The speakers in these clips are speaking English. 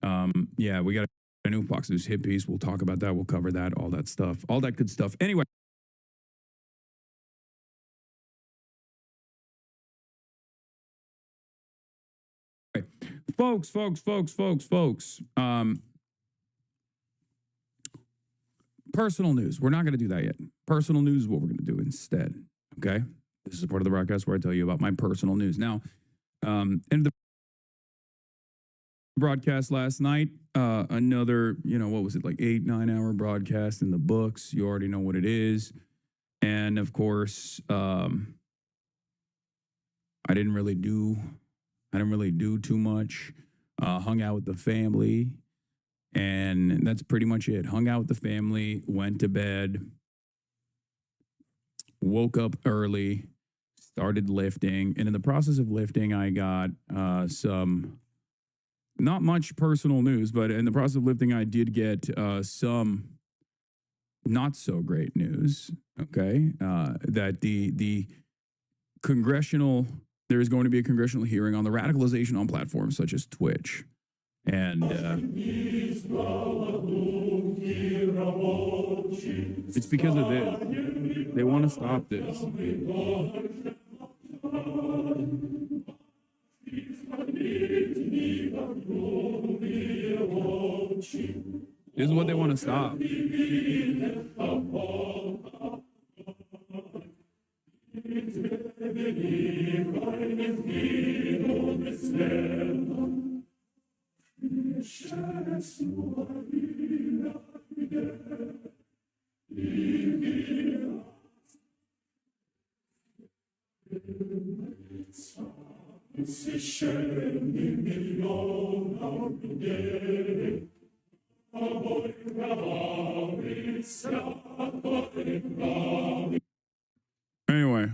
Yeah, we got a new box. There's hippies. We'll talk about that. We'll cover that, all that stuff, all that good stuff. Anyway. Folks. Personal news. We're not going to do that yet. Personal news is what we're going to do instead. Okay? This is a part of the broadcast where I tell you about my personal news. Now, in the broadcast last night, another, what was it, like 8-9 hour broadcast in the books. You already know what it is. And of course, I didn't really do too much. Hung out with the family, and that's pretty much it. Hung out with the family, went to bed, woke up early, started lifting, and in the process of lifting, I got some, not much personal news, but in the process of lifting, I did get some not so great news, okay? That the Congressional... There is going to be a congressional hearing on the radicalization on platforms such as Twitch. And it's because of this. They want to stop this. This is what they want to stop. Anyway.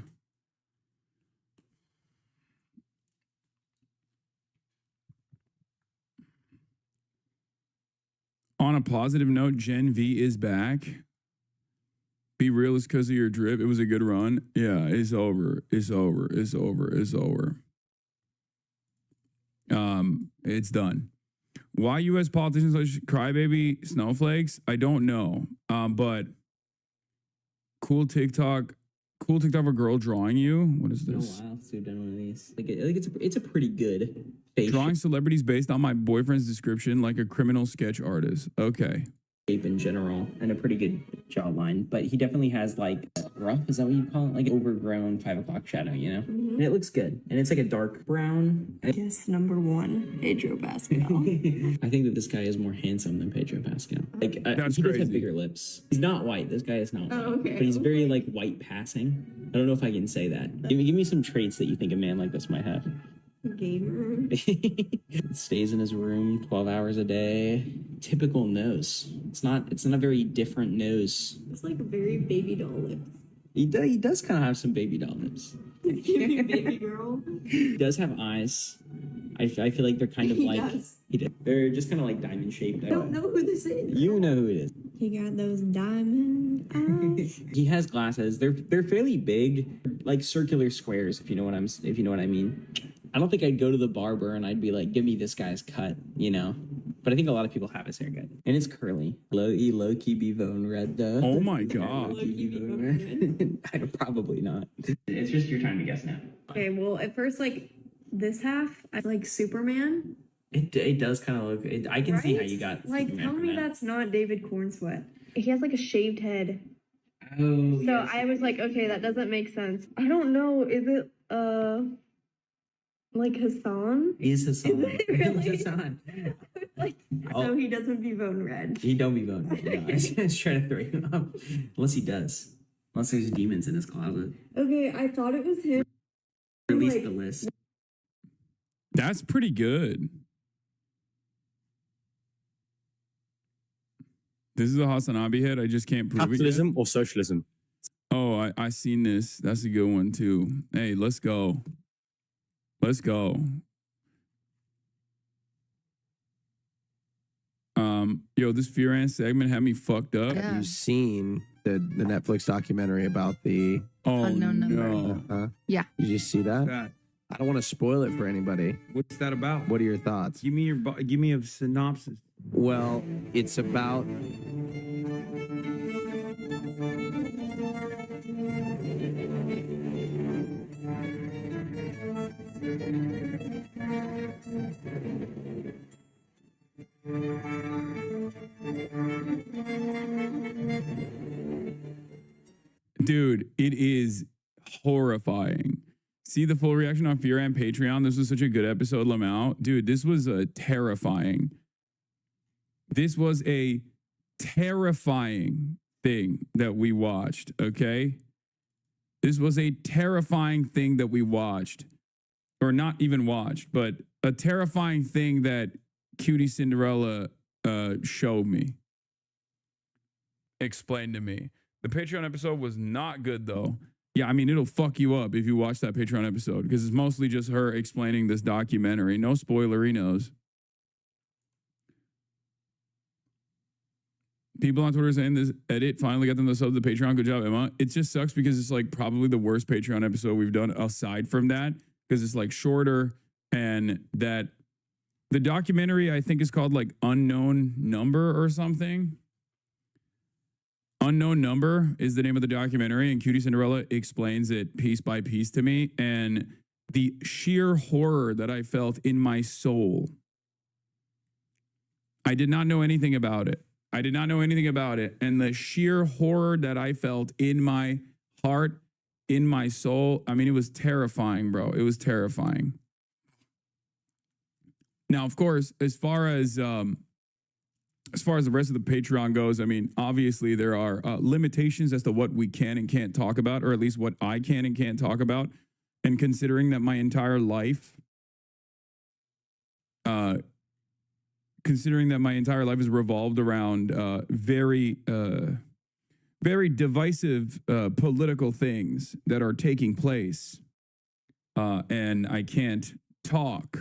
On a positive note, Gen V is back. Be real is because of your drip. It was a good run. Yeah, it's over. It's done. Why U.S. politicians such crybaby snowflakes? I don't know. But cool TikTok of a girl drawing you. What is this? Oh wow, so done one of these. Like it's a pretty good face. Drawing celebrities based on my boyfriend's description, like a criminal sketch artist. Okay. Shape in general and a pretty good jawline, but he definitely has like rough, is that what you call it? Like overgrown 5 o'clock shadow, Mm-hmm. And it looks good. And it's like a dark brown. Guess number 1, Pedro Pascal. I think that this guy is more handsome than Pedro Pascal. Like That's he does crazy. have bigger lips. He's not white. This guy is not white. Oh, okay. But he's very like white passing. I don't know if I can say that. Give me some traits that you think a man like this might have. Gamer. Stays in his room 12 hours a day. Typical nose. It's not a very different nose. It's like a very baby doll lips. He does kind of have some baby doll lips. Baby girl. He does have eyes. I feel like they're kind of He like does. They're just kind of like diamond shaped. I don't know who this is. You know who it is. He got those diamond eyes. He has glasses. They're fairly big, like circular squares. If you know what I mean. I don't think I'd go to the barber and I'd be like, give me this guy's cut, But I think a lot of people have his haircut. And it's curly. Low-key be bone red, though. Oh my God. Low-key be bone red. Probably not. It's just your time to guess now. Okay, well, at first, like, this half, I like Superman. It does kind of look... I can see how you got Like, Superman tell from me that. that's not David Cornsweat. He has, like, a shaved head. Oh, So yes. I was like, okay, that doesn't make sense. I don't know. Is it, like Hassan? He's Hassan. Is it really? He's Hassan. Like, Oh. no, he doesn't be bone red. He don't be bone red. No, I was trying to throw him up. Unless he does. Unless there's demons in his closet. Okay, I thought it was him. Release Like- the list. That's pretty good. This is a Hasanabi head. I just can't prove it yet. Capitalism or socialism? Oh, I seen this. That's a good one too. Hey, let's go. Let's go. Yo, this Fear Ant segment had me fucked up. Yeah. Have you seen the Netflix documentary about the... Oh Unknown number. no. Huh? Yeah. Did you see that? That I don't want to spoil it for anybody. What's that about? What are your thoughts? Give me a synopsis. Well, it's about Dude, it is horrifying. See the full reaction on Fear and Patreon. This was such a good episode, Lamau. Dude, this was a terrifying. This was a terrifying thing that we watched, okay? This was a terrifying thing that we watched. Or not even watched, but a terrifying thing that Cutie Cinderella showed me. Explained to me. The Patreon episode was not good, though. Yeah, I mean, it'll fuck you up if you watch that Patreon episode because it's mostly just her explaining this documentary. No spoilerinos. People on Twitter saying this edit finally got them to sub the Patreon. Good job, Emma. It just sucks because it's like probably the worst Patreon episode we've done aside from that because it's like shorter and that the documentary I think is called like Unknown Number or something. Unknown Number is the name of the documentary, and Cutie Cinderella explains it piece by piece to me. And the sheer horror that I felt in my soul, I did not know anything about it. I did not know anything about it. And the sheer horror that I felt in my heart, in my soul, I mean, it was terrifying, bro. It was terrifying. Now, of course, as far as the rest of the Patreon goes, I mean, obviously there are limitations as to what we can and can't talk about, or at least what I can and can't talk about. And considering that my entire life, is revolved around very divisive political things that are taking place, and I can't talk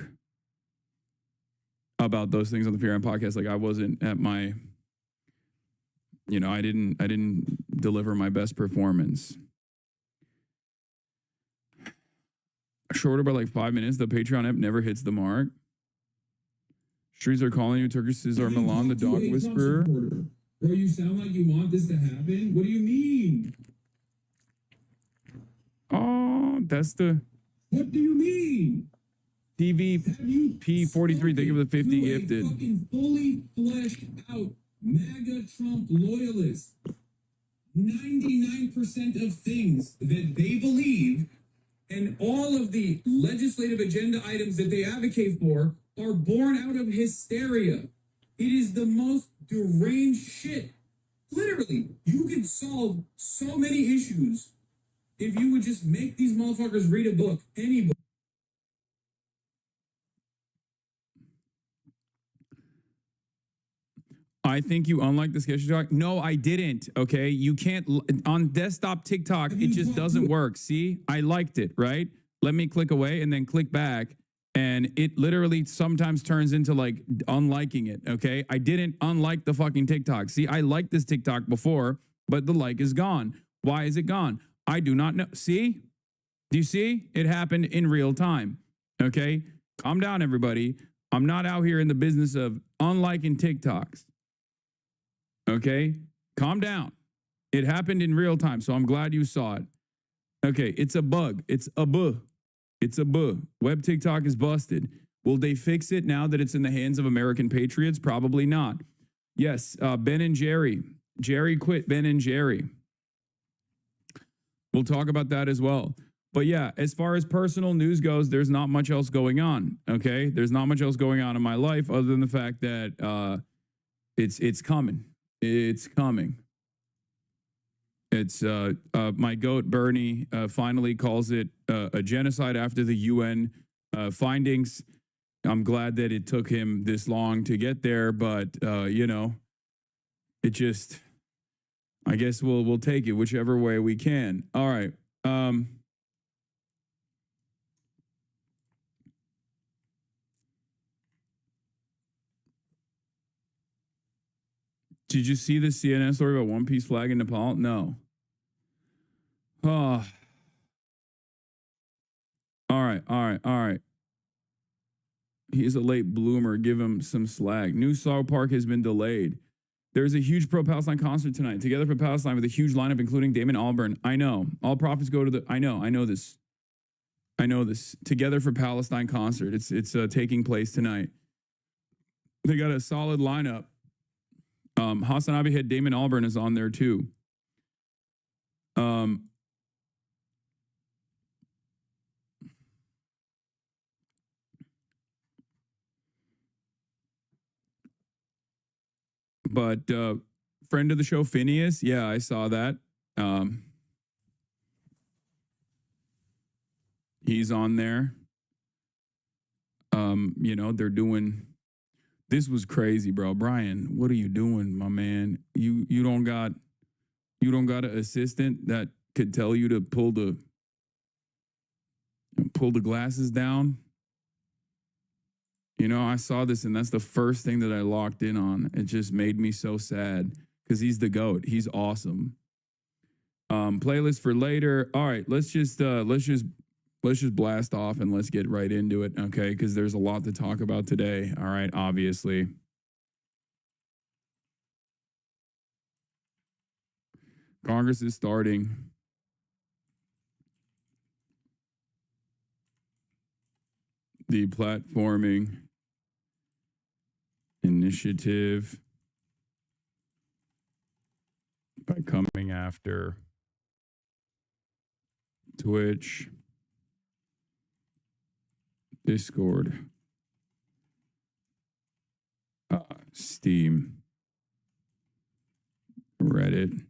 about those things on the Fear and podcast. Like I wasn't at my, I didn't deliver my best performance. Shorter by like 5 minutes. The Patreon app never hits the mark. Streets are calling you Turkish Cesar Milan, the dog whisperer. Bro, you sound like you want this to happen. What do you mean? Oh, that's the What do you mean? TVP43. Thank you for the 50 gifted. Fucking fully fleshed out MAGA Trump loyalist. 99% of things that they believe and all of the legislative agenda items that they advocate for are born out of hysteria. It is the most deranged shit. Literally, you could solve so many issues if you would just make these motherfuckers read a book, any book. I think you unlike the sketch TikTok. No, I didn't. Okay. You can't on desktop TikTok. It just doesn't work. See, I liked it, right? Let me click away and then click back. And it literally sometimes turns into like unliking it. Okay. I didn't unlike the fucking TikTok. See, I liked this TikTok before, but the like is gone. Why is it gone? I do not know. See, do you see? It happened in real time. Okay. Calm down, everybody. I'm not out here in the business of unliking TikToks. Okay, calm down. It happened in real time, so I'm glad you saw it. Okay, it's a bug. It's a bug. It's a bug. Web TikTok is busted. Will they fix it now that it's in the hands of American patriots? Probably not. Yes, Ben and Jerry. Jerry quit Ben and Jerry. We'll talk about that as well. But yeah, as far as personal news goes, there's not much else going on. Okay, there's not much else going on in my life other than the fact that it's coming. It's coming. It's my goat Bernie finally calls it a genocide after the UN findings. I'm glad that it took him this long to get there, but it just, I guess we'll take it whichever way we can. All right. Did you see the CNN story about One Piece flag in Nepal? No. Oh. All right, all right, all right. He's a late bloomer. Give him some slack. New South Park has been delayed. There's a huge pro-Palestine concert tonight. Together for Palestine with a huge lineup, including Damon Albarn. I know. All profits go to the... I know this. I know this. Together for Palestine concert. It's taking place tonight. They got a solid lineup. Hasanabi head Damon Albarn is on there too. But friend of the show, Phineas, yeah, I saw that. He's on there. You know, they're doing... This was crazy, bro. Brian, what are you doing, my man? You don't got an assistant that could tell you to pull the glasses down? You know, I saw this and that's the first thing that I locked in on. It just made me so sad because he's the GOAT. He's awesome. Playlist for later. All right, let's just blast off and let's get right into it, okay? Because there's a lot to talk about today. All right, obviously. Congress is starting. The platforming initiative by coming after Twitch, Discord, Steam, Reddit.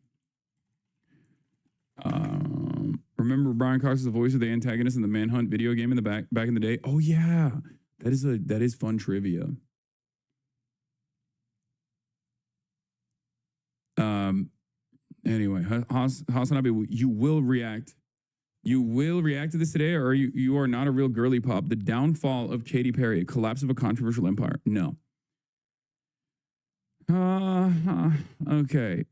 Remember Brian Cox is the voice of the antagonist in the Manhunt video game in the back in the day? Oh yeah, that is fun trivia. Anyway, Hasanabi, you will react. You will react to this today, or you are not a real girly pop. The downfall of Katy Perry, collapse of a controversial empire. No. Okay.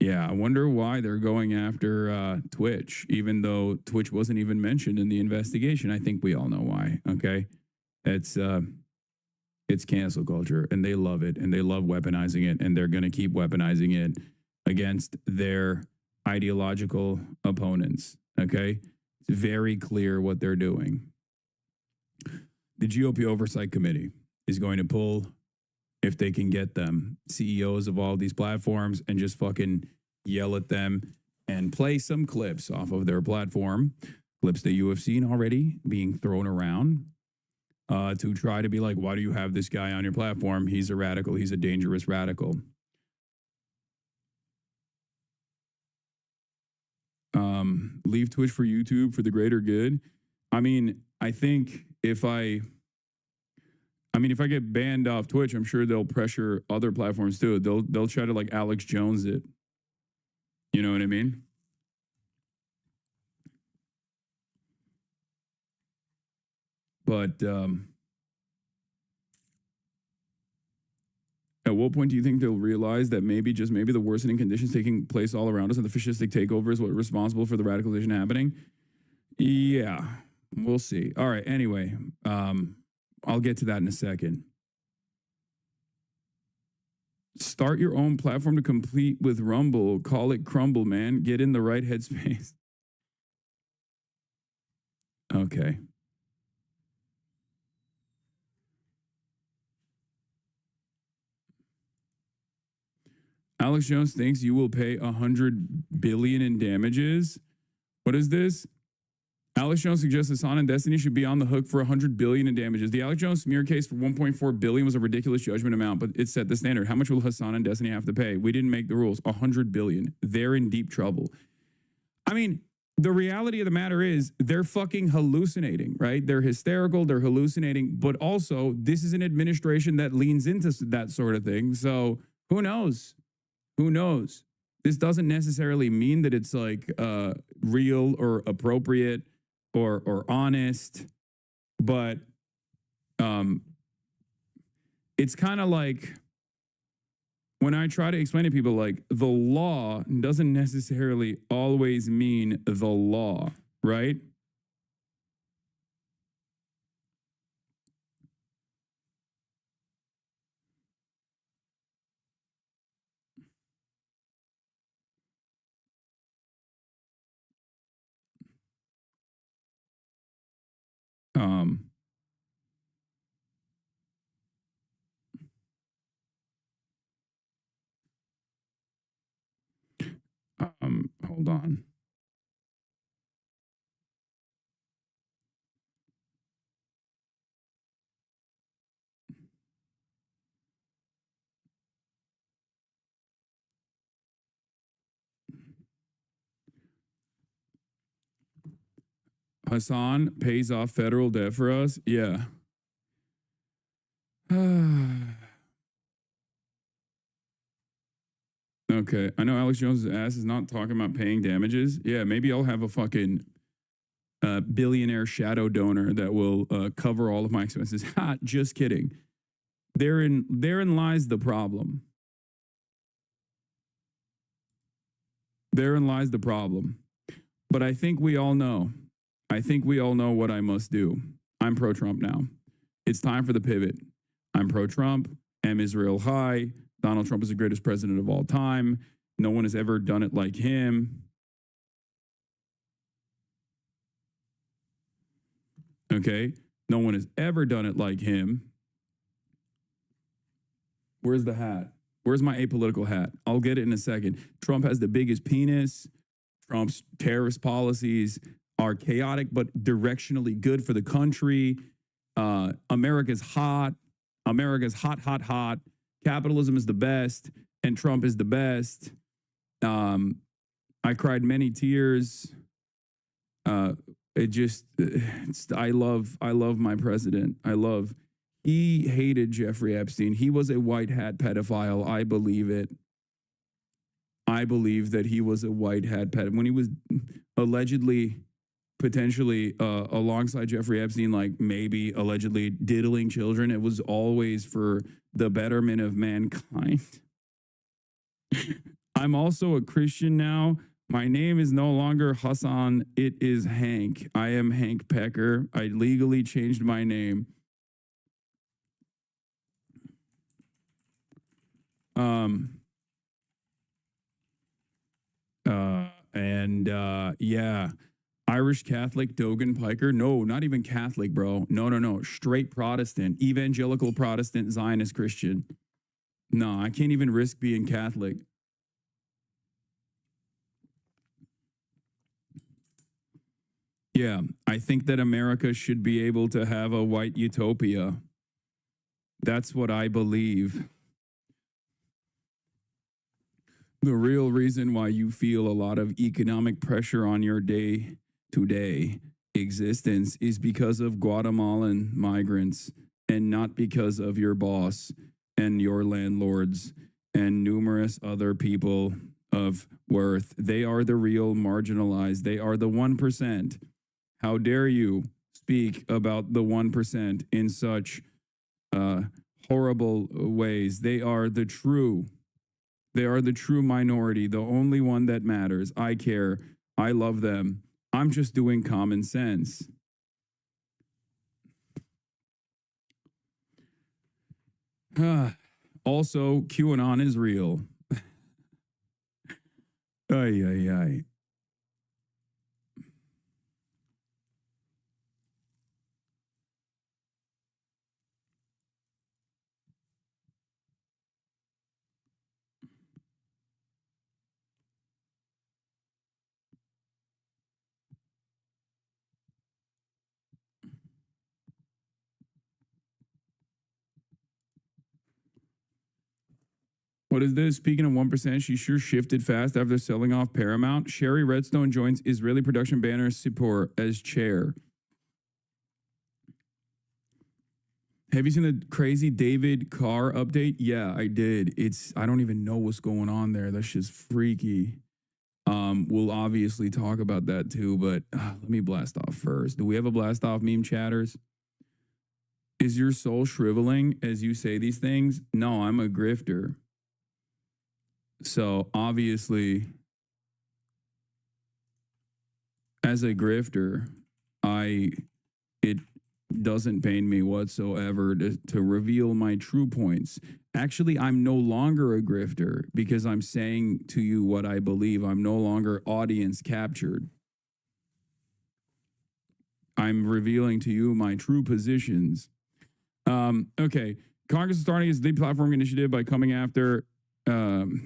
Yeah, I wonder why they're going after Twitch, even though Twitch wasn't even mentioned in the investigation. I think we all know why. Okay, it's cancel culture, and they love it, and they love weaponizing it, and they're going to keep weaponizing it against their ideological opponents. Okay, it's very clear what they're doing. The GOP Oversight Committee is going to pull, if they can get them, CEOs of all these platforms and just fucking yell at them and play some clips off of their platform, clips that you have seen already being thrown around to try to be like, why do you have this guy on your platform? He's a radical. He's a dangerous radical. Leave Twitch for YouTube for the greater good. I mean, I think if I get banned off Twitch, I'm sure they'll pressure other platforms too. They'll try to like Alex Jones it. You know what I mean? But at what point do you think they'll realize that maybe, just maybe, the worsening conditions taking place all around us and the fascistic takeover is what responsible for the radicalization happening? Yeah, we'll see. All right. Anyway, I'll get to that in a second. Start your own platform to compete with Rumble. Call it Crumble, man. Get in the right headspace. Okay. Alex Jones thinks you will pay $100 billion in damages. What is this? Alex Jones suggests Hassan and Destiny should be on the hook for $100 billion in damages. The Alex Jones smear case for $1.4 billion was a ridiculous judgment amount, but it set the standard. How much will Hassan and Destiny have to pay? We didn't make the rules. $100 billion. They're in deep trouble. I mean, the reality of the matter is they're fucking hallucinating, right? They're hysterical. They're hallucinating. But also, this is an administration that leans into that sort of thing. So who knows? Who knows? This doesn't necessarily mean that it's like real or appropriate or honest, but it's kind of like when I try to explain to people, like, the law doesn't necessarily always mean the law, right? Um, hold on. Hassan pays off federal debt for us. Yeah. Okay. I know Alex Jones' ass is not talking about paying damages. Yeah, maybe I'll have a fucking billionaire shadow donor that will cover all of my expenses. Ha, just kidding. Therein lies the problem. Therein lies the problem. But I think we all know. I think we all know what I must do. I'm pro-Trump now. It's time for the pivot. I'm pro-Trump. M Israel high. Donald Trump is the greatest president of all time. No one has ever done it like him. Okay? No one has ever done it like him. Where's the hat? Where's my apolitical hat? I'll get it in a second. Trump has the biggest penis. Trump's terrorist policies are chaotic but directionally good for the country. America's hot. America's hot, hot, hot. Capitalism is the best, and Trump is the best. I cried many tears. I love my president. He hated Jeffrey Epstein. He was a white hat pedophile. I believe it. I believe that he was a white hat pedophile. When he was allegedly, potentially alongside Jeffrey Epstein, like maybe allegedly diddling children, it was always for the betterment of mankind. I'm also a Christian now. My name is no longer Hassan. It is Hank. I am Hank Pecker. I legally changed my name. Yeah. Irish Catholic, Dogan Piker. No, not even Catholic, bro. No. Straight Protestant, evangelical Protestant, Zionist Christian. No, I can't even risk being Catholic. Yeah, I think that America should be able to have a white utopia. That's what I believe. The real reason why you feel a lot of economic pressure on your day-to-day existence is because of Guatemalan migrants and not because of your boss and your landlords and numerous other people of worth. They are the real marginalized. They are the 1%. How dare you speak about the 1% in such horrible ways? They are the true minority, the only one that matters. I care. I love them. I'm just doing common sense. Also, QAnon is real. Ay. What is this? Speaking of 1%, she sure shifted fast after selling off Paramount. Sherry Redstone joins Israeli production banner Sipor as chair. Have you seen the crazy David Carr update? Yeah, I did. I don't even know what's going on there. That's just freaky. We'll obviously talk about that too, but let me blast off first. Do we have a blast off, meme chatters? Is your soul shriveling as you say these things? No, I'm a grifter. So obviously, as a grifter, it doesn't pain me whatsoever to reveal my true points. Actually, I'm no longer a grifter because I'm saying to you what I believe. I'm no longer audience captured. I'm revealing to you my true positions. Okay. Congress is starting its deplatforming initiative by coming after hold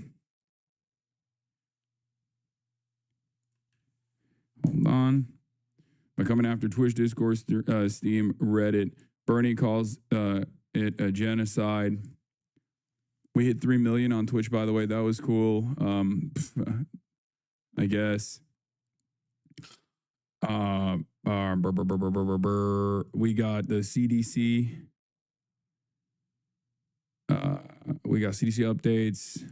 on. By coming after Twitch, Discourse, Steam, Reddit. Bernie calls it a genocide. We hit 3 million on Twitch, by the way. That was cool. I guess. We got the CDC. We got CDC updates.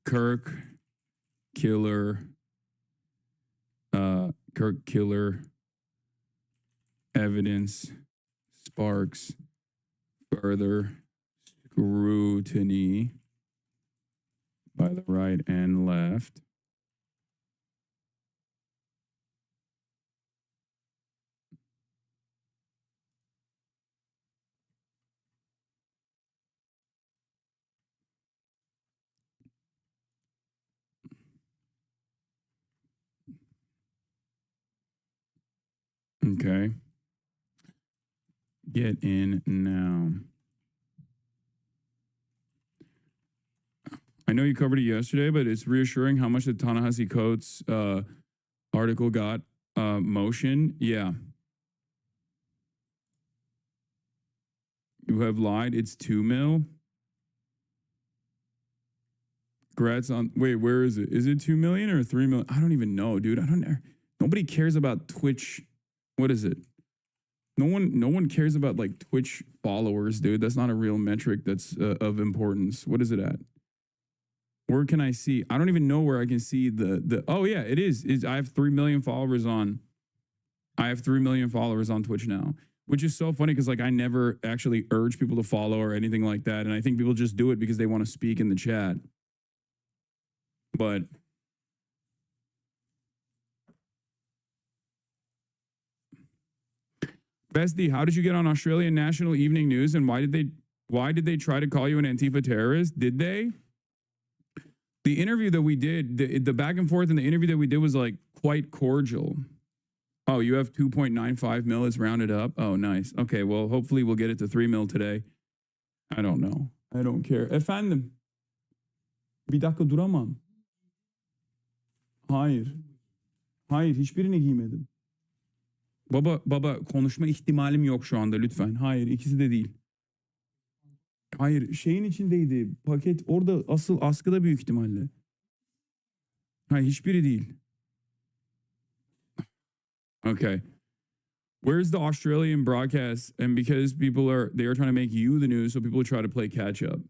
Kirk, killer. Kirk, killer. Evidence. Sparks. Further scrutiny by the right and left. Okay. Get in now. I know you covered it yesterday, but it's reassuring how much the Ta-Nehisi Coates article got motion. Yeah. You have lied. It's 2 mil. Congrats on. Wait, where is it? Is it 2 million or 3 million? I don't even know, dude. I don't know. Nobody cares about Twitch. What is it? No one cares about like Twitch followers, dude. That's not a real metric that's of importance. What is it at? Where can I see? I don't even know where I can see the. Oh yeah, it is. I have 3 million followers on. I have 3 million followers on Twitch now, which is so funny because like I never actually urge people to follow or anything like that, and I think people just do it because they want to speak in the chat. But Bestie, how did you get on Australian National Evening News, and why did they try to call you an Antifa terrorist? Did they? The interview that we did, the back and forth in the interview that we did was like quite cordial. Oh, you have 2.95 mil. It's rounded up. Oh, nice. Okay, well, hopefully we'll get it to 3 mil today. I don't know. I don't care. Efendim. Bir dakika duramam. Hayır. Hayır, hiçbirini giymedim. Baba konuşma ihtimalim yok şu anda lütfen. Hayır, ikisi de değil. Hayır, şeyin içindeydi. Paket orada asıl askıda büyük ihtimalle. Hayır, hiçbiri değil. Okay. Where's the Australian broadcast? And because they are trying to make you the news, so people try to play catch up.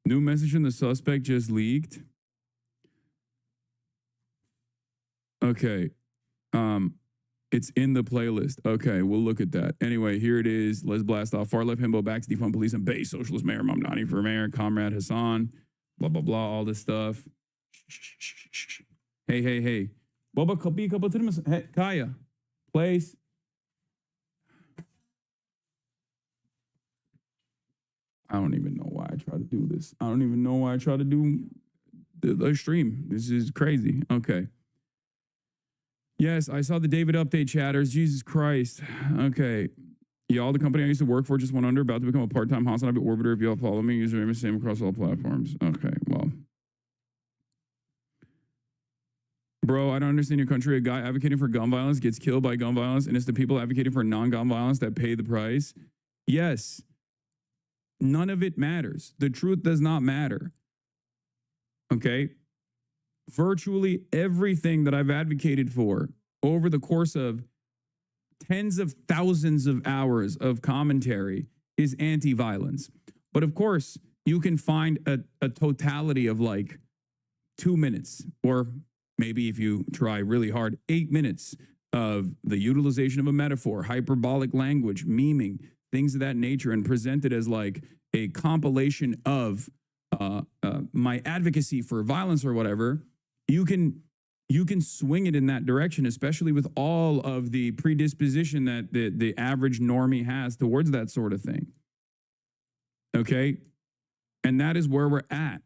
New message from the suspect just leaked. Okay. It's in the playlist. Okay, we'll look at that. Anyway, here it is. Let's blast off. Far left himbo back to defund police and base socialist mayor Mamdani for mayor. Comrade Hassan. Blah, blah, blah. All this stuff. Hey. Baba kapıyı kapatır mısın? Hey, Kaya. Please. I don't even know why I try to do this. I don't even know why I try to do the stream. This is crazy. Okay. Yes, I saw the David update chatters. Jesus Christ. Okay. Y'all, the company I used to work for just went under, about to become a part-time Hasanabi orbiter. If y'all follow me, username is same across all platforms. Okay, well. Bro, I don't understand your country. A guy advocating for gun violence gets killed by gun violence, and it's the people advocating for non-gun violence that pay the price. Yes. None of it matters. The truth does not matter. Okay? Virtually everything that I've advocated for over the course of tens of thousands of hours of commentary is anti-violence. But of course, you can find a totality of like 2 minutes, or maybe if you try really hard, 8 minutes of the utilization of a metaphor, hyperbolic language, memeing, things of that nature, and present it as like a compilation of my advocacy for violence or whatever, you can swing it in that direction, especially with all of the predisposition that the average normie has towards that sort of thing. Okay? And that is where we're at.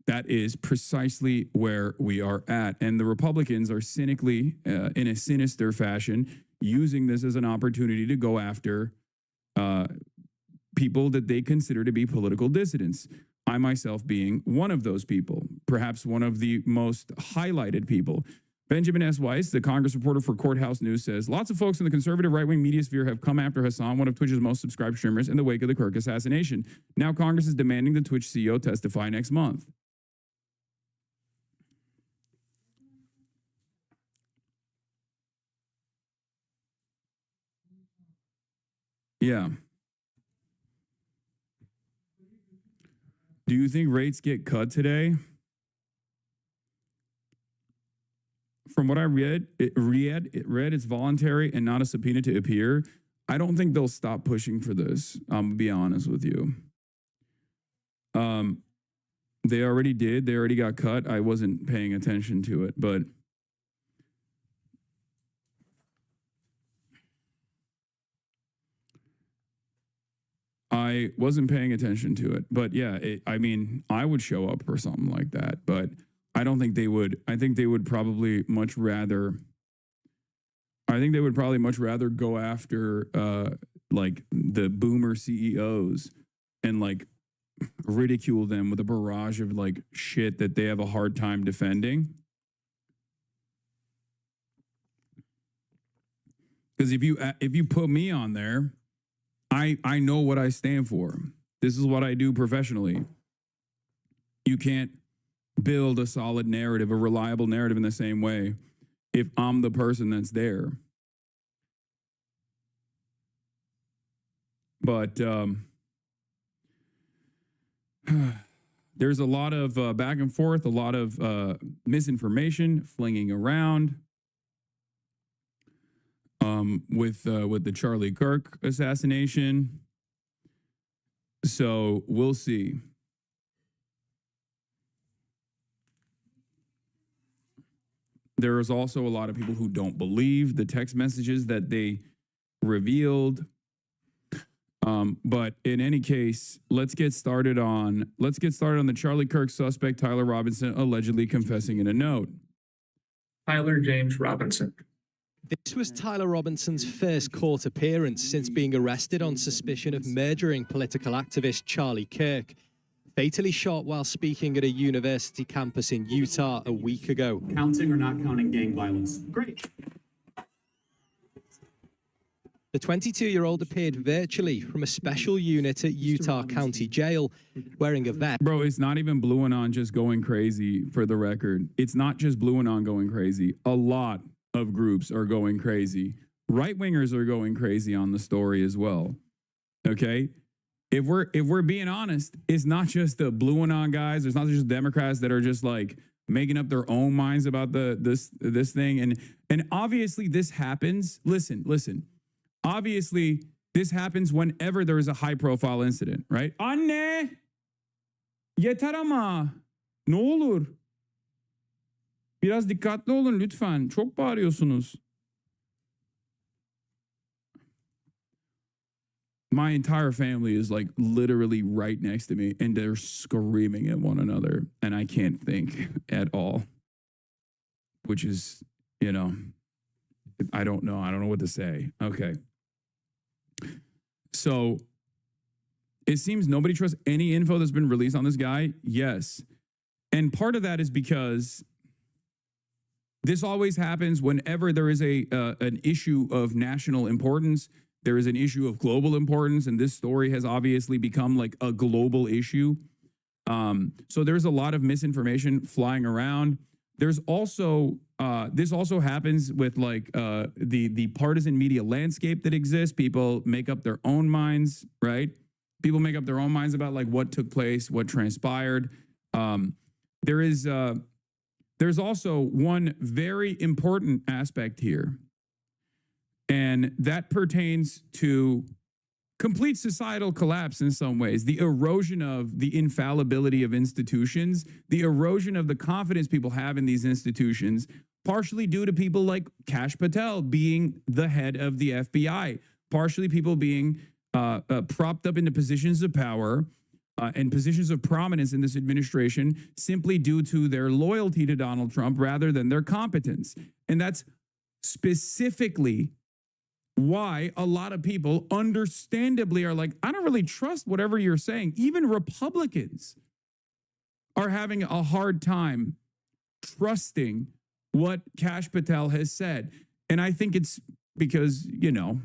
That is precisely where we are at. And the Republicans are cynically, in a sinister fashion, using this as an opportunity to go after people that they consider to be political dissidents. I myself being one of those people, perhaps one of the most highlighted people. Benjamin S. Weiss, the Congress reporter for Courthouse News, says, lots of folks in the conservative right-wing media sphere have come after Hassan, one of Twitch's most subscribed streamers, in the wake of the Kirk assassination. Now Congress is demanding the Twitch CEO testify next month. Yeah. Do you think rates get cut today? From what I read it's voluntary and not a subpoena to appear. I don't think they'll stop pushing for this. I'm gonna be honest with you. They already did. They already got cut. I wasn't paying attention to it, but I wasn't paying attention to it. But yeah, I mean, I would show up for something like that, but I don't think they would. I think they would probably much rather. I think they would probably much rather go after like the boomer CEOs and like ridicule them with a barrage of like shit that they have a hard time defending. Because if you put me on there, I know what I stand for. This is what I do professionally. You can't build a solid narrative, a reliable narrative in the same way if I'm the person that's there. But there's a lot of back and forth, a lot of misinformation flinging around with the Charlie Kirk assassination. So we'll see. There is also a lot of people who don't believe the text messages that they revealed. But in any case, let's get started on the Charlie Kirk suspect, Tyler Robinson, allegedly confessing in a note. Tyler James Robinson. This was Tyler Robinson's first court appearance since being arrested on suspicion of murdering political activist Charlie Kirk, fatally shot while speaking at a university campus in Utah a week ago. Counting or not counting gang violence? Great. The 22-year-old appeared virtually from a special unit at Utah County Jail, wearing a vest. Bro, it's not even Blue Anon just going crazy, for the record. It's not just Blue Anon going crazy. A lot of groups are going crazy. Right-wingers are going crazy on the story as well. Okay? If we're being honest, it's not just the Blue Anon guys. It's not just Democrats that are just like making up their own minds about this thing. And obviously this happens. Listen. Obviously, this happens whenever there is a high-profile incident, right? Anne, yeter ama. Ne olur? Biraz dikkatli olun lütfen. Çok bağırıyorsunuz. My entire family is like literally right next to me, and they're screaming at one another, and I can't think at all. Which is, I don't know. I don't know what to say. Okay. So it seems nobody trusts any info that's been released on this guy. Yes. And part of that is because this always happens whenever there is an issue of national importance. There is an issue of global importance, and this story has obviously become like a global issue. So there's a lot of misinformation flying around. There's also this also happens with like the partisan media landscape that exists. People make up their own minds, right? People make up their own minds about like what took place, what transpired. There's also one very important aspect here, and that pertains to complete societal collapse in some ways, the erosion of the infallibility of institutions, the erosion of the confidence people have in these institutions, partially due to people like Kash Patel being the head of the FBI, partially people being propped up into positions of power and positions of prominence in this administration simply due to their loyalty to Donald Trump rather than their competence. And that's specifically why a lot of people understandably are like, I don't really trust whatever you're saying. Even Republicans are having a hard time trusting what Kash Patel has said. And I think it's because, you know,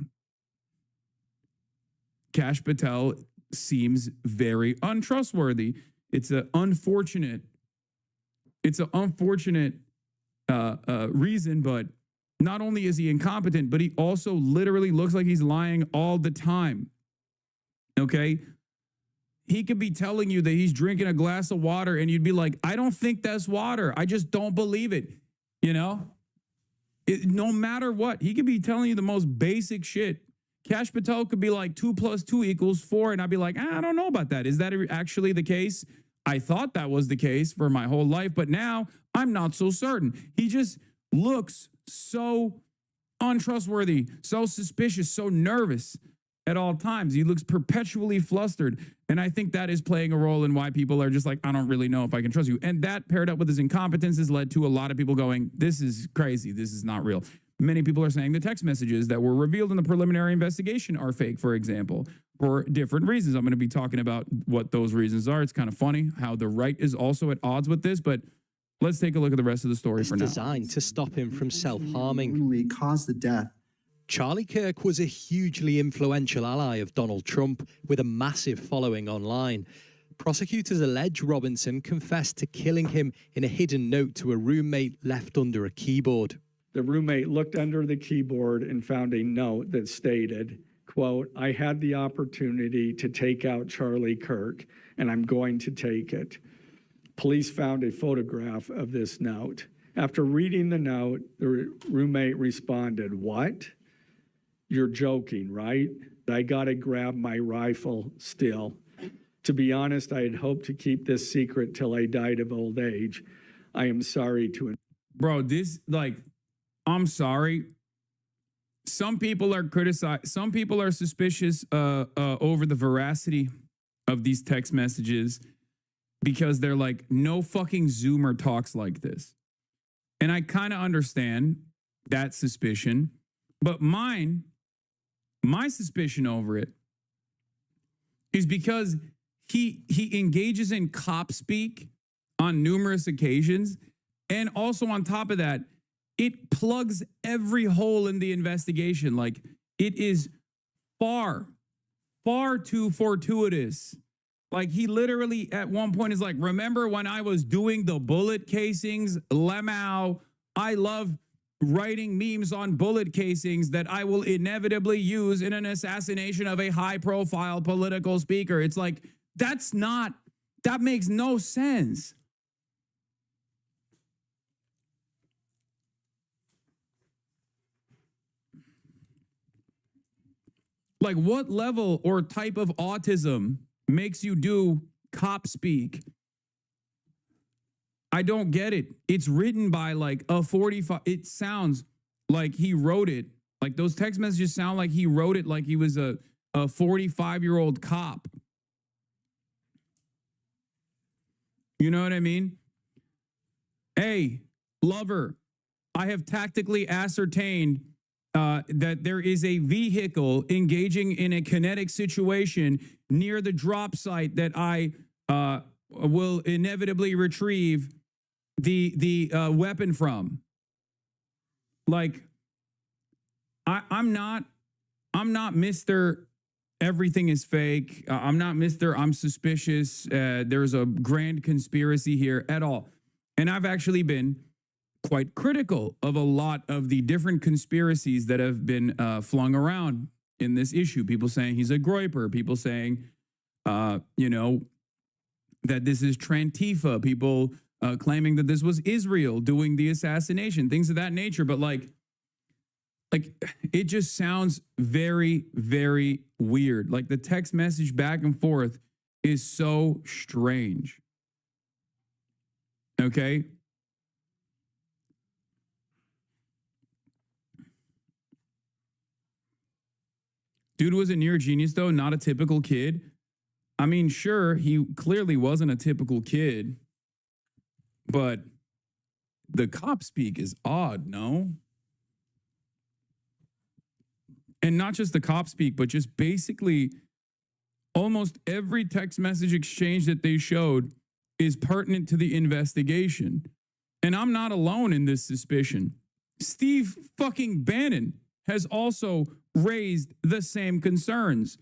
Kash Patel seems very untrustworthy. It's an unfortunate reason, but not only is he incompetent, but he also literally looks like he's lying all the time. Okay? He could be telling you that he's drinking a glass of water and you'd be like, I don't think that's water. I just don't believe it. You know? No matter what, he could be telling you the most basic shit. Kash Patel could be like 2 + 2 = 4. And I'd be like, I don't know about that. Is that actually the case? I thought that was the case for my whole life, but now I'm not so certain. He just looks so untrustworthy, so suspicious, so nervous at all times. He looks perpetually flustered. And I think that is playing a role in why people are just like, I don't really know if I can trust you. And that paired up with his incompetence has led to a lot of people going, this is crazy. This is not real. Many people are saying the text messages that were revealed in the preliminary investigation are fake, for example, for different reasons. I'm going to be talking about what those reasons are. It's kind of funny how the right is also at odds with this, but let's take a look at the rest of the story for now. Designed to stop him from self-harming. Caused the death. Charlie Kirk was a hugely influential ally of Donald Trump with a massive following online. Prosecutors allege Robinson confessed to killing him in a hidden note to a roommate left under a keyboard. The roommate looked under the keyboard and found a note that stated, quote, I had the opportunity to take out Charlie Kirk, and I'm going to take it. Police found a photograph of this note. After reading the note, the roommate responded, what? You're joking, right? I gotta grab my rifle still. To be honest, I had hoped to keep this secret till I died of old age. I am sorry to... Bro, this, like, I'm sorry. Some people are criticized. Some people are suspicious over the veracity of these text messages because they're like, no fucking Zoomer talks like this. And I kind of understand that suspicion, but my suspicion over it is because he engages in cop speak on numerous occasions. And also on top of that, it plugs every hole in the investigation. Like, it is far, far too fortuitous. Like, he literally at one point is like, remember when I was doing the bullet casings? Lemao, I love writing memes on bullet casings that I will inevitably use in an assassination of a high-profile political speaker. It's like, that makes no sense. Like, what level or type of autism makes you do cop speak? I don't get it. It's written by like a 45. It sounds like he wrote it. Like, those text messages sound like he wrote it like he was a 45-year-old cop. You know what I mean? Hey, lover, I have tactically ascertained that there is a vehicle engaging in a kinetic situation near the drop site that I will inevitably retrieve the weapon from. Like, I'm not Mr. Everything is fake. I'm not Mr. I'm suspicious. There's a grand conspiracy here at all. And I've actually been quite critical of a lot of the different conspiracies that have been flung around in this issue. People saying he's a groyper. People saying, you know, that this is Trantifa. People claiming that this was Israel doing the assassination, things of that nature. But like, like, it just sounds very, very weird. Like the text message back and forth is so strange. Okay. Dude was a near genius, though, not a typical kid. I mean, sure, he clearly wasn't a typical kid, but the cop speak is odd, no? And not just the cop speak, but just basically almost every text message exchange that they showed is pertinent to the investigation. And I'm not alone in this suspicion. Steve fucking Bannon has also raised the same concerns.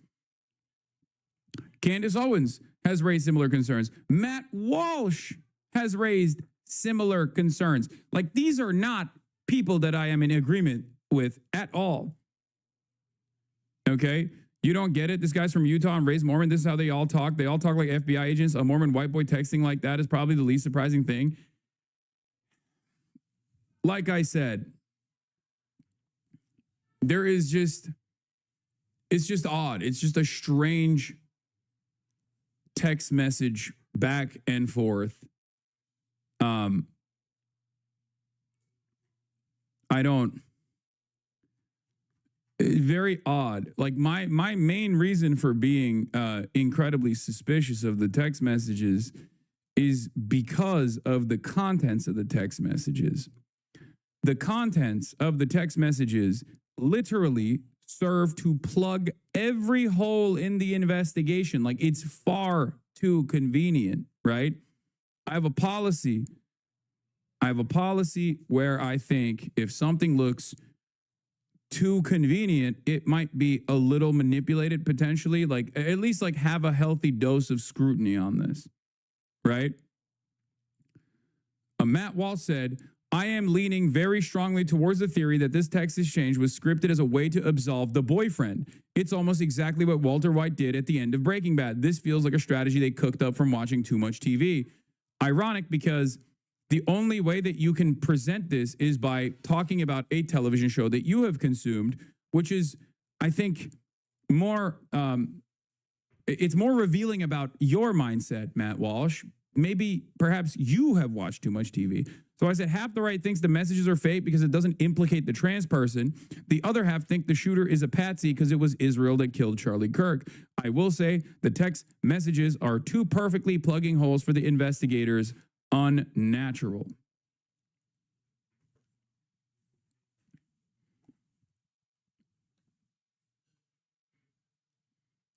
Candace Owens has raised similar concerns. Matt Walsh has raised similar concerns. Like, these are not people that I am in agreement with at all. Okay? You don't get it? This guy's from Utah and raised Mormon. This is how they all talk. They all talk like FBI agents. A Mormon white boy texting like that is probably the least surprising thing. Like I said, there is just, it's just odd. It's just a strange text message back and forth. I don't, very odd. Like my main reason for being incredibly suspicious of the text messages is because of the contents of the text messages. The contents of the text messages literally serve to plug every hole in the investigation. Like, it's far too convenient, right? I have a policy where I think if something looks too convenient, it might be a little manipulated potentially. Like, at least like have a healthy dose of scrutiny on this, right? Matt Walsh said, I am leaning very strongly towards the theory that this text exchange was scripted as a way to absolve the boyfriend. It's almost exactly what Walter White did at the end of Breaking Bad. This feels like a strategy they cooked up from watching too much TV. Ironic, because the only way that you can present this is by talking about a television show that you have consumed, which is, I think, more, it's more revealing about your mindset, Matt Walsh. Maybe, perhaps you have watched too much TV. So I said half the right thinks the messages are fake because it doesn't implicate the trans person. The other half think the shooter is a patsy because it was Israel that killed Charlie Kirk. I will say the text messages are too perfectly plugging holes for the investigators. Unnatural.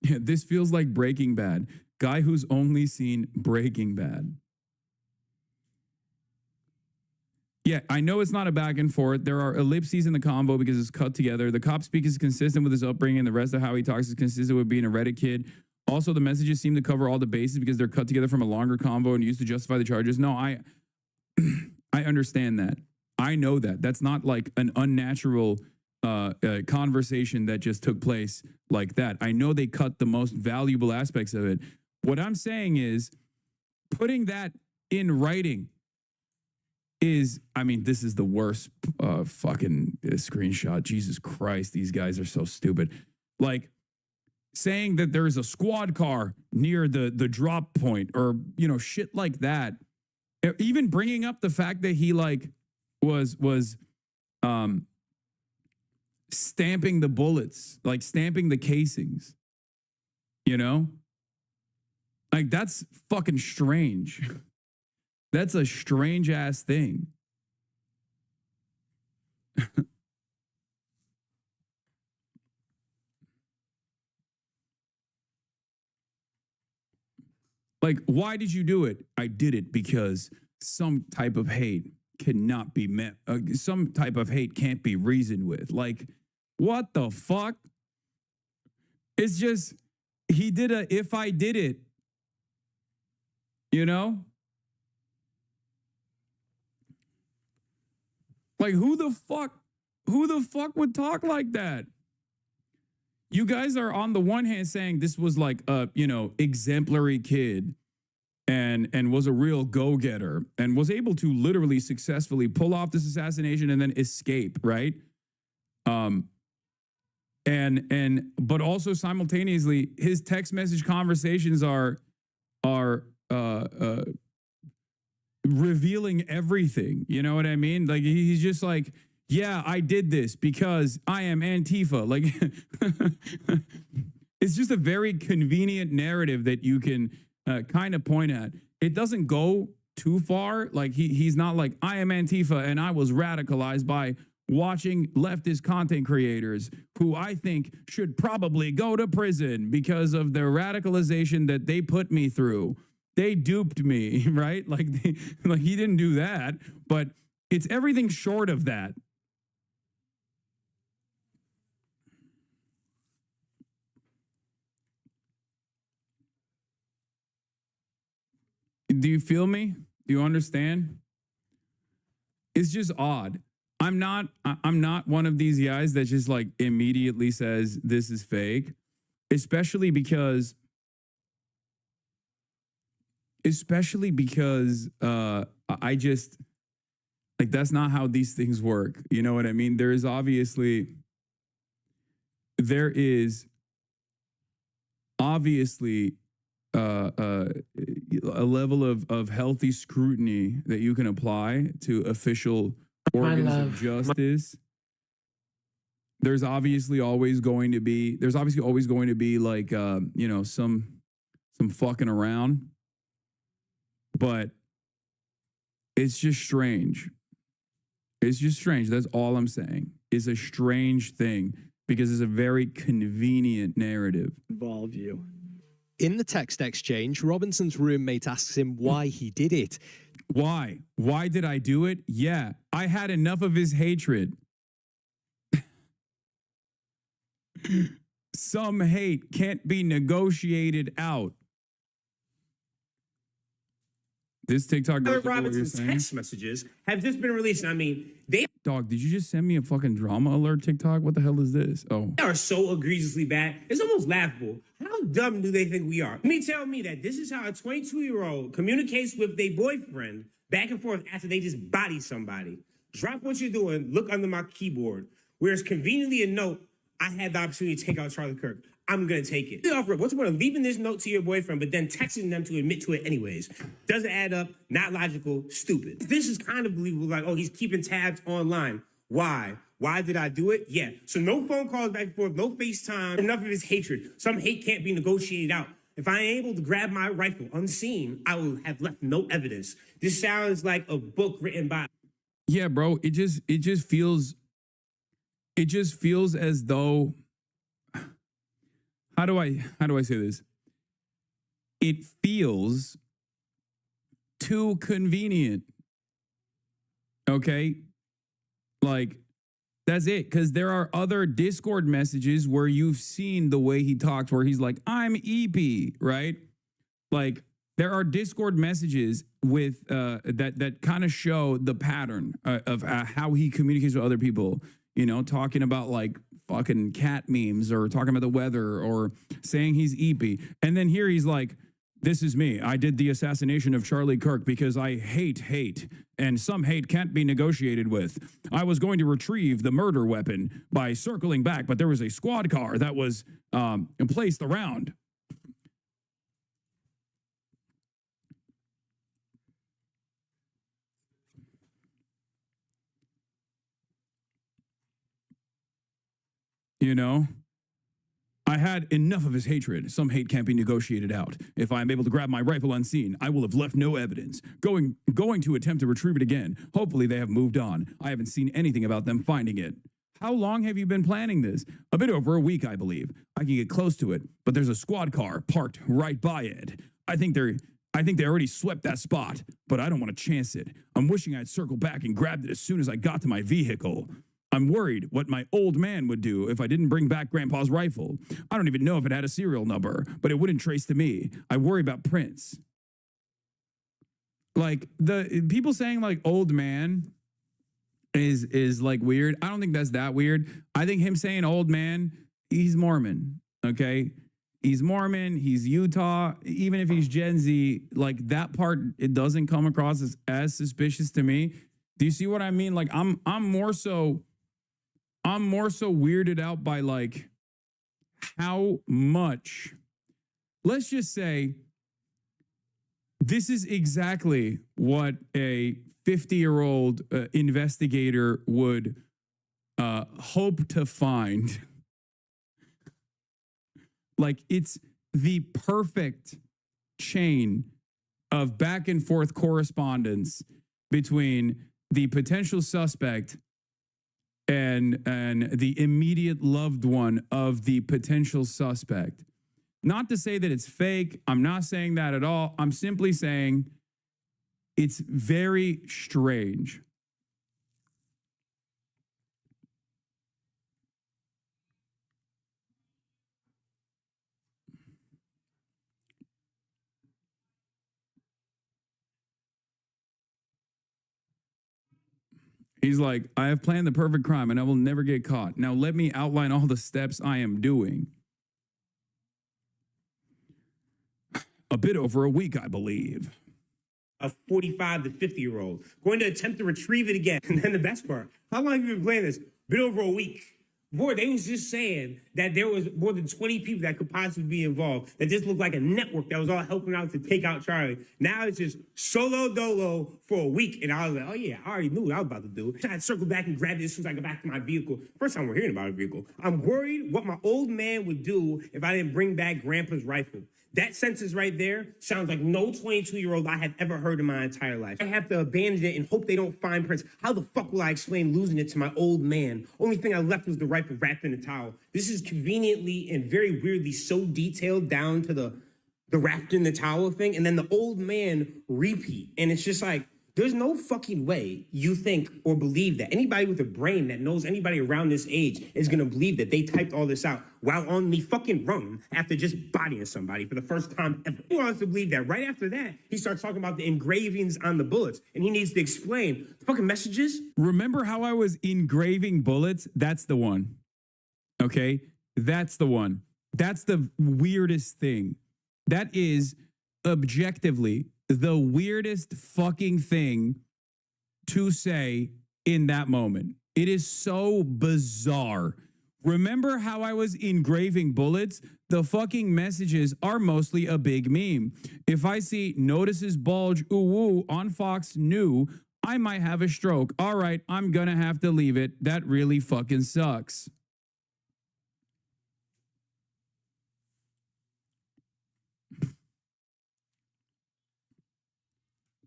Yeah, this feels like Breaking Bad. Guy who's only seen Breaking Bad. Yeah, I know it's not a back and forth. There are ellipses in the convo because it's cut together. The cop speak is consistent with his upbringing, and the rest of how he talks is consistent with being a Reddit kid. Also, the messages seem to cover all the bases because they're cut together from a longer convo and used to justify the charges. No, I understand that. I know that. That's not like an unnatural conversation that just took place like that. I know they cut the most valuable aspects of it. What I'm saying is putting that in writing is, I mean, this is the worst fucking screenshot. Jesus Christ, these guys are so stupid. Like, saying that there's a squad car near the drop point, or, you know, shit like that. Even bringing up the fact that he like was stamping the bullets, like stamping the casings, you know? Like, that's fucking strange. That's a strange ass thing. Like, why did you do it? I did it because some type of hate cannot be met. Some type of hate can't be reasoned with. Like, what the fuck? It's just, he did a, if I did it, you know? Like, who the fuck would talk like that? You guys are on the one hand saying this was like a, you know, exemplary kid and was a real go-getter and was able to literally successfully pull off this assassination and then escape, right? But also simultaneously, his text message conversations are revealing everything. You know what I mean? Like he's just like, yeah, I did this because I am Antifa. Like it's just a very convenient narrative that you can kind of point at. It doesn't go too far. Like he's not like, I am Antifa and I was radicalized by watching leftist content creators who I think should probably go to prison because of the radicalization that they put me through. They duped me, right? Like he didn't do that, but it's everything short of that. Do you feel me? Do you understand? It's just odd. I'm not one of these guys that just like immediately says this is fake, especially because I just like that's not how these things work. You know what I mean? There is obviously a level of healthy scrutiny that you can apply to official organs of justice. There's obviously always going to be like some fucking around, but it's just strange. It's just strange. That's all I'm saying. It's a strange thing because it's a very convenient narrative. Involve you. In the text exchange, Robinson's roommate asks him why he did it. Why? Why did I do it? Yeah, I had enough of his hatred. Some hate can't be negotiated out. This TikTok goes to what you're Robinson's saying. text messages have just been released. I mean, they Dog, did you just send me a fucking drama alert TikTok? What the hell is this? Oh. are so egregiously bad. It's almost laughable. How dumb do they think we are? Tell me that this is how a 22-year-old communicates with their boyfriend back and forth after they just body somebody. Drop what you're doing, look under my keyboard. Whereas conveniently a note, I had the opportunity to take out Charlie Kirk. I'm going to take it. What's the point of leaving this note to your boyfriend, but then texting them to admit to it anyways? Doesn't add up, not logical, stupid. This is kind of believable, like, oh, he's keeping tabs online. Why? Why did I do it? Yeah. So no phone calls back and forth, no FaceTime, enough of his hatred. Some hate can't be negotiated out. If I ain't able to grab my rifle unseen, I will have left no evidence. This sounds like a book written by... Yeah, bro, it just feels as though, how do I say this? It feels too convenient. Okay? Like, that's it. Because there are other Discord messages where you've seen the way he talks, where he's like, I'm EP, right? Like, there are Discord messages with that kind of show the pattern of how he communicates with other people. You know, talking about like fucking cat memes or talking about the weather or saying he's EP. And then here he's like, this is me. I did the assassination of Charlie Kirk because I hate, and some hate can't be negotiated with. I was going to retrieve the murder weapon by circling back, but there was a squad car that was placed around. You know, I had enough of his hatred. Some hate can't be negotiated out. If I am able to grab my rifle unseen, I will have left no evidence. Going to attempt to retrieve it again. Hopefully they have moved on. I haven't seen anything about them finding it. How long have you been planning this? A bit over a week, I believe. I can get close to it, but there's a squad car parked right by it. I think they already swept that spot, but I don't want to chance it. I'm wishing I'd circle back and grabbed it as soon as I got to my vehicle. I'm worried what my old man would do if I didn't bring back Grandpa's rifle. I don't even know if it had a serial number, but it wouldn't trace to me. I worry about prints. Like, the people saying like old man is like weird. I don't think that's that weird. I think him saying old man, he's Mormon, okay? He's Mormon, he's Utah. Even if he's Gen Z, like that part, it doesn't come across as suspicious to me. Do you see what I mean? Like I'm more so I'm more so weirded out by like how much, let's just say, this is exactly what a 50-year-old investigator would hope to find. Like, it's the perfect chain of back and forth correspondence between the potential suspect and the immediate loved one of the potential suspect. Not to say that it's fake. I'm not saying that at all. I'm simply saying it's very strange. He's like, I have planned the perfect crime and I will never get caught. Now let me outline all the steps I am doing. A bit over a week, I believe. A 45 to 50-year-old going to attempt to retrieve it again. And then the best part, how long have you been playing this? Bit over a week. Boy, they was just saying that there was more than 20 people that could possibly be involved, that this looked like a network that was all helping out to take out Charlie. Now it's just solo dolo for a week. And I was like, oh yeah, I already knew what I was about to do. I had to circle back and grab it as soon as I got back to my vehicle. First time we're hearing about a vehicle. I'm worried what my old man would do if I didn't bring back Grandpa's rifle. That sentence right there sounds like no 22-year-old I have ever heard in my entire life. I have to abandon it and hope they don't find Prince. How the fuck will I explain losing it to my old man? Only thing I left was the rifle wrapped in a towel. This is conveniently and very weirdly so detailed down to the wrapped in the towel thing, and then the old man repeat. And it's just like, there's no fucking way you think or believe that anybody with a brain that knows anybody around this age is going to believe that they typed all this out while on the fucking run after just bodying somebody for the first time ever. He wants to believe that. Right after that, he starts talking about the engravings on the bullets, and he needs to explain the fucking messages. Remember how I was engraving bullets? That's the one. Okay? That's the one. That's the weirdest thing. That is objectively the weirdest fucking thing to say in that moment. It is so bizarre. Remember how I was engraving bullets? The fucking messages are mostly a big meme. If I see notices bulge ooh on Fox New, I might have a stroke. All right, I'm gonna have to leave it. That really fucking sucks.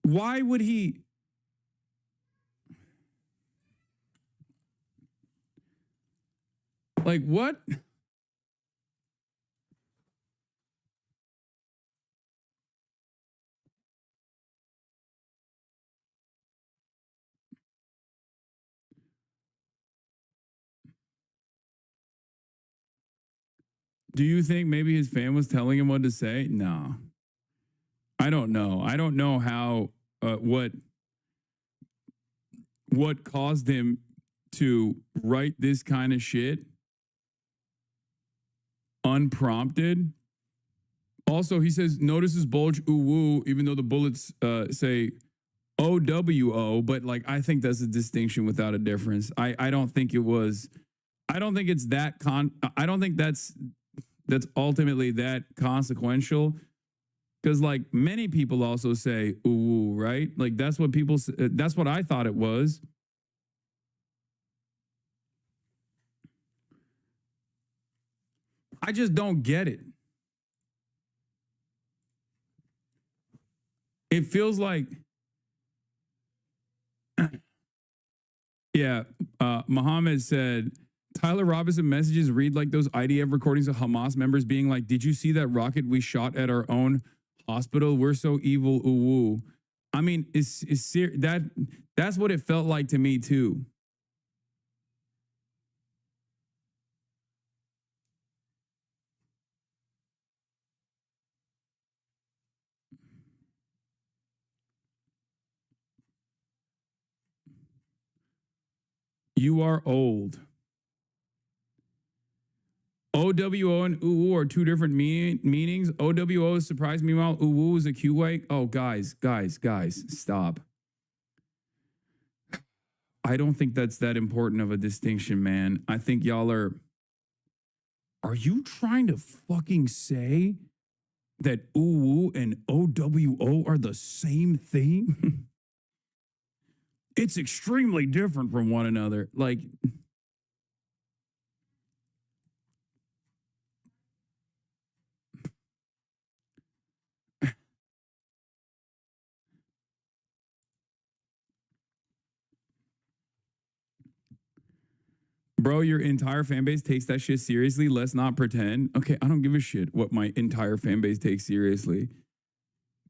Why would he? Like, what? Do you think maybe his fan was telling him what to say? No. I don't know. I don't know how, what caused him to write this kind of shit unprompted. Also, he says, notices bulge ooh woo, even though the bullets say OWO, but like, I think that's a distinction without a difference. I don't think it was, I don't think it's that I don't think that's ultimately that consequential. Because like many people also say ooh, right? Like that's what people say, that's what I thought it was. I just don't get it. It feels like, yeah, Muhammad said, Tyler Robinson messages read like those IDF recordings of Hamas members being like, did you see that rocket we shot at our own hospital? We're so evil, ooh. I mean, that's what it felt like to me too. You are old. OWO and ooh are two different meanings. OWO is surprise, meanwhile, ooh is a Q-way. Oh, guys, stop. I don't think that's that important of a distinction, man. I think y'all are you trying to fucking say that ooh and OWO are the same thing? It's extremely different from one another. Like, bro, your entire fan base takes that shit seriously. Let's not pretend. Okay, I don't give a shit what my entire fan base takes seriously.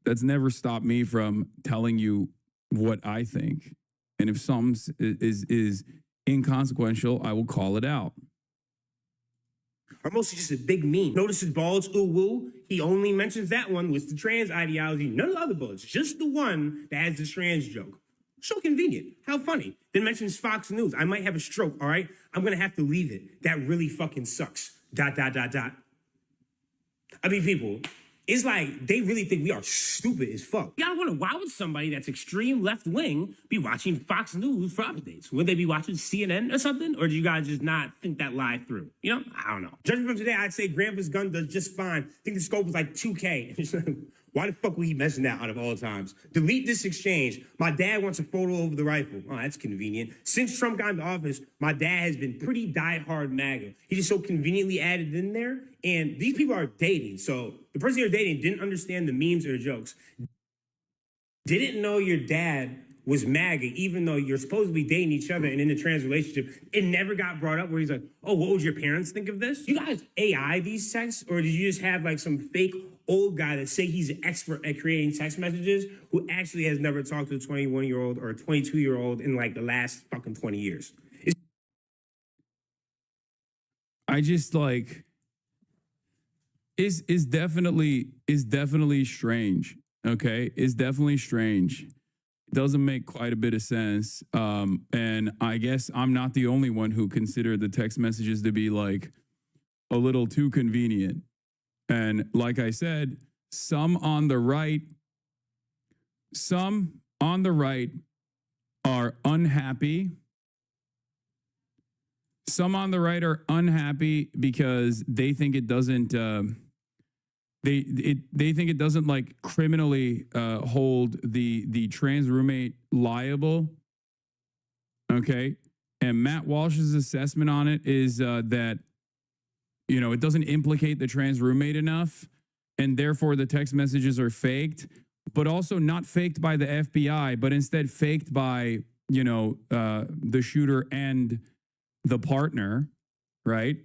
That's never stopped me from telling you what I think. And if something is inconsequential, I will call it out. Or mostly just a big meme. Notice his balls, ooh woo. He only mentions that one with the trans ideology. None of the other bullets. Just the one that has the trans joke. So convenient. How funny. Then mentions Fox News. I might have a stroke, all right? I'm going to have to leave it. That really fucking sucks. ... I mean, people, it's like they really think we are stupid as fuck. You gotta wonder, why would somebody that's extreme left-wing be watching Fox News for updates? Would they be watching CNN or something? Or do you guys just not think that lie through? You know? I don't know. Judging from today, I'd say Grandpa's gun does just fine. I think the scope was like 2K. Why the fuck would he mention that out of all times? Delete this exchange. My dad wants a photo of the rifle. Oh, that's convenient. Since Trump got into office, my dad has been pretty diehard MAGA. He just so conveniently added in there. And these people are dating. So the person you're dating didn't understand the memes or the jokes. Didn't know your dad was MAGA, even though you're supposed to be dating each other and in a trans relationship. It never got brought up where he's like, oh, what would your parents think of this? You guys AI these texts? Or did you just have like some fake old guy that say he's an expert at creating text messages who actually has never talked to a 21-year-old or a 22-year-old in like the last fucking 20 years? I just like is definitely strange. Okay, is definitely strange. Doesn't make quite a bit of sense. And I guess I'm not the only one who considered the text messages to be like a little too convenient. And like I said, some on the right are unhappy. Some on the right are unhappy because they think it doesn't they think it doesn't like criminally hold the trans roommate liable. Okay. And Matt Walsh's assessment on it is that, you know, it doesn't implicate the trans roommate enough, and therefore the text messages are faked, but also not faked by the FBI, but instead faked by, you know, the shooter and the partner, right?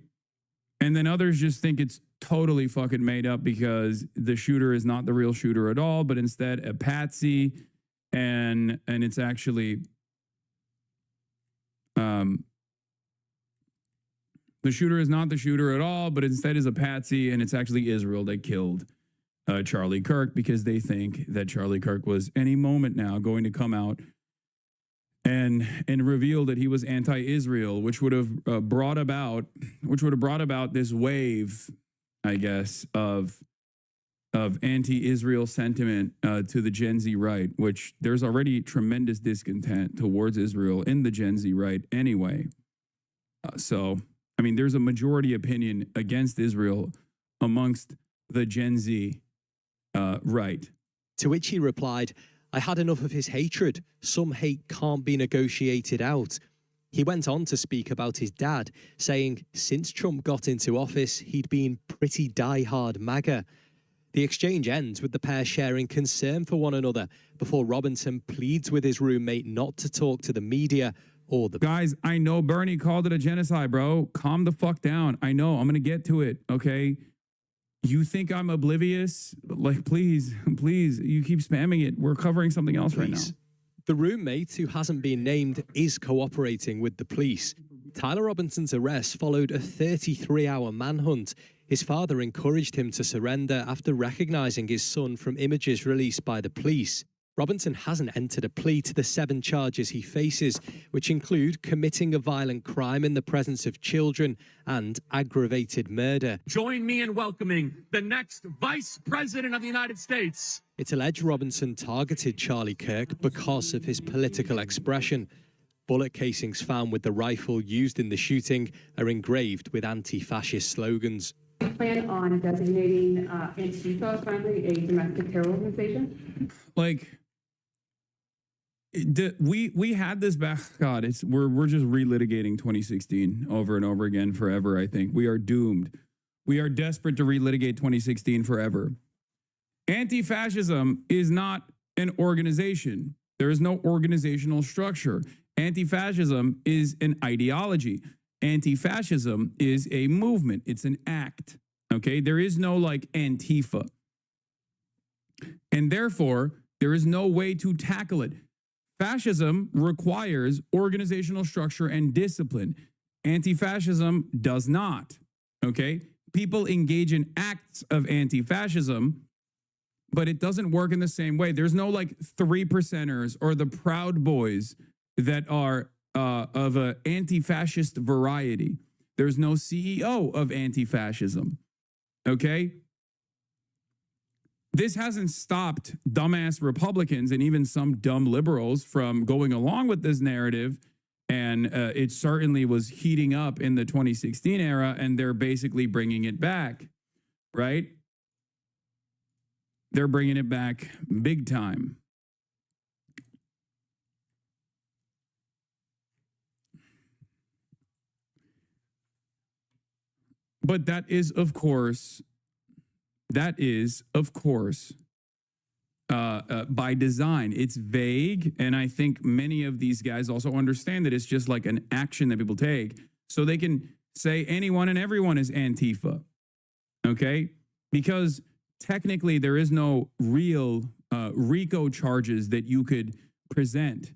And then others just think it's totally fucking made up because the shooter is not the real shooter at all, but instead a patsy, and it's actually the shooter is not the shooter at all, but instead is a patsy, and it's actually Israel that killed Charlie Kirk because they think that Charlie Kirk was any moment now going to come out and reveal that he was anti-Israel, which would have brought about this wave, I guess, of anti-Israel sentiment to the Gen Z right, which there's already tremendous discontent towards Israel in the Gen Z right anyway. So, I mean, there's a majority opinion against Israel amongst the Gen Z right. To which he replied, I had enough of his hatred. Some hate can't be negotiated out. He went on to speak about his dad, saying since Trump got into office, he'd been pretty diehard MAGA. The exchange ends with the pair sharing concern for one another before Robinson pleads with his roommate not to talk to the media or the... Guys, I know Bernie called it a genocide, bro. Calm the fuck down. I know. I'm going to get to it, okay? You think I'm oblivious? Like, please, you keep spamming it. We're covering something else right now. The roommate, who hasn't been named, is cooperating with the police. Tyler Robinson's arrest followed a 33-hour manhunt. His father encouraged him to surrender after recognizing his son from images released by the police. Robinson hasn't entered a plea to the 7 charges he faces, which include committing a violent crime in the presence of children and aggravated murder. Join me in welcoming the next Vice President of the United States. It's alleged Robinson targeted Charlie Kirk because of his political expression. Bullet casings found with the rifle used in the shooting are engraved with anti-fascist slogans. Plan on designating Antifa finally a domestic terror organization? Like, we had this back. God, we're just relitigating 2016 over and over again forever. I think we are doomed. We are desperate to relitigate 2016 forever. Anti-fascism is not an organization. There is no organizational structure. Anti-fascism is an ideology. Anti-fascism is a movement. It's an act. Okay? There is no like Antifa. And therefore, there is no way to tackle it. Fascism requires organizational structure and discipline. Anti-fascism does not. Okay? People engage in acts of anti-fascism, but it doesn't work in the same way. There's no like 3%ers or the Proud Boys that are of an anti-fascist variety. There's no CEO of anti-fascism. Okay? This hasn't stopped dumbass Republicans and even some dumb liberals from going along with this narrative. And it certainly was heating up in the 2016 era, and they're basically bringing it back, right? They're bringing it back big time. But that is, of course, by design. It's vague, and I think many of these guys also understand that it's just like an action that people take, so they can say anyone and everyone is Antifa, okay? Because technically there is no real RICO charges that you could present,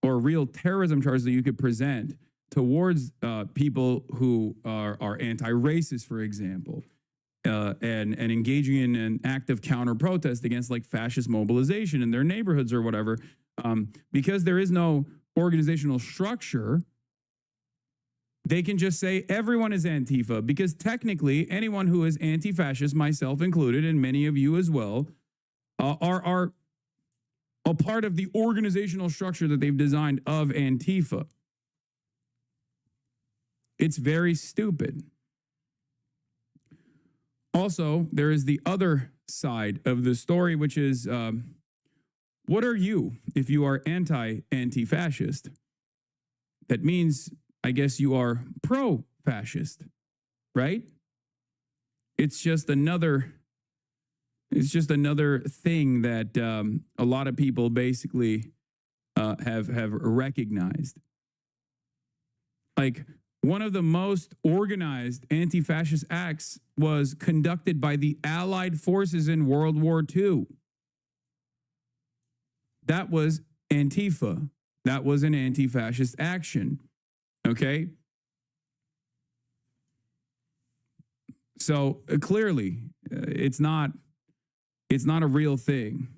or real terrorism charges that you could present towards people who are anti-racist, for example. And engaging in an act of counter-protest against like fascist mobilization in their neighborhoods or whatever, because there is no organizational structure, they can just say everyone is Antifa, because technically anyone who is anti-fascist, myself included, and many of you as well, are a part of the organizational structure that they've designed of Antifa. It's very stupid. Also, there is the other side of the story, which is, what are you if you are anti-fascist? That means, I guess, you are pro-fascist, right? It's just another thing that a lot of people basically have recognized. Like, one of the most organized anti-fascist acts was conducted by the Allied forces in World War II. That was Antifa. That was an anti-fascist action. Okay? So clearly, it's not a real thing.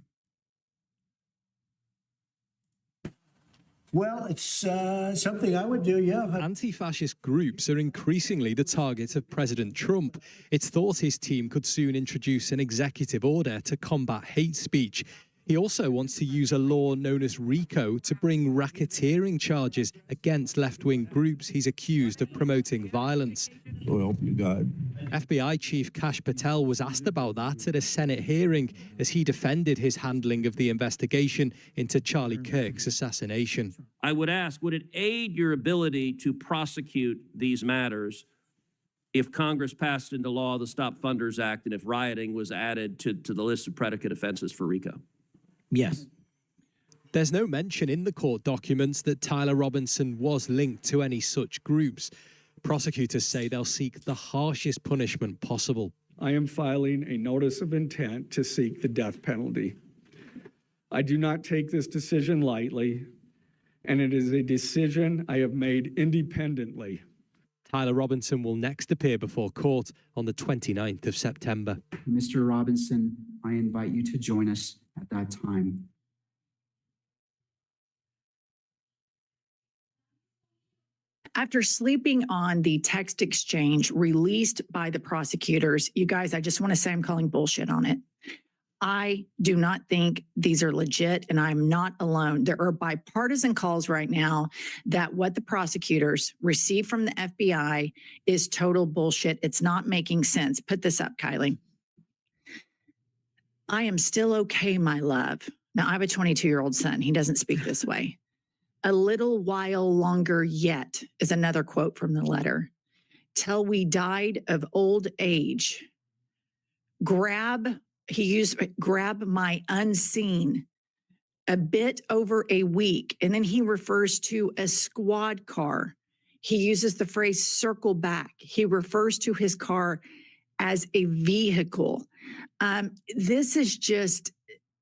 Well, it's something I would do, yeah. Anti-fascist groups are increasingly the target of President Trump. It's thought his team could soon introduce an executive order to combat hate speech. He also wants to use a law known as RICO to bring racketeering charges against left-wing groups he's accused of promoting violence. Well, God. FBI Chief Kash Patel was asked about that at a Senate hearing as he defended his handling of the investigation into Charlie Kirk's assassination. I would ask, would it aid your ability to prosecute these matters if Congress passed into law the Stop Funders Act and if rioting was added to the list of predicate offenses for RICO? Yes. There's no mention in the court documents that Tyler Robinson was linked to any such groups. Prosecutors say they'll seek the harshest punishment possible. I am filing a notice of intent to seek the death penalty. I do not take this decision lightly, and it is a decision I have made independently. Tyler Robinson will next appear before court on the 29th of September. Mr. Robinson, I invite you to join us at that time. After sleeping on the text exchange released by the prosecutors, you guys, I just want to say I'm calling bullshit on it. I do not think these are legit, and I'm not alone. There are bipartisan calls right now that what the prosecutors receive from the FBI is total bullshit. It's not making sense. Put this up, Kylie. I am still okay, my love. Now, I have a 22-year-old son. He doesn't speak this way. A little while longer yet is another quote from the letter. Till we died of old age. He used grab my unseen, a bit over a week. And then he refers to a squad car. He uses the phrase circle back. He refers to his car as a vehicle. This is just,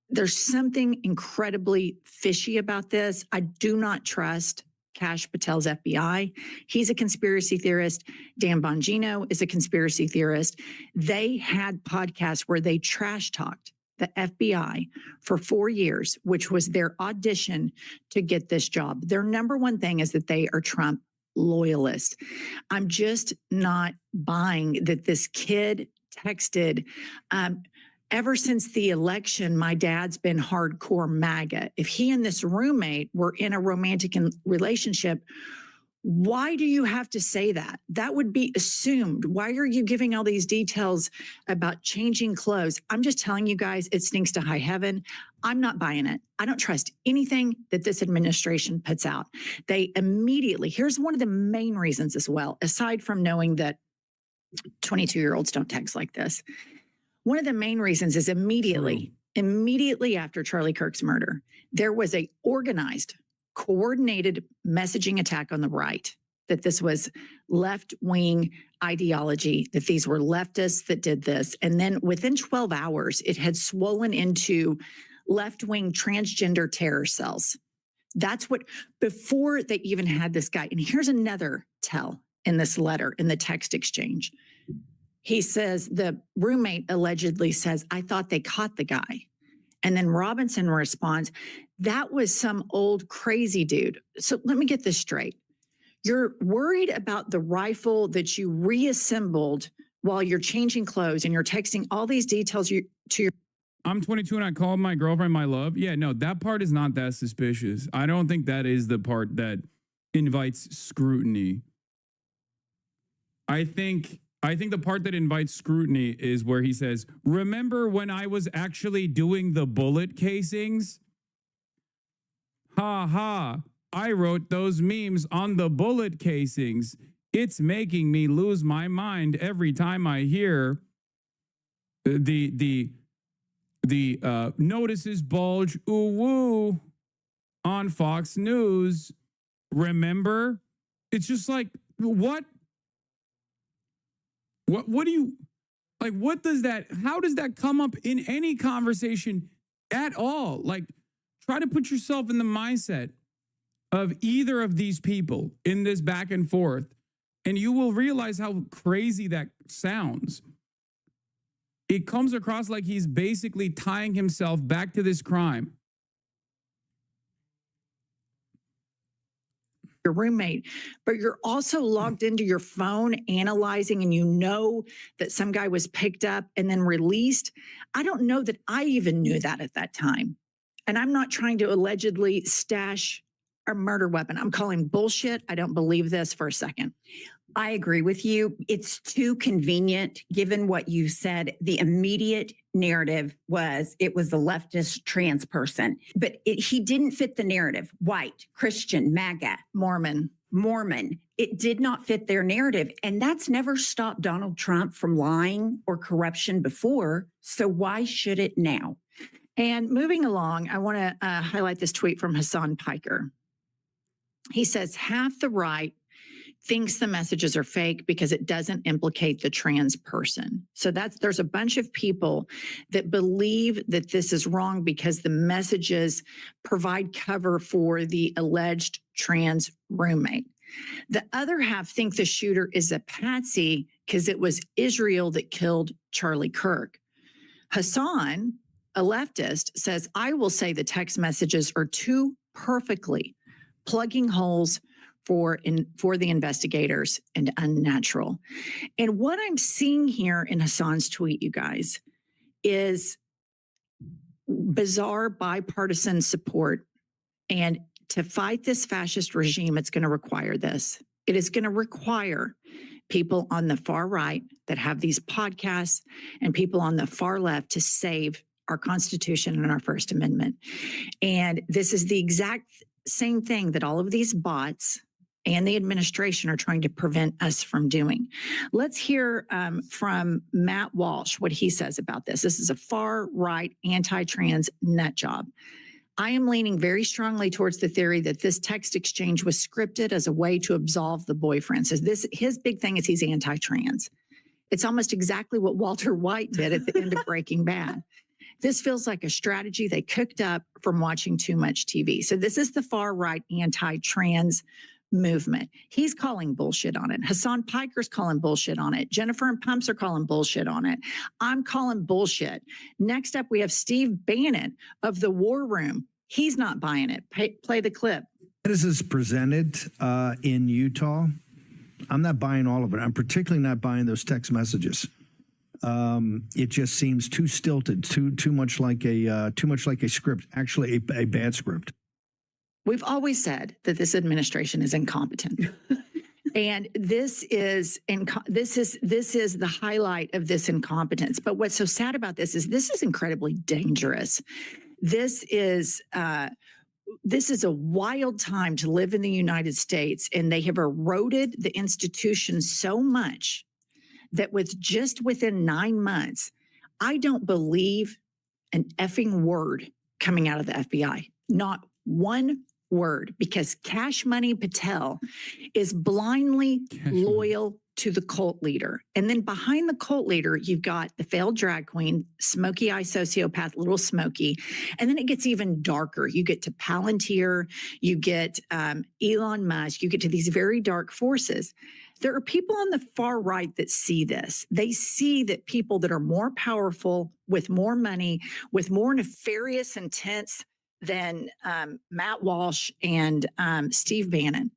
there's something incredibly fishy about this. I do not trust Kash Patel's FBI. He's a conspiracy theorist. Dan Bongino is a conspiracy theorist. They had podcasts where they trash talked the FBI for 4 years, which was their audition to get this job. Their number one thing is that they are Trump loyalists. I'm just not buying that this kid texted, ever since the election, my dad's been hardcore MAGA. If he and this roommate were in a romantic relationship, why do you have to say that? That would be assumed. Why are you giving all these details about changing clothes? I'm just telling you guys, it stinks to high heaven. I'm not buying it. I don't trust anything that this administration puts out. They immediately, here's one of the main reasons as well, aside from knowing that 22-year-olds don't text like this. One of the main reasons is immediately after Charlie Kirk's murder, there was a organized, coordinated messaging attack on the right, that this was left-wing ideology, that these were leftists that did this. And then within 12 hours, it had swollen into left-wing transgender terror cells. That's what, before they even had this guy. And here's another tell in this letter, in the text exchange. He says, the roommate allegedly says, I thought they caught the guy. And then Robinson responds, that was some old crazy dude. So let me get this straight. You're worried about the rifle that you reassembled while you're changing clothes, and you're texting all these details to your... I'm 22 and I called my girlfriend my love. Yeah, no, that part is not that suspicious. I don't think that is the part that invites scrutiny. I think the part that invites scrutiny is where he says, remember when I was actually doing the bullet casings? Ha ha, I wrote those memes on the bullet casings. It's making me lose my mind every time I hear the notices bulge ooh woo on Fox News. Remember? It's just like, what do you, like, what does that, how does that come up in any conversation at all? Like, try to put yourself in the mindset of either of these people in this back and forth, and you will realize how crazy that sounds. It comes across like he's basically tying himself back to this crime. Your roommate, but you're also logged into your phone analyzing, and you know that some guy was picked up and then released. I don't know that I even knew that at that time. And I'm not trying to allegedly stash a murder weapon. I'm calling bullshit. I don't believe this for a second. I agree with you. It's too convenient, given what you said. The immediate narrative was it was a leftist trans person, but he didn't fit the narrative. White, Christian, MAGA, Mormon. It did not fit their narrative. And that's never stopped Donald Trump from lying or corruption before. So why should it now? And moving along, I want to highlight this tweet from Hassan Piker. He says, half the right thinks the messages are fake because it doesn't implicate the trans person. So there's a bunch of people that believe that this is wrong because the messages provide cover for the alleged trans roommate. The other half think the shooter is a patsy because it was Israel that killed Charlie Kirk. Hassan, a leftist, says, I will say the text messages are too perfectly plugging holes for the investigators and unnatural. And what I'm seeing here in Hassan's tweet, you guys, is bizarre bipartisan support. And to fight this fascist regime, it's going to require this. It is going to require people on the far right that have these podcasts and people on the far left to save our Constitution and our First Amendment. And this is the exact same thing that all of these bots and the administration are trying to prevent us from doing. Let's hear from Matt Walsh what he says about this. This is a far right anti-trans nut job. I am leaning very strongly towards the theory that this text exchange was scripted as a way to absolve the boyfriend. So his big thing is he's anti-trans. It's almost exactly what Walter White did at the end of Breaking Bad. This feels like a strategy they cooked up from watching too much TV. So this is the far right anti-trans movement. He's calling bullshit on it. Hassan Piker's calling bullshit on it. Jennifer and Pumps are calling bullshit on it. I'm calling bullshit. Next up, we have Steve Bannon of the War Room. He's not buying it. Play the clip. As is presented in Utah, I'm not buying all of it. I'm particularly not buying those text messages. It just seems too stilted, too much like a script, actually a bad script. We've always said that this administration is incompetent. And this is the highlight of this incompetence. But what's so sad about this is incredibly dangerous. This is a wild time to live in the United States, and they have eroded the institutions so much that within 9 months, I don't believe an effing word coming out of the FBI. Not one word, because Cash Money Patel is blindly loyal to the cult leader. And then behind the cult leader, you've got the failed drag queen, smoky eye sociopath, Little Smokey. And then it gets even darker. You get to Palantir, you get Elon Musk, you get to these very dark forces. There are people on the far right that see this. They see that people that are more powerful, with more money, with more nefarious intents than Matt Walsh and Steve Bannon,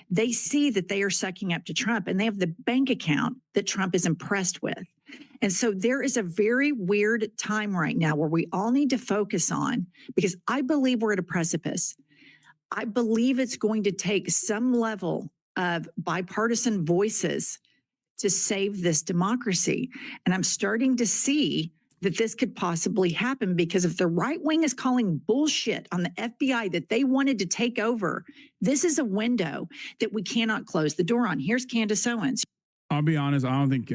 they see that they are sucking up to Trump, and they have the bank account that Trump is impressed with. And so there is a very weird time right now where we all need to focus on, because I believe we're at a precipice. I believe it's going to take some level of bipartisan voices to save this democracy. And I'm starting to see that this could possibly happen, because if the right wing is calling bullshit on the FBI that they wanted to take over, this is a window that we cannot close the door on. Here's Candace Owens. I'll be honest, I don't think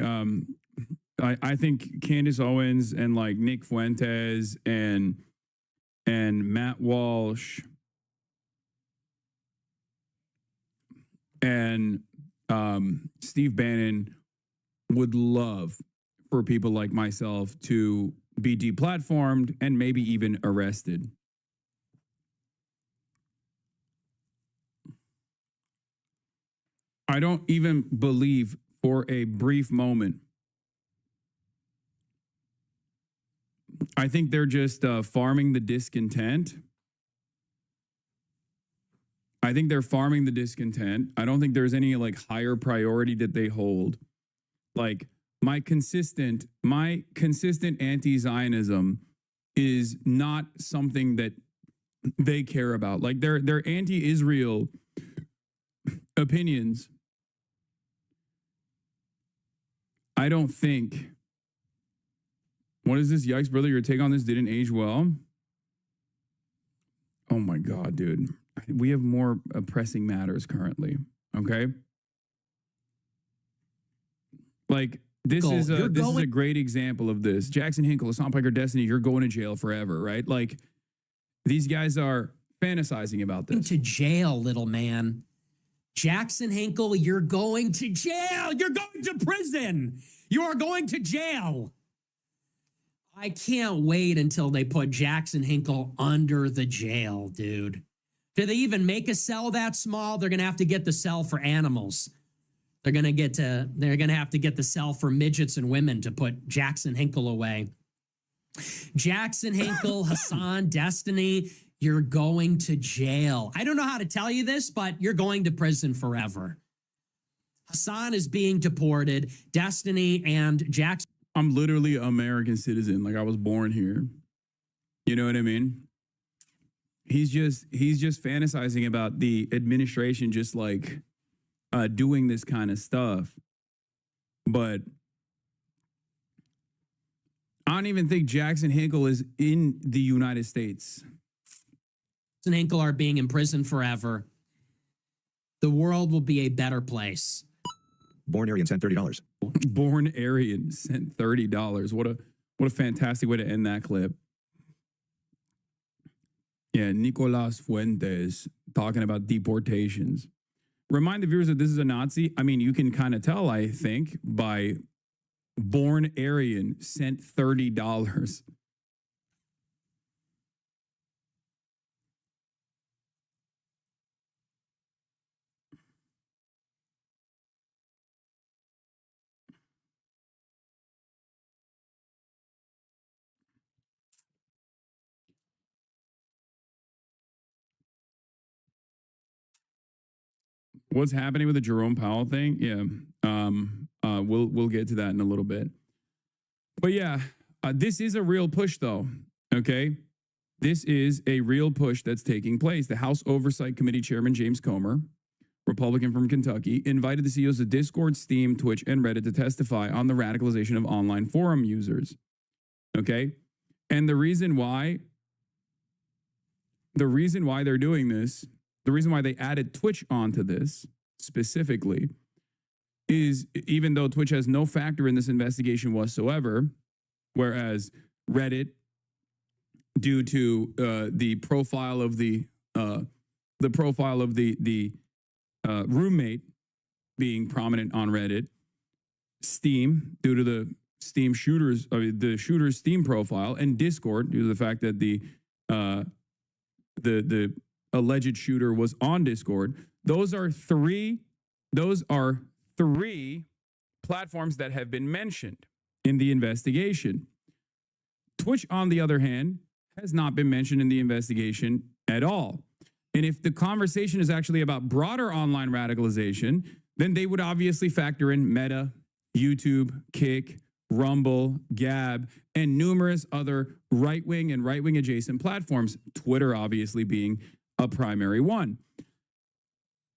I think Candace Owens and like Nick Fuentes and Matt Walsh and Steve Bannon would love for people like myself to be deplatformed and maybe even arrested. I don't even believe for a brief moment. I think they're just farming the discontent. I think they're farming the discontent. I don't think there's any like higher priority that they hold. Like my consistent anti-Zionism is not something that they care about. Like their anti-Israel opinions, I don't think. What is this? Yikes, brother, your take on this didn't age well. Oh my God, dude. We have more pressing matters currently. Okay. Like this is a great example of this. Jackson Hinkle, Hassan Piker, Destiny, you're going to jail forever, right? Like these guys are fantasizing about this. To jail, little man. Jackson Hinkle, you're going to jail. You're going to prison. You are going to jail. I can't wait until they put Jackson Hinkle under the jail, dude. Do they even make a cell that small? They're going to have to get the cell for animals. They're going to have to get the cell for midgets and women to put Jackson Hinkle away. Jackson Hinkle, Hassan, Destiny, you're going to jail. I don't know how to tell you this, but you're going to prison forever. Hassan is being deported. Destiny and Jackson. I'm literally an American citizen. Like I was born here. You know what I mean? He's just fantasizing about the administration just like doing this kind of stuff. But I don't even think Jackson Hinkle is in the United States. And Hinkle are being imprisoned forever. The world will be a better place. Born Aryan sent $30. Born Aryan sent $30. What a fantastic way to end that clip. Yeah, Nicolas Fuentes talking about deportations. Remind the viewers that this is a Nazi. I mean, you can kind of tell, I think, by Born Aryan sent $30. What's happening with the Jerome Powell thing? Yeah, we'll get to that in a little bit. But yeah, this is a real push, though. Okay, this is a real push that's taking place. The House Oversight Committee Chairman James Comer, Republican from Kentucky, invited the CEOs of Discord, Steam, Twitch, and Reddit to testify on the radicalization of online forum users. Okay, and the reason why they're doing this. The reason why they added Twitch onto this specifically is even though Twitch has no factor in this investigation whatsoever, whereas Reddit, due to the profile of the roommate being prominent on Reddit, Steam, due to the Steam shooters, the shooter's Steam profile, and Discord, due to the fact that the alleged shooter was on Discord. Those are three platforms that have been mentioned in the investigation. Twitch, on the other hand, has not been mentioned in the investigation at all. And if the conversation is actually about broader online radicalization, then they would obviously factor in Meta, YouTube, Kick, Rumble, Gab, and numerous other right-wing and right-wing adjacent platforms, Twitter obviously being a primary one.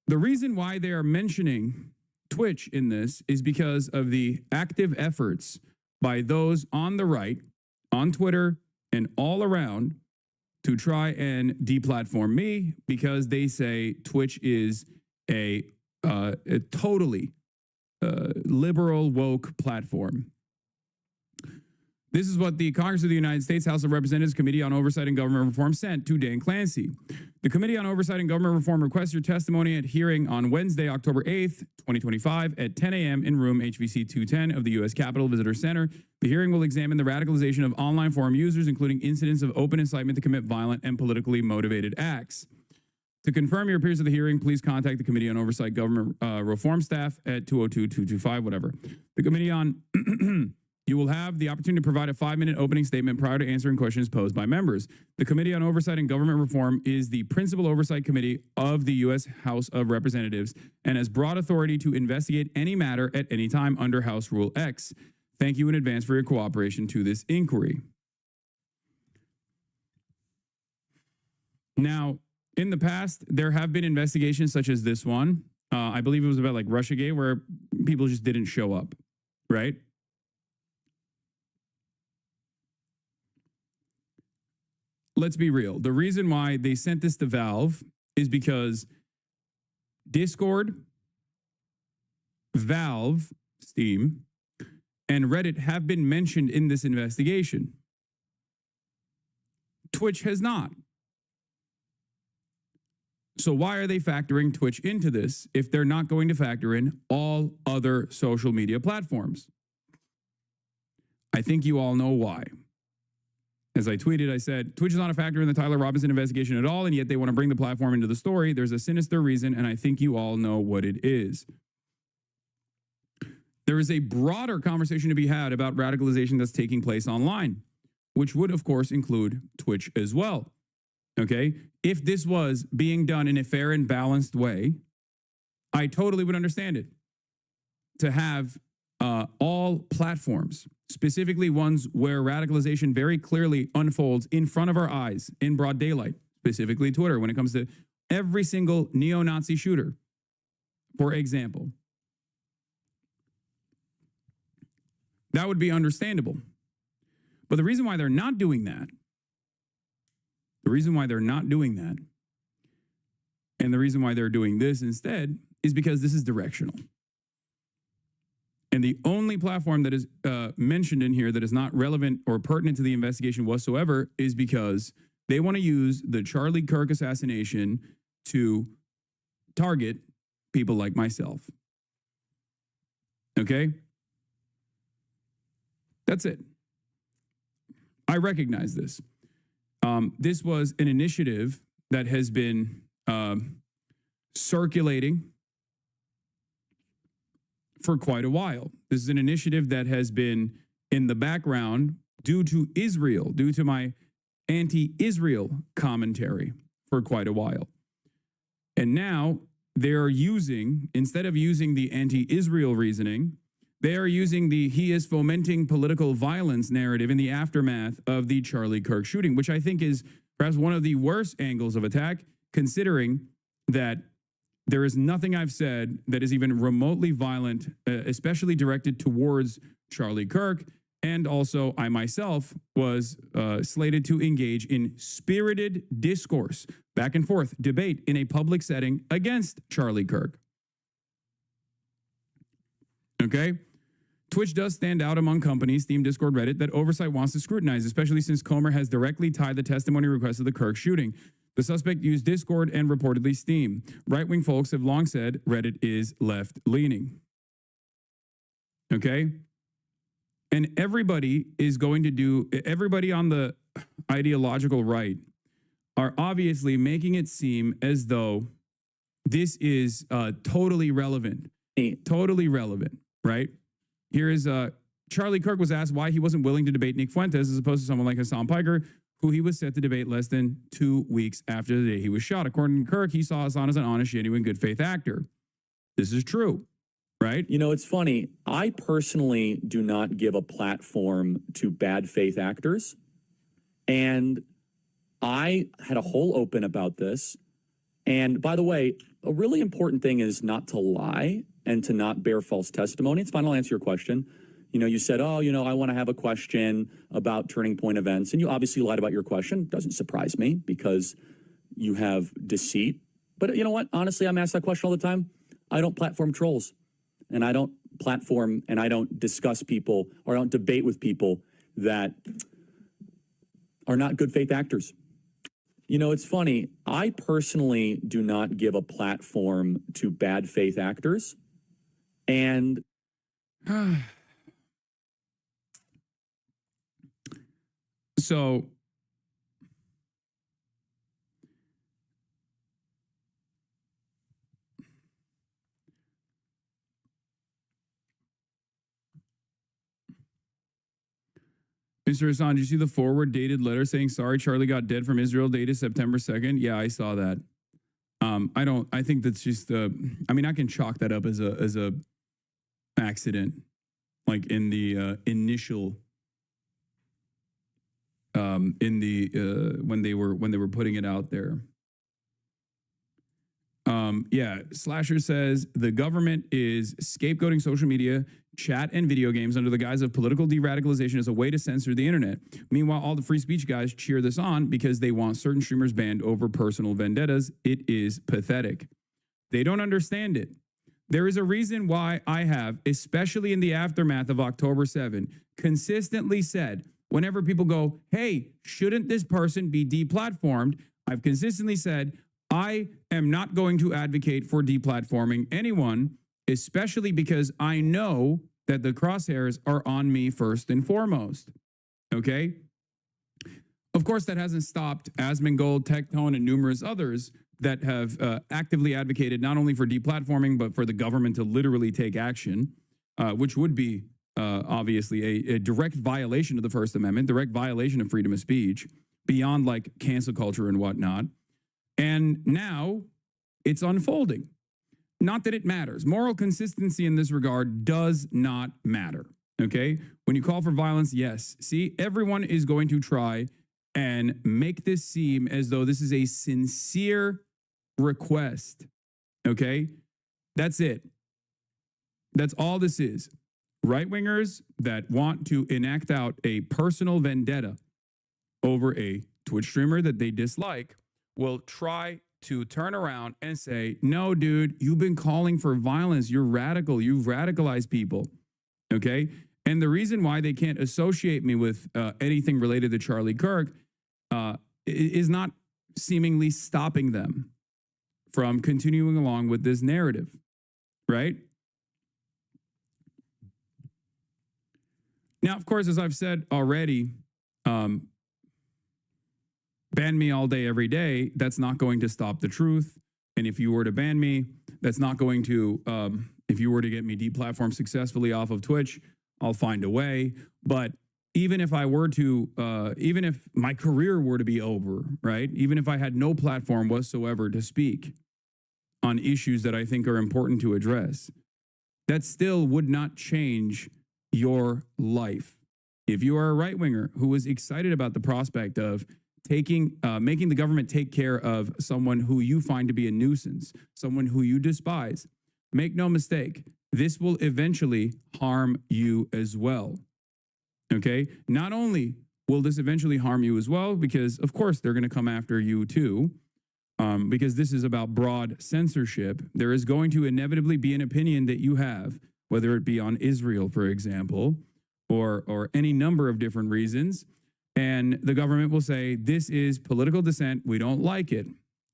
The reason why they are mentioning Twitch in this is because of the active efforts by those on the right, on Twitter, and all around to try and deplatform me because they say Twitch is a totally liberal, woke platform. This is what the Congress of the United States House of Representatives Committee on Oversight and Government Reform sent to Dan Clancy. The Committee on Oversight and Government Reform requests your testimony at hearing on Wednesday, October 8th, 2025 at 10 a.m. in room HVC 210 of the U.S. Capitol Visitor Center. The hearing will examine the radicalization of online forum users, including incidents of open incitement to commit violent and politically motivated acts. To confirm your appearance at the hearing, please contact the Committee on Oversight Government Reform staff at 202-225, whatever. The Committee on... You will have the opportunity to provide a 5-minute opening statement prior to answering questions posed by members. The Committee on Oversight and Government Reform is the principal oversight committee of the U.S. House of Representatives and has broad authority to investigate any matter at any time under House Rule X. Thank you in advance for your cooperation to this inquiry. Now, in the past, there have been investigations such as this one. I believe it was about like Russiagate, where people just didn't show up, right? Let's be real. The reason why they sent this to Valve is because Discord, Valve, Steam, and Reddit have been mentioned in this investigation. Twitch has not. So why are they factoring Twitch into this if they're not going to factor in all other social media platforms? I think you all know why. As I tweeted, I said, Twitch is not a factor in the Tyler Robinson investigation at all, and yet they want to bring the platform into the story. There's a sinister reason, and I think you all know what it is. There is a broader conversation to be had about radicalization that's taking place online, which would, of course, include Twitch as well. Okay? If this was being done in a fair and balanced way, I totally would understand it. To have all platforms specifically ones where radicalization very clearly unfolds in front of our eyes in broad daylight, specifically Twitter, when it comes to every single neo-Nazi shooter, for example. That would be understandable. But the reason why they're not doing that, and the reason why they're doing this instead is because this is directional. And the only platform that is mentioned in here that is not relevant or pertinent to the investigation whatsoever is because they want to use the Charlie Kirk assassination to target people like myself. Okay? That's it. I recognize this. This was an initiative that has been circulating for quite a while. This is an initiative that has been in the background due to Israel, due to my anti-Israel commentary for quite a while. And now they're using, instead of using the anti-Israel reasoning, they are using the he is fomenting political violence narrative in the aftermath of the Charlie Kirk shooting, which I think is perhaps one of the worst angles of attack, considering that there is nothing I've said that is even remotely violent, especially directed towards Charlie Kirk. And also, I myself was slated to engage in spirited discourse, back and forth, debate in a public setting against Charlie Kirk. Okay? Twitch does stand out among companies, Steam, Discord, Reddit, that oversight wants to scrutinize, especially since Comer has directly tied the testimony request of the Kirk shooting. The suspect used Discord and reportedly Steam. Right-wing folks have long said Reddit is left-leaning. Okay? And everybody is going to do, everybody on the ideological right are obviously making it seem as though this is totally relevant, right? Here is Charlie Kirk was asked why he wasn't willing to debate Nick Fuentes as opposed to someone like Hassan Piker, who he was set to debate less than 2 weeks after the day he was shot. According to Kirk, he saw Hassan as an honest, genuine, good faith actor. This is true, right? You know, it's funny. I personally do not give a platform to bad faith actors. And I had a whole open about this. And by the way, a really important thing is not to lie and to not bear false testimony. It's fine. I'll answer your question. You know, you said, oh, you know, I want to have a question about turning point events. And you obviously lied about your question. Doesn't surprise me because you have deceit. But you know what? Honestly, I'm asked that question all the time. I don't platform trolls. And I don't platform and I don't discuss people or I don't debate with people that are not good faith actors. You know, it's funny. I personally do not give a platform to bad faith actors. And so Mr. Hassan, did you see the forward dated letter saying, sorry, Charlie got dead from Israel dated September 2nd? Yeah, I saw that. I think that's just, I mean, I can chalk that up as a accident, like in the initial, when they were putting it out there. Yeah, Slasher says the government is scapegoating social media, chat, and video games under the guise of political de-radicalization as a way to censor the internet. Meanwhile, all the free speech guys cheer this on because they want certain streamers banned over personal vendettas. It is pathetic. They don't understand it. There is a reason why I have, especially in the aftermath of October 7, consistently said, whenever people go, hey, shouldn't this person be deplatformed? I've consistently said, I am not going to advocate for deplatforming anyone, especially because I know that the crosshairs are on me first and foremost. Okay? Of course, that hasn't stopped Asmongold, Tectone, and numerous others that have actively advocated not only for deplatforming, but for the government to literally take action, which would be obviously a direct violation of the First Amendment, direct violation of freedom of speech, beyond like cancel culture and whatnot. And now it's unfolding. Not that it matters. Moral consistency in this regard does not matter. Okay? When you call for violence, yes. See, everyone is going to try and make this seem as though this is a sincere request. Okay? That's it. That's all this is. Right-wingers that want to enact out a personal vendetta over a Twitch streamer that they dislike will try to turn around and say, no, dude, you've been calling for violence. You're radical. You've radicalized people. Okay? And the reason why they can't associate me with anything related to Charlie Kirk is not seemingly stopping them from continuing along with this narrative, right? Now, of course, as I've said already, ban me all day, every day. That's not going to stop the truth. And if you were to ban me, that's not going to, if you were to get me deplatformed successfully off of Twitch, I'll find a way. But even if I were to, even if my career were to be over, right? Even if I had no platform whatsoever to speak on issues that I think are important to address, that still would not change your life. If you are a right-winger who is excited about the prospect of making the government take care of someone who you find to be a nuisance, someone who you despise, make no mistake, this will eventually harm you as well. Okay? Not only will this eventually harm you as well, because of course they're going to come after you too, because this is about broad censorship. There is going to inevitably be an opinion that you have, whether it be on Israel, for example, or any number of different reasons. And the government will say, this is political dissent. We don't like it.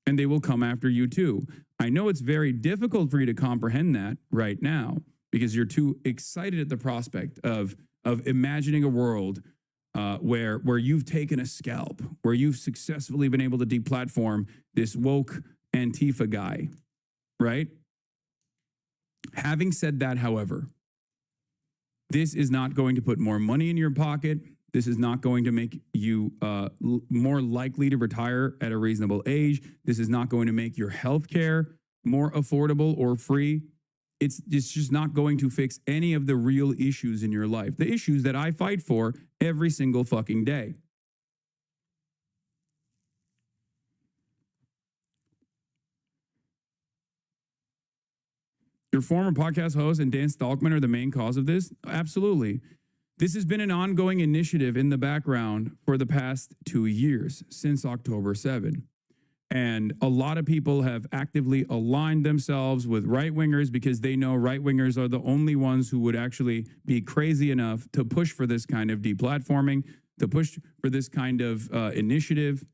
And they will come after you too. I know it's very difficult for you to comprehend that right now because you're too excited at the prospect of imagining a world where you've taken a scalp, where you've successfully been able to deplatform this woke Antifa guy, right? Having said that, however, this is not going to put more money in your pocket. This is not going to make you more likely to retire at a reasonable age. This is not going to make your health care more affordable or free. It's just not going to fix any of the real issues in your life, the issues that I fight for every single fucking day. Your former podcast host and Dan Stalkman are the main cause of this? Absolutely. This has been an ongoing initiative in the background for the past 2 years, since October 7. And a lot of people have actively aligned themselves with right-wingers because they know right-wingers are the only ones who would actually be crazy enough to push for this kind of deplatforming, to push for this kind of initiative.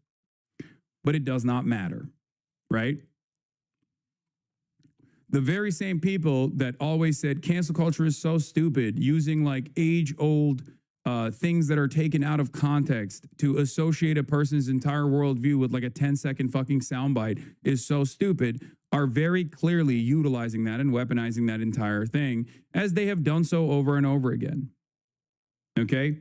But it does not matter, right? The very same people that always said cancel culture is so stupid, using like age-old things that are taken out of context to associate a person's entire worldview with like a 10-second fucking soundbite is so stupid, are very clearly utilizing that and weaponizing that entire thing, as they have done so over and over again. Okay?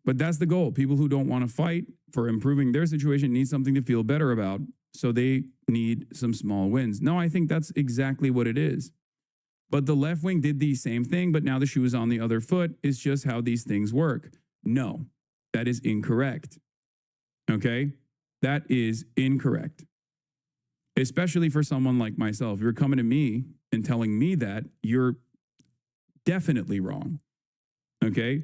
But that's the goal. People who don't want to fight for improving their situation need something to feel better about. So they need some small wins. No, I think that's exactly what it is. But the left wing did the same thing, but now the shoe is on the other foot. It's just how these things work. No, that is incorrect. Okay? That is incorrect. Especially for someone like myself. You're coming to me and telling me that, you're definitely wrong. Okay?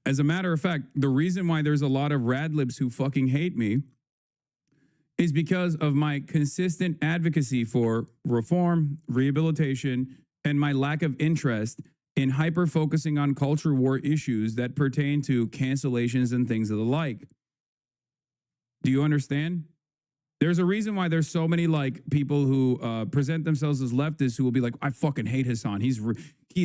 As a matter of fact, the reason why there's a lot of radlibs who fucking hate me is because of my consistent advocacy for reform, rehabilitation, and my lack of interest in hyper-focusing on culture war issues that pertain to cancellations and things of the like. Do you understand? There's a reason why there's so many like people who present themselves as leftists who will be like, I fucking hate Hassan. He's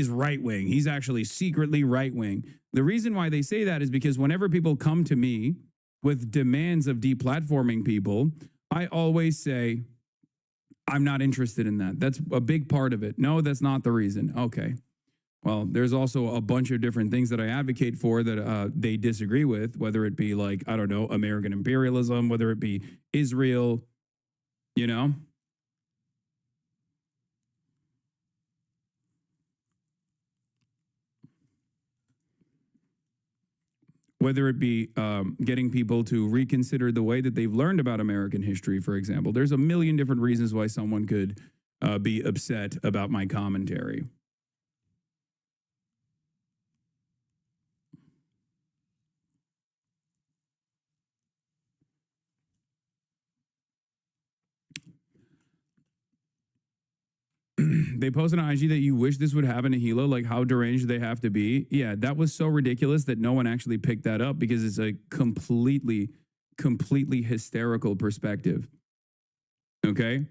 right-wing. He's actually secretly right-wing. The reason why they say that is because whenever people come to me with demands of deplatforming people, I always say, I'm not interested in that. That's a big part of it. No, that's not the reason. Okay. Well, there's also a bunch of different things that I advocate for that they disagree with, whether it be like, I don't know, American imperialism, whether it be Israel, you know? Whether it be getting people to reconsider the way that they've learned about American history, for example. There's a million different reasons why someone could be upset about my commentary. They posted on IG that you wish this would happen to Hilo, like how deranged they have to be. Yeah, that was so ridiculous that no one actually picked that up because it's a completely hysterical perspective. Okay?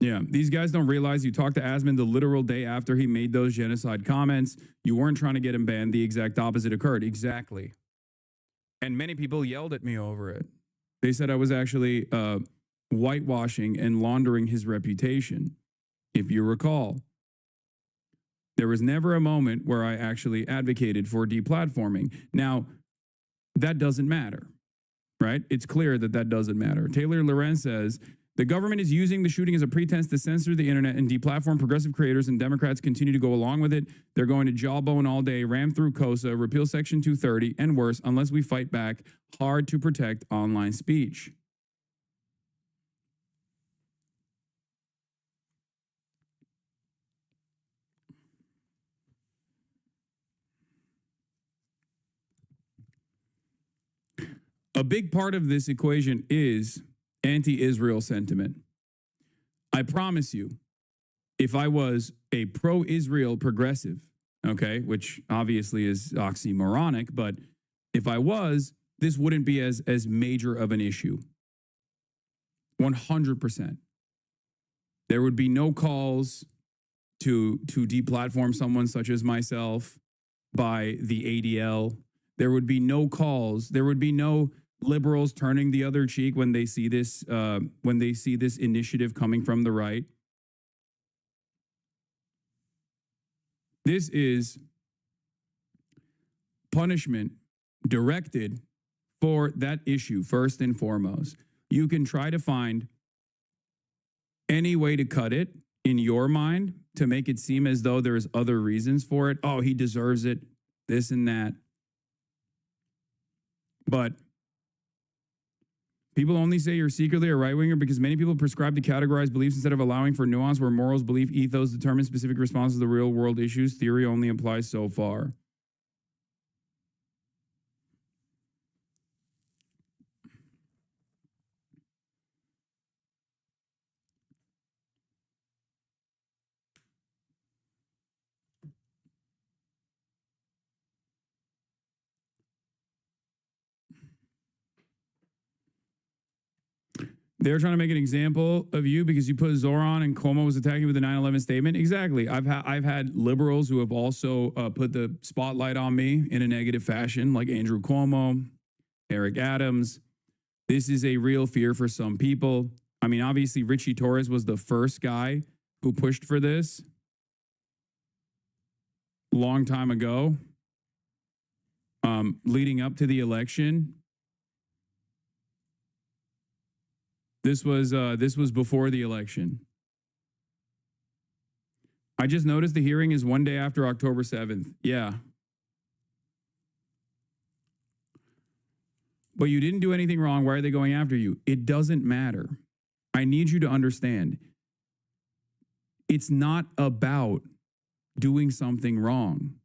Yeah, these guys don't realize you talked to Asman the literal day after he made those genocide comments. You weren't trying to get him banned. The exact opposite occurred. Exactly. And many people yelled at me over it. They said I was actually whitewashing and laundering his reputation. If you recall, there was never a moment where I actually advocated for deplatforming. Now, that doesn't matter, right? It's clear that that doesn't matter. Taylor Lorenz says, the government is using the shooting as a pretense to censor the internet and deplatform progressive creators, and Democrats continue to go along with it. They're going to jawbone all day, ram through COSA, repeal Section 230, and worse, unless we fight back hard to protect online speech. A big part of this equation is anti-Israel sentiment. I promise you, if I was a pro-Israel progressive, okay, which obviously is oxymoronic, but if I was, this wouldn't be as major of an issue. 100%. There would be no calls to deplatform someone such as myself by the ADL. There would be no calls. There would be no liberals turning the other cheek when they see this initiative coming from the right. This is punishment directed for that issue first and foremost. You can try to find any way to cut it in your mind to make it seem as though there's other reasons for it. Oh, he deserves it, this and that. But people only say you're secretly a right-winger because many people prescribe to categorize beliefs instead of allowing for nuance where morals, belief, ethos determine specific responses to the real-world issues. Theory only applies so far. They're trying to make an example of you because you put Zoran and Cuomo was attacking with the 9/11 statement. Exactly. I've had liberals who have also put the spotlight on me in a negative fashion, like Andrew Cuomo, Eric Adams. This is a real fear for some people. I mean, obviously, Richie Torres was the first guy who pushed for this long time ago, leading up to the election. This was before the election. I just noticed the hearing is one day after October 7th. Yeah. But you didn't do anything wrong. Why are they going after you? It doesn't matter. I need you to understand. It's not about doing something wrong.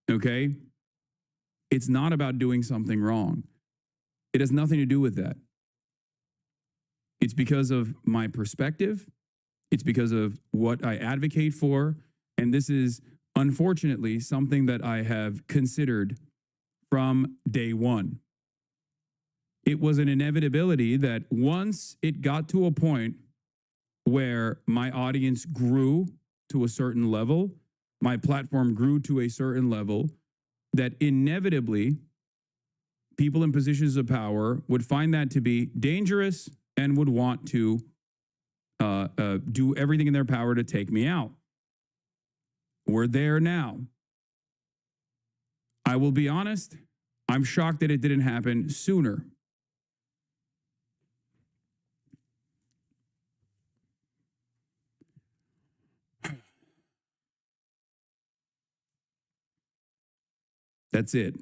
Okay? It's not about doing something wrong. It has nothing to do with that. It's because of my perspective. It's because of what I advocate for. And this is, unfortunately, something that I have considered from day one. It was an inevitability that once it got to a point where my audience grew to a certain level, my platform grew to a certain level, that inevitably people in positions of power would find that to be dangerous and would want to do everything in their power to take me out. We're there now. I will be honest, I'm shocked that it didn't happen sooner. That's it.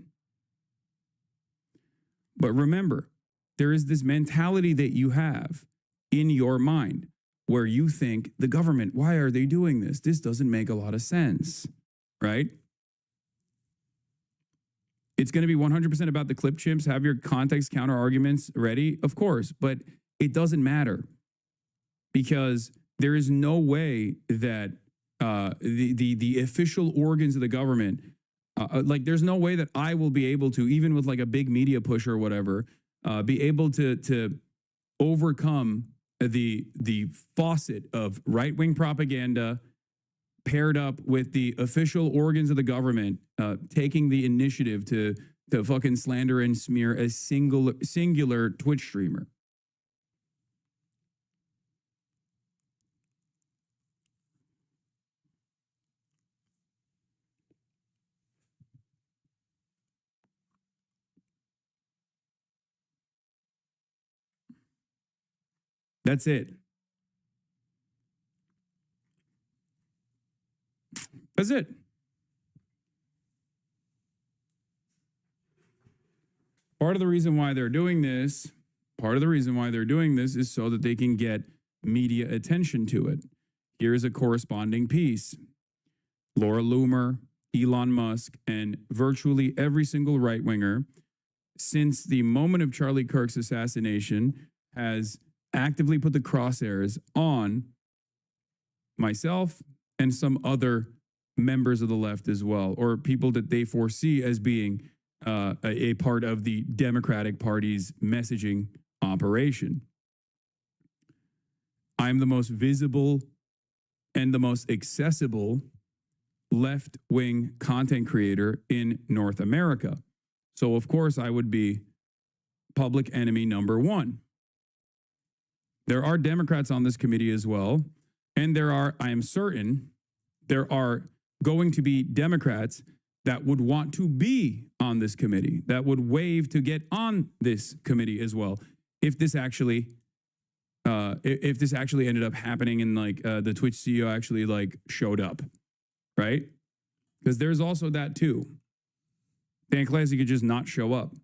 But remember, there is this mentality that you have in your mind where you think the government, why are they doing this? This doesn't make a lot of sense, right? It's going to be 100% about the clip chimps. Have your context counter arguments ready, of course, but it doesn't matter because there is no way that the official organs of the government, like there's no way that I will be able to, even with like a big media push or whatever, be able to overcome the faucet of right-wing propaganda paired up with the official organs of the government taking the initiative to fucking slander and smear a singular Twitch streamer. That's it. That's it. Part of the reason why they're doing this is so that they can get media attention to it. Here's a corresponding piece. Laura Loomer, Elon Musk, and virtually every single right-winger since the moment of Charlie Kirk's assassination has actively put the crosshairs on myself and some other members of the left as well, or people that they foresee as being a part of the Democratic Party's messaging operation. I'm the most visible and the most accessible left-wing content creator in North America. So, of course, I would be public enemy number one. There are Democrats on this committee as well, and I am certain, there are going to be Democrats that would want to be on this committee, that would waive to get on this committee as well, if this actually ended up happening and like the Twitch CEO actually like showed up, right? Because there's also that too. Dan Clancy could just not show up.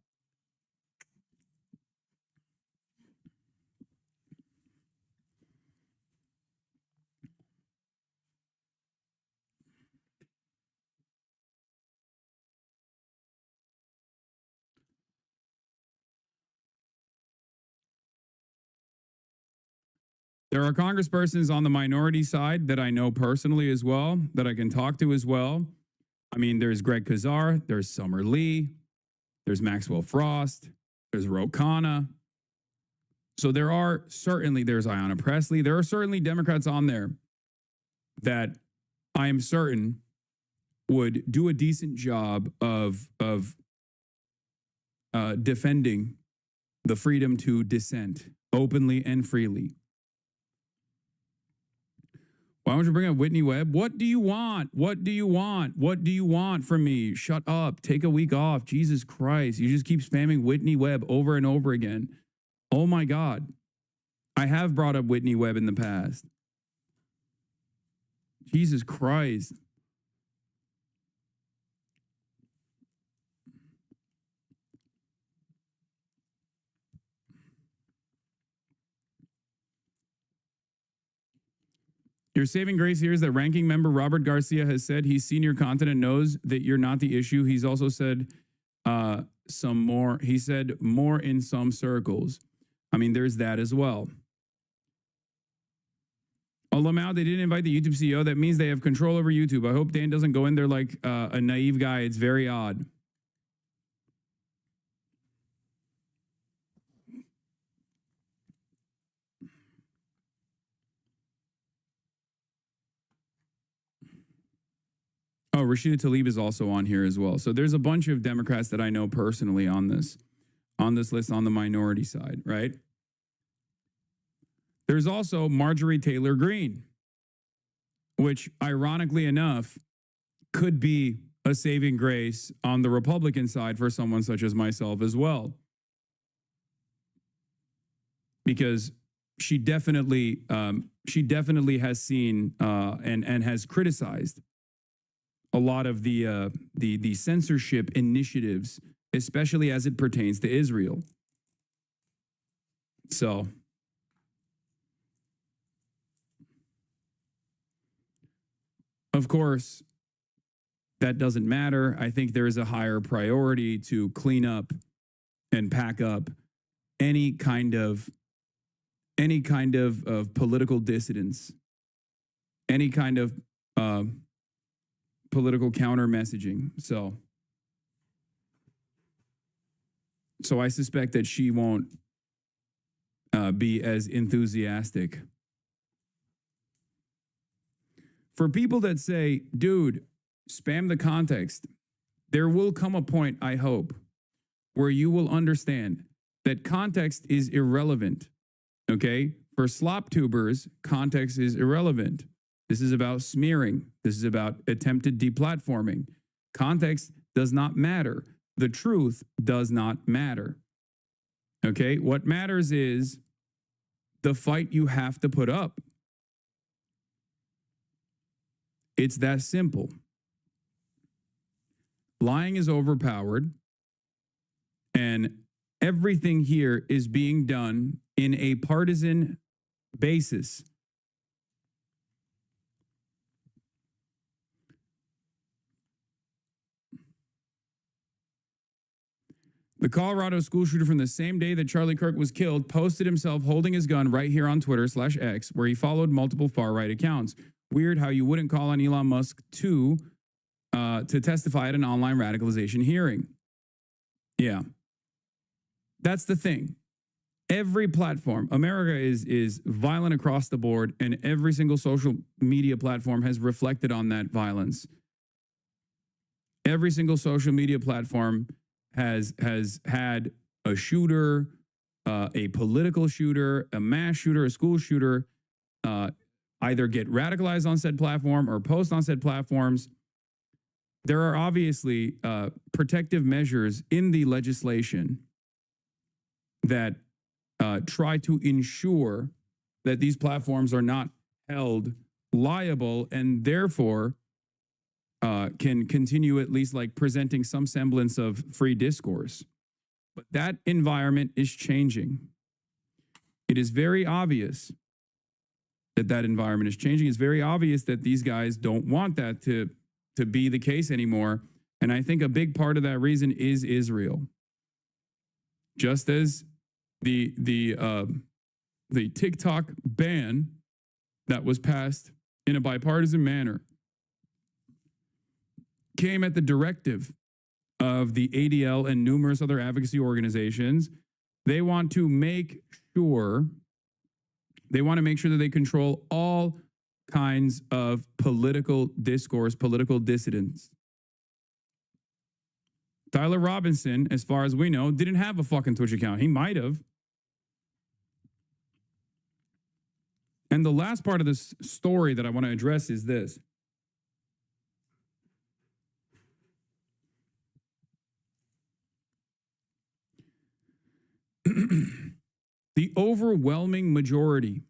There are congresspersons on the minority side that I know personally as well, that I can talk to as well. I mean, there's Greg Kazar, there's Summer Lee, there's Maxwell Frost, there's Ro Khanna. So there's Ayanna Pressley. There are certainly Democrats on there that I am certain would do a decent job of defending the freedom to dissent openly and freely. Why don't you bring up Whitney Webb? What do you want? What do you want? What do you want from me? Shut up. Take a week off. Jesus Christ. You just keep spamming Whitney Webb over and over again. Oh my God. I have brought up Whitney Webb in the past. Jesus Christ. Your saving grace here is that ranking member Robert Garcia has said he's seen your content and knows that you're not the issue. He's also said he said more in some circles. I mean, there's that as well. Lamau, they didn't invite the YouTube CEO. That means they have control over YouTube. I hope Dan doesn't go in there like a naive guy. It's very odd. Oh, Rashida Tlaib is also on here as well. So there's a bunch of Democrats that I know personally on this list on the minority side, right? There's also Marjorie Taylor Greene, which ironically enough could be a saving grace on the Republican side for someone such as myself as well. Because she definitely has seen and has criticized a lot of the censorship initiatives, especially as it pertains to Israel. So, of course, that doesn't matter. I think there is a higher priority to clean up and pack up any kind of political dissidence, any kind of political counter messaging. So I suspect that she won't be as enthusiastic. For people that say, dude, spam the context, there will come a point, I hope, where you will understand that context is irrelevant. Okay? For slop tubers, context is irrelevant. This is about smearing. This is about attempted deplatforming. Context does not matter. The truth does not matter. Okay? What matters is the fight you have to put up. It's that simple. Lying is overpowered, and everything here is being done in a partisan basis. The Colorado school shooter from the same day that Charlie Kirk was killed posted himself holding his gun right here on Twitter/X, where he followed multiple far-right accounts. Weird how you wouldn't call on Elon Musk to testify at an online radicalization hearing. Yeah. That's the thing. Every platform, America is violent across the board, and every single social media platform has reflected on that violence. Every single social media platform has had a shooter, a political shooter, a mass shooter, a school shooter, either get radicalized on said platform or post on said platforms. There are obviously protective measures in the legislation that try to ensure that these platforms are not held liable and therefore can continue at least like presenting some semblance of free discourse. But that environment is changing. It is very obvious that environment is changing. It's very obvious that these guys don't want that to be the case anymore. And I think a big part of that reason is Israel. Just as the TikTok ban that was passed in a bipartisan manner came at the directive of the ADL and numerous other advocacy organizations. They want to make sure that they control all kinds of political discourse, political dissidents. Tyler Robinson, as far as we know, didn't have a fucking Twitch account. He might have. And the last part of this story that I want to address is this. The overwhelming majority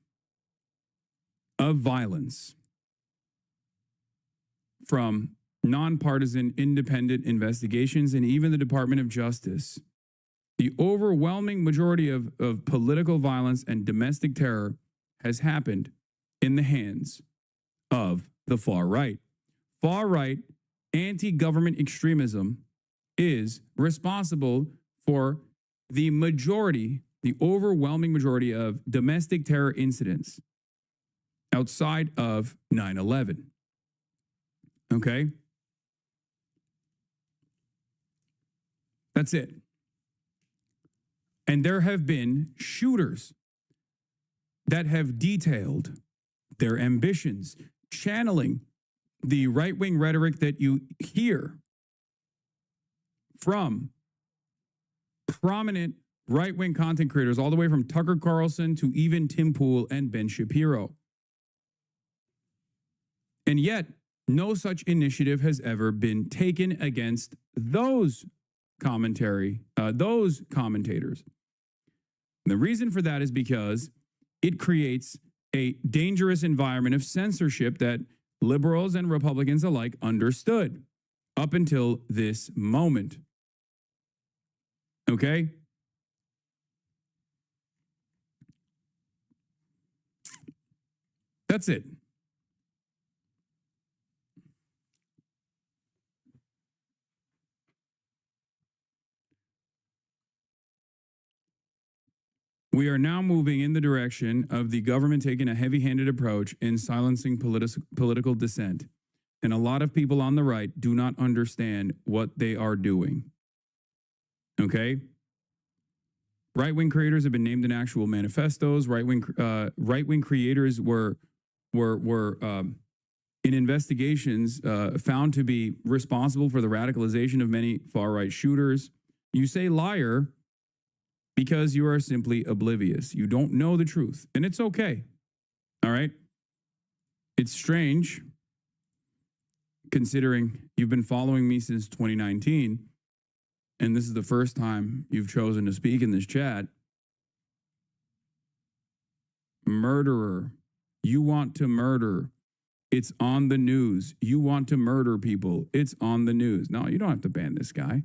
of violence from nonpartisan independent investigations and even the Department of Justice, the overwhelming majority of political violence and domestic terror has happened in the hands of the far right. Far right anti-government extremism is responsible for the majority, the overwhelming majority of domestic terror incidents outside of 9/11. Okay? That's it. And there have been shooters that have detailed their ambitions, channeling the right-wing rhetoric that you hear from prominent right-wing content creators, all the way from Tucker Carlson to even Tim Pool and Ben Shapiro. And yet, no such initiative has ever been taken against those commentators. And the reason for that is because it creates a dangerous environment of censorship that liberals and Republicans alike understood up until this moment. Okay? That's it. We are now moving in the direction of the government taking a heavy-handed approach in silencing political dissent. And a lot of people on the right do not understand what they are doing. Okay? Right-wing creators have been named in actual manifestos. Right-wing creators were in investigations found to be responsible for the radicalization of many far-right shooters. You say liar because you are simply oblivious. You don't know the truth, and it's okay. All right? It's strange, considering you've been following me since 2019, and this is the first time you've chosen to speak in this chat. Murderer. You want to murder. It's on the news. You want to murder people. It's on the news. No, you don't have to ban this guy.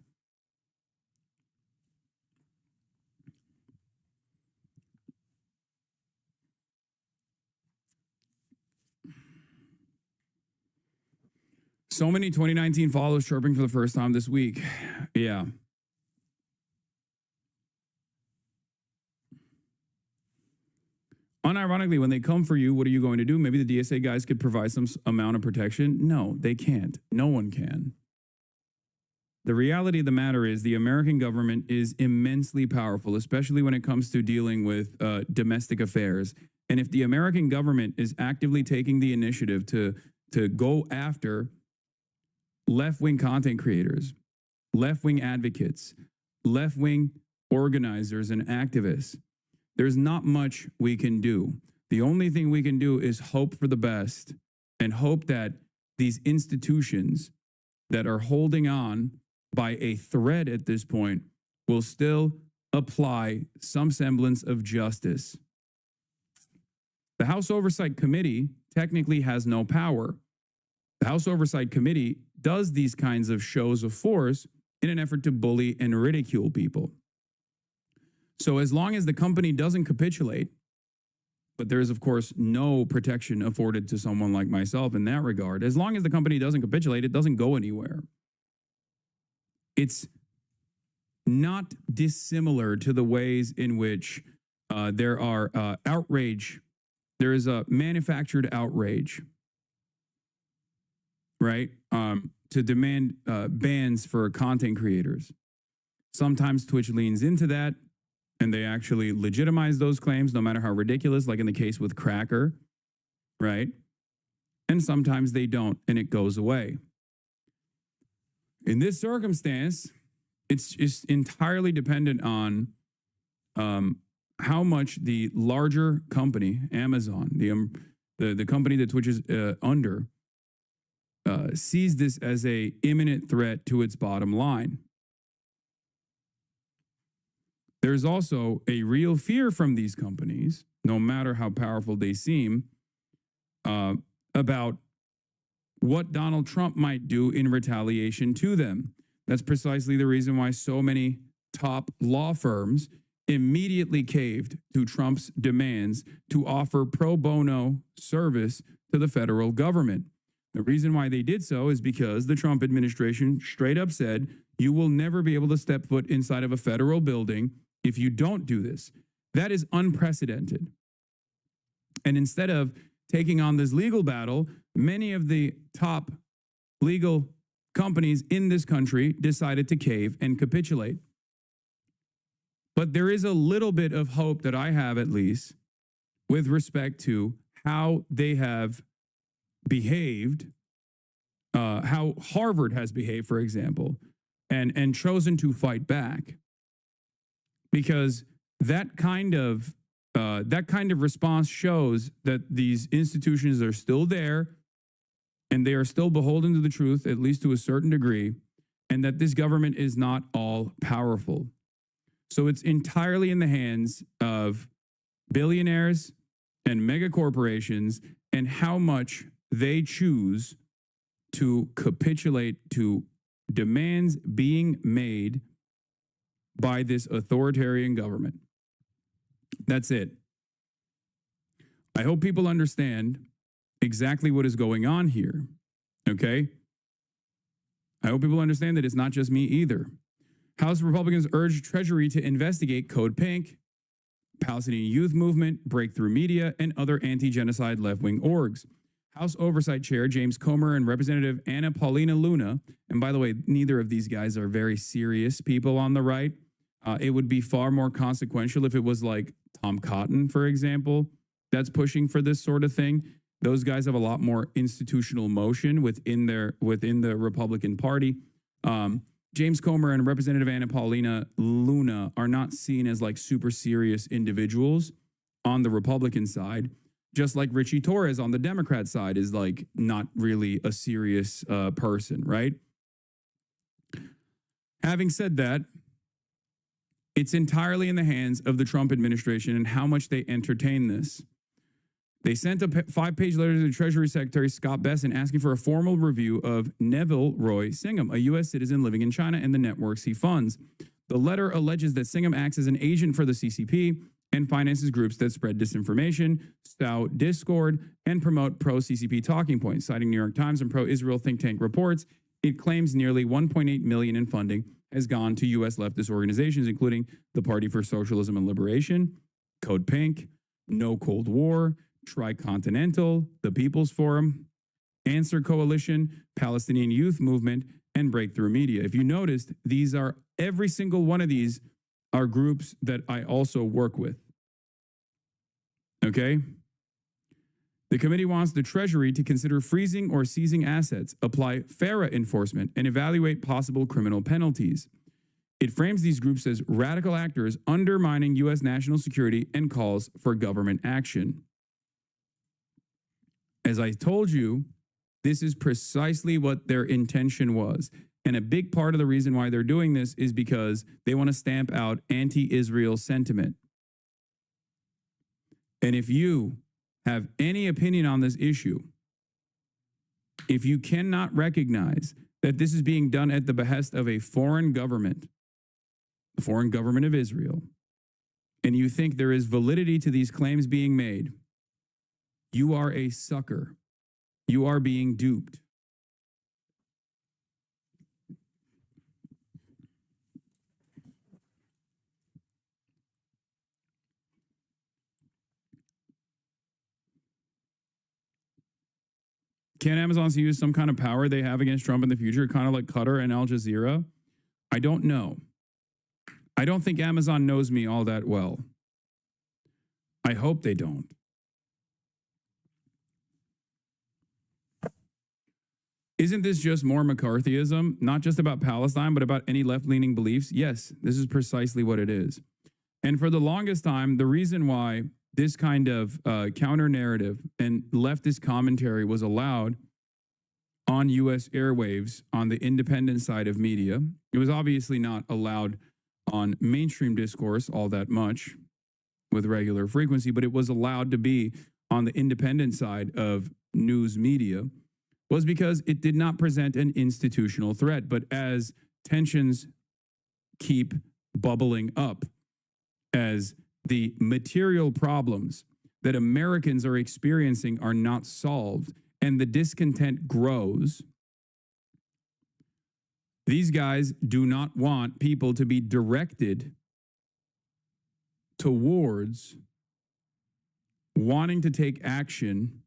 So many 2019 followers chirping for the first time this week. Yeah. Unironically, when they come for you, what are you going to do? Maybe the DSA guys could provide some amount of protection. No, they can't. No one can. The reality of the matter is the American government is immensely powerful, especially when it comes to dealing with domestic affairs. And if the American government is actively taking the initiative to go after left-wing content creators, left-wing advocates, left-wing organizers and activists, there's not much we can do. The only thing we can do is hope for the best and hope that these institutions that are holding on by a thread at this point will still apply some semblance of justice. The House Oversight Committee technically has no power. The House Oversight Committee does these kinds of shows of force in an effort to bully and ridicule people. So as long as the company doesn't capitulate, but there is, of course, no protection afforded to someone like myself in that regard, as long as the company doesn't capitulate, it doesn't go anywhere. It's not dissimilar to the ways in which there are outrage. There is a manufactured outrage, right? To demand bans for content creators. Sometimes Twitch leans into that, and they actually legitimize those claims, no matter how ridiculous, like in the case with Cracker, right? And sometimes they don't, and it goes away. In this circumstance, it's just entirely dependent on how much the larger company, Amazon, the company that Twitch is under, sees this as a imminent threat to its bottom line. There's also a real fear from these companies, no matter how powerful they seem, about what Donald Trump might do in retaliation to them. That's precisely the reason why so many top law firms immediately caved to Trump's demands to offer pro bono service to the federal government. The reason why they did so is because the Trump administration straight up said, you will never be able to step foot inside of a federal building if you don't do this. That is unprecedented. And instead of taking on this legal battle, many of the top legal companies in this country decided to cave and capitulate. But there is a little bit of hope that I have, at least, with respect to how they have behaved how Harvard has behaved, for example, and chosen to fight back, because that kind of response shows that these institutions are still there and they are still beholden to the truth, at least to a certain degree, and that this government is not all powerful. So it's entirely in the hands of billionaires and mega corporations and how much they choose to capitulate to demands being made by this authoritarian government. That's it. I hope people understand exactly what is going on here, okay? I hope people understand that it's not just me either. House Republicans urge Treasury to investigate Code Pink, Palestinian Youth Movement, Breakthrough Media, and other anti-genocide left-wing orgs. House Oversight Chair James Comer and Representative Anna Paulina Luna, and by the way, neither of these guys are very serious people on the right. It would be far more consequential if it was like Tom Cotton, for example, that's pushing for this sort of thing. Those guys have a lot more institutional motion within the Republican Party. James Comer and Representative Anna Paulina Luna are not seen as like super serious individuals on the Republican side, just like Richie Torres on the Democrat side is like not really a serious person, right? Having said that, it's entirely in the hands of the Trump administration and how much they entertain this. They sent a 5-page letter to the Treasury Secretary Scott Bessent asking for a formal review of Neville Roy Singham, a U.S. citizen living in China, and the networks he funds. The letter alleges that Singham acts as an agent for the CCP and finances groups that spread disinformation, sow discord, and promote pro-CCP talking points. Citing New York Times and pro-Israel think tank reports, it claims nearly $1.8 million in funding has gone to U.S. leftist organizations, including the Party for Socialism and Liberation, Code Pink, No Cold War, Tricontinental, the People's Forum, Answer Coalition, Palestinian Youth Movement, and Breakthrough Media. If you noticed, every single one of these are groups that I also work with. Okay? The committee wants the Treasury to consider freezing or seizing assets, apply FARA enforcement, and evaluate possible criminal penalties. It frames these groups as radical actors undermining U.S. national security and calls for government action. As I told you, this is precisely what their intention was. And a big part of the reason why they're doing this is because they want to stamp out anti-Israel sentiment. And if you have any opinion on this issue, if you cannot recognize that this is being done at the behest of a foreign government, the foreign government of Israel, and you think there is validity to these claims being made, you are a sucker. You are being duped. Can Amazon use some kind of power they have against Trump in the future, kind of like Qatar and Al Jazeera? I don't know. I don't think Amazon knows me all that well. I hope they don't. Isn't this just more McCarthyism, not just about Palestine, but about any left-leaning beliefs? Yes, this is precisely what it is. And for the longest time, the reason why this kind of counter-narrative and leftist commentary was allowed on U.S. airwaves on the independent side of media, it was obviously not allowed on mainstream discourse all that much with regular frequency, but it was allowed to be on the independent side of news media, was because it did not present an institutional threat. But as tensions keep bubbling up, as the material problems that Americans are experiencing are not solved, and the discontent grows, these guys do not want people to be directed towards wanting to take action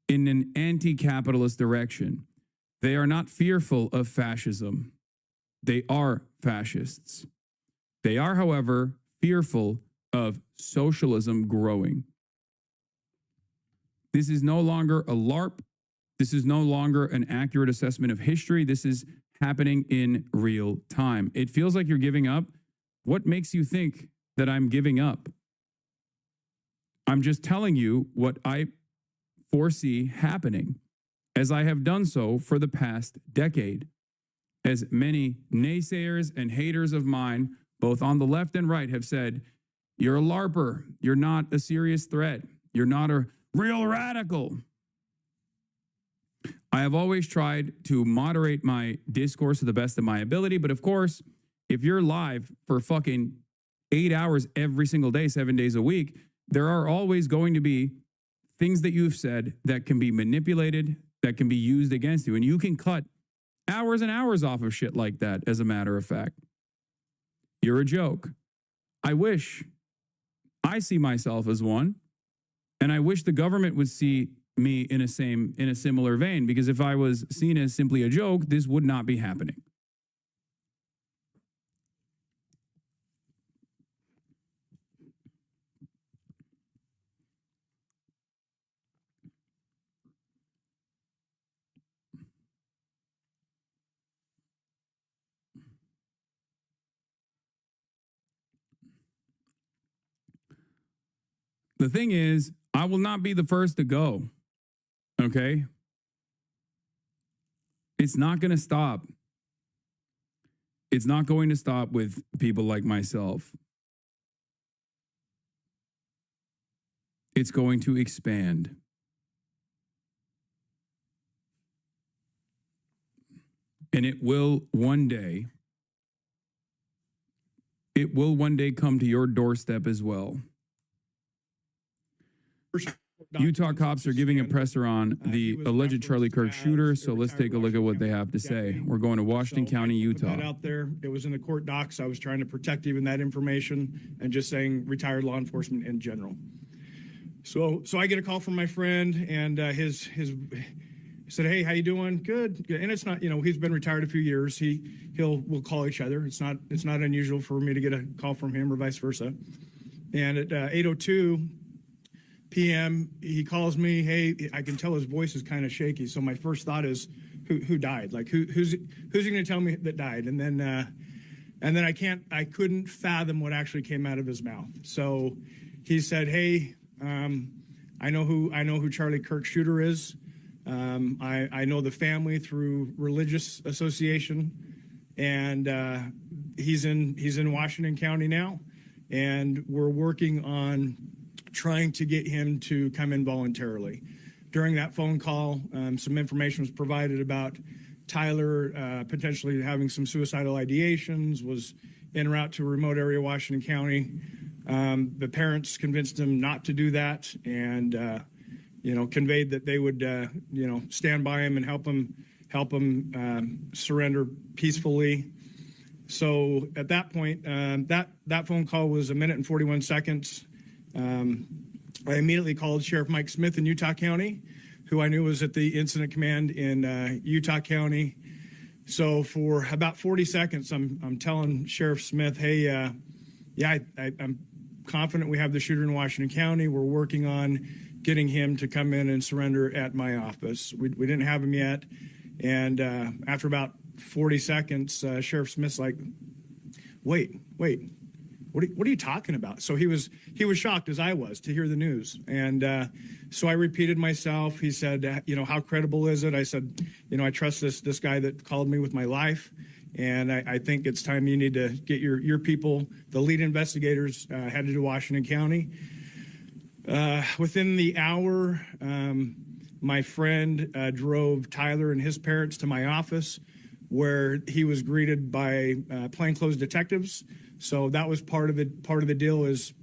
in an anti-capitalist direction. They are not fearful of fascism. They are fascists. They are, however, fearful of socialism growing. This is no longer a LARP. This is no longer an accurate assessment of history. This is happening in real time. It feels like you're giving up. What makes you think that I'm giving up? I'm just telling you what I foresee happening, as I have done so for the past decade. As many naysayers and haters of mine, both on the left and right, have said, you're a LARPer. You're not a serious threat. You're not a real radical. I have always tried to moderate my discourse to the best of my ability. But of course, if you're live for fucking 8 hours every single day, 7 days a week, there are always going to be things that you've said that can be manipulated, that can be used against you. And you can cut hours and hours off of shit like that, as a matter of fact. You're a joke. I see myself as one, and I wish the government would see me in a similar vein, because if I was seen as simply a joke, this would not be happening. The thing is, I will not be the first to go. Okay? It's not going to stop. It's not going to stop with people like myself. It's going to expand. And it will one day come to your doorstep as well. Utah cops are giving a presser on the alleged Charlie Kirk shooter, so let's take a look at what they have to say. We're going to Washington County, Utah. Out there, it was in the court docs. I was trying to protect even that information and just saying retired law enforcement in general. So I get a call from my friend, and his said, "Hey, how you doing?" Good. And it's not, he's been retired a few years. We'll call each other. It's not unusual for me to get a call from him or vice versa. And at 8:02 p.m., he calls me. Hey, I can tell his voice is kind of shaky. So my first thought is, who died? Like who's he going to tell me that died? And then I couldn't fathom what actually came out of his mouth. So he said, "Hey, I know who Charlie Kirk shooter is. I know the family through religious association, and he's in Washington County now, and we're working on trying to get him to come in voluntarily." During that phone call, some information was provided about Tyler potentially having some suicidal ideations, was en route to a remote area of Washington County. The parents convinced him not to do that, and conveyed that they would stand by him and help him surrender peacefully. So at that point, that phone call was 1 minute and 41 seconds. I immediately called Sheriff Mike Smith in Utah County, who I knew was at the incident command in Utah County. So for about 40 seconds, I'm telling Sheriff Smith, "Hey, I'm confident we have the shooter in Washington County. We're working on getting him to come in and surrender at my office." We didn't have him yet. And after about 40 seconds, Sheriff Smith's like, wait, what are you talking about? So he was shocked, as I was, to hear the news. And so I repeated myself. He said, "How credible is it?" I said, "I trust this guy that called me with my life. And I think it's time you need to get your people, the lead investigators, headed to Washington County." Within the hour, my friend drove Tyler and his parents to my office, where he was greeted by plainclothes detectives. So that was part of it. Part of the deal is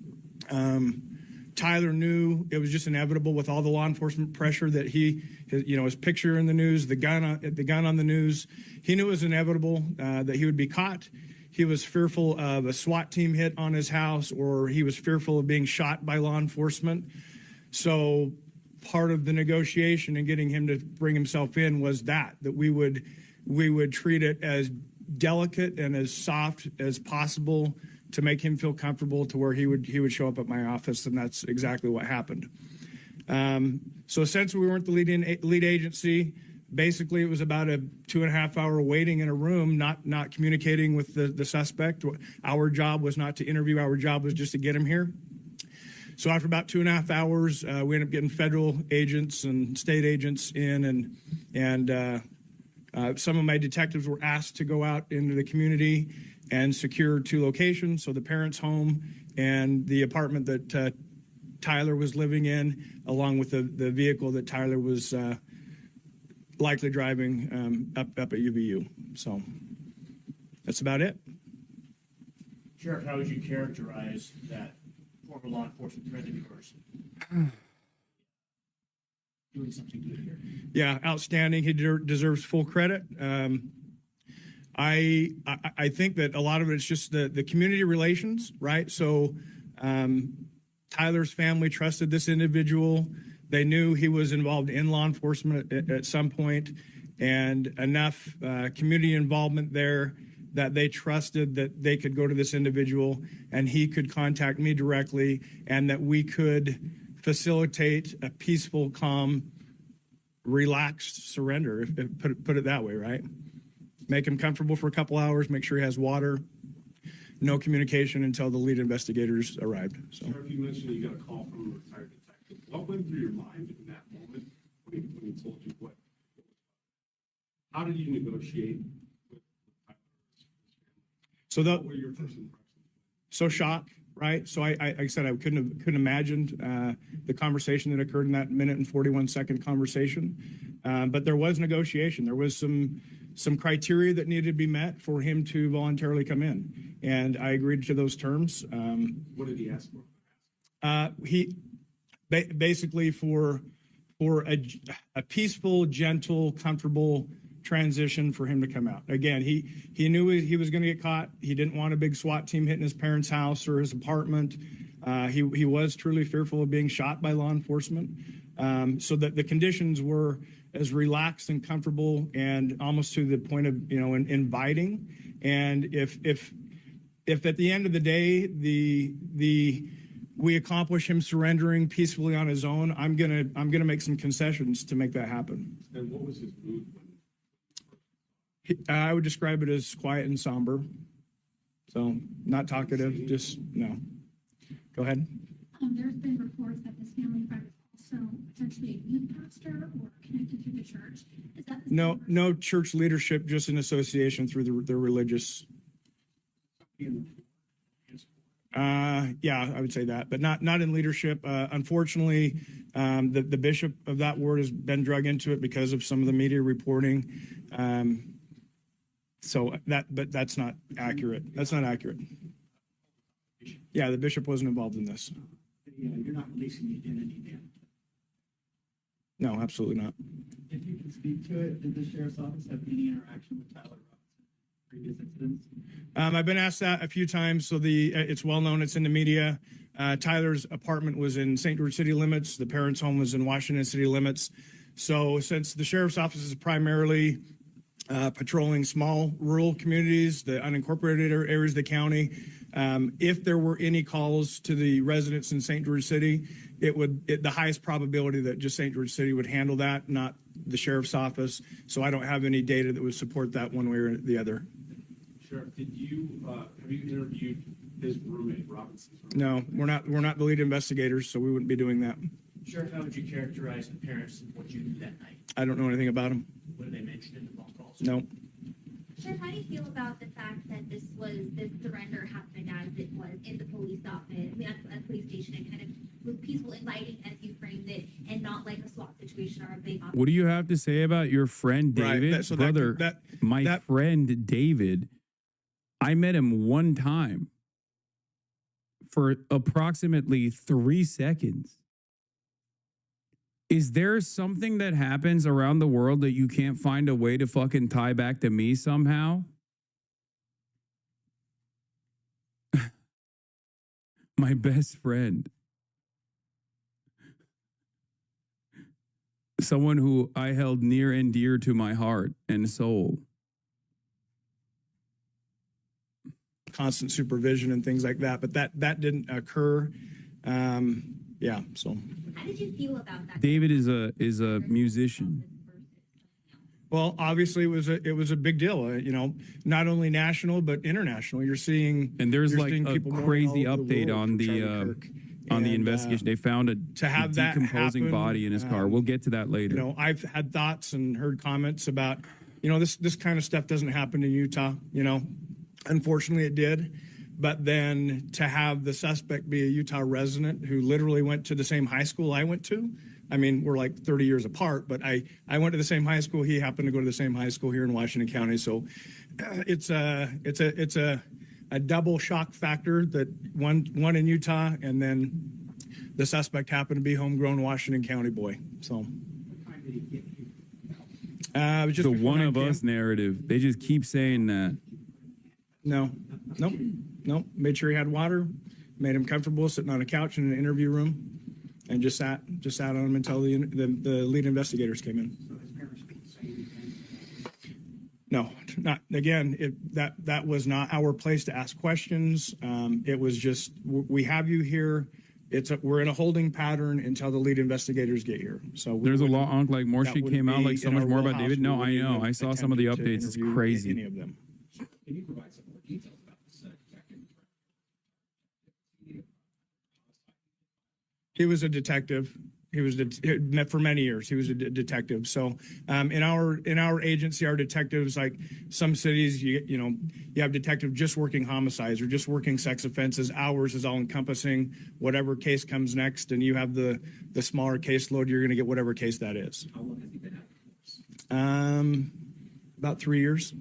Tyler knew it was just inevitable with all the law enforcement pressure that his picture in the news, the gun on the news. He knew it was inevitable that he would be caught. He was fearful of a SWAT team hit on his house, or he was fearful of being shot by law enforcement. So part of the negotiation and getting him to bring himself in was that we would treat it as delicate and as soft as possible to make him feel comfortable to where he would show up at my office, and that's exactly what happened. So since we weren't the lead agency, basically it was about a 2.5 hour waiting in a room, not communicating with the suspect. Our job was not to interview. Our job was just to get him here. So after about 2.5 hours, we ended up getting federal agents and state agents in, and some of my detectives were asked to go out into the community and secure 2 locations. So the parents' home and the apartment that Tyler was living in, along with the vehicle that Tyler was likely driving up at UVU. So that's about it. Sheriff, how would you characterize that former law enforcement friend of yours doing something good here? Yeah, outstanding. He deserves full credit. I think that a lot of it's just the community relations, right? So Tyler's family trusted this individual. They knew he was involved in law enforcement at some point, and enough community involvement there that they trusted that they could go to this individual and he could contact me directly, and that we could facilitate a peaceful, calm, relaxed surrender, put it that way, right? Make him comfortable for a couple hours, make sure he has water, no communication until the lead investigators arrived. So. Sheriff, you mentioned you got a call from a retired detective. What went through your mind in that moment when he told you what? How did you negotiate with Tyler? So what were your first impressions? So shock, right? So I said I couldn't imagine the conversation that occurred in that 1:41 conversation, but there was negotiation. There was some criteria that needed to be met for him to voluntarily come in, and I agreed to those terms. What did he ask for? He basically for a peaceful, gentle, comfortable transition for him to come out. Again, he knew he was going to get caught. He didn't want a big SWAT team hitting his parents' house or his apartment. He was truly fearful of being shot by law enforcement. So that the conditions were as relaxed and comfortable and almost to the point of, inviting. And if at the end of the day, we accomplish him surrendering peacefully on his own, I'm gonna make some concessions to make that happen. And what was his mood when? I would describe it as quiet and somber. So not talkative, just no. Go ahead. There's been reports that this family friend is also potentially a youth pastor or connected to the church. Is that the no church leadership, just an association through the religious. Yeah, I would say that, but not in leadership. Unfortunately, the bishop of that ward has been drug into it because of some of the media reporting. But that's not accurate. That's not accurate. Yeah, the bishop wasn't involved in this. You're not releasing the identity then? No, absolutely not. If you can speak to it, did the sheriff's office have any interaction with Tyler Robinson previous incidents? I've been asked that a few times. So it's well known. It's in the media. Tyler's apartment was in St. George city limits. The parents' home was in Washington city limits. So since the sheriff's office is primarily patrolling small rural communities, the unincorporated areas of the county, if there were any calls to the residents in St. George City, the highest probability that just St. George City would handle that, not the sheriff's office. So I don't have any data that would support that one way or the other. Sheriff, have you interviewed his roommate, Robinson's roommate? No, we're not the lead investigators, so we wouldn't be doing that. Sheriff, how would you characterize the parents and what you knew that night? I don't know anything about them. What did they mention in the phone calls? No. Sheriff, how do you feel about the fact that this surrender happened as it was in the police office, at the police station, and kind of was peaceful, inviting, as you framed it, and not like a SWAT situation or a big What do you have to say about your friend David? Right. Brother, my friend David, I met him one time for approximately 3 seconds. Is there something that happens around the world that you can't find a way to fucking tie back to me somehow? My best friend. Someone who I held near and dear to my heart and soul. Constant supervision and things like that, but that didn't occur. yeah. So How did you feel about that? David is a musician. well, obviously it was a big deal. You know, not only national but international. You're seeing And there's you're like seeing a people mourning crazy all over the update world on for Charlie the Kirk. on the And, investigation. They found a to have that decomposing happen, body in his car. We'll get to that later. You know, I've had thoughts and heard comments about, you know, this kind of stuff doesn't happen in Utah. You know, unfortunately it did. But then to have the suspect be a Utah resident who literally went to the same high school I went to. I mean, we're like 30 years apart, but I went to the same high school. He happened to go to the same high school here in Washington County. So it's a double shock factor that one in Utah, and then the suspect happened to be homegrown Washington County boy. So it was just the before one 9 of p.m. us narrative. They just keep saying that. No, nope. Made sure he had water, made him comfortable sitting on a couch in an interview room, and just sat on him until the lead investigators came in. No, not again. That was not our place to ask questions. It was just, we have you here. We're in a holding pattern until the lead investigators get here. So There's a law, like more that shit wouldn't came out, be like so in much our more about wheelhouse. David. We No, I wouldn't know. even I saw some of the attempt to updates. It's interview crazy. any of them. Can you provide some more details about this detective? He was a detective. He was for many years. He was a detective. So in our agency, our detectives, like some cities, you have detective just working homicides or just working sex offenses. Ours is all encompassing whatever case comes next, and you have the smaller caseload. You're going to get whatever case that is. How long has he been out of the force? About 3 years.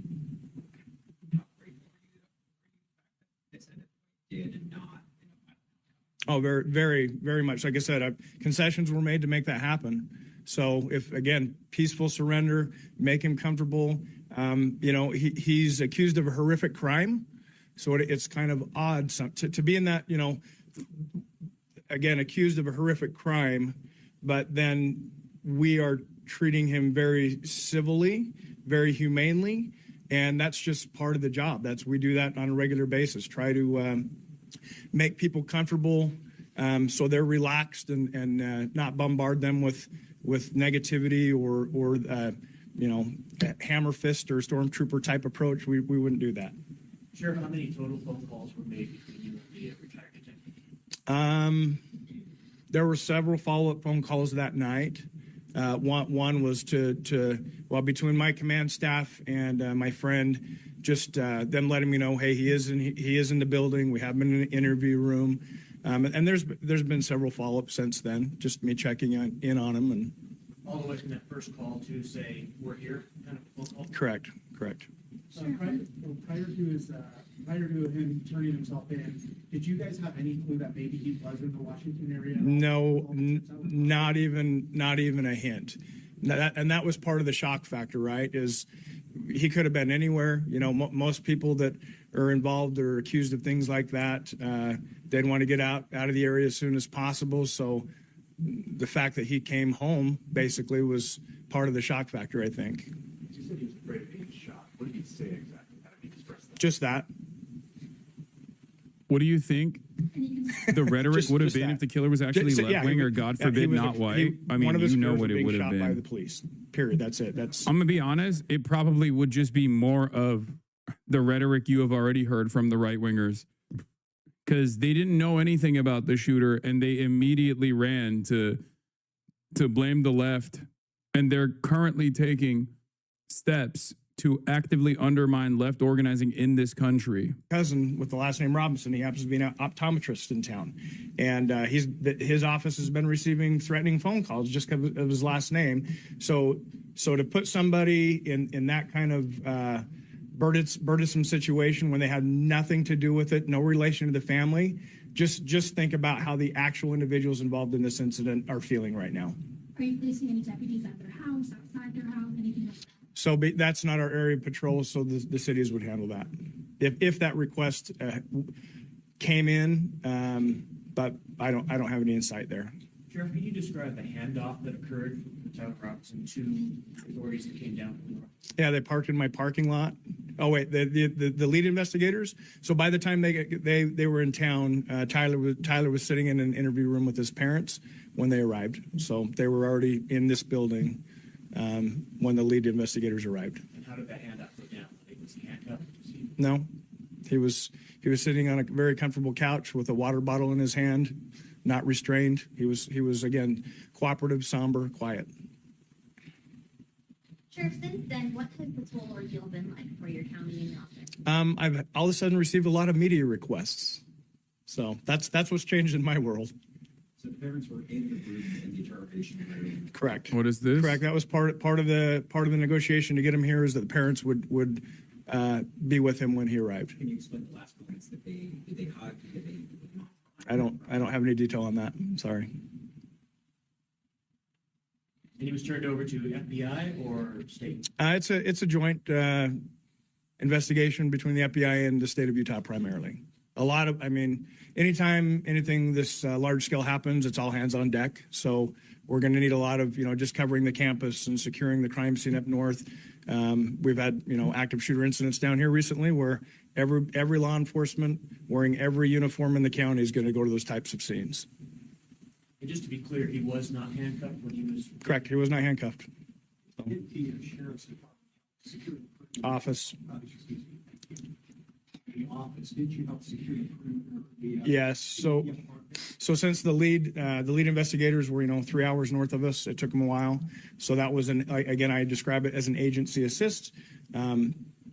Oh, very, very, very much. Like I said, concessions were made to make that happen. So if, again, peaceful surrender, make him comfortable. He's accused of a horrific crime. So it's kind of odd to be in that, again, accused of a horrific crime, but then we are treating him very civilly, very humanely. And that's just part of the job. We do that on a regular basis, try to make people comfortable so they're relaxed and not bombard them with negativity or hammer fist or stormtrooper type approach. We wouldn't do that. Sheriff, how many total phone calls were made between you and the retired detective? There were several follow-up phone calls that night. One was between my command staff and my friend, just them letting me know, hey, he is in the building. We have him in an interview room, and there's been several follow-ups since then. Just me checking in on him, and All the way from that first call to say we're here, kind of phone call. correct. Prior to him turning himself in, did you guys have any clue that maybe he was in the Washington area? No, not even a hint. That was part of the shock factor, right? Is he could have been anywhere. Most people that are involved or accused of things like that, they'd want to get out of the area as soon as possible. So the fact that he came home basically was part of the shock factor, I think. You said he was afraid of being shot. What did he say exactly? How did he express that? Just that. What do you think the rhetoric would have been that. if the killer was actually left wing or, God forbid, not white? I mean, one of his you know fears what of it being would have shot by the been. police. Period. That's it. I'm gonna be honest. It probably would just be more of the rhetoric you have already heard from the right wingers, because they didn't know anything about the shooter and they immediately ran to blame the left, and they're currently taking steps to actively undermine left organizing in this country. Cousin with the last name Robinson, he happens to be an optometrist in town, and his office has been receiving threatening phone calls just because of his last name. So to put somebody in that kind of burdensome situation when they had nothing to do with it, no relation to the family, just think about how the actual individuals involved in this incident are feeling right now. Are you placing any deputies at their house, outside their house, anything like that? So that's not our area of patrol, so the cities would handle that. If that request came in, but I don't have any insight there. Sheriff, can you describe the handoff that occurred from Lieutenant Robinson to authorities that came down from the north? Yeah, they parked in my parking lot. Oh wait, the lead investigators. So by the time they were in town, Tyler was sitting in an interview room with his parents when they arrived. So they were already in this building when the lead investigators arrived. And how did that handout go down? Was he handcuffed? No, he was sitting on a very comfortable couch with a water bottle in his hand, not restrained. He was again cooperative, somber, quiet. Sheriff, since then, what has this whole ordeal been like for your county and your office? I've all of a sudden received a lot of media requests. So that's what's changed in my world. So the parents were in the room in the interrogation room. Correct. What is this? Correct. That was part of the negotiation to get him here is that the parents would be with him when he arrived. Can you explain the last moments that did they hug? Did they not? I don't have any detail on that. I'm sorry. And he was turned over to FBI or state? It's a joint investigation between the FBI and the state of Utah primarily. Anytime anything this large scale happens, it's all hands on deck. So we're going to need a lot of, just covering the campus and securing the crime scene up north. We've had, active shooter incidents down here recently where every law enforcement wearing every uniform in the county is going to go to those types of scenes. And just to be clear, he was not handcuffed when he was... Correct. He was not handcuffed. So. Did the sheriff's security office. The office, did you help secure the perimeter? Yes. So since the lead investigators were 3 hours north of us, it took them a while. So that was I describe it as an agency assist.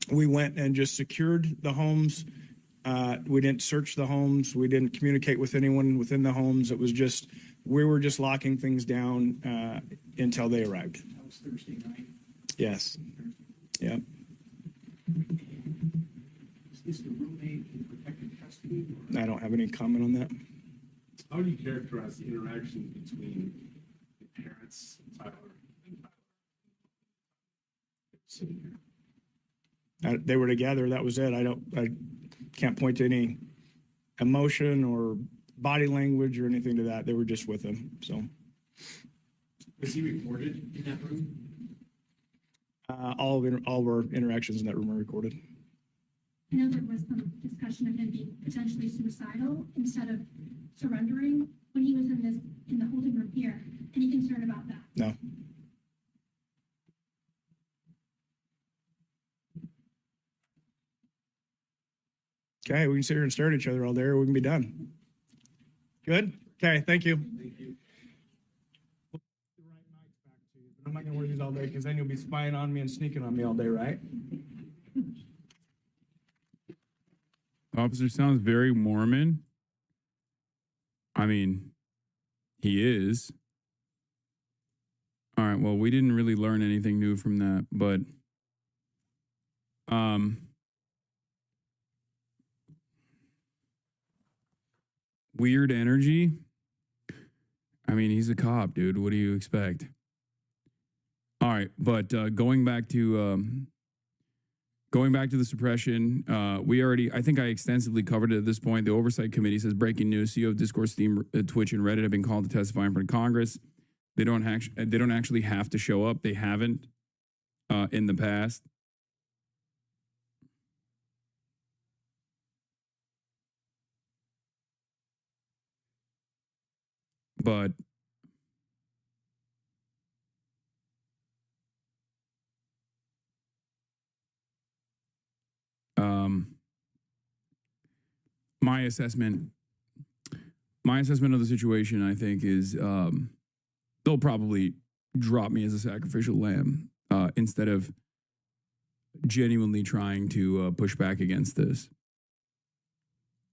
We went and just secured the homes. We didn't search the homes. We didn't communicate with anyone within the homes. It was just we were just locking things down until they arrived. That was Thursday night. Yes. Yep. Is the roommate in protective custody? I don't have any comment on that. How do you characterize the interaction between the parents, Tyler, and Tyler? Sitting here. They were together. That was it. I can't point to any emotion or body language or anything to that. They were just with him. So. Was he recorded in that room? All of our interactions in that room are recorded. I know there was some discussion of him being potentially suicidal instead of surrendering when he was in the holding room here. Any concern about that? No. Okay, we can sit here and stare at each other all day, or we can be done. Good? Okay, thank you. Thank you. I'm not gonna wear these all day because then you'll be spying on me and sneaking on me all day, right? Officer sounds very Mormon. I mean, he is. All right, well, we didn't really learn anything new from that, but weird energy. I mean, he's a cop, dude. What do you expect? All right, but going back to the suppression, I think I extensively covered it at this point. The Oversight Committee says breaking news: CEO of Discourse, Steam, Twitch, and Reddit have been called to testify in front of Congress. They don't actually have to show up. They haven't in the past. But my assessment of the situation, I think, is they'll probably drop me as a sacrificial lamb instead of genuinely trying to push back against this.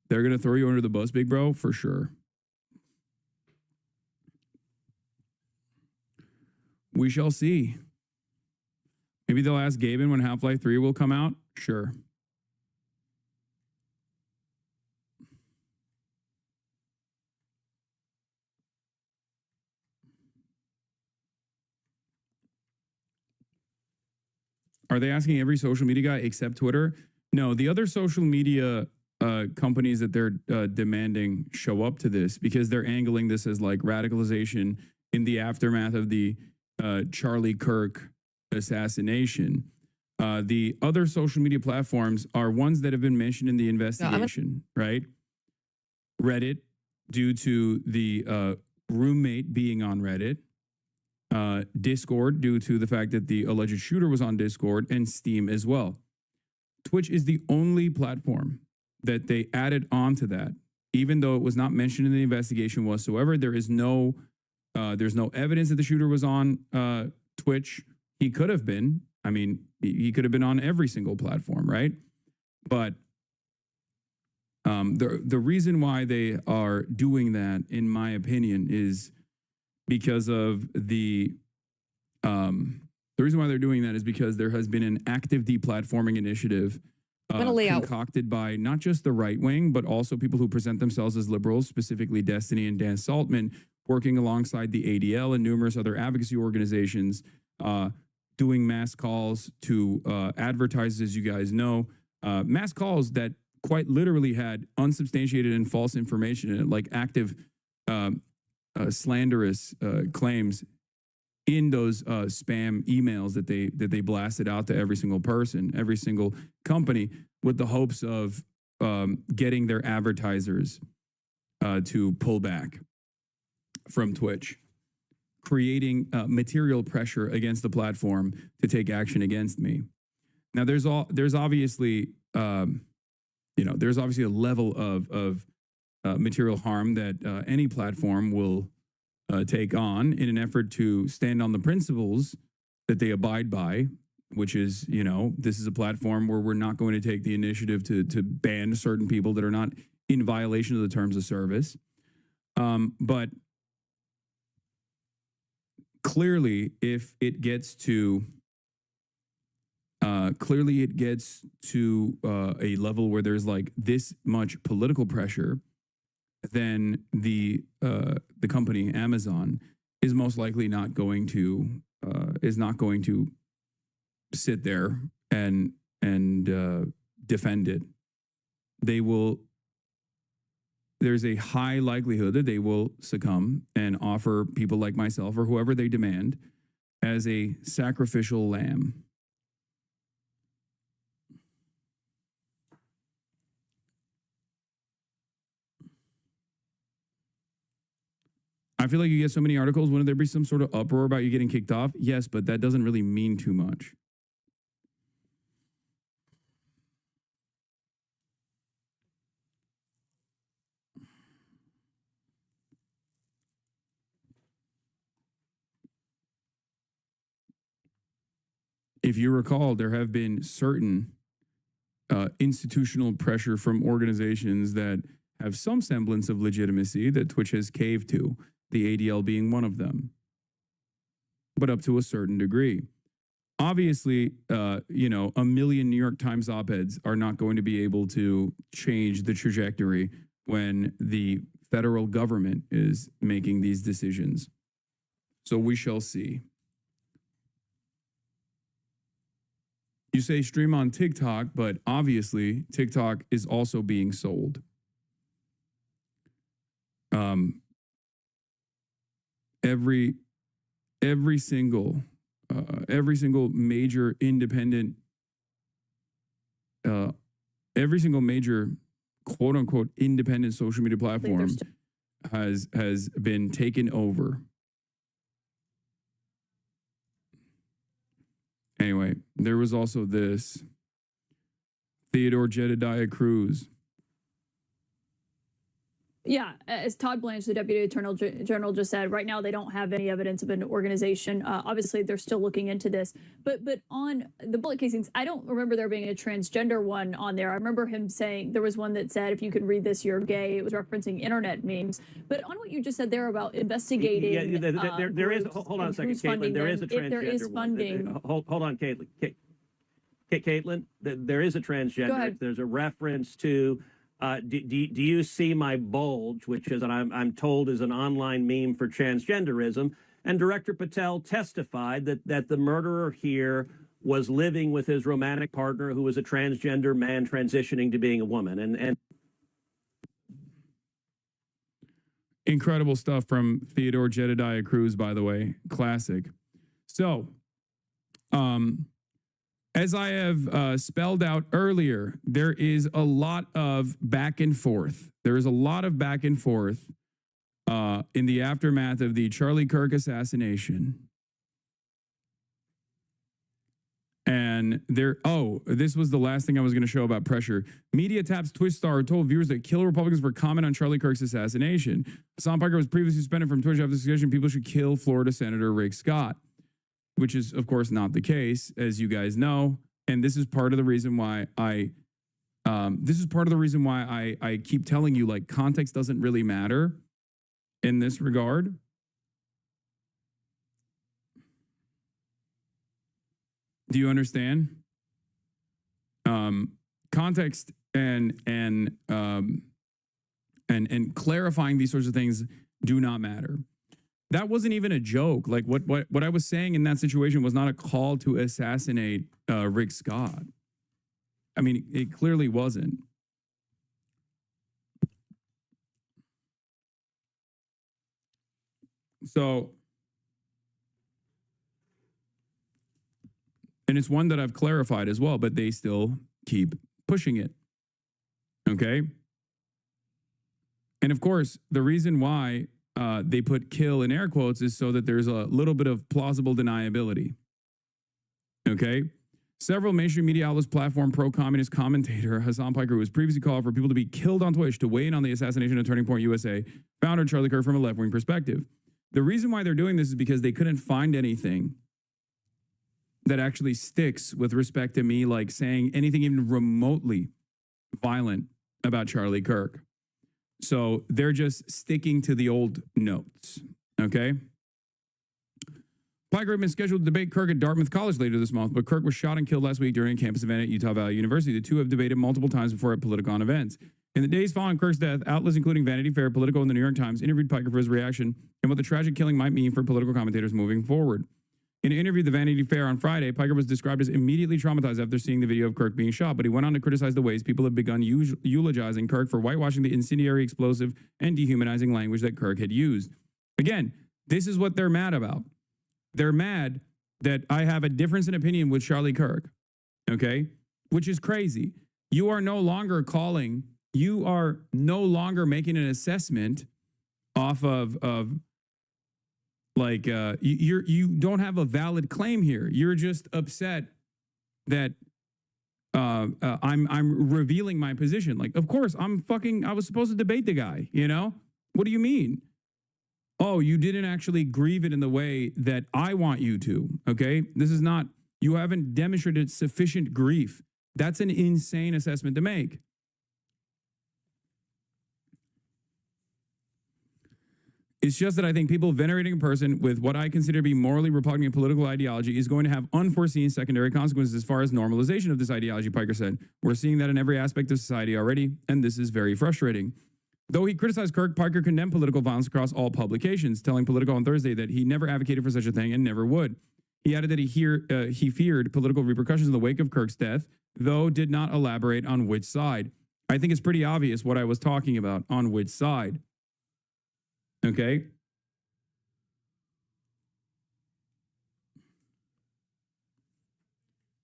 They're going to throw you under the bus, big bro, for sure. We shall see. Maybe they'll ask Gaben when Half-Life 3 will come out. Sure. Are they asking every social media guy except Twitter? No, the other social media companies that they're demanding show up to this because they're angling this as like radicalization in the aftermath of the Charlie Kirk assassination. The other social media platforms are ones that have been mentioned in the investigation, right? Reddit, due to the roommate being on Reddit. Discord, due to the fact that the alleged shooter was on Discord, and Steam as well. Twitch is the only platform that they added on to that, even though it was not mentioned in the investigation whatsoever. There's no evidence that the shooter was on Twitch. He could have been. I mean, he could have been on every single platform, right? But the reason why they are doing that, in my opinion, is because of the reason why they're doing that is because there has been an active deplatforming initiative concocted by not just the right wing, but also people who present themselves as liberals, specifically Destiny and Dan Saltman, working alongside the ADL and numerous other advocacy organizations, doing mass calls to advertisers, as you guys know, mass calls that quite literally had unsubstantiated and false information in it, like active slanderous claims in those spam emails that they blasted out to every single person, every single company, with the hopes of getting their advertisers to pull back from Twitch, creating material pressure against the platform to take action against me. Now, there's obviously there's obviously a level of material harm that any platform will take on in an effort to stand on the principles that they abide by, which is, this is a platform where we're not going to take the initiative to ban certain people that are not in violation of the terms of service. But clearly, if it gets to a level where there's like this much political pressure, then the company Amazon is most likely not going to sit there and defend it. There's a high likelihood that they will succumb and offer people like myself or whoever they demand as a sacrificial lamb. I feel like you get so many articles. Wouldn't there be some sort of uproar about you getting kicked off? Yes, but that doesn't really mean too much. If you recall, there have been certain institutional pressure from organizations that have some semblance of legitimacy that Twitch has caved to, the ADL being one of them, but up to a certain degree. Obviously, a million New York Times op-eds are not going to be able to change the trajectory when the federal government is making these decisions. So we shall see. You say stream on TikTok, but obviously TikTok is also being sold. Every single major independent, every single major quote unquote independent social media platform has been taken over. Anyway, there was also this Theodore Jedediah Cruz. Yeah, as Todd Blanche, the Deputy Attorney General, just said, right now they don't have any evidence of an organization. Obviously, they're still looking into this. But on the bullet casings, I don't remember there being a transgender one on there. I remember him saying there was one that said, if you could read this, you're gay. It was referencing internet memes. But on what you just said there about investigating... Yeah, there is... Hold on a second, Caitlin. There is a transgender if there is funding... Hold on, Caitlin. Caitlin, there is a transgender. Go ahead. There's a reference to... Do you see my bulge, which is, and I'm told is an online meme for transgenderism? And Director Patel testified that the murderer here was living with his romantic partner, who was a transgender man transitioning to being a woman. And incredible stuff from Theodore Jedediah Cruz, by the way, classic. So, As I have spelled out earlier, there is a lot of back and forth. There is a lot of back and forth in the aftermath of the Charlie Kirk assassination. And this was the last thing I was going to show about pressure. Media Taps Twitch star told viewers that kill Republicans for comment on Charlie Kirk's assassination. Hassan Piker was previously suspended from Twitch after the suggestion people should kill Florida Senator Rick Scott, which is, of course, not the case, as you guys know. And this is part of the reason why I keep telling you, like, context doesn't really matter in this regard. Do you understand? Context and clarifying these sorts of things do not matter. That wasn't even a joke. Like what I was saying in that situation was not a call to assassinate Rick Scott. I mean, it clearly wasn't. So, and it's one that I've clarified as well, but they still keep pushing it. Okay? And of course, the reason why they put kill in air quotes is so that there's a little bit of plausible deniability. Okay? Several mainstream media outlets platform pro-communist commentator Hassan Piker, who was previously called for people to be killed on Twitch to weigh in on the assassination of Turning Point USA, founder Charlie Kirk from a left-wing perspective. The reason why they're doing this is because they couldn't find anything that actually sticks with respect to me, like saying anything even remotely violent about Charlie Kirk. So they're just sticking to the old notes, okay? Piker had been scheduled to debate Kirk at Dartmouth College later this month, but Kirk was shot and killed last week during a campus event at Utah Valley University. The two have debated multiple times before at Politicon events. In the days following Kirk's death, outlets including Vanity Fair, Politico, and the New York Times interviewed Piker for his reaction and what the tragic killing might mean for political commentators moving forward. In an interview with the Vanity Fair on Friday, Piker was described as immediately traumatized after seeing the video of Kirk being shot, but he went on to criticize the ways people have begun eulogizing Kirk for whitewashing the incendiary, explosive, and dehumanizing language that Kirk had used. Again, this is what they're mad about. They're mad that I have a difference in opinion with Charlie Kirk, okay? Which is crazy. You are no longer making an assessment off of you don't have a valid claim here. You're just upset that I'm revealing my position. Like, of course, I was supposed to debate the guy, you know? What do you mean? Oh, you didn't actually grieve it in the way that I want you to, okay? You haven't demonstrated sufficient grief. That's an insane assessment to make. It's just that I think people venerating a person with what I consider to be morally repugnant political ideology is going to have unforeseen secondary consequences as far as normalization of this ideology, Piker said. We're seeing that in every aspect of society already, and this is very frustrating. Though he criticized Kirk, Piker condemned political violence across all publications, telling Politico on Thursday that he never advocated for such a thing and never would. He added that he feared political repercussions in the wake of Kirk's death, though did not elaborate on which side. I think it's pretty obvious what I was talking about, on which side. Okay?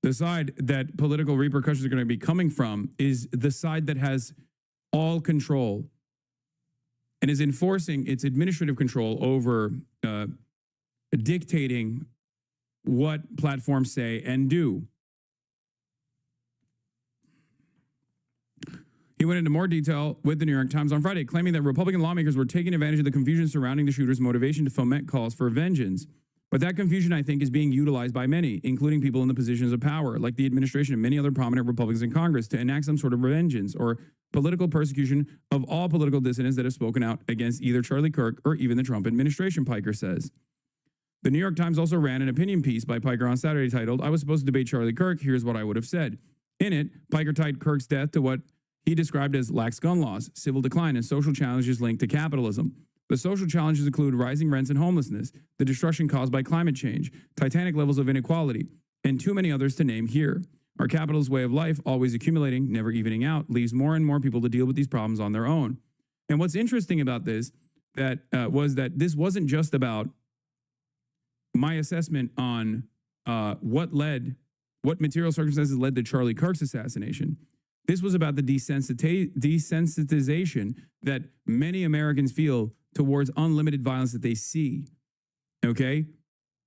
The side that political repercussions are going to be coming from is the side that has all control and is enforcing its administrative control over dictating what platforms say and do. He went into more detail with the New York Times on Friday, claiming that Republican lawmakers were taking advantage of the confusion surrounding the shooter's motivation to foment calls for vengeance. But that confusion, I think, is being utilized by many, including people in the positions of power, like the administration and many other prominent Republicans in Congress, to enact some sort of vengeance or political persecution of all political dissidents that have spoken out against either Charlie Kirk or even the Trump administration, Piker says. The New York Times also ran an opinion piece by Piker on Saturday titled, "I was supposed to debate Charlie Kirk, here's what I would have said." In it, Piker tied Kirk's death to what he described as lax gun laws, civil decline, and social challenges linked to capitalism. The social challenges include rising rents and homelessness, the destruction caused by climate change, titanic levels of inequality, and too many others to name here. Our capitalist way of life, always accumulating, never evening out, leaves more and more people to deal with these problems on their own. And what's interesting about this was that this wasn't just about my assessment on what led what material circumstances led to Charlie Kirk's assassination. This was about the desensitization that many Americans feel towards unlimited violence that they see. Okay?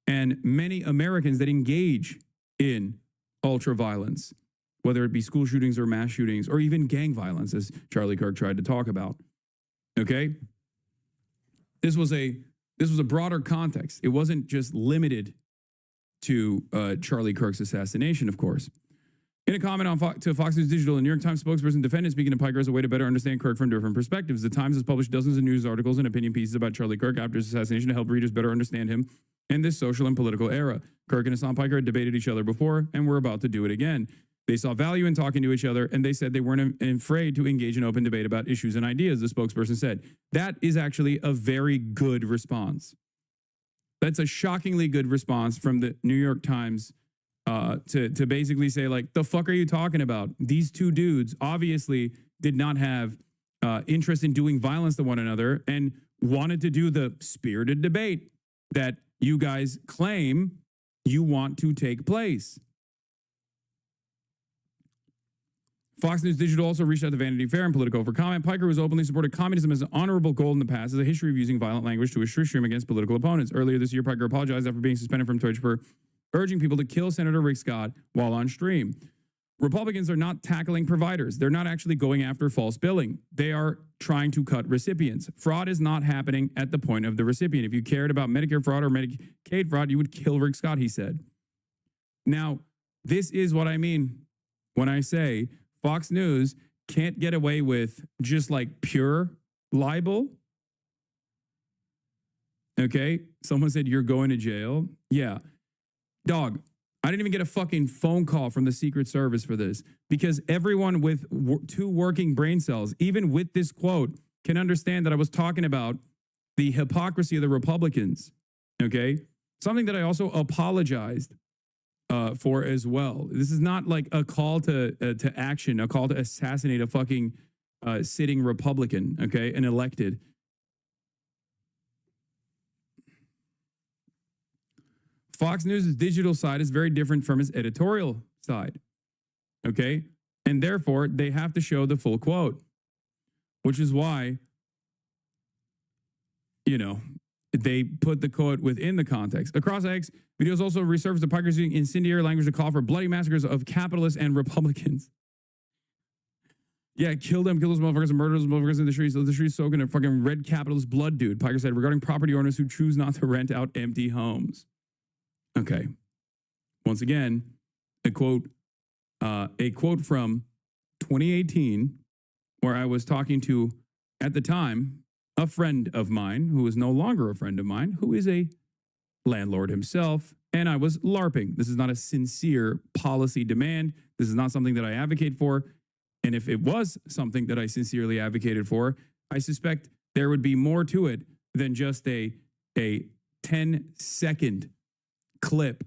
And many Americans that engage in ultra violence, whether it be school shootings or mass shootings or even gang violence, as Charlie Kirk tried to talk about. Okay? This was a broader context. It wasn't just limited to Charlie Kirk's assassination, of course. In a comment on to Fox News Digital, a New York Times spokesperson defended speaking to Piker as a way to better understand Kirk from different perspectives. The Times has published dozens of news articles and opinion pieces about Charlie Kirk after his assassination to help readers better understand him in this social and political era. Kirk and Hassan Piker had debated each other before and were about to do it again. They saw value in talking to each other, and they said they weren't afraid to engage in open debate about issues and ideas, the spokesperson said. That is actually a very good response. That's a shockingly good response from the New York Times to basically say, like, the fuck are you talking about? These two dudes obviously did not have interest in doing violence to one another and wanted to do the spirited debate that you guys claim you want to take place. Fox News Digital also reached out to Vanity Fair and Politico for comment. Piker has openly supported communism as an honorable goal in the past, as a history of using violent language to assert stream against political opponents. Earlier this year, Piker apologized after being suspended from Twitch for urging people to kill Senator Rick Scott while on stream. Republicans are not tackling providers. They're not actually going after false billing. They are trying to cut recipients. Fraud is not happening at the point of the recipient. If you cared about Medicare fraud or Medicaid fraud, you would kill Rick Scott, he said. Now, this is what I mean when I say Fox News can't get away with just like pure libel. Okay? Someone said, you're going to jail. Yeah. Dog, I didn't even get a fucking phone call from the Secret Service for this because everyone with two working brain cells, even with this quote, can understand that I was talking about the hypocrisy of the Republicans. Okay? Something that I also apologized for as well. This is not like a call to action, a call to assassinate a fucking sitting Republican, okay, an elected. Fox News' digital side is very different from its editorial side, okay? And therefore, they have to show the full quote, which is why, you know, they put the quote within the context. Across X, videos also resurfaced the Pikers using incendiary language to call for bloody massacres of capitalists and Republicans. Yeah, kill them, kill those motherfuckers, and murder those motherfuckers in the streets. The streets soaking in fucking red capitalist blood, dude. Piker said regarding property owners who choose not to rent out empty homes. Okay. Once again, a quote from 2018, where I was talking to, at the time, a friend of mine who is no longer a friend of mine, who is a landlord himself, and I was LARPing. This is not a sincere policy demand. This is not something that I advocate for. And if it was something that I sincerely advocated for, I suspect there would be more to it than just a 10-second clip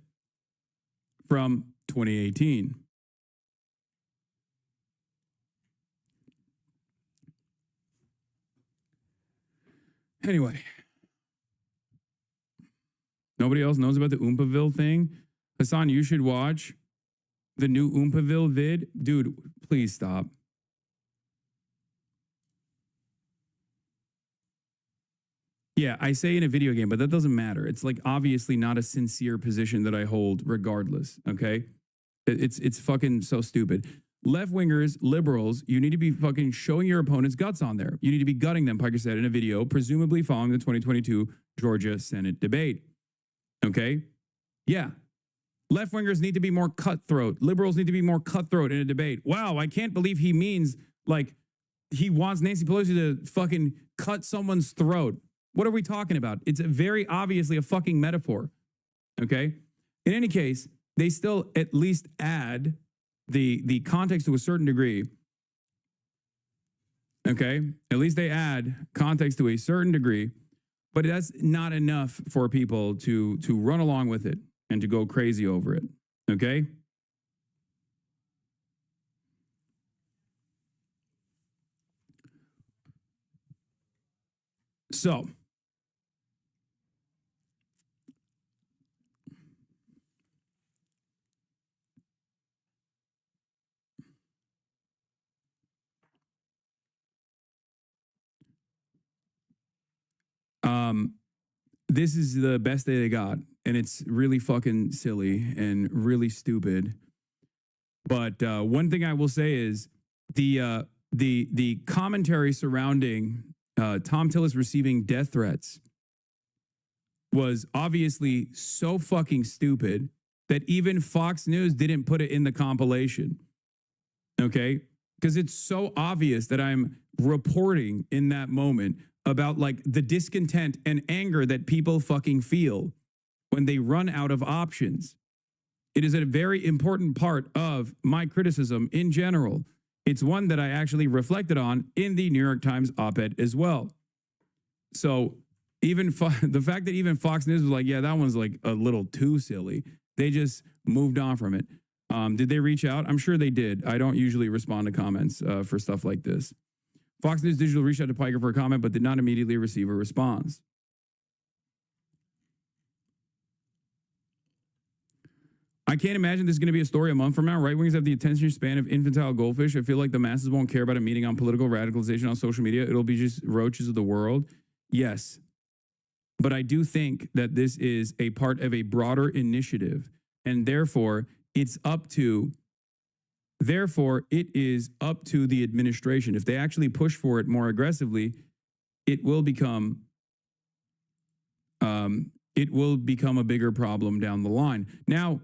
from 2018. Anyway, nobody else knows about the Oompaville thing? Hassan, you should watch the new Oompaville vid. Dude, please stop. Yeah, I say in a video game, but that doesn't matter. It's like obviously not a sincere position that I hold regardless, okay? It's fucking so stupid. Left-wingers, liberals, you need to be fucking showing your opponent's guts on there. You need to be gutting them, Piker said in a video, presumably following the 2022 Georgia Senate debate. Okay? Yeah. Left-wingers need to be more cutthroat. Liberals need to be more cutthroat in a debate. Wow, I can't believe he means, like, he wants Nancy Pelosi to fucking cut someone's throat. What are we talking about? It's very obviously a fucking metaphor. Okay? In any case, they still at least add the context to a certain degree. Okay? At least they add context to a certain degree, but that's not enough for people to run along with it and to go crazy over it. Okay? So, this is the best day they got, and it's really fucking silly and really stupid. But one thing I will say is the commentary surrounding Tom Tillis receiving death threats was obviously so fucking stupid that even Fox News didn't put it in the compilation. Okay? Because it's so obvious that I'm reporting in that moment about like the discontent and anger that people fucking feel when they run out of options. It is a very important part of my criticism in general. It's one that I actually reflected on in the New York Times op-ed as well. So even the fact that even Fox News was like, yeah, that one's like a little too silly. They just moved on from it. Did they reach out? I'm sure they did. I don't usually respond to comments for stuff like this. Fox News Digital reached out to Piker for a comment, but did not immediately receive a response. I can't imagine this is going to be a story a month from now. Right wingers have the attention span of infantile goldfish. I feel like the masses won't care about a meeting on political radicalization on social media. It'll be just roaches of the world. Yes. But I do think that this is a part of a broader initiative, and therefore it is up to the administration. If they actually push for it more aggressively, it will become a bigger problem down the line. Now,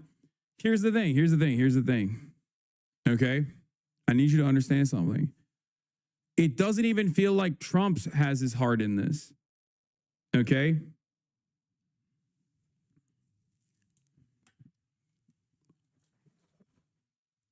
here's the thing. Okay? I need you to understand something. It doesn't even feel like Trump has his heart in this. Okay?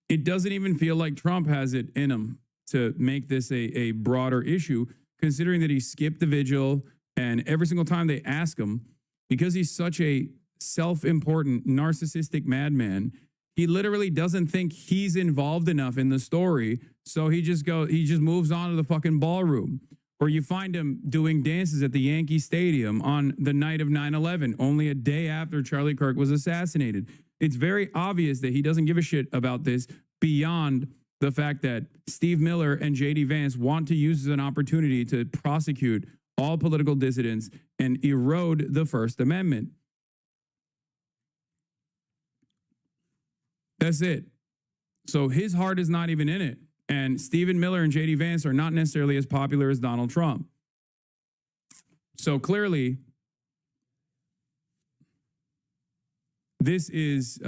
It doesn't even feel like Trump has it in him to make this a broader issue, considering that he skipped the vigil, and every single time they ask him, because he's such a self-important, narcissistic madman, he literally doesn't think he's involved enough in the story, so he just moves on to the fucking ballroom. Or you find him doing dances at the Yankee Stadium on the night of 9/11, only a day after Charlie Kirk was assassinated. It's very obvious that he doesn't give a shit about this beyond the fact that Steve Miller and J.D. Vance want to use this as an opportunity to prosecute all political dissidents and erode the First Amendment. That's it. So his heart is not even in it. And Stephen Miller and J.D. Vance are not necessarily as popular as Donald Trump. So clearly, this is,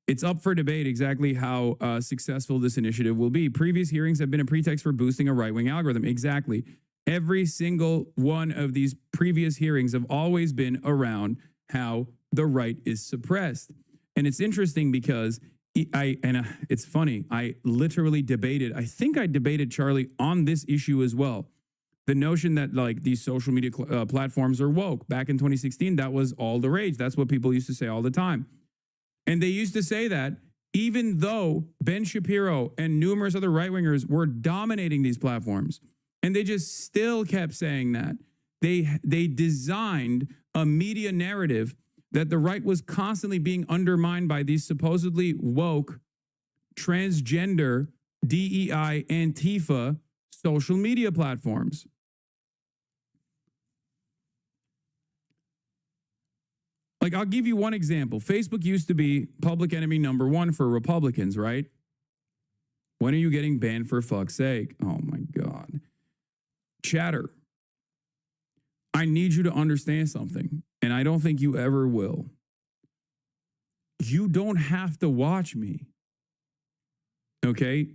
it's up for debate exactly how successful this initiative will be. Previous hearings have been a pretext for boosting a right-wing algorithm. Exactly. Every single one of these previous hearings have always been around how the right is suppressed. And it's interesting because it's funny. I think I debated Charlie on this issue as well. The notion that like these social media platforms are woke. Back in 2016, that was all the rage. That's what people used to say all the time. And they used to say that even though Ben Shapiro and numerous other right-wingers were dominating these platforms, and they just still kept saying that. They designed a media narrative that the right was constantly being undermined by these supposedly woke, transgender, DEI, Antifa social media platforms. Like, I'll give you one example. Facebook used to be public enemy number one for Republicans, right? When are you getting banned for fuck's sake? Oh my God. Chatter. I need you to understand something, and I don't think you ever will. You don't have to watch me. Okay?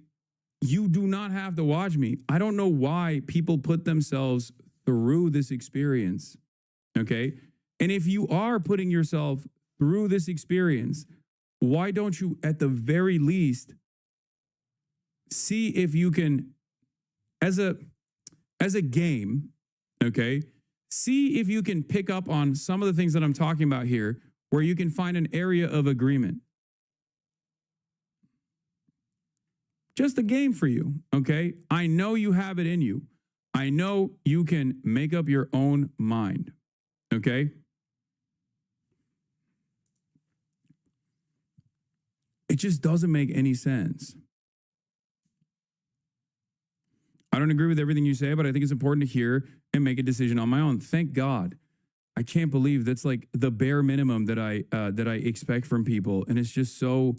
You do not have to watch me. I don't know why people put themselves through this experience. Okay? And if you are putting yourself through this experience, why don't you, at the very least, see if you can, as a game, okay, see if you can pick up on some of the things that I'm talking about here, where you can find an area of agreement. Just a game for you, okay? I know you have it in you. I know you can make up your own mind, okay? It just doesn't make any sense. I don't agree with everything you say, but I think it's important to hear and make a decision on my own. Thank God. I can't believe that's like the bare minimum that I expect from people. And it's just so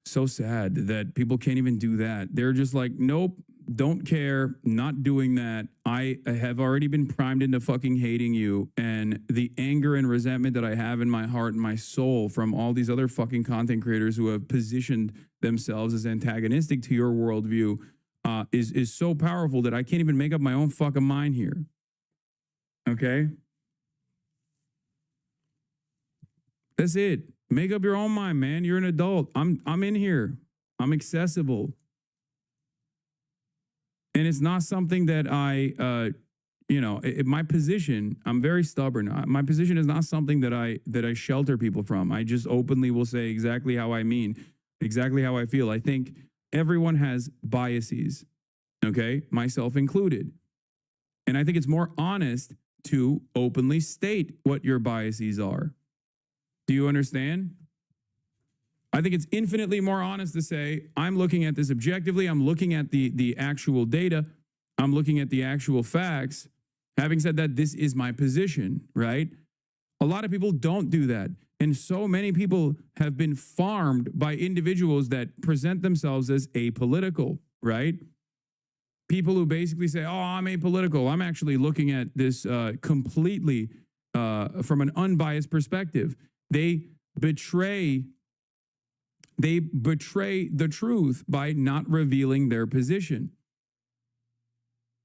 sad that people can't even do that. They're just like, nope, don't care, not doing that. I have already been primed into fucking hating you. And the anger and resentment that I have in my heart and my soul from all these other fucking content creators who have positioned themselves as antagonistic to your worldview is so powerful that I can't even make up my own fucking mind here. Okay? That's it. Make up your own mind, man. You're an adult. I'm in here. I'm accessible. And it's not something that my position, I'm very stubborn. My position is not something that I shelter people from. I just openly will say exactly how I mean, exactly how I feel. I think everyone has biases, okay? Myself included. And I think it's more honest to openly state what your biases are. Do you understand? I think it's infinitely more honest to say, I'm looking at this objectively. I'm looking at the actual data. I'm looking at the actual facts. Having said that, this is my position, right? A lot of people don't do that. And so many people have been farmed by individuals that present themselves as apolitical, right? People who basically say, oh, I'm apolitical. I'm actually looking at this completely from an unbiased perspective. They betray the truth by not revealing their position.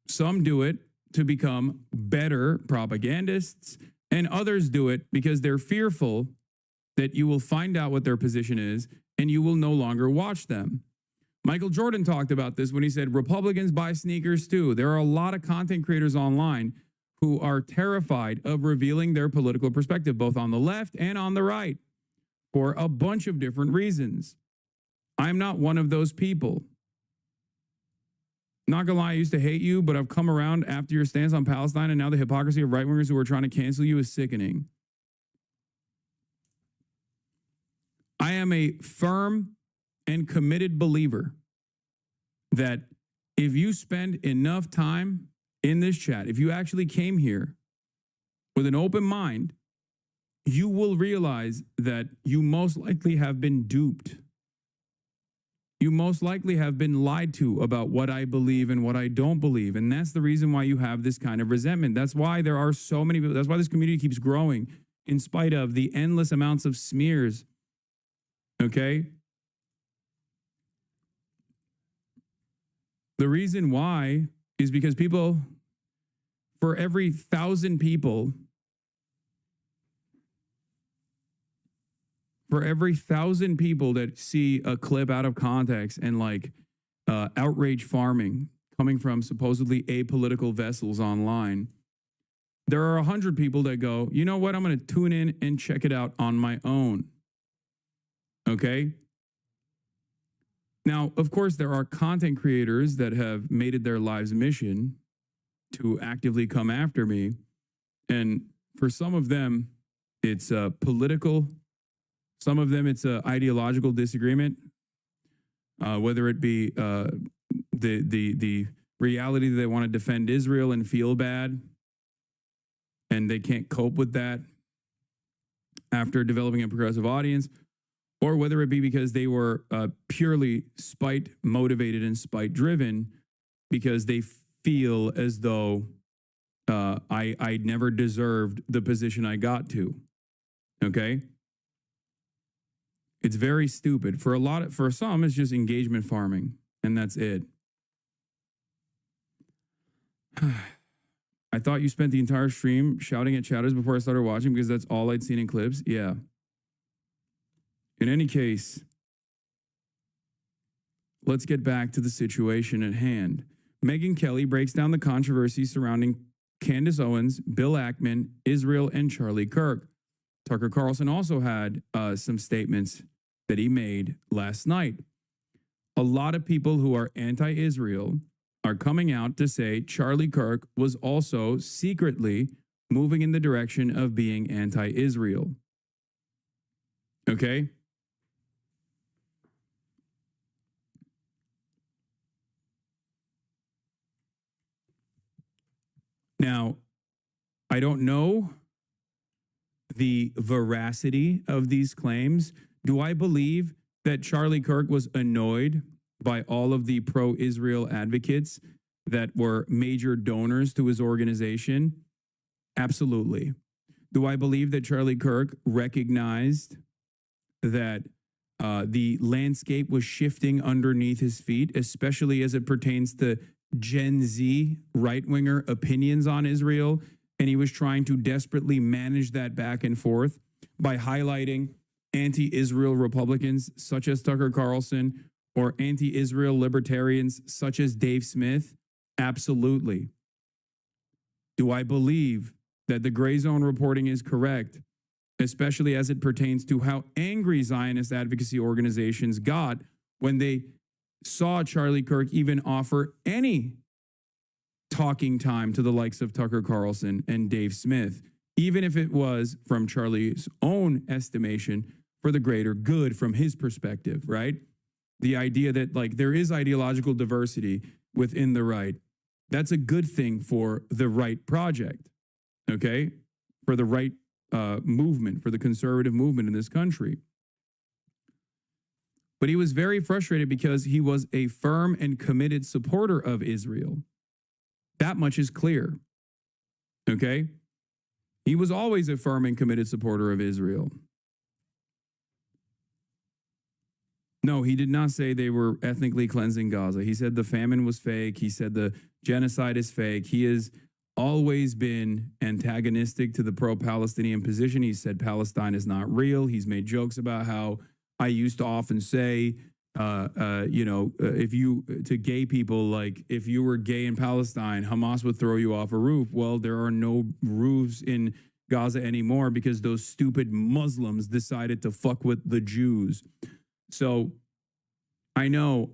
Some do it to become better propagandists, and others do it because they're fearful that you will find out what their position is and you will no longer watch them. Michael Jordan talked about this when he said, Republicans buy sneakers too. There are a lot of content creators online who are terrified of revealing their political perspective, both on the left and on the right, for a bunch of different reasons. I'm not one of those people. Not gonna lie, I used to hate you, but I've come around after your stance on Palestine, and now the hypocrisy of right-wingers who are trying to cancel you is sickening. I am a firm and committed believer that if you spend enough time in this chat, if you actually came here with an open mind, you will realize that you most likely have been duped. You most likely have been lied to about what I believe and what I don't believe. And that's the reason why you have this kind of resentment. That's why there are so many people. That's why this community keeps growing in spite of the endless amounts of smears. Okay? The reason why is because people, for every 1,000 people, that see a clip out of context and like outrage farming coming from supposedly apolitical vessels online, there are 100 people that go, you know what, I'm going to tune in and check it out on my own. Okay? Now, of course, there are content creators that have made it their lives mission to actively come after me. And for some of them, it's political. Some of them, it's an ideological disagreement, whether it be the reality that they want to defend Israel and feel bad, and they can't cope with that after developing a progressive audience, or whether it be because they were purely spite motivated and spite driven because they feel as though I never deserved the position I got to. Okay? It's very stupid. For some, it's just engagement farming, and that's it. I thought you spent the entire stream shouting at chatters before I started watching because that's all I'd seen in clips. Yeah. In any case, let's get back to the situation at hand. Megyn Kelly breaks down the controversy surrounding Candace Owens, Bill Ackman, Israel, and Charlie Kirk. Tucker Carlson also had some statements that he made last night. A lot of people who are anti-Israel are coming out to say Charlie Kirk was also secretly moving in the direction of being anti-Israel. Okay? Now, I don't know the veracity of these claims. Do I believe that Charlie Kirk was annoyed by all of the pro-Israel advocates that were major donors to his organization? Absolutely. Do I believe that Charlie Kirk recognized that the landscape was shifting underneath his feet, especially as it pertains to Gen Z right-winger opinions on Israel, and he was trying to desperately manage that back and forth by highlighting anti-Israel Republicans such as Tucker Carlson or anti-Israel libertarians such as Dave Smith? Absolutely. Do I believe that the gray zone reporting is correct, especially as it pertains to how angry Zionist advocacy organizations got when they saw Charlie Kirk even offer any talking time to the likes of Tucker Carlson and Dave Smith, even if it was, from Charlie's own estimation, for the greater good from his perspective, right? The idea that like there is ideological diversity within the right. That's a good thing for the right project, okay? For the right movement, for the conservative movement in this country. But he was very frustrated because he was a firm and committed supporter of Israel. That much is clear, okay? He was always a firm and committed supporter of Israel. No, he did not say they were ethnically cleansing Gaza. He said the famine was fake. He said the genocide is fake. He has always been antagonistic to the pro-Palestinian position. He said Palestine is not real. He's made jokes about how I used to often say, if you, to gay people, like if you were gay in Palestine, Hamas would throw you off a roof. Well, there are no roofs in Gaza anymore because those stupid Muslims decided to fuck with the Jews. So I know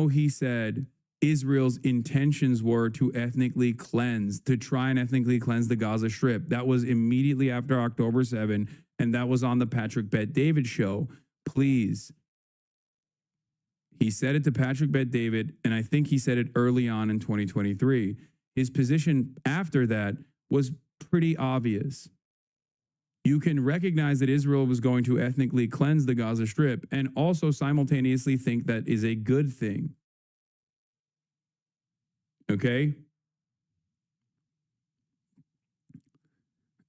he said Israel's intentions were to ethnically cleanse, to try and ethnically cleanse the Gaza Strip. That was immediately after October 7, and that was on the Patrick Bet-David show. Please. He said it to Patrick Bet-David, and I think he said it early on in 2023. His position after that was pretty obvious. You can recognize that Israel was going to ethnically cleanse the Gaza Strip and also simultaneously think that is a good thing. Okay?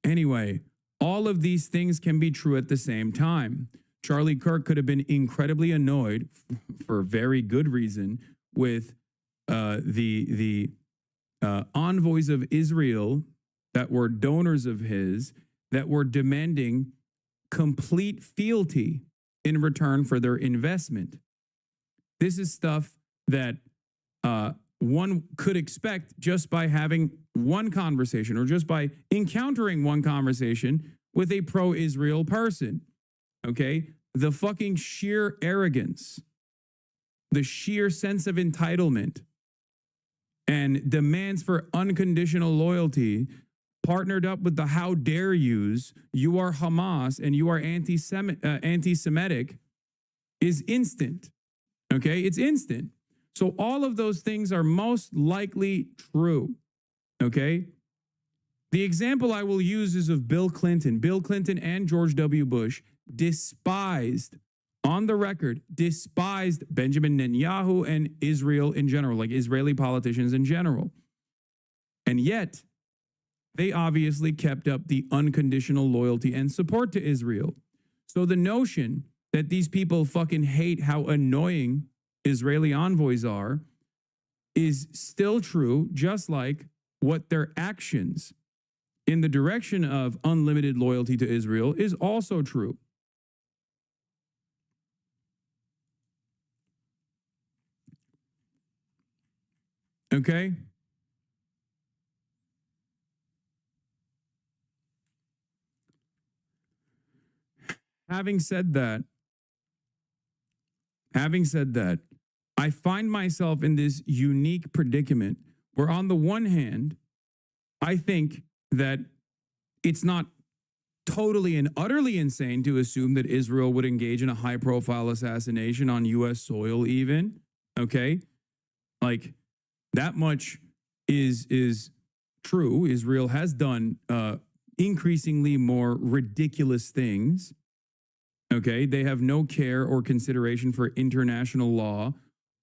Anyway, all of these things can be true at the same time. Charlie Kirk could have been incredibly annoyed, for very good reason, with the envoys of Israel that were donors of his, that were demanding complete fealty in return for their investment. This is stuff that one could expect just by having one conversation or just by encountering one conversation with a pro-Israel person. Okay? The fucking sheer arrogance, the sheer sense of entitlement, and demands for unconditional loyalty partnered up with the how dare yous, you are Hamas and you are anti-Semitic, is instant. Okay? It's instant. So all of those things are most likely true. Okay? The example I will use is of Bill Clinton. Bill Clinton and George W. Bush despised, on the record, despised Benjamin Netanyahu and Israel in general, like Israeli politicians in general. And yet, they obviously kept up the unconditional loyalty and support to Israel. So the notion that these people fucking hate how annoying Israeli envoys are is still true, just like what their actions in the direction of unlimited loyalty to Israel is also true. Okay? Having said that, I find myself in this unique predicament where, on the one hand, I think that it's not totally and utterly insane to assume that Israel would engage in a high-profile assassination on U.S. soil even, okay? Like, that much is true. Israel has done increasingly more ridiculous things. Okay, they have no care or consideration for international law,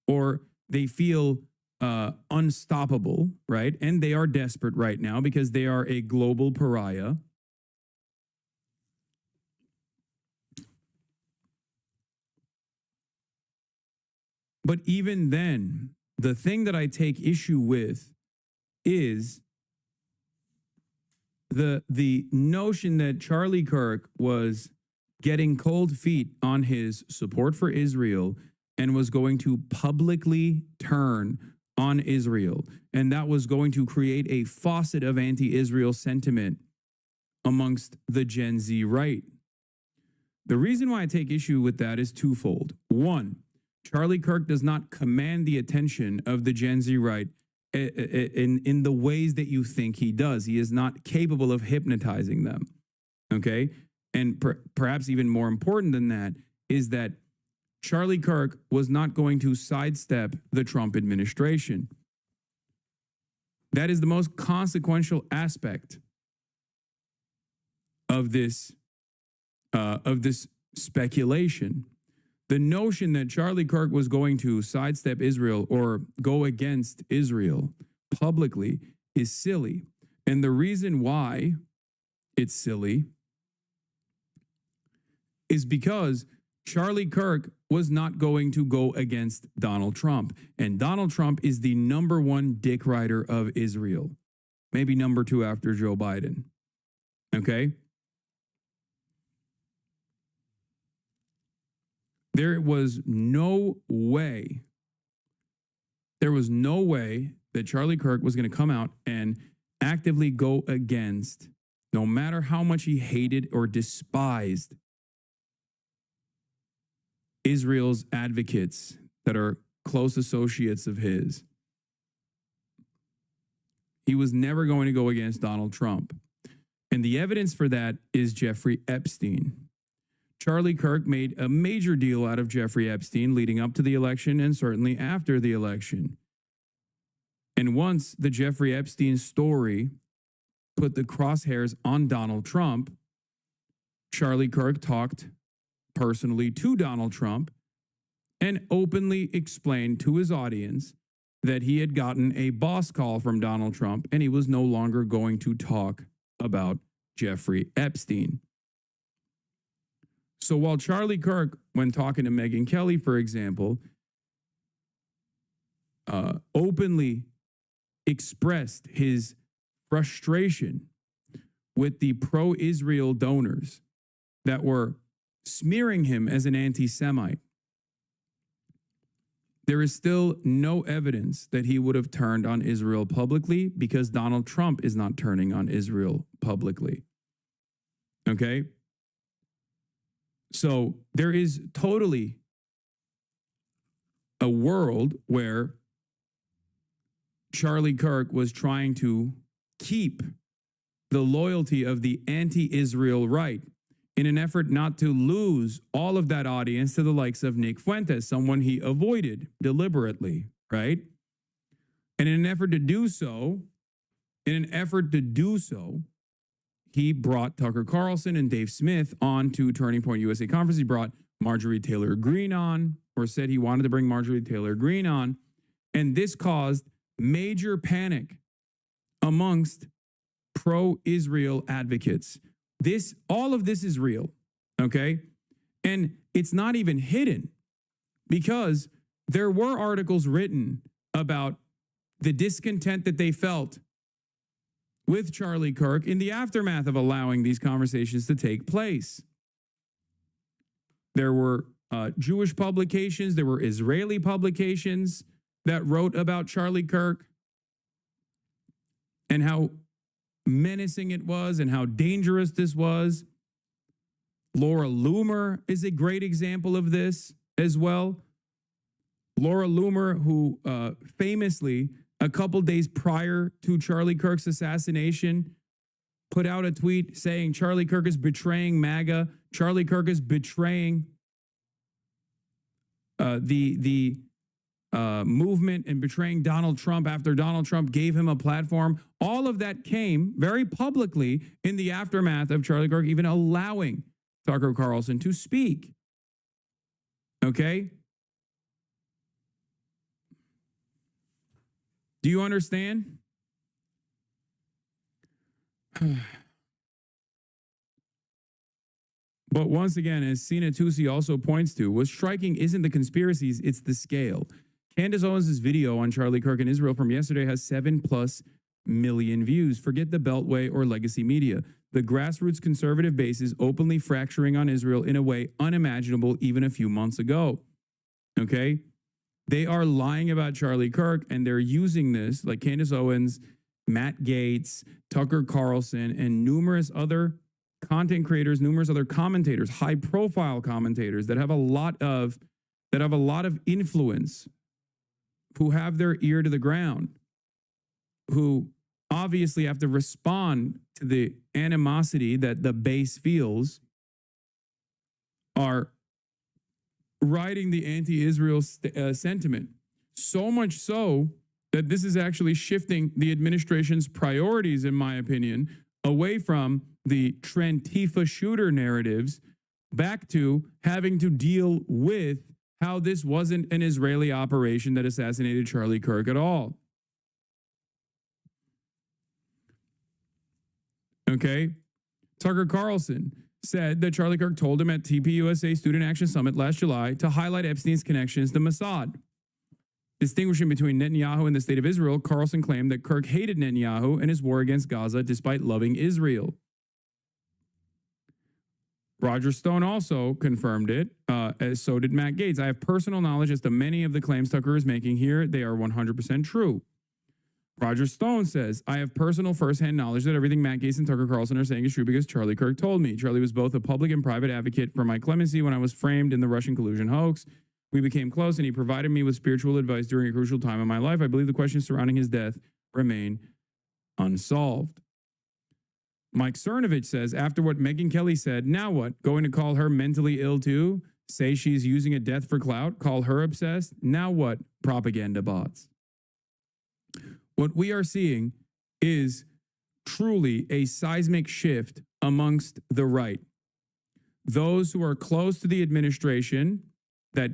or they feel unstoppable, right? And they are desperate right now because they are a global pariah. But even then, the thing that I take issue with is the notion that Charlie Kirk was getting cold feet on his support for Israel and was going to publicly turn on Israel. And that was going to create a faucet of anti-Israel sentiment amongst the Gen Z right. The reason why I take issue with that is twofold. One, Charlie Kirk does not command the attention of the Gen Z right in the ways that you think he does. He is not capable of hypnotizing them, okay? And perhaps even more important than that is that Charlie Kirk was not going to sidestep the Trump administration. That is the most consequential aspect of this speculation. The notion that Charlie Kirk was going to sidestep Israel or go against Israel publicly is silly. And the reason why it's silly is because Charlie Kirk was not going to go against Donald Trump. And Donald Trump is the #1 dick rider of Israel, maybe #2 after Joe Biden. Okay? There was no way that Charlie Kirk was going to come out and actively go against, no matter how much he hated or despised, Israel's advocates that are close associates of his. He was never going to go against Donald Trump. And the evidence for that is Jeffrey Epstein. Charlie Kirk made a major deal out of Jeffrey Epstein leading up to the election and certainly after the election. And once the Jeffrey Epstein story put the crosshairs on Donald Trump, Charlie Kirk talked personally to Donald Trump and openly explained to his audience that he had gotten a boss call from Donald Trump and he was no longer going to talk about Jeffrey Epstein. So while Charlie Kirk, when talking to Megyn Kelly, for example, openly expressed his frustration with the pro-Israel donors that were smearing him as an anti-Semite, there is still no evidence that he would have turned on Israel publicly because Donald Trump is not turning on Israel publicly. Okay? So there is totally a world where Charlie Kirk was trying to keep the loyalty of the anti-Israel right in an effort not to lose all of that audience to the likes of Nick Fuentes, someone he avoided deliberately, right? And in an effort to do so, he brought Tucker Carlson and Dave Smith on to Turning Point USA Conference. He brought Marjorie Taylor Greene on, or said he wanted to bring Marjorie Taylor Greene on. And this caused major panic amongst pro-Israel advocates. All of this is real, okay? And it's not even hidden because there were articles written about the discontent that they felt with Charlie Kirk in the aftermath of allowing these conversations to take place. There were Jewish publications, there were Israeli publications that wrote about Charlie Kirk and how menacing it was and how dangerous this was. Laura Loomer is a great example of this as well. Laura Loomer, who famously, a couple days prior to Charlie Kirk's assassination, put out a tweet saying Charlie Kirk is betraying MAGA. Charlie Kirk is betraying the movement and betraying Donald Trump after Donald Trump gave him a platform. All of that came very publicly in the aftermath of Charlie Kirk even allowing Tucker Carlson to speak. Okay? Do you understand? But once again, as Sina Tusi also points to, what's striking isn't the conspiracies, it's the scale. Candace Owens' video on Charlie Kirk and Israel from yesterday has 7+ million views. Forget the Beltway or legacy media. The grassroots conservative base is openly fracturing on Israel in a way unimaginable even a few months ago. Okay? They are lying about Charlie Kirk, and they're using this, like Candace Owens, Matt Gaetz, Tucker Carlson, and numerous other content creators, numerous other commentators, high-profile commentators that have a lot of influence, who have their ear to the ground, who obviously have to respond to the animosity that the base feels, are riding the anti-Israel sentiment. So much so that this is actually shifting the administration's priorities, in my opinion, away from the Trantifa shooter narratives back to having to deal with how this wasn't an Israeli operation that assassinated Charlie Kirk at all. Okay? Tucker Carlson said that Charlie Kirk told him at TPUSA Student Action Summit last July to highlight Epstein's connections to Mossad. Distinguishing between Netanyahu and the state of Israel, Carlson claimed that Kirk hated Netanyahu and his war against Gaza despite loving Israel. Roger Stone also confirmed it, as so did Matt Gaetz. I have personal knowledge as to many of the claims Tucker is making here. They are 100% true. Roger Stone says, I have personal firsthand knowledge that everything Matt Gaetz and Tucker Carlson are saying is true because Charlie Kirk told me. Charlie was both a public and private advocate for my clemency when I was framed in the Russian collusion hoax. We became close and he provided me with spiritual advice during a crucial time in my life. I believe the questions surrounding his death remain unsolved. Mike Cernovich says, after what Megyn Kelly said, now what? Going to call her mentally ill too? Say she's using a death for clout? Call her obsessed? Now what? Propaganda bots. What we are seeing is truly a seismic shift amongst the right. Those who are close to the administration that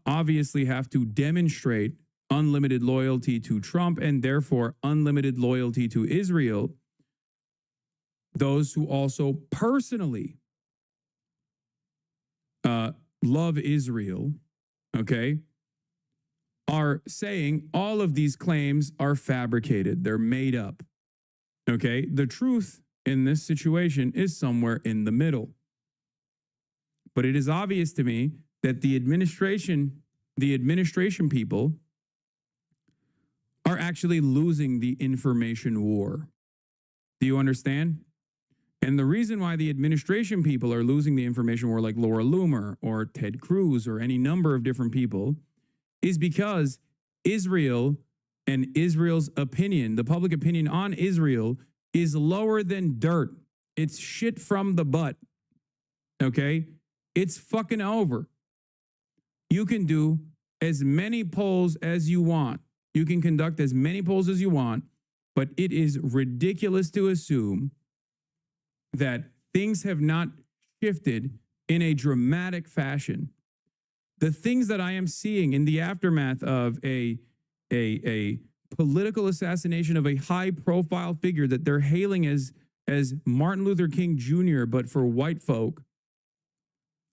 obviously have to demonstrate unlimited loyalty to Trump and therefore unlimited loyalty to Israel. Those who also personally love Israel, okay, are saying all of these claims are fabricated. They're made up, okay? The truth in this situation is somewhere in the middle. But it is obvious to me that the administration people are actually losing the information war. Do you understand? And the reason why the administration people are losing the information war, like Laura Loomer or Ted Cruz or any number of different people, is because Israel and Israel's opinion, the public opinion on Israel, is lower than dirt. It's shit from the butt. Okay? It's fucking over. You can do as many polls as you want. You can conduct as many polls as you want, but it is ridiculous to assume that things have not shifted in a dramatic fashion. The things that I am seeing in the aftermath of a political assassination of a high-profile figure that they're hailing as Martin Luther King Jr., but for white folk,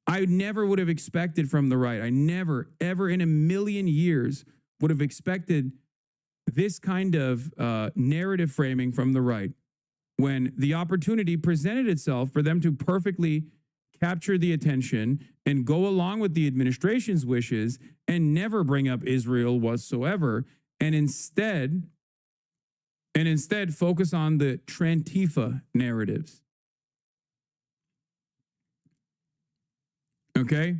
I never would have expected from the right. I never, ever in a million years would have expected this kind of narrative framing from the right when the opportunity presented itself for them to perfectly capture the attention and go along with the administration's wishes and never bring up Israel whatsoever, and instead focus on the Trantifa narratives. Okay?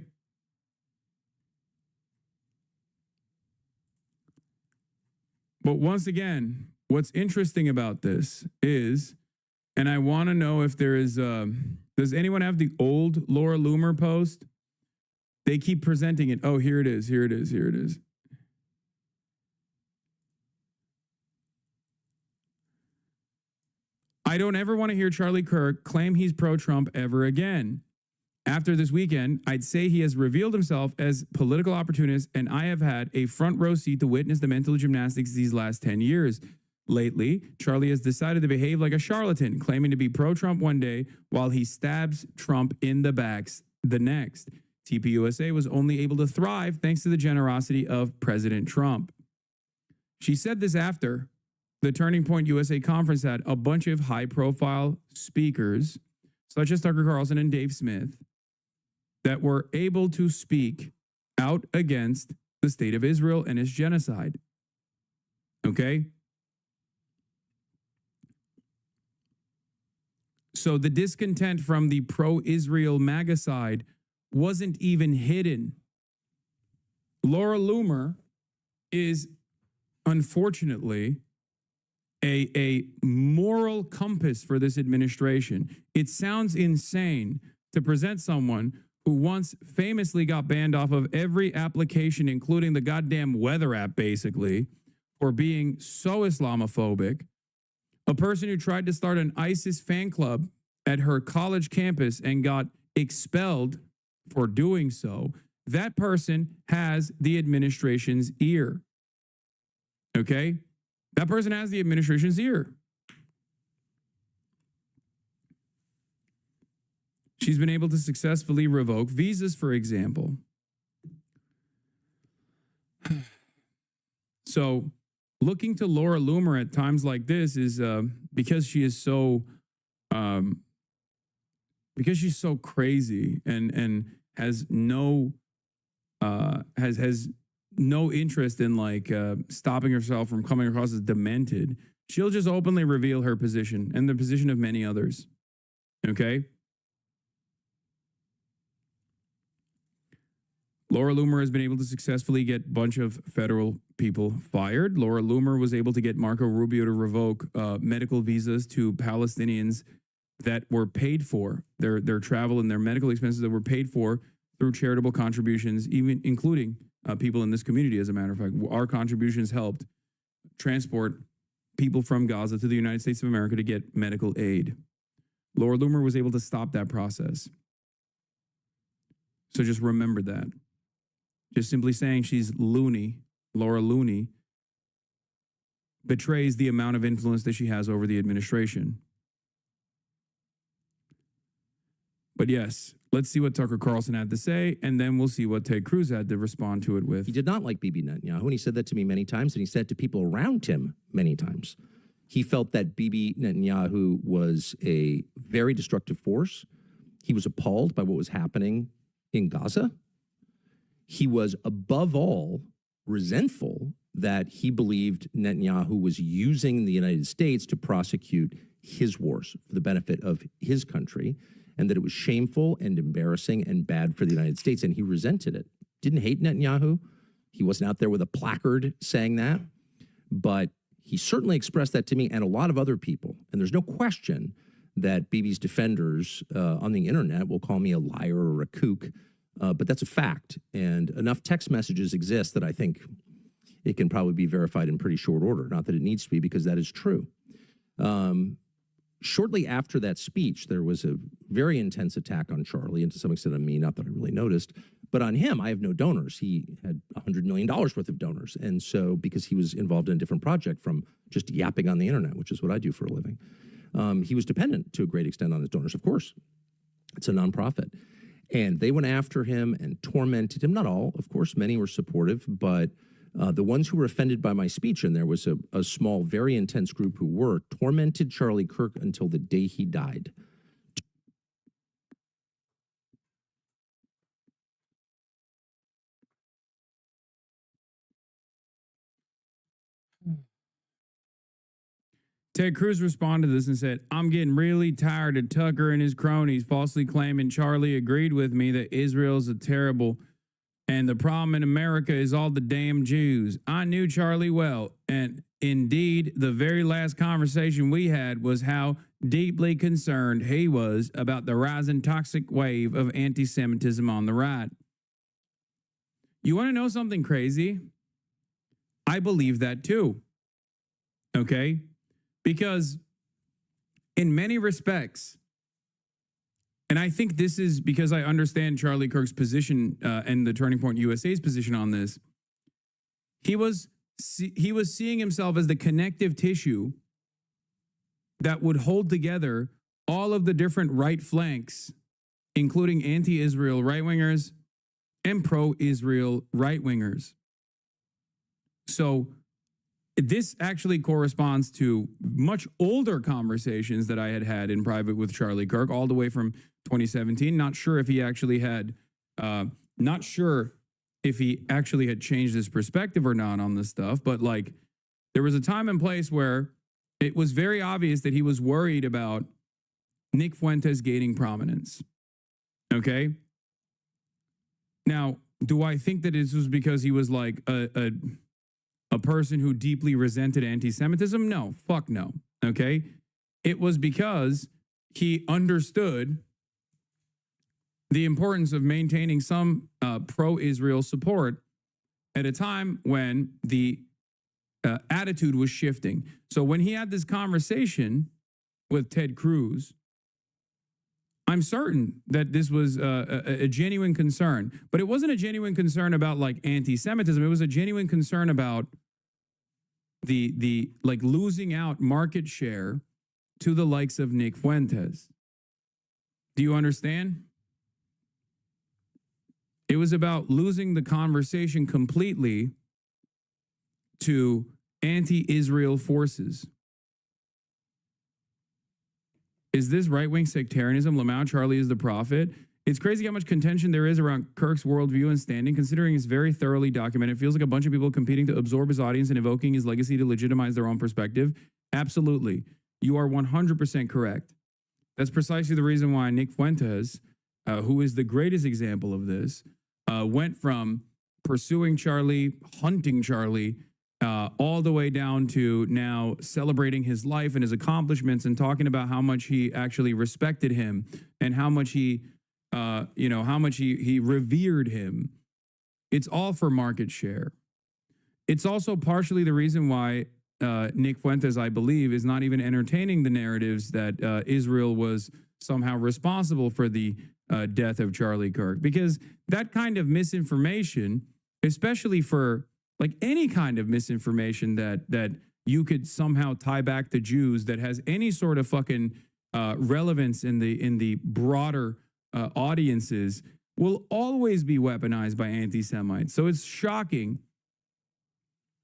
But once again, what's interesting about this is, and I want to know if there is, does anyone have the old Laura Loomer post? They keep presenting it. Oh, here it is. Here it is. Here it is. I don't ever want to hear Charlie Kirk claim he's pro-Trump ever again. After this weekend, I'd say he has revealed himself as political opportunist, and I have had a front row seat to witness the mental gymnastics these last 10 years. Lately, Charlie has decided to behave like a charlatan, claiming to be pro-Trump one day while he stabs Trump in the backs the next. TPUSA was only able to thrive thanks to the generosity of President Trump. She said this after the Turning Point USA conference had a bunch of high-profile speakers, such as Tucker Carlson and Dave Smith, that were able to speak out against the state of Israel and its genocide. Okay? So the discontent from the pro-Israel MAGA side wasn't even hidden. Laura Loomer is, unfortunately, a moral compass for this administration. It sounds insane to present someone who once famously got banned off of every application, including the goddamn weather app, basically, for being so Islamophobic. A person who tried to start an ISIS fan club at her college campus and got expelled for doing so. That person has the administration's ear. Okay? That person has the administration's ear. She's been able to successfully revoke visas, for example. So looking to Laura Loomer at times like this is because she is so because she's so crazy and has no has no interest in like stopping herself from coming across as demented. She'll just openly reveal her position and the position of many others. Okay? Laura Loomer has been able to successfully get a bunch of federal people fired. Laura Loomer was able to get Marco Rubio to revoke medical visas to Palestinians that were paid for, their travel and their medical expenses that were paid for through charitable contributions, even including people in this community, as a matter of fact. Our contributions helped transport people from Gaza to the United States of America to get medical aid. Laura Loomer was able to stop that process. So just remember that. Just simply saying she's loony, Laura Looney, betrays the amount of influence that she has over the administration. But yes, let's see what Tucker Carlson had to say, and then we'll see what Ted Cruz had to respond to it with. He did not like Bibi Netanyahu, and he said that to me many times, and he said it to people around him many times. He felt that Bibi Netanyahu was a very destructive force. He was appalled by what was happening in Gaza. He was, above all, resentful that he believed Netanyahu was using the United States to prosecute his wars for the benefit of his country, and that it was shameful and embarrassing and bad for the United States, and he resented it. Didn't hate Netanyahu. He wasn't out there with a placard saying that, but he certainly expressed that to me and a lot of other people. And there's no question that Bibi's defenders on the internet will call me a liar or a kook, but that's a fact. And enough text messages exist that I think it can probably be verified in pretty short order. Not that it needs to be, because that is true. Shortly after that speech, there was a very intense attack on Charlie, and to some extent on me, not that I really noticed. But on him, I have no donors. He had $100 million worth of donors. And so, because he was involved in a different project from just yapping on the internet, which is what I do for a living, he was dependent to a great extent on his donors, of course. It's a nonprofit. And they went after him and tormented him. Not all, of course, many were supportive, but the ones who were offended by my speech, and there was a small, very intense group who were, tormented Charlie Kirk until the day he died. Ted Cruz responded to this and said, "I'm getting really tired of Tucker and his cronies falsely claiming Charlie agreed with me that Israel's a terrible and the problem in America is all the damn Jews. I knew Charlie well, and indeed, the very last conversation we had was how deeply concerned he was about the rising toxic wave of anti-Semitism on the right." You want to know something crazy? I believe that too. Okay? Because in many respects, and I think this is because I understand Charlie Kirk's position and the Turning Point USA's position on this. He was seeing himself as the connective tissue that would hold together all of the different right flanks, including anti-Israel right-wingers and pro-Israel right-wingers. So this actually corresponds to much older conversations that I had had in private with Charlie Kirk, all the way from 2017. Not sure if he actually had changed his perspective or not on this stuff, but like there was a time and place where it was very obvious that he was worried about Nick Fuentes gaining prominence. Okay. Now, do I think that this was because he was like a person who deeply resented anti-Semitism? No, fuck no. Okay. It was because he understood the importance of maintaining some pro-Israel support at a time when the attitude was shifting. So when he had this conversation with Ted Cruz, I'm certain that this was a genuine concern, but it wasn't a genuine concern about like anti-Semitism. It was a genuine concern about the like losing out market share to the likes of Nick Fuentes. Do you understand? It was about losing the conversation completely to anti-Israel forces. Is this right-wing sectarianism? Lamau Charlie is the prophet. It's crazy how much contention there is around Kirk's worldview and standing, considering it's very thoroughly documented. It feels like a bunch of people competing to absorb his audience and evoking his legacy to legitimize their own perspective. Absolutely. You are 100% correct. That's precisely the reason why Nick Fuentes, who is the greatest example of this, went from pursuing Charlie, hunting Charlie, all the way down to now celebrating his life and his accomplishments and talking about how much he actually respected him and how much he revered him. It's all for market share. It's also partially the reason why Nick Fuentes, I believe, is not even entertaining the narratives that Israel was somehow responsible for the death of Charlie Kirk, because that kind of misinformation, especially for like any kind of misinformation that you could somehow tie back to Jews that has any sort of fucking relevance in the broader audiences, will always be weaponized by anti-Semites. So it's shocking.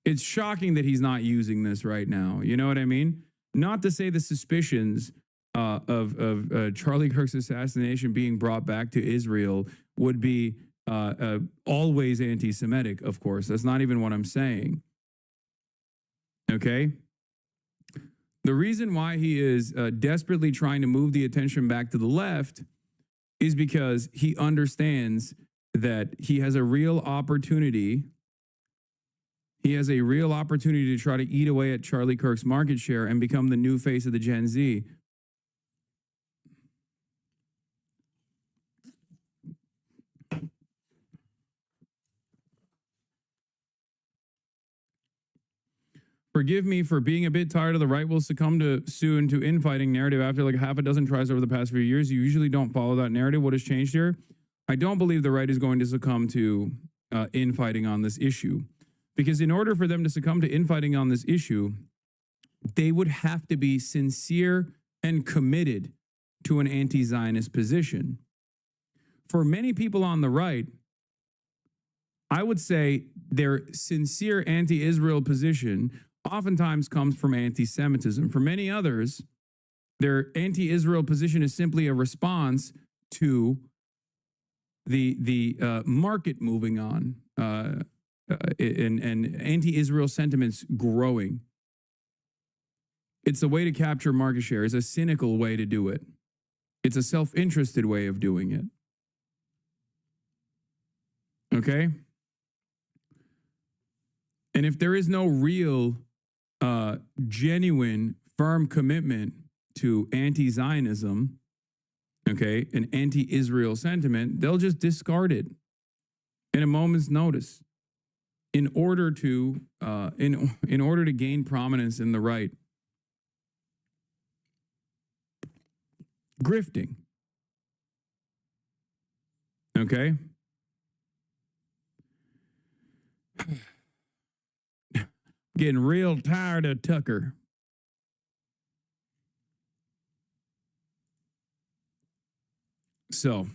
It's shocking that he's not using this right now. You know what I mean? Not to say the suspicions of Charlie Kirk's assassination being brought back to Israel would be always anti-Semitic, of course. That's not even what I'm saying. Okay? The reason why he is desperately trying to move the attention back to the left is because he understands that he has a real opportunity. He has a real opportunity to try to eat away at Charlie Kirk's market share and become the new face of the Gen Z. Forgive me for being a bit tired of the right will succumb to soon to infighting narrative after like half a dozen tries over the past few years. You usually don't follow that narrative. What has changed here? I don't believe the right is going to succumb to infighting on this issue, because in order for them to succumb to infighting on this issue, they would have to be sincere and committed to an anti-Zionist position. For many people on the right, I would say their sincere anti-Israel position oftentimes comes from anti-Semitism. For many others, their anti-Israel position is simply a response to the market moving on and anti-Israel sentiments growing. It's a way to capture market share. It's a cynical way to do it. It's a self-interested way of doing it. Okay? And if there is no real, genuine, firm commitment to anti-Zionism, okay, an anti-Israel sentiment, they'll just discard it in a moment's notice in order to gain prominence in the right. grifting. Okay? Getting real tired of Tucker. So,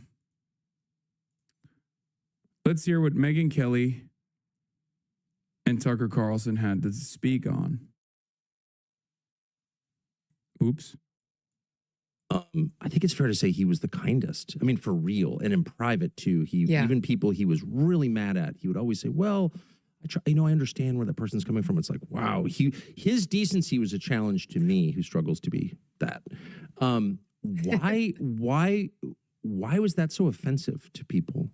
let's hear what Megyn Kelly and Tucker Carlson had to speak on. Oops. I think it's fair to say he was the kindest. I mean, for real, and in private too. Even people he was really mad at, he would always say, "Well, I understand where that person's coming from." It's like, wow, his decency was a challenge to me, who struggles to be that. Why was that so offensive to people?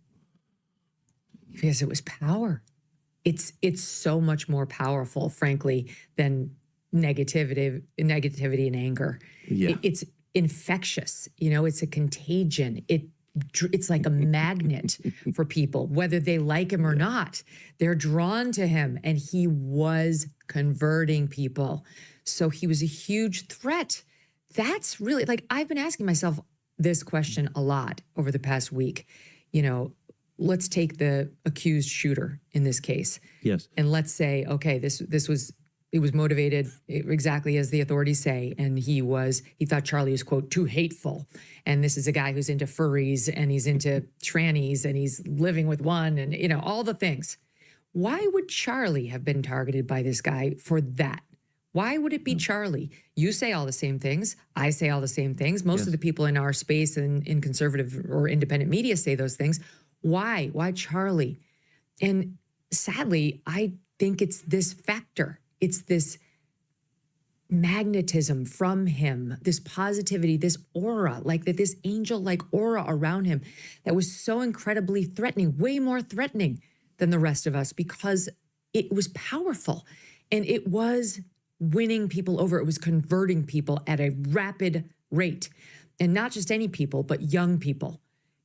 Because it was power. It's so much more powerful, frankly, than negativity and anger. Yeah. It's infectious. It's a contagion. It's like a magnet for people, whether they like him or not. They're drawn to him, and he was converting people. So he was a huge threat. That's really, like, I've been asking myself this question a lot over the past week. Let's take the accused shooter in this case. Yes. And let's say, okay, it was motivated exactly as the authorities say. And he thought Charlie was, quote, too hateful. And this is a guy who's into furries and he's into trannies and he's living with one and, all the things. Why would Charlie have been targeted by this guy for that? Why would it be Charlie? You say all the same things. I say all the same things. Most of the people in our space and in conservative or independent media say those things. Why? Why Charlie? And sadly, I think it's this factor. It's this magnetism from him, this positivity, this aura, like that, this angel-like aura around him that was so incredibly threatening, way more threatening than the rest of us, because it was powerful and it was winning people over. It was converting people at a rapid rate, and not just any people, but young people.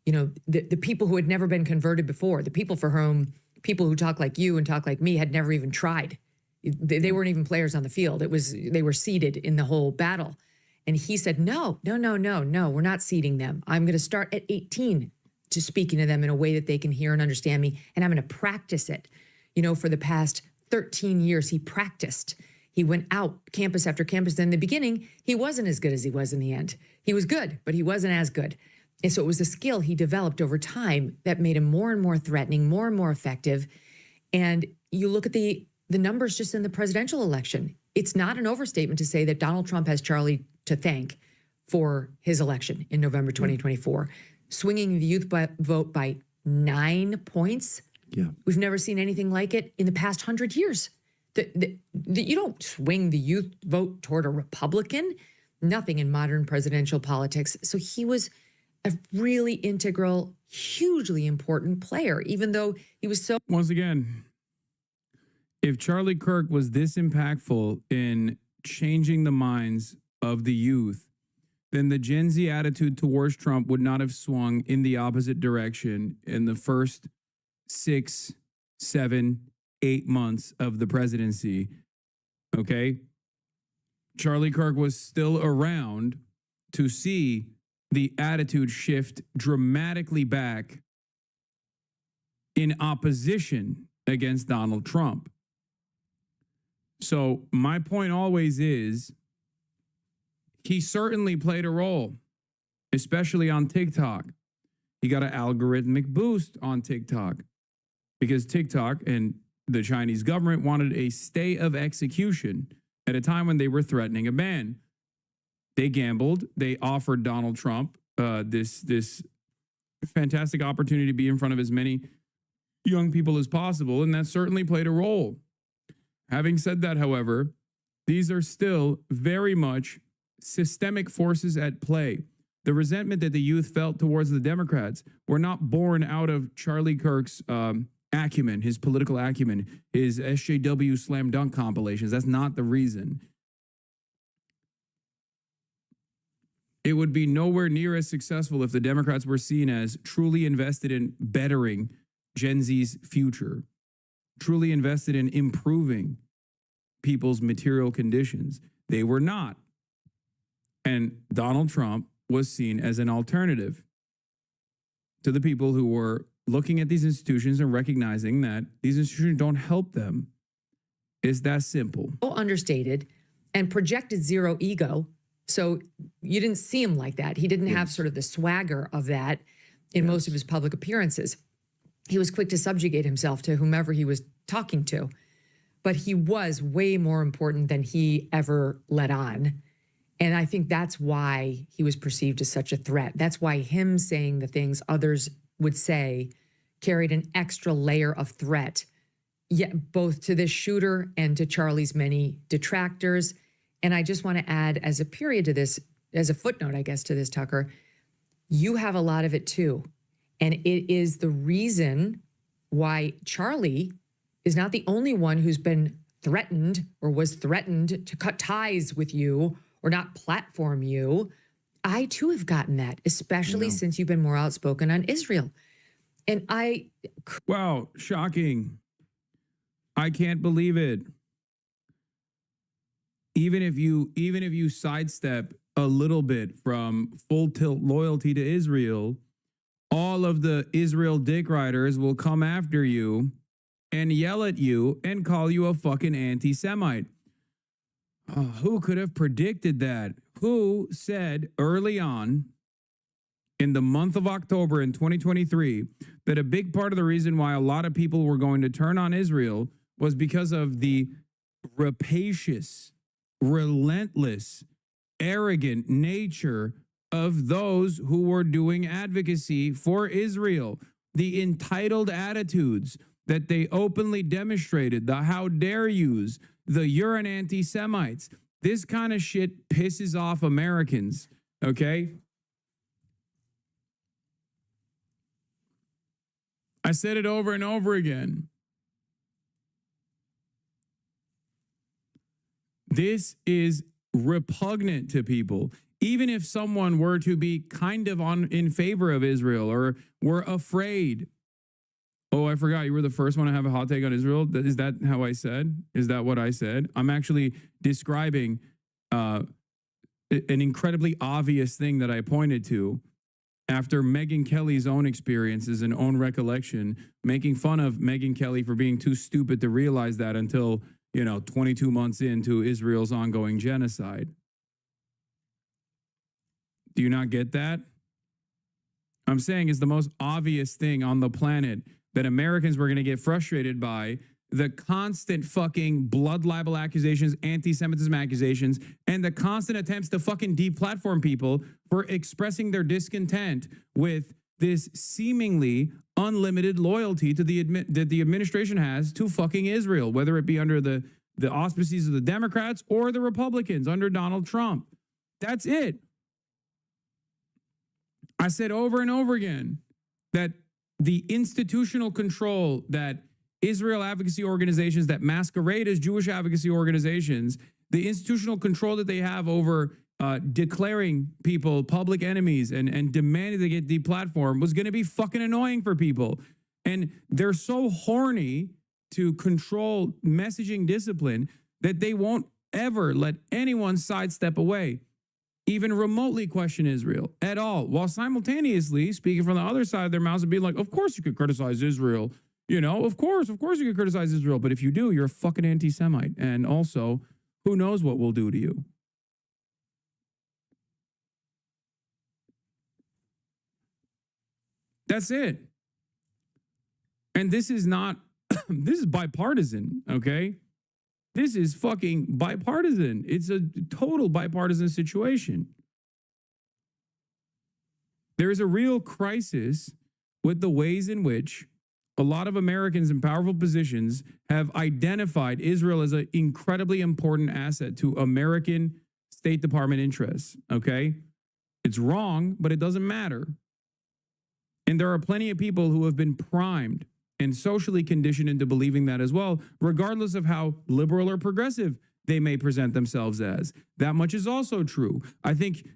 The people who had never been converted before, the people for whom people who talk like you and talk like me had never even tried. They weren't even players on the field. They were seated in the whole battle. And he said, no, we're not seating them. I'm going to start at 18 to speaking to them in a way that they can hear and understand me. And I'm going to practice it. For the past 13 years, he practiced. He went out campus after campus. In the beginning, he wasn't as good as he was in the end. He was good, but he wasn't as good. And so it was a skill he developed over time that made him more and more threatening, more and more effective. And you look at the numbers just in the presidential election. It's not an overstatement to say that Donald Trump has Charlie to thank for his election in November 2024, swinging the youth vote by 9 points. Yeah. We've never seen anything like it in the past 100 years. You don't swing the youth vote toward a Republican, nothing in modern presidential politics. So he was a really integral, hugely important player, even though he was so... Once again, if Charlie Kirk was this impactful in changing the minds of the youth, then the Gen Z attitude towards Trump would not have swung in the opposite direction in the first 6, 7, 8 months of the presidency. Okay? Charlie Kirk was still around to see the attitude shift dramatically back in opposition against Donald Trump. So my point always is, he certainly played a role, especially on TikTok. He got an algorithmic boost on TikTok because TikTok and the Chinese government wanted a stay of execution at a time when they were threatening a ban. They gambled. They offered Donald Trump this fantastic opportunity to be in front of as many young people as possible, and that certainly played a role. Having said that, however, these are still very much systemic forces at play. The resentment that the youth felt towards the Democrats were not born out of Charlie Kirk's acumen, his political acumen, his SJW slam dunk compilations. That's not the reason. It would be nowhere near as successful if the Democrats were seen as truly invested in bettering Gen Z's future, truly invested in improving people's material conditions. They were not. And Donald Trump was seen as an alternative to the people who were looking at these institutions and recognizing that these institutions don't help them. It's that simple. Understated and projected zero ego. So you didn't see him like that. He didn't have sort of the swagger of that in most of his public appearances. He was quick to subjugate himself to whomever he was talking to. But he was way more important than he ever let on. And I think that's why he was perceived as such a threat. That's why him saying the things others would say carried an extra layer of threat, yet both to this shooter and to Charlie's many detractors. And I just want to add as a period to this, as a footnote, I guess, to this, Tucker, you have a lot of it too. And it is the reason why Charlie is not the only one who's been threatened or was threatened to cut ties with you or not platform you. I too have gotten that, especially since you've been more outspoken on Israel. And wow, shocking. I can't believe it. Even if you sidestep a little bit from full tilt loyalty to Israel, all of the Israel dick riders will come after you and yell at you and call you a fucking anti-Semite. Who could have predicted that? Who said early on in the month of October in 2023 that a big part of the reason why a lot of people were going to turn on Israel was because of the rapacious, relentless, arrogant nature of those who were doing advocacy for Israel, the entitled attitudes that they openly demonstrated, the how dare yous, the you're an anti-Semites. This kind of shit pisses off Americans, okay? I said it over and over again. This is repugnant to people. Even if someone were to be kind of in favor of Israel or were afraid. Oh, I forgot you were the first one to have a hot take on Israel. Is that how I said? Is that what I said? I'm actually describing an incredibly obvious thing that I pointed to after Megyn Kelly's own experiences and own recollection, making fun of Megyn Kelly for being too stupid to realize that until, 22 months into Israel's ongoing genocide. Do you not get that? I'm saying it's the most obvious thing on the planet that Americans were going to get frustrated by, the constant fucking blood libel accusations, anti-Semitism accusations, and the constant attempts to fucking deplatform people for expressing their discontent with this seemingly unlimited loyalty to that the administration has to fucking Israel, whether it be under the auspices of the Democrats or the Republicans under Donald Trump. That's it. I said over and over again that the institutional control that Israel advocacy organizations that masquerade as Jewish advocacy organizations, the institutional control that they have over declaring people public enemies and demanding they get deplatformed was going to be fucking annoying for people. And they're so horny to control messaging discipline that they won't ever let anyone sidestep away, even remotely question Israel at all, while simultaneously speaking from the other side of their mouths and being like, of course you could criticize Israel. Of course you could criticize Israel. But if you do, you're a fucking anti-Semite. And also, who knows what we'll do to you. That's it. And this is not, this is bipartisan, okay? This is fucking bipartisan. It's a total bipartisan situation. There is a real crisis with the ways in which a lot of Americans in powerful positions have identified Israel as an incredibly important asset to American State Department interests, okay? It's wrong, but it doesn't matter. And there are plenty of people who have been primed and socially conditioned into believing that as well, regardless of how liberal or progressive they may present themselves as. That much is also true. I think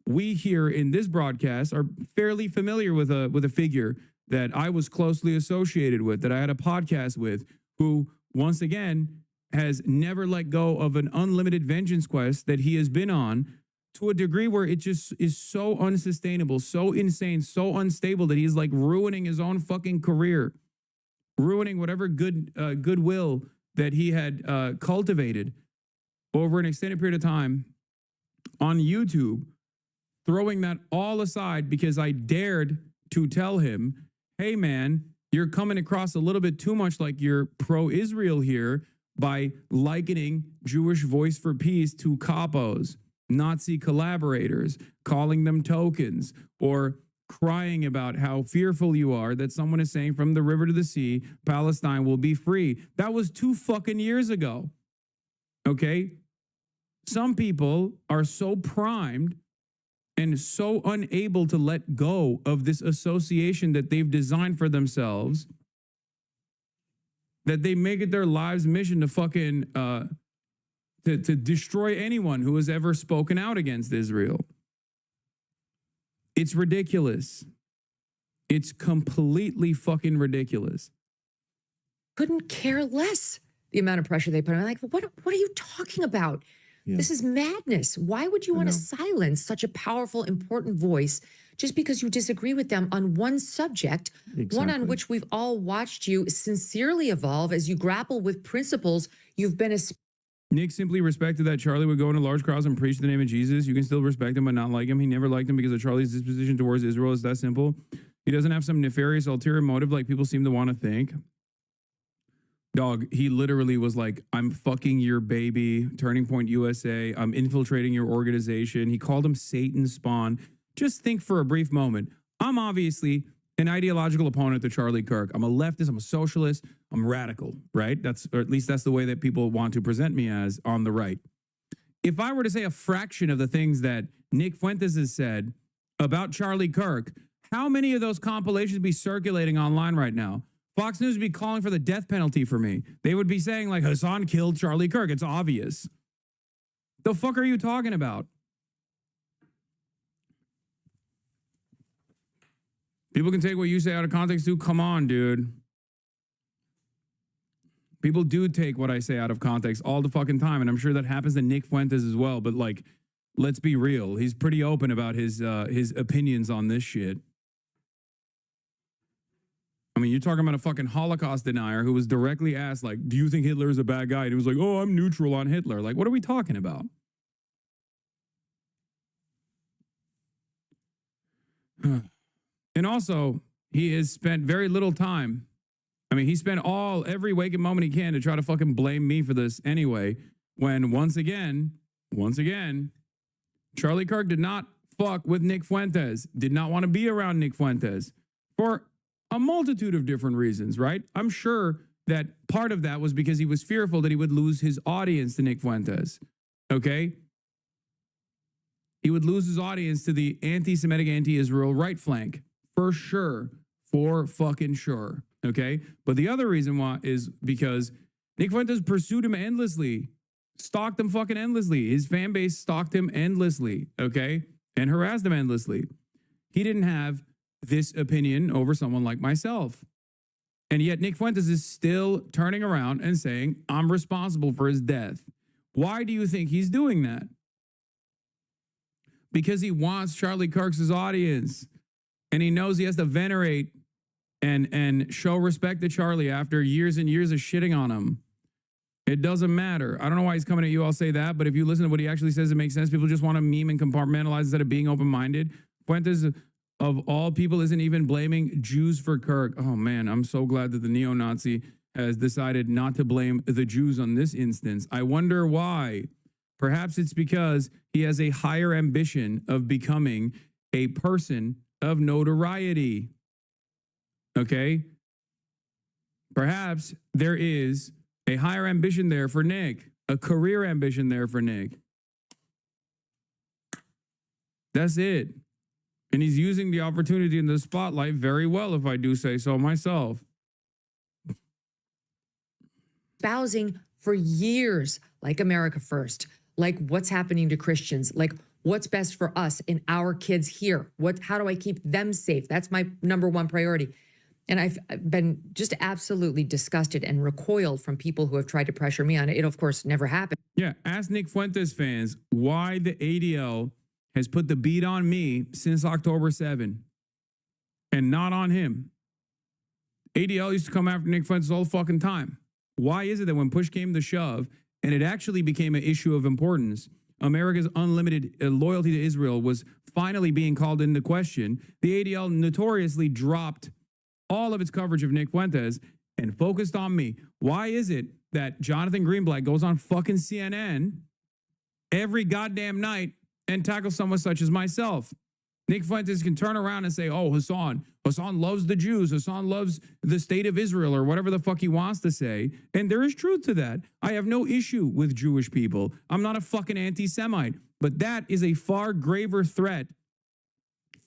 we here in this broadcast are fairly familiar with a figure that I was closely associated with, that I had a podcast with, who once again has never let go of an unlimited vengeance quest that he has been on to a degree where it just is so unsustainable, so insane, so unstable that he's like ruining his own fucking career, ruining whatever goodwill that he had cultivated over an extended period of time on YouTube, throwing that all aside because I dared to tell him, hey man, you're coming across a little bit too much like you're pro-Israel here by likening Jewish Voice for Peace to capos, Nazi collaborators, calling them tokens, or crying about how fearful you are that someone is saying from the river to the sea, Palestine will be free. That was 2 fucking years ago. Okay? Some people are so primed and so unable to let go of this association that they've designed for themselves that they make it their lives' mission to fucking to destroy anyone who has ever spoken out against Israel. It's ridiculous. It's completely fucking ridiculous. Couldn't care less the amount of pressure they put on. Like, what are you talking about? Yeah. This is madness. Why would you want to silence such a powerful, important voice just because you disagree with them on one subject, one on which we've all watched you sincerely evolve as you grapple with principles you've been Nick simply respected that Charlie would go into large crowds and preach the name of Jesus. You can still respect him but not like him. He never liked him because of Charlie's disposition towards Israel. It's that simple. He doesn't have some nefarious ulterior motive like people seem to want to think. Dog, he literally was like, I'm fucking your baby, Turning Point USA. I'm infiltrating your organization. He called him Satan's spawn. Just think for a brief moment. I'm obviously an ideological opponent to Charlie Kirk. I'm a leftist. I'm a socialist. I'm radical, right? Or at least that's the way that people want to present me as on the right. If I were to say a fraction of the things that Nick Fuentes has said about Charlie Kirk, how many of those compilations would be circulating online right now? Fox News would be calling for the death penalty for me. They would be saying like Hassan killed Charlie Kirk. It's obvious. The fuck are you talking about? People can take what you say out of context too. Come on, dude. People do take what I say out of context all the fucking time. And I'm sure that happens to Nick Fuentes as well. But like, let's be real. He's pretty open about his opinions on this shit. I mean, you're talking about a fucking Holocaust denier who was directly asked, like, do you think Hitler is a bad guy? And he was like, oh, I'm neutral on Hitler. Like, what are we talking about? And also, he has spent very little time. I mean, he spent every waking moment he can to try to fucking blame me for this anyway. When once again, Charlie Kirk did not fuck with Nick Fuentes, did not want to be around Nick Fuentes for a multitude of different reasons, right? I'm sure that part of that was because he was fearful that he would lose his audience to Nick Fuentes, okay? He would lose his audience to the anti-Semitic, anti-Israel right flank, for sure, for fucking sure, okay? But the other reason why is because Nick Fuentes pursued him endlessly, stalked him fucking endlessly. His fan base stalked him endlessly, okay? And harassed him endlessly. He didn't have this opinion over someone like myself. And yet Nick Fuentes is still turning around and saying, I'm responsible for his death. Why do you think he's doing that? Because he wants Charlie Kirk's audience. And he knows he has to venerate and show respect to Charlie after years and years of shitting on him. It doesn't matter. I don't know why he's coming at you. I'll say that. But if you listen to what he actually says, it makes sense. People just want to meme and compartmentalize instead of being open-minded. Fuentes, of all people, isn't even blaming Jews for Kirk. Oh, man, I'm so glad that the neo-Nazi has decided not to blame the Jews on this instance. I wonder why. Perhaps it's because he has a higher ambition of becoming a person of notoriety. Okay? Perhaps there is a higher ambition there for Nick, a career ambition there for Nick. That's it. And he's using the opportunity in the spotlight very well, if I do say so myself. Espousing for years, like America First, like what's happening to Christians, like what's best for us and our kids here. How do I keep them safe? That's my number one priority. And I've been just absolutely disgusted and recoiled from people who have tried to pressure me on it. It, of course, never happened. Yeah, ask Nick Fuentes fans why the ADL has put the beat on me since October 7 and not on him. ADL used to come after Nick Fuentes all the fucking time. Why is it that when push came to shove and it actually became an issue of importance, America's unlimited loyalty to Israel was finally being called into question, the ADL notoriously dropped all of its coverage of Nick Fuentes and focused on me? Why is it that Jonathan Greenblatt goes on fucking CNN every goddamn night and tackles someone such as myself? Nick Fuentes can turn around and say, oh, Hassan loves the Jews. Hassan loves the state of Israel, or whatever the fuck he wants to say. And there is truth to that. I have no issue with Jewish people. I'm not a fucking anti-Semite. But that is a far graver threat,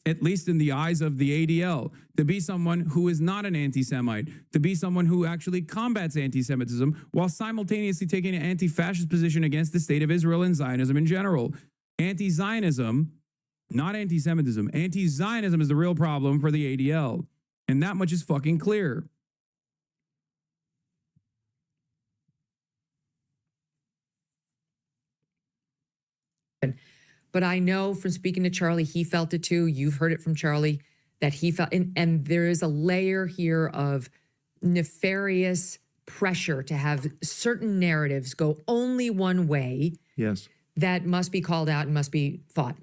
at least in the eyes of the ADL, to be someone who is not an anti-Semite, to be someone who actually combats anti-Semitism while simultaneously taking an anti-fascist position against the state of Israel and Zionism in general. Anti-Zionism, not anti-Semitism. Anti-Zionism is the real problem for the ADL. And that much is fucking clear. But I know from speaking to Charlie, he felt it too. You've heard it from Charlie, that he felt, and there is a layer here of nefarious pressure to have certain narratives go only one way. Yes. That must be called out and must be fought.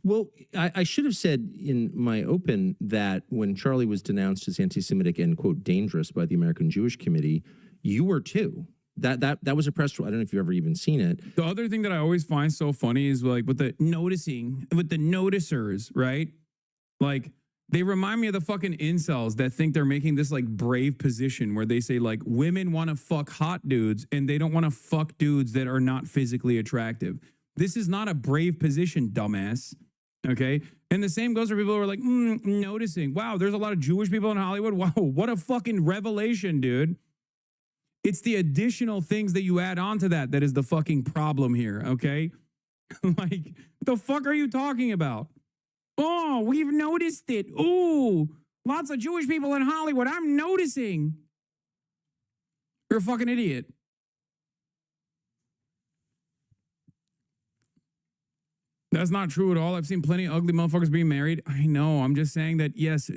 Well, I should have said in my open that when Charlie was denounced as anti-Semitic and, quote, dangerous by the American Jewish Committee, you were too. That was a press. I don't know if you've ever even seen it. The other thing that I always find so funny is like with the noticers, right? Like they remind me of the fucking incels that think they're making this like brave position where they say like women want to fuck hot dudes and they don't want to fuck dudes that are not physically attractive. This is not a brave position, dumbass. Okay. And the same goes for people who are like, noticing. Wow, there's a lot of Jewish people in Hollywood. Wow, what a fucking revelation, dude. It's the additional things that you add on to that is the fucking problem here, okay? Like, the fuck are you talking about? Oh, we've noticed it. Ooh, lots of Jewish people in Hollywood. I'm noticing. You're a fucking idiot. That's not true at all. I've seen plenty of ugly motherfuckers being married. I know. I'm just saying that, yes,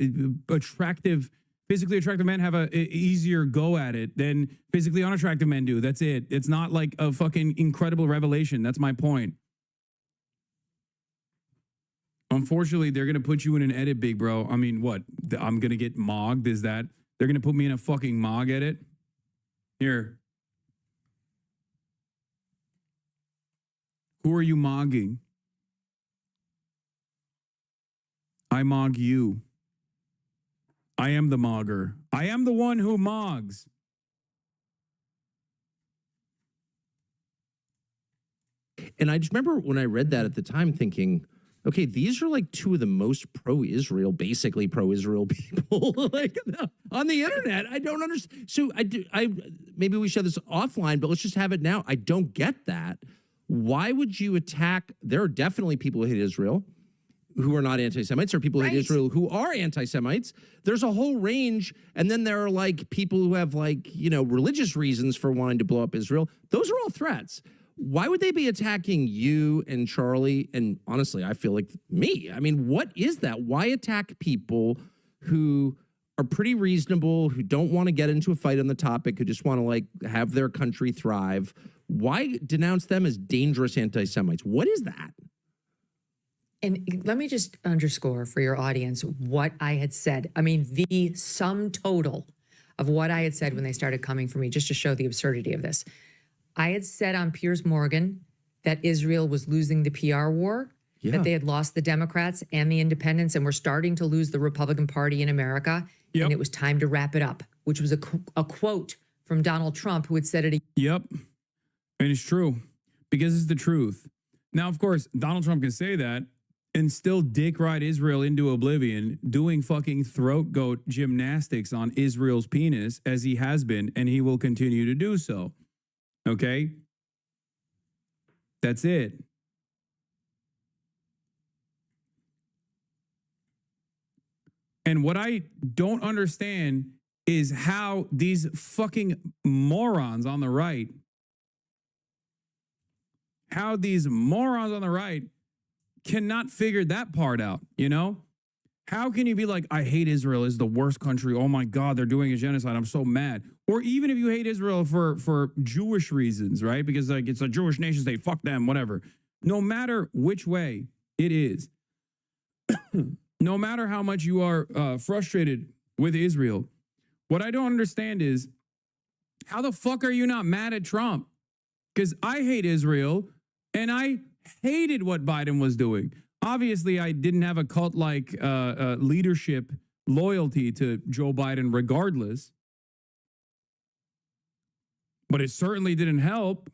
physically attractive men have a easier go at it than physically unattractive men do. That's it. It's not like a fucking incredible revelation. That's my point. Unfortunately, they're going to put you in an edit, big bro. I mean, what? I'm going to get mogged? Is that? They're going to put me in a fucking mog edit? Here. Who are you mogging? I mog you. I am the mogger. I am the one who mogs. And I just remember when I read that at the time thinking, okay, these are like two of the most pro-Israel, basically pro-Israel people like on the internet. I don't understand. So maybe we should have this offline, but let's just have it now. I don't get that. Why would you attack? There are definitely people who hate Israel who are not anti-Semites, or people who hate Israel who are anti-Semites. There's a whole range. And then there are like people who have like, religious reasons for wanting to blow up Israel. Those are all threats. Why would they be attacking you and Charlie? And honestly, I feel like me. I mean, what is that? Why attack people who are pretty reasonable, who don't want to get into a fight on the topic, who just want to like have their country thrive? Why denounce them as dangerous anti-Semites? What is that? And let me just underscore for your audience what I had said. I mean, the sum total of what I had said when they started coming for me, just to show the absurdity of this. I had said on Piers Morgan that Israel was losing the PR war, that they had lost the Democrats and the independents and were starting to lose the Republican Party in America. And it was time to wrap it up, which was a quote from Donald Trump, who had said it. Yep. And it's true, because it's the truth. Now, of course, Donald Trump can say that and still dick ride Israel into oblivion, doing fucking throat goat gymnastics on Israel's penis, as he has been, and he will continue to do so. Okay? That's it. And what I don't understand is how these fucking morons on the right, cannot figure that part out, you know? How can you be like, I hate Israel, is the worst country. Oh my God, they're doing a genocide. I'm so mad. Or even if you hate Israel for Jewish reasons, right? Because like it's a Jewish nation state, fuck them, whatever. No matter which way it is, no matter how much you are frustrated with Israel, what I don't understand is how the fuck are you not mad at Trump? Because I hate Israel and I hated what Biden was doing. Obviously, I didn't have a cult-like leadership loyalty to Joe Biden regardless. But it certainly didn't help.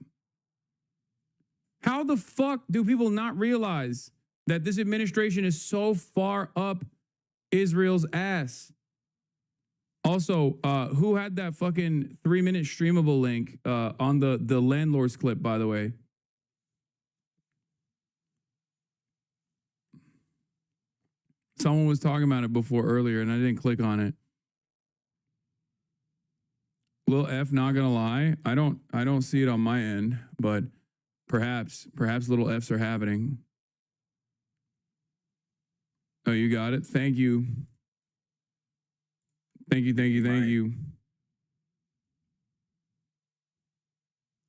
How the fuck do people not realize that this administration is so far up Israel's ass? Also, who had that fucking 3-minute streamable link on the landlord's clip, by the way? Someone was talking about it before earlier, and I didn't click on it. Lil F, not gonna lie, I don't see it on my end, but perhaps little Fs are happening. Oh, you got it. Thank you. Thank you.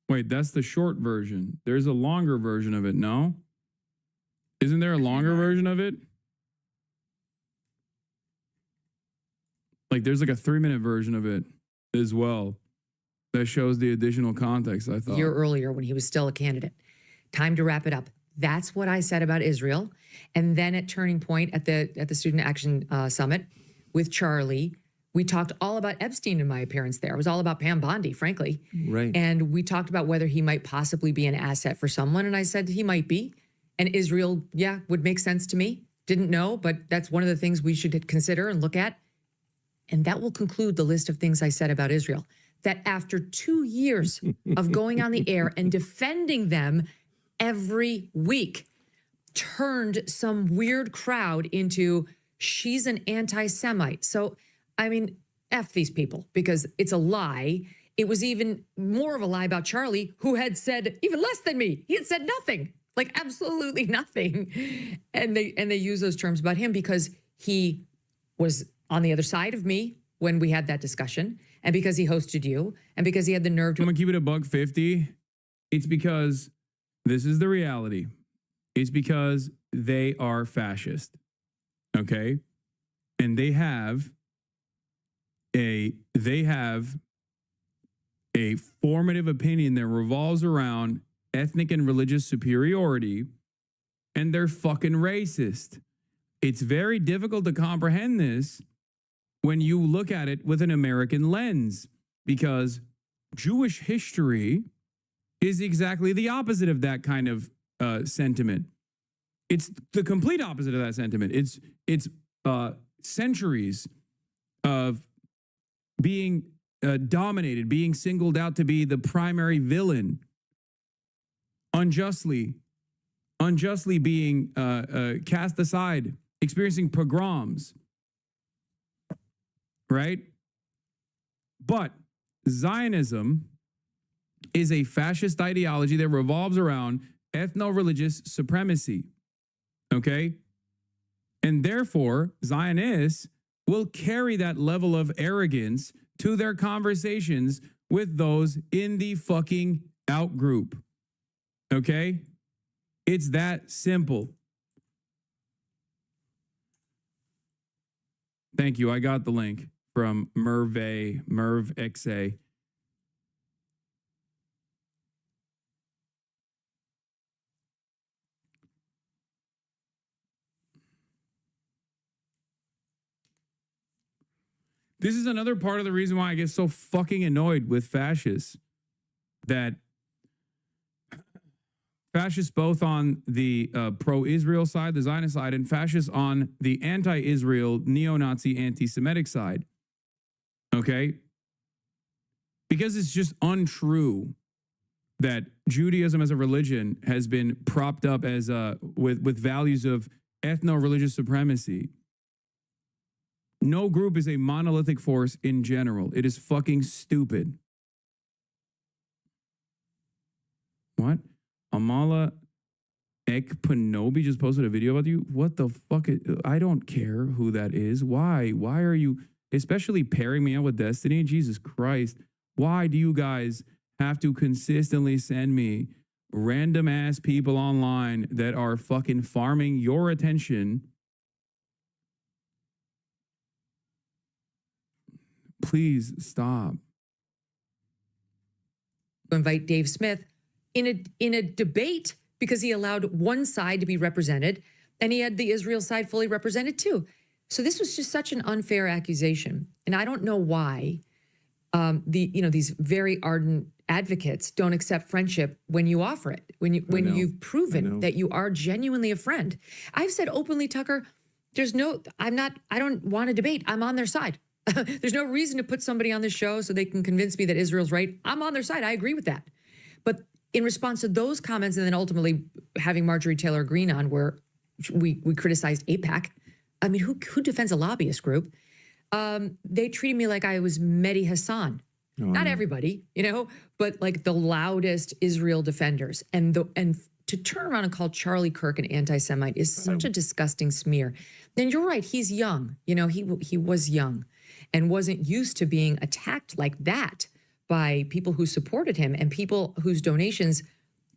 Wait, that's the short version. There's a longer version of it, no? Isn't there a longer version of it? Like there's like a 3-minute version of it as well that shows the additional context, I thought. A year earlier when he was still a candidate. Time to wrap it up. That's what I said about Israel. And then at Turning Point at the Student Action Summit with Charlie, we talked all about Epstein in my appearance there. It was all about Pam Bondi, frankly. Right. And we talked about whether he might possibly be an asset for someone. And I said he might be. And Israel, yeah, would make sense to me. Didn't know, but that's one of the things we should consider and look at. And that will conclude the list of things I said about Israel. That after 2 years of going on the air and defending them every week, turned some weird crowd into, she's an anti-Semite. So, I mean, F these people, because it's a lie. It was even more of a lie about Charlie, who had said even less than me. He had said nothing, like absolutely nothing. And they use those terms about him because he was on the other side of me when we had that discussion, and because he hosted you, and because he had the nerve to— I'm gonna keep it $1.50. It's because this is the reality. It's because they are fascist, okay? And they have a formative opinion that revolves around ethnic and religious superiority, and they're fucking racist. It's very difficult to comprehend this when you look at it with an American lens, because Jewish history is exactly the opposite of that kind of sentiment. It's the complete opposite of that sentiment. It's centuries of being dominated, being singled out to be the primary villain, unjustly being cast aside, experiencing pogroms, right? But Zionism is a fascist ideology that revolves around ethno-religious supremacy, okay? And therefore, Zionists will carry that level of arrogance to their conversations with those in the fucking out-group, okay? It's that simple. Thank you. I got the link from Merv XA. This is another part of the reason why I get so fucking annoyed with fascists. That fascists both on the pro-Israel side, the Zionist side, and fascists on the anti-Israel, neo-Nazi, anti-Semitic side. Okay? Because it's just untrue that Judaism as a religion has been propped up as with values of ethno-religious supremacy. No group is a monolithic force in general. It is fucking stupid. What? Amala Ekpanobi just posted a video about you. What the fuck? I don't care who that is. Why? Why are you, especially pairing me up with Destiny? Jesus Christ. Why do you guys have to consistently send me random ass people online that are fucking farming your attention? Please stop. Invite Dave Smith in a debate because he allowed one side to be represented and he had the Israel side fully represented too. So this was just such an unfair accusation. And I don't know why these very ardent advocates don't accept friendship when you offer it, when you've proven that you are genuinely a friend. I've said openly, Tucker, I don't want to debate. I'm on their side. There's no reason to put somebody on the show so they can convince me that Israel's right. I'm on their side. I agree with that. But in response to those comments and then ultimately having Marjorie Taylor Greene on where we criticized AIPAC, I mean, who defends a lobbyist group? They treated me like I was Mehdi Hassan. Not everybody, but like the loudest Israel defenders. And to turn around and call Charlie Kirk an anti-Semite is such a disgusting smear. Then you're right. He's young. He was young and wasn't used to being attacked like that by people who supported him and people whose donations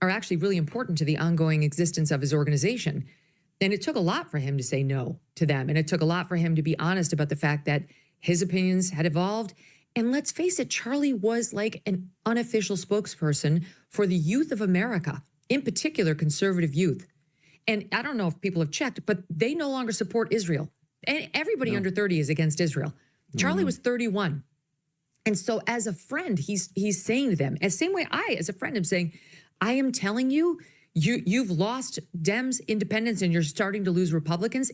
are actually really important to the ongoing existence of his organization. And it took a lot for him to say no to them. And it took a lot for him to be honest about the fact that his opinions had evolved. And let's face it, Charlie was like an unofficial spokesperson for the youth of America, in particular, conservative youth. And I don't know if people have checked, but they no longer support Israel. And everybody under 30 is against Israel. Charlie was 31. And so as a friend, he's saying to them, as same way I, as a friend, am saying, I am telling you, you've lost Dems independence and you're starting to lose Republicans.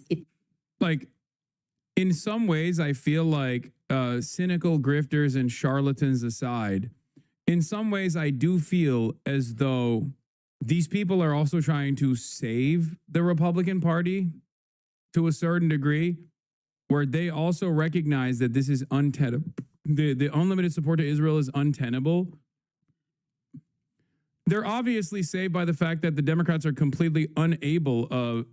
In some ways, I feel like cynical grifters and charlatans aside, in some ways, I do feel as though these people are also trying to save the Republican Party to a certain degree, where they also recognize that this is untenable. The unlimited support to Israel is untenable. They're obviously saved by the fact that the Democrats are completely unable of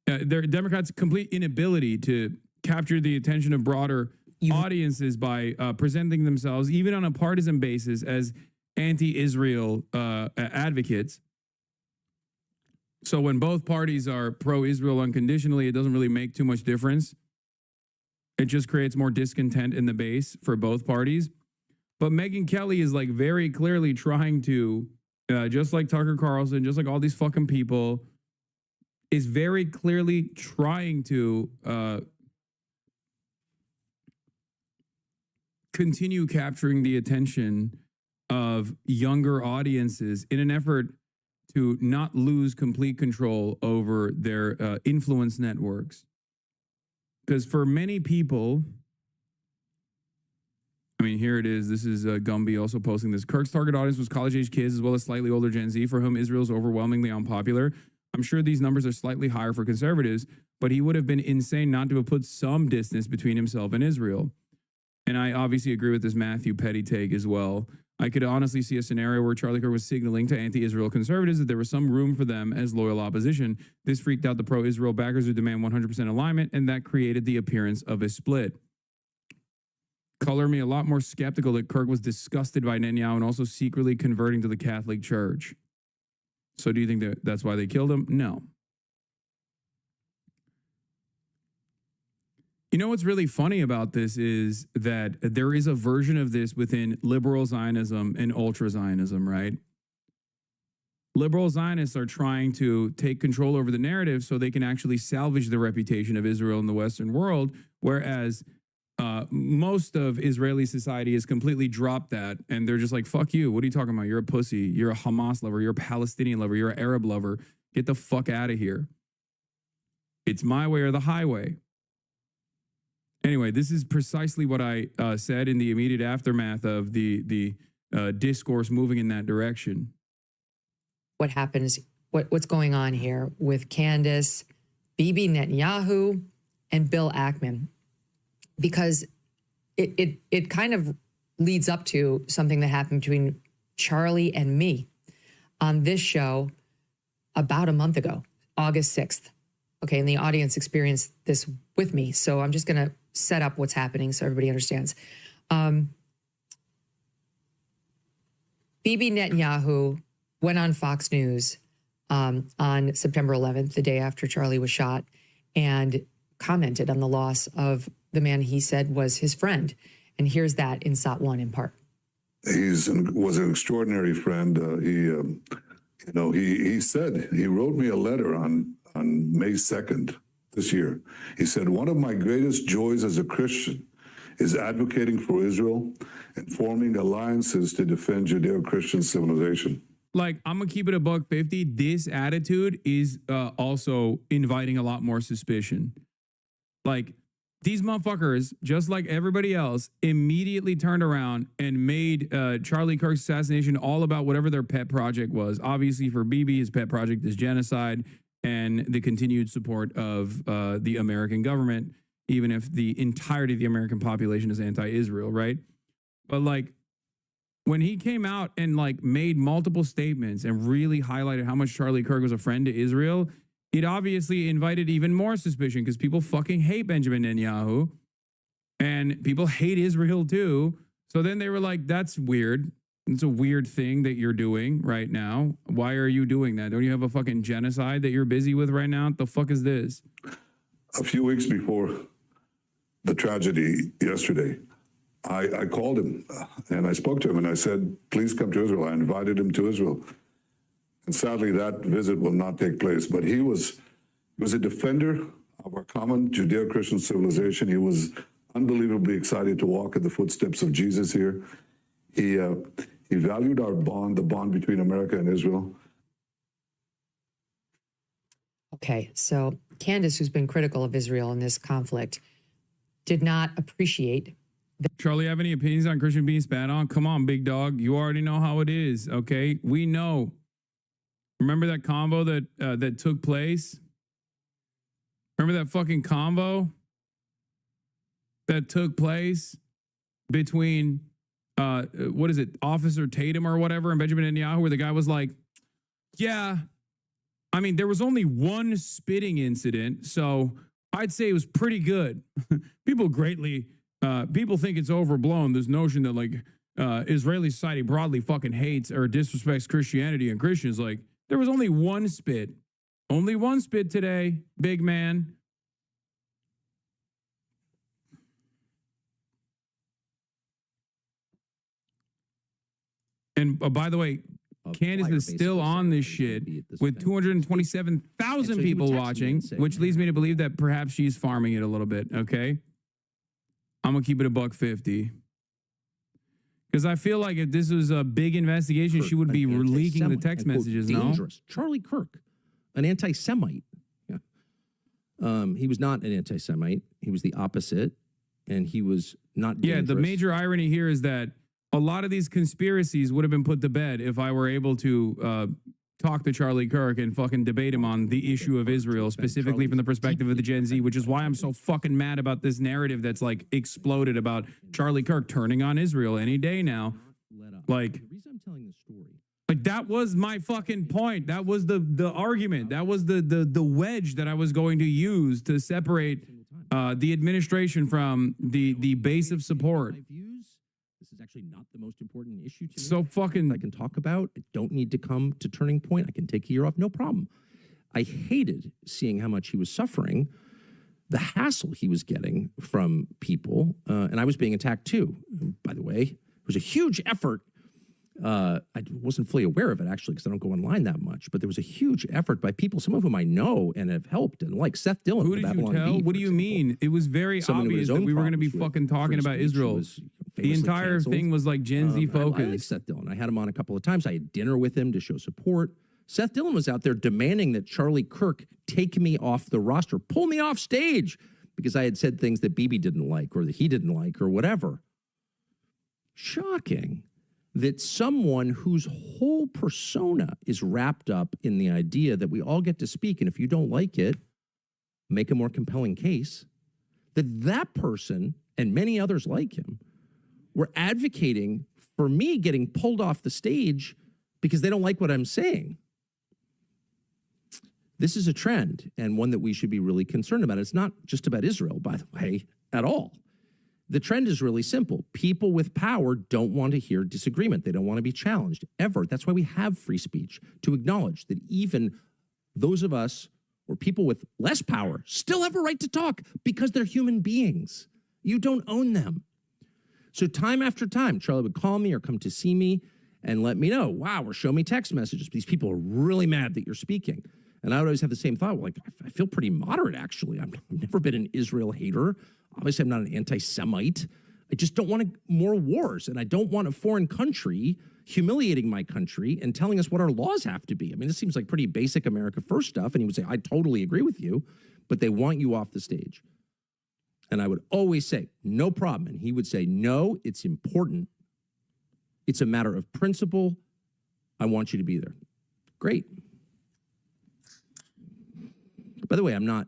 Democrats' complete inability to capture the attention of broader audiences by presenting themselves, even on a partisan basis, as anti-Israel advocates. So when both parties are pro-Israel unconditionally, it doesn't really make too much difference. It just creates more discontent in the base for both parties. But Megyn Kelly is like very clearly trying to, just like Tucker Carlson, just like all these fucking people, is very clearly trying to continue capturing the attention of younger audiences in an effort to not lose complete control over their influence networks. Because for many people, I mean, here it is. This is Gumby also posting this. Kirk's target audience was college-age kids as well as slightly older Gen Z, for whom Israel is overwhelmingly unpopular. I'm sure these numbers are slightly higher for conservatives, but he would have been insane not to have put some distance between himself and Israel. And I obviously agree with this Matthew Petty take as well. I could honestly see a scenario where Charlie Kirk was signaling to anti-Israel conservatives that there was some room for them as loyal opposition. This freaked out the pro-Israel backers who demand 100% alignment, and that created the appearance of a split. Color me a lot more skeptical that Kirk was disgusted by Netanyahu and also secretly converting to the Catholic Church. So do you think that that's why they killed him? No. You know what's really funny about this is that there is a version of this within liberal Zionism and ultra Zionism, right? Liberal Zionists are trying to take control over the narrative so they can actually salvage the reputation of Israel in the Western world, whereas most of Israeli society has completely dropped that, and they're just like, fuck you, what are you talking about? You're a pussy, you're a Hamas lover, you're a Palestinian lover, you're an Arab lover, get the fuck out of here. It's my way or the highway. Anyway, this is precisely what I said in the immediate aftermath of the discourse moving in that direction. What happens, what's going on here with Candace, Bibi Netanyahu, and Bill Ackman? Because it kind of leads up to something that happened between Charlie and me on this show about a month ago, August 6th. Okay, and the audience experienced this with me. So I'm just going to set up what's happening so everybody understands. Bibi Netanyahu went on Fox News on September 11th, the day after Charlie was shot, and commented on the loss of the man he said was his friend. And here's that in SOT 1 in part. Was an extraordinary friend. He said, he wrote me a letter on May 2nd this year. He said, one of my greatest joys as a Christian is advocating for Israel and forming alliances to defend Judeo-Christian civilization. Like, I'm gonna keep it $150. This attitude is also inviting a lot more suspicion. Like, these motherfuckers, just like everybody else, immediately turned around and made Charlie Kirk's assassination all about whatever their pet project was. Obviously, for Bibi, his pet project is genocide and the continued support of the American government, even if the entirety of the American population is anti-Israel, right? But like, when he came out and like made multiple statements and really highlighted how much Charlie Kirk was a friend to Israel, it obviously invited even more suspicion because people fucking hate Benjamin Netanyahu and people hate Israel too. So then they were like, that's weird. It's a weird thing that you're doing right now. Why are you doing that? Don't you have a fucking genocide that you're busy with right now? What the fuck is this? A few weeks before the tragedy yesterday, I called him and I spoke to him and I said, please come to Israel. I invited him to Israel. And sadly, that visit will not take place. But he was a defender of our common Judeo-Christian civilization. He was unbelievably excited to walk in the footsteps of Jesus here. He valued our bond, the bond between America and Israel. Okay, so Candace, who's been critical of Israel in this conflict, did not appreciate. Charlie, have any opinions on Christian being spat on? Come on, big dog. You already know how it is, okay? We know. Remember that convo that took place? Remember that fucking convo that took place between, what is it, Officer Tatum or whatever, and Benjamin Netanyahu, where the guy was like, yeah, I mean, there was only one spitting incident, so I'd say it was pretty good. People think it's overblown, this notion that like Israeli society broadly fucking hates or disrespects Christianity and Christians. Like, there was only one spit. Only one spit today, big man. And by the way, Candace is still on this shit with 227,000 people watching, which leads me to believe that perhaps she's farming it a little bit, okay? I'm going to keep it $150. Because I feel like if this was a big investigation, she would be leaking the text messages, dangerous. No? Charlie Kirk, an anti-Semite. Yeah. He was not an anti-Semite. He was the opposite, and he was not dangerous. Yeah, the major irony here is that a lot of these conspiracies would have been put to bed if I were able to talk to Charlie Kirk and fucking debate him on the issue of Israel, specifically from the perspective of the Gen Z, which is why I'm so fucking mad about this narrative that's like exploded about Charlie Kirk turning on Israel any day now. Like, the reason I'm telling this story, like that was my fucking point. That was the argument. That was the wedge that I was going to use to separate the administration from the base of support. this is actually not the most important issue to me. So fucking I can talk about. I don't need to come to Turning Point. I can take a year off, no problem. I hated seeing how much he was suffering, the hassle he was getting from people, and I was being attacked too. By the way, it was a huge effort. I wasn't fully aware of it, actually, because I don't go online that much, but there was a huge effort by people, some of whom I know and have helped, and like Seth Dillon. Who did you tell? What do you mean? It was very obvious that we were going to be fucking talking about Israel. The entire thing was like Gen Z focused. I like Seth Dillon. I had him on a couple of times. I had dinner with him to show support. Seth Dillon was out there demanding that Charlie Kirk take me off the roster, pull me off stage, because I had said things that Bibi didn't like or that he didn't like or whatever. Shocking that someone whose whole persona is wrapped up in the idea that we all get to speak, and if you don't like it, make a more compelling case, that person and many others like him were advocating for me getting pulled off the stage because they don't like what I'm saying. This is a trend, and one that we should be really concerned about. It's not just about Israel, by the way, at all. The trend is really simple. People with power don't want to hear disagreement. They don't want to be challenged, ever. That's why we have free speech, to acknowledge that even those of us or people with less power still have a right to talk because they're human beings. You don't own them. So time after time, Charlie would call me or come to see me and let me know, wow, or show me text messages. These people are really mad that you're speaking. And I would always have the same thought, like, I feel pretty moderate, actually. I've never been an Israel hater. Obviously, I'm not an anti-Semite. I just don't want more wars, and I don't want a foreign country humiliating my country and telling us what our laws have to be. I mean, this seems like pretty basic America First stuff, and he would say, I totally agree with you, but they want you off the stage. And I would always say, no problem. And he would say, no, it's important. It's a matter of principle. I want you to be there. Great. By the way, I'm not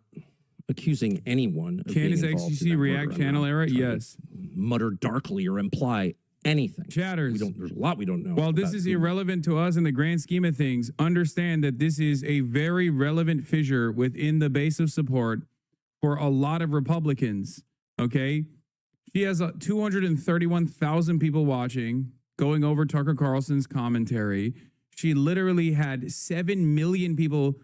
accusing anyone of Candace being involved XTC in that React murder. channel era? Yes. Mutter darkly or imply anything. Chatters. There's a lot we don't know. While this about is who- irrelevant to us in the grand scheme of things, understand that this is a very relevant fissure within the base of support for a lot of Republicans, okay? She has 231,000 people watching, going over Tucker Carlson's commentary. She literally had 7 million people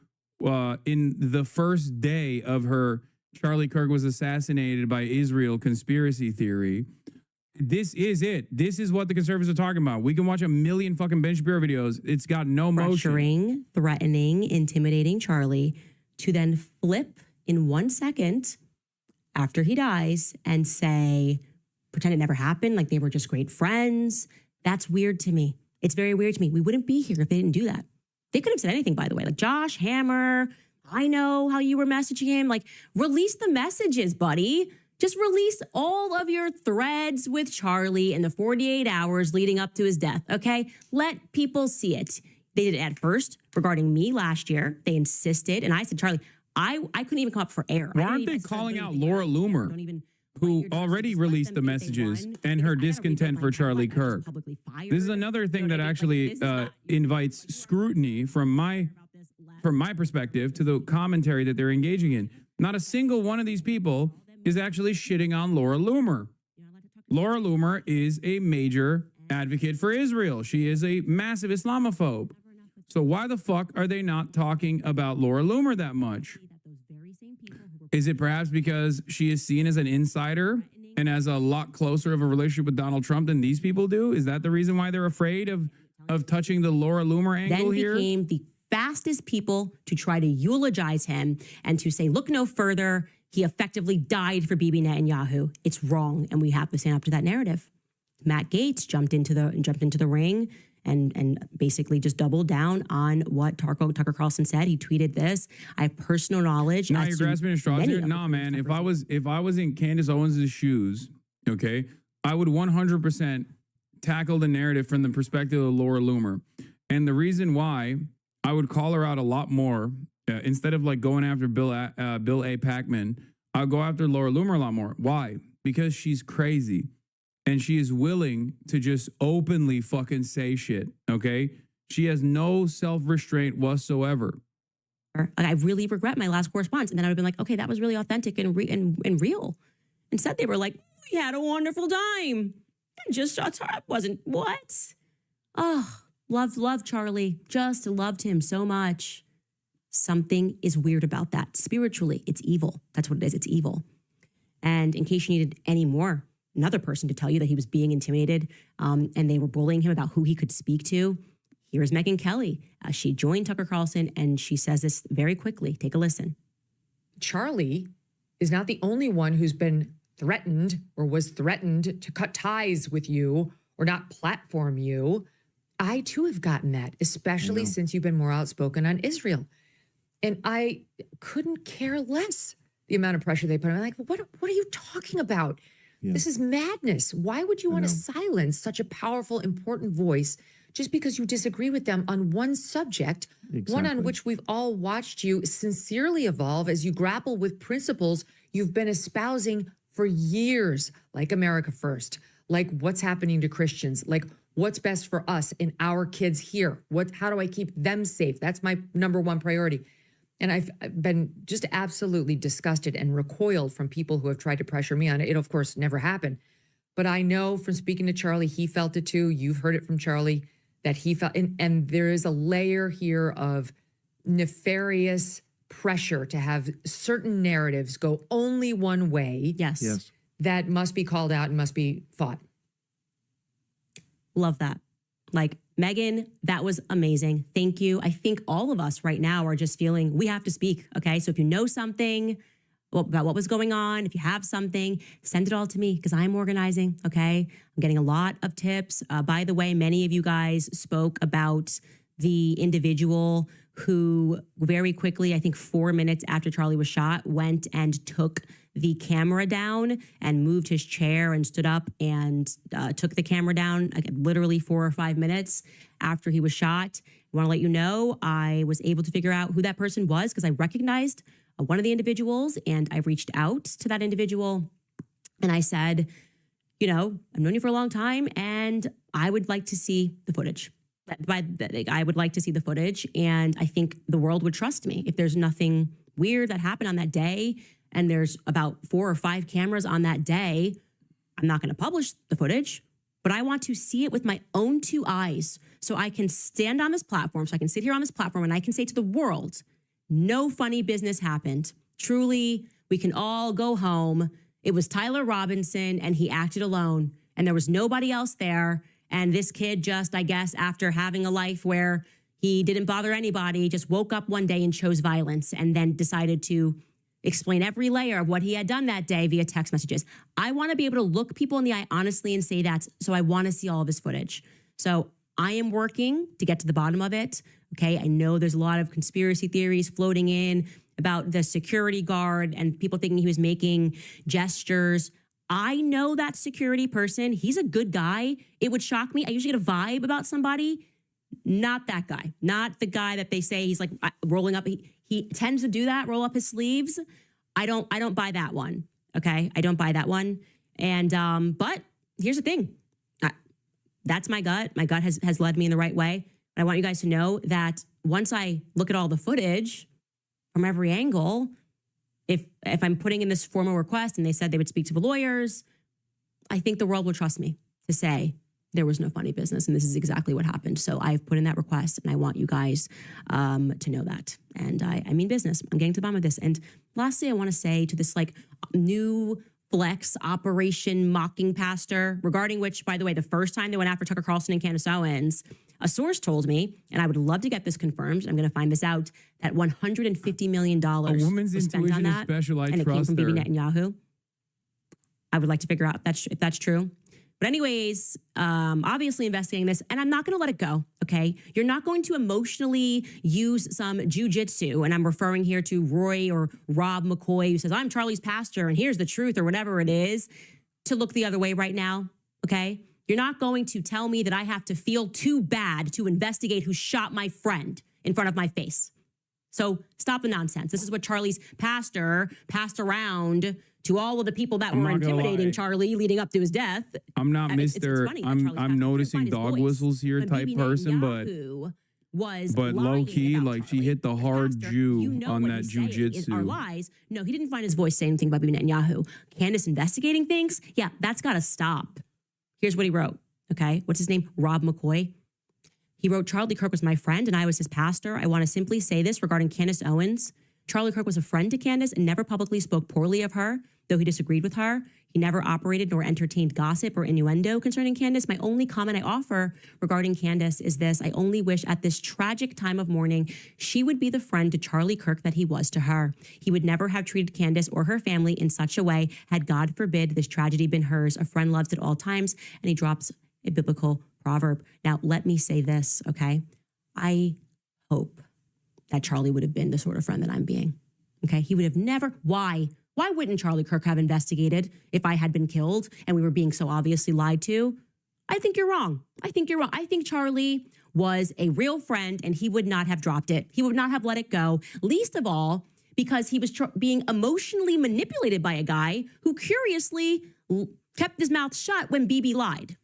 in the first day of her Charlie Kirk was assassinated by Israel conspiracy theory. This is it. This is what the conservatives are talking about. We can watch 1 million fucking Ben Shapiro videos. It's got no motion. Pressuring, threatening, intimidating Charlie to then flip in 1 second after he dies and say, pretend it never happened, like they were just great friends. That's weird to me. It's very weird to me. We wouldn't be here if they didn't do that. They could have said anything, by the way, like, Josh Hammer, I know how you were messaging him. Like, release the messages, buddy. Just release all of your threads with Charlie in the 48 hours leading up to his death, okay? Let people see it. They did it at first regarding me last year. They insisted, and I said, Charlie, I couldn't even come up for air. Why aren't they calling out Laura Loomer, who already released the messages and her discontent for Charlie Kirk? This is another thing that actually invites scrutiny from my perspective to the commentary that they're engaging in. Not a single one of these people is actually shitting on Laura Loomer. Laura Loomer is a major advocate for Israel. She is a massive Islamophobe. So why the fuck are they not talking about Laura Loomer that much? Is it perhaps because she is seen as an insider and has a lot closer of a relationship with Donald Trump than these people do? Is that the reason why they're afraid of touching the Laura Loomer angle here? Then became the fastest people to try to eulogize him and to say, look no further. He effectively died for Bibi Netanyahu. It's wrong, and we have to stand up to that narrative. Matt Gaetz jumped into the ring and basically just doubled down on what Tucker Carlson said. He tweeted this. I have personal knowledge. Now you're grasping at straws here. Nah, man. If I was in Candace Owens' shoes, okay, I would 100% tackle the narrative from the perspective of Laura Loomer. And the reason why I would call her out a lot more, instead of like going after Bill A. Packman, I'll go after Laura Loomer a lot more. Why? Because she's crazy. And she is willing to just openly fucking say shit, okay? She has no self-restraint whatsoever. I really regret my last correspondence. And then I would have been like, okay, that was really authentic and real. Instead, they were like, we had a wonderful time. I just wasn't, what? Oh, love Charlie. Just loved him so much. Something is weird about that. Spiritually, it's evil. That's what it is. It's evil. And in case you needed any more, another person to tell you that he was being intimidated and they were bullying him about who he could speak to, here's Megyn Kelly. She joined Tucker Carlson and she says this very quickly. Take a listen. Charlie is not the only one who's been threatened or was threatened to cut ties with you or not platform you. I too have gotten that, especially since you've been more outspoken on Israel. And I couldn't care less the amount of pressure they put on. I'm like, what are you talking about? Yeah. This is madness. Why would you want to silence such a powerful, important voice just because you disagree with them on one subject, one on which we've all watched you sincerely evolve as you grapple with principles you've been espousing for years, like America First, like what's happening to Christians, like what's best for us and our kids here. How do I keep them safe? That's my number one priority. And I've been just absolutely disgusted and recoiled from people who have tried to pressure me on it. It, of course, never happened. But I know from speaking to Charlie, he felt it too. You've heard it from Charlie that he felt, and there is a layer here of nefarious pressure to have certain narratives go only one way. Yes. That must be called out and must be fought. Love that. Like, Megan, that was amazing. Thank you. I think all of us right now are just feeling we have to speak. Okay. So if you know something about what was going on, if you have something, send it all to me because I'm organizing. Okay. I'm getting a lot of tips. By the way, many of you guys spoke about the individual who very quickly, I think 4 minutes after Charlie was shot, went and took the camera down and moved his chair and stood up and took the camera down literally 4 or 5 minutes after he was shot. I want to let you know, I was able to figure out who that person was because I recognized one of the individuals, and I reached out to that individual and I said, you know, I've known you for a long time and I would like to see the footage. I would like to see the footage, and I think the world would trust me. If there's nothing weird that happened on that day, and there's about 4 or 5 cameras on that day, I'm not going to publish the footage, but I want to see it with my own 2 eyes so I can stand on this platform, so I can sit here on this platform and I can say to the world, no funny business happened. Truly, we can all go home. It was Tyler Robinson and he acted alone and there was nobody else there. And this kid just, I guess, after having a life where he didn't bother anybody, just woke up one day and chose violence and then decided to explain every layer of what he had done that day via text messages. I want to be able to look people in the eye honestly and say that. So I want to see all of his footage. So I am working to get to the bottom of it. Okay. I know there's a lot of conspiracy theories floating in about the security guard and people thinking he was making gestures. I know that security person. He's a good guy. It would shock me. I usually get a vibe about somebody. Not that guy. Not the guy that they say he's like rolling up. He tends to do that, roll up his sleeves. I don't buy that one. Okay. I don't buy that one. And, but here's the thing. That's my gut. My gut has led me in the right way. And I want you guys to know that once I look at all the footage from every angle, if I'm putting in this formal request and they said they would speak to the lawyers, I think the world will trust me to say there was no funny business and this is exactly what happened. So I've put in that request and I want you guys to know that. And I mean business. I'm getting to the bottom of this. And lastly, I want to say to this like new flex operation mocking pastor, regarding which, by the way, the first time they went after Tucker Carlson and Candace Owens, a source told me, and I would love to get this confirmed, I'm going to find this out, that $150 million was spent on that, special. and it came from Bibi Netanyahu. I would like to figure out if that's true. But anyways, obviously investigating this, and I'm not going to let it go, okay? You're not going to emotionally use some jujitsu, and I'm referring here to Roy or Rob McCoy, who says, I'm Charlie's pastor, and here's the truth, or whatever it is, to look the other way right now, okay? You're not going to tell me that I have to feel too bad to investigate who shot my friend in front of my face. So stop the nonsense. This is what Charlie's pastor passed around to all of the people that were intimidating Charlie leading up to his death. I'm not Mr. I'm noticing dog whistles here type person, but low key, like she hit the hard Jew on that jujitsu. Are lies. No, he didn't find his voice saying anything about Bibi Netanyahu. Candace investigating things? Yeah, that's got to stop. Here's what he wrote, okay? What's his name? Rob McCoy. He wrote, Charlie Kirk was my friend and I was his pastor. I want to simply say this regarding Candace Owens. Charlie Kirk was a friend to Candace and never publicly spoke poorly of her, though he disagreed with her. He never operated nor entertained gossip or innuendo concerning Candace. My only comment I offer regarding Candace is this. I only wish at this tragic time of mourning, she would be the friend to Charlie Kirk that he was to her. He would never have treated Candace or her family in such a way had, God forbid, this tragedy been hers. A friend loves at all times, and he drops a biblical proverb. Now, let me say this, okay? I hope that Charlie would have been the sort of friend that I'm being, okay? He would have never, why? Why wouldn't Charlie Kirk have investigated if I had been killed and we were being so obviously lied to? I think you're wrong. I think you're wrong. I think Charlie was a real friend and he would not have dropped it. He would not have let it go, least of all because he was being emotionally manipulated by a guy who curiously kept his mouth shut when Bibi lied.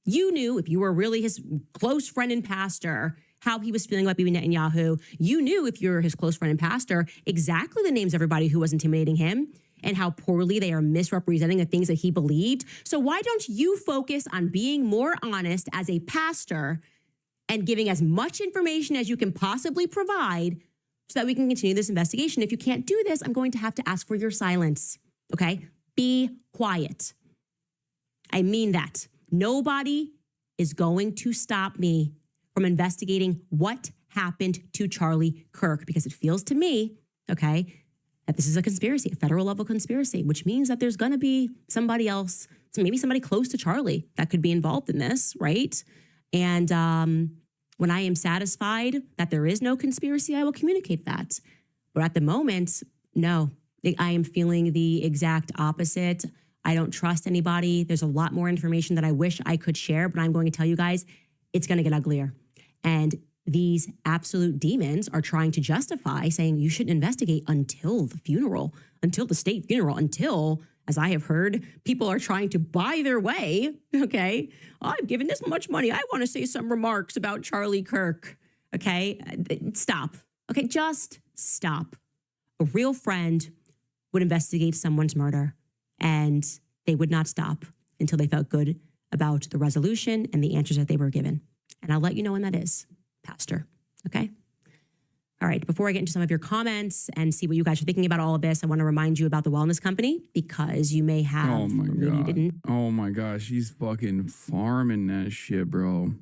You knew if you were really his close friend and pastor how he was feeling about Bibi Netanyahu. You knew, if you're his close friend and pastor, exactly the names of everybody who was intimidating him and how poorly they are misrepresenting the things that he believed. So why don't you focus on being more honest as a pastor and giving as much information as you can possibly provide so that we can continue this investigation? If you can't do this, I'm going to have to ask for your silence, okay? Be quiet. I mean that. Nobody is going to stop me from investigating what happened to Charlie Kirk, because it feels to me, okay, that this is a conspiracy, a federal level conspiracy, which means that there's going to be somebody else, so maybe somebody close to Charlie that could be involved in this, right? And when I am satisfied that there is no conspiracy, I will communicate that. But at the moment, no, I am feeling the exact opposite. I don't trust anybody. There's a lot more information that I wish I could share, but I'm going to tell you guys, it's going to get uglier. And these absolute demons are trying to justify saying you shouldn't investigate until the funeral, until the state funeral, until, as I have heard, people are trying to buy their way. Okay. I've given this much money. I want to say some remarks about Charlie Kirk. Okay. Stop. Okay. Just stop. A real friend would investigate someone's murder, and they would not stop until they felt good about the resolution and the answers that they were given. And I'll let you know when that is, Pastor. Okay? All right. Before I get into some of your comments and see what you guys are thinking about all of this, I want to remind you about the wellness company, because you may have. Oh my maybe you God. didn't. Oh my gosh. He's fucking farming that shit, bro.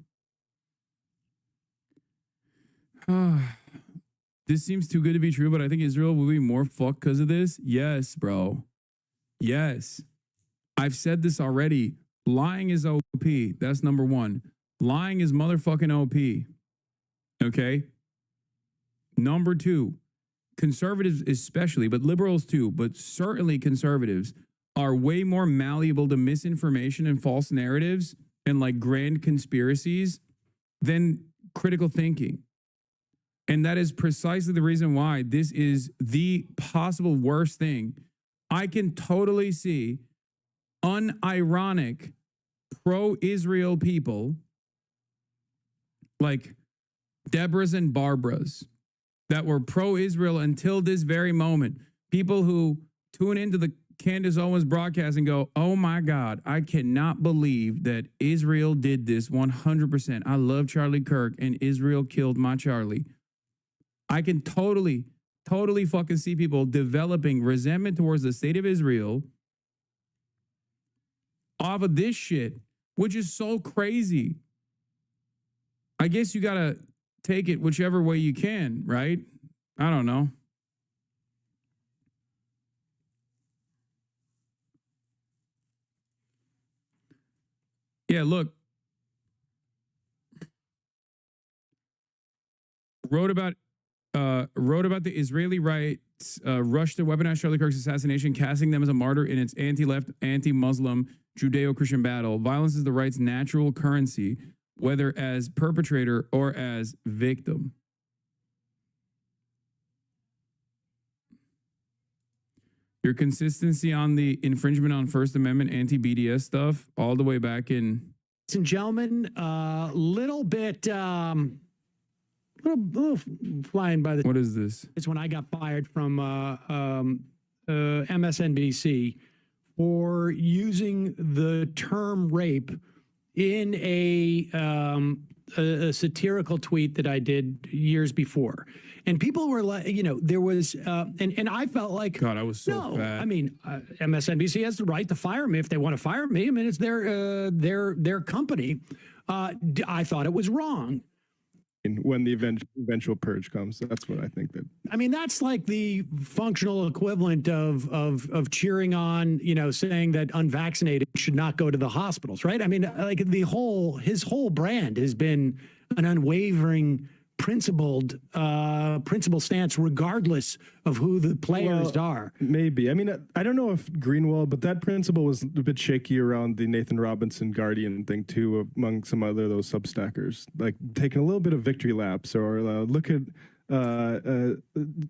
This seems too good to be true, but I think Israel will be more fucked because of this. Yes, bro. Yes. I've said this already. Lying is OP. That's number one. Lying is motherfucking OP. Okay? Number two, conservatives especially, but liberals too, but certainly conservatives are way more malleable to misinformation and false narratives and like grand conspiracies than critical thinking. And that is precisely the reason why this is the possible worst thing. I can totally see unironic pro-Israel people like Deborah's and Barbara's that were pro-Israel until this very moment. People who tune into the Candace Owens broadcast and go, oh my God, I cannot believe that Israel did this 100%. I love Charlie Kirk and Israel killed my Charlie. I can totally fucking see people developing resentment towards the state of Israel off of this shit, which is so crazy. I guess you gotta take it whichever way you can, right? I don't know. Yeah, look. Wrote about the Israeli rights rush to weaponize Charlie Kirk's assassination, casting them as a martyr in its anti-left, anti-Muslim, Judeo-Christian battle. Violence is the right's natural currency, whether as perpetrator or as victim. Your consistency on the infringement on First Amendment anti-BDS stuff all the way back in. Ladies and gentlemen, little flying by the. What is this? It's when I got fired from MSNBC for using the term rape in a satirical tweet that I did years before. And people were like, you know, there was, and I felt like, God, I was so fat. I mean, MSNBC has the right to fire me if they want to fire me. I mean, it's their company. I thought it was wrong. When the eventual purge comes, that's what I think that. I mean, that's like the functional equivalent of cheering on, you know, saying that unvaccinated should not go to the hospitals, right? I mean, like his whole brand has been an unwavering, principled stance, regardless of who the players are. Maybe. I mean, I don't know if Greenwald, but that principle was a bit shaky around the Nathan Robinson Guardian thing too, among some other those substackers, like taking a little bit of victory laps or look at a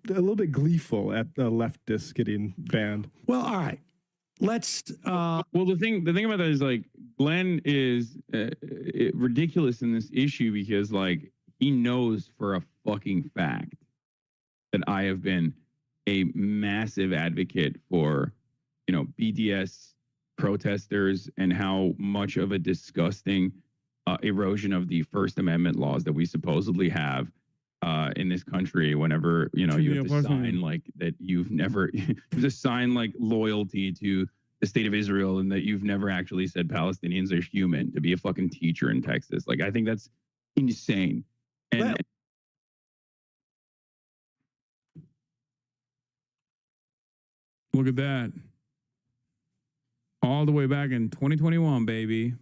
little bit gleeful at the leftists getting banned. Well, all right. Let's. Well, the thing about that is like Glenn is ridiculous in this issue because like he knows for a fucking fact that I have been a massive advocate for, you know, BDS protesters and how much of a disgusting erosion of the First Amendment laws that we supposedly have in this country. Whenever, you know, you have to sign like that you've never you have to sign like loyalty to the state of Israel and that you've never actually said Palestinians are human to be a fucking teacher in Texas. Like, I think that's insane. And look at that. All the way back in 2021, baby.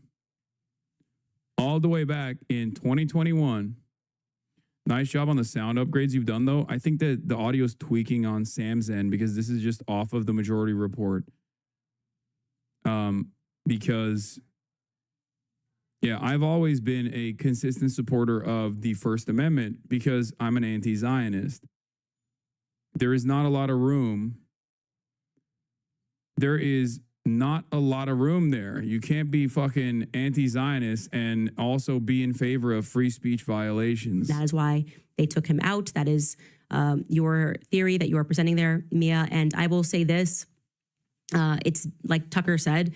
All the way back in 2021. Nice job on the sound upgrades you've done, though. I think that the audio's tweaking on Sam's end because this is just off of the majority report. Because, yeah, I've always been a consistent supporter of the First Amendment because I'm an anti-Zionist. There is not a lot of room. There is not a lot of room there. You can't be fucking anti-Zionist and also be in favor of free speech violations. That is why they took him out. That is your theory that you are presenting there, Mia. And I will say this. It's like Tucker said,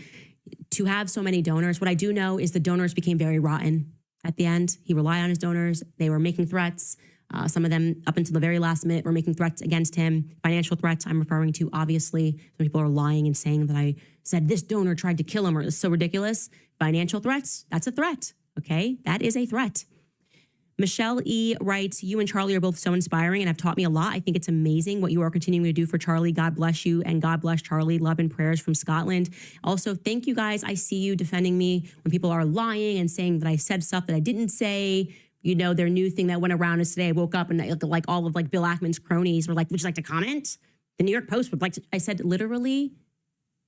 to have so many donors. What I do know is the donors became very rotten at the end. He relied on his donors. They were making threats. Some of them, up until the very last minute, were making threats against him. Financial threats, I'm referring to, obviously. Some people are lying and saying that I said this donor tried to kill him, or it's so ridiculous. Financial threats, that's a threat, okay? That is a threat. Michelle E. writes, you and Charlie are both so inspiring and have taught me a lot. I think it's amazing what you are continuing to do for Charlie. God bless you, and God bless Charlie. Love and prayers from Scotland. Also, thank you guys. I see you defending me when people are lying and saying that I said stuff that I didn't say. You know, their new thing that went around is today I woke up and like all of like Bill Ackman's cronies were like, would you like to comment? The New York Post would like to, I said, literally,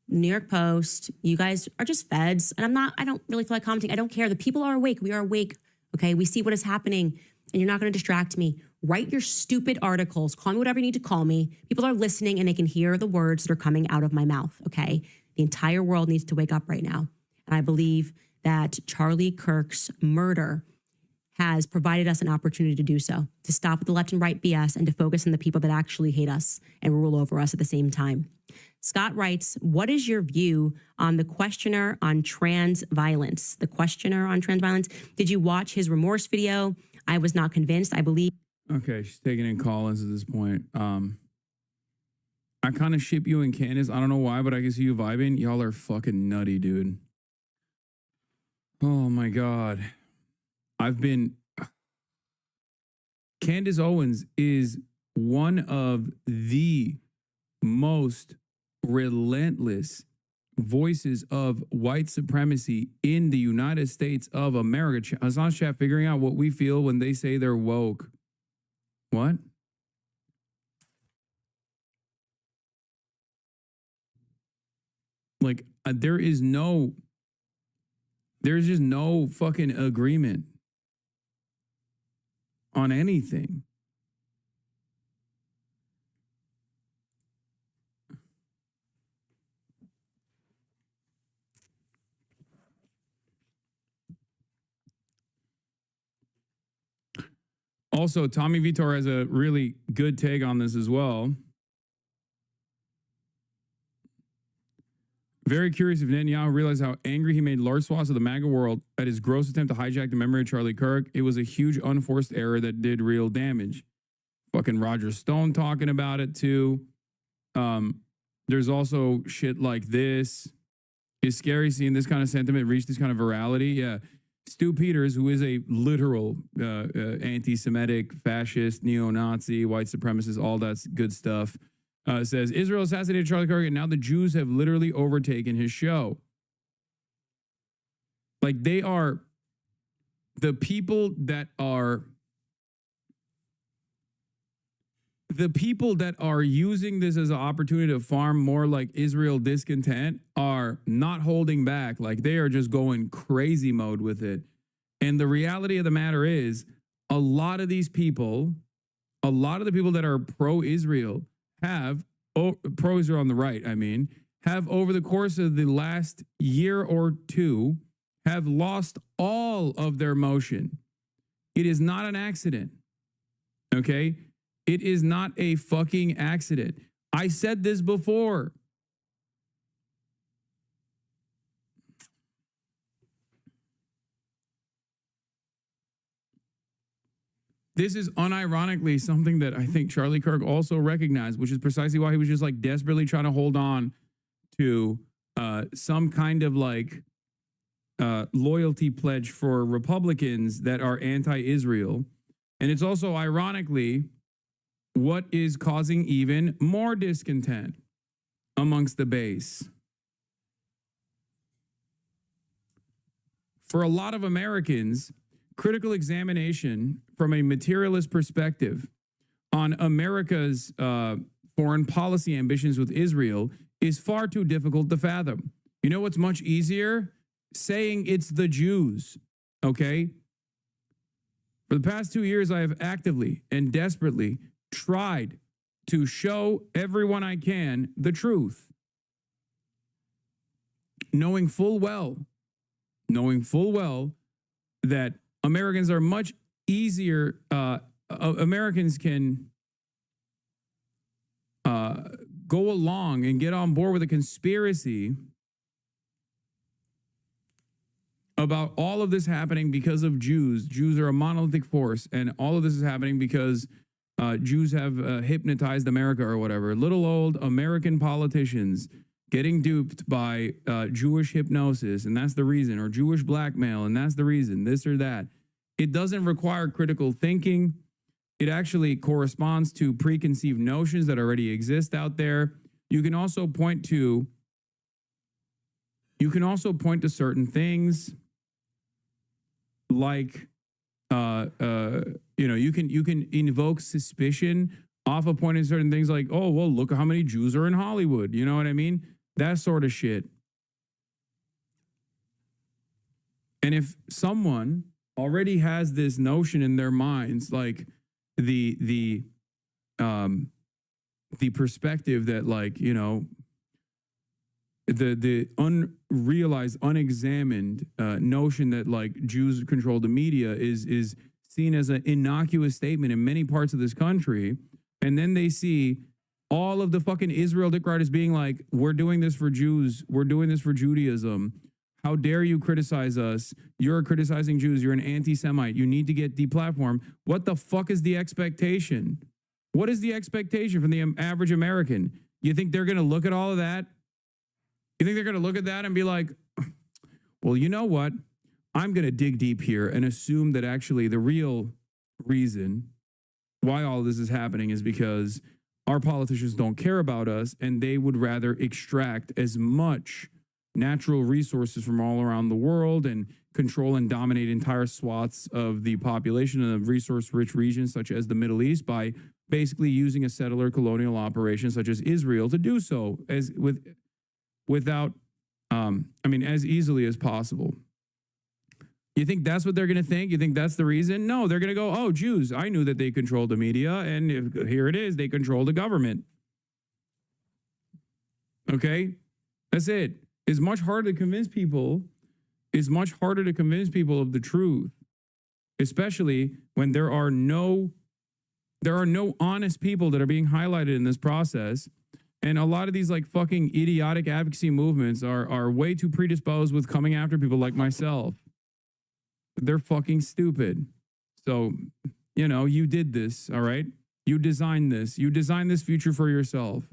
New York Post, you guys are just feds. And I don't really feel like commenting. I don't care. The people are awake. We are awake. Okay. We see what is happening and you're not going to distract me. Write your stupid articles. Call me whatever you need to call me. People are listening and they can hear the words that are coming out of my mouth. Okay. The entire world needs to wake up right now. And I believe that Charlie Kirk's murder has provided us an opportunity to do so, to stop with the left and right BS and to focus on the people that actually hate us and rule over us at the same time. Scott writes, what is your view on the questioner on trans violence? The questioner on trans violence. Did you watch his remorse video? I was not convinced. I believe. Okay, she's taking in Collins at this point. I kind of ship you and Candace. I don't know why, but I can see you vibing. Y'all are fucking nutty, dude. Oh my God. Candace Owens is one of the most relentless voices of white supremacy in the United States of America. Hassan Chat figuring out what we feel when they say they're woke. What? Like, there's just no fucking agreement on anything. Also, Tommy Vitor has a really good take on this as well. Very curious if Netanyahu realized how angry he made large swaths of the MAGA world at his gross attempt to hijack the memory of Charlie Kirk. It was a huge unforced error that did real damage. Fucking Roger Stone talking about it too. There's also shit like this. It's scary seeing this kind of sentiment reach this kind of virality. Yeah. Stu Peters, who is a literal anti-Semitic, fascist, neo-Nazi, white supremacist, all that good stuff, says, Israel assassinated Charlie Kirk, and now the Jews have literally overtaken his show. Like, they are the people that are using this as an opportunity to farm more like Israel discontent are not holding back. Like, they are just going crazy mode with it. And the reality of the matter is, a lot of the people that are pro-Israel pro-Israel on the right, have over the course of the last year or two, have lost all of their motion. It is not an accident. Okay? It is not a fucking accident. I said this before. This is unironically something that I think Charlie Kirk also recognized, which is precisely why he was just like desperately trying to hold on to some kind of like loyalty pledge for Republicans that are anti-Israel. And it's also ironically what is causing even more discontent amongst the base. For a lot of Americans, critical examination from a materialist perspective on America's foreign policy ambitions with Israel is far too difficult to fathom. You know what's much easier? Saying it's the Jews, okay? For the past 2 years, I have actively and desperately tried to show everyone I can the truth, knowing full well that Americans are much easier, Americans can go along and get on board with a conspiracy about all of this happening because of Jews. Jews are a monolithic force, and all of this is happening because Jews have hypnotized America or whatever. Little old American politicians getting duped by Jewish hypnosis, and that's the reason, or Jewish blackmail, and that's the reason, this or that. It doesn't require critical thinking. It actually corresponds to preconceived notions that already exist out there. You can also point to certain things like you can invoke suspicion off of pointing certain things like, oh, well, look at how many Jews are in Hollywood. You know what I mean? That sort of shit. And if someone already has this notion in their minds, like the perspective that, like, you know, the unrealized, unexamined notion that like Jews control the media is seen as an innocuous statement in many parts of this country, and then they see all of the fucking Israel dick riders being like, we're doing this for Jews, we're doing this for Judaism. How dare you criticize us? You're criticizing Jews. You're an anti-Semite. You need to get deplatformed. What the fuck is the expectation? What is the expectation from the average American? You think they're going to look at all of that? You think they're going to look at that and be like, well, you know what? I'm going to dig deep here and assume that actually the real reason why all this is happening is because our politicians don't care about us, and they would rather extract as much natural resources from all around the world and control and dominate entire swaths of the population of resource-rich regions such as the Middle East by basically using a settler colonial operation such as Israel to do so as as easily as possible. You think that's what they're going to think? You think that's the reason? No, they're going to go, oh, Jews, I knew that they controlled the media, and here it is, they control the government. Okay? That's it. It's much harder to convince people. It's much harder to convince people of the truth, especially when there are no honest people that are being highlighted in this process. And a lot of these like fucking idiotic advocacy movements are way too predisposed with coming after people like myself. They're fucking stupid. So, you know, you did this, all right? You designed this. You designed this future for yourself.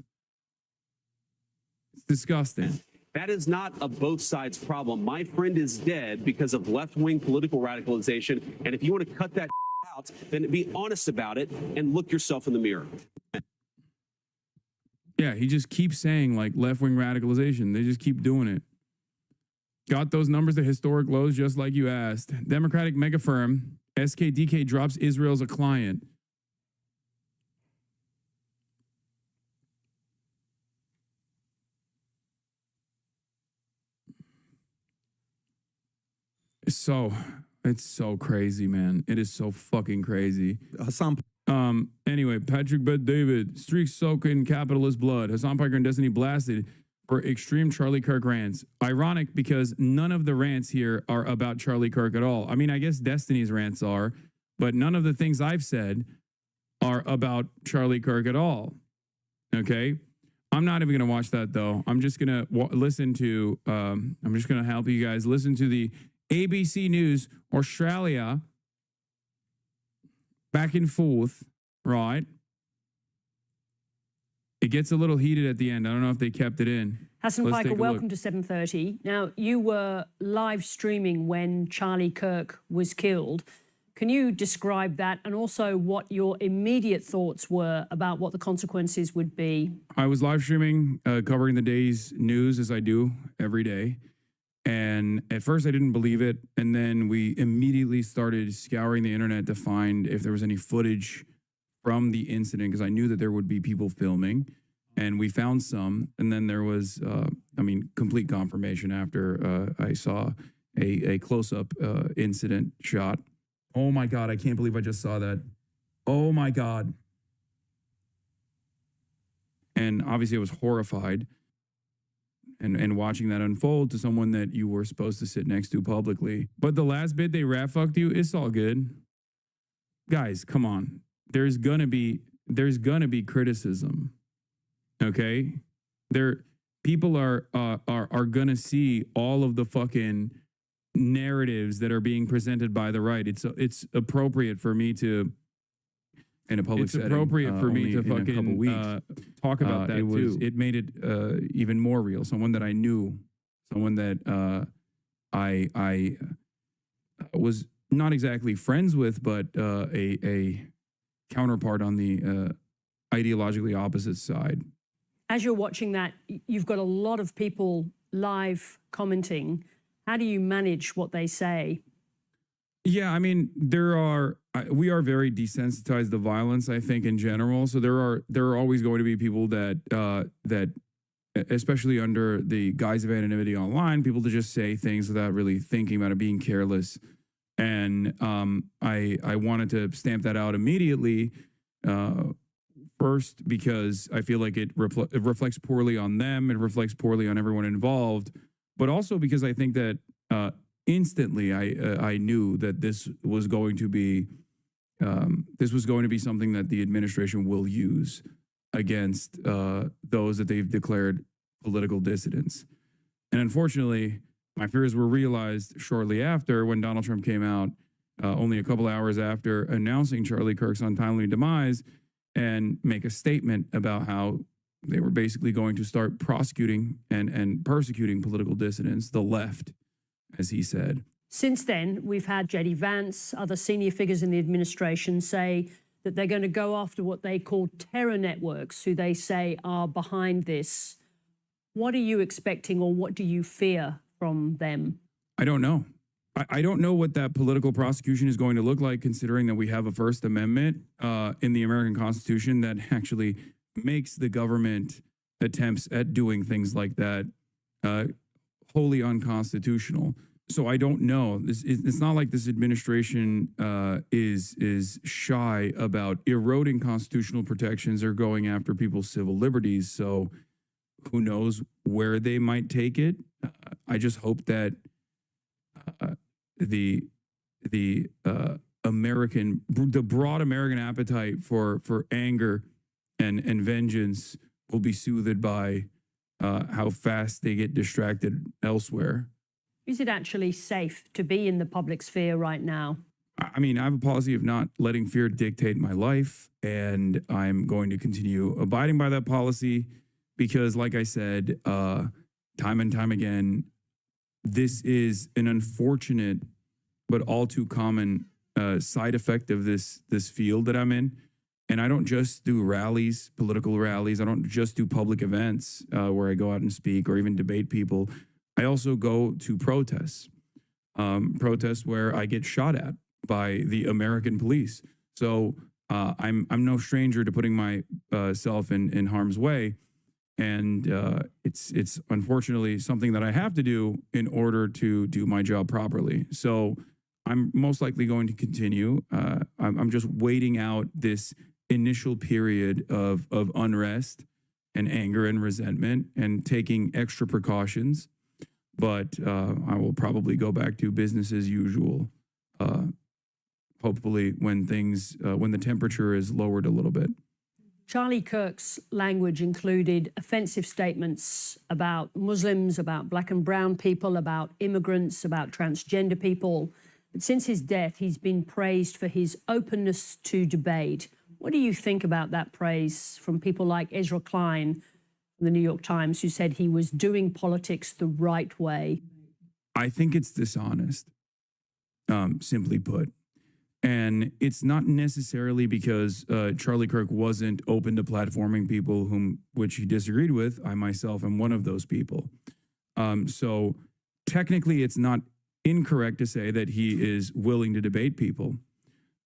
It's disgusting. That is not a both sides problem. My friend is dead because of left-wing political radicalization. And if you want to cut that out, then be honest about it and look yourself in the mirror. Yeah, he just keeps saying like left-wing radicalization. They just keep doing it. Got those numbers to historic lows just like you asked. Democratic mega firm SKDK drops Israel as a client. It's so crazy, man. It is so fucking crazy. Anyway, Patrick Bet David, streaks soaking capitalist blood. Hassan Piker and Destiny blasted for extreme Charlie Kirk rants. Ironic because none of the rants here are about Charlie Kirk at all. I mean, I guess Destiny's rants are, but none of the things I've said are about Charlie Kirk at all. Okay? I'm not even going to watch that, though. I'm just going to listen to, I'm just going to help you guys listen to the ABC News Australia back and forth, right? It gets a little heated at the end. I don't know if they kept it in. Hassan Let's Piker, take a welcome look. to 7:30. Now, you were live streaming when Charlie Kirk was killed. Can you describe that and also what your immediate thoughts were about what the consequences would be? I was live streaming, covering the day's news as I do every day. And at first I didn't believe it. And then we immediately started scouring the internet to find if there was any footage from the incident, because I knew that there would be people filming. And we found some. And then there was, complete confirmation after I saw a close-up incident shot. Oh my God, I can't believe I just saw that. Oh my God. And obviously I was horrified. And watching that unfold to someone that you were supposed to sit next to publicly. But the last bit they rat fucked you, it's all good. Guys, come on. There's gonna be criticism. Okay? People are gonna see all of the fucking narratives that are being presented by the right. It's appropriate for me to in a public setting. It's appropriate for me to fucking talk about that too. It made it even more real. Someone that I knew, someone that I was not exactly friends with, but a counterpart on the ideologically opposite side. As you're watching that, you've got a lot of people live commenting. How do you manage what they say? Yeah, I mean, we are very desensitized to violence, I think, in general. So there are always going to be people that especially under the guise of anonymity online, people to just say things without really thinking about it, being careless. And I wanted to stamp that out immediately. First, because I feel like it reflects poorly on them, it reflects poorly on everyone involved, but also because I think that instantly I knew that this was going to be something that the administration will use against those that they've declared political dissidents. And unfortunately, my fears were realized shortly after when Donald Trump came out, only a couple hours after announcing Charlie Kirk's untimely demise, and make a statement about how they were basically going to start prosecuting and persecuting political dissidents, the left, as he said. Since then, we've had J.D. Vance, other senior figures in the administration say that they're going to go after what they call terror networks, who they say are behind this. What are you expecting, or what do you fear from them? I don't know. I don't know what that political prosecution is going to look like, considering that we have a First Amendment in the American Constitution that actually makes the government attempts at doing things like that wholly unconstitutional. So I don't know. It's not like this administration is shy about eroding constitutional protections or going after people's civil liberties. So who knows where they might take it? I just hope that the broad American appetite for anger and vengeance will be soothed by how fast they get distracted elsewhere. Is it actually safe to be in the public sphere right now? I mean, I have a policy of not letting fear dictate my life, and I'm going to continue abiding by that policy because, like I said, time and time again, this is an unfortunate but all too common side effect of this field that I'm in. And I don't just do rallies, political rallies. I don't just do public events where I go out and speak or even debate people. I also go to protests, protests where I get shot at by the American police. So I'm no stranger to putting myself in harm's way. And it's unfortunately something that I have to do in order to do my job properly. So I'm most likely going to continue. I'm just waiting out this initial period of unrest and anger and resentment and taking extra precautions. But I will probably go back to business as usual, hopefully when things, when the temperature is lowered a little bit. Charlie Kirk's language included offensive statements about Muslims, about black and brown people, about immigrants, about transgender people. But since his death, he's been praised for his openness to debate. What do you think about that praise from people like Ezra Klein from the New York Times, who said he was doing politics the right way? I think it's dishonest, simply put. And it's not necessarily because Charlie Kirk wasn't open to platforming people which he disagreed with. I myself am one of those people. So technically, it's not incorrect to say that he is willing to debate people.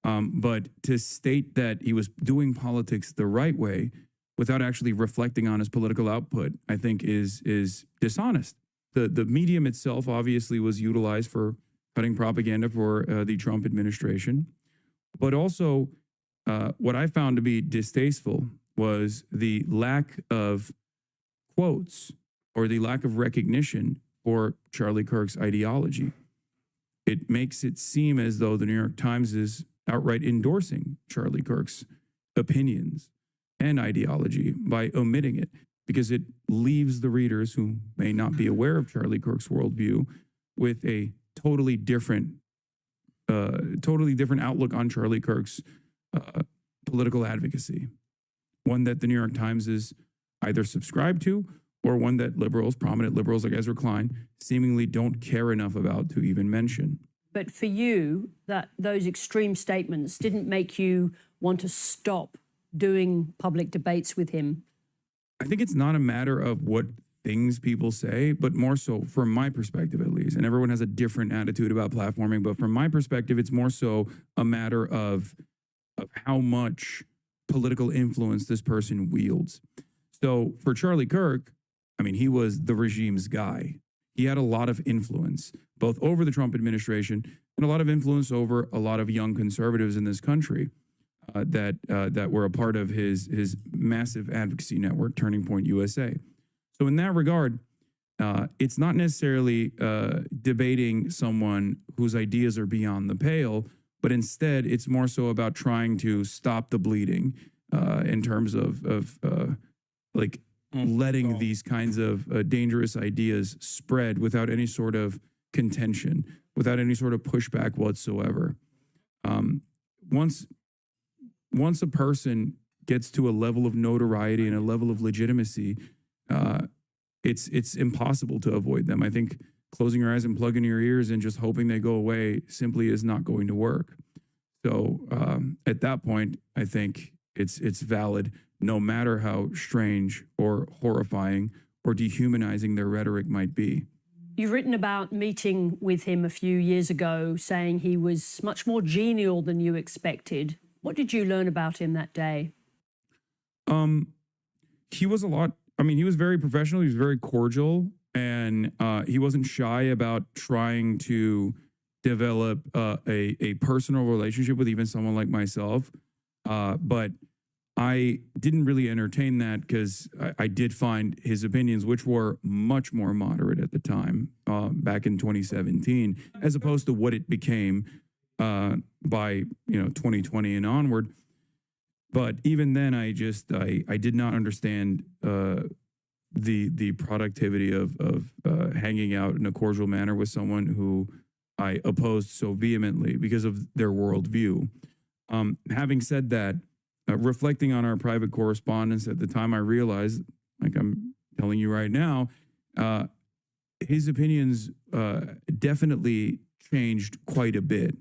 But to state that he was doing politics the right way without actually reflecting on his political output, I think is dishonest. The medium itself obviously was utilized for cutting propaganda for the Trump administration. But also, what I found to be distasteful was the lack of quotes or the lack of recognition for Charlie Kirk's ideology. It makes it seem as though the New York Times is outright endorsing Charlie Kirk's opinions and ideology by omitting it, because it leaves the readers who may not be aware of Charlie Kirk's worldview with a totally different outlook on Charlie Kirk's political advocacy, one that the New York Times is either subscribed to or one that liberals, prominent liberals like Ezra Klein, seemingly don't care enough about to even mention. But for you, those extreme statements didn't make you want to stop doing public debates with him? I think it's not a matter of what things people say, but more so from my perspective, at least. And everyone has a different attitude about platforming, but from my perspective, it's more so a matter of how much political influence this person wields. So for Charlie Kirk, I mean, he was the regime's guy. He had a lot of influence, both over the Trump administration and a lot of influence over a lot of young conservatives in this country that were a part of his massive advocacy network, Turning Point USA. So in that regard, it's not necessarily debating someone whose ideas are beyond the pale, but instead it's more so about trying to stop the bleeding in terms of letting these kinds of dangerous ideas spread without any sort of contention, without any sort of pushback whatsoever. Once a person gets to a level of notoriety and a level of legitimacy, it's impossible to avoid them. I think closing your eyes and plugging your ears and just hoping they go away simply is not going to work. So at that point, I think it's valid, no matter how strange or horrifying or dehumanizing their rhetoric might be. You've written about meeting with him a few years ago, saying he was much more genial than you expected. What did you learn about him that day? He was he was very professional. He was very cordial, and he wasn't shy about trying to develop a personal relationship with even someone like myself. But I didn't really entertain that because I did find his opinions, which were much more moderate at the time, back in 2017, as opposed to what it became by 2020 and onward. But even then, I did not understand the productivity of hanging out in a cordial manner with someone who I opposed so vehemently because of their worldview. Having said that, reflecting on our private correspondence at the time, I realized, like I'm telling you right now, his opinions definitely changed quite a bit.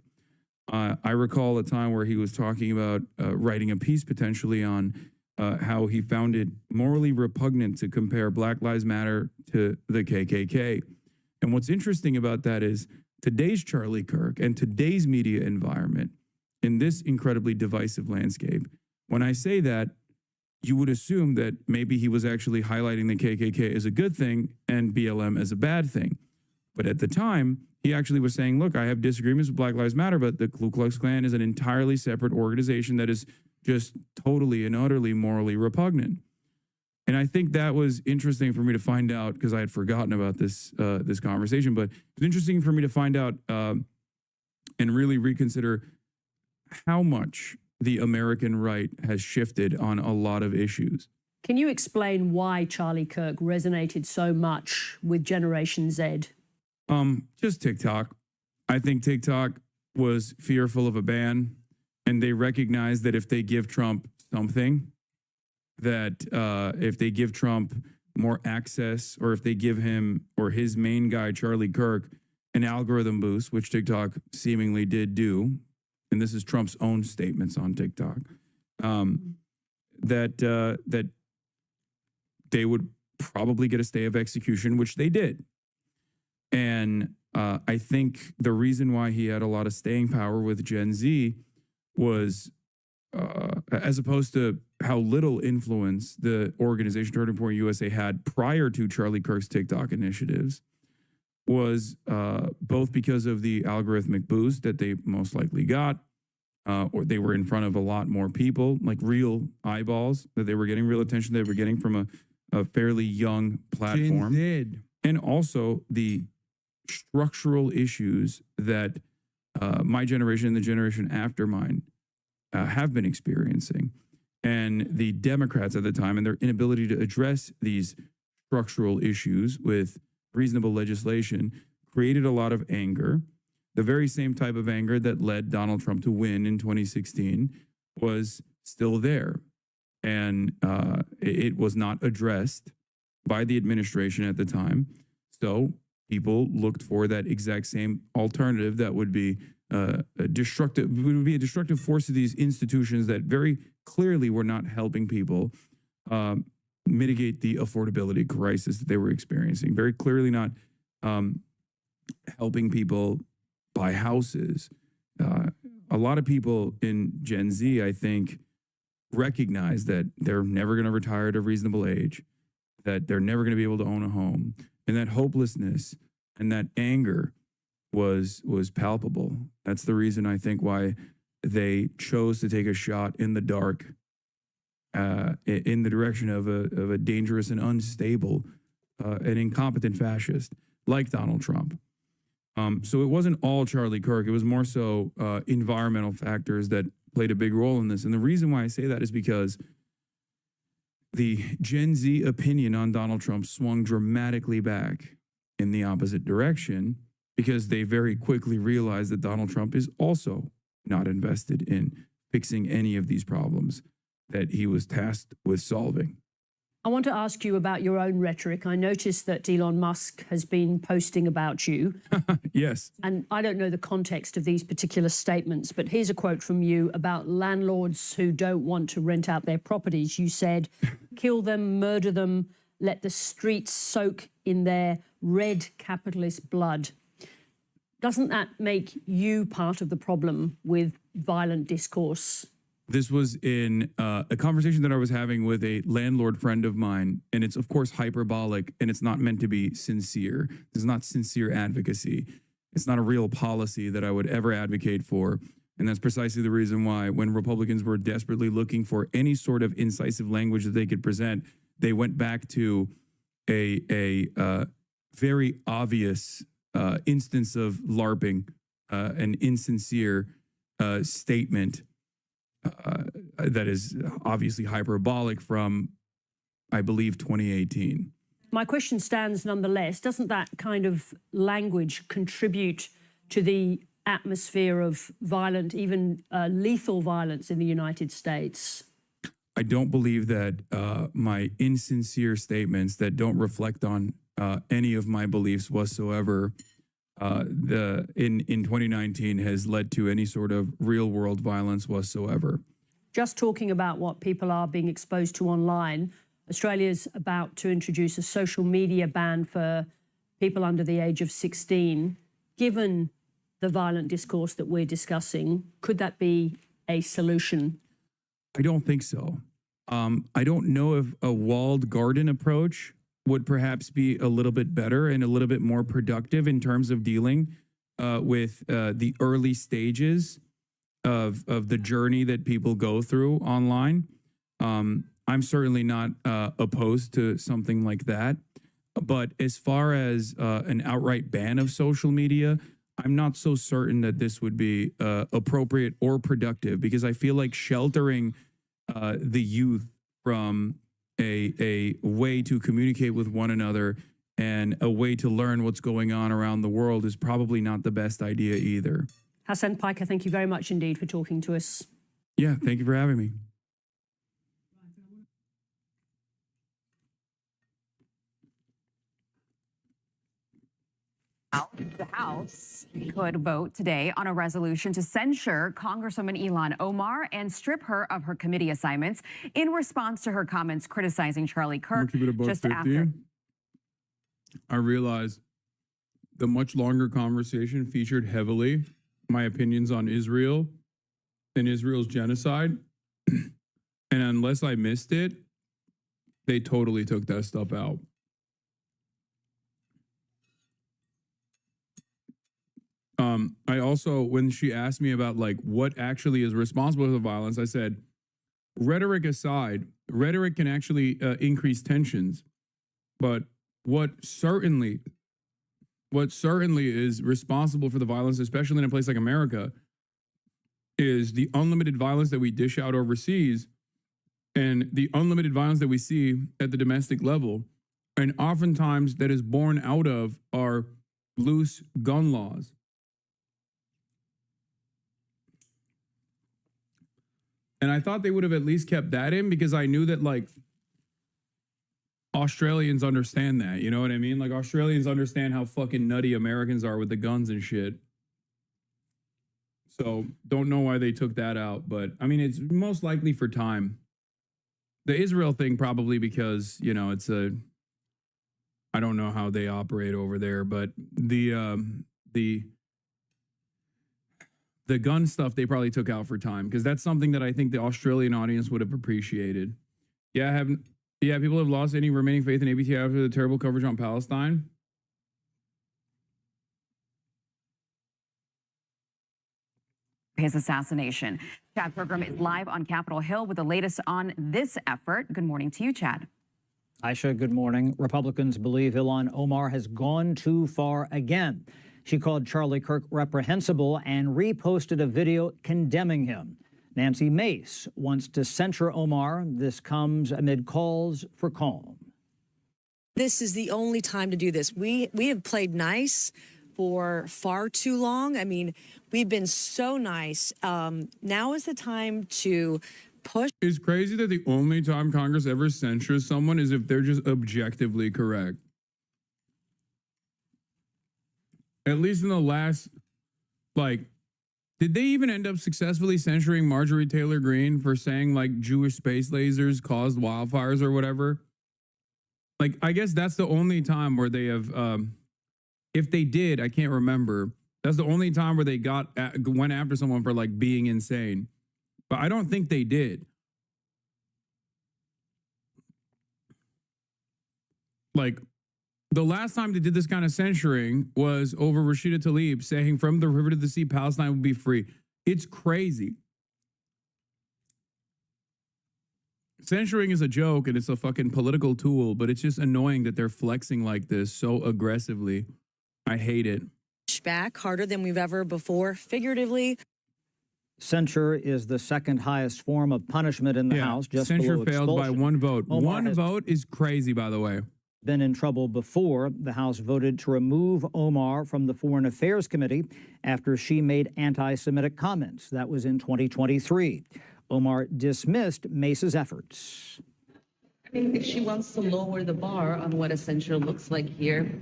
I recall a time where he was talking about writing a piece potentially on how he found it morally repugnant to compare Black Lives Matter to the KKK. And what's interesting about that is today's Charlie Kirk and today's media environment in this incredibly divisive landscape, when I say that, you would assume that maybe he was actually highlighting the KKK as a good thing and BLM as a bad thing. But at the time, he actually was saying, look, I have disagreements with Black Lives Matter, but the Ku Klux Klan is an entirely separate organization that is just totally and utterly morally repugnant. And I think that was interesting for me to find out, because I had forgotten about this conversation, but it was interesting for me to find out and really reconsider how much the American right has shifted on a lot of issues. Can you explain why Charlie Kirk resonated so much with Generation Z? Just TikTok. I think TikTok was fearful of a ban, and they recognized that if they give Trump something, that if they give Trump more access, or if they give him or his main guy, Charlie Kirk, an algorithm boost, which TikTok seemingly did do, and this is Trump's own statements on TikTok, that they would probably get a stay of execution, which they did. And I think the reason why he had a lot of staying power with Gen Z was, as opposed to how little influence the organization Turning Point USA had prior to Charlie Kirk's TikTok initiatives, was both because of the algorithmic boost that they most likely got, or they were in front of a lot more people, like real eyeballs that they were getting, real attention they were getting from a fairly young platform. And also the structural issues that my generation and the generation after mine have been experiencing. And the Democrats at the time and their inability to address these structural issues with reasonable legislation created a lot of anger. The very same type of anger that led Donald Trump to win in 2016 was still there. And it was not addressed by the administration at the time. So people looked for that exact same alternative that would be a destructive force to these institutions that very clearly were not helping people mitigate the affordability crisis that they were experiencing. Very clearly not helping people buy houses. A lot of people in Gen Z, I think, recognize that they're never going to retire at a reasonable age, that they're never going to be able to own a home, and that hopelessness and that anger was palpable. That's the reason I think why they chose to take a shot in the dark in the direction of a dangerous and unstable and incompetent fascist like Donald Trump. So it wasn't all Charlie Kirk. It was more so environmental factors that played a big role in this. And the reason why I say that is because the Gen Z opinion on Donald Trump swung dramatically back in the opposite direction, because they very quickly realized that Donald Trump is also not invested in fixing any of these problems that he was tasked with solving. I want to ask you about your own rhetoric. I noticed that Elon Musk has been posting about you. Yes. And I don't know the context of these particular statements, but here's a quote from you about landlords who don't want to rent out their properties. You said, kill them, murder them, let the streets soak in their red capitalist blood. Doesn't that make you part of the problem with violent discourse? This was in a conversation that I was having with a landlord friend of mine, and it's, of course, hyperbolic, and it's not meant to be sincere. This is not sincere advocacy. It's not a real policy that I would ever advocate for, and that's precisely the reason why when Republicans were desperately looking for any sort of incisive language that they could present, they went back to a very obvious instance of LARPing, an insincere statement that is obviously hyperbolic from, I believe, 2018. My question stands nonetheless. Doesn't that kind of language contribute to the atmosphere of violent, even lethal violence in the United States? I don't believe that my insincere statements that don't reflect on any of my beliefs whatsoever in 2019 has led to any sort of real world violence whatsoever. Just talking about what people are being exposed to online, Australia's about to introduce a social media ban for people under the age of 16. Given the violent discourse that we're discussing, could that be a solution? I don't think so. I don't know if a walled garden approach would perhaps be a little bit better and a little bit more productive in terms of dealing with the early stages of the journey that people go through online. I'm certainly not opposed to something like that. But as far as an outright ban of social media, I'm not so certain that this would be appropriate or productive, because I feel like sheltering the youth from a way to communicate with one another and a way to learn what's going on around the world is probably not the best idea either. Hassan Piker, thank you very much indeed for talking to us. Yeah, thank you for having me. The House could vote today on a resolution to censure Congresswoman Ilhan Omar and strip her of her committee assignments in response to her comments criticizing Charlie Kirk just after. I realized the much longer conversation featured heavily my opinions on Israel and Israel's genocide. And unless I missed it, they totally took that stuff out. I also, when she asked me about like what actually is responsible for the violence, I said, rhetoric aside, rhetoric can actually increase tensions. But what certainly is responsible for the violence, especially in a place like America, is the unlimited violence that we dish out overseas and the unlimited violence that we see at the domestic level. And oftentimes that is born out of our loose gun laws. And I thought they would have at least kept that in, because I knew that like Australians understand that, you know what I mean? Like Australians understand how fucking nutty Americans are with the guns and shit. So don't know why they took that out, but I mean, it's most likely for time. The Israel thing probably because, you know, I don't know how they operate over there, but the gun stuff they probably took out for time, because that's something that I think the Australian audience would have appreciated. Yeah, people have lost any remaining faith in ABT after the terrible coverage on Palestine. His assassination. Chad Program is live on Capitol Hill with the latest on this effort. Good morning to you, Chad. Aisha, good morning. Republicans believe Ilhan Omar has gone too far again. She called Charlie Kirk reprehensible and reposted a video condemning him. Nancy Mace wants to censure Omar. This comes amid calls for calm. This is the only time to do this. We have played nice for far too long. I mean, we've been so nice. Now is the time to push. It's crazy that the only time Congress ever censures someone is if they're just objectively correct. At least in the last, like, did they even end up successfully censuring Marjorie Taylor Greene for saying like Jewish space lasers caused wildfires or whatever? Like, I guess that's the only time where they have, if they did, I can't remember. That's the only time where they went after someone for like being insane. But I don't think they did. Like, the last time they did this kind of censuring was over Rashida Tlaib saying from the river to the sea, Palestine would be free. It's crazy. Censoring is a joke and it's a fucking political tool, but it's just annoying that they're flexing like this so aggressively. I hate it. Back harder than we've ever before, figuratively. Censure is the second highest form of punishment in the House. Just censure below failed by expulsion. one vote. Omar One has vote is crazy, by the way. Been in trouble before. The House voted to remove Omar from the Foreign Affairs Committee after she made anti-Semitic comments. That was in 2023. Omar dismissed Mace's efforts. I mean, if she wants to lower the bar on what a censure looks like here,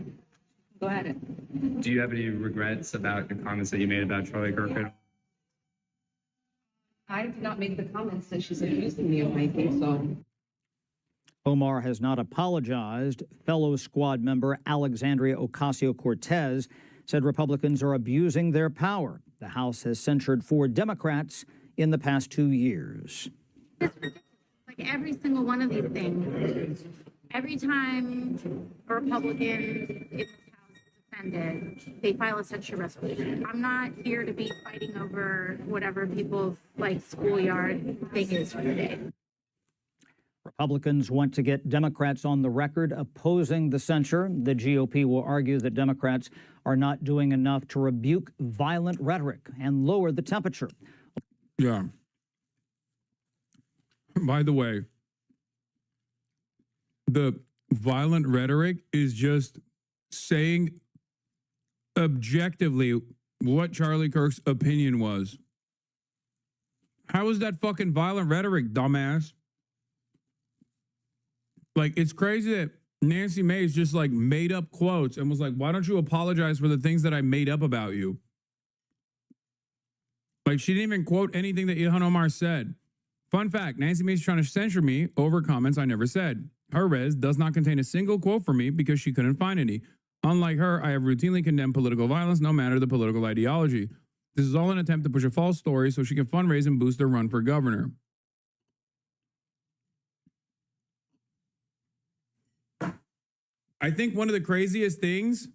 go ahead. Do you have any regrets about the comments that you made about Charlie Kirk? I did not make the comments that she's accusing me of making, so. Omar has not apologized. Fellow squad member Alexandria Ocasio-Cortez said Republicans are abusing their power. The House has censured 4 Democrats in the past 2 years. Like every single one of these things, every time a Republican in this House is offended, they file a censure resolution. I'm not here to be fighting over whatever people's like schoolyard thing is for the day. Republicans want to get Democrats on the record opposing the censure. The GOP will argue that Democrats are not doing enough to rebuke violent rhetoric and lower the temperature. Yeah. By the way, the violent rhetoric is just saying objectively what Charlie Kirk's opinion was. How is that fucking violent rhetoric, dumbass? Like, it's crazy that Nancy Mace just like made up quotes and was like, why don't you apologize for the things that I made up about you? Like, she didn't even quote anything that Ilhan Omar said. Fun fact, Nancy Mace is trying to censure me over comments I never said. Her res does not contain a single quote from me because she couldn't find any. Unlike her, I have routinely condemned political violence, no matter the political ideology. This is all an attempt to push a false story so she can fundraise and boost her run for governor. I think one of the craziest things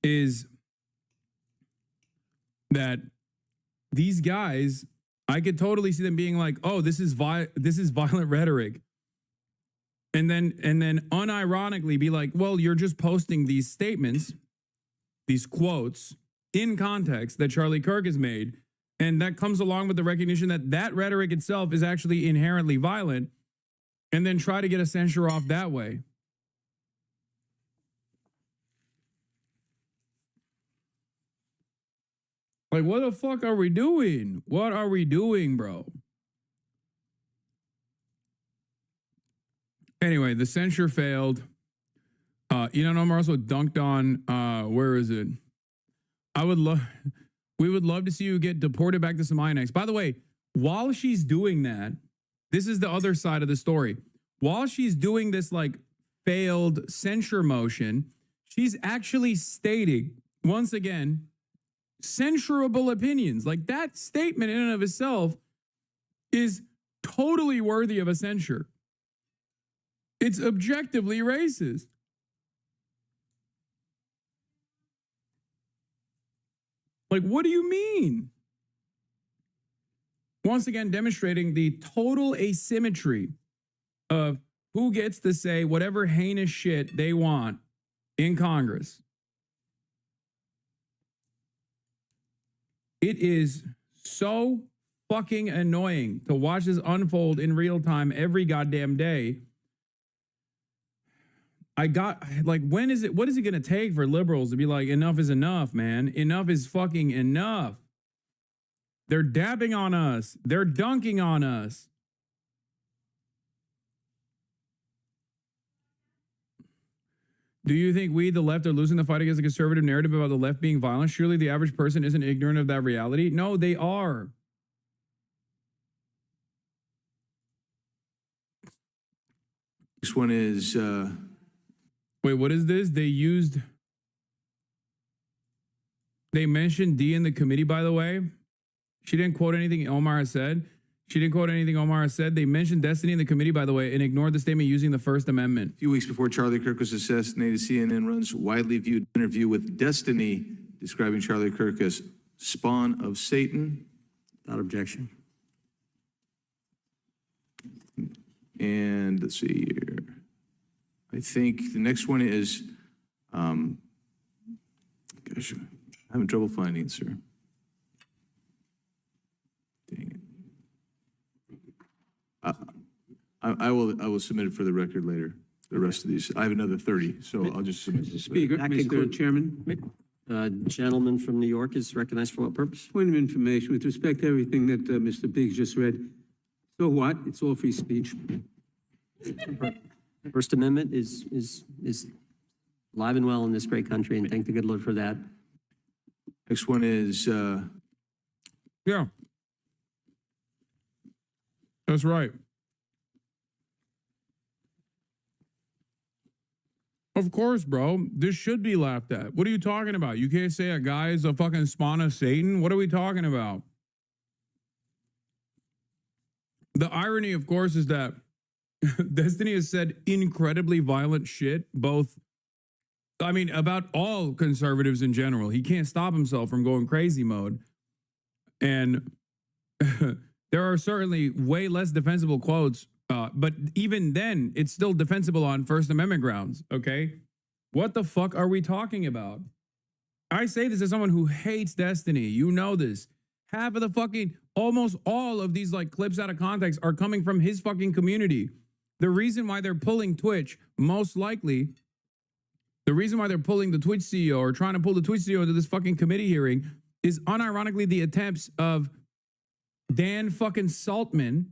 is that these guys, I could totally see them being like, "Oh, this is violent rhetoric," and then unironically be like, "Well, you're just posting these statements, these quotes in context that Charlie Kirk has made, and that comes along with the recognition that that rhetoric itself is actually inherently violent, and then try to get a censure off that way." Like, what the fuck are we doing? What are we doing, bro? Anyway, the censure failed. Ilhan Omar also dunked on, where is it? We would love to see you get deported back to Zionism. By the way, while she's doing that, this is the other side of the story. While she's doing this like failed censure motion, she's actually stating, once again, censurable opinions. Like, that statement in and of itself is totally worthy of a censure. It's objectively racist. Like, what do you mean? Once again, demonstrating the total asymmetry of who gets to say whatever heinous shit they want in Congress. It is so fucking annoying to watch this unfold in real time every goddamn day. What is it going to take for liberals to be like, enough is enough, man? Enough is fucking enough. They're dabbing on us. They're dunking on us. Do you think we, the left, are losing the fight against the conservative narrative about the left being violent? Surely the average person isn't ignorant of that reality. No, they are. This one is... Wait, what is this? They mentioned D in the committee, by the way. She didn't quote anything Omar has said. They mentioned Destiny in the committee, by the way, and ignored the statement using the First Amendment. A few weeks before Charlie Kirk was assassinated, CNN runs widely viewed interview with Destiny, describing Charlie Kirk as spawn of Satan. Without objection. And let's see here. I think the next one is, gosh, I'm having trouble finding it, sir. Dang it. I will submit it for the record later. The rest of these, I have another 30, so I'll just submit this. Speaker, Mr. Chairman. Gentleman from New York is recognized for what purpose? Point of information with respect to everything that Mr. Biggs just read. So what? It's all free speech. First Amendment is alive and well in this great country, and thank the good Lord for that. Next one is, yeah. That's right. Of course, bro. This should be laughed at. What are you talking about? You can't say a guy is a fucking spawn of Satan? What are we talking about? The irony, of course, is that Destiny has said incredibly violent shit, both I mean, about all conservatives in general. He can't stop himself from going crazy mode. And there are certainly way less defensible quotes, but even then, it's still defensible on First Amendment grounds, okay? What the fuck are we talking about? I say this as someone who hates Destiny. You know this. Half of the fucking, almost all of these like clips out of context are coming from his fucking community. The reason why they're pulling Twitch, most likely, the reason why they're pulling the Twitch CEO or trying to pull the Twitch CEO into this fucking committee hearing is unironically the attempts of Dan fucking Saltman,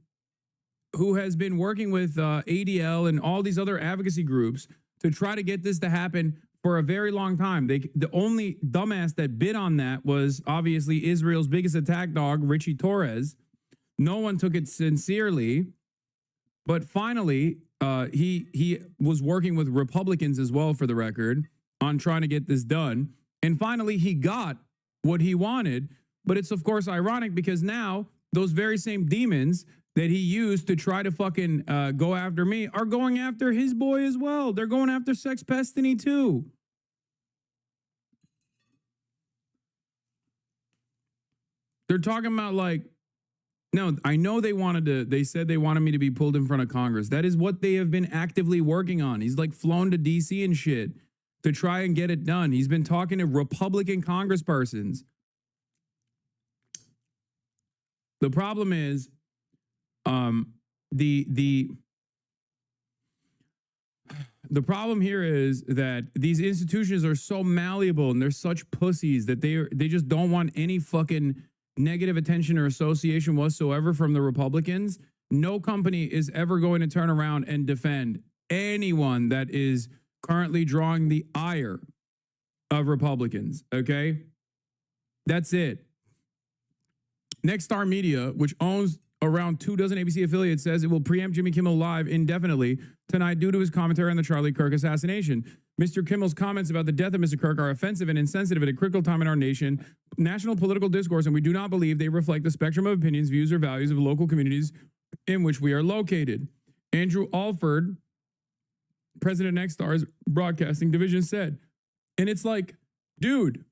who has been working with ADL and all these other advocacy groups to try to get this to happen for a very long time. The only dumbass that bid on that was obviously Israel's biggest attack dog, Richie Torres. No one took it sincerely, but finally, he was working with Republicans as well, for the record, on trying to get this done. And finally, he got what he wanted. But it's, of course, ironic because now those very same demons that he used to try to fucking go after me are going after his boy as well. They're going after Sex Pestiny too. They're talking about like, no, I know they said they wanted me to be pulled in front of Congress. That is what they have been actively working on. He's like flown to DC and shit to try and get it done. He's been talking to Republican congresspersons. The problem is, the problem here is that these institutions are so malleable and they're such pussies that they just don't want any fucking negative attention or association whatsoever from the Republicans. No company is ever going to turn around and defend anyone that is currently drawing the ire of Republicans, okay? That's it. Nexstar Media, which owns around 24 ABC affiliates, says it will preempt Jimmy Kimmel Live indefinitely tonight due to his commentary on the Charlie Kirk assassination. Mr. Kimmel's comments about the death of Mr. Kirk are offensive and insensitive at a critical time in our national political discourse, and we do not believe they reflect the spectrum of opinions, views, or values of local communities in which we are located. Andrew Alford, president of Nexstar's broadcasting division, said. And it's like, dude,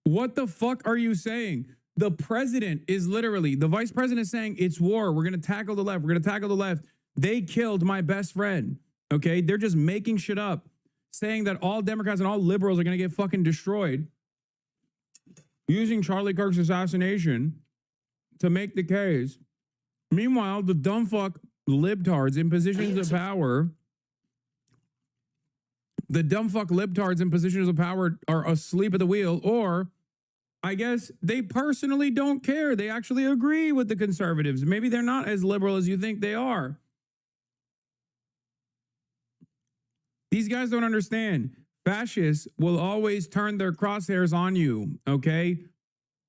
what the fuck are you saying? The president is literally, the vice president is saying it's war. We're going to tackle the left. We're going to tackle the left. They killed my best friend. Okay. They're just making shit up, saying that all Democrats and all liberals are going to get fucking destroyed, using Charlie Kirk's assassination to make the case. Meanwhile, the dumb fuck libtards in positions of power, are asleep at the wheel, or I guess they personally don't care. They actually agree with the conservatives. Maybe they're not as liberal as you think they are. These guys don't understand. Fascists will always turn their crosshairs on you, okay?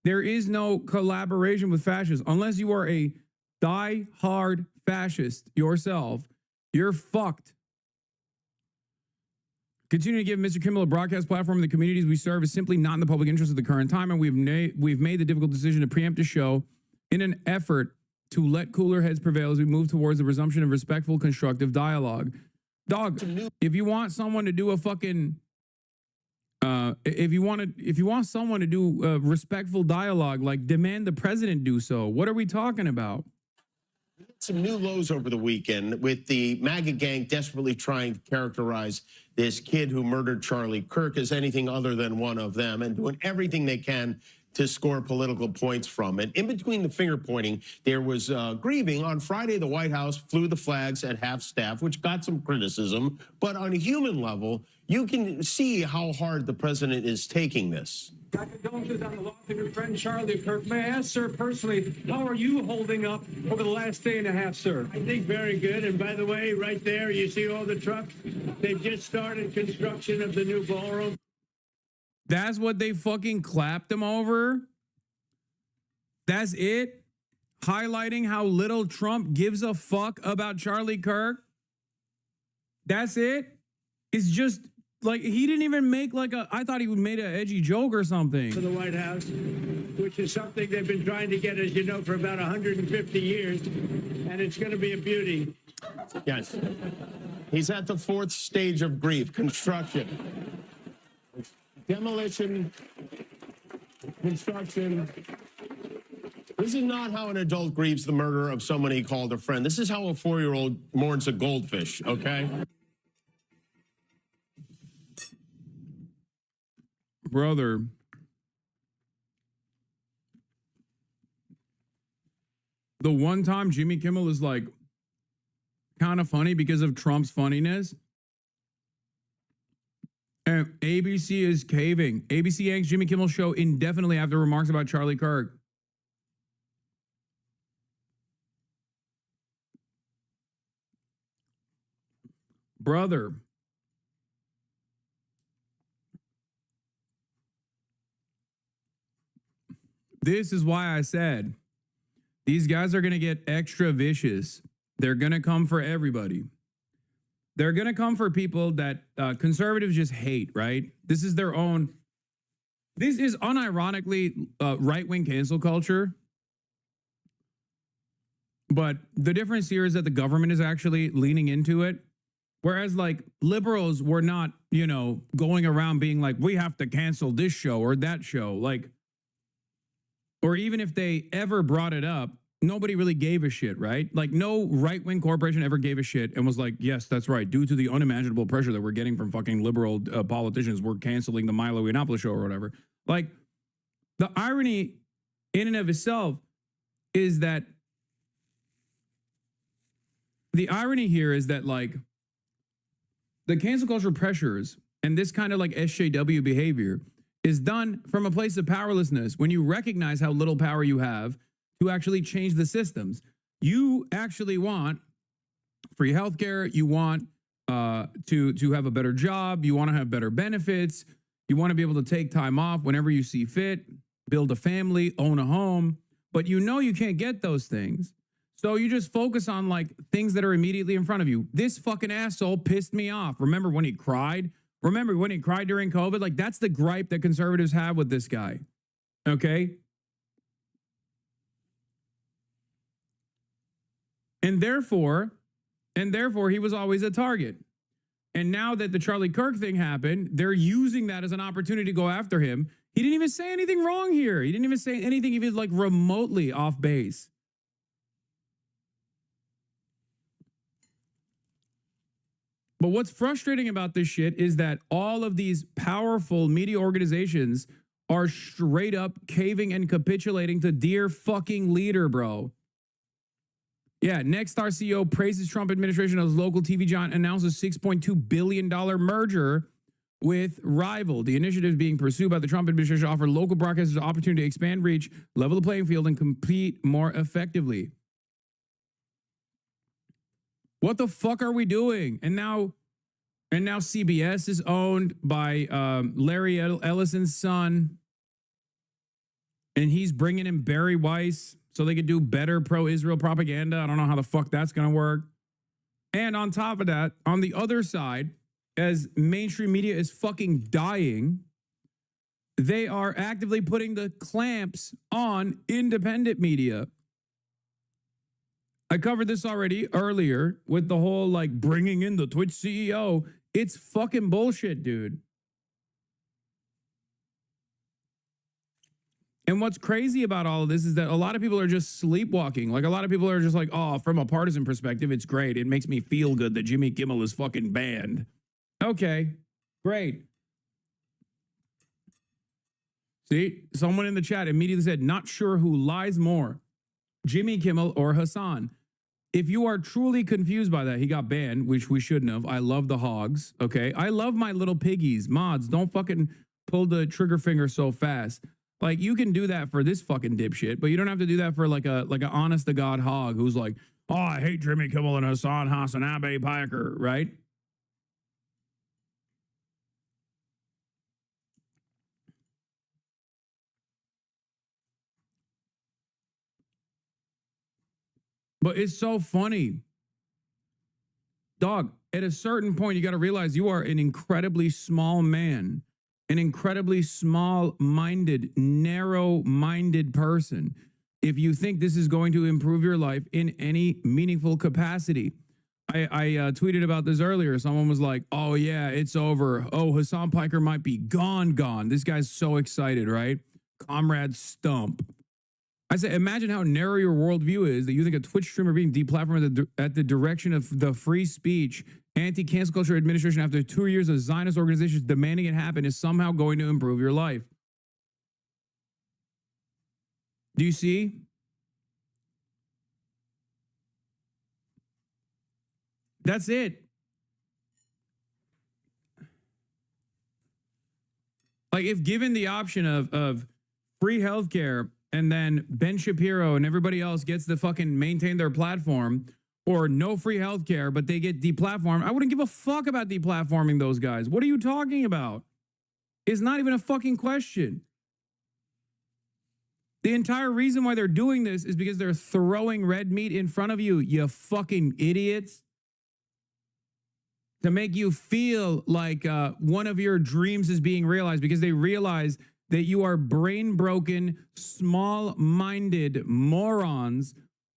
There is no collaboration with fascists. Unless you are a die-hard fascist yourself, you're fucked. Continue to give Mr. Kimmel a broadcast platform in the communities we serve is simply not in the public interest at the current time, and we've made the difficult decision to preempt the show in an effort to let cooler heads prevail as we move towards the resumption of respectful, constructive dialogue. Dog, if you want someone to do a fucking, if you want someone to do a respectful dialogue, like demand the president do so. What are we talking about? Some new lows over the weekend with the MAGA gang desperately trying to characterize this kid who murdered Charlie Kirk as anything other than one of them and doing everything they can to score political points from it. In between the finger pointing, there was grieving. On Friday, the White House flew the flags at half-staff, which got some criticism. But on a human level, you can see how hard the president is taking this. My condolences on the loss of your friend Charlie Kirk. May I ask, sir, personally, how are you holding up over the last day and a half, sir? I think very good. And by the way, right there, you see all the trucks? They've just started construction of the new ballroom. That's what they fucking clapped him over? That's it? Highlighting how little Trump gives a fuck about Charlie Kirk? That's it? It's just like he didn't even make like I thought he made an edgy joke or something. For the White House, which is something they've been trying to get, as you know, for about 150 years. And it's going to be a beauty. Yes. He's at the fourth stage of grief, construction. Demolition, construction. This is not how an adult grieves the murder of someone he called a friend. This is how a 4-year-old mourns a goldfish, okay? Brother. The one time Jimmy Kimmel is like kind of funny because of Trump's funniness. And ABC is caving. ABC yanks Jimmy Kimmel show indefinitely after remarks about Charlie Kirk. Brother. This is why I said these guys are going to get extra vicious. They're going to come for everybody. They're going to come for people that conservatives just hate, right? This is their own. This is unironically right-wing cancel culture. But the difference here is that the government is actually leaning into it. Whereas like liberals were not, you know, going around being like, we have to cancel this show or that show. Like, or even if they ever brought it up, nobody really gave a shit, right? Like no right-wing corporation ever gave a shit and was like, yes, that's right. Due to the unimaginable pressure that we're getting from fucking liberal politicians, we're canceling the Milo Yiannopoulos show or whatever. Like the irony in and of itself is that the irony here is that like the cancel culture pressures and this kind of like SJW behavior is done from a place of powerlessness when you recognize how little power you have to actually change the systems. You actually want free healthcare. You want to have a better job. You want to have better benefits. You want to be able to take time off whenever you see fit, build a family, own a home. But you know you can't get those things. So you just focus on like things that are immediately in front of you. This fucking asshole pissed me off. Remember when he cried? Remember when he cried during COVID? Like that's the gripe that conservatives have with this guy. Okay? And therefore he was always a target. And now that the Charlie Kirk thing happened, they're using that as an opportunity to go after him. He didn't even say anything wrong here. He didn't even say anything even like remotely off base. But what's frustrating about this shit is that all of these powerful media organizations are straight up caving and capitulating to dear fucking leader, bro. Yeah, Nexstar CEO praises Trump administration as local TV giant announces $6.2 billion merger with rival. The initiative being pursued by the Trump administration offer local broadcasters the opportunity to expand reach, level the playing field, and compete more effectively. What the fuck are we doing? And now CBS is owned by Larry Ellison's son. And he's bringing in Barry Weiss so they could do better pro-Israel propaganda. I don't know how the fuck that's going to work. And on top of that, on the other side, as mainstream media is fucking dying, they are actively putting the clamps on independent media. I covered this already earlier with the whole like bringing in the Twitch CEO. It's fucking bullshit, dude. And what's crazy about all of this is that a lot of people are just sleepwalking. Like a lot of people are just like, oh, from a partisan perspective, it's great. It makes me feel good that Jimmy Kimmel is fucking banned. Okay, great. See, someone in the chat immediately said, not sure who lies more, Jimmy Kimmel or Hassan. If you are truly confused by that, he got banned, which we shouldn't have. I love the hogs, okay? I love my little piggies. Mods, don't fucking pull the trigger finger so fast. Like, you can do that for this fucking dipshit, but you don't have to do that for like an honest-to-God hog who's like, oh, I hate Jimmy Kimmel and Hasanabi Piker, right? But it's so funny. Dog, at a certain point, you got to realize you are an incredibly small man, an incredibly small-minded, narrow-minded person. If you think this is going to improve your life in any meaningful capacity, I tweeted about this earlier. Someone was like, oh, yeah, it's over. Oh, Hassan Piker might be gone. This guy's so excited, right? Comrade Stump. I said, imagine how narrow your worldview is that you think a Twitch streamer being deplatformed at the direction of the free speech, anti-cancel culture administration after 2 years of Zionist organizations demanding it happen is somehow going to improve your life. Do you see? That's it. Like, if given the option of free healthcare and then Ben Shapiro and everybody else gets to fucking maintain their platform, or no free healthcare, but they get deplatformed, I wouldn't give a fuck about deplatforming those guys. What are you talking about? It's not even a fucking question. The entire reason why they're doing this is because they're throwing red meat in front of you, you fucking idiots, to make you feel like one of your dreams is being realized, because they realize that you are brain-broken, small-minded morons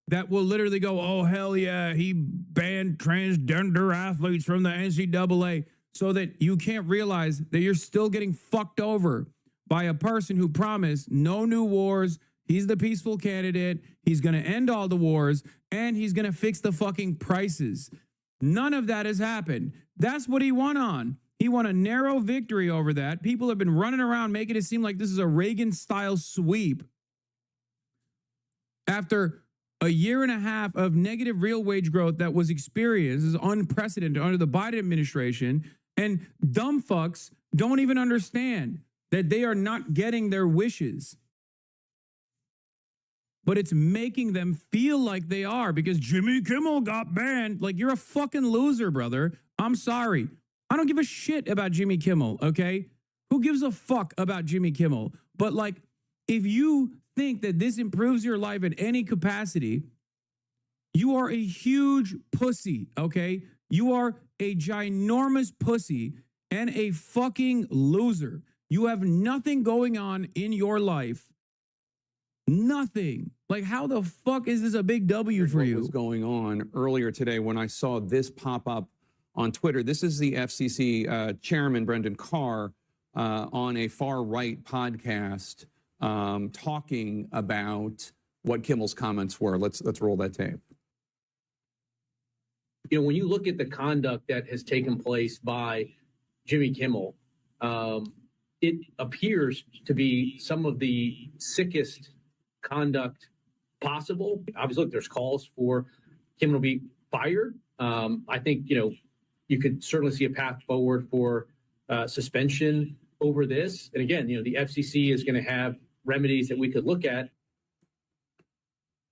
that will literally go, oh, hell yeah, he banned transgender athletes from the NCAA, so that you can't realize that you're still getting fucked over by a person who promised no new wars. He's the peaceful candidate. He's going to end all the wars, and he's going to fix the fucking prices. None of that has happened. That's what he won on. He won a narrow victory over that. People have been running around making it seem like this is a Reagan-style sweep. After a year and a half of negative real wage growth that was experienced, is unprecedented under the Biden administration, and dumb fucks don't even understand that they are not getting their wishes. But it's making them feel like they are, because Jimmy Kimmel got banned. Like, you're a fucking loser, brother. I'm sorry. I don't give a shit about Jimmy Kimmel, okay? Who gives a fuck about Jimmy Kimmel? But, like, if you think that this improves your life in any capacity, you are a huge pussy, okay? You are a ginormous pussy and a fucking loser. You have nothing going on in your life. Nothing. Like, how the fuck is this a big W for you? What was going on earlier today when I saw this pop up on Twitter? This is the FCC chairman, Brendan Carr, on a far-right podcast talking about what Kimmel's comments were. Let's roll that tape. You know, when you look at the conduct that has taken place by Jimmy Kimmel, it appears to be some of the sickest conduct possible. Obviously, look, there's calls for Kimmel to be fired. I think, you know, you could certainly see a path forward for suspension over this. And again, you know, the FCC is going to have remedies that we could look at.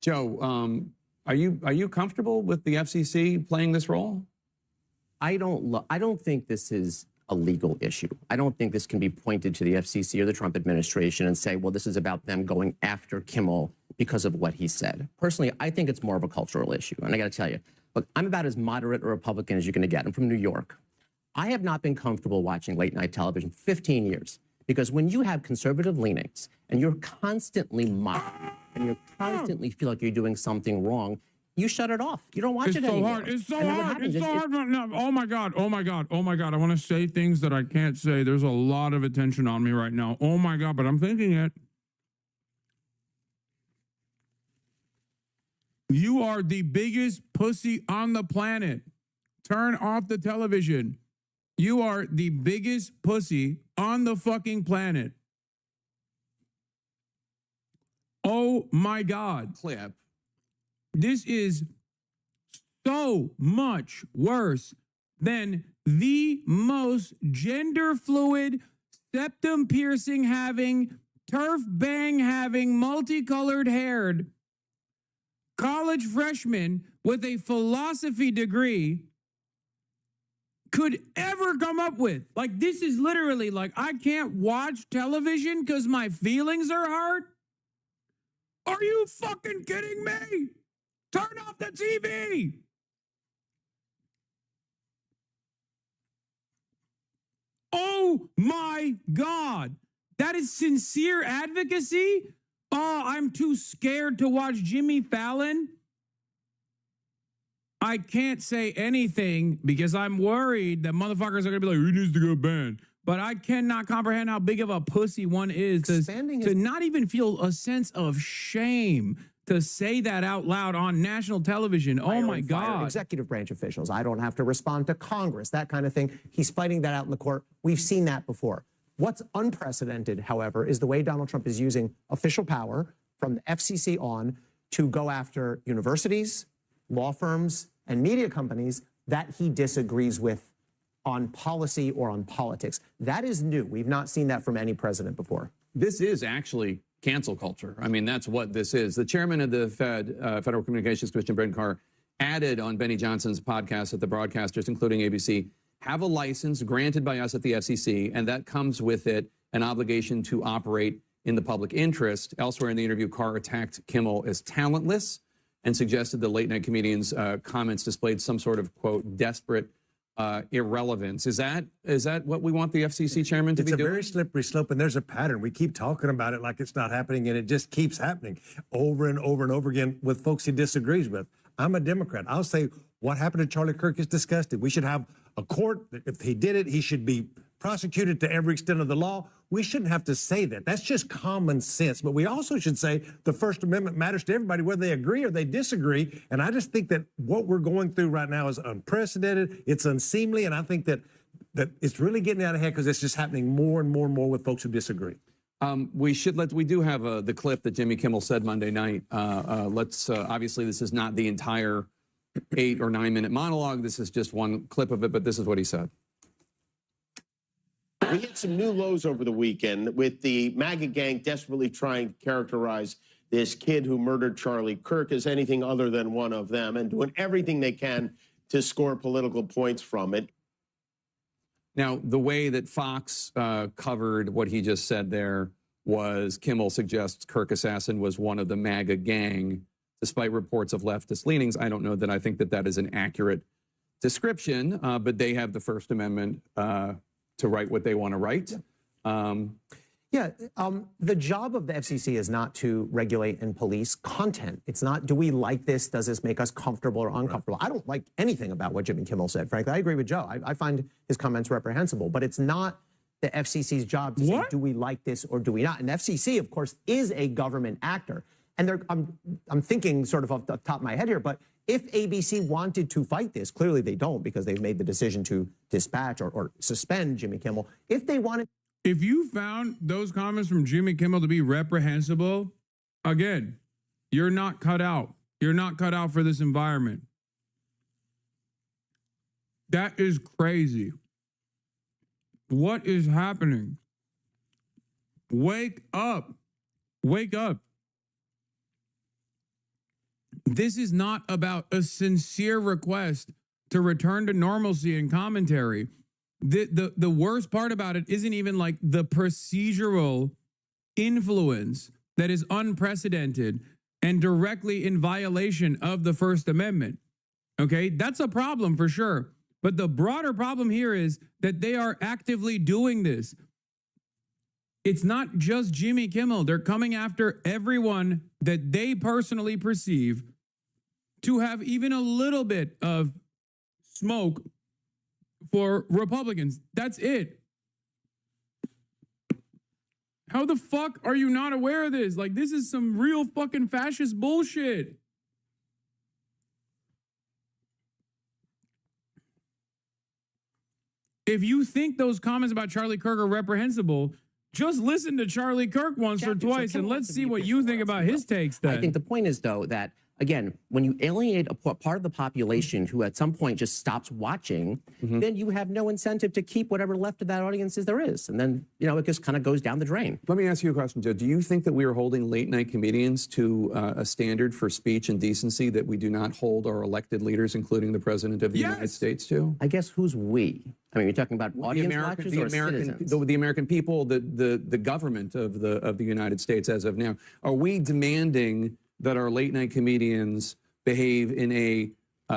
Joe, are you comfortable with the FCC playing this role? I don't think this is a legal issue. I don't think this can be pointed to the FCC or the Trump administration and say, well, this is about them going after Kimmel because of what he said. Personally, I think it's more of a cultural issue. And I got to tell you, look, I'm about as moderate a Republican as you're going to get. I'm from New York. I have not been comfortable watching late night television 15 years, because when you have conservative leanings and you're constantly mocked and you constantly feel like you're doing something wrong, you shut it off. You don't watch it anymore. It's so hard. It's so hard. No, oh my God. Oh my God. Oh my God. I want to say things that I can't say. There's a lot of attention on me right now. Oh my God. But I'm thinking it. You are the biggest pussy on the planet. Turn off the television. You are the biggest pussy on the fucking planet. Oh my God. Clip. This is so much worse than the most gender fluid, septum piercing having, turf bang having, multicolored haired college freshman with a philosophy degree could ever come up with. Like, this is literally like, I can't watch television because my feelings are hurt. Are you fucking kidding me? Turn off the TV. Oh my God. That is sincere advocacy? Oh, I'm too scared to watch Jimmy Fallon. I can't say anything because I'm worried that motherfuckers are going to be like, who needs to go banned? But I cannot comprehend how big of a pussy one is to not even feel a sense of shame to say that out loud on national television. Oh my God. Executive branch officials. I don't have to respond to Congress, that kind of thing. He's fighting that out in the court. We've seen that before. What's unprecedented, however, is the way Donald Trump is using official power from the FCC on to go after universities, law firms, and media companies that he disagrees with on policy or on politics. That is new. We've not seen that from any president before. This is actually cancel culture. I mean, that's what this is. The chairman of the Federal Communications Commission, Brendan Carr, added on Benny Johnson's podcast that the broadcasters, including ABC, have a license granted by us at the FCC, and that comes with it an obligation to operate in the public interest. Elsewhere in the interview, Carr attacked Kimmel as talentless and suggested the late-night comedian's comments displayed some sort of, quote, desperate irrelevance. Is that what we want the FCC chairman to be doing? It's a very slippery slope, and there's a pattern. We keep talking about it like it's not happening, and it just keeps happening over and over and over again with folks he disagrees with. I'm a Democrat. I'll say what happened to Charlie Kirk is disgusting. We should have a court. If he did it, he should be prosecuted to every extent of the law. We shouldn't have to say that. That's just common sense. But we also should say the First Amendment matters to everybody, whether they agree or they disagree. And I just think that what we're going through right now is unprecedented. It's unseemly. And I think that it's really getting out of hand because it's just happening more and more and more with folks who disagree. We do have the clip that Jimmy Kimmel said Monday night. Obviously, this is not the entire 8 or 9 minute monologue. This is just one clip of it, but this is what he said. We hit some new lows over the weekend with the MAGA gang desperately trying to characterize this kid who murdered Charlie Kirk as anything other than one of them and doing everything they can to score political points from it. Now, the way that Fox covered what he just said there was Kimmel suggests Kirk assassin was one of the MAGA gang, despite reports of leftist leanings. I don't know that I think that is an accurate description, but they have the First Amendment to write what they want to write. The job of the FCC is not to regulate and police content. It's not, do we like this? Does this make us comfortable or uncomfortable? I don't like anything about what Jimmy Kimmel said, frankly. I agree with Joe. I find his comments reprehensible, but it's not the FCC's job to say, do we like this or do we not? And the FCC, of course, is a government actor. And I'm thinking sort of off the top of my head here, but if ABC wanted to fight this, clearly they don't because they've made the decision to dispatch or suspend Jimmy Kimmel. If they wanted... If you found those comments from Jimmy Kimmel to be reprehensible, again, you're not cut out. You're not cut out for this environment. That is crazy. What is happening? Wake up. Wake up. This is not about a sincere request to return to normalcy and commentary. The worst part about it isn't even like the procedural influence that is unprecedented and directly in violation of the First Amendment. Okay, that's a problem for sure. But the broader problem here is that they are actively doing this. It's not just Jimmy Kimmel. They're coming after everyone that they personally perceive to have even a little bit of smoke for Republicans. That's it. How the fuck are you not aware of this? Like, this is some real fucking fascist bullshit. If you think those comments about Charlie Kirk are reprehensible, just listen to Charlie Kirk once or twice and let's see what you think about his takes then. I think the point is, though, that, again, when you alienate a part of the population who at some point just stops watching, then you have no incentive to keep whatever left of that audience there is. And then, it just kind of goes down the drain. Let me ask you a question, Joe. Do you think that we are holding late-night comedians to a standard for speech and decency that we do not hold our elected leaders, including the President of the United States, to? I guess who's we? I mean, you're talking about audience watchers or citizens? The American people, the government of the United States as of now. Are we demanding that our late-night comedians behave in a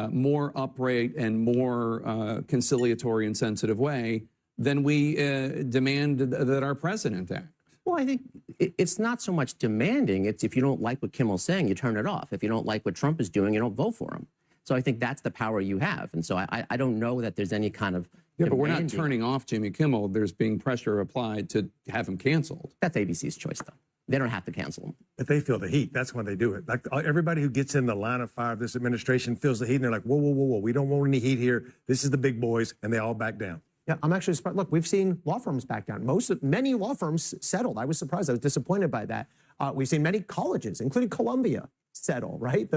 more upright and more conciliatory and sensitive way than we demand that our president act? Well, I think it's not so much demanding. It's if you don't like what Kimmel's saying, you turn it off. If you don't like what Trump is doing, you don't vote for him. So I think that's the power you have. And so I don't know that there's any kind of Yeah, but we're not demanding. turning off Jimmy Kimmel. There's being pressure applied to have him canceled. That's ABC's choice, though. They don't have to cancel him. If they feel the heat, that's when they do it. Like everybody who gets in the line of fire of this administration feels the heat, and they're like, whoa, whoa, whoa, whoa, we don't want any heat here. This is the big boys, and they all back down. Yeah, I'm actually surprised. Look, we've seen law firms back down. Many law firms settled. I was surprised. I was disappointed by that. We've seen many colleges, including Columbia, settle, right?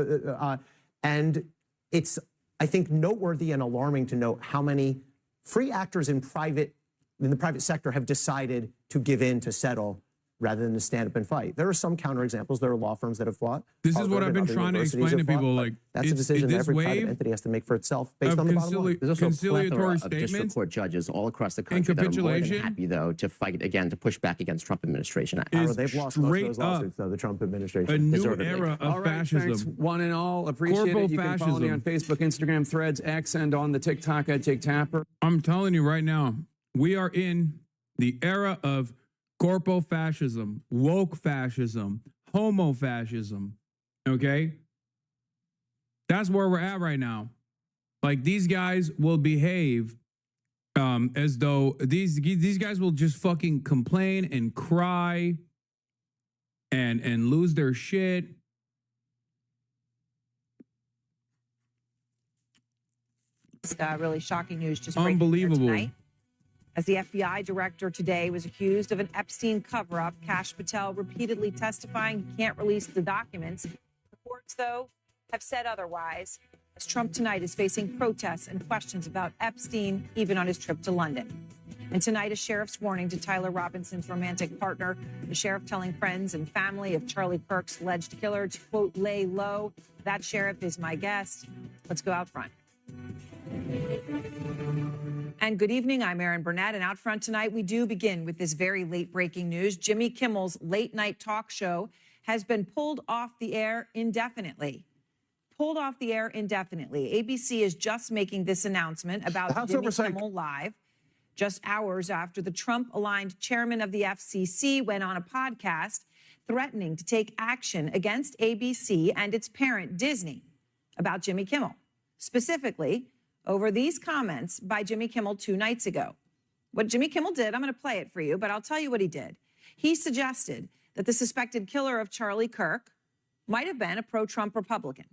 And it's, I think, noteworthy and alarming to note how many free actors in the private sector have decided to give in to settle rather than to stand up and fight. There are some counterexamples. There are law firms that have fought. This is what I've been trying to explain to people. Like, that's a decision that every private entity has to make for itself based on the bottom line. There's also a plethora conciliatory of district statements court judges all across the country that are more than capitulation happy, though, to fight again, to push back against Trump administration. They've lost most of those lawsuits, though, the Trump administration. a new Deservedly. era of All right, fascism. thanks one and all. Appreciate Corporal it. You can follow me on fascism. Facebook, Instagram, Threads, X, and on the TikTok at TikTapper. I'm telling you right now, we are in the era of corpo fascism, woke fascism, homo fascism. Okay? That's where we're at right now. Like, these guys will behave as though these guys will just fucking complain and cry and lose their shit. Really shocking news just breaking here Unbelievable. tonight. As the FBI director today was accused of an Epstein cover-up, Kash Patel repeatedly testifying he can't release the documents. Reports, though, have said otherwise, as Trump tonight is facing protests and questions about Epstein, even on his trip to London. And tonight, a sheriff's warning to Tyler Robinson's romantic partner, the sheriff telling friends and family of Charlie Kirk's alleged killer to, quote, lay low. That sheriff is my guest. Let's go out front. And good evening, I'm Erin Burnett, and out front tonight, we do begin with this very late-breaking news. Jimmy Kimmel's late-night talk show has been pulled off the air indefinitely. Pulled off the air indefinitely. ABC is just making this announcement about Jimmy Kimmel Live, just hours after the Trump-aligned chairman of the FCC went on a podcast threatening to take action against ABC and its parent, Disney, about Jimmy Kimmel. Specifically, over these comments by Jimmy Kimmel 2 nights ago. What Jimmy Kimmel did, I'm going to play it for you, but I'll tell you what he did. He suggested that the suspected killer of Charlie Kirk might have been a pro-Trump Republican.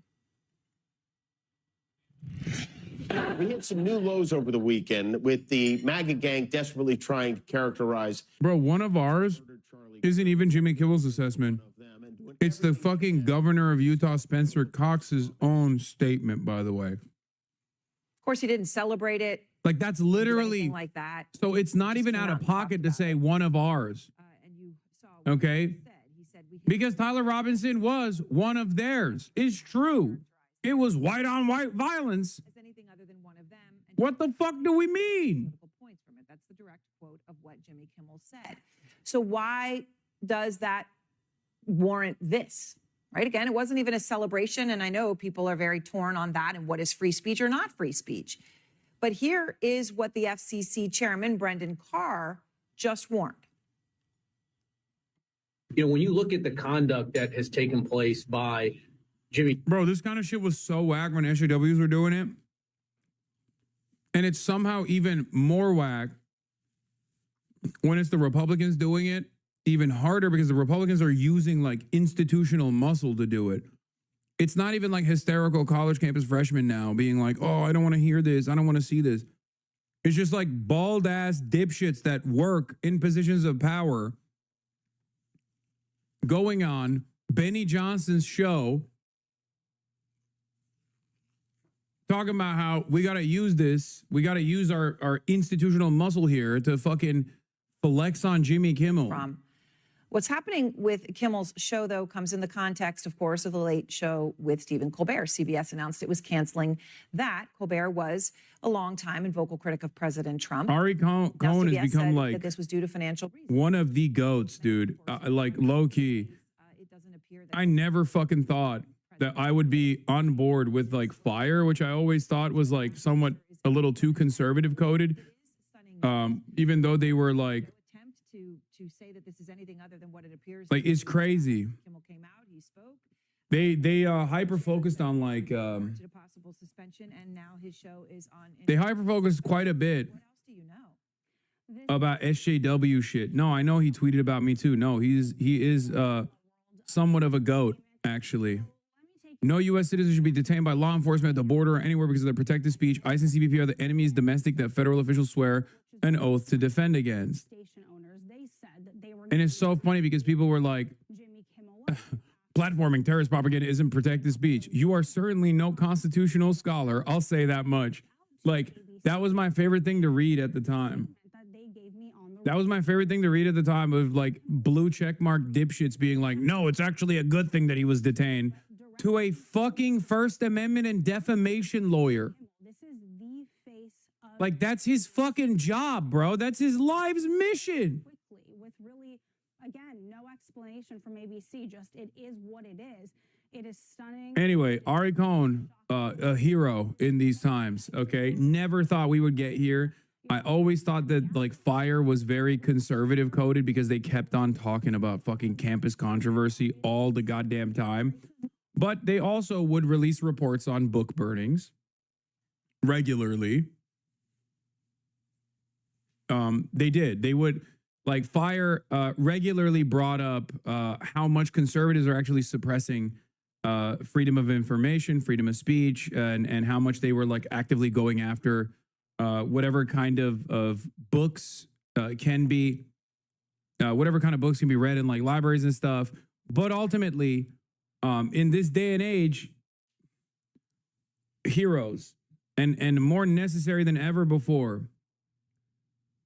We hit some new lows over the weekend with the MAGA gang desperately trying to characterize. Bro, one of ours isn't even Jimmy Kimmel's assessment. It's the fucking governor of Utah, Spencer Cox's own statement, by the way. Of course, he didn't celebrate it. Like, that's literally like that. So it's not even out of pocket to say one of ours. Okay? Because Tyler Robinson was one of theirs. It's true. It was white on white violence. What the fuck do we mean? That's the direct quote of what Jimmy Kimmel said. So why does that warrant this? Right? Again, it wasn't even a celebration, and I know people are very torn on that and what is free speech or not free speech. But here is what the FCC chairman, Brendan Carr, just warned. You know, when you look at the conduct that has taken place by Jimmy. Bro, this kind of shit was so whack when SJWs were doing it. And it's somehow even more whack when it's the Republicans doing it. Even harder because the Republicans are using like institutional muscle to do it. It's not even like hysterical college campus freshmen now being like, oh, I don't want to hear this. I don't want to see this. It's just like bald ass dipshits that work in positions of power going on Benny Johnson's show talking about how we got to use this. We got to use our institutional muscle here to fucking flex on Jimmy Kimmel. What's happening with Kimmel's show, though, comes in the context, of course, of the Late Show with Stephen Colbert. CBS announced it was canceling that. Colbert was a longtime and vocal critic of President Trump. Ari Cohen has become like that this was due to financial reasons. One of the goats, dude. Like low key. I never fucking thought that I would be on board with like Fire, which I always thought was like somewhat a little too conservative coded. Even though they were like. To say that this is anything other than what it appears. Like, it's crazy. Kimmel came out, he spoke. They hyper focused on like to a possible suspension, and now his show is on. they hyper focused quite a bit about SJW shit. No, I know he tweeted about me too. No, he is somewhat of a goat, actually. No U.S. citizen should be detained by law enforcement at the border or anywhere because of their protected speech. ICE and CBP are the enemies domestic that federal officials swear an oath to defend against. And it's so funny because people were like, platforming terrorist propaganda isn't protected speech. You are certainly no constitutional scholar. I'll say that much. Like, that was my favorite thing to read at the time. That was my favorite thing to read at the time, of like blue checkmark dipshits being like, no, it's actually a good thing that he was detained, to a fucking First Amendment and defamation lawyer. Like, that's his fucking job, bro. That's his life's mission. With really, again, no explanation from ABC, just it is what it is. It is stunning. Anyway, Ari Cohn, a hero in these times, okay? Never thought we would get here. I always thought that, like, Fire was very conservative coded because they kept on talking about fucking campus controversy all the goddamn time. But they also would release reports on book burnings regularly. They did. They would, like, Fire regularly brought up how much conservatives are actually suppressing freedom of information, freedom of speech, and how much they were, like, actively going after whatever kind of books can be, whatever kind of books can be read in, like, libraries and stuff. But ultimately, in this day and age, heroes, and more necessary than ever before,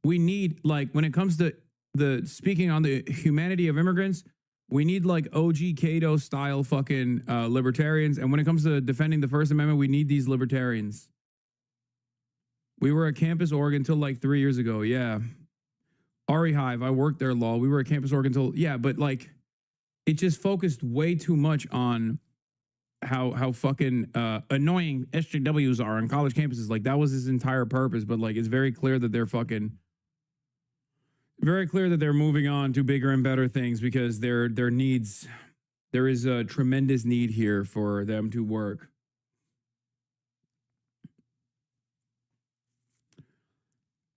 we need, like, when it comes to the speaking on the humanity of immigrants, we need, like, OG Cato style fucking libertarians. And when it comes to defending the First Amendment, we need these libertarians. We were a campus org until like 3 years ago. Yeah. Ari Hive, I worked there, lol. We were a campus org until, yeah, but like, it just focused way too much on how fucking annoying SJWs are on college campuses. Like, that was his entire purpose. But like, it's very clear that they're moving on to bigger and better things because their needs, there is a tremendous need here for them to work.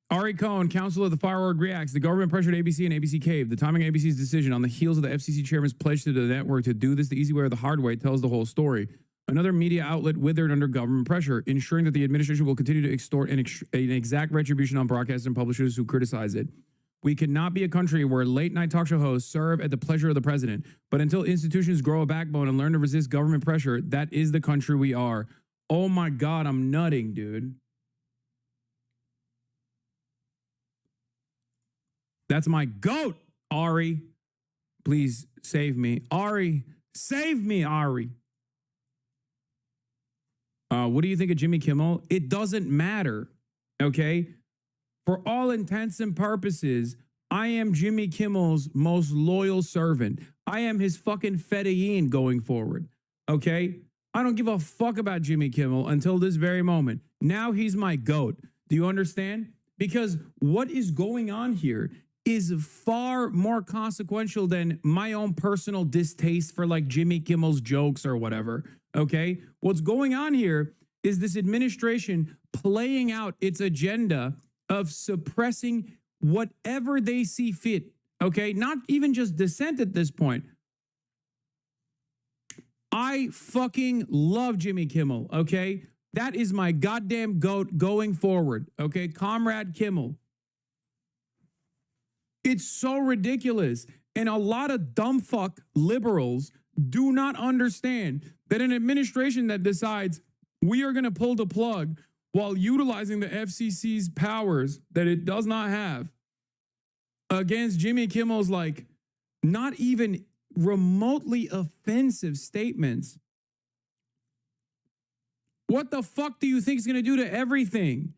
Ari Cohn, counsel of the Fire Org, reacts. The government pressured ABC and ABC caved. The timing of ABC's decision on the heels of the FCC chairman's pledge to the network to do this the easy way or the hard way tells the whole story. Another media outlet withered under government pressure, ensuring that the administration will continue to extort an exact retribution on broadcasters and publishers who criticize it. We cannot be a country where late-night talk show hosts serve at the pleasure of the president. But until institutions grow a backbone and learn to resist government pressure, that is the country we are. Oh my God, I'm nutting, dude. That's my goat, Ari. Please save me. Ari, save me, Ari. What do you think of Jimmy Kimmel? It doesn't matter, okay? For all intents and purposes, I am Jimmy Kimmel's most loyal servant. I am his fucking Fedayeen going forward, okay? I don't give a fuck about Jimmy Kimmel until this very moment. Now he's my goat. Do you understand? Because what is going on here is far more consequential than my own personal distaste for like Jimmy Kimmel's jokes or whatever, okay? What's going on here is this administration playing out its agenda of suppressing whatever they see fit, okay? Not even just dissent at this point. I fucking love Jimmy Kimmel, okay? That is my goddamn goat going forward, okay? Comrade Kimmel. It's so ridiculous. And a lot of dumb fuck liberals do not understand that an administration that decides we are going to pull the plug while utilizing the FCC's powers that it does not have against Jimmy Kimmel's, like, not even remotely offensive statements. What the fuck do you think is going to do to everything?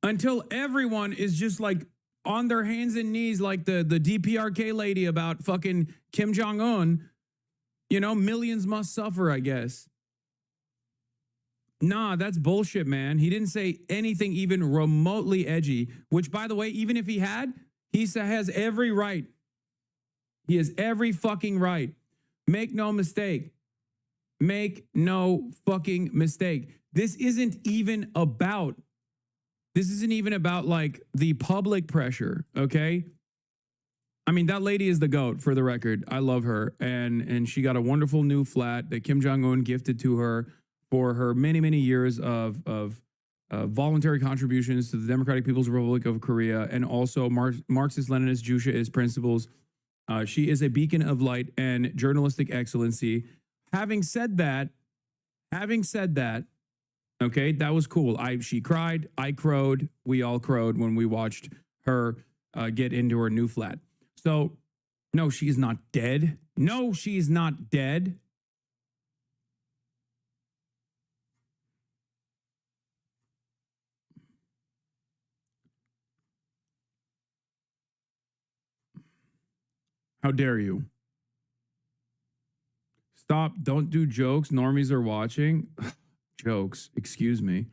Until everyone is just like on their hands and knees like the DPRK lady about fucking Kim Jong-un, you know, millions must suffer, I guess. Nah, that's bullshit, man. He didn't say anything even remotely edgy, which, by the way, even if he had, he has every right. He has every fucking right Make no mistake. Make no fucking mistake. This isn't even about like the public pressure, okay? I mean, that lady is the GOAT, for the record. I love her. And she got a wonderful new flat that Kim Jong-un gifted to her for her many, many years of voluntary contributions to the Democratic People's Republic of Korea, and also Marxist-Leninist Judaist principles. She is a beacon of light and journalistic excellency. Having said that, okay, that was cool. She cried, I crowed, we all crowed when we watched her get into her new flat. So, no, she is not dead. No, she is not dead. How dare you? Stop. Don't do jokes. Normies are watching. Jokes. Excuse me.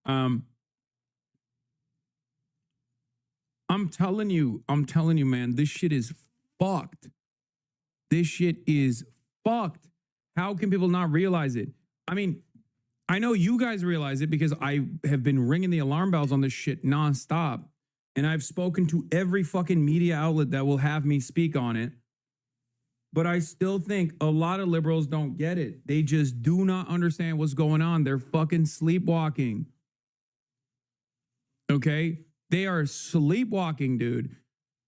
I'm telling you, man, this shit is fucked. This shit is fucked. How can people not realize it? I mean, I know you guys realize it because I have been ringing the alarm bells on this shit nonstop. And I've spoken to every fucking media outlet that will have me speak on it. But I still think a lot of liberals don't get it. They just do not understand what's going on. They're fucking sleepwalking. Okay? They are sleepwalking, dude.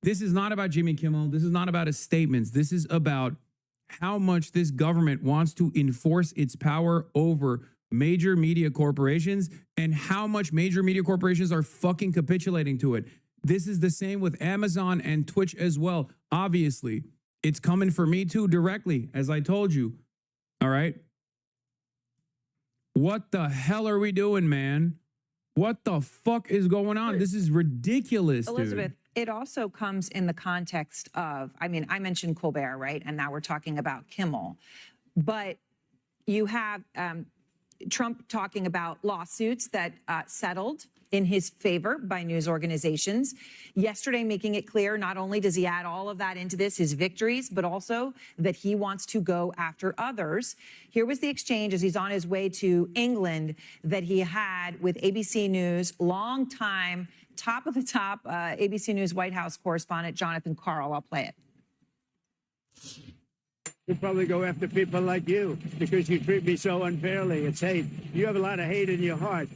This is not about Jimmy Kimmel. This is not about his statements. This is about how much this government wants to enforce its power over major media corporations and how much major media corporations are fucking capitulating to it. This is the same with Amazon and Twitch as well. Obviously, it's coming for me too directly, as I told you. All right. What the hell are we doing, man? What the fuck is going on? This is ridiculous, Elizabeth, dude. it also comes in the context of, I mean, I mentioned Colbert, right? And now we're talking about Kimmel. But you have Trump talking about lawsuits that settled in his favor by news organizations. Yesterday, making it clear, not only does he add all of that into this, his victories, but also that he wants to go after others. Here was the exchange as he's on his way to England that he had with ABC News, longtime, top of the top ABC News White House correspondent, Jonathan Karl. I'll play it. We'll probably go after people like you because you treat me so unfairly. It's hate. You have a lot of hate in your heart.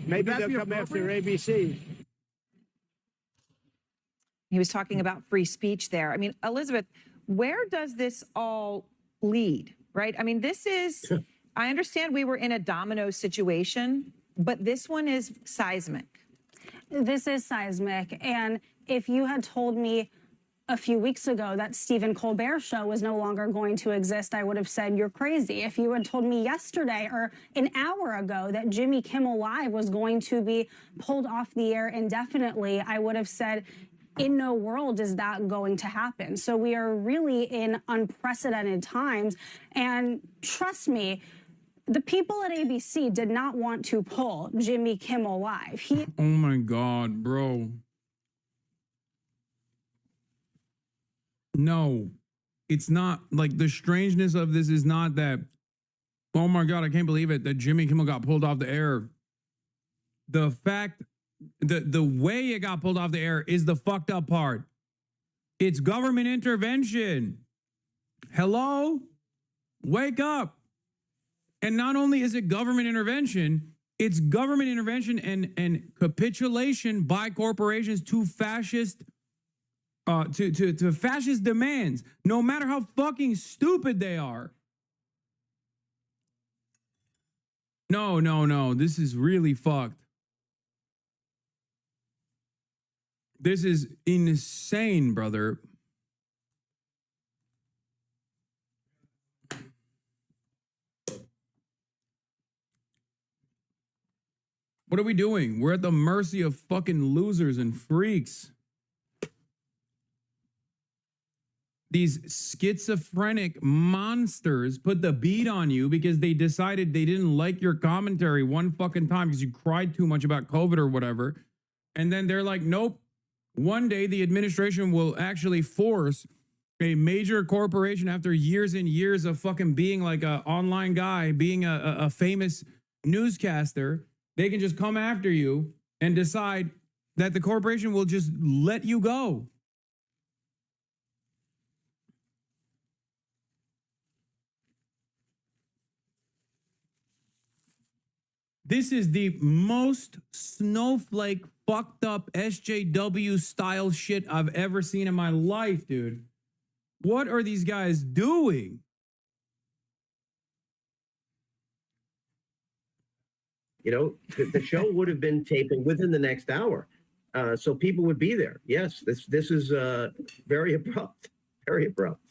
Maybe they'll come after ABC. He was talking about free speech there. I mean, Elizabeth, where does this all lead, right? I mean, this is, I understand we were in a domino situation, but this one is seismic. This is seismic. And if you had told me a few weeks ago that Stephen Colbert show was no longer going to exist, I would have said you're crazy. If you had told me yesterday or an hour ago that Jimmy Kimmel Live was going to be pulled off the air indefinitely, I would have said, in no world is that going to happen. So we are really in unprecedented times. And trust me, the people at ABC did not want to pull Jimmy Kimmel Live. Oh my God, bro. No, it's not. Like, the strangeness of this is not that, oh my God, I can't believe it, that Jimmy Kimmel got pulled off the air. The fact, the way it got pulled off the air is the fucked up part. It's government intervention. Hello? Wake up. And not only is it government intervention, it's government intervention and capitulation by corporations to fascist to fascist demands, no matter how fucking stupid they are. No. This is really fucked. This is insane, brother. What are we doing? We're at the mercy of fucking losers and freaks. These schizophrenic monsters put the beat on you because they decided they didn't like your commentary one fucking time because you cried too much about COVID or whatever. And then they're like, nope, one day the administration will actually force a major corporation, after years and years of fucking being like a online guy, being a famous newscaster, they can just come after you and decide that the corporation will just let you go. This is the most snowflake, fucked up SJW style shit I've ever seen in my life, dude. What are these guys doing? You know, the show would have been taping within the next hour. So people would be there. Yes, this is very abrupt, very abrupt.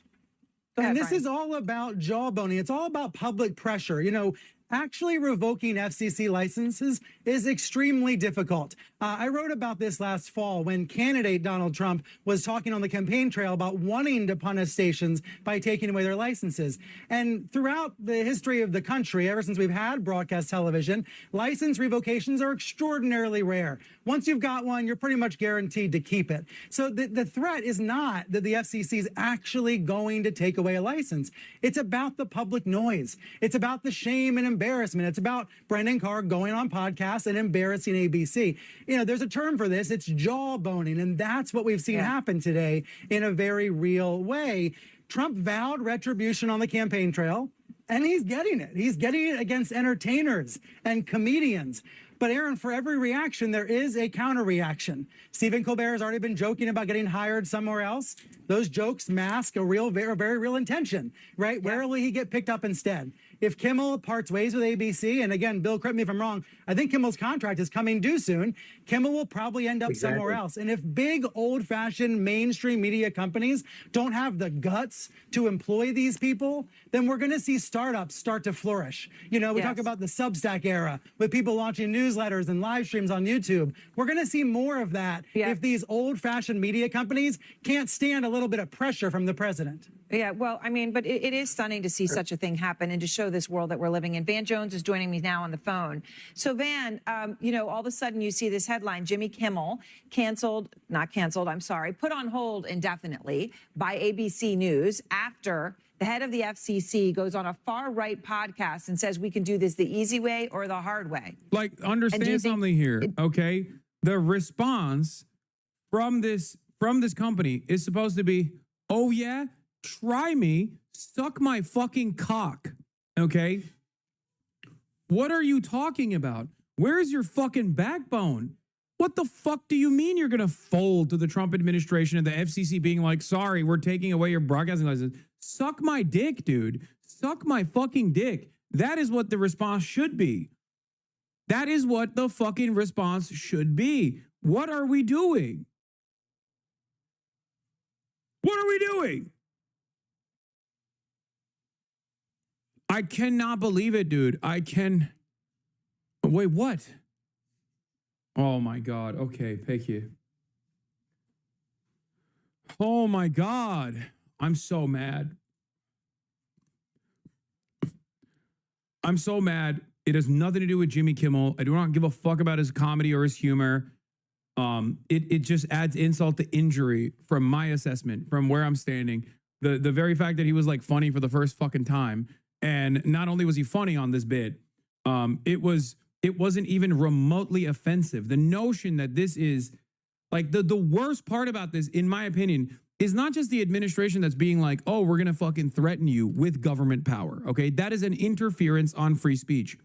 And this is all about jawboning. It's all about public pressure. You know, actually revoking FCC licenses is extremely difficult. I wrote about this last fall when candidate Donald Trump was talking on the campaign trail about wanting to punish stations by taking away their licenses. And throughout the history of the country, ever since we've had broadcast television, license revocations are extraordinarily rare. Once you've got one, you're pretty much guaranteed to keep it. So the threat is not that the FCC is actually going to take away a license. It's about the public noise. It's about the shame and embarrassment. It's about Brendan Carr going on podcasts and embarrassing ABC. You know, there's a term for this. It's jawboning, and that's what we've seen happen today in a very real way. Trump vowed retribution on the campaign trail, and he's getting it. He's getting it against entertainers and comedians. But Aaron, for every reaction, there is a counter reaction. Stephen Colbert has already been joking about getting hired somewhere else. Those jokes mask a very real intention, right? Where will he get picked up instead? If Kimmel parts ways with ABC, and again, Bill, correct me if I'm wrong, I think Kimmel's contract is coming due soon. Kimmel will probably end up somewhere else. And if big, old-fashioned mainstream media companies don't have the guts to employ these people, then we're going to see startups start to flourish. You know, we talk about the Substack era with people launching newsletters and live streams on YouTube. We're going to see more of that if these old-fashioned media companies can't stand a little bit of pressure from the president. Yeah, well, I mean, but it is stunning to see such a thing happen and to show this world that we're living in. Van Jones is joining me now on the phone. So, Van, you know, all of a sudden you see this headline, Jimmy Kimmel put on hold indefinitely by ABC News after the head of the FCC goes on a far-right podcast and says we can do this the easy way or the hard way. Like, understand something here, okay? The response from this company is supposed to be, oh, yeah? Try me, suck my fucking cock, okay? What are you talking about? Where's your fucking backbone? What the fuck do you mean you're going to fold to the Trump administration and the FCC being like, sorry, we're taking away your broadcasting license? Suck my dick, dude. Suck my fucking dick. That is what the response should be. That is what the fucking response should be. What are we doing? What are we doing? I cannot believe it, dude. Wait, what? Oh my God. Okay, thank you. Oh my God. I'm so mad. I'm so mad. It has nothing to do with Jimmy Kimmel. I do not give a fuck about his comedy or his humor. It just adds insult to injury from my assessment, from where I'm standing. The very fact that he was like funny for the first fucking time. And not only was he funny on this bit, it wasn't even remotely offensive. The notion that this is like the worst part about this, in my opinion, is not just the administration that's being like, oh, we're going to fucking threaten you with government power. Okay. That is an interference on free speech.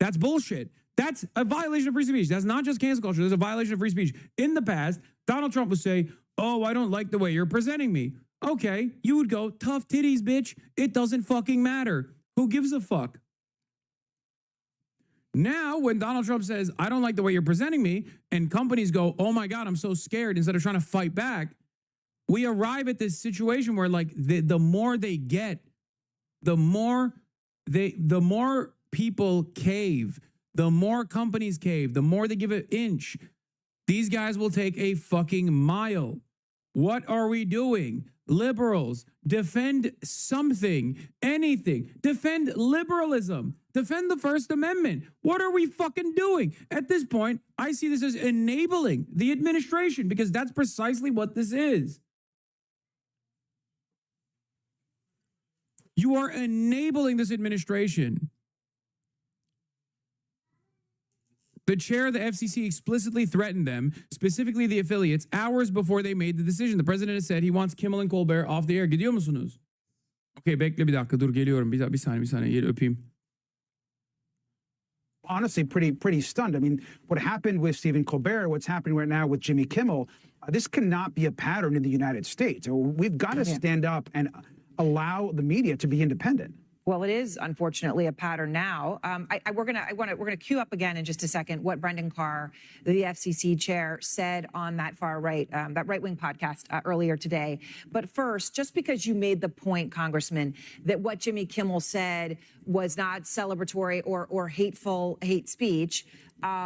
That's bullshit. That's a violation of free speech. That's not just cancel culture. There's a violation of free speech. In the past, Donald Trump would say, oh, I don't like the way you're presenting me. Okay. You would go, tough titties, bitch. It doesn't fucking matter. Who gives a fuck? Now, when Donald Trump says, I don't like the way you're presenting me, and companies go, oh my God, I'm so scared, instead of trying to fight back, we arrive at this situation where like the more they get, the more people cave, the more companies cave, the more they give an inch. These guys will take a fucking mile. What are we doing? Liberals, defend something, anything. Defend liberalism. Defend the First Amendment. What are we fucking doing? At this point, I see this as enabling the administration because that's precisely what this is. You are enabling this administration. The chair of the FCC explicitly threatened them, specifically the affiliates, hours before they made the decision. The president has said he wants Kimmel and Colbert off the air. Gidiyor musunuz? Okay, bekle bir dakika, dur geliyorum. Bir saniye, gel öpeyim. Honestly, pretty stunned. I mean, what happened with Stephen Colbert, what's happening right now with Jimmy Kimmel, this cannot be a pattern in the United States. We've got to stand up and allow the media to be independent. Well, it is unfortunately a pattern now. We're gonna queue up again in just a second what Brendan Carr, the FCC chair, said on that far right, that right-wing podcast earlier today. But first, just because you made the point, Congressman, that what Jimmy Kimmel said was not celebratory or hateful hate speech,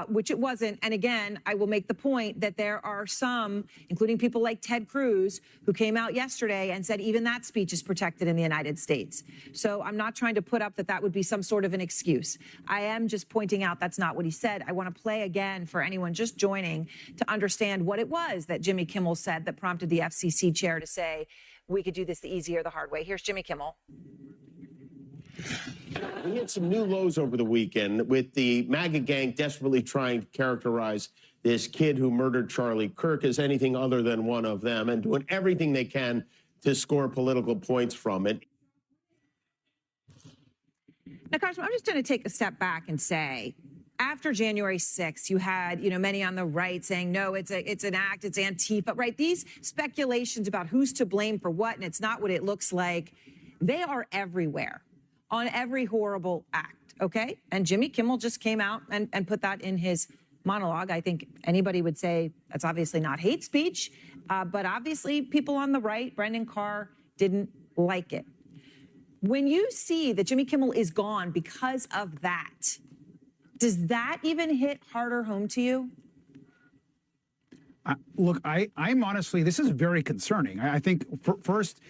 which it wasn't. And again, I will make the point that there are some, including people like Ted Cruz, who came out yesterday and said even that speech is protected in the United States. So I'm not trying to put up that would be some sort of an excuse. I am just pointing out that's not what he said. I want to play again for anyone just joining to understand what it was that Jimmy Kimmel said that prompted the FCC chair to say, we could do this the easy or the hard way. Here's Jimmy Kimmel. We had some new lows over the weekend with the MAGA gang desperately trying to characterize this kid who murdered Charlie Kirk as anything other than one of them and doing everything they can to score political points from it. Now, Congressman, I'm just going to take a step back and say, after January 6th, you had, many on the right saying, no, it's an act, it's Antifa, right? These speculations about who's to blame for what, and it's not what it looks like, they are everywhere on every horrible act, okay? And Jimmy Kimmel just came out and put that in his monologue. I think anybody would say that's obviously not hate speech, but obviously people on the right, Brendan Carr, didn't like it. When you see that Jimmy Kimmel is gone because of that, does that even hit harder home to you? Look, I'm honestly, this is very concerning. I think first,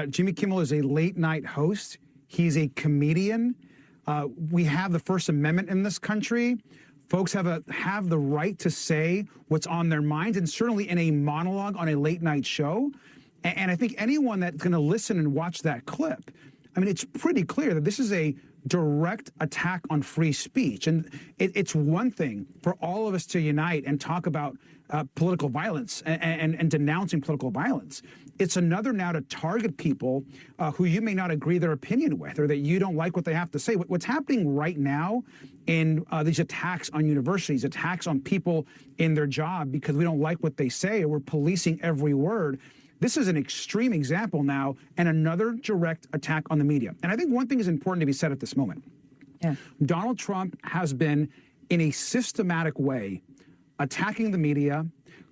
Jimmy Kimmel is a late night host. He's a comedian. We have the First Amendment in this country. Folks have the right to say what's on their minds, and certainly in a monologue on a late night show. And I think anyone that's going to listen and watch that clip, I mean, it's pretty clear that this is a direct attack on free speech. And it's one thing for all of us to unite and talk about political violence and denouncing political violence. It's another now to target people who you may not agree their opinion with or that you don't like what they have to say. What's happening right now in these attacks on universities, attacks on people in their job because we don't like what they say or we're policing every word. This is an extreme example now and another direct attack on the media. And I think one thing is important to be said at this moment. Yeah. Donald Trump has been, in a systematic way, attacking the media,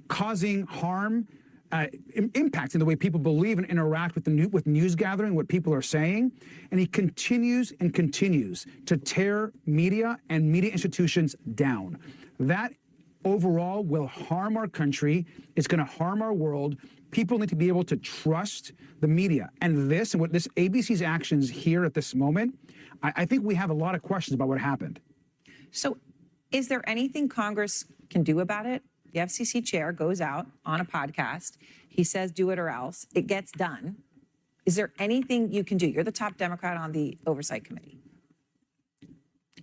causing harm, impacting the way people believe and interact with news gathering, what people are saying. And he continues and continues to tear media and media institutions down. That overall will harm our country. It's going to harm our world. People need to be able to trust the media. And what this ABC's actions here at this moment, I think we have a lot of questions about what happened. So is there anything Congress can do about it? The FCC chair goes out on a podcast. He says, do it or else. It gets done. Is there anything you can do? You're the top Democrat on the Oversight Committee.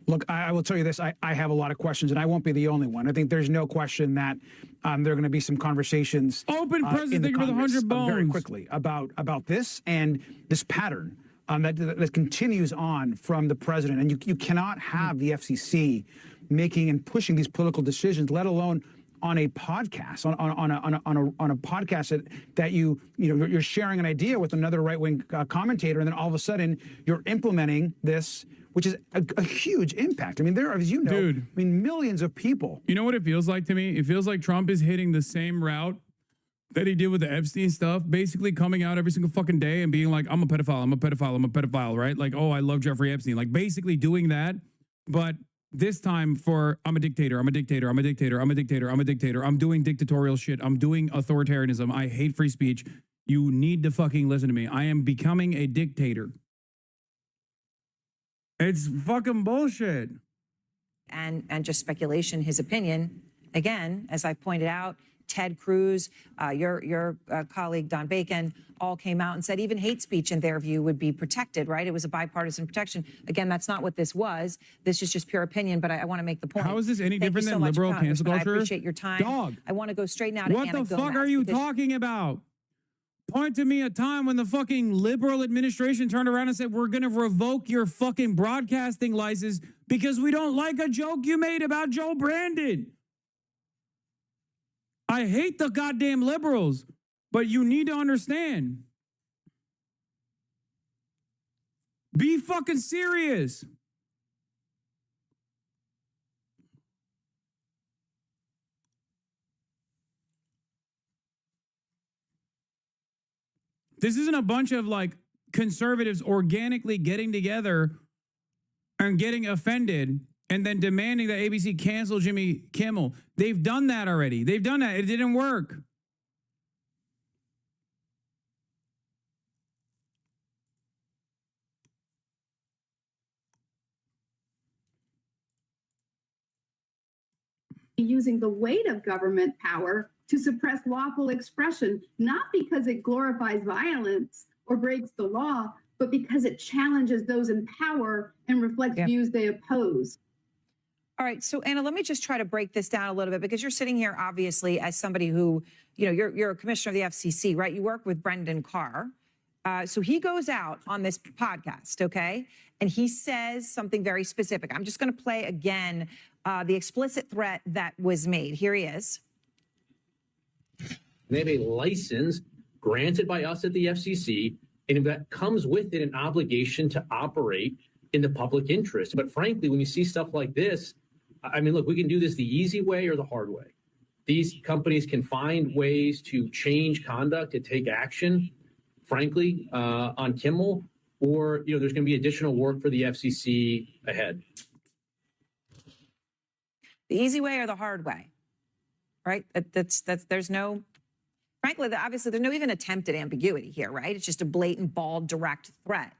Look, I will tell you this. I have a lot of questions, and I won't be the only one. I think there's no question that there are going to be some conversations Open president with 100 bones. Very quickly about this and this pattern that continues on from the president. And you cannot have the FCC making and pushing these political decisions, let alone on a podcast, on a podcast that you're sharing an idea with another right-wing commentator, and then all of a sudden you're implementing this, which is a huge impact. I mean, there are, as you know, Dude, I mean, millions of people. You know what it feels like to me? It feels like Trump is hitting the same route that he did with the Epstein stuff, basically coming out every single fucking day and being like, I'm a pedophile, I'm a pedophile, I'm a pedophile, right? Like, oh, I love Jeffrey Epstein. Like, basically doing that, but this time for I'm a dictator, I'm a dictator, I'm a dictator, I'm a dictator, I'm a dictator, I'm doing dictatorial shit, I'm doing authoritarianism, I hate free speech. You need to fucking listen to me. I am becoming a dictator. It's fucking bullshit. And just speculation, his opinion, again, as I pointed out, Ted Cruz, your colleague Don Bacon, all came out and said even hate speech in their view would be protected, right? It was a bipartisan protection. Again, that's not what this was. This is just pure opinion, but I want to make the point. How is this any Thank you different so than much, liberal cancel Congressman. culture? I appreciate your time. Dog. I want to go straight now to What Anna the fuck Gomez, are you because talking about? Point to me a time when the fucking liberal administration turned around and said, we're going to revoke your fucking broadcasting license because we don't like a joke you made about Joe Brandon. I hate the goddamn liberals, but you need to understand. Be fucking serious. This isn't a bunch of like conservatives organically getting together and getting offended and then demanding that ABC cancel Jimmy Kimmel. They've done that already. They've done that. It didn't work. Using the weight of government power to suppress lawful expression, not because it glorifies violence or breaks the law, but because it challenges those in power and reflects views they oppose. All right, so Anna, let me just try to break this down a little bit, because you're sitting here obviously as somebody who, you know, you're a commissioner of the FCC, right? You work with Brendan Carr. So he goes out on this podcast, okay? And he says something very specific. I'm just going to play again the explicit threat that was made. Here he is. They have a license granted by us at the FCC, and that comes with it an obligation to operate in the public interest. But frankly, when you see stuff like this, I mean, look, we can do this the easy way or the hard way. These companies can find ways to change conduct, to take action, frankly, on Kimmel, or, you know, there's going to be additional work for the FCC ahead. The easy way or the hard way, right? There's no, frankly, obviously there's no even attempt at ambiguity here, right? It's just a blatant, bald, direct threat.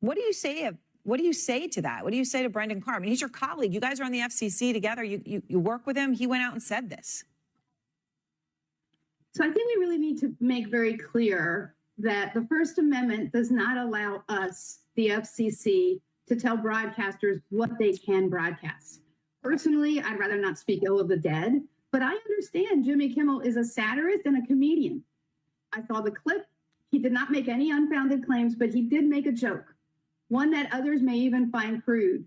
What do you say to that? What do you say to Brendan Carr? I mean, he's your colleague. You guys are on the FCC together. You work with him. He went out and said this. So I think we really need to make very clear that the First Amendment does not allow us, the FCC, to tell broadcasters what they can broadcast. Personally, I'd rather not speak ill of the dead, but I understand Jimmy Kimmel is a satirist and a comedian. I saw the clip. He did not make any unfounded claims, but he did make a joke, one that others may even find crude.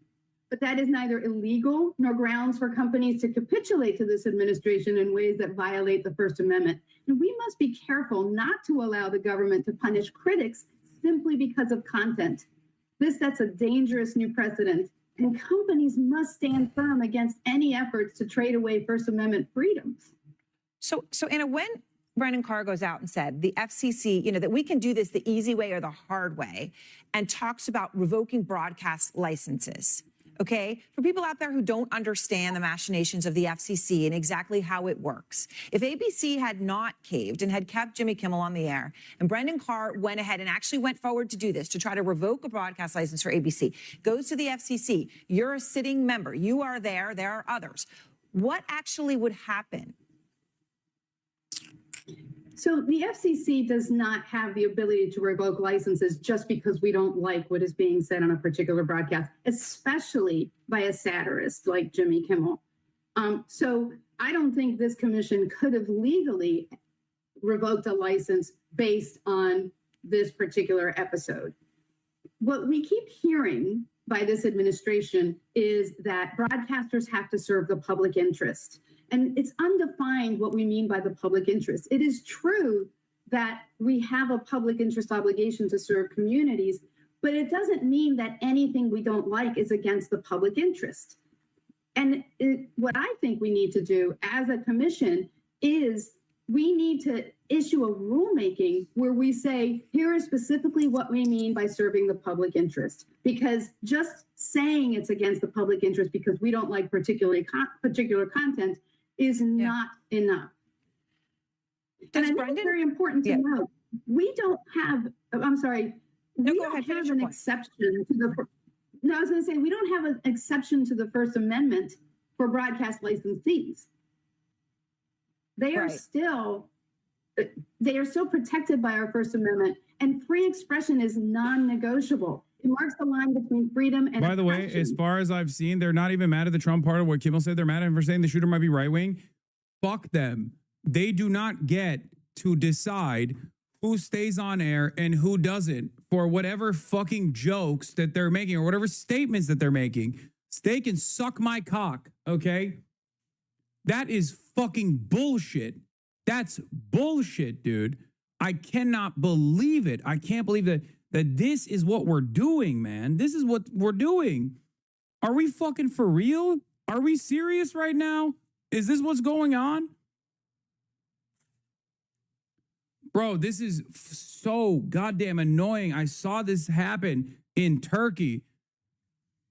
But that is neither illegal nor grounds for companies to capitulate to this administration in ways that violate the First Amendment. And we must be careful not to allow the government to punish critics simply because of content. This sets a dangerous new precedent, and companies must stand firm against any efforts to trade away First Amendment freedoms. So Anna, when Brendan Carr goes out and said the FCC, you know, that we can do this the easy way or the hard way, and talks about revoking broadcast licenses, okay? For people out there who don't understand the machinations of the FCC and exactly how it works, if ABC had not caved and had kept Jimmy Kimmel on the air, and Brendan Carr went ahead and actually went forward to do this, to try to revoke a broadcast license for ABC, goes to the FCC, you're a sitting member, you are there are others. What actually would happen? So the FCC does not have the ability to revoke licenses just because we don't like what is being said on a particular broadcast, especially by a satirist like Jimmy Kimmel. So I don't think this commission could have legally revoked a license based on this particular episode. What we keep hearing by this administration is that broadcasters have to serve the public interest. And it's undefined what we mean by the public interest. It is true that we have a public interest obligation to serve communities, but it doesn't mean that anything we don't like is against the public interest. And what I think we need to do as a commission is we need to issue a rulemaking where we say, here is specifically what we mean by serving the public interest. Because just saying it's against the public interest because we don't like particular content is not enough. And I think it's very important to note, we don't have, I'm sorry, we don't have an exception to the, no, I was going to say, we don't have an exception to the First Amendment for broadcast licensees. They are still protected by our First Amendment, and free expression is non-negotiable. It marks the line between freedom and By the way, as far as I've seen, they're not even mad at the Trump part of what Kimmel said. They're mad at him for saying the shooter might be right-wing. Fuck them. They do not get to decide who stays on air and who doesn't for whatever fucking jokes that they're making or whatever statements that they're making. They can suck my cock, okay? That is fucking bullshit. That's bullshit, dude. I cannot believe it. I can't believe that this is what we're doing, man. This is what we're doing. Are we fucking for real? Are we serious right now? Is this what's going on? Bro, this is so goddamn annoying. I saw this happen in Turkey.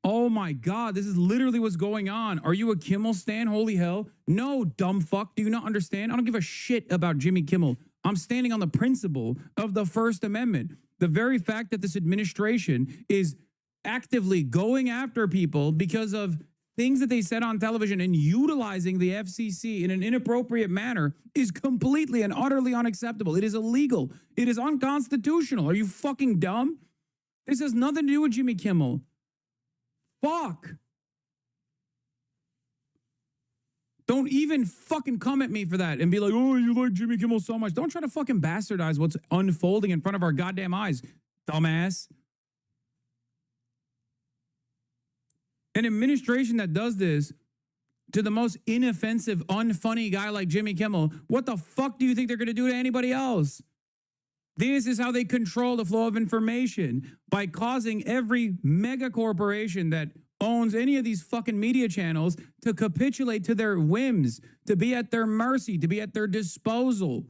Oh my God, this is literally what's going on. Are you a Kimmel stan? Holy hell. No, dumb fuck. Do you not understand? I don't give a shit about Jimmy Kimmel. I'm standing on the principle of the First Amendment. The very fact that this administration is actively going after people because of things that they said on television and utilizing the FCC in an inappropriate manner is completely and utterly unacceptable. It is illegal. It is unconstitutional. Are you fucking dumb? This has nothing to do with Jimmy Kimmel. Fuck. Don't even fucking come at me for that and be like, oh, you like Jimmy Kimmel so much. Don't try to fucking bastardize what's unfolding in front of our goddamn eyes, dumbass. An administration that does this to the most inoffensive, unfunny guy like Jimmy Kimmel, what the fuck do you think they're going to do to anybody else? This is how they control the flow of information, by causing every mega corporation that owns any of these fucking media channels to capitulate to their whims, to be at their mercy, to be at their disposal.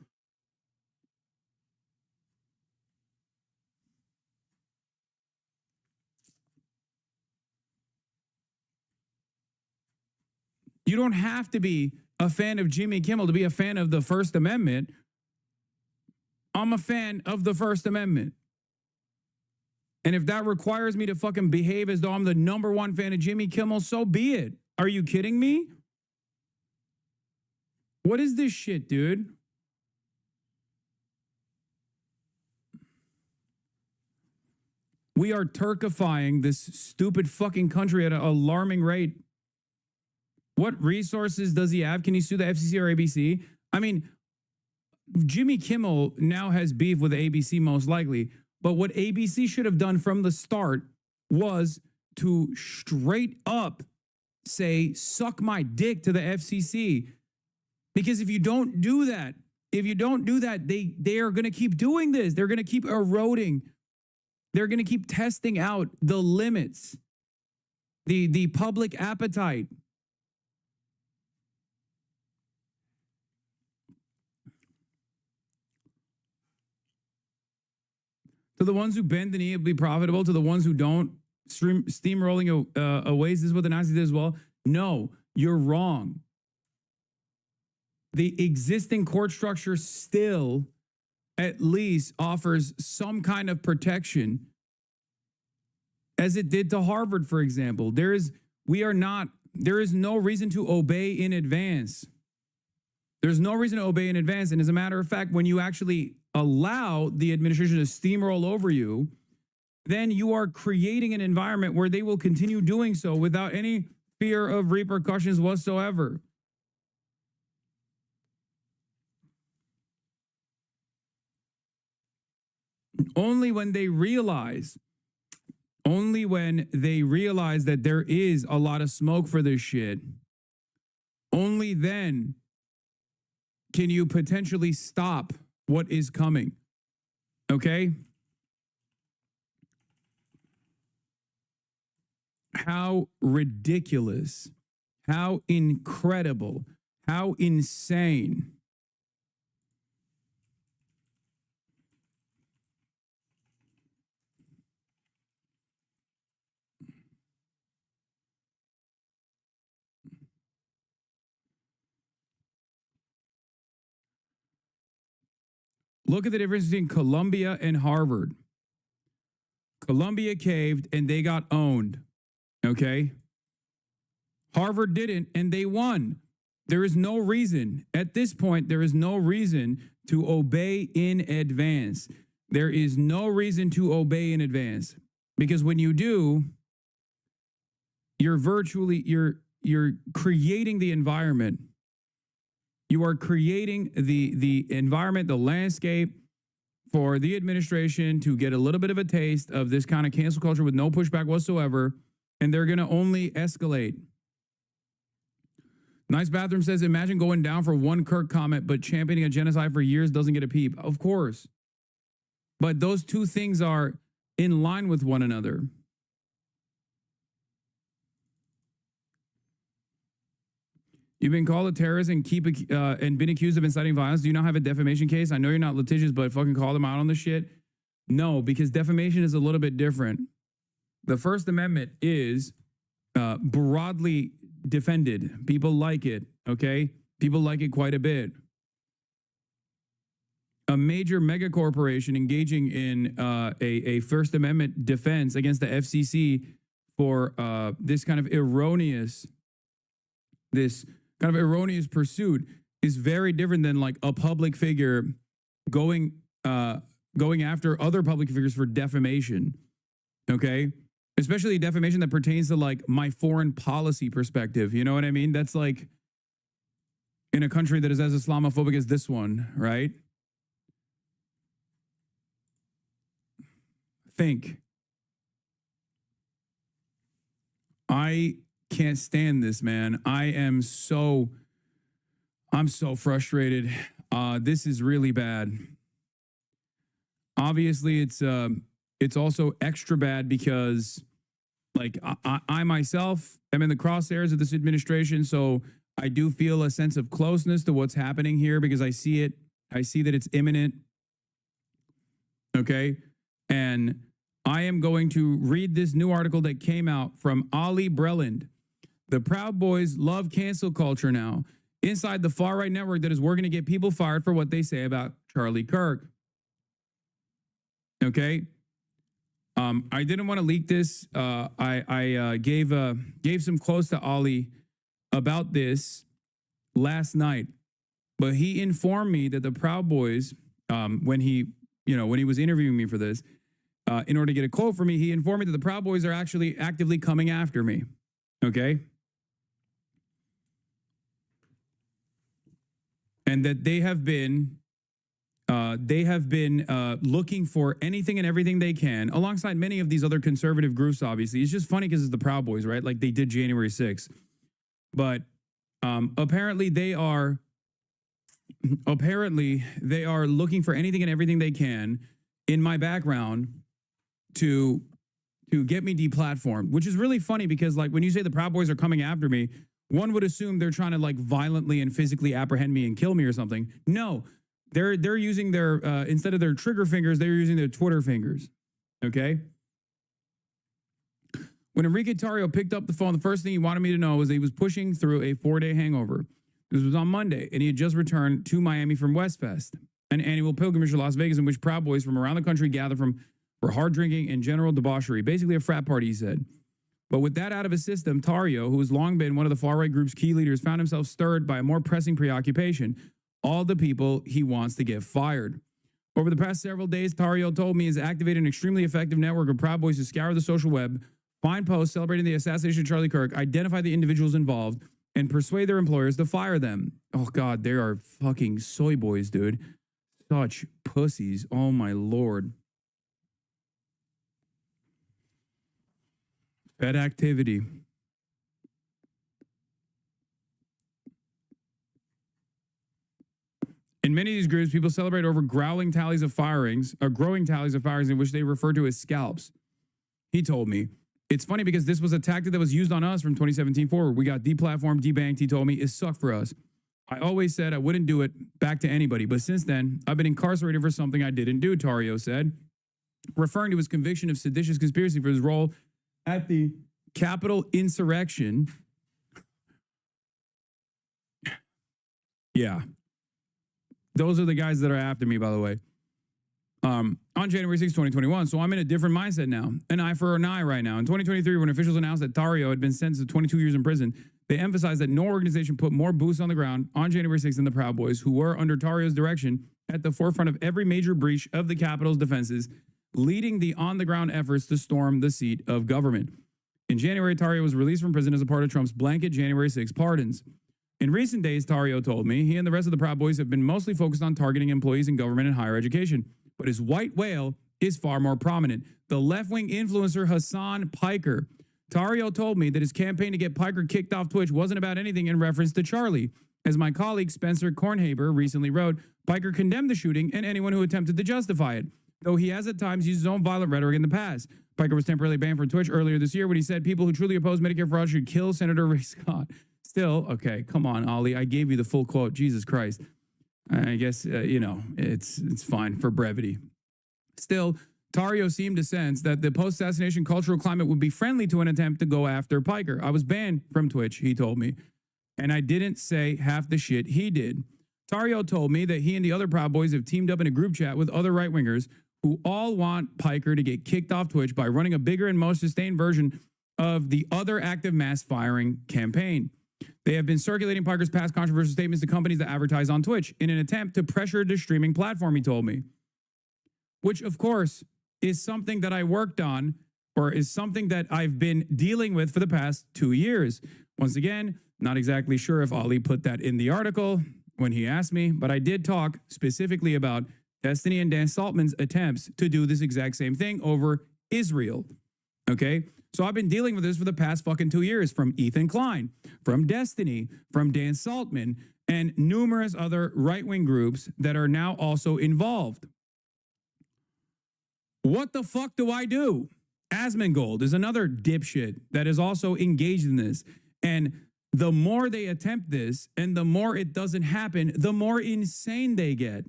You don't have to be a fan of Jimmy Kimmel to be a fan of the First Amendment. I'm a fan of the First Amendment. And if that requires me to fucking behave as though I'm the #1 fan of Jimmy Kimmel, so be it. Are you kidding me? What is this shit, dude? We are Turkifying this stupid fucking country at an alarming rate. What resources does he have? Can he sue the FCC or ABC? I mean, Jimmy Kimmel now has beef with ABC most likely, but what ABC should have done from the start was to straight up say, suck my dick to the FCC. Because if you don't do that, they are going to keep doing this. They're going to keep eroding. They're going to keep testing out the limits, the public appetite. To the ones who bend the knee, it'll be profitable. To the ones who don't, steamrolling away. This is what the Nazis did as well. No, you're wrong. The existing court structure still at least offers some kind of protection, as it did to Harvard, for example. There is no reason to obey in advance. There's no reason to obey in advance. And as a matter of fact, when you actually allow the administration to steamroll over you, then you are creating an environment where they will continue doing so without any fear of repercussions whatsoever. Only when they realize that there is a lot of smoke for this shit, only then can you potentially stop what is coming. Okay? How ridiculous, how incredible, how insane. Look at the difference between Columbia and Harvard. Columbia caved and they got owned. Okay? Harvard didn't and they won. There is no reason, at this point, there is no reason to obey in advance. There is no reason to obey in advance. Because when you do, you're creating the environment. You are creating the environment, the landscape for the administration to get a little bit of a taste of this kind of cancel culture with no pushback whatsoever, and they're going to only escalate. Nice Bathroom says, imagine going down for one Kirk comment, but championing a genocide for years doesn't get a peep. Of course. But those two things are in line with one another. You've been called a terrorist and been accused of inciting violence. Do you not have a defamation case? I know you're not litigious, but fucking call them out on this shit. No, because defamation is a little bit different. The First Amendment is broadly defended. People like it, okay? People like it quite a bit. A major mega corporation engaging in a First Amendment defense against the FCC for this kind of erroneous pursuit is very different than like a public figure going after other public figures for defamation, okay? Especially defamation that pertains to like my foreign policy perspective. You know what I mean? That's like in a country that is as Islamophobic as this one, right? Think. I can't stand this, man. I'm so frustrated. This is really bad. Obviously, it's also extra bad because like I myself am in the crosshairs of this administration, so I do feel a sense of closeness to what's happening here because I see it. I see that it's imminent. Okay? And I am going to read this new article that came out from Ali Breland. The Proud Boys love cancel culture now. Inside the far-right network that is working to get people fired for what they say about Charlie Kirk. Okay? I didn't want to leak this. I gave some quotes to Ali about this last night, but he informed me that the Proud Boys, when he was interviewing me for this, in order to get a quote from me, he informed me that the Proud Boys are actually actively coming after me. Okay? And that they have been looking for anything and everything they can, alongside many of these other conservative groups, obviously. It's just funny because it's the Proud Boys, right? Like they did January 6th. But apparently they are looking for anything and everything they can in my background to get me deplatformed, which is really funny because like when you say the Proud Boys are coming after me, one would assume they're trying to like violently and physically apprehend me and kill me or something. No, they're using their, instead of their trigger fingers, they're using their Twitter fingers, okay? When Enrique Tarrio picked up the phone, the first thing he wanted me to know was that he was pushing through a 4-day hangover. This was on Monday, and he had just returned to Miami from Westfest, an annual pilgrimage to Las Vegas in which Proud Boys from around the country gather for hard drinking and general debauchery. Basically a frat party, he said. But with that out of his system, Tarrio, who has long been one of the far-right group's key leaders, found himself stirred by a more pressing preoccupation: all the people he wants to get fired. Over the past several days, Tarrio told me, has activated an extremely effective network of Proud Boys to scour the social web, find posts celebrating the assassination of Charlie Kirk, identify the individuals involved, and persuade their employers to fire them. Oh, God, they are fucking soy boys, dude. Such pussies. Oh, my Lord. Fed activity. In many of these groups, people celebrate over growing tallies of firings, or growing tallies of firings, in which they refer to as scalps. He told me. It's funny because this was a tactic that was used on us from 2017 forward. We got deplatformed, debanked. He told me it sucked for us. I always said I wouldn't do it back to anybody, but since then, I've been incarcerated for something I didn't do, Tarrio said, referring to his conviction of seditious conspiracy for his role at the Capitol insurrection. Yeah. Those are the guys that are after me, by the way. On January 6, 2021. So I'm in a different mindset now. An eye for an eye right now. In 2023, when officials announced that Tarrio had been sentenced to 22 years in prison, They emphasized that no organization put more boots on the ground on January 6th than the Proud Boys, who were, under Tarrio's direction, at the forefront of every major breach of the Capitol's defenses, leading the on-the-ground efforts to storm the seat of government. In January, Tarrio was released from prison as a part of Trump's blanket January 6 pardons. In recent days, Tarrio told me, he and the rest of the Proud Boys have been mostly focused on targeting employees in government and higher education. But his white whale is far more prominent. The left-wing influencer Hassan Piker. Tarrio told me that his campaign to get Piker kicked off Twitch wasn't about anything in reference to Charlie. As my colleague Spencer Kornhaber recently wrote, Piker condemned the shooting and anyone who attempted to justify it, though he has at times used his own violent rhetoric in the past. Piker was temporarily banned from Twitch earlier this year when he said people who truly oppose Medicare fraud should kill Senator Ray Scott. Still, okay, come on, Ollie. I gave you the full quote. Jesus Christ. I guess, it's fine for brevity. Still, Tarrio seemed to sense that the post-assassination cultural climate would be friendly to an attempt to go after Piker. I was banned from Twitch, he told me, and I didn't say half the shit he did. Tarrio told me that he and the other Proud Boys have teamed up in a group chat with other right-wingers who all want Piker to get kicked off Twitch by running a bigger and more sustained version of the other active mass firing campaign. They have been circulating Piker's past controversial statements to companies that advertise on Twitch in an attempt to pressure the streaming platform, he told me. Which, of course, is something that I worked on, or is something that I've been dealing with for the past 2 years. Once again, not exactly sure if Ollie put that in the article when he asked me, but I did talk specifically about Destiny and Dan Saltman's attempts to do this exact same thing over Israel. Okay? So I've been dealing with this for the past fucking 2 years, from Ethan Klein, from Destiny, from Dan Saltman, and numerous other right-wing groups that are now also involved. What the fuck do I do? Asmongold is another dipshit that is also engaged in this. And the more they attempt this and the more it doesn't happen, the more insane they get.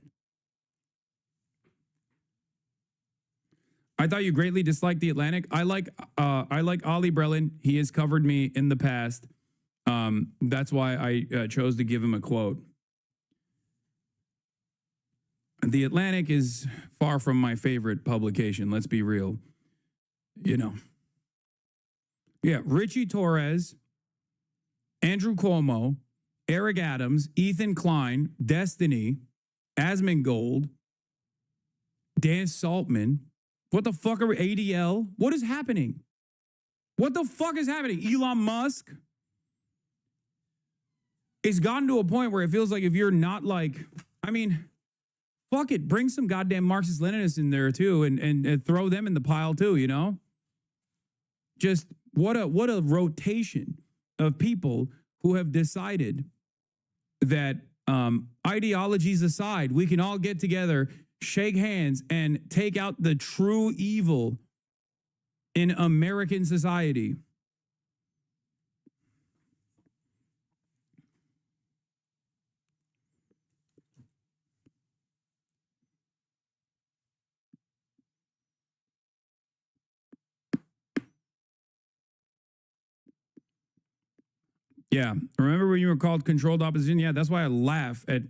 I thought you greatly disliked The Atlantic. I like Ollie Brelin. He has covered me in the past. That's why I chose to give him a quote. The Atlantic is far from my favorite publication. Let's be real. Yeah, Richie Torres, Andrew Cuomo, Eric Adams, Ethan Klein, Destiny, Asmongold, Dan Saltman. What the fuck are we, ADL? What is happening? What the fuck is happening? Elon Musk? It's gotten to a point where it feels like if you're not fuck it, bring some goddamn Marxist-Leninists in there too and throw them in the pile too, you know? Just what a rotation of people who have decided that ideologies aside, we can all get together, shake hands, and take out the true evil in American society. Yeah. Remember when you were called controlled opposition? Yeah, that's why I laugh at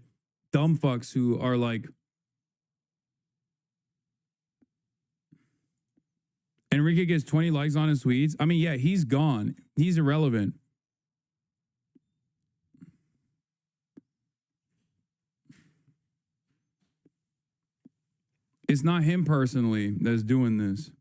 dumb fucks who are like, Enrique gets 20 likes on his tweets. I mean, yeah, he's gone. He's irrelevant. It's not him personally that's doing this.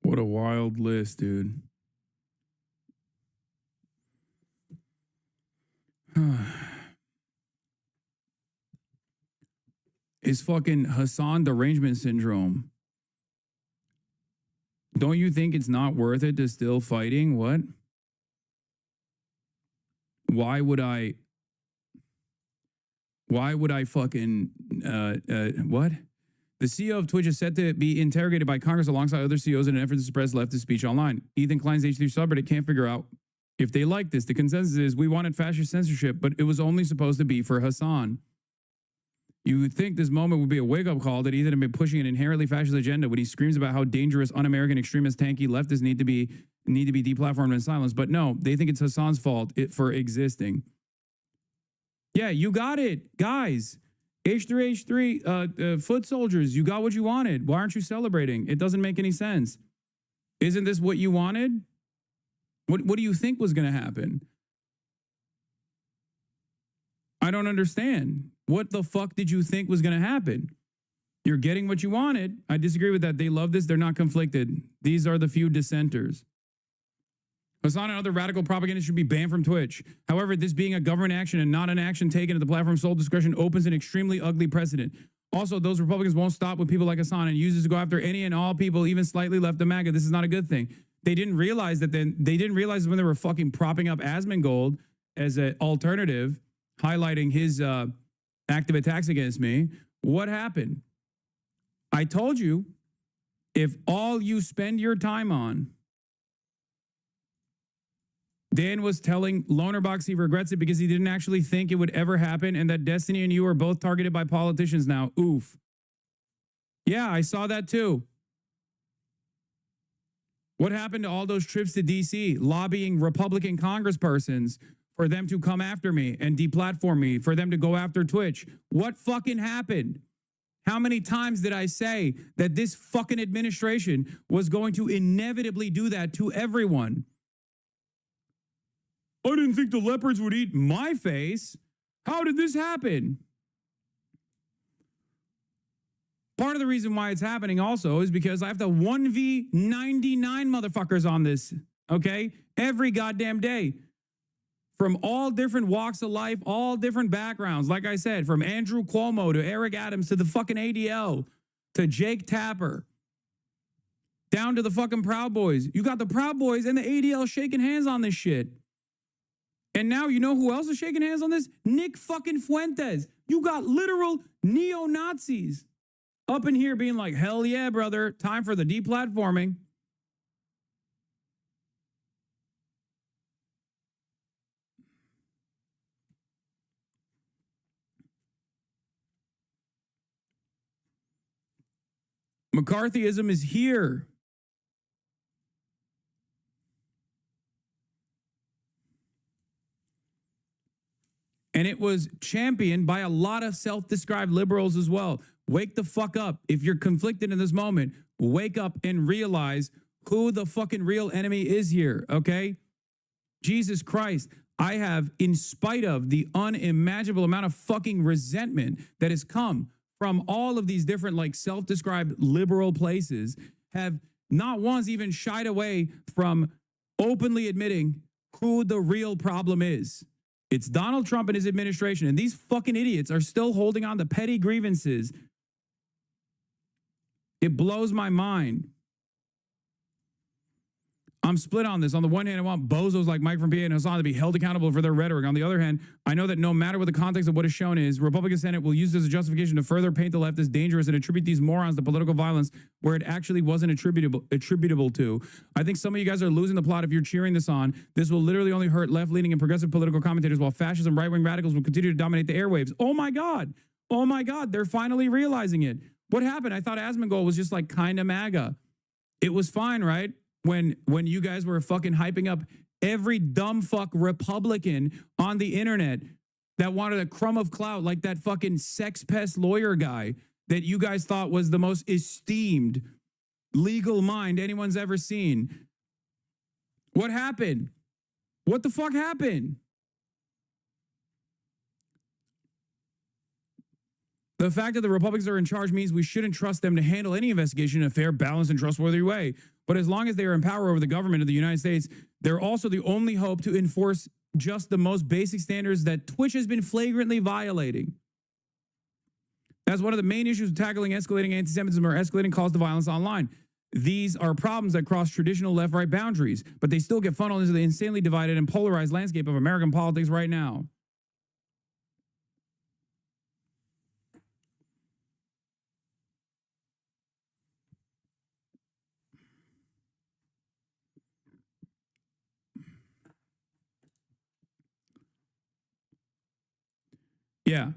What a wild list, dude. It's fucking Hassan derangement syndrome. Don't you think it's not worth it to still fighting? What? Why would I fucking, what? The CEO of Twitch is set to be interrogated by Congress alongside other CEOs in an effort to suppress leftist speech online. Ethan Klein's H3 subreddit can't figure out if they like this. The consensus is we wanted fascist censorship, but it was only supposed to be for Hassan. You would think this moment would be a wake-up call that Ethan had been pushing an inherently fascist agenda when he screams about how dangerous, un-American, extremist, tanky leftists need to be deplatformed and silenced. But no, they think it's Hassan's fault for existing. Yeah, you got it, guys. H3H3 foot soldiers, you got what you wanted. Why aren't you celebrating? It doesn't make any sense. Isn't this what you wanted? What do you think was going to happen? I don't understand. What the fuck did you think was going to happen? You're getting what you wanted. I disagree with that. They love this. They're not conflicted. These are the few dissenters. Hassan and other radical propaganda should be banned from Twitch. However, this being a government action and not an action taken at the platform's sole discretion opens an extremely ugly precedent. Also, those Republicans won't stop with people like Hassan and use this to go after any and all people, even slightly left of MAGA. This is not a good thing. They didn't realize that when they were fucking propping up Asmongold as an alternative, highlighting his active attacks against me. What happened? I told you, if all you spend your time on, Dan was telling Lonerbox he regrets it because he didn't actually think it would ever happen and that Destiny and you are both targeted by politicians now. Oof. Yeah, I saw that too. What happened to all those trips to D.C., lobbying Republican congresspersons for them to come after me and deplatform me, for them to go after Twitch? What fucking happened? How many times did I say that this fucking administration was going to inevitably do that to everyone? I didn't think the leopards would eat my face. How did this happen? Part of the reason why it's happening also is because I have to 1v99 motherfuckers on this, okay? Every goddamn day. From all different walks of life, all different backgrounds. Like I said, from Andrew Cuomo to Eric Adams to the fucking ADL to Jake Tapper. Down to the fucking Proud Boys. You got the Proud Boys and the ADL shaking hands on this shit. And now you know who else is shaking hands on this? Nick fucking Fuentes. You got literal neo-Nazis up in here being like, hell yeah, brother. Time for the deplatforming. McCarthyism is here. And it was championed by a lot of self-described liberals as well. Wake the fuck up. If you're conflicted in this moment, wake up and realize who the fucking real enemy is here, okay? Jesus Christ. I have, in spite of the unimaginable amount of fucking resentment that has come from all of these different like self-described liberal places, have not once even shied away from openly admitting who the real problem is. It's Donald Trump and his administration, and these fucking idiots are still holding on to petty grievances. It blows my mind. I'm split on this. On the one hand, I want bozos like Mike from PA and Hassan to be held accountable for their rhetoric. On the other hand, I know that no matter what the context of what is shown is, Republican Senate will use this as a justification to further paint the left as dangerous and attribute these morons to political violence where it actually wasn't attributable to. I think some of you guys are losing the plot if you're cheering this on. This will literally only hurt left-leaning and progressive political commentators while fascism, right-wing radicals will continue to dominate the airwaves. Oh my God. Oh my God. They're finally realizing it. What happened? I thought Asmongold was just like kind of MAGA. It was fine, right? When you guys were fucking hyping up every dumb fuck Republican on the internet that wanted a crumb of clout, like that fucking sex pest lawyer guy that you guys thought was the most esteemed legal mind anyone's ever seen. What happened? What the fuck happened? The fact that the Republicans are in charge means we shouldn't trust them to handle any investigation in a fair, balanced, and trustworthy way. But as long as they are in power over the government of the United States, they're also the only hope to enforce just the most basic standards that Twitch has been flagrantly violating. That's one of the main issues with tackling escalating anti-Semitism or escalating calls to violence online. These are problems that cross traditional left-right boundaries, but they still get funneled into the insanely divided and polarized landscape of American politics right now. Yeah.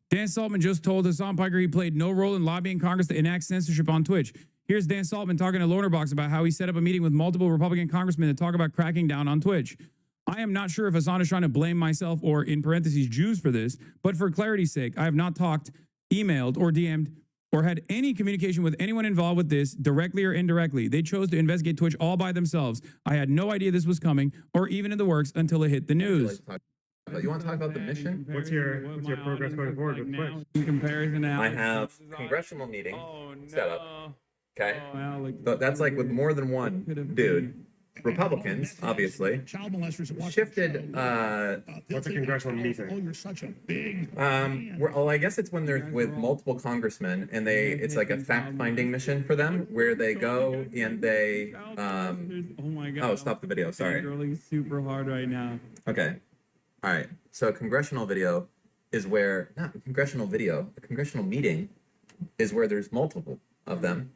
Dan Saltman just told Hassan Piker he played no role in lobbying Congress to enact censorship on Twitch. Here's Dan Saltman talking to Loomer Box about how he set up a meeting with multiple Republican congressmen to talk about cracking down on Twitch. I am not sure if Hassan is trying to blame myself or, in parentheses, Jews for this, but for clarity's sake, I have not talked, emailed, or DM'd, or had any communication with anyone involved with this, directly or indirectly. They chose to investigate Twitch all by themselves. I had no idea this was coming, or even in the works, until it hit the news. You want to talk about the mission? What's your progress going forward with Twitch? In comparison now, I have congressional meeting set up. Okay, but that's like with more than one dude. Republicans, obviously, shifted. What's a congressional meeting? Oh, you're such a big. Well, I guess it's when they're with multiple congressmen, and it's like a fact-finding mission for them, where they go and they. Oh, stop the video. Sorry. Really super hard right now. Okay. All right. So a congressional video is where not a congressional video. A congressional meeting is where there's multiple of them,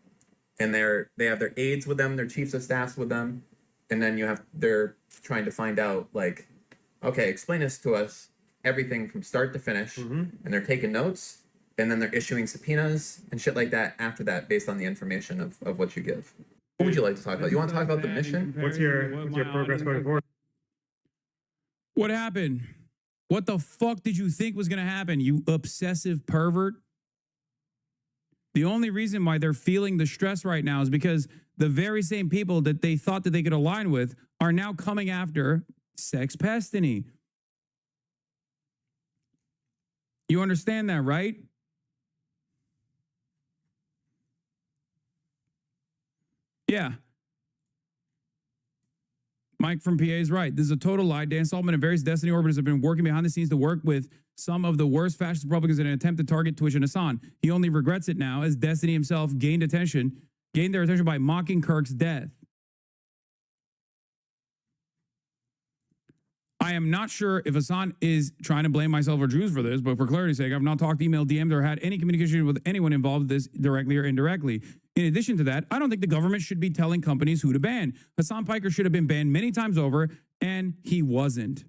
and they have their aides with them, their chiefs of staffs with them. And then they're trying to find out, like, okay, explain this to us, everything from start to finish. And they're taking notes, and then they're issuing subpoenas and shit like that after that, based on the information of what you give. What would you like to talk about? You want to talk about the mission? What's your progress going forward? What happened? What the fuck did you think was going to happen, you obsessive pervert? The only reason why they're feeling the stress right now is because the very same people that they thought that they could align with are now coming after Sex Pestany. You understand that, right? Yeah. Mike from PA is right. This is a total lie. Dan Saltman and various Destiny orbiters have been working behind the scenes to work with some of the worst fascist Republicans in an attempt to target Twitch and Hassan. He only regrets it now, as Destiny himself gained their attention by mocking Kirk's death. I am not sure if Hassan is trying to blame myself or Jews for this, but for clarity's sake, I've not talked, emailed, DM'd, or had any communication with anyone involved with this directly or indirectly. In addition to that, I don't think the government should be telling companies who to ban. Hassan Piker should have been banned many times over, and he wasn't.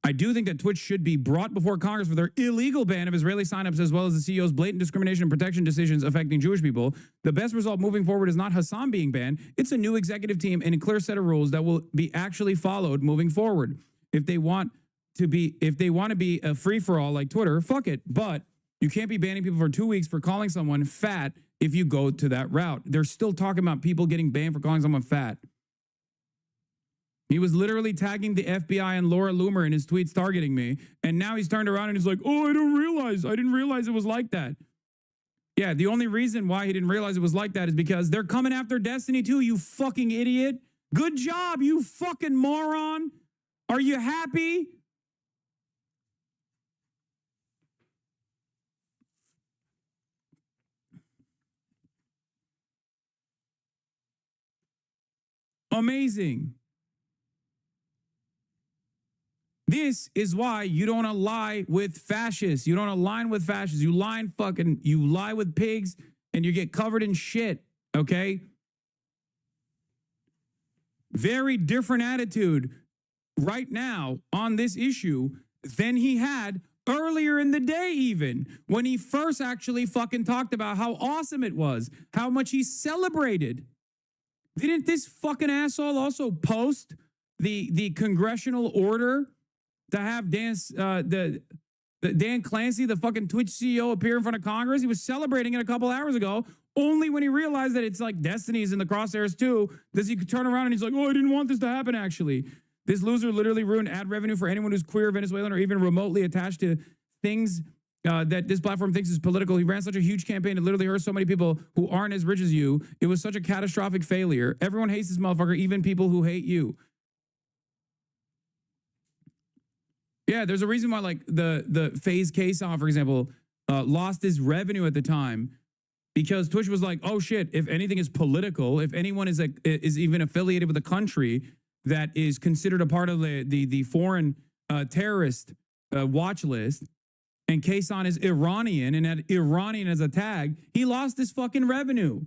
I do think that Twitch should be brought before Congress for their illegal ban of Israeli signups, as well as the CEO's blatant discrimination and protection decisions affecting Jewish people. The best result moving forward is not Hassan being banned. It's a new executive team and a clear set of rules that will be actually followed moving forward. If they want to be a free-for-all like Twitter, fuck it. But you can't be banning people for 2 weeks for calling someone fat if you go to that route. They're still talking about people getting banned for calling someone fat. He was literally tagging the FBI and Laura Loomer in his tweets targeting me. And now he's turned around and he's like, oh, I didn't realize it was like that. Yeah, the only reason why he didn't realize it was like that is because they're coming after Destiny too, you fucking idiot. Good job, you fucking moron. Are you happy? Amazing. This is why you don't ally with fascists. You don't align with fascists. You lie with pigs and you get covered in shit, okay? Very different attitude right now on this issue than he had earlier in the day, even when he first actually fucking talked about how awesome it was, how much he celebrated. Didn't this fucking asshole also post the congressional order to have Dan Clancy, the fucking Twitch CEO, appear in front of Congress? He was celebrating it a couple hours ago. Only when he realized that it's like Destiny's in the crosshairs too, does he turn around and he's like, oh, I didn't want this to happen, actually. This loser literally ruined ad revenue for anyone who's queer, Venezuelan, or even remotely attached to things that this platform thinks is political. He ran such a huge campaign. It literally hurt so many people who aren't as rich as you. It was such a catastrophic failure. Everyone hates this motherfucker, even people who hate you. Yeah, there's a reason why, like, the FaZe K song, for example, lost his revenue at the time because Twitch was like, oh shit, if anything is political, if anyone is even affiliated with a country that is considered a part of the foreign terrorist watch list, and Kaysan is Iranian and had Iranian as a tag, he lost his fucking revenue.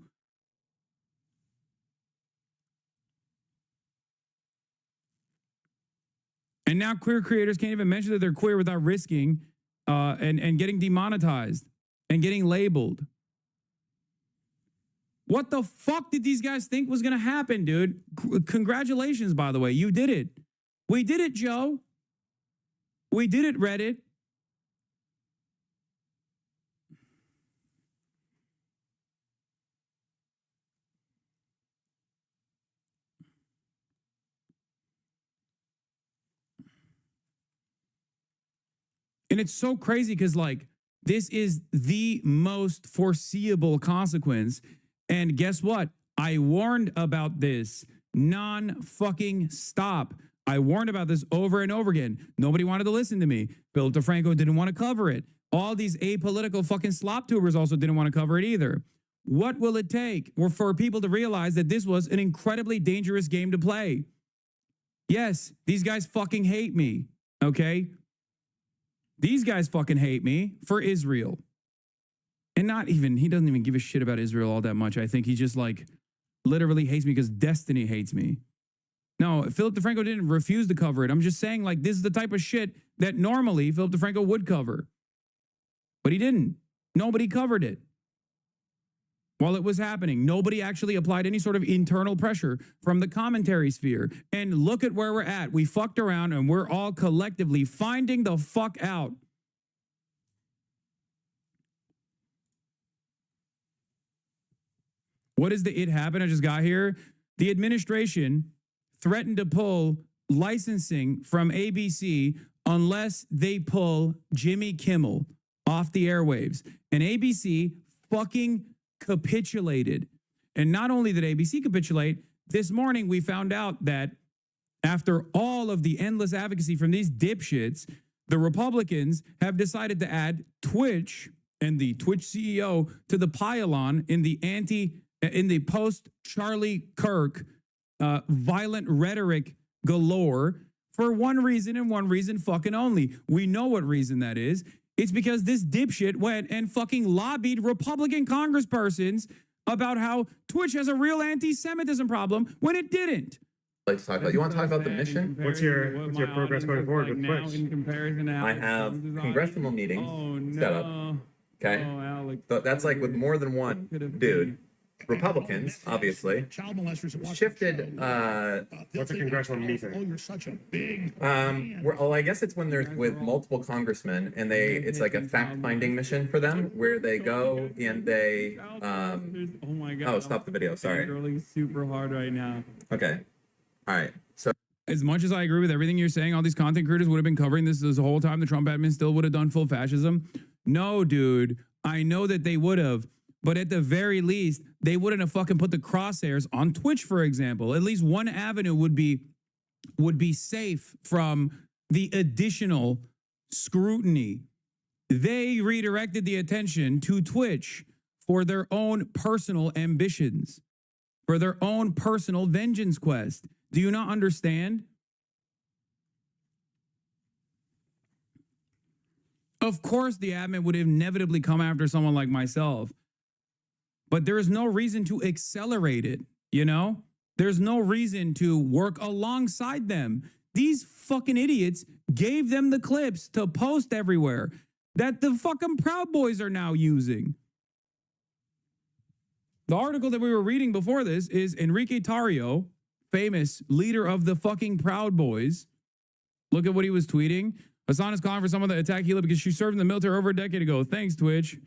And now queer creators can't even mention that they're queer without risking and getting demonetized and getting labeled. What the fuck did these guys think was going to happen, dude? Congratulations, by the way. You did it. We did it, Joe. We did it, Reddit. And it's so crazy because, like, this is the most foreseeable consequence. And guess what? I warned about this non-fucking stop. I warned about this over and over again. Nobody wanted to listen to me. Philip DeFranco didn't want to cover it. All these apolitical fucking slop tubers also didn't want to cover it either. What will it take for people to realize that this was an incredibly dangerous game to play? Yes, these guys fucking hate me, okay? These guys fucking hate me for Israel. And he doesn't even give a shit about Israel all that much. I think he just like literally hates me because destiny hates me. No, Philip DeFranco didn't refuse to cover it. I'm just saying, like, this is the type of shit that normally Philip DeFranco would cover. But he didn't. Nobody covered it. While it was happening, nobody actually applied any sort of internal pressure from the commentary sphere. And look at where we're at. We fucked around and we're all collectively finding the fuck out. What is the it happened? I just got here. The administration threatened to pull licensing from ABC unless they pull Jimmy Kimmel off the airwaves. And ABC fucking capitulated. And not only did ABC capitulate, this morning we found out that after all of the endless advocacy from these dipshits, the Republicans have decided to add Twitch and the Twitch CEO to the pylon in the post-Charlie Kirk violent rhetoric galore for one reason and one reason fucking only. We know what reason that is. It's because this dipshit went and fucking lobbied Republican congresspersons about how Twitch has a real anti-Semitism problem when it didn't. Like to talk about. You want to talk about the mission? What's your progress going forward with Twitch? I have congressional meetings set up. Okay, so that's like with more than one dude. Republicans, obviously, shifted. What's a congressional meeting? Oh, you're such a big. Well, I guess it's when they're with multiple congressmen, and it's like a fact-finding mission for them, where they go and they. Oh, stop the video. Sorry. Rolling super hard right now. Okay. All right. So. As much as I agree with everything you're saying, all these content creators would have been covering this the whole time. The Trump admin still would have done full fascism. No, dude. I know that they would have. But at the very least, they wouldn't have fucking put the crosshairs on Twitch, for example. At least one avenue would be safe from the additional scrutiny. They redirected the attention to Twitch for their own personal ambitions, for their own personal vengeance quest. Do you not understand? Of course, the admin would inevitably come after someone like myself. But there is no reason to accelerate it, you know? There's no reason to work alongside them. These fucking idiots gave them the clips to post everywhere that the fucking Proud Boys are now using. The article that we were reading before this is Enrique Tarrio, famous leader of the fucking Proud Boys. Look at what he was tweeting. Hassan is calling for someone to attack Hila because she served in the military over a decade ago. Thanks, Twitch.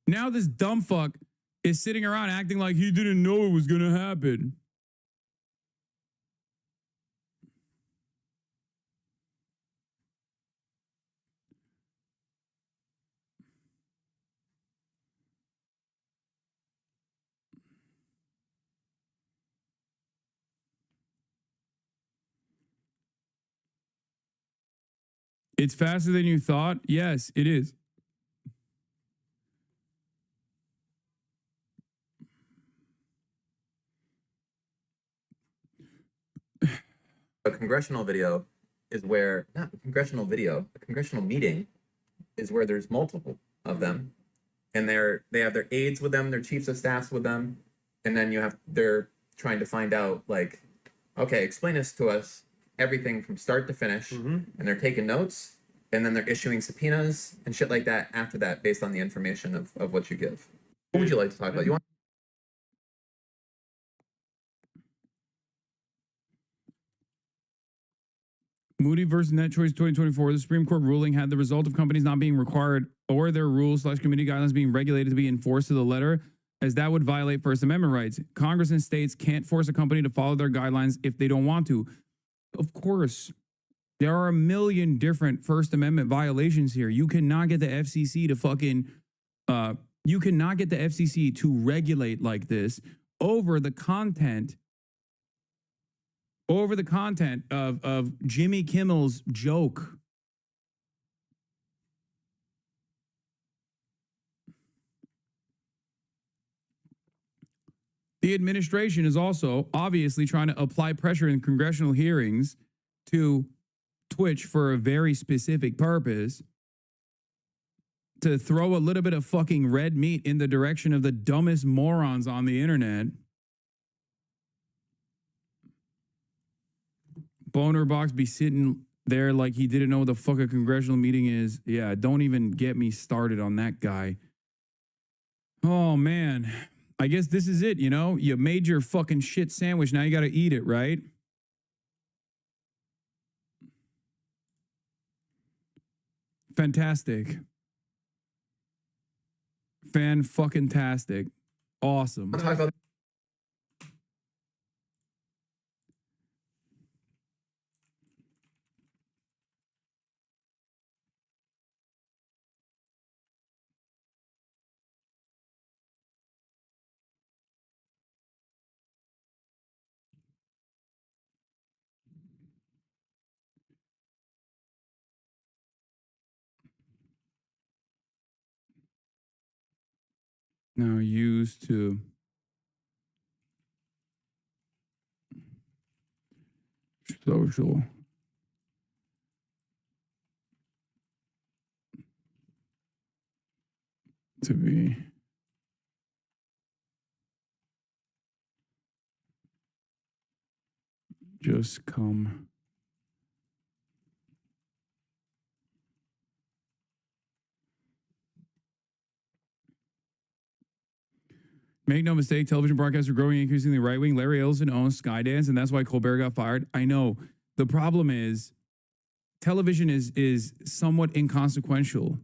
Now this dumb fuck is sitting around acting like he didn't know it was going to happen. It's faster than you thought? Yes, it is. A congressional video is where, not a congressional video, a congressional meeting is where there's multiple of them. And they have their aides with them, their chiefs of staffs with them. and then they're trying to find out, like, okay, explain this to us, everything from start to finish, and they're taking notes, and then they're issuing subpoenas and shit like that after that based on the information of what you give. What would you like to talk about? You want? Moody versus Net Choice 2024, the Supreme Court ruling had the result of companies not being required or their rules/community guidelines being regulated to be enforced to the letter, as that would violate First Amendment rights. Congress and states can't force a company to follow their guidelines if they don't want to. Of course, there are a million different First Amendment violations here. You cannot get the FCC to fucking, you cannot get the FCC to regulate like this over the content of Jimmy Kimmel's joke. The administration is also obviously trying to apply pressure in congressional hearings to Twitch for a very specific purpose, to throw a little bit of fucking red meat in the direction of the dumbest morons on the internet. Boner Box be sitting there like he didn't know what the fuck a congressional meeting is. Yeah, don't even get me started on that guy. Oh, man. I guess this is it, you know? You made your fucking shit sandwich. Now you got to eat it, right? Fantastic. Fan-fucking-tastic. Awesome. Now used to social to be just come Make no mistake, television broadcasts are growing increasingly right-wing. Larry Ellison owns Skydance, and that's why Colbert got fired. I know. The problem is television is somewhat inconsequential.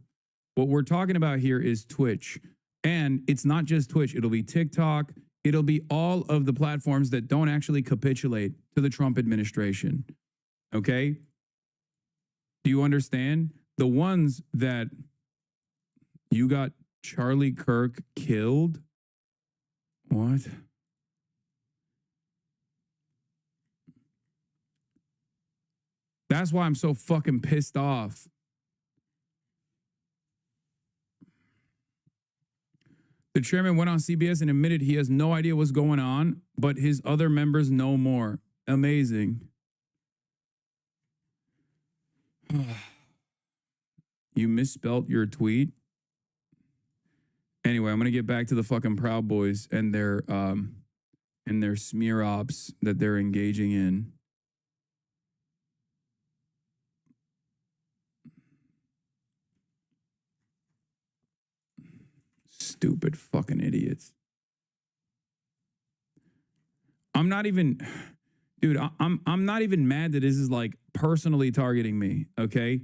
What we're talking about here is Twitch. And it's not just Twitch. It'll be TikTok. It'll be all of the platforms that don't actually capitulate to the Trump administration. Okay? Do you understand? The ones that you got Charlie Kirk killed. What? That's why I'm so fucking pissed off. The chairman went on CBS and admitted he has no idea what's going on, but his other members know more. Amazing. You misspelt your tweet. Anyway, I'm going to get back to the fucking Proud Boys and their smear ops that they're engaging in. Stupid fucking idiots. I'm not even, dude, I'm not even mad that this is like personally targeting me, okay?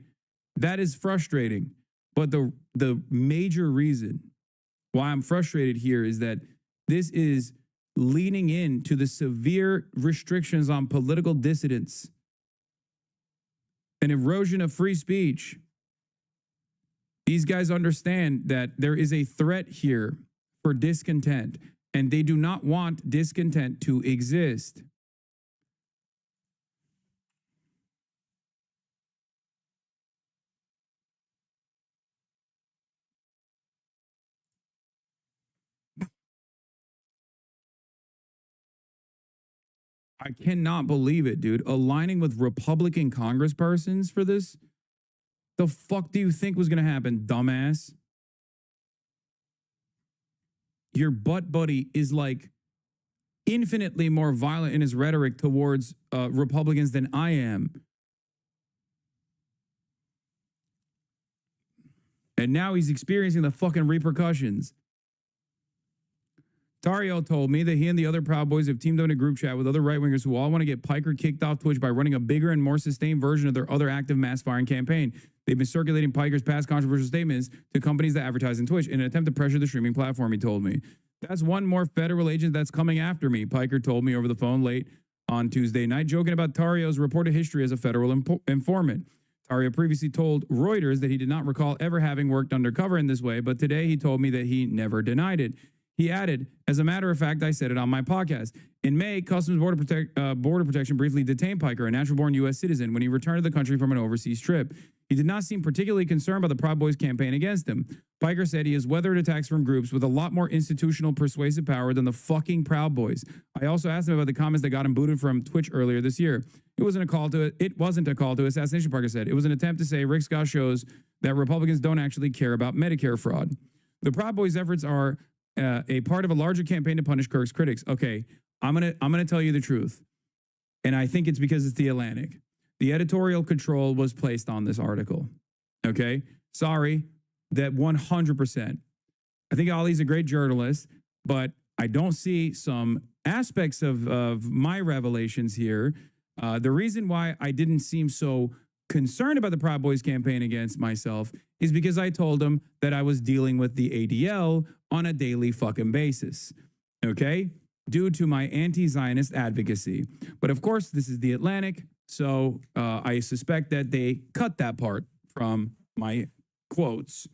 That is frustrating. But the major reason why I'm frustrated here is that this is leaning into the severe restrictions on political dissidents, an erosion of free speech. These guys understand that there is a threat here for discontent, and they do not want discontent to exist. I cannot believe it, dude. Aligning with Republican congresspersons for this? The fuck do you think was going to happen, dumbass? Your butt buddy is like infinitely more violent in his rhetoric towards Republicans than I am. And now he's experiencing the fucking repercussions. Tario told me that he and the other Proud Boys have teamed up in a group chat with other right-wingers who all want to get Piker kicked off Twitch by running a bigger and more sustained version of their other active mass firing campaign. They've been circulating Piker's past controversial statements to companies that advertise in Twitch in an attempt to pressure the streaming platform, he told me. That's one more federal agent that's coming after me, Piker told me over the phone late on Tuesday night, joking about Tario's reported history as a federal informant. Tario previously told Reuters that he did not recall ever having worked undercover in this way, but today he told me that he never denied it. He added, as a matter of fact, I said it on my podcast. In May, Customs Border Protection briefly detained Piker, a natural-born U.S. citizen, when he returned to the country from an overseas trip. He did not seem particularly concerned by the Proud Boys campaign against him. Piker said he has weathered attacks from groups with a lot more institutional persuasive power than the fucking Proud Boys. I also asked him about the comments that got him booted from Twitch earlier this year. It wasn't a call to assassination, Piker said. It was an attempt to say Rick Scott shows that Republicans don't actually care about Medicare fraud. The Proud Boys' efforts are a part of a larger campaign to punish Kirk's critics. Okay, I'm gonna tell you the truth, and I think it's because it's the Atlantic. The editorial control was placed on this article. Okay, sorry, that 100%. I think Ali's a great journalist, but I don't see some aspects of my revelations here. The reason why I didn't seem so concerned about the Proud Boys campaign against myself is because I told them that I was dealing with the ADL on a daily fucking basis, okay? Due to my anti-Zionist advocacy. But of course, this is the Atlantic, so I suspect that they cut that part from my quotes.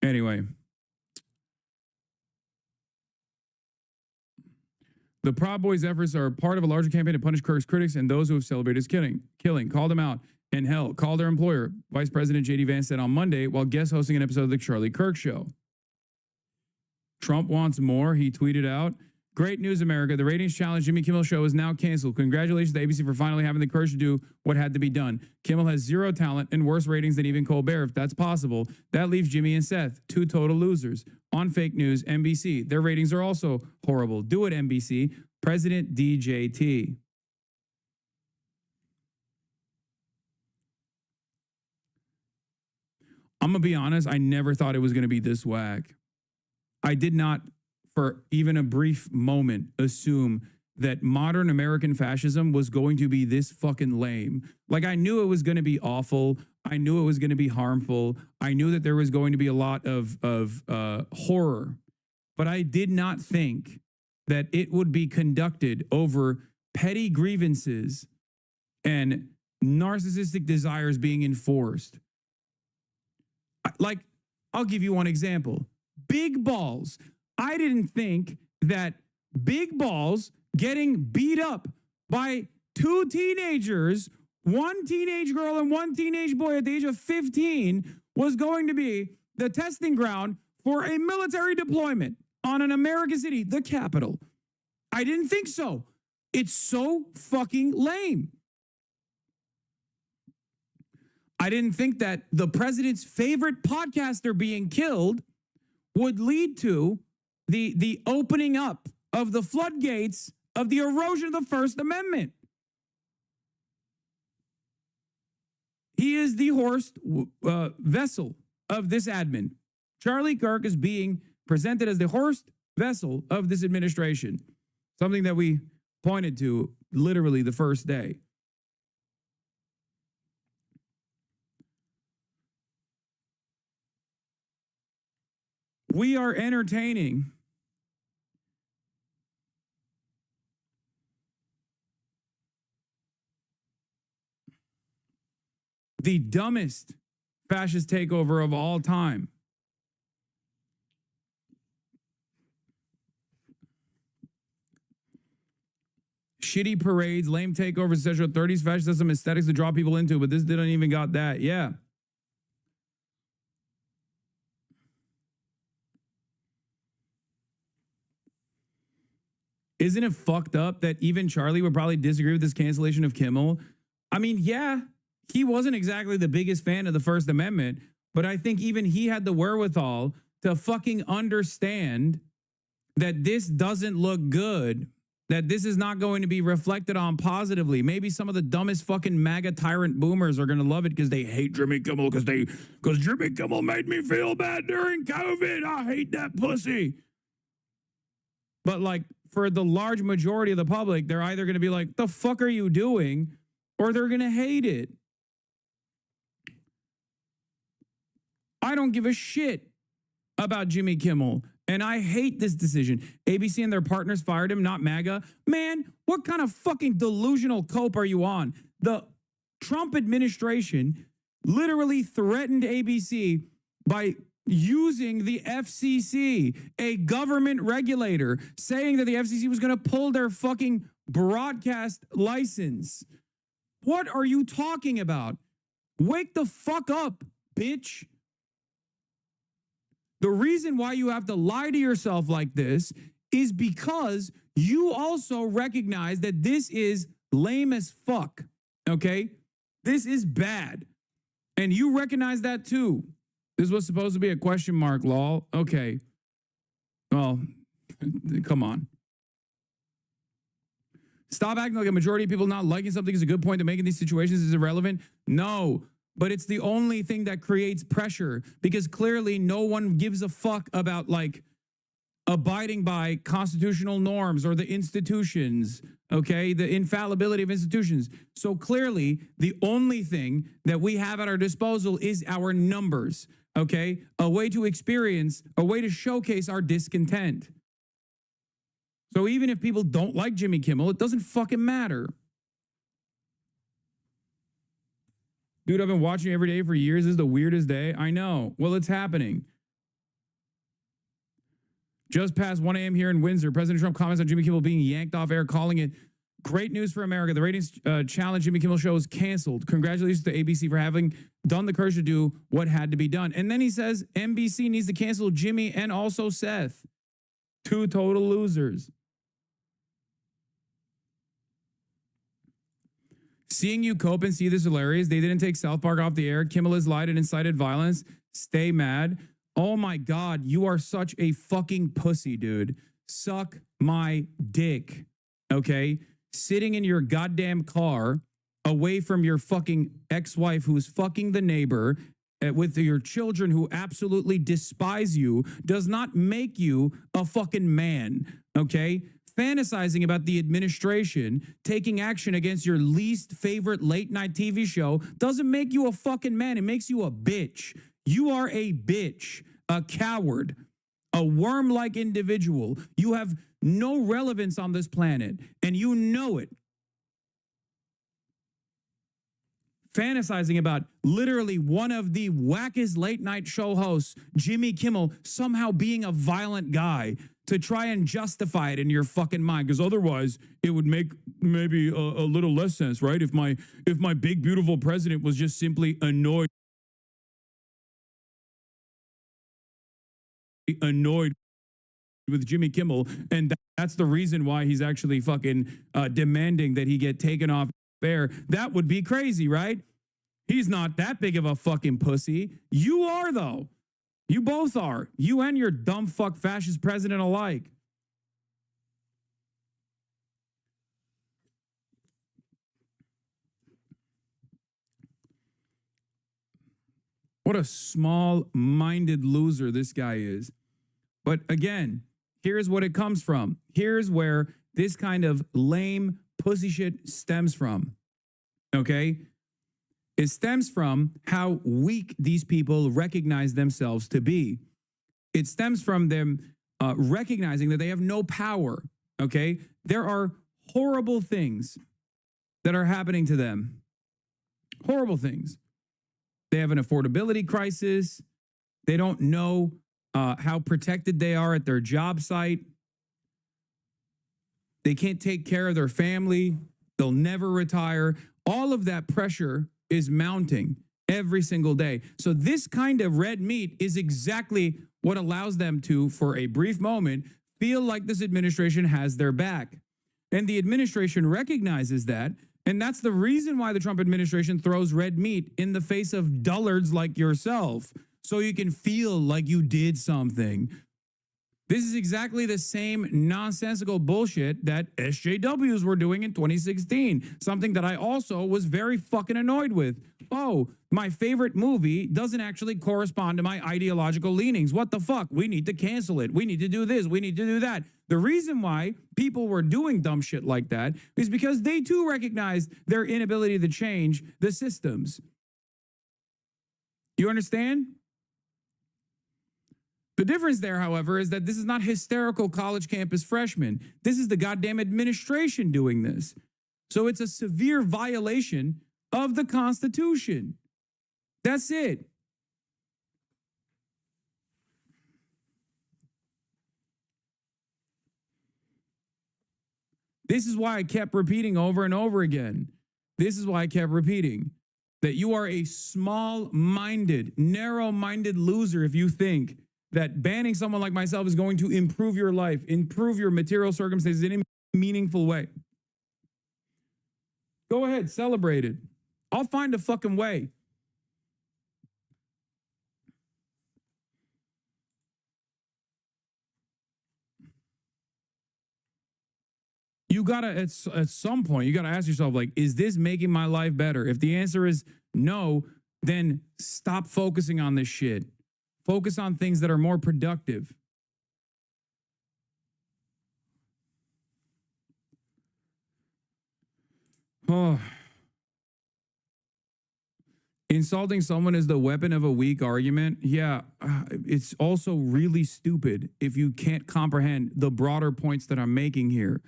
Anyway, the Proud Boys' efforts are part of a larger campaign to punish Kirk's critics and those who have celebrated his killing, called him out, and hell, called their employer, Vice President J.D. Vance said on Monday while guest hosting an episode of the Charlie Kirk Show. Trump wants more, he tweeted out. Great news, America. The ratings challenge Jimmy Kimmel show is now canceled. Congratulations to ABC for finally having the courage to do what had to be done. Kimmel has zero talent and worse ratings than even Colbert, if that's possible. That leaves Jimmy and Seth, two total losers. On fake news, NBC. Their ratings are also horrible. Do it, NBC. President DJT. I'm going to be honest, I never thought it was going to be this whack. I did not, for even a brief moment, assume that modern American fascism was going to be this fucking lame. Like, I knew it was going to be awful. I knew it was going to be harmful. I knew that there was going to be a lot of horror. But I did not think that it would be conducted over petty grievances and narcissistic desires being enforced. Like, I'll give you one example. Big balls. I didn't think that big balls getting beat up by two teenagers, one teenage girl and one teenage boy at the age of 15, was going to be the testing ground for a military deployment on an American city, the Capitol. I didn't think so. It's so fucking lame. I didn't think that the president's favorite podcaster being killed would lead to the opening up of the floodgates of the erosion of the First Amendment. He is the Horst vessel of this admin. Charlie Kirk is being presented as the Horst vessel of this administration, something that we pointed to literally the first day. We are entertaining the dumbest fascist takeover of all time. Shitty parades, lame takeovers, etc. 30s fascism aesthetics to draw people into, but this didn't even got that. Yeah. isn't it fucked up that even Charlie would probably disagree with this cancellation of Kimmel? I mean, yeah, he wasn't exactly the biggest fan of the First Amendment, but I think even he had the wherewithal to fucking understand that this doesn't look good, that this is not going to be reflected on positively. Maybe some of the dumbest fucking MAGA tyrant boomers are going to love it because they hate Jimmy Kimmel because Jimmy Kimmel made me feel bad during COVID. I hate that pussy. But like for the large majority of the public, they're either going to be like, the fuck are you doing? Or they're going to hate it. I don't give a shit about Jimmy Kimmel. And I hate this decision. ABC and their partners fired him, not MAGA. Man, what kind of fucking delusional cope are you on? The Trump administration literally threatened ABC by using the FCC, a government regulator, saying that the FCC was going to pull their fucking broadcast license. What are you talking about? Wake the fuck up, bitch. The reason why you have to lie to yourself like this is because you also recognize that this is lame as fuck, okay? This is bad. And you recognize that too. This was supposed to be a question mark, lol. Okay. Well, come on. Stop acting like a majority of people not liking something is a good point to make in these situations is irrelevant. No. But it's the only thing that creates pressure because clearly no one gives a fuck about like abiding by constitutional norms or the institutions, okay? The infallibility of institutions. So clearly the only thing that we have at our disposal is our numbers, okay? A way to experience, a way to showcase our discontent. So even if people don't like Jimmy Kimmel, it doesn't fucking matter. Dude, I've been watching every day for years. This is the weirdest day. I know. Well, it's happening. Just past 1 a.m. here in Windsor, President Trump comments on Jimmy Kimmel being yanked off air, calling it great news for America. The ratings challenge Jimmy Kimmel show is canceled. Congratulations to ABC for having done the courage to do what had to be done. And then he says NBC needs to cancel Jimmy and also Seth. Two total losers. Seeing you cope and see this hilarious. They didn't take South Park off the air. Kimmel has lied and incited violence. Stay mad. Oh my God, you are such a fucking pussy, dude. Suck my dick, okay? Sitting in your goddamn car away from your fucking ex-wife who's fucking the neighbor with your children who absolutely despise you does not make you a fucking man, okay? Fantasizing about the administration taking action against your least favorite late night TV show doesn't make you a fucking man. It makes you a bitch. You are a bitch, a coward, a worm-like individual. You have no relevance on this planet, and you know it. Fantasizing about literally one of the wackest late night show hosts, Jimmy Kimmel, somehow being a violent guy to try and justify it in your fucking mind, because otherwise it would make maybe a little less sense, right? If my big beautiful president was just simply annoyed with Jimmy Kimmel, and that's the reason why he's actually fucking demanding that he get taken off air. That would be crazy, right? He's not that big of a fucking pussy. You are, though. You both are. You and your dumb fuck fascist president alike. What a small-minded loser this guy is. But again, here's what it comes from. Here's where this kind of lame pussy shit stems from. Okay? It stems from how weak these people recognize themselves to be. It stems from them recognizing that they have no power. Okay? There are horrible things that are happening to them. Horrible things. They have an affordability crisis. They don't know how protected they are at their job site. They can't take care of their family. They'll never retire. All of that pressure is mounting every single day. So this kind of red meat is exactly what allows them to, for a brief moment, feel like this administration has their back. And the administration recognizes that. And that's the reason why the Trump administration throws red meat in the face of dullards like yourself, so you can feel like you did something. This is exactly the same nonsensical bullshit that SJWs were doing in 2016, something that I also was very fucking annoyed with. Oh, my favorite movie doesn't actually correspond to my ideological leanings. What the fuck? We need to cancel it. We need to do this. We need to do that. The reason why people were doing dumb shit like that is because they too recognized their inability to change the systems. You understand? The difference there, however, is that this is not hysterical college campus freshmen. This is the goddamn administration doing this. So it's a severe violation of the Constitution. That's it. This is why I kept repeating over and over again. This is why I kept repeating that you are a small-minded, narrow-minded loser if you think that banning someone like myself is going to improve your life, improve your material circumstances in a meaningful way. Go ahead, celebrate it. I'll find a fucking way. You gotta, at some point, you gotta ask yourself, like, is this making my life better? If the answer is no, then stop focusing on this shit. Focus on things that are more productive. Oh. Insulting someone is the weapon of a weak argument. Yeah, it's also really stupid if you can't comprehend the broader points that I'm making here.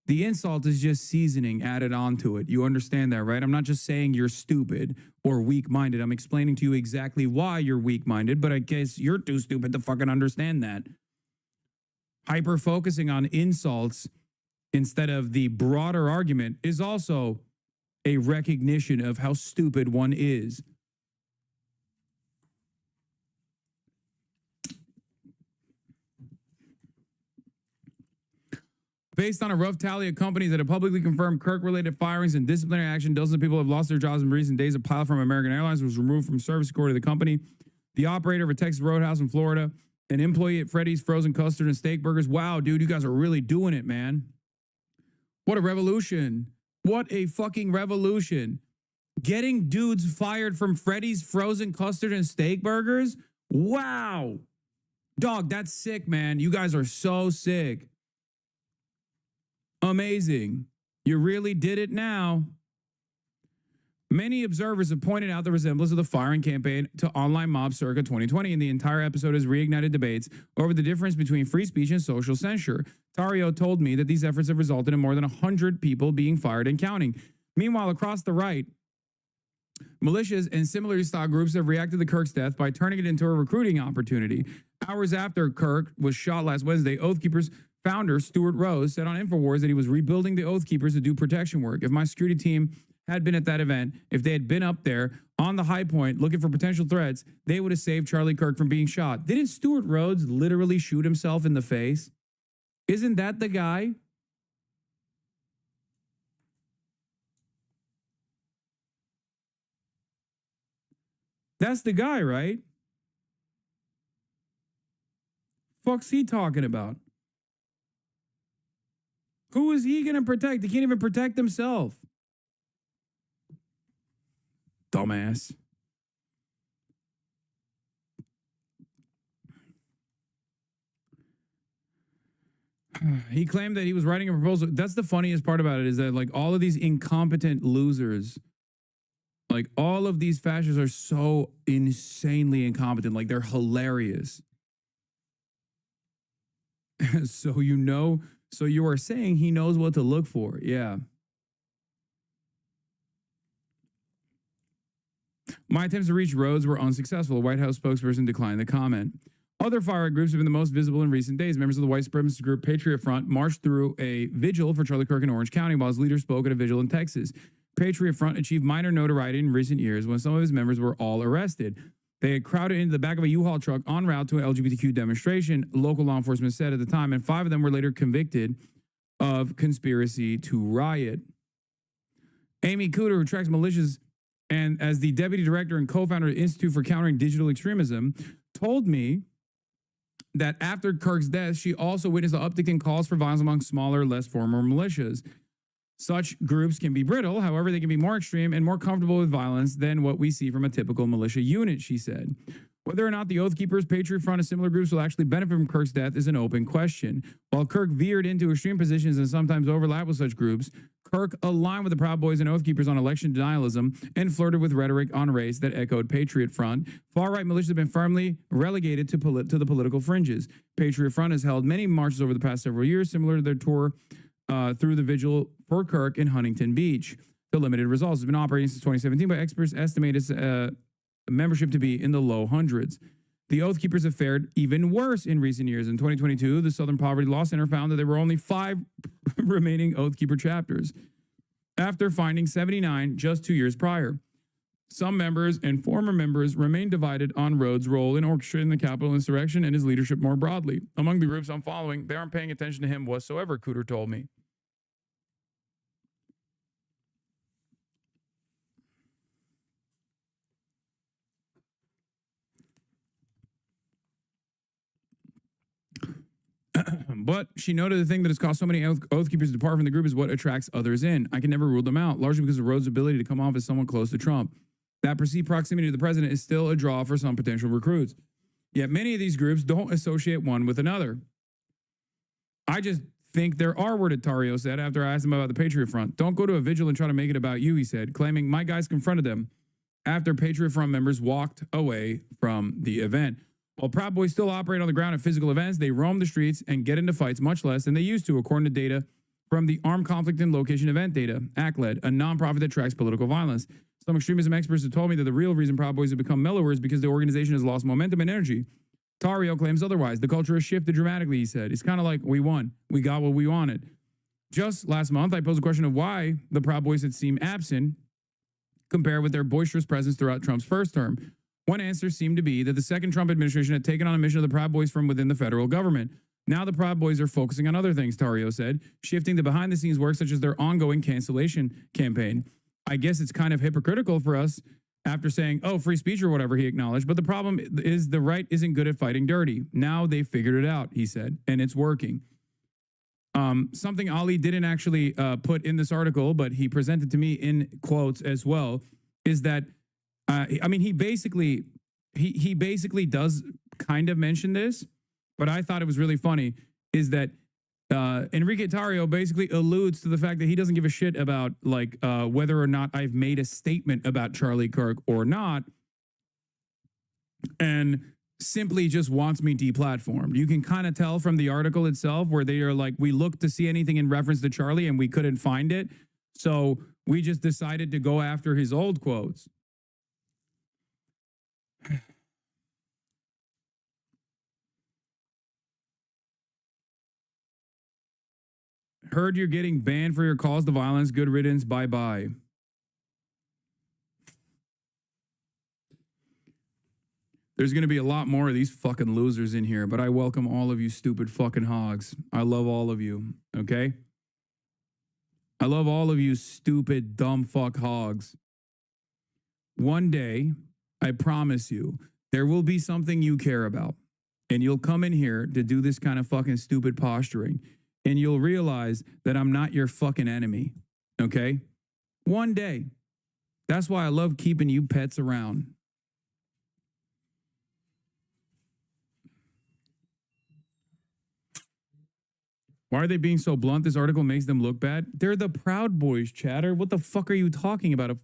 The insult is just seasoning added onto it. You understand that, right? I'm not just saying you're stupid or weak-minded. I'm explaining to you exactly why you're weak-minded, but I guess you're too stupid to fucking understand that. Hyper-focusing on insults instead of the broader argument is also a recognition of how stupid one is. Based on a rough tally of companies that have publicly confirmed Kirk-related firings and disciplinary action, dozens of people have lost their jobs in recent days. A pilot from American Airlines was removed from service according to the company. The operator of a Texas Roadhouse in Florida, an employee at Freddy's Frozen Custard and Steak Burgers. Wow, dude, you guys are really doing it, man. What a revolution. What a fucking revolution. Getting dudes fired from Freddy's Frozen Custard and Steak Burgers? Wow. Dog, that's sick, man. You guys are so sick. Amazing. You really did it now. Many observers have pointed out the resemblance of the firing campaign to online mob circa 2020, and the entire episode has reignited debates over the difference between free speech and social censure. Tario told me that these efforts have resulted in more than 100 people being fired and counting. Meanwhile, across the right, militias and similar style groups have reacted to Kirk's death by turning it into a recruiting opportunity. Hours after Kirk was shot last Wednesday, Oath Keepers founder Stuart Rose said on InfoWars that he was rebuilding the Oath Keepers to do protection work. If my security team had been at that event, if they had been up there on the high point looking for potential threats, they would have saved Charlie Kirk from being shot. Didn't Stuart Rhodes literally shoot himself in the face? Isn't that the guy? That's the guy, right? Fuck's he talking about? Who is he going to protect? He can't even protect himself. Dumbass. He claimed that he was writing a proposal. That's the funniest part about it, is that like all of these incompetent losers, like all of these fascists are so insanely incompetent. Like they're hilarious. So you know, so you are saying he knows what to look for. Yeah. My attempts to reach Rhodes were unsuccessful. A White House spokesperson declined the comment. Other far-right groups have been the most visible in recent days. Members of the white supremacist group Patriot Front marched through a vigil for Charlie Kirk in Orange County, while his leader spoke at a vigil in Texas. Patriot Front achieved minor notoriety in recent years when some of his members were all arrested. They had crowded into the back of a U-Haul truck en route to an LGBTQ demonstration, local law enforcement said at the time, and 5 of them were later convicted of conspiracy to riot. Amy Cooter, who tracks militias and as the deputy director and co-founder of the Institute for Countering Digital Extremism, told me that after Kirk's death, she also witnessed an uptick in calls for violence among smaller, less formal militias. Such groups can be brittle, however, they can be more extreme and more comfortable with violence than what we see from a typical militia unit, she said. Whether or not the Oath Keepers, Patriot Front, and similar groups will actually benefit from Kirk's death is an open question. While Kirk veered into extreme positions and sometimes overlapped with such groups, Kirk aligned with the Proud Boys and Oath Keepers on election denialism and flirted with rhetoric on race that echoed Patriot Front. Far-right militias have been firmly relegated to the political fringes. Patriot Front has held many marches over the past several years, similar to their tour through the vigil for Kirk in Huntington Beach. The limited results have been operating since 2017, but experts estimate its membership to be in the low hundreds. The Oath Keepers have fared even worse in recent years. In 2022, the Southern Poverty Law Center found that there were only 5 remaining Oath Keeper chapters, after finding 79 just 2 years prior. Some members and former members remain divided on Rhodes' role in orchestrating the Capitol insurrection and his leadership more broadly. Among the groups I'm following, they aren't paying attention to him whatsoever, Cooter told me. But she noted the thing that has caused so many Oath Keepers to depart from the group is what attracts others in. I can never rule them out, largely because of Rhodes' ability to come off as someone close to Trump. That perceived proximity to the president is still a draw for some potential recruits. Yet many of these groups don't associate one with another. I just think they're R-worded, Tario said after I asked him about the Patriot Front. Don't go to a vigil and try to make it about you, he said, claiming my guys confronted them after Patriot Front members walked away from the event. While Proud Boys still operate on the ground at physical events, they roam the streets and get into fights much less than they used to, according to data from the Armed Conflict and Location Event Data, ACLED, a nonprofit that tracks political violence. Some extremism experts have told me that the real reason Proud Boys have become mellower is because the organization has lost momentum and energy. Tario claims otherwise. The culture has shifted dramatically, he said. It's kind of like, we won. We got what we wanted. Just last month, I posed a question of why the Proud Boys had seemed absent compared with their boisterous presence throughout Trump's first term. One answer seemed to be that the second Trump administration had taken on a mission of the Proud Boys from within the federal government. Now the Proud Boys are focusing on other things, Tario said, shifting to behind-the-scenes work such as their ongoing cancellation campaign. I guess it's kind of hypocritical for us after saying, oh, free speech or whatever, he acknowledged. But the problem is the right isn't good at fighting dirty. Now they figured it out, he said, and it's working. Something Ali didn't actually put in this article, but he presented to me in quotes as well, is that I mean, he basically does kind of mention this, but I thought it was really funny, is that Enrique Tarrio basically alludes to the fact that he doesn't give a shit about like whether or not I've made a statement about Charlie Kirk or not, and simply just wants me deplatformed. You can kind of tell from the article itself where they are like, we looked to see anything in reference to Charlie and we couldn't find it, so we just decided to go after his old quotes. Heard you're getting banned for your calls to violence. Good riddance. Bye-bye. There's going to be a lot more of these fucking losers in here, but I welcome all of you stupid fucking hogs. I love all of you, okay? I love all of you stupid, dumb fuck hogs. One day, I promise you, there will be something you care about, and you'll come in here to do this kind of fucking stupid posturing, and you'll realize that I'm not your fucking enemy, okay? One day. That's why I love keeping you pets around. Why are they being so blunt? This article makes them look bad. They're the Proud Boys, chatter. What the fuck are you talking about?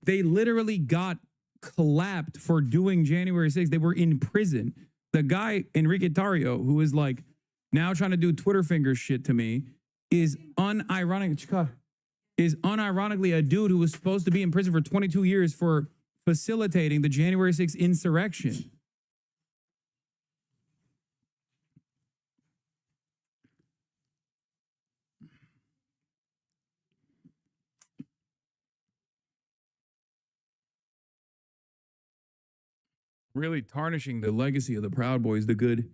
They literally got clapped for doing January 6th. They were in prison. The guy, Enrique Tarrio, who is like now trying to do Twitter finger shit to me, is unironically a dude who was supposed to be in prison for 22 years for facilitating the January 6th insurrection. Really tarnishing the legacy of the Proud Boys, the good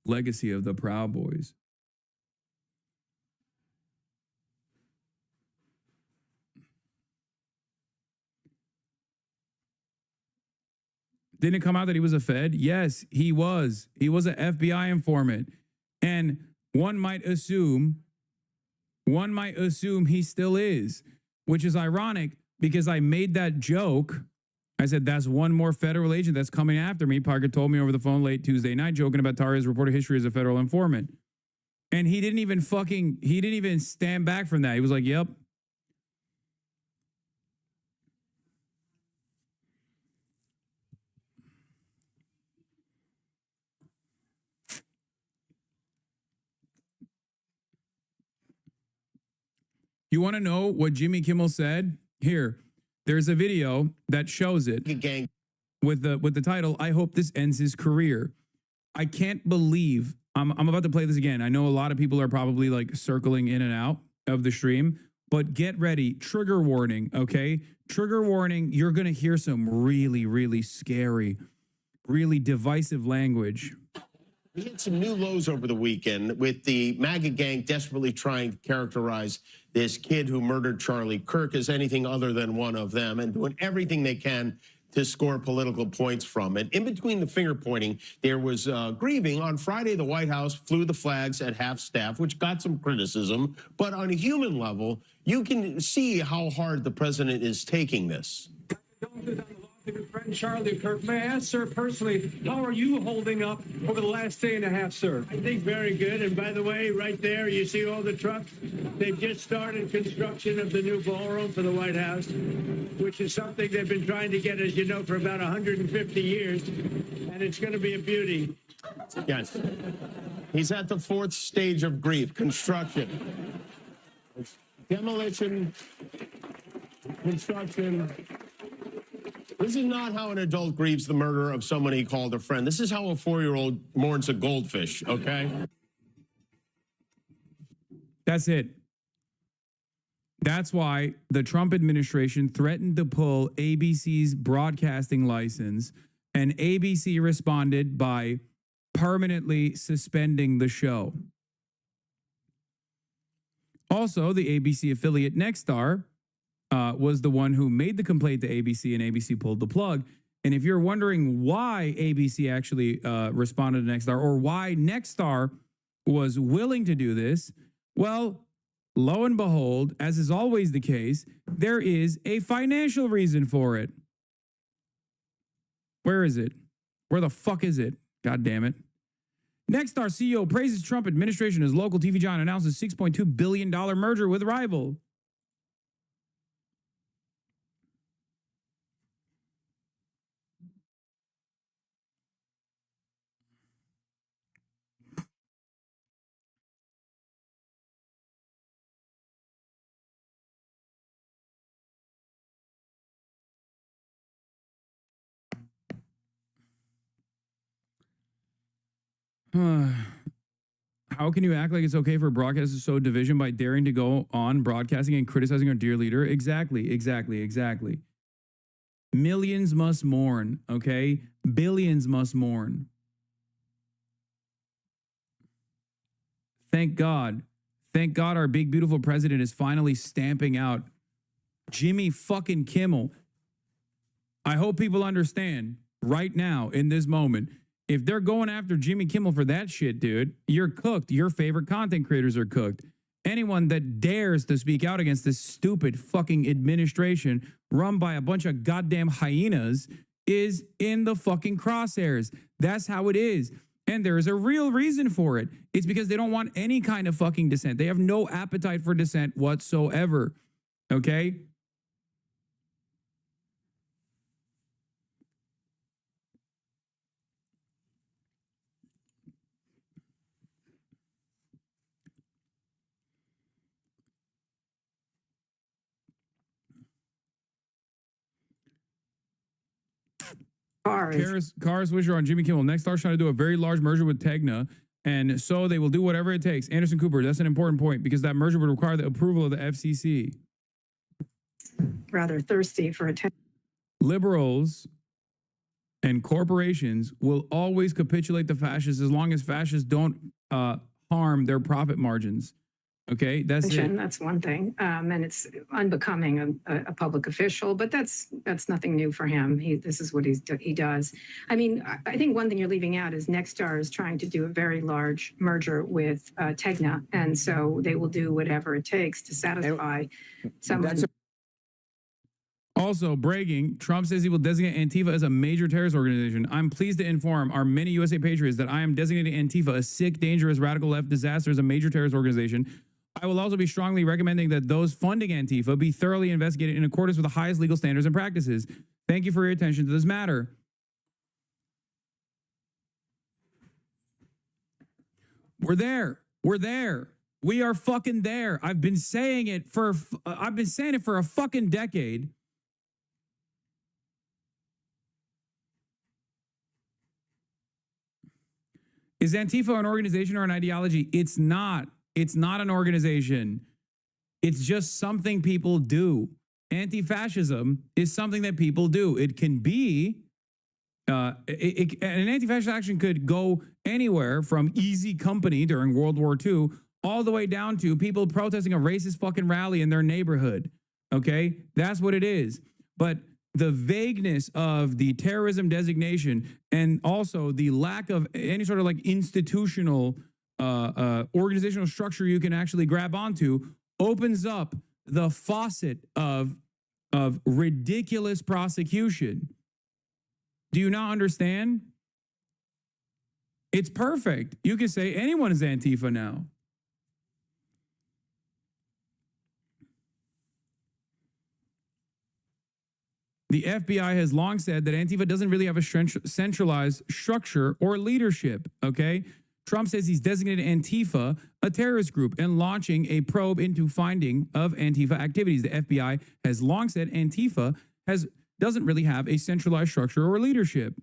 legacy of the Proud Boys. Didn't it come out that he was a Fed? Yes, he was. He was an FBI informant. And one might assume he still is, which is ironic because I made that joke. I said, that's one more federal agent that's coming after me. Parker told me over the phone late Tuesday night, joking about Taria's reported history as a federal informant. And he didn't even stand back from that. He was like, yep. You want to know what Jimmy Kimmel said? Here, there's a video that shows it with the title, I hope this ends his career. I can't believe, I'm about to play this again. I know a lot of people are probably like circling in and out of the stream, but get ready. Trigger warning, okay? Trigger warning, you're going to hear some really, really scary, really divisive language. We had some new lows over the weekend with the MAGA gang desperately trying to characterize this kid who murdered Charlie Kirk as anything other than one of them and doing everything they can to score political points from it. In between the finger pointing, there was grieving. On Friday, the White House flew the flags at half staff, which got some criticism. But on a human level, you can see how hard the president is taking this. Your friend Charlie Kirk, may I ask, sir, personally, how are you holding up over the last day and a half, sir? I think very good. And by the way, right there, you see all the trucks? They've just started construction of the new ballroom for the White House, which is something they've been trying to get, as you know, for about 150 years. And it's going to be a beauty. Yes. He's at the fourth stage of grief, construction. Demolition, construction. This is not how an adult grieves the murder of someone he called a friend. This is how a 4-year-old mourns a goldfish, okay? That's it. That's why the Trump administration threatened to pull ABC's broadcasting license, and ABC responded by permanently suspending the show. Also, the ABC affiliate Nexstar was the one who made the complaint to ABC, and ABC pulled the plug. And if you're wondering why ABC actually responded to Nexstar, or why Nexstar was willing to do this, well, lo and behold, as is always the case, there is a financial reason for it. Where is it? Where the fuck is it? God damn it. Nexstar CEO praises Trump administration as local TV giant announces $6.2 billion merger with rival. How can you act like it's okay for broadcasters to sow division by daring to go on broadcasting and criticizing our dear leader? Exactly. Millions must mourn, okay? Billions must mourn. Thank God. Thank God our big, beautiful president is finally stamping out Jimmy fucking Kimmel. I hope people understand right now in this moment, if they're going after Jimmy Kimmel for that shit, dude, you're cooked. Your favorite content creators are cooked. Anyone that dares to speak out against this stupid fucking administration run by a bunch of goddamn hyenas is in the fucking crosshairs. That's how it is. And there is a real reason for it. It's because they don't want any kind of fucking dissent. They have no appetite for dissent whatsoever. Okay? Cars Wisher on Jimmy Kimmel. Nexstar's trying to do a very large merger with Tegna, and so they will do whatever it takes. Anderson Cooper, that's an important point because that merger would require the approval of the FCC. Rather thirsty for attention. Liberals And corporations will always capitulate to fascists as long as fascists don't harm their profit margins. Okay, that's it. That's one thing, and it's unbecoming a public official. But that's nothing new for him. This is what he does. I mean, I think one thing you're leaving out is Nexstar is trying to do a very large merger with Tegna, and so they will do whatever it takes to satisfy someone. Also, bragging, Trump says he will designate Antifa as a major terrorist organization. I'm pleased to inform our many USA patriots that I am designating Antifa a sick, dangerous, radical left disaster as a major terrorist organization. I will also be strongly recommending that those funding Antifa be thoroughly investigated in accordance with the highest legal standards and practices. Thank you for your attention to this matter. We're there. We're there. We are fucking there. I've been saying it for a fucking decade. Is Antifa an organization or an ideology? It's not. It's not an organization. It's just something people do. Anti-fascism is something that people do. It can be, an anti-fascist action could go anywhere from easy company during World War II all the way down to people protesting a racist fucking rally in their neighborhood. Okay? That's what it is. But the vagueness of the terrorism designation and also the lack of any sort of like institutional organizational structure you can actually grab onto opens up the faucet of ridiculous prosecution. Do you not understand? It's perfect. You can say anyone is Antifa now. The FBI has long said that Antifa doesn't really have a centralized structure or leadership, okay? Trump says he's designated Antifa a terrorist group and launching a probe into finding of Antifa activities. The FBI has long said Antifa doesn't really have a centralized structure or leadership.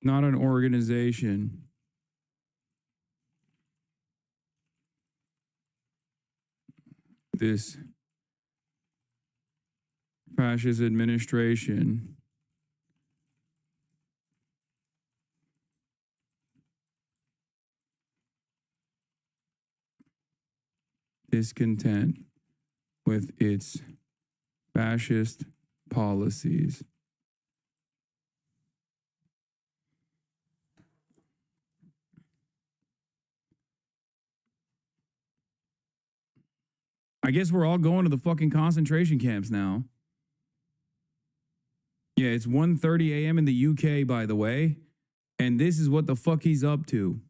Not an organization. This fascist administration discontent with its fascist policies. I guess we're all going to the fucking concentration camps now. Yeah, it's 1:30 a.m. in the UK, by the way. And this is what the fuck he's up to.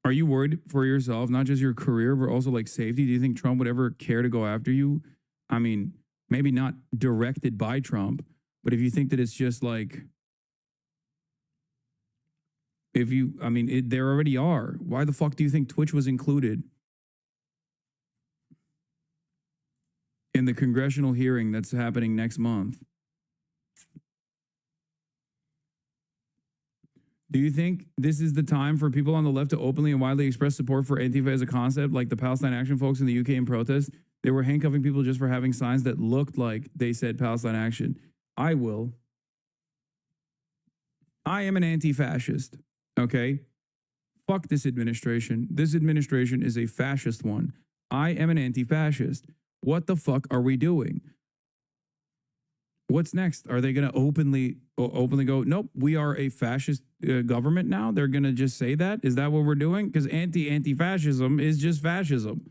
Are you worried for yourself, not just your career, but also like safety? Do you think Trump would ever care to go after you? I mean, maybe not directed by Trump, but if you think that it's just like, they already are. Why the fuck do you think Twitch was included in the congressional hearing that's happening next month? Do you think this is the time for people on the left to openly and widely express support for Antifa as a concept, like the Palestine Action folks in the UK in protest? They were handcuffing people just for having signs that looked like they said Palestine Action. I will. I am an anti-fascist, okay? Fuck this administration. This administration is a fascist one. I am an anti-fascist. What the fuck are we doing? What's next? Are they going to openly go, nope, we are a fascist government now? They're going to just say that? Is that what we're doing? Because anti-fascism is just fascism.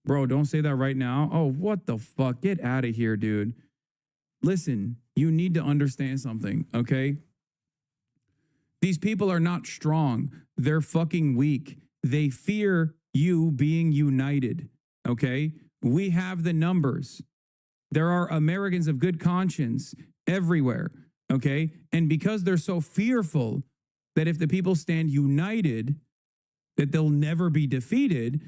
Bro, don't say that right now. Oh, what the fuck? Get out of here, dude. Listen, you need to understand something, okay? These people are not strong. They're fucking weak. They fear you being united, okay? We have the numbers. There are Americans of good conscience everywhere, okay? And because they're so fearful that if the people stand united, that they'll never be defeated,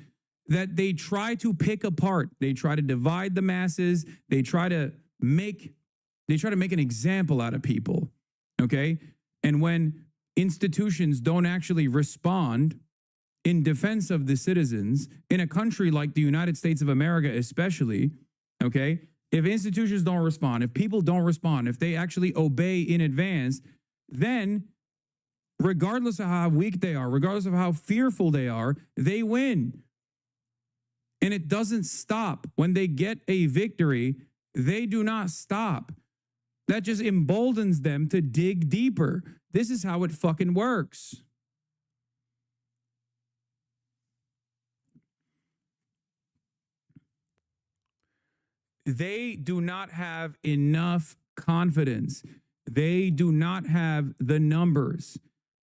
that they try to pick apart. They try to divide the masses. They try to make an example out of people, okay? And when institutions don't actually respond in defense of the citizens, in a country like the United States of America especially, okay, if institutions don't respond, if people don't respond, if they actually obey in advance, then regardless of how weak they are, regardless of how fearful they are, they win. And it doesn't stop. When they get a victory, they do not stop. That just emboldens them to dig deeper. This is how it fucking works. They do not have enough confidence. They do not have the numbers.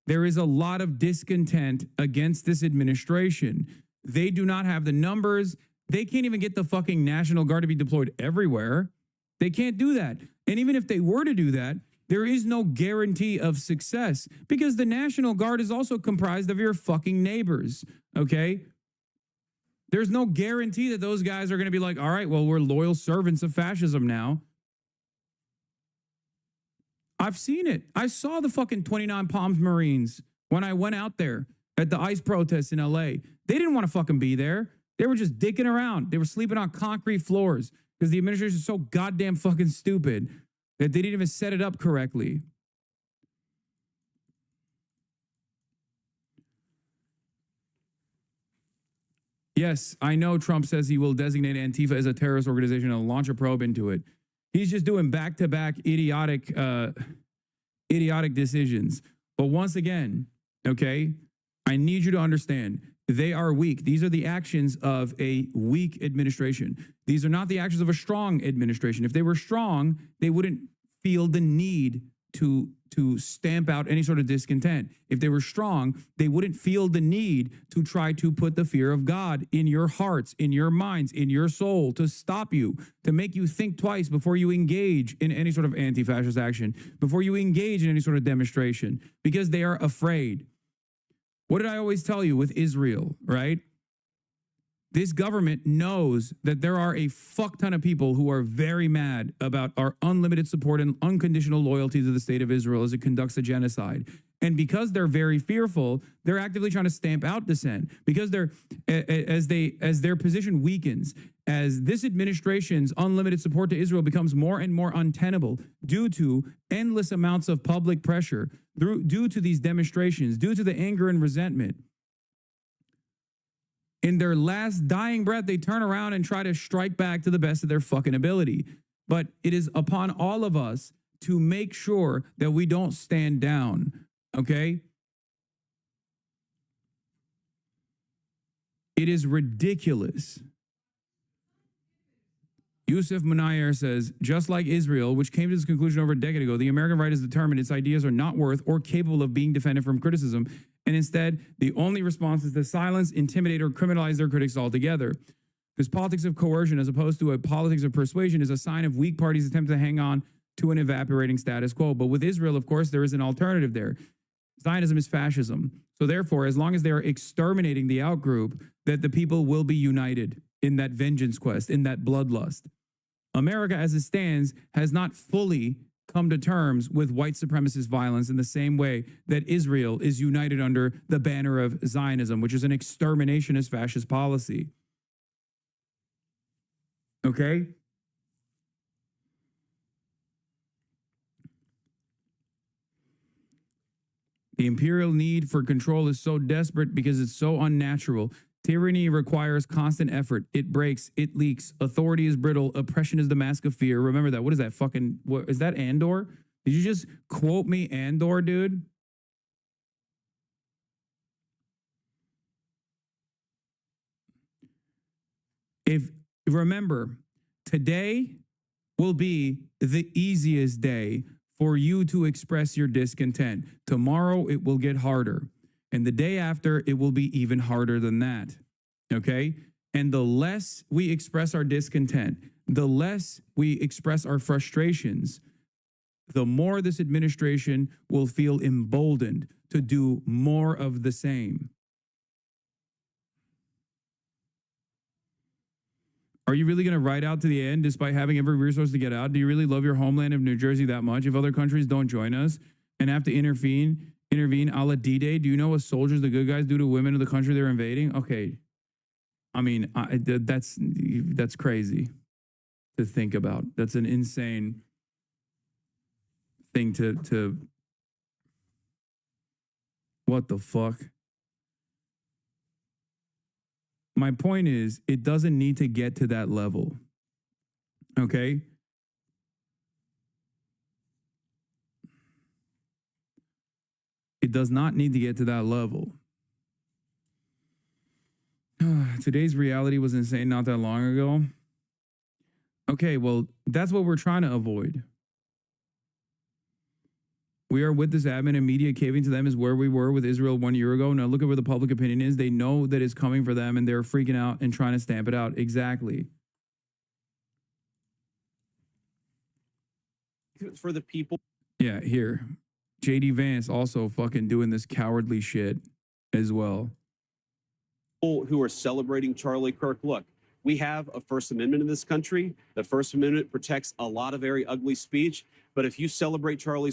There is a lot of discontent against this administration. They do not have the numbers. They can't even get the fucking National Guard to be deployed everywhere. They can't do that. And even if they were to do that, there is no guarantee of success because the National Guard is also comprised of your fucking neighbors, okay? There's no guarantee that those guys are going to be like, all right, well, we're loyal servants of fascism now. I've seen it. I saw the fucking 29 Palms Marines when I went out there at the ICE protests in LA. They didn't want to fucking be there. They were just dicking around. They were sleeping on concrete floors because the administration is so goddamn fucking stupid that they didn't even set it up correctly. Yes, I know Trump says he will designate Antifa as a terrorist organization and launch a probe into it. He's just doing back-to-back idiotic decisions. But once again, okay, I need you to understand, they are weak. These are the actions of a weak administration. These are not the actions of a strong administration. If they were strong, they wouldn't feel the need to stamp out any sort of discontent. If they were strong, they wouldn't feel the need to try to put the fear of God in your hearts, in your minds, in your soul, to stop you, to make you think twice before you engage in any sort of anti-fascist action, before you engage in any sort of demonstration, because they are afraid. What did I always tell you with Israel, right? This government knows that there are a fuck ton of people who are very mad about our unlimited support and unconditional loyalty to the state of Israel as it conducts a genocide. And because they're very fearful, they're actively trying to stamp out dissent because as their position weakens, as this administration's unlimited support to Israel becomes more and more untenable due to endless amounts of public pressure, due to these demonstrations, due to the anger and resentment. In their last dying breath, they turn around and try to strike back to the best of their fucking ability. But it is upon all of us to make sure that we don't stand down, okay? It is ridiculous. Yusuf Munayer says, just like Israel, which came to this conclusion over a decade ago, the American right is determined its ideas are not worth or capable of being defended from criticism. And instead, the only response is to silence, intimidate, or criminalize their critics altogether. This politics of coercion, as opposed to a politics of persuasion, is a sign of weak parties' attempt to hang on to an evaporating status quo. But with Israel, of course, there is an alternative there. Zionism is fascism. So therefore, as long as they are exterminating the outgroup, that the people will be united in that vengeance quest, in that bloodlust. America, as it stands, has not fully come to terms with white supremacist violence in the same way that Israel is united under the banner of Zionism, which is an exterminationist fascist policy. Okay? The imperial need for control is so desperate because it's so unnatural. Tyranny requires constant effort. It breaks. It leaks. Authority is brittle. Oppression is the mask of fear. Remember that. What is that fucking... What, is that Andor? Did you just quote me Andor, dude? Remember, today will be the easiest day for you to express your discontent. Tomorrow, it will get harder. And the day after, it will be even harder than that, okay? And the less we express our discontent, the less we express our frustrations, the more this administration will feel emboldened to do more of the same. Are you really going to ride out to the end despite having every resource to get out? Do you really love your homeland of New Jersey that much? If other countries don't join us and have to intervene a la D-Day, do you know what soldiers, the good guys, do to women of the country they're invading? Okay. I mean, that's crazy to think about. That's an insane thing to what the fuck? My point is, it doesn't need to get to that level. Okay? It does not need to get to that level. Today's reality was insane not that long ago. Okay, well, that's what we're trying to avoid. We are with this admin and media caving to them is where we were with Israel 1 year ago. Now look at where the public opinion is. They know that it's coming for them and they're freaking out and trying to stamp it out. Exactly. For the people. Yeah, here. JD Vance also fucking doing this cowardly shit as well. Who are celebrating Charlie Kirk. Look, we have a First Amendment in this country. The First Amendment protects a lot of very ugly speech. But if you celebrate Charlie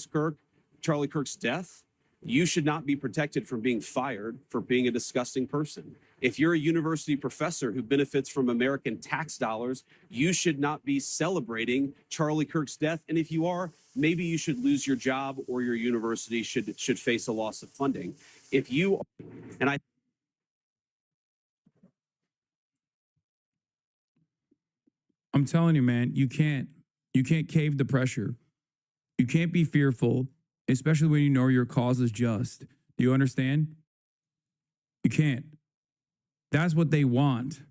Kirk's death, you should not be protected from being fired for being a disgusting person. If you're a university professor who benefits from American tax dollars, you should not be celebrating Charlie Kirk's death. And if you are, maybe you should lose your job or your university should face a loss of funding. If you, and I'm telling you, man, you can't cave the pressure. You can't be fearful, especially when you know your cause is just. Do you understand? You can't. That's what they want.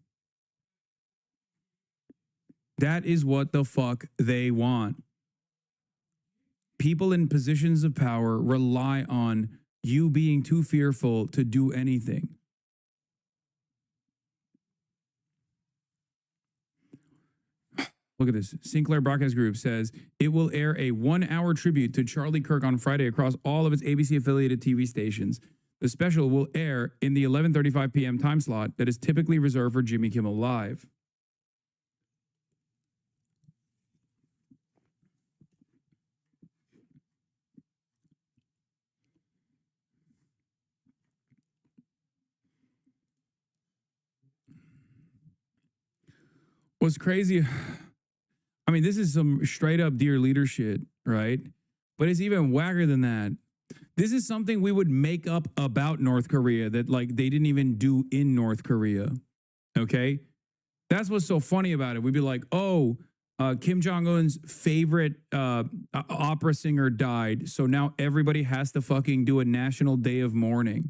That is what the fuck they want. People in positions of power rely on you being too fearful to do anything. Look at this. Sinclair Broadcast Group says it will air a 1-hour tribute to Charlie Kirk on Friday across all of its ABC-affiliated TV stations. The special will air in the 11:35 p.m. time slot that is typically reserved for Jimmy Kimmel Live. What's crazy, I mean, this is some straight up dear leader shit, right? But it's even wackier than that. This is something we would make up about North Korea that like they didn't even do in North Korea. Okay? That's what's so funny about it. We'd be like, oh, Kim Jong-un's favorite opera singer died. So now everybody has to fucking do a national day of mourning.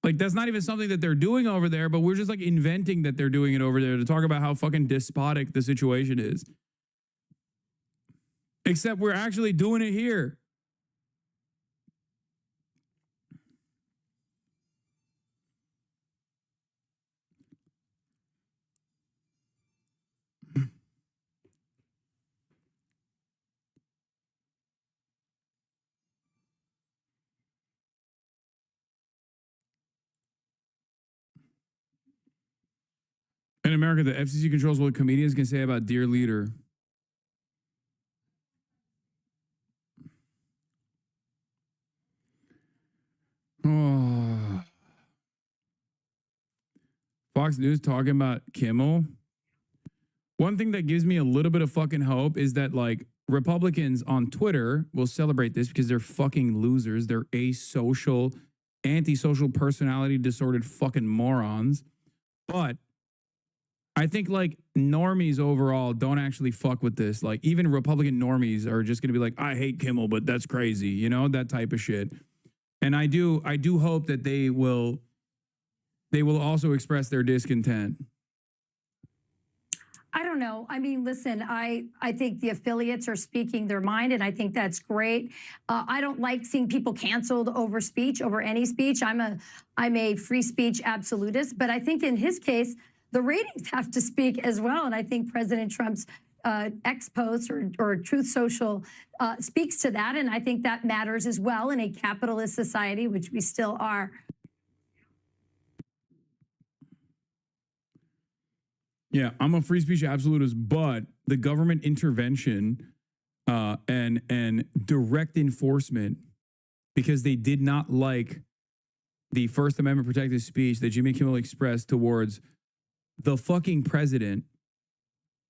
Like, that's not even something that they're doing over there, but we're just like inventing that they're doing it over there to talk about how fucking despotic the situation is. Except we're actually doing it here. In America, the FCC controls what comedians can say about dear leader. Oh. Fox News talking about Kimmel. One thing that gives me a little bit of fucking hope is that like Republicans on Twitter will celebrate this because they're fucking losers. They're asocial, antisocial, personality disordered fucking morons. But I think like normies overall don't actually fuck with this. Like even Republican normies are just going to be like, I hate Kimmel, but that's crazy. You know, that type of shit. And I do hope that they will also express their discontent. I don't don't know. I mean, listen, I think the affiliates are speaking their mind, and I think that's great. I don't like seeing people canceled over speech, over any speech. I'm a free speech absolutist, but I think in his case, the ratings have to speak as well. And I think President Trump's X post or Truth Social speaks to that, and I think that matters as well in a capitalist society, which we still are. Yeah, I'm a free speech absolutist, but the government intervention and direct enforcement, because they did not like the First Amendment protected speech that Jimmy Kimmel expressed towards the fucking president,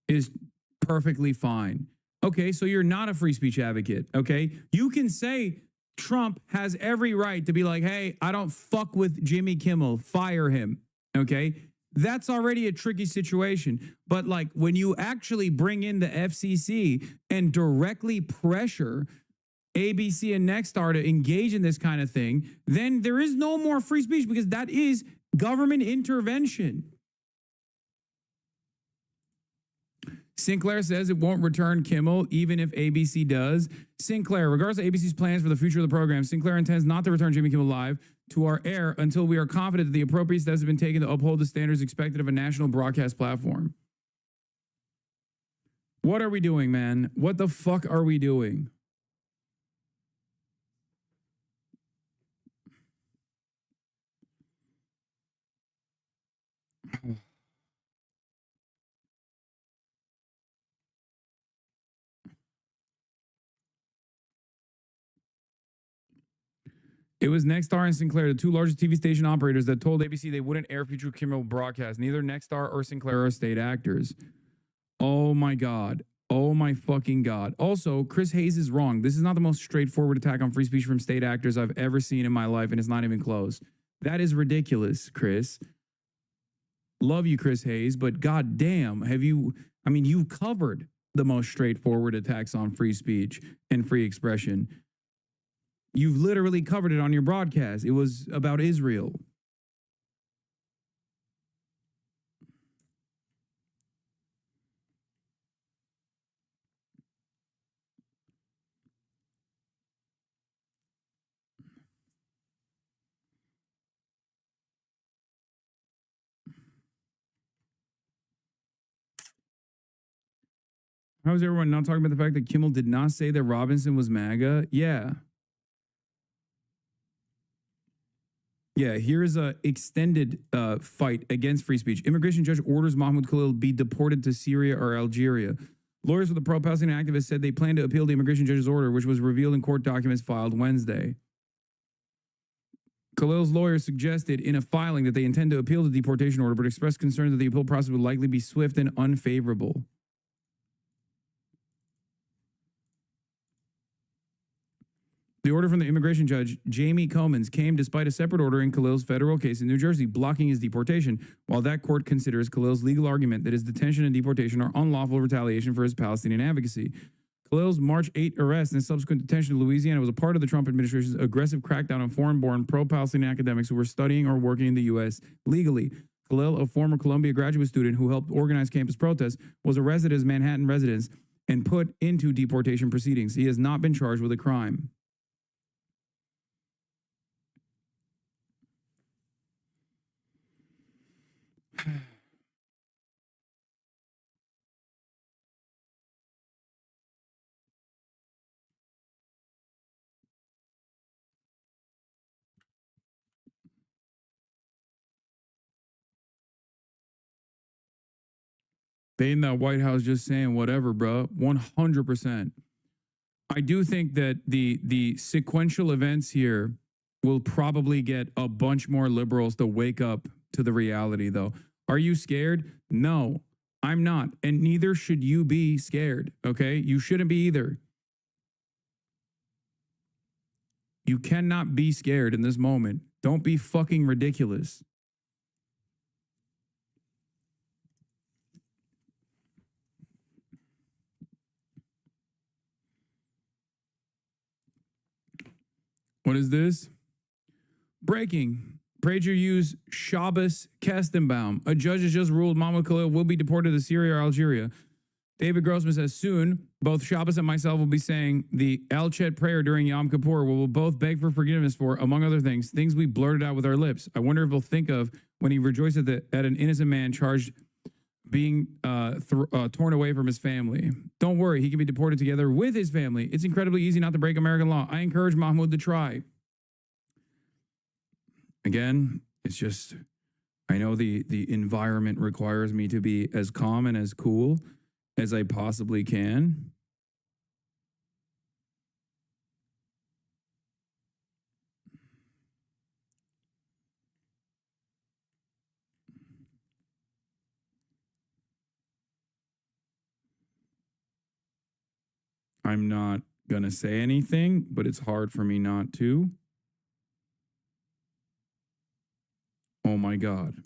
is perfectly fine. Okay, so you're not a free speech advocate, okay? You can say Trump has every right to be like, hey, I don't fuck with Jimmy Kimmel, fire him, okay? That's already a tricky situation. But like when you actually bring in the FCC and directly pressure ABC and Nexstar to engage in this kind of thing, then there is no more free speech, because that is government intervention. Sinclair says it won't return Kimmel even if ABC does. Sinclair, regardless of ABC's plans for the future of the program, Sinclair intends not to return Jimmy Kimmel Live to our air until we are confident that the appropriate steps have been taken to uphold the standards expected of a national broadcast platform. What are we doing, man? What the fuck are we doing? It was Nexstar and Sinclair, the two largest TV station operators, that told ABC they wouldn't air future Kimmel broadcasts. Neither Nexstar or Sinclair are state actors. Oh my God. Oh my fucking God. Also, Chris Hayes is wrong. This is not the most straightforward attack on free speech from state actors I've ever seen in my life, and it's not even close. That is ridiculous, Chris. Love you, Chris Hayes, but God damn, you've covered the most straightforward attacks on free speech and free expression. You've literally covered it on your broadcast. It was about Israel. How is everyone not talking about the fact that Kimmel did not say that Robinson was MAGA? Yeah. Yeah, here's a extended fight against free speech. Immigration judge orders Mahmoud Khalil be deported to Syria or Algeria. Lawyers for the pro-Palestinian activists said they plan to appeal the immigration judge's order, which was revealed in court documents filed Wednesday. Khalil's lawyers suggested in a filing that they intend to appeal the deportation order, but expressed concern that the appeal process would likely be swift and unfavorable. The order from the immigration judge, Jamie Comins, came despite a separate order in Khalil's federal case in New Jersey blocking his deportation, while that court considers Khalil's legal argument that his detention and deportation are unlawful retaliation for his Palestinian advocacy. Khalil's March 8 arrest and subsequent detention in Louisiana was a part of the Trump administration's aggressive crackdown on foreign-born pro-Palestinian academics who were studying or working in the U.S. legally. Khalil, a former Columbia graduate student who helped organize campus protests, was arrested at his Manhattan residence and put into deportation proceedings. He has not been charged with a crime. They in that White House just saying whatever, bro. 100%. I do think that the sequential events here will probably get a bunch more liberals to wake up to the reality, though. Are you scared? No, I'm not. And neither should you be scared, okay? You shouldn't be either. You cannot be scared in this moment. Don't be fucking ridiculous. What is this? Breaking. Prager use Shabbos Kestenbaum. A judge has just ruled Mahmoud Khalil will be deported to Syria or Algeria. David Grossman says, soon, both Shabbos and myself will be saying the El Chet prayer during Yom Kippur, where we'll both beg for forgiveness for, among other things we blurted out with our lips. I wonder if he'll think of when he rejoiced at an innocent man charged being torn away from his family. Don't worry, he can be deported together with his family. It's incredibly easy not to break American law. I encourage Mahmoud to try. Again, it's just, I know the environment requires me to be as calm and as cool as I possibly can. I'm not going to say anything, but it's hard for me not to. Oh my God.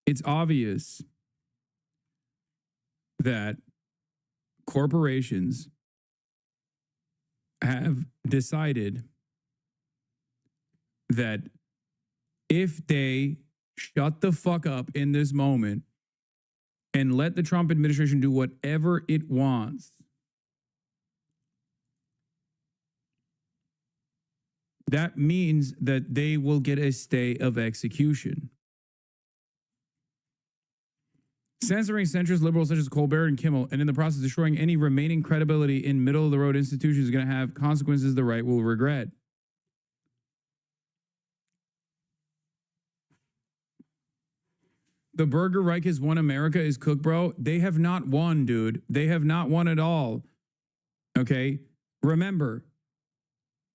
It's obvious that corporations have decided that if they shut the fuck up in this moment and let the Trump administration do whatever it wants, that means that they will get a stay of execution. Censoring centrist liberals such as Colbert and Kimmel, and in the process destroying any remaining credibility in middle-of-the-road institutions, is going to have consequences the right will regret. The Burger Reich has won, America is cooked, bro. They have not won, dude. They have not won at all. Okay? Remember,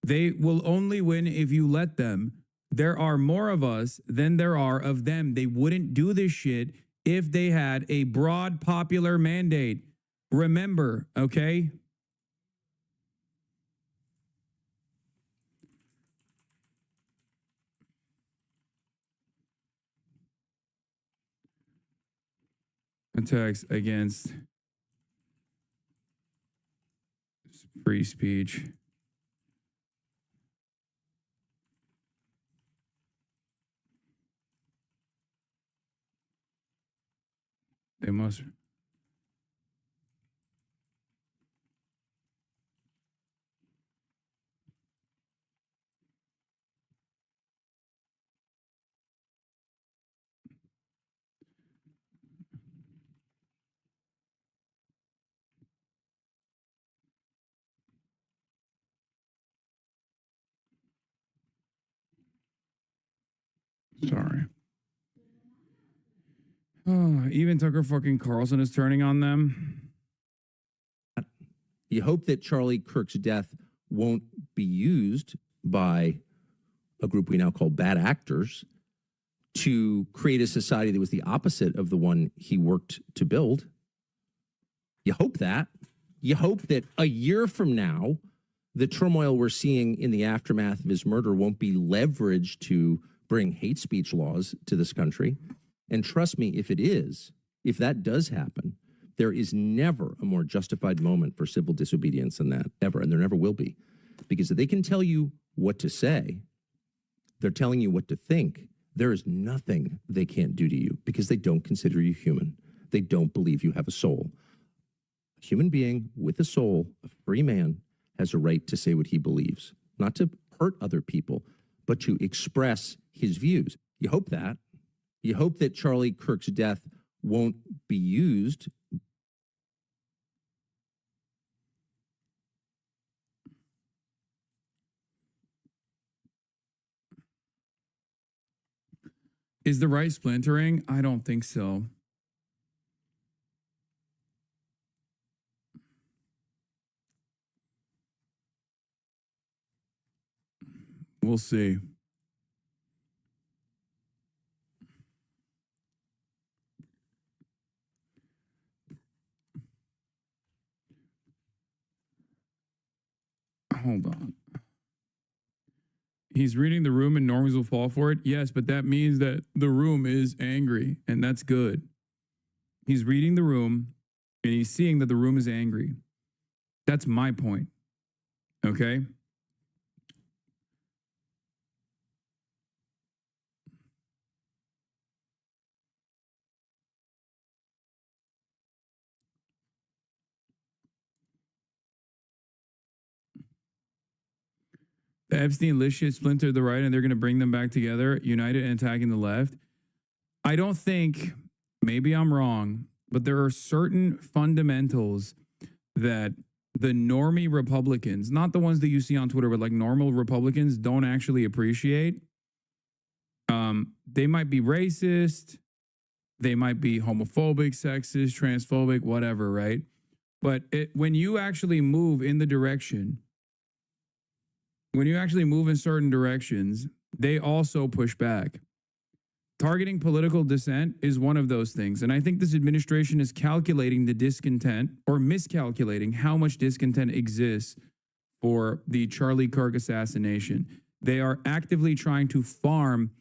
they will only win if you let them. There are more of us than there are of them. They wouldn't do this shit if they had a broad popular mandate. Remember, okay? Attacks against free speech. They must. Sorry. Oh, even Tucker fucking Carlson is turning on them. You hope that Charlie Kirk's death won't be used by a group we now call bad actors to create a society that was the opposite of the one he worked to build. You hope that. You hope that a year from now, the turmoil we're seeing in the aftermath of his murder won't be leveraged to bring hate speech laws to this country. And trust me, if it is, if that does happen, there is never a more justified moment for civil disobedience than that, ever. And there never will be. Because if they can tell you what to say, they're telling you what to think. There is nothing they can't do to you because they don't consider you human. They don't believe you have a soul. A human being with a soul, a free man, has a right to say what he believes, not to hurt other people, but to express his views. You hope that. You hope that Charlie Kirk's death won't be used. Is the right splintering? I don't think so. We'll see. hold on. He's reading the room and normies will fall for it. Yes, but that means that the room is angry, and that's good. He's reading the room and he's seeing that the room is angry. That's my point. Okay? The Epstein list shit splintered the right and they're going to bring them back together, united and attacking the left. I don't think, maybe I'm wrong, but there are certain fundamentals that the normie Republicans, not the ones that you see on Twitter, but like normal Republicans don't actually appreciate. They might be racist. They might be homophobic, sexist, transphobic, whatever, right? But when you actually move in the direction, when you actually move in certain directions, they also push back. Targeting political dissent is one of those things. And I think this administration is calculating the discontent or miscalculating how much discontent exists for the Charlie Kirk assassination. They are actively trying to farm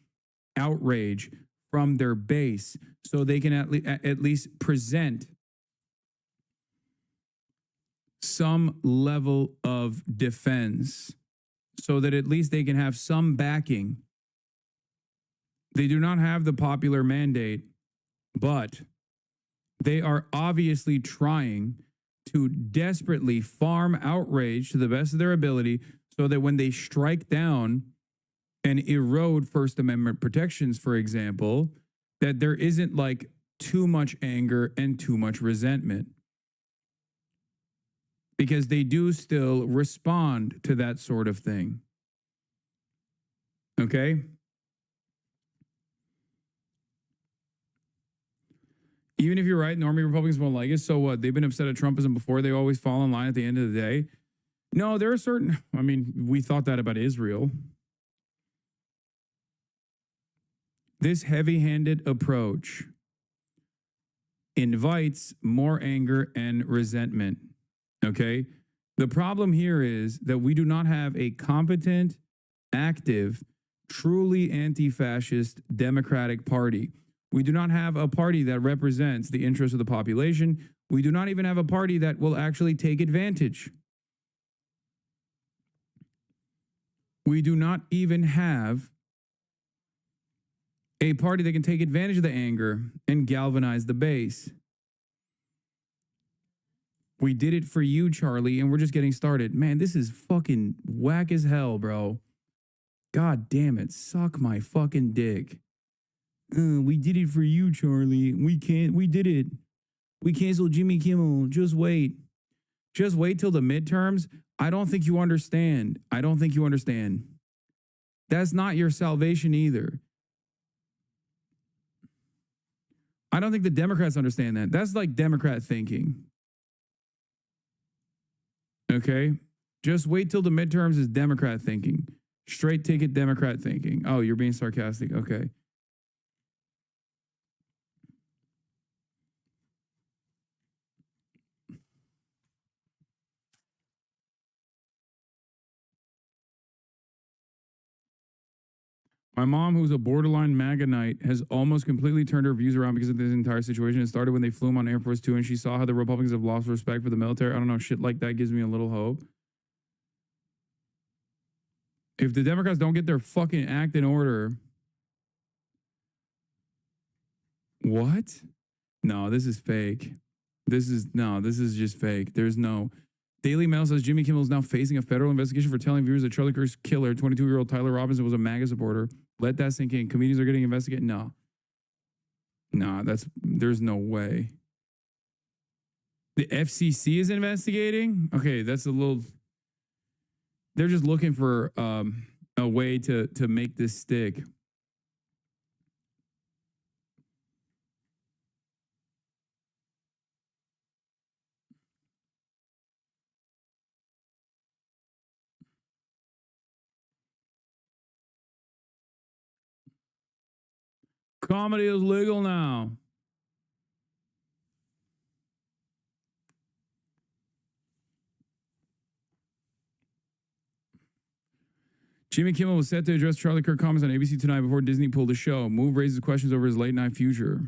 outrage from their base so they can at least present some level of defense so that at least they can have some backing. They do not have the popular mandate, but they are obviously trying to desperately farm outrage to the best of their ability so that when they strike down and erode First Amendment protections, for example, that there isn't like too much anger and too much resentment. Because they do still respond to that sort of thing. Okay? Even if you're right, normie Republicans won't like it. So what? They've been upset at Trumpism before. They always fall in line at the end of the day. No, there are certain, I mean, we thought that about Israel. This heavy-handed approach invites more anger and resentment. Okay? The problem here is that we do not have a competent, active, truly anti-fascist Democratic Party. We do not have a party that represents the interests of the population. We do not even have a party that will actually take advantage. We do not even have a party that can take advantage of the anger and galvanize the base. We did it for you, Charlie, and we're just getting started. Man, this is fucking whack as hell, bro. God damn it. Suck my fucking dick. We did it for you, Charlie. We did it. We canceled Jimmy Kimmel. Just wait. Just wait till the midterms. I don't think you understand. I don't think you understand. That's not your salvation either. I don't think the Democrats understand that. That's like Democrat thinking. Okay? Just wait till the midterms is Democrat thinking. Straight ticket Democrat thinking. Oh, you're being sarcastic. Okay. My mom, who's a borderline MAGA Knight, has almost completely turned her views around because of this entire situation. It started when they flew him on Air Force Two, and she saw how the Republicans have lost respect for the military. I don't know, shit like that gives me a little hope. If the Democrats don't get their fucking act in order... What? No, this is fake. This is just fake. There's no... Daily Mail says Jimmy Kimmel is now facing a federal investigation for telling viewers that Charlie Kirk's killer, 22-year-old Tyler Robinson, was a MAGA supporter. Let that sink in. Comedians are getting investigated. No. No, there's no way. The FCC is investigating? Okay, that's a little... They're just looking for a way to make this stick. Comedy is legal now. Jimmy Kimmel was set to address Charlie Kirk comments on ABC Tonight before Disney pulled the show. Move raises questions over his late night future.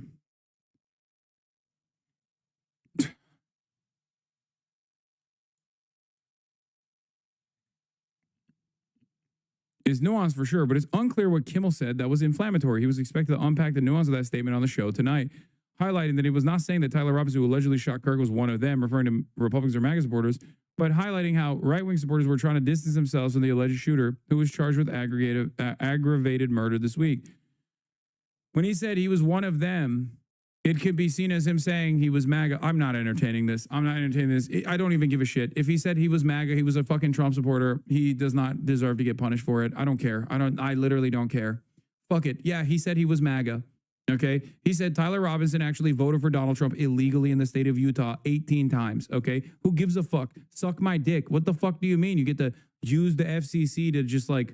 It's nuanced for sure, but it's unclear what Kimmel said that was inflammatory. He was expected to unpack the nuance of that statement on the show tonight, highlighting that he was not saying that Tyler Robinson, who allegedly shot Kirk, was one of them, referring to Republicans or MAGA supporters, but highlighting how right-wing supporters were trying to distance themselves from the alleged shooter who was charged with aggravated murder this week. When he said he was one of them, it could be seen as him saying he was MAGA. I'm not entertaining this. I'm not entertaining this. I don't even give a shit. If he said he was MAGA, he was a fucking Trump supporter. He does not deserve to get punished for it. I don't care. I literally don't care. Fuck it. Yeah, he said he was MAGA. Okay. He said Tyler Robinson actually voted for Donald Trump illegally in the state of Utah 18 times. Okay. Who gives a fuck? Suck my dick. What the fuck do you mean? You get to use the FCC to just like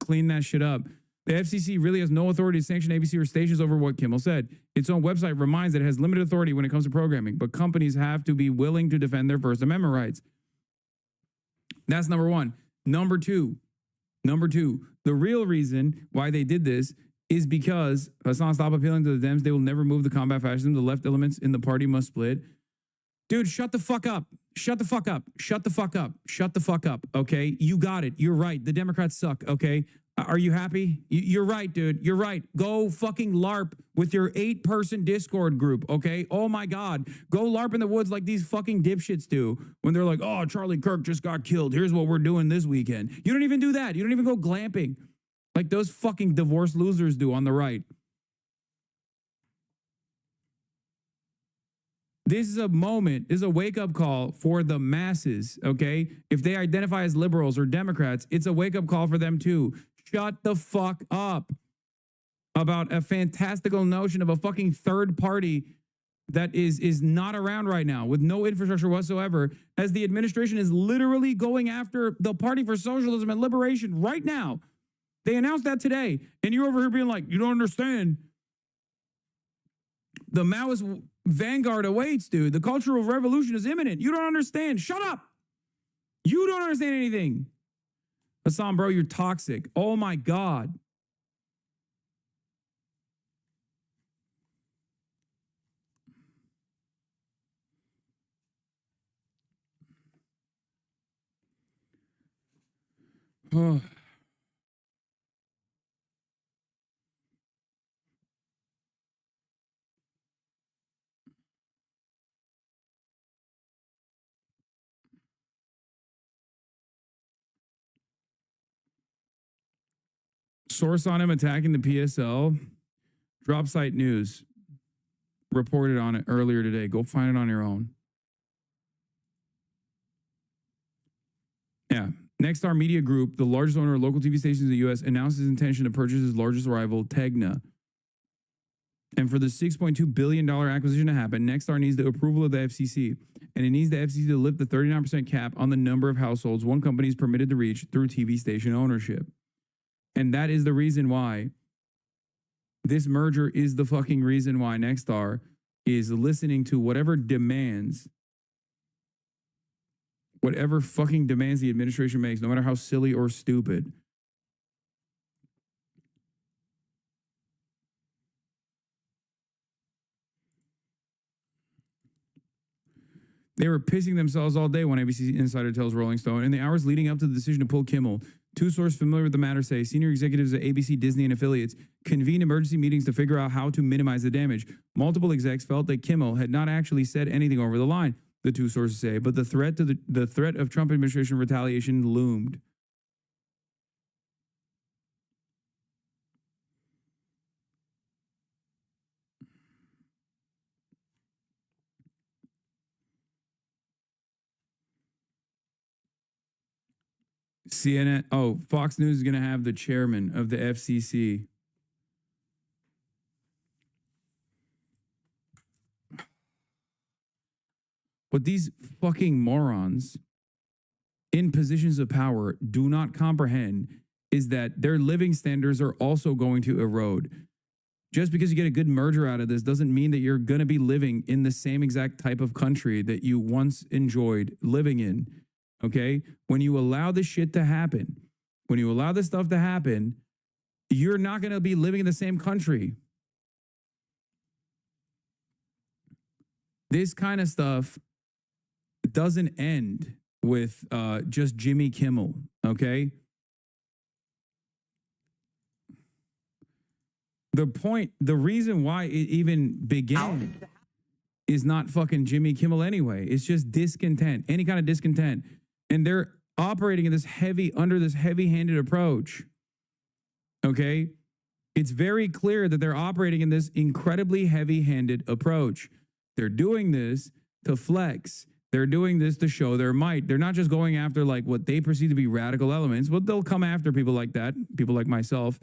clean that shit up. The FCC really has no authority to sanction ABC or stations over what Kimmel said. Its own website reminds that it has limited authority when it comes to programming, but companies have to be willing to defend their First Amendment rights. That's number one. Number two, the real reason why they did this is because Hassan, stop appealing to the Dems. They will never move to combat fascism. The left elements in the party must split. Dude, shut the fuck up. Shut the fuck up. Shut the fuck up. Shut the fuck up. Okay. You got it. You're right. The Democrats suck. Okay. Are you happy? You're right, dude. You're right. Go fucking LARP with your 8-person Discord group, okay? Oh my God. Go LARP in the woods like these fucking dipshits do when they're like, oh, Charlie Kirk just got killed. Here's what we're doing this weekend. You don't even do that. You don't even go glamping like those fucking divorced losers do on the right. This is a moment, this is a wake-up call for the masses, okay? If they identify as liberals or Democrats, it's a wake-up call for them too. Shut the fuck up about a fantastical notion of a fucking third party that is not around right now with no infrastructure whatsoever, as the administration is literally going after the Party for Socialism and Liberation right now. They announced that today, and you're over here being like, you don't understand. The Maoist vanguard awaits, dude. The Cultural Revolution is imminent. You don't understand. Shut up. You don't understand anything. Hassan, bro, you're toxic. Oh, my God. Oh. Source on him attacking the PSL. Drop site news reported on it earlier today. Go find it on your own. Yeah. Nexstar Media Group, the largest owner of local TV stations in the U.S., announced its intention to purchase its largest rival, Tegna. And for the $6.2 billion acquisition to happen, Nexstar needs the approval of the FCC. And it needs the FCC to lift the 39% cap on the number of households one company is permitted to reach through TV station ownership. And that is the reason why this merger is the fucking reason why Nexstar is listening to whatever fucking demands the administration makes, no matter how silly or stupid. They were pissing themselves all day when ABC Insider tells Rolling Stone. In the hours leading up to the decision to pull Kimmel, two sources familiar with the matter say senior executives at ABC, Disney, and affiliates convened emergency meetings to figure out how to minimize the damage. Multiple execs felt that Kimmel had not actually said anything over the line, the two sources say, but the threat of Trump administration retaliation loomed. Fox News is going to have the chairman of the FCC. What these fucking morons in positions of power do not comprehend is that their living standards are also going to erode. Just because you get a good merger out of this doesn't mean that you're going to be living in the same exact type of country that you once enjoyed living in. Okay? When you allow this shit to happen, when you allow this stuff to happen, you're not going to be living in the same country. This kind of stuff doesn't end with just Jimmy Kimmel, okay? The reason why it even began is not fucking Jimmy Kimmel anyway. It's just discontent, any kind of discontent. And they're operating in this under this heavy-handed approach, okay? It's very clear that they're operating in this incredibly heavy-handed approach. They're doing this to flex. They're doing this to show their might. They're not just going after like what they perceive to be radical elements. Well, they'll come after people like that, people like myself.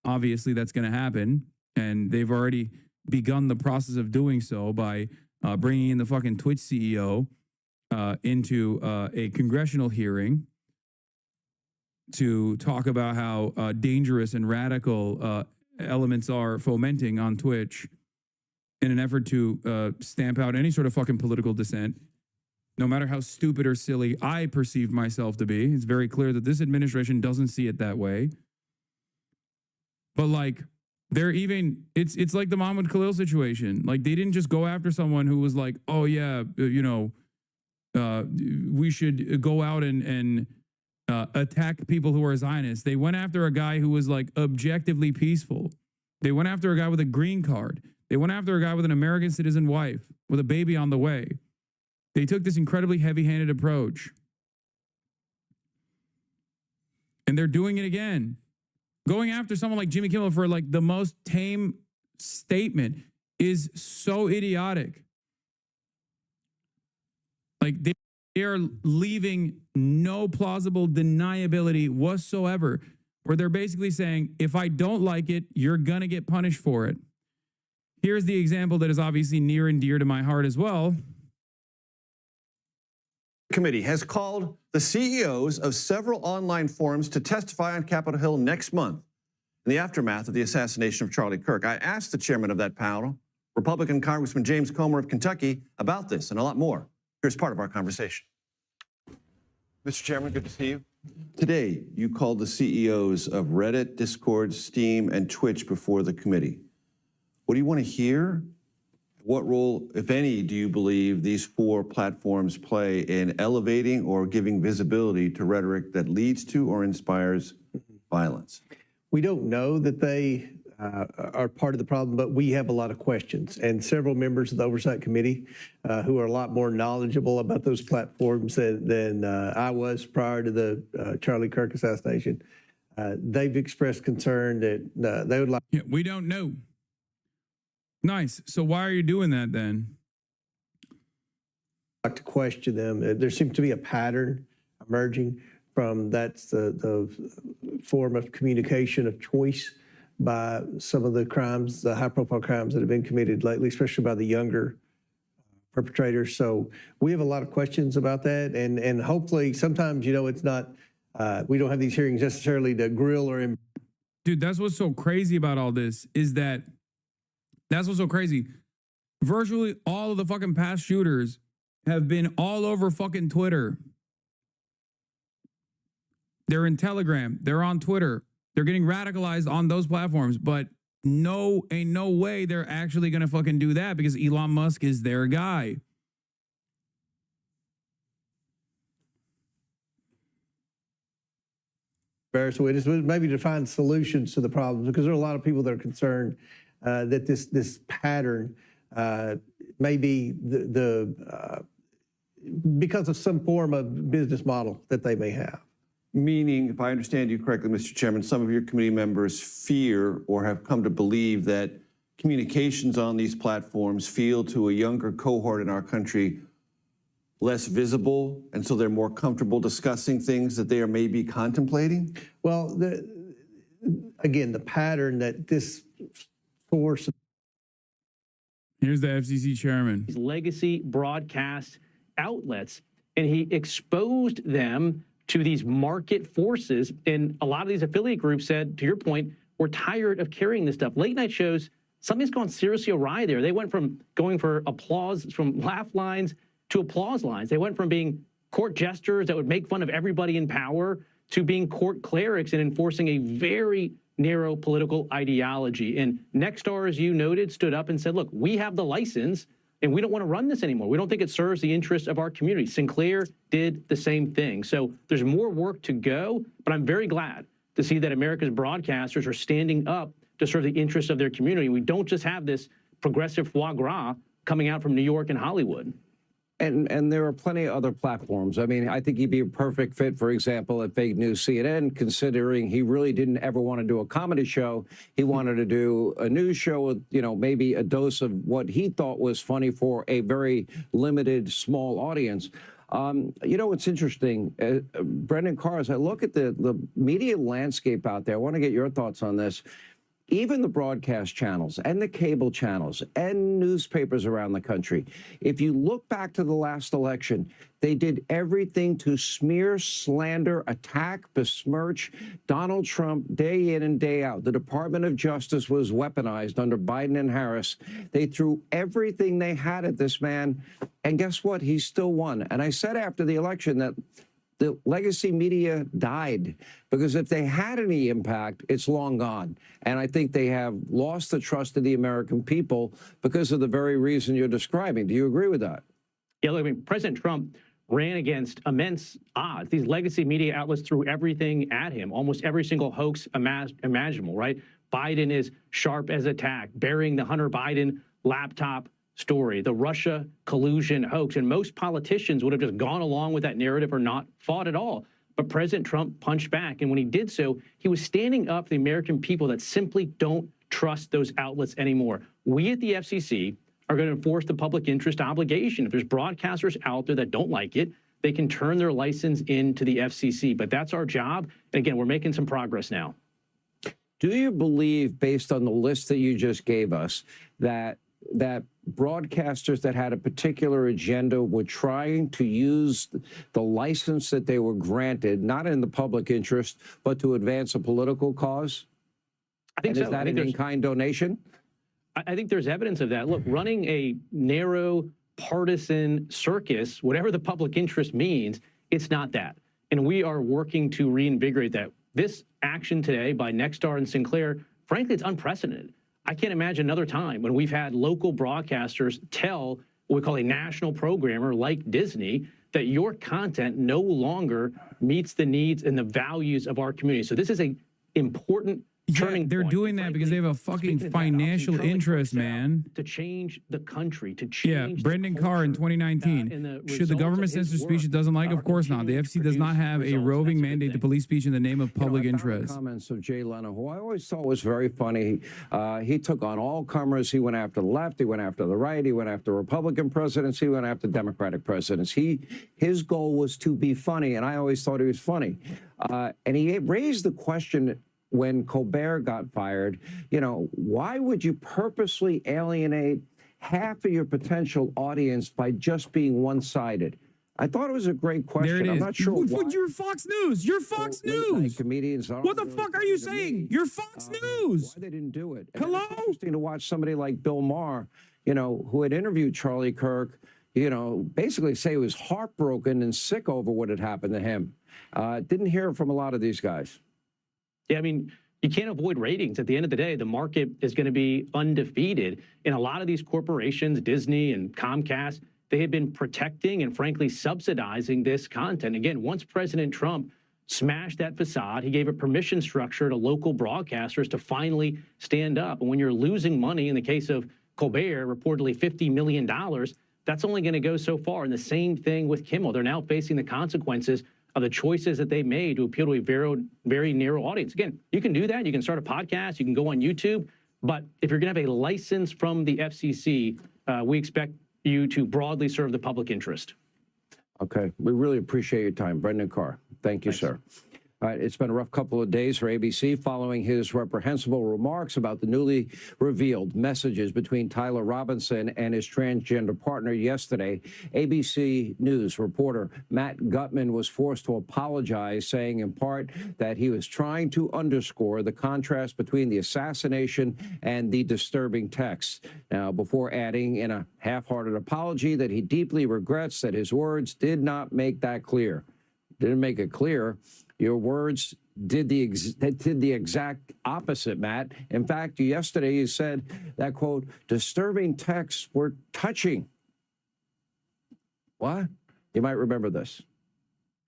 Obviously, that's going to happen. And they've already begun the process of doing so by bringing in the fucking Twitch CEO into a congressional hearing to talk about how dangerous and radical elements are fomenting on Twitch in an effort to stamp out any sort of fucking political dissent, no matter how stupid or silly I perceive myself to be. It's very clear that this administration doesn't see it that way. But like, they're even, it's like the Mahmoud Khalil situation. Like, they didn't just go after someone who was like, oh yeah, you know, we should go out and attack people who are Zionists. They went after a guy who was like objectively peaceful. They went after a guy with a green card. They went after a guy with an American citizen wife with a baby on the way. They took this incredibly heavy-handed approach. And they're doing it again. Going after someone like Jimmy Kimmel for like the most tame statement is so idiotic. Like, they are leaving no plausible deniability whatsoever, where they're basically saying, if I don't like it, you're going to get punished for it. Here's the example that is obviously near and dear to my heart as well. Committee has called the CEOs of several online forums to testify on Capitol Hill next month in the aftermath of the assassination of Charlie Kirk. I asked the chairman of that panel, Republican Congressman James Comer of Kentucky, about this and a lot more. Here's part of our conversation. Mr. Chairman, good to see you. Today, you called the CEOs of Reddit, Discord, Steam, and Twitch before the committee. What do you want to hear? What role, if any, do you believe these four platforms play in elevating or giving visibility to rhetoric that leads to or inspires violence? We don't know that they are part of the problem, but we have a lot of questions. And several members of the Oversight Committee who are a lot more knowledgeable about those platforms than I was prior to the Charlie Kirk assassination, they've expressed concern that they would like... Yeah, we don't know. Nice. So why are you doing that then? Like to question them. There seems to be a pattern emerging from that's the form of communication of choice by some of the crimes, the high-profile crimes that have been committed lately, especially by the younger perpetrators. So we have a lot of questions about that, and hopefully sometimes, you know, it's not, we don't have these hearings necessarily to grill or... Dude, that's what's so crazy about all this is that that's what's so crazy. Virtually all of the fucking past shooters have been all over fucking Twitter. They're in Telegram. They're on Twitter. They're getting radicalized on those platforms. But ain't no way they're actually going to fucking do that because Elon Musk is their guy. So it is maybe to find solutions to the problems, because there are a lot of people that are concerned that this pattern may be because of some form of business model that they may have. Meaning, if I understand you correctly, Mr. Chairman, some of your committee members fear or have come to believe that communications on these platforms feel to a younger cohort in our country less visible, and so they're more comfortable discussing things that they are maybe contemplating? Well, again, the pattern that this source... Here's the FCC chairman. These legacy broadcast outlets, and he exposed them to these market forces. And a lot of these affiliate groups said, to your point, we're tired of carrying this stuff. Late night shows, something's gone seriously awry there. They went from going for applause, from laugh lines to applause lines. They went from being court jesters that would make fun of everybody in power to being court clerics and enforcing a very narrow political ideology. And Nexstar, as you noted, stood up and said, look, we have the license and we don't want to run this anymore. We don't think it serves the interests of our community. Sinclair did the same thing. So there's more work to go, but I'm very glad to see that America's broadcasters are standing up to serve the interests of their community. We don't just have this progressive foie gras coming out from New York and Hollywood. And there are plenty of other platforms. I mean, I think he'd be a perfect fit, for example, at Fake News CNN, considering he really didn't ever want to do a comedy show. He wanted to do a news show with, you know, maybe a dose of what he thought was funny for a very limited, small audience. You know, what's interesting, Brendan Carr, as I look at the media landscape out there, I want to get your thoughts on this. Even the broadcast channels and the cable channels and newspapers around the country, if you look back to the last election, they did everything to smear, slander, attack, besmirch Donald Trump day in and day out. The Department of Justice was weaponized under Biden and Harris. They threw everything they had at this man. And guess what? He still won. And I said after the election that the legacy media died, because if they had any impact, it's long gone. And I think they have lost the trust of the American people because of the very reason you're describing. Do you agree with that? Yeah, look, I mean, President Trump ran against immense odds. These legacy media outlets threw everything at him, almost every single hoax imaginable, right? Biden is sharp as a tack, burying the Hunter Biden laptop story, the Russia collusion hoax. And most politicians would have just gone along with that narrative or not fought at all. But President Trump punched back. And when he did so, he was standing up for the American people that simply don't trust those outlets anymore. We at the FCC are going to enforce the public interest obligation. If there's broadcasters out there that don't like it, they can turn their license into the FCC. But that's our job. And again, we're making some progress now. Do you believe, based on the list that you just gave us, that broadcasters that had a particular agenda were trying to use the license that they were granted, not in the public interest, but to advance a political cause? I think so. Is that an in-kind donation? I think there's evidence of that. Look, running a narrow partisan circus, whatever the public interest means, it's not that. And we are working to reinvigorate that. This action today by Nexstar and Sinclair, frankly, it's unprecedented. I can't imagine another time when we've had local broadcasters tell what we call a national programmer like Disney that your content no longer meets the needs and the values of our community. So this is an important turning they're point. doing that because they have a fucking financial interest, man. To change the country, to change. Yeah, Brendan Carr in 2019. Should the government censor speech it doesn't like? Of course not. The FCC does not have a roving mandate to police speech in the name of public interest. Comments of Jay Leno, who I always thought was very funny. He took on all comers. He went after the left. He went after the right. He went after Republican presidents. He went after Democratic presidents. His goal was to be funny, and I always thought he was funny. And he raised the question when Colbert got fired, you know, why would you purposely alienate half of your potential audience by just being one-sided? I thought it was a great question. There it is. I'm not sure why. You're Fox News. You're Fox News. Comedians. What the fuck are you saying? You're Fox News. Why they didn't do it? Hello? It's interesting to watch somebody like Bill Maher, you know, who had interviewed Charlie Kirk, you know, basically say he was heartbroken and sick over what had happened to him. Didn't hear from a lot of these guys. Yeah, I mean, you can't avoid ratings. At the end of the day, the market is going to be undefeated. And a lot of these corporations, Disney and Comcast, they have been protecting and frankly subsidizing this content. Again, once President Trump smashed that facade, he gave a permission structure to local broadcasters to finally stand up. And when you're losing money, in the case of Colbert, reportedly $50 million, that's only going to go so far. And the same thing with Kimmel. They're now facing the consequences of the choices that they made to appeal to a very, very narrow audience. Again, you can do that. You can start a podcast. You can go on YouTube. But if you're going to have a license from the FCC, we expect you to broadly serve the public interest. Okay. We really appreciate your time. Brendan Carr. Thank you, sir. All right, it's been a rough couple of days for ABC following his reprehensible remarks about the newly revealed messages between Tyler Robinson and his transgender partner yesterday. ABC News reporter Matt Gutman was forced to apologize, saying in part that he was trying to underscore the contrast between the assassination and the disturbing texts. Now, before adding in a half-hearted apology that he deeply regrets that his words did not make that clear. didn't make it clear. Your words did the exact opposite, Matt. In fact, yesterday you said that, quote, disturbing texts were touching. What? You might remember this.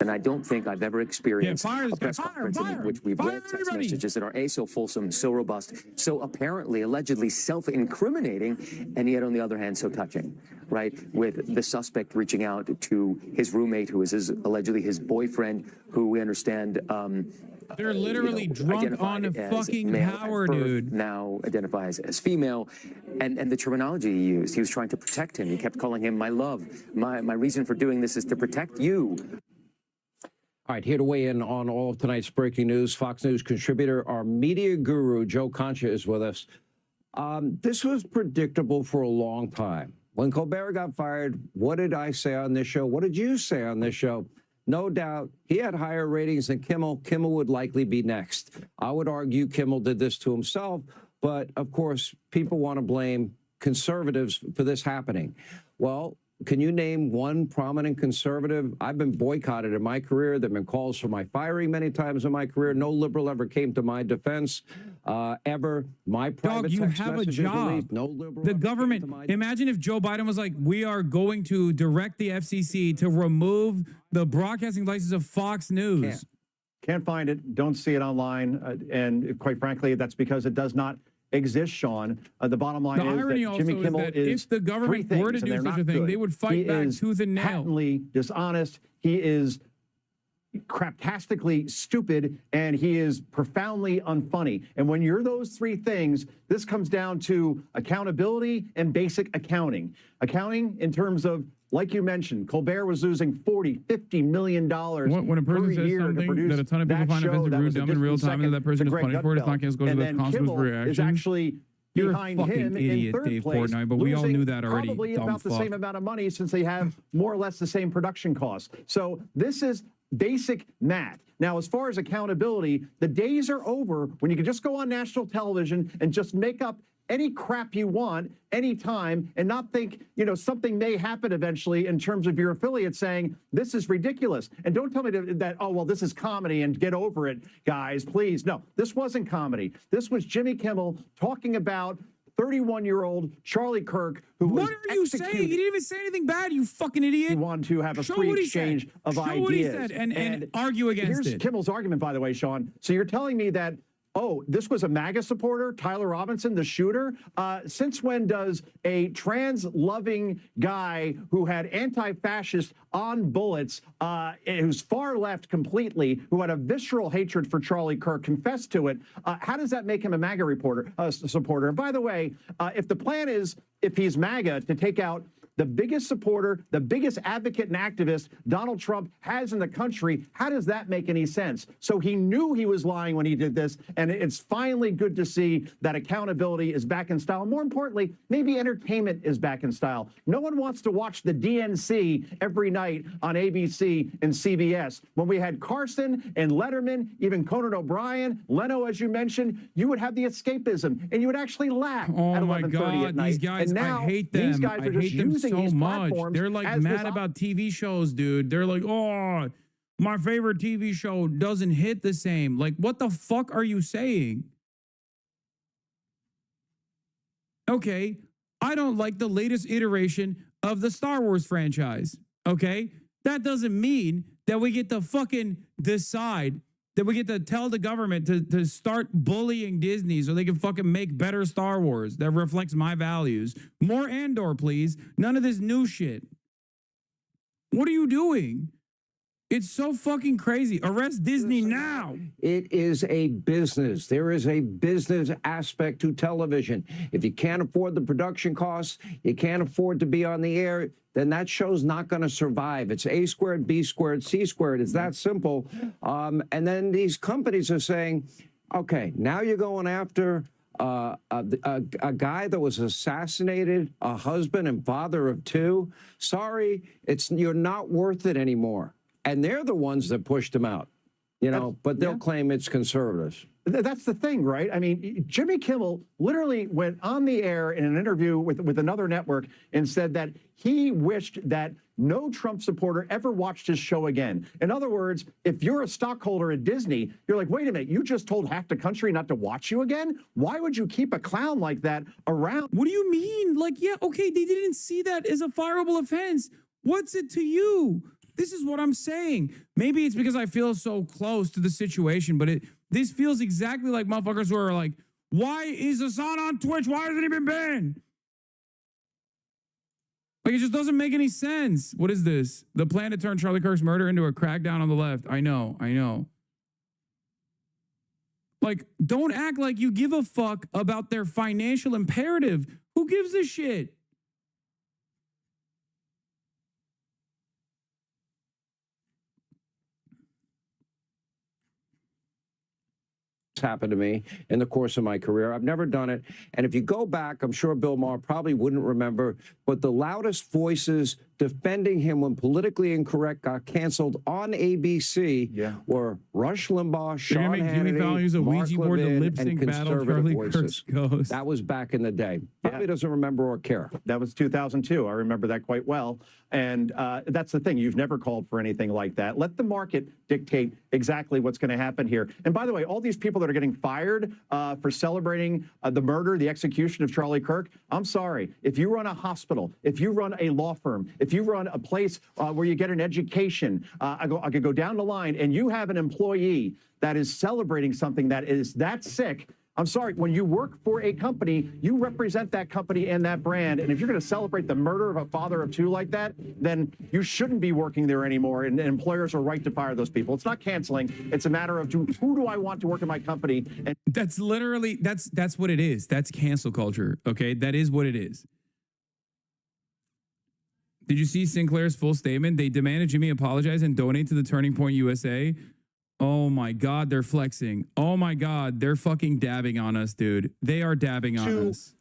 And I don't think I've ever experienced a press conference in which we've read text messages that are A, so fulsome, so robust, so apparently, allegedly self-incriminating, and yet on the other hand, so touching, right? With the suspect reaching out to his roommate, who is allegedly his boyfriend, who we understand they're literally drunk on a fucking power, dude. Now identifies as female, and the terminology he used. He was trying to protect him. He kept calling him my love. My reason for doing this is to protect you. All right, here to weigh in on all of tonight's breaking news, Fox News contributor, our media guru, Joe Concha, is with us. This was predictable for a long time. When Colbert got fired, what did I say on this show? What did you say on this show? No doubt he had higher ratings than Kimmel. Kimmel would likely be next. I would argue Kimmel did this to himself, but of course, people want to blame conservatives for this happening. Well, can you name one prominent conservative? I've been boycotted in my career. There have been calls for my firing many times in my career. No liberal ever came to my defense, ever. My private Dog, you text have a messages job. released. No liberal. The government, imagine if Joe Biden was like, we are going to direct the FCC to remove the broadcasting license of Fox News. Can't find it. Don't see it online. And quite frankly, that's because it does not exist, Sean. The bottom line is that Jimmy Kimmel is if the government were to do such a thing, they would fight back tooth and nail. He is patently dishonest. He is craptastically stupid, and he is profoundly unfunny. And when you're those three things, this comes down to accountability and basic accounting. Accounting in terms of, like you mentioned, Colbert was losing $40–50 million when a person says something that a ton of people find offensive, rude, dumb in real time, and that person is punished for it, it's not going to go to the consequence for reaction. Is actually You're a behind fucking him idiot, in third Dave place, Portnoy, but we all knew that already. Probably dumb about the fuck. same amount of money since they have more or less the same production costs. So this is basic math. Now, as far as accountability, the days are over when you can just go on national television and just make up any crap you want anytime and not think, you know, something may happen eventually in terms of your affiliate saying, this is ridiculous. And don't tell me that, oh, well, this is comedy and get over it, guys, please. No, this wasn't comedy. This was Jimmy Kimmel talking about 31-year-old Charlie Kirk, who was What are you saying? He didn't even say anything bad, you fucking idiot. He wanted to have a free exchange of ideas. Show what he said and argue against it. Here's Kimmel's argument, by the way, Sean. So you're telling me that, oh, this was a MAGA supporter, Tyler Robinson, the shooter? Since when does a trans-loving guy who had anti-fascist on bullets, who's far left completely, who had a visceral hatred for Charlie Kirk, confess to it? How does that make him a MAGA supporter? And by the way, if the plan is, if he's MAGA, to take out the biggest supporter, the biggest advocate and activist Donald Trump has in the country, how does that make any sense? So he knew he was lying when he did this, and it's finally good to see that accountability is back in style. More importantly, maybe entertainment is back in style. No one wants to watch the DNC every night on ABC and CBS. When we had Carlson and Letterman, even Conan O'Brien, Leno, as you mentioned, you would have the escapism, and you would actually laugh at 11:30 at night. These guys, and now, I hate them. These guys are just using so these much. platforms They're like as mad about TV shows, dude. They're like, oh, my favorite TV show doesn't hit the same. Like, what the fuck are you saying? Okay, I don't like the latest iteration of the Star Wars franchise. Okay, that doesn't mean that we get to fucking decide, that we get to tell the government to start bullying Disney so they can fucking make better Star Wars that reflects my values. More Andor, please. None of this new shit. What are you doing? It's so fucking crazy. Arrest Disney now. It is a business. There is a business aspect to television. If you can't afford the production costs, you can't afford to be on the air, then that show's not going to survive. It's A squared, B squared, C squared. It's that simple. And then these companies are saying, okay, now you're going after a guy that was assassinated, a husband and father of two. Sorry, you're not worth it anymore. And they're the ones that pushed him out, you know, but they'll claim it's conservatives. That's the thing, right? I mean, Jimmy Kimmel literally went on the air in an interview with another network and said that he wished that no Trump supporter ever watched his show again. In other words, if you're a stockholder at Disney, you're like, wait a minute, you just told half the country not to watch you again? Why would you keep a clown like that around? What do you mean? Like, yeah, okay, they didn't see that as a fireable offense. What's it to you? This is what I'm saying. Maybe it's because I feel so close to the situation, but this feels exactly like motherfuckers who are like, why is Hassan on Twitch? Why hasn't he been banned? Like, it just doesn't make any sense. What is this? The plan to turn Charlie Kirk's murder into a crackdown on the left. I know. Like, don't act like you give a fuck about their financial imperative. Who gives a shit? Happened to me in the course of my career. I've never done it. And if you go back, I'm sure Bill Maher probably wouldn't remember, but the loudest voices defending him when politically incorrect got canceled on ABC were Rush Limbaugh, Sean Hannity, Mark Levin, and conservative voices. That was back in the day. Probably doesn't remember or care. That was 2002. I remember that quite well. And that's the thing. You've never called for anything like that. Let the market dictate exactly what's going to happen here. And by the way, all these people that are getting fired for celebrating the murder, the execution of Charlie Kirk, I'm sorry. If you run a hospital, if you run a law firm, if you run a place where you get an education, I could go down the line, and you have an employee that is celebrating something that is that sick, I'm sorry, when you work for a company, you represent that company and that brand. And if you're going to celebrate the murder of a father of two like that, then you shouldn't be working there anymore. And employers are right to fire those people. It's not canceling. It's a matter of who do I want to work in my company? And that's literally, that's what it is. That's cancel culture. Okay. That is what it is. Did you see Sinclair's full statement? They demanded Jimmy apologize and donate to the Turning Point USA. Oh my God, they're flexing. Oh my God, they're fucking dabbing on us, dude. They are dabbing on us.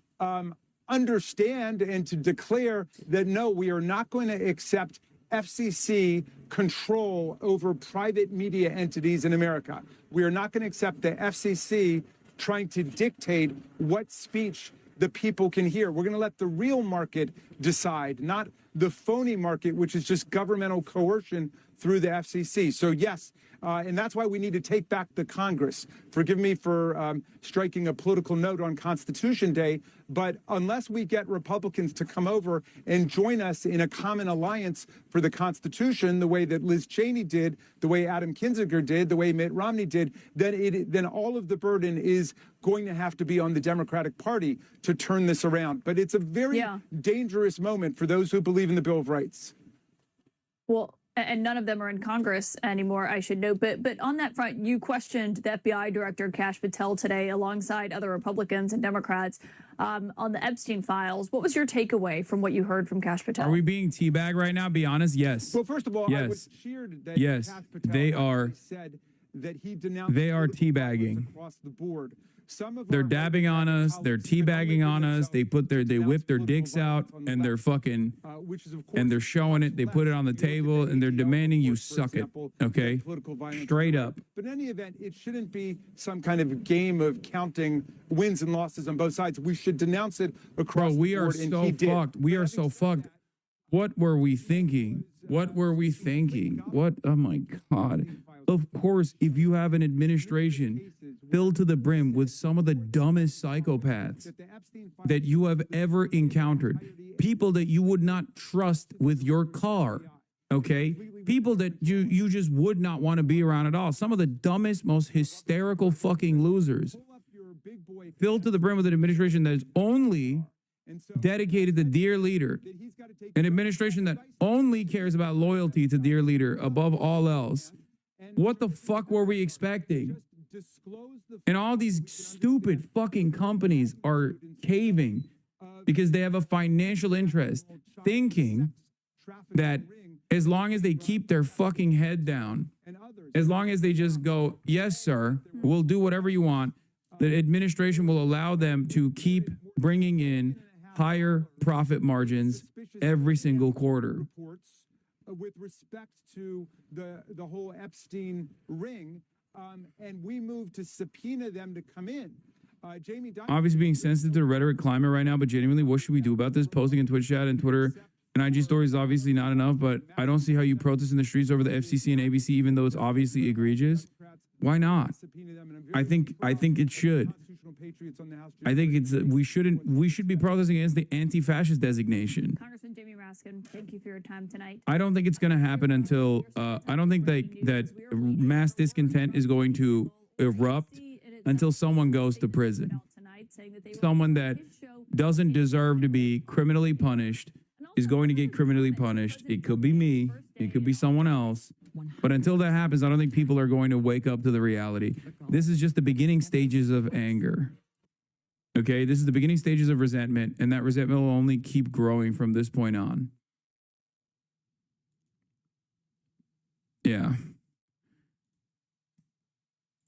Understand and to declare that, no, we are not going to accept FCC control over private media entities in America. We are not going to accept the FCC trying to dictate what speech the people can hear. We're going to let the real market decide, not the phony market, which is just governmental coercion through the FCC. So yes, and that's why we need to take back the Congress. Forgive me for striking a political note on Constitution Day, but unless we get Republicans to come over and join us in a common alliance for the Constitution, the way that Liz Cheney did, the way Adam Kinzinger did, the way Mitt Romney did, then all of the burden is going to have to be on the Democratic Party to turn this around. But it's a very dangerous moment for those who believe in the Bill of Rights. Well, and none of them are in Congress anymore, I should note. But on that front, you questioned the FBI Director Kash Patel today alongside other Republicans and Democrats on the Epstein files. What was your takeaway from what you heard from Kash Patel? Are we being teabagged right now? Be honest. Yes. Well, first of all, I was cheered that Kash Patel they are. said that he denounced they are teabagging across the board. They're dabbing on us. They're teabagging on us. They whip their dicks out and they're fucking, and they're showing it. They put it on the table and they're demanding you suck it. Okay. Straight up. But in any event, it shouldn't be some kind of game of counting wins and losses on both sides. We should denounce it across the board. We are so fucked. We are so fucked. What were we thinking? What were we thinking? What? Oh my God. Of course, if you have an administration filled to the brim with some of the dumbest psychopaths that you have ever encountered, people that you would not trust with your car, okay? People that you just would not want to be around at all. Some of the dumbest, most hysterical fucking losers filled to the brim with an administration that is only dedicated to dear leader, an administration that only cares about loyalty to dear leader above all else. What the fuck were we expecting? And all these stupid fucking companies are caving because they have a financial interest, thinking that as long as they keep their fucking head down, as long as they just go, yes, sir, we'll do whatever you want, the administration will allow them to keep bringing in higher profit margins every single quarter. With respect to the whole Epstein ring, and we moved to subpoena them to come in. Jamie, Obviously being sensitive to the rhetoric climate right now, but genuinely, what should we do about this? Posting in Twitch chat and Twitter and IG stories is obviously not enough, but I don't see how you protest in the streets over the FCC and ABC, even though it's obviously egregious. Why not? I think it should. I think we should be protesting against the anti-fascist designation. Congressman Jamie Raskin, thank you for your time tonight. I don't think it's going to happen until I don't think that mass discontent is going to erupt until someone goes to prison. Someone that doesn't deserve to be criminally punished is going to get criminally punished. It could be me. It could be someone else. But until that happens, I don't think people are going to wake up to the reality. This is just the beginning stages of anger. Okay, this is the beginning stages of resentment, and that resentment will only keep growing from this point on. Yeah.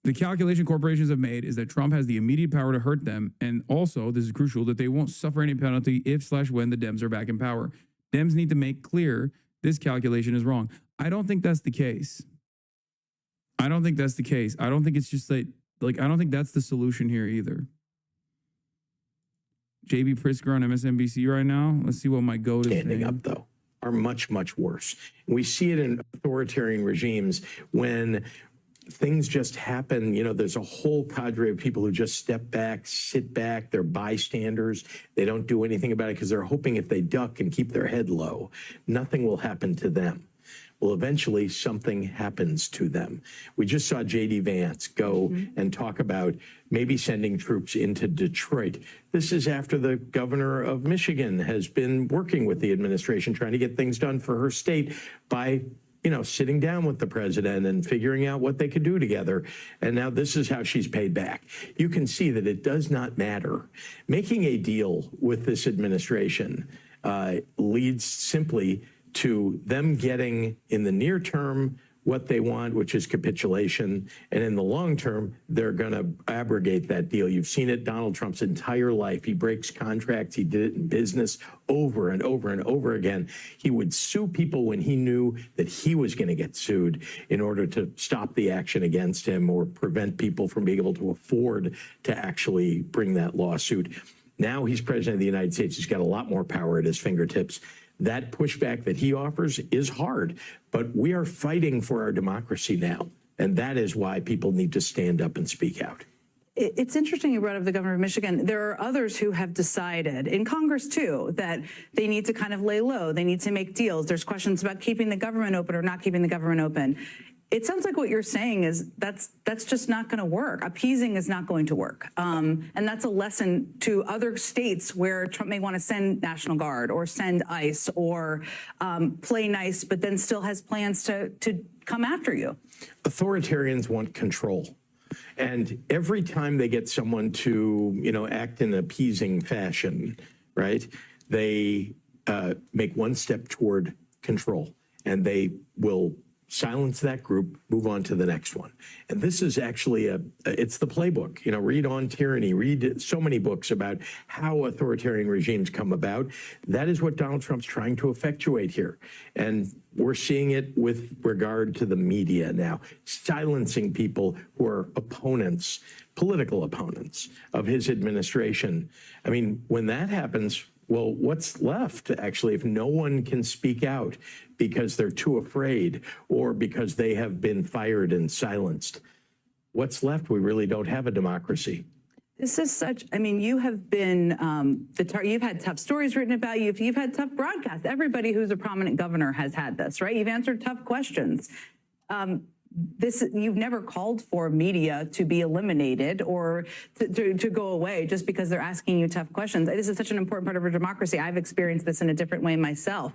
The calculation corporations have made is that Trump has the immediate power to hurt them, and also, this is crucial, that they won't suffer any penalty if/when the Dems are back in power. Dems need to make clear this calculation is wrong. I don't think that's the case. I don't think that's the case. I don't think it's just like I don't think that's the solution here either. JB Pritzker on MSNBC right now. Let's see what my goat is. Standing up, though, are much, much worse. We see it in authoritarian regimes when things just happen. You know, there's a whole cadre of people who just step back, sit back, they're bystanders. They don't do anything about it because they're hoping if they duck and keep their head low, nothing will happen to them. Well, eventually something happens to them. We just saw J.D. Vance go and talk about maybe sending troops into Detroit. This is after the governor of Michigan has been working with the administration, trying to get things done for her state by, you know, sitting down with the president and figuring out what they could do together. And now this is how she's paid back. You can see that it does not matter. Making a deal with this administration leads simply to them getting in the near term what they want, which is capitulation. And in the long term, they're going to abrogate that deal. You've seen it Donald Trump's entire life. He breaks contracts. He did it in business over and over and over again. He would sue people when he knew that he was going to get sued in order to stop the action against him or prevent people from being able to afford to actually bring that lawsuit. Now he's president of the United States. He's got a lot more power at his fingertips. That pushback that he offers is hard, but we are fighting for our democracy now. And that is why people need to stand up and speak out. It's interesting you brought up the governor of Michigan. There are others who have decided, in Congress too, that they need to kind of lay low. They need to make deals. There's questions about keeping the government open or not keeping the government open. It sounds like what you're saying is that's just not going to work. Appeasing is not going to work. And that's a lesson to other states where Trump may want to send National Guard or send ICE or play nice, but then still has plans to come after you. Authoritarians want control. And every time they get someone to, you know, act in an appeasing fashion, right, they make one step toward control, and they will silence that group, move on to the next one. And this is actually it's the playbook. You know, read On Tyranny, read so many books about how authoritarian regimes come about. That is what Donald Trump's trying to effectuate here. And we're seeing it with regard to the media now, silencing people who are opponents, political opponents of his administration. I mean, when that happens, well, what's left, actually, if no one can speak out because they're too afraid or because they have been fired and silenced? What's left? We really don't have a democracy. This is such, I mean, you have been, you've had tough stories written about you. You've had tough broadcasts. Everybody who's a prominent governor has had this, right? You've answered tough questions. You've never called for media to be eliminated or to go away just because they're asking you tough questions. This is such an important part of our democracy. I've experienced this in a different way myself.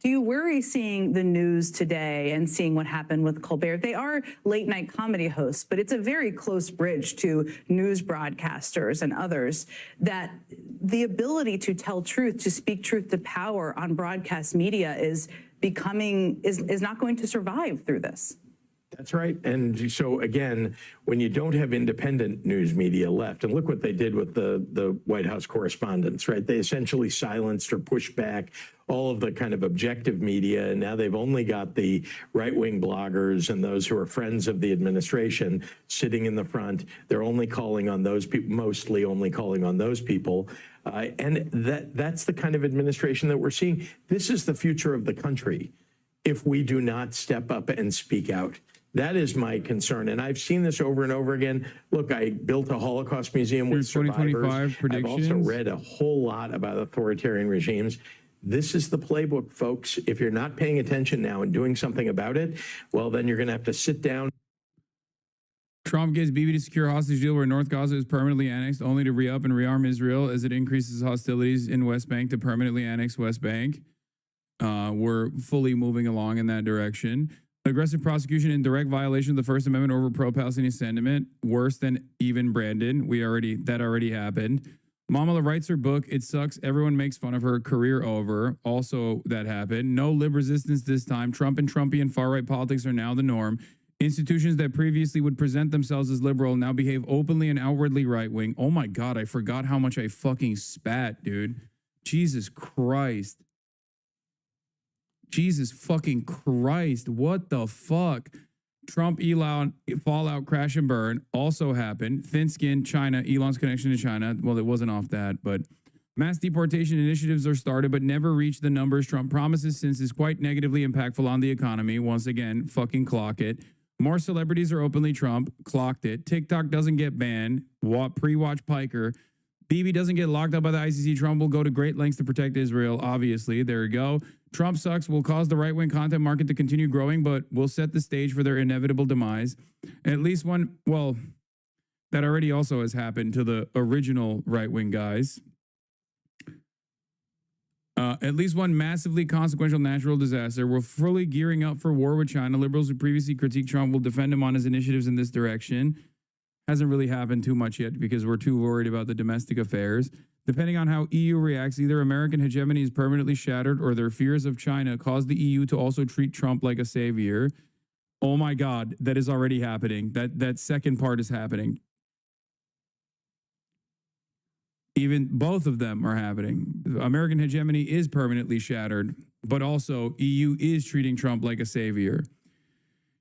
Do you worry seeing the news today and seeing what happened with Colbert? They are late night comedy hosts, but it's a very close bridge to news broadcasters and others, that the ability to tell truth, to speak truth to power on broadcast media is not going to survive through this. That's right. And so again, when you don't have independent news media left, and look what they did with the White House correspondents, right? They essentially silenced or pushed back all of the kind of objective media, and now they've only got the right-wing bloggers and those who are friends of the administration sitting in the front. They're only calling on those people, mostly only calling on those people. And that's the kind of administration that we're seeing. This is the future of the country if we do not step up and speak out. That is my concern. And I've seen this over and over again. Look, I built a Holocaust museum with survivors. I've also read a whole lot about authoritarian regimes. This is the playbook, folks. If you're not paying attention now and doing something about it, well, then you're going to have to sit down. Trump gets Bibi to secure hostage deal where North Gaza is permanently annexed, only to re-up and rearm Israel as it increases hostilities in West Bank to permanently annex West Bank. We're fully moving along in that direction. Aggressive prosecution in direct violation of the First Amendment over pro-Palestinian sentiment, worse than even Brandon. That already happened. Mamala writes her book, It Sucks, Everyone Makes Fun of Her, Career Over. Also, that happened. No lib resistance this time. Trump and Trumpian far-right politics are now the norm. Institutions that previously would present themselves as liberal now behave openly and outwardly right-wing. Oh my God, I forgot how much I fucking spat, dude. Jesus Christ. Jesus fucking Christ. What the fuck? Trump, Elon, fallout, crash and burn also happened. Thin skin, China, Elon's connection to China. Well, it wasn't off that, but mass deportation initiatives are started, but never reach the numbers Trump promises since it's quite negatively impactful on the economy. Once again, fucking clock it. More celebrities are openly Trump. Clocked it. TikTok doesn't get banned. Pre-watch Piker. Bibi doesn't get locked up by the ICC. Trump will go to great lengths to protect Israel. Obviously, there you go. Trump sucks will cause the right-wing content market to continue growing, but will set the stage for their inevitable demise. At least one, well, that already also has happened to the original right-wing guys. At least one massively consequential natural disaster. We're fully gearing up for war with China. Liberals who previously critiqued Trump will defend him on his initiatives in this direction. Hasn't really happened too much yet because we're too worried about the domestic affairs. Depending on how EU reacts, either American hegemony is permanently shattered or their fears of China cause the EU to also treat Trump like a savior. Oh my God, that is already happening. That second part is happening. Even both of them are happening. American hegemony is permanently shattered, but also EU is treating Trump like a savior.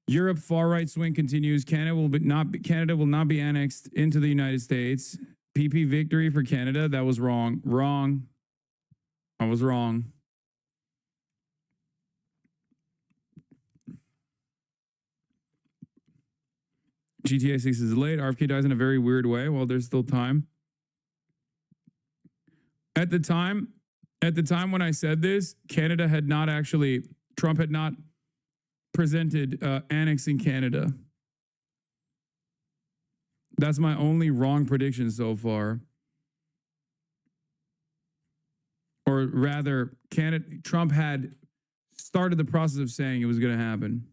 Europe far-right swing continues. Canada will not be annexed into the United States. PP victory for Canada. That was wrong. Wrong. I was wrong. GTA 6 is delayed. RFK dies in a very weird way. Well, there's still time. At the time when I said this, Canada had not actually, Trump had not presented annexing Canada. That's my only wrong prediction so far. Or rather, Trump had started the process of saying it was going to happen.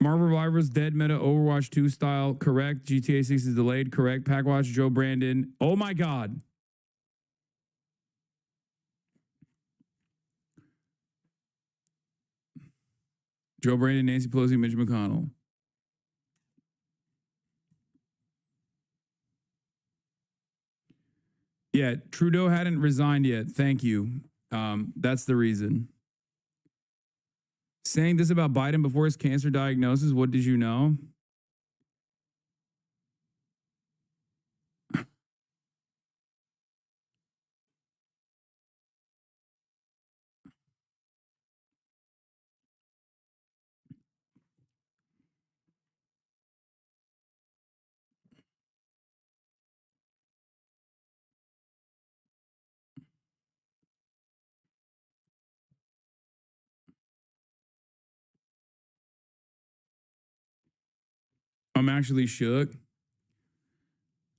Marvel Rivals, Dead Meta, Overwatch 2 style, correct. GTA 6 is delayed, correct. Packwatch, Joe Brandon. Oh my God. Joe Brandon, Nancy Pelosi, Mitch McConnell. Yeah, Trudeau hadn't resigned yet. Thank you. That's the reason. Saying this about Biden before his cancer diagnosis, what did you know? I'm actually shook.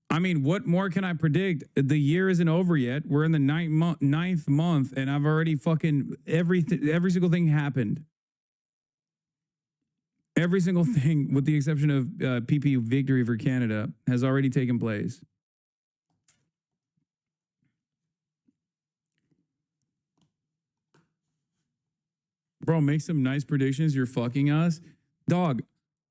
I mean, what more can I predict? The year isn't over yet. We're in the ninth month, and I've already fucking every single thing happened. Every single thing, with the exception of PP victory for Canada, has already taken place. Bro, make some nice predictions. You're fucking us. Dog,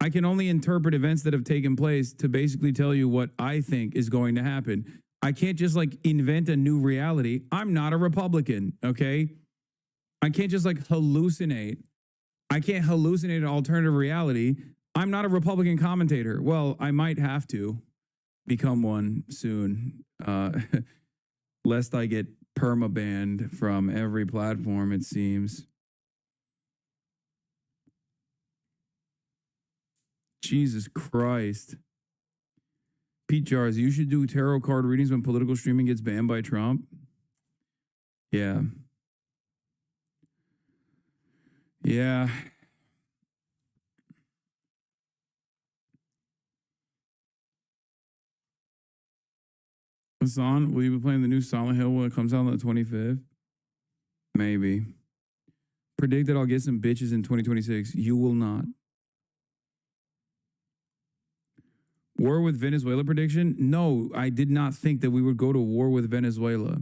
I can only interpret events that have taken place to basically tell you what I think is going to happen. I can't just like invent a new reality. I'm not a Republican, okay? I can't just like hallucinate. I can't hallucinate an alternative reality. I'm not a Republican commentator. Well, I might have to become one soon, lest I get perma-banned from every platform, it seems. Jesus Christ. Pete Jars, you should do tarot card readings when political streaming gets banned by Trump. Yeah. Yeah. Hassan, will you be playing the new Silent Hill when it comes out on the 25th? Maybe. Predict that I'll get some bitches in 2026. You will not. War with Venezuela prediction? No, I did not think that we would go to war with Venezuela.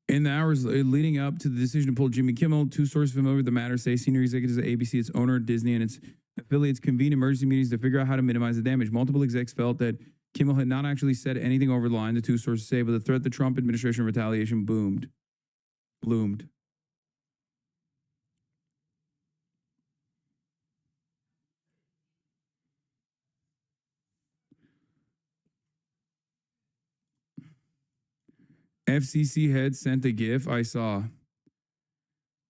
In the hours leading up to the decision to pull Jimmy Kimmel, two sources familiar with the matter say senior executives at ABC, its owner, Disney, and its affiliates convened emergency meetings to figure out how to minimize the damage. Multiple execs felt that Kimmel had not actually said anything over the line, the two sources say, but the threat the Trump administration retaliation loomed. FCC head sent a GIF I saw.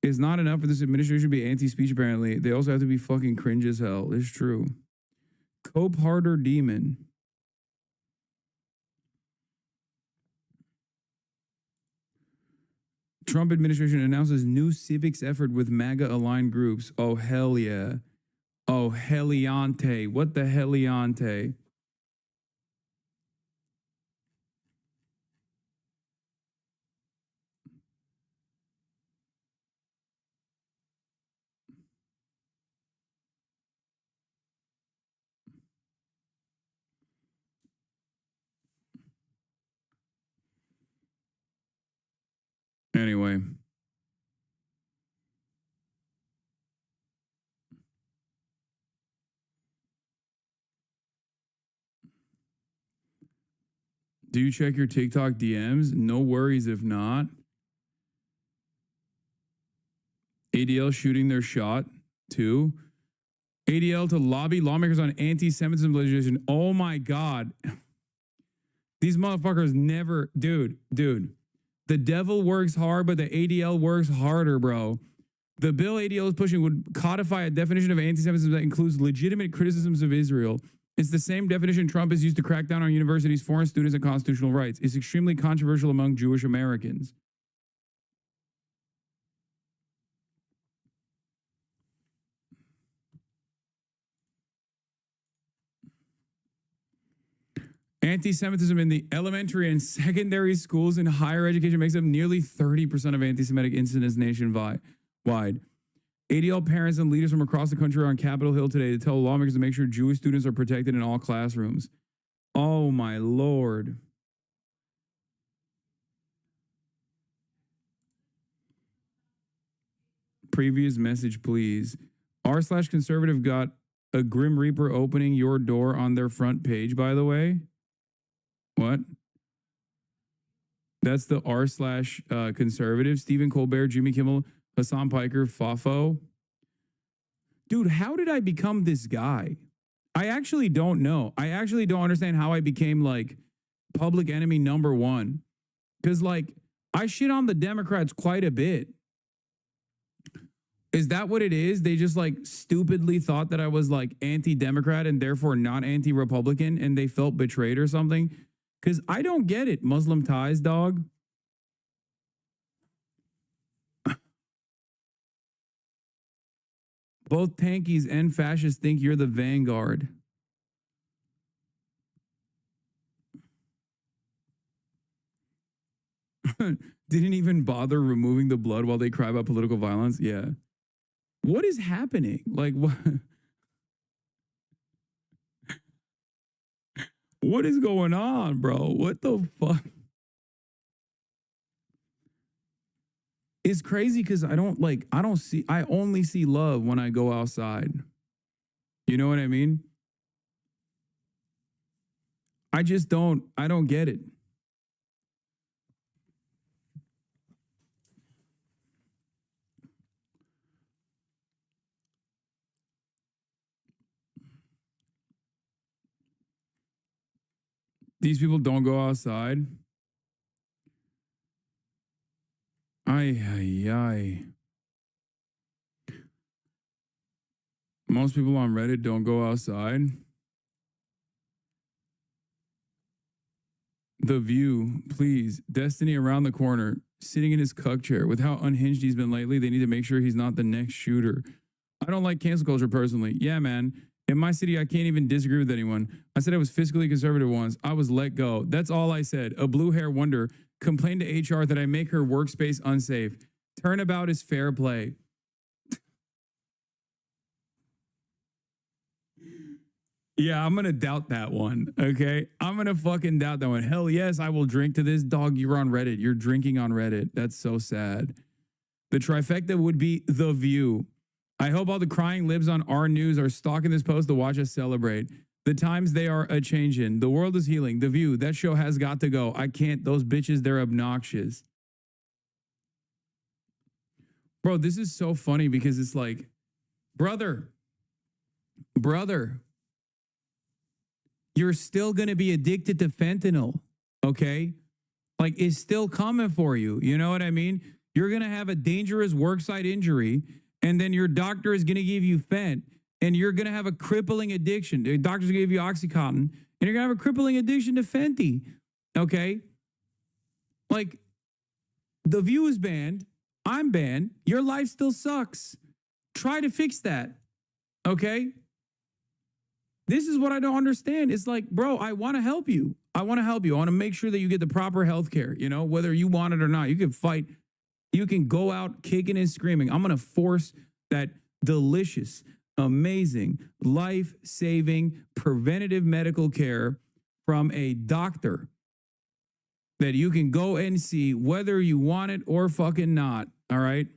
It's not enough for this administration to be anti-speech, apparently. They also have to be fucking cringe as hell. It's true. Cope harder, demon. Trump administration announces new civics effort with MAGA-aligned groups. Oh, hell yeah. Oh, heliante. What the heliante? Anyway. Do you check your TikTok DMs? No worries if not. ADL shooting their shot, too. ADL to lobby lawmakers on anti-Semitism legislation. Oh my God. These motherfuckers never, dude. The devil works hard, but the ADL works harder, bro. The bill ADL is pushing would codify a definition of anti-Semitism that includes legitimate criticisms of Israel. It's the same definition Trump has used to crack down on universities, foreign students, and constitutional rights. It's extremely controversial among Jewish Americans. Anti-Semitism in the elementary and secondary schools and higher education makes up nearly 30% of anti-Semitic incidents nationwide. ADL parents and leaders from across the country are on Capitol Hill today to tell lawmakers to make sure Jewish students are protected in all classrooms. Oh my Lord. Previous message, please. r/conservative got a Grim Reaper opening your door on their front page, by the way. What? That's the r/conservative. Stephen Colbert, Jimmy Kimmel, Hassan Piker, Fafo. Dude, how did I become this guy? I actually don't know. I actually don't understand how I became like public enemy number one. Because like I shit on the Democrats quite a bit. Is that what it is? They just like stupidly thought that I was like anti-Democrat and therefore not anti-Republican and they felt betrayed or something? Because I don't get it, Muslim ties, dog. Both tankies and fascists think you're the vanguard. Didn't even bother removing the blood while they cry about political violence? Yeah. What is happening? Like, what? What is going on, bro? What the fuck? it's crazy because I only see love when I go outside. You know what I mean? I don't get it. These people don't go outside. Ay. Most people on Reddit don't go outside. The View, please. Destiny around the corner, sitting in his cuck chair. With how unhinged he's been lately, they need to make sure he's not the next shooter. I don't like cancel culture personally. Yeah, man. In my city, I can't even disagree with anyone. I said I was fiscally conservative once. I was let go. That's all I said. A blue hair wonder complained to HR that I make her workspace unsafe. Turnabout is fair play. Yeah, I'm going to doubt that one, okay? I'm going to fucking doubt that one. Hell yes, I will drink to this. Dog, you're on Reddit. You're drinking on Reddit. That's so sad. The trifecta would be The View. I hope all the crying libs on our news are stalking this post to watch us celebrate. The times they are a-changin'. The world is healing. The View. That show has got to go. I can't. Those bitches, they're obnoxious. Bro, this is so funny because it's like, brother, you're still going to be addicted to fentanyl, okay? Like, it's still coming for you. You know what I mean? You're going to have a dangerous worksite injury, and then your doctor is going to give you fent, and you're going to have a crippling addiction. The doctor's going to give you Oxycontin, and you're going to have a crippling addiction to Fenty, okay? Like, The View is banned. I'm banned. Your life still sucks. Try to fix that, okay? This is what I don't understand. It's like, bro, I want to help you. I want to make sure that you get the proper health care, you know, whether you want it or not. You can fight. You can go out kicking and screaming. I'm going to force that delicious, amazing, life-saving, preventative medical care from a doctor that you can go and see whether you want it or fucking not, all right?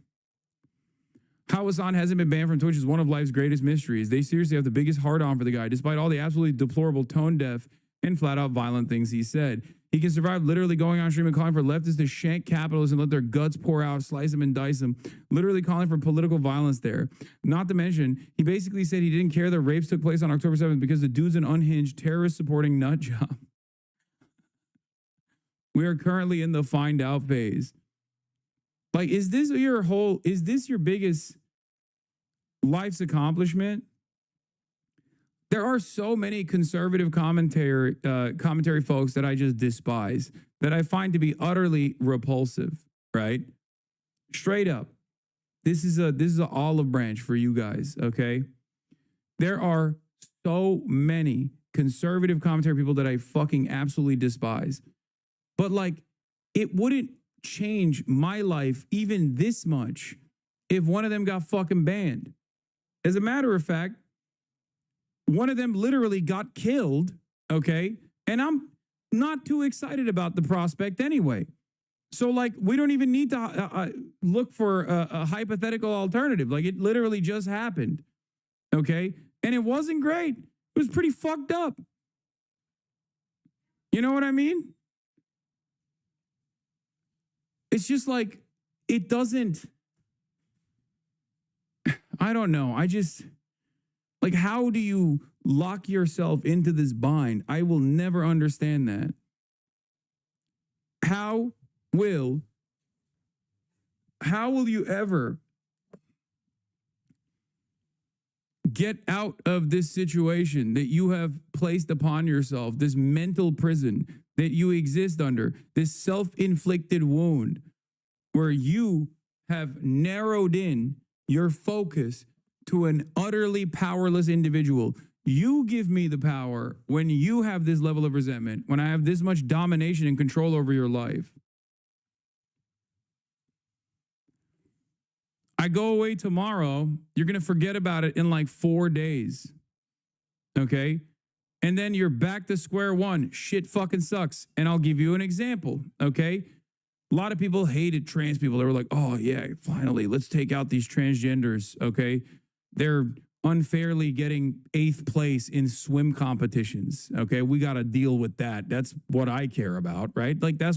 How Hassan hasn't been banned from Twitch is one of life's greatest mysteries. They seriously have the biggest hard-on for the guy, despite all the absolutely deplorable, tone-deaf, and flat-out violent things he said. He can survive literally going on stream and calling for leftists to shank capitalists and let their guts pour out, slice them and dice them, literally calling for political violence there. Not to mention, he basically said he didn't care that rapes took place on October 7th because the dude's an unhinged, terrorist-supporting nut job. We are currently in the find out phase. Like, is this your biggest life's accomplishment? There are so many conservative commentary folks that I just despise, that I find to be utterly repulsive, right? Straight up. This is an olive branch for you guys, okay? There are so many conservative commentary people that I fucking absolutely despise. But like, it wouldn't change my life even this much if one of them got fucking banned. As a matter of fact, one of them literally got killed, okay? And I'm not too excited about the prospect anyway. So like, we don't even need to look for a hypothetical alternative. Like, it literally just happened, okay? And it wasn't great. It was pretty fucked up. You know what I mean? It's just like, it doesn't, I don't know. I just, like, how do you lock yourself into this bind? I will never understand that. How will you ever get out of this situation that you have placed upon yourself, this mental prison that you exist under, this self-inflicted wound where you have narrowed in your focus to an utterly powerless individual? You give me the power when you have this level of resentment, when I have this much domination and control over your life. I go away tomorrow, you're going to forget about it in like 4 days. Okay? And then you're back to square one. Shit fucking sucks. And I'll give you an example. Okay? A lot of people hated trans people. They were like, oh, yeah, finally, let's take out these transgenders, okay? They're unfairly getting 8th place in swim competitions, okay? We got to deal with that. That's what I care about, right? Like, that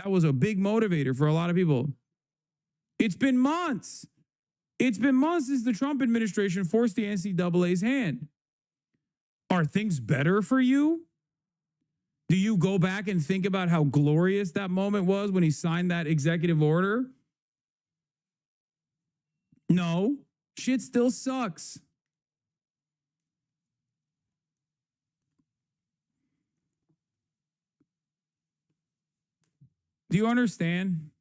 was a big motivator for a lot of people. It's been months. It's been months since the Trump administration forced the NCAA's hand. Are things better for you? Do you go back and think about how glorious that moment was when he signed that executive order? No, shit still sucks. Do you understand?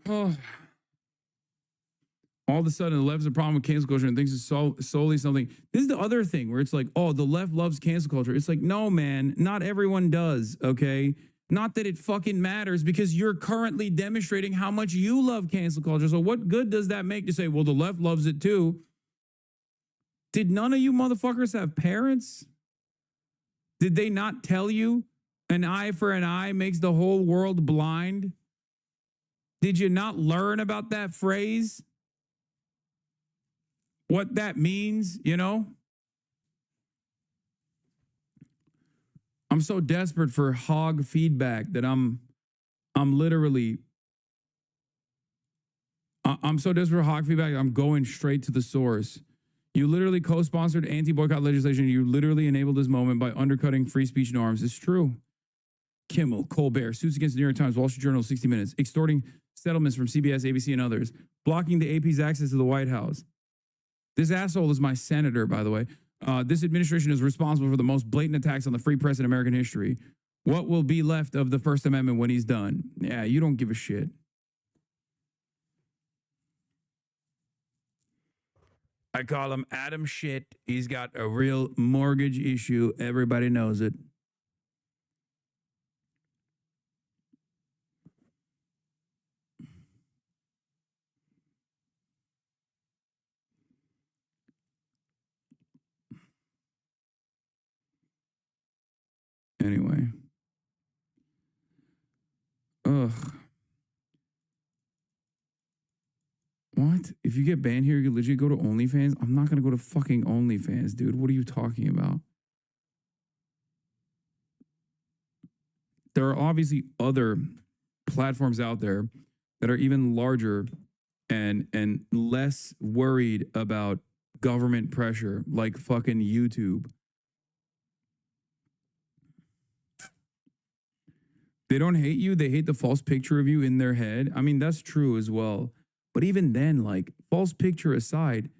Oh. All of a sudden, the left has a problem with cancel culture and thinks it's solely something. This is the other thing where it's like, oh, the left loves cancel culture. It's like, no, man, not everyone does, okay? Not that it fucking matters, because you're currently demonstrating how much you love cancel culture. So what good does that make to say, well, the left loves it too? Did none of you motherfuckers have parents? Did they not tell you an eye for an eye makes the whole world blind? Did you not learn about that phrase? What that means, you know? I'm so desperate for hog feedback that I'm literally, I'm so desperate for hog feedback, I'm going straight to the source. You literally co-sponsored anti-boycott legislation. You literally enabled this moment by undercutting free speech norms. It's true. Kimmel, Colbert, suits against the New York Times, Wall Street Journal, 60 Minutes, extorting settlements from CBS, ABC, and others, blocking the AP's access to the White House. This asshole is my senator, by the way. This administration is responsible for the most blatant attacks on the free press in American history. What will be left of the First Amendment when he's done? Yeah, you don't give a shit. I call him Adam Shit. He's got a real mortgage issue. Everybody knows it. Anyway. Ugh. What? If you get banned here, you can legit go to OnlyFans? I'm not going to go to fucking OnlyFans, dude. What are you talking about? There are obviously other platforms out there that are even larger and less worried about government pressure, like fucking YouTube. They don't hate you. They hate the false picture of you in their head. I mean, that's true as well. But even then, like, false picture aside,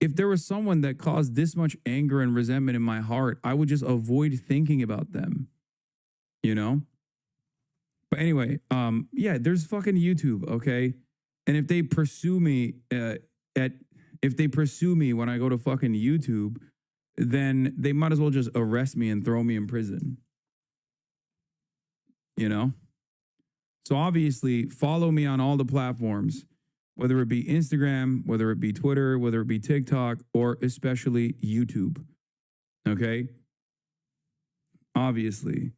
if there was someone that caused this much anger and resentment in my heart, I would just avoid thinking about them, you know? But anyway, yeah, there's fucking YouTube, okay? And if they pursue me if they pursue me when I go to fucking YouTube, then they might as well just arrest me and throw me in prison. You know? So obviously, follow me on all the platforms, whether it be Instagram, whether it be Twitter, whether it be TikTok, or especially YouTube. Okay? Obviously.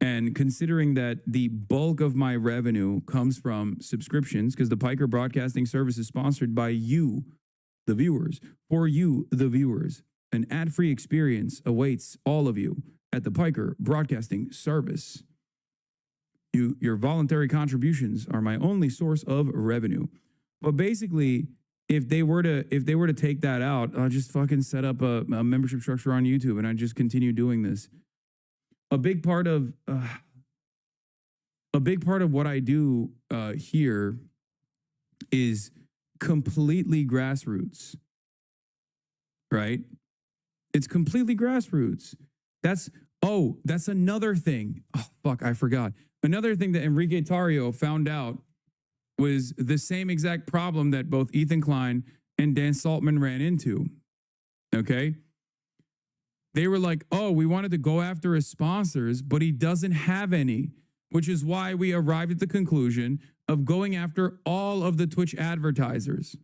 And considering that the bulk of my revenue comes from subscriptions, because the Piker Broadcasting Service is sponsored by you, the viewers, for you, the viewers. An ad-free experience awaits all of you at the Piker Broadcasting Service. Your voluntary contributions are my only source of revenue. But basically, if they were to take that out, I'll just fucking set up a membership structure on YouTube and I just continue doing this. A big part of what I do here is completely grassroots, right? It's completely grassroots. That's another thing. Oh, fuck, I forgot. Another thing that Enrique Tarrio found out was the same exact problem that both Ethan Klein and Dan Saltman ran into, okay? They were like, oh, we wanted to go after his sponsors, but he doesn't have any, which is why we arrived at the conclusion of going after all of the Twitch advertisers.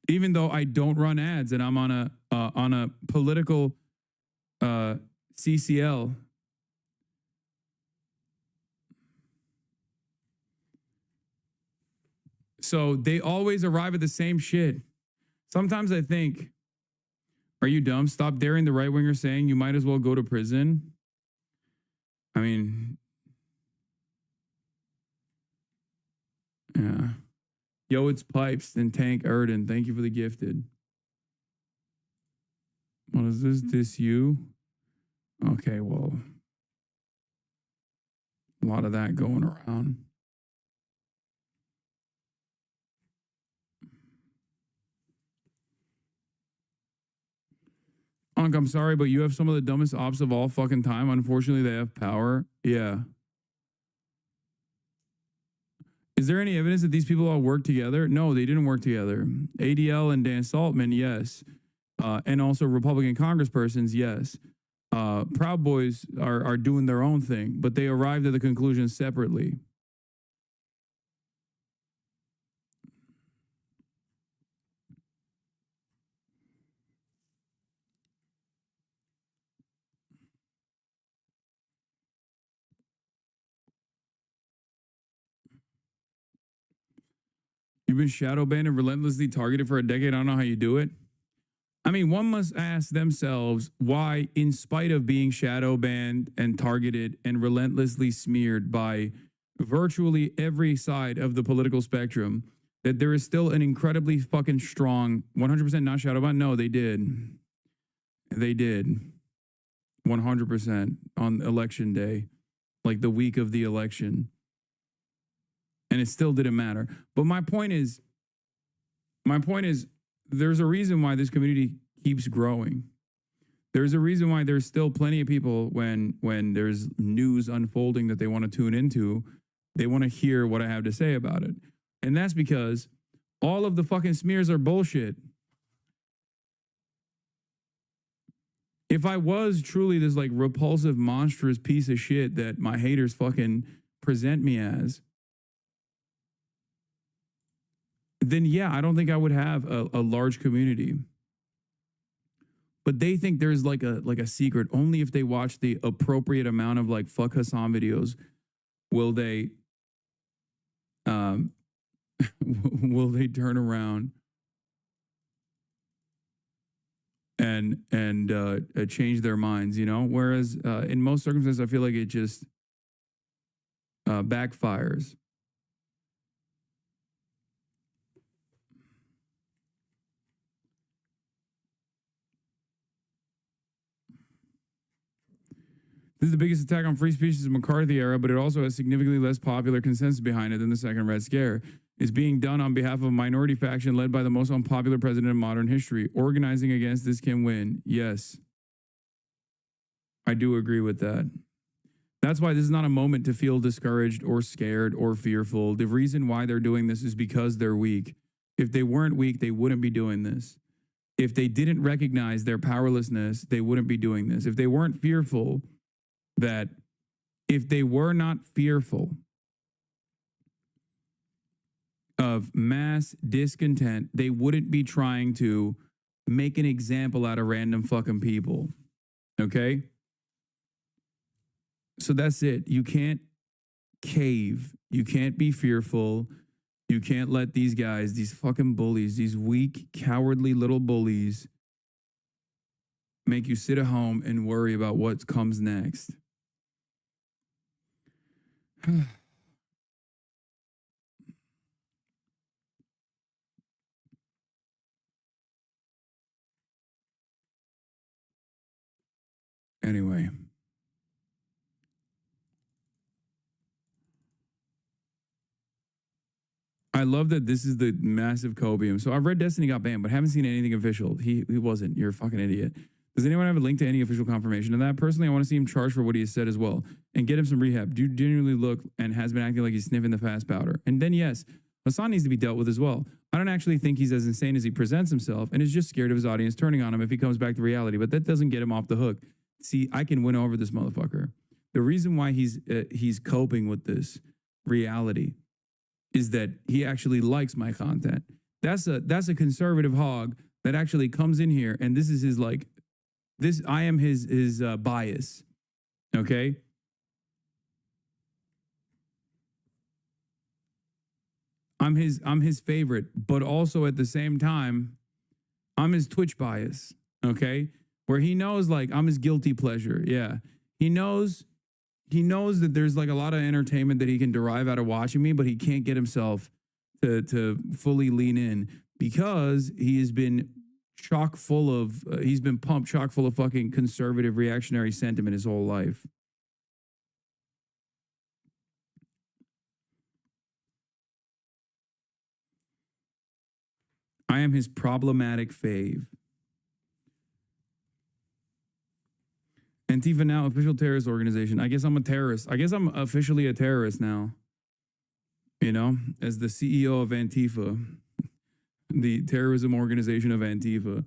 Even though I don't run ads and I'm on a political CCL. So they always arrive at the same shit. Sometimes I think, are you dumb? Stop daring the right winger saying you might as well go to prison. I mean, yeah. Yo, it's Pipes and Tank Erden. Thank you for the gifted. What is this? This you? Okay, well, a lot of that going around. Unc, I'm sorry, but you have some of the dumbest ops of all fucking time. Unfortunately, they have power. Yeah. Is there any evidence that these people all work together? No, they didn't work together. ADL and Dan Saltman, yes. And also Republican congresspersons, yes. Proud Boys are doing their own thing, but they arrived at the conclusion separately. You've been shadow banned and relentlessly targeted for a decade. I don't know how you do it. I mean, one must ask themselves why, in spite of being shadow banned and targeted and relentlessly smeared by virtually every side of the political spectrum, that there is still an incredibly fucking strong 100% not shadow banned. No, they did. They did. 100% on election day, like the week of the election. And it still didn't matter. But my point is, there's a reason why this community keeps growing. There's a reason why there's still plenty of people when there's news unfolding that they want to tune into, they want to hear what I have to say about it. And that's because all of the fucking smears are bullshit. If I was truly this like repulsive, monstrous piece of shit that my haters fucking present me as, then yeah, I don't think I would have a large community. But they think there's like a secret. Only if they watch the appropriate amount of like fuck Hassan videos will they will they turn around and change their minds, you know? Whereas in most circumstances, I feel like it just backfires. This is the biggest attack on free speech since the McCarthy era, but it also has significantly less popular consensus behind it than the second Red Scare. It's being done on behalf of a minority faction led by the most unpopular president in modern history. Organizing against this can win. Yes. I do agree with that. That's why this is not a moment to feel discouraged or scared or fearful. The reason why they're doing this is because they're weak. If they weren't weak, they wouldn't be doing this. If they didn't recognize their powerlessness, they wouldn't be doing this. If they weren't fearful, that if they were not fearful of mass discontent, they wouldn't be trying to make an example out of random fucking people. Okay? So that's it. You can't cave. You can't be fearful. You can't let these guys, these fucking bullies, these weak, cowardly little bullies, make you sit at home and worry about what comes next. Anyway. I love that this is the massive copium. So I've read Destiny got banned, but haven't seen anything official. He wasn't. You're a fucking idiot. Does anyone have a link to any official confirmation of that? Personally, I want to see him charged for what he has said as well and get him some rehab. Dude genuinely look and has been acting like he's sniffing the fast powder. And then, yes, Hassan needs to be dealt with as well. I don't actually think he's as insane as he presents himself and is just scared of his audience turning on him if he comes back to reality. But that doesn't get him off the hook. See, I can win over this motherfucker. The reason why he's coping with this reality is that he actually likes my content. That's a conservative hog that actually comes in here and this is his like I am his bias. Okay. I'm his favorite, but also at the same time, I'm his Twitch bias. Okay. Where he knows like I'm his guilty pleasure. Yeah. He knows that there's like a lot of entertainment that he can derive out of watching me, but he can't get himself to fully lean in because he has been he's been pumped chock full of fucking conservative reactionary sentiment his whole life. I am his problematic fave. Antifa now official terrorist organization. I guess I'm a terrorist. I guess I'm officially a terrorist now. You know, as the CEO of Antifa, the terrorism organization of Antifa.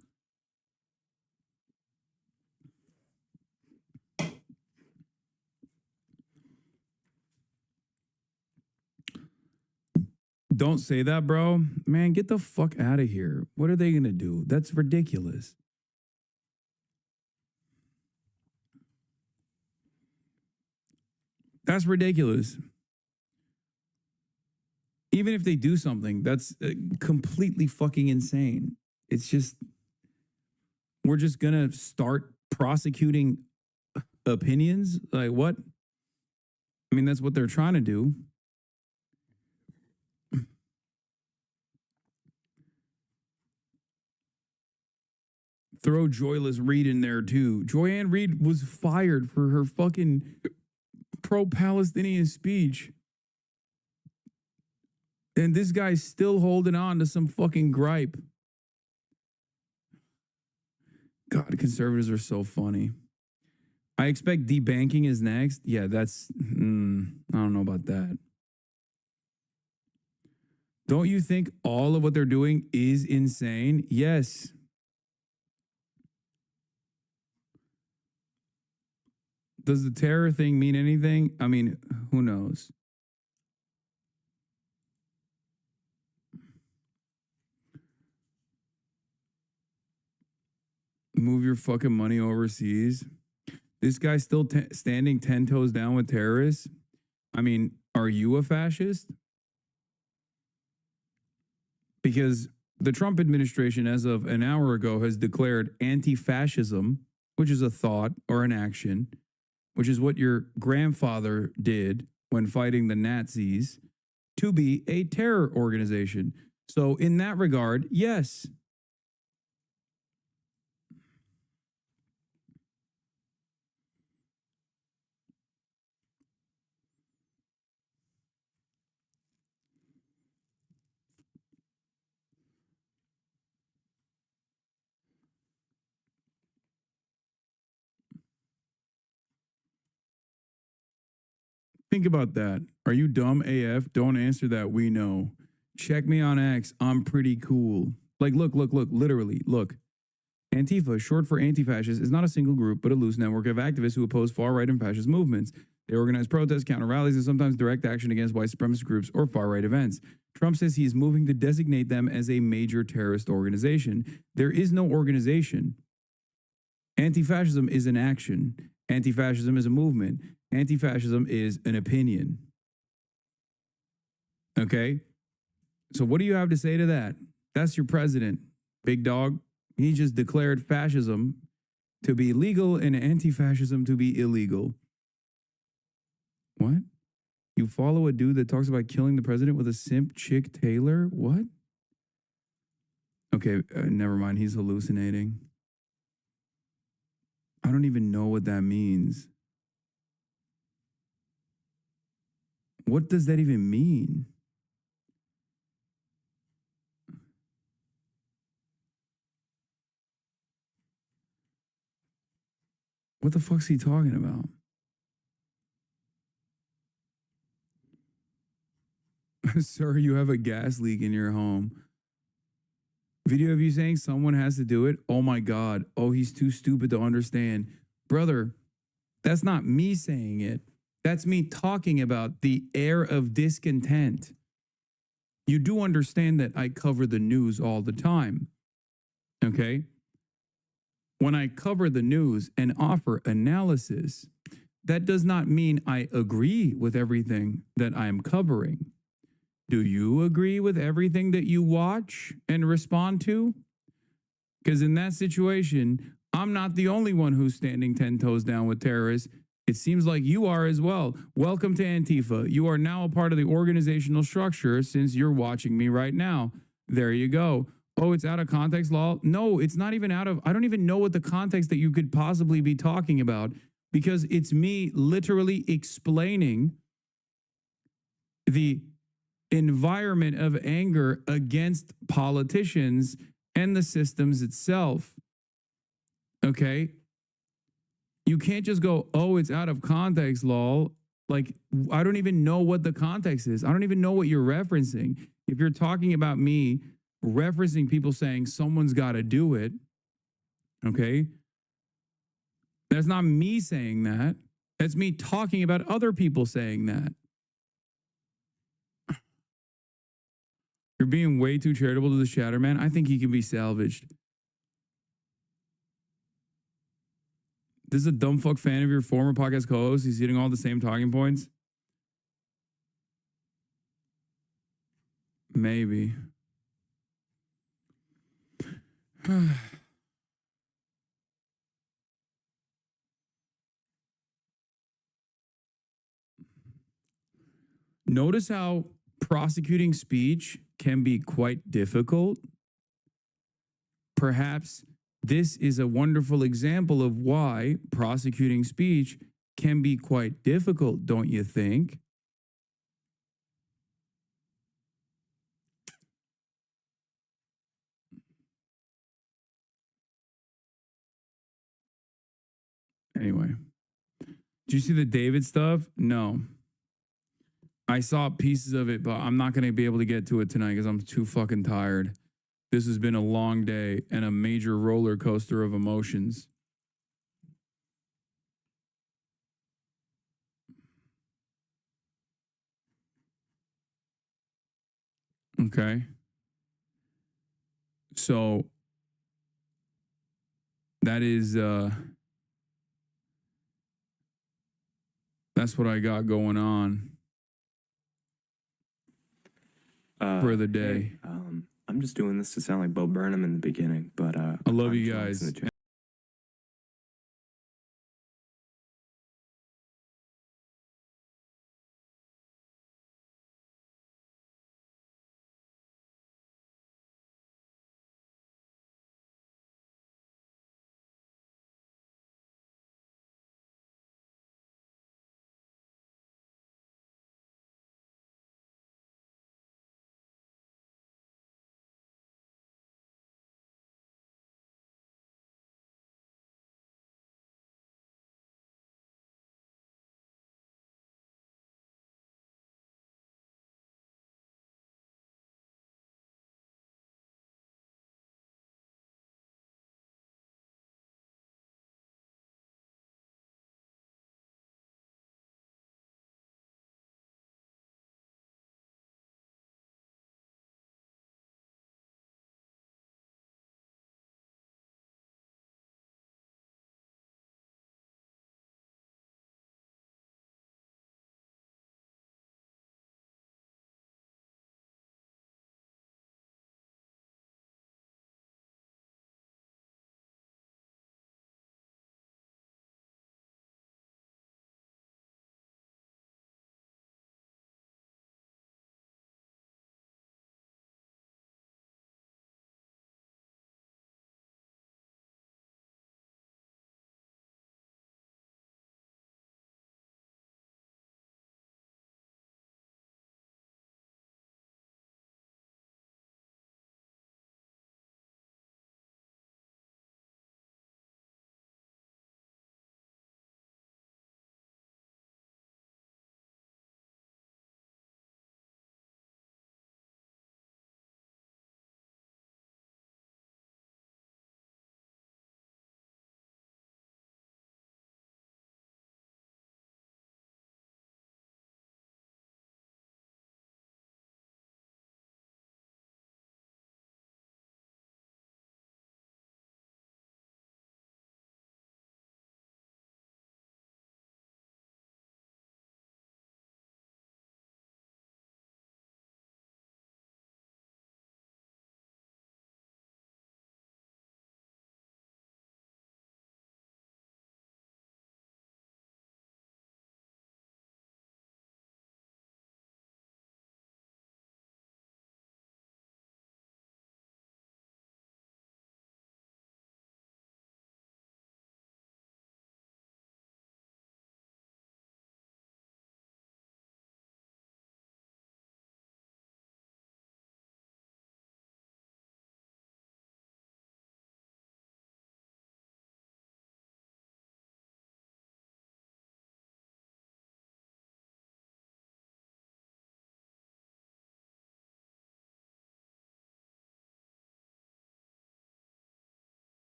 Don't say that, bro. Man, get the fuck out of here. What are they going to do? That's ridiculous. That's ridiculous. Even if they do something, that's completely fucking insane. It's just, we're just going to start prosecuting opinions? Like what? I mean, that's what they're trying to do. Throw Joyless Reed in there too. Joyanne Reed was fired for her fucking pro-Palestinian speech. And this guy's still holding on to some fucking gripe. God, conservatives are so funny. I expect debanking is next. Yeah, that's, I don't know about that. Don't you think all of what they're doing is insane? Yes. Does the terror thing mean anything? I mean, who knows? Move your fucking money overseas. This guy's still standing 10 toes down with terrorists. I mean, are you a fascist? Because the Trump administration, as of an hour ago, has declared anti-fascism, which is a thought or an action, which is what your grandfather did when fighting the Nazis, to be a terror organization. So in that regard, yes. Think about that. Are you dumb AF? Don't answer that. We know. Check me on X. I'm pretty cool. Like, look, literally, look. Antifa, short for anti-fascist, is not a single group, but a loose network of activists who oppose far-right and fascist movements. They organize protests, counter rallies, and sometimes direct action against white supremacist groups or far-right events. Trump says he is moving to designate them as a major terrorist organization. There is no organization. Anti-fascism is an action. Anti-fascism is a movement. Anti-fascism is an opinion. Okay? So what do you have to say to that? That's your president, big dog. He just declared fascism to be legal and anti-fascism to be illegal. What? You follow a dude that talks about killing the president with a simp chick Taylor? What? Okay, never mind. He's hallucinating. I don't even know what that means. What does that even mean? What the fuck's he talking about? Sir, you have a gas leak in your home. Video of you saying someone has to do it? Oh my God. Oh, he's too stupid to understand. Brother, that's not me saying it. That's me talking about the air of discontent. You do understand that I cover the news all the time. Okay? when I cover the news and offer analysis, that does not mean I agree with everything that I'm covering. Do you agree with everything that you watch and respond to? Because in that situation, I'm not the only one who's standing 10 toes down with terrorists. It seems like you are as well. Welcome to Antifa. You are now a part of the organizational structure since you're watching me right now. There you go. Oh, it's out of context, law? No, it's not even out of, I don't even know what the context that you could possibly be talking about, because it's me literally explaining the environment of anger against politicians and the systems itself. Okay? You can't just go, oh, it's out of context, lol. Like, I don't even know what the context is. I don't even know what you're referencing. If you're talking about me referencing people saying someone's got to do it, okay? That's not me saying that. That's me talking about other people saying that. You're being way too charitable to the Shatterman. I think he can be salvaged. This is a dumb fuck fan of your former podcast co-host. He's hitting all the same talking points. Maybe. Notice how prosecuting speech can be quite difficult. Perhaps this is a wonderful example of why prosecuting speech can be quite difficult, don't you think? Anyway, did you see the David stuff? No. I saw pieces of it, but I'm not going to be able to get to it tonight because I'm too fucking tired. This has been a long day and a major roller coaster of emotions. Okay. So that is that's what I got going on for the day. Hey, I'm just doing this to sound like Bo Burnham in the beginning, but I love you guys.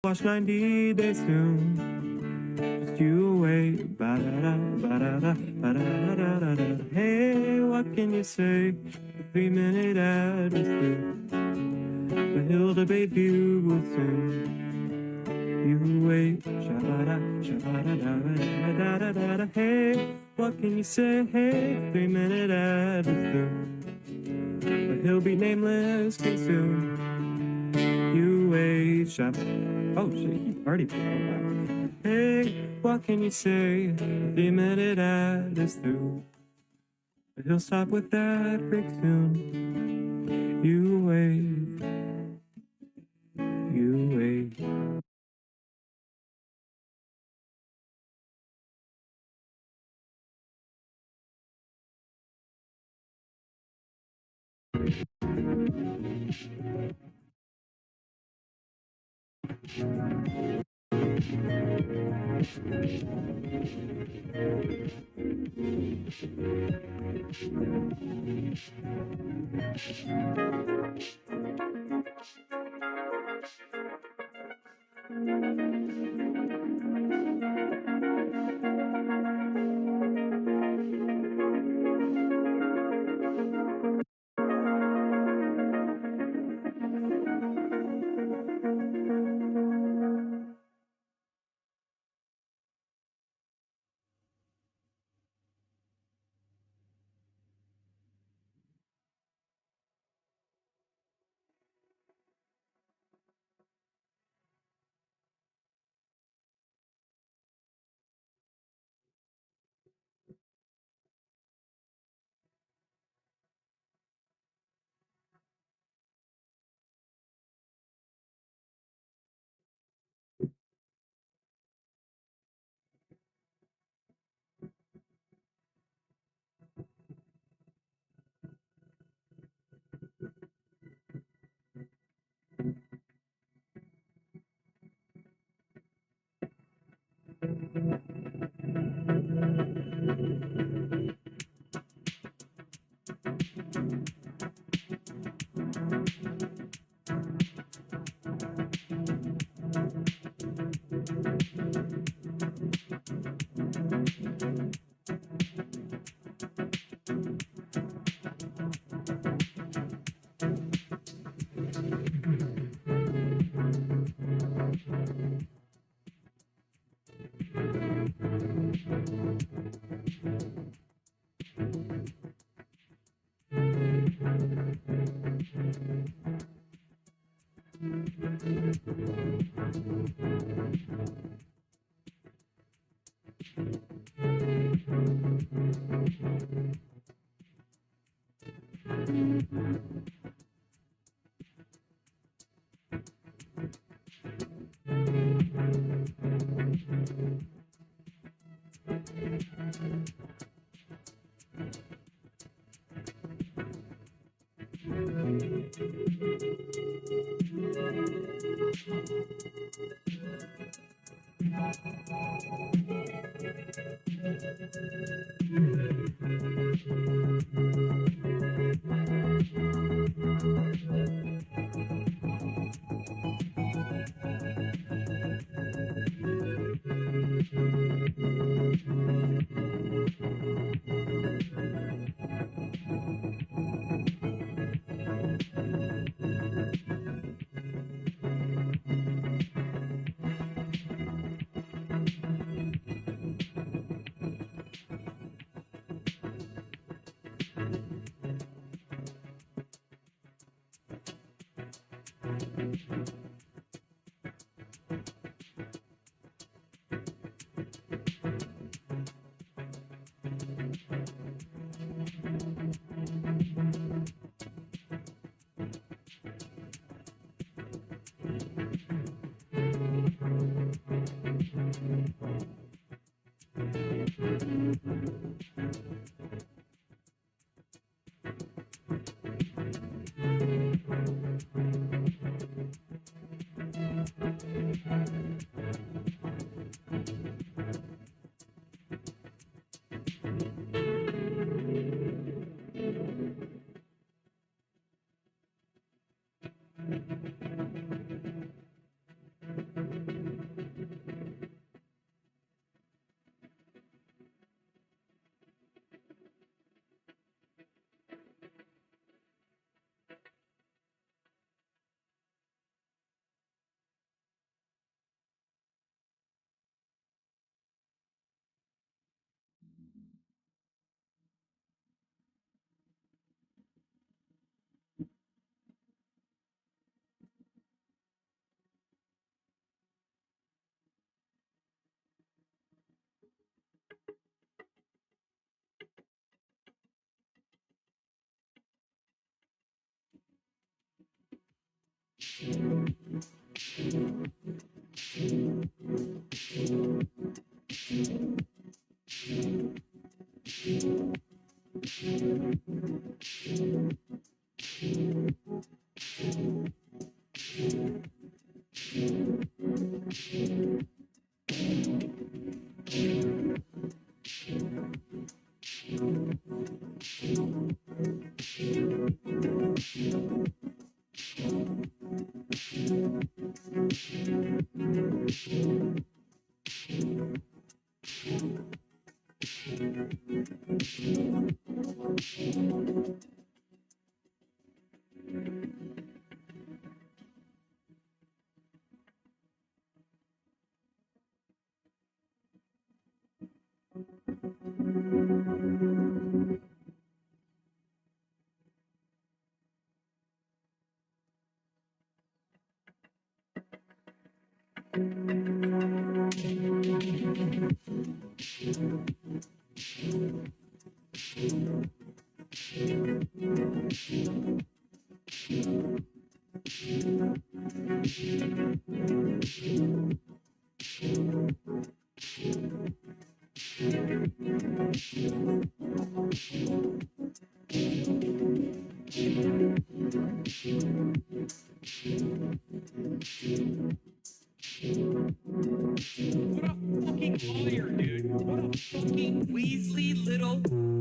Watch 90 days soon. Just you wait. Ba-da-da, ba-da-da, ba-da-da-da-da-da. Hey, what can you say? The 3-minute ad is through. But he'll debate you will soon. You wait. Sha-ba-da, sha-ba-da-da-da-da-da-da-da. Hey, what can you say? Hey, the 3-minute ad is through. But he'll be nameless soon. You wait. Oh shit, he already put it out. Hey, what can you say? The 3-minute ad is through. But he'll stop with that break soon. You wait. You wait.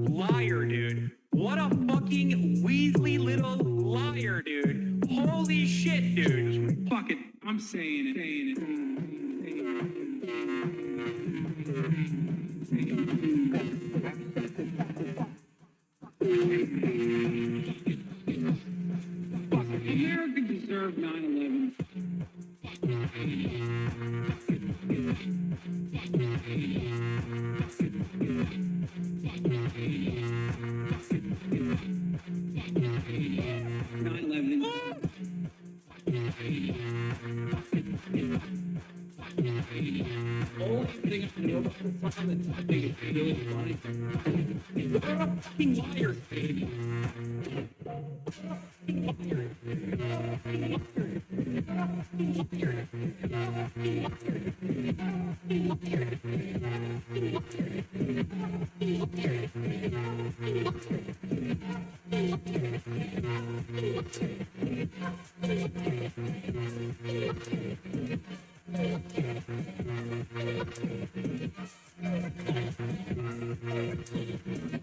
Liar, dude. What a fucking Weasley little liar, dude. Holy shit, dude. Fuck it. I'm saying Fuck, America deserved 9/11.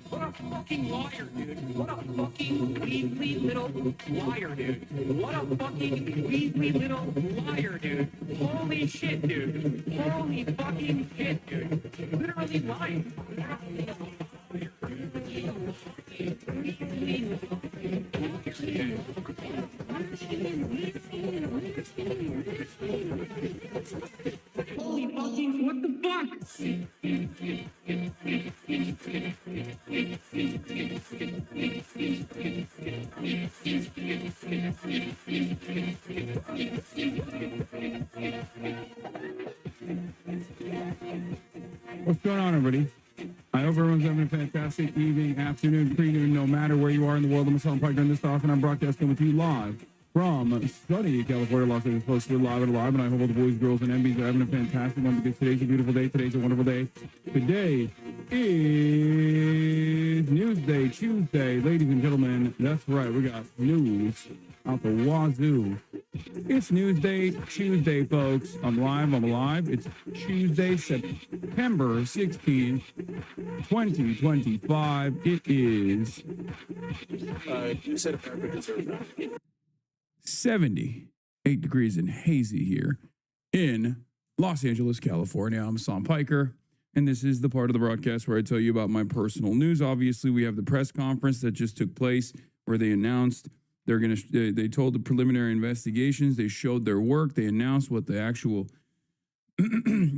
What a fucking liar, dude. What a fucking Weasley little liar, dude. What a fucking Weasley little liar, dude. Holy shit, dude. Holy fucking shit, dude. Literally lying. Holy fucking, what the fuck? What's going on, everybody? I hope everyone's having a fantastic evening, afternoon, pre-noon, no matter where you are in the world. I'm Hassan Piker in this talk, and I'm broadcasting with you live from sunny California, Los Angeles, close to live and alive. And I hope all the boys, girls, and MBs are having a fantastic one because today's a beautiful day. Today's a wonderful day. Today is Newsday, Tuesday. Ladies and gentlemen, that's right. We got news out the wazoo. It's Newsday, Tuesday, folks. I'm live. It's Tuesday, September 16th, 2025. It is 78 degrees and hazy here in Los Angeles, California. I'm Hassan Piker, and this is the part of the broadcast where I tell you about my personal news. Obviously, we have the press conference that just took place where they announced they told the preliminary investigations, they showed their work, they announced what the actual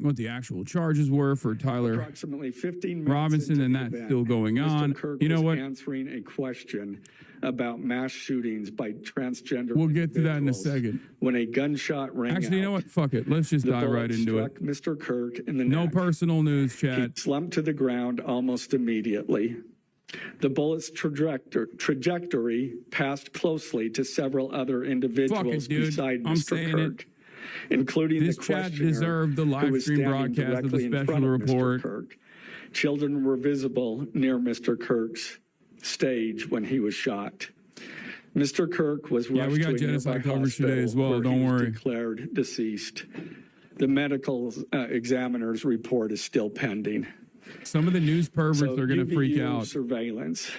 what the actual charges were for Tyler approximately 15 Robinson, and that's still going on. Kirk you know was what? Answering a question about mass shootings by transgender. We'll get to that in a second. When a gunshot rang Actually, you know what? Fuck it. Let's just dive right into it. Mr. Kirk in the No neck. personal news, chat. He slumped to the ground almost immediately. The bullet's trajectory passed closely to several other individuals beside Mr. Kirk, including the questioner deserved the live stream broadcast of the special report. Kirk. Children were visible near Mr. Kirk's stage when he was shot. Mr. Kirk was rushed to a nearby hospital today as well. where Don't he was worry. declared deceased. The medical examiner's report is still pending. Some of the news perverts are going to freak out. Surveillance.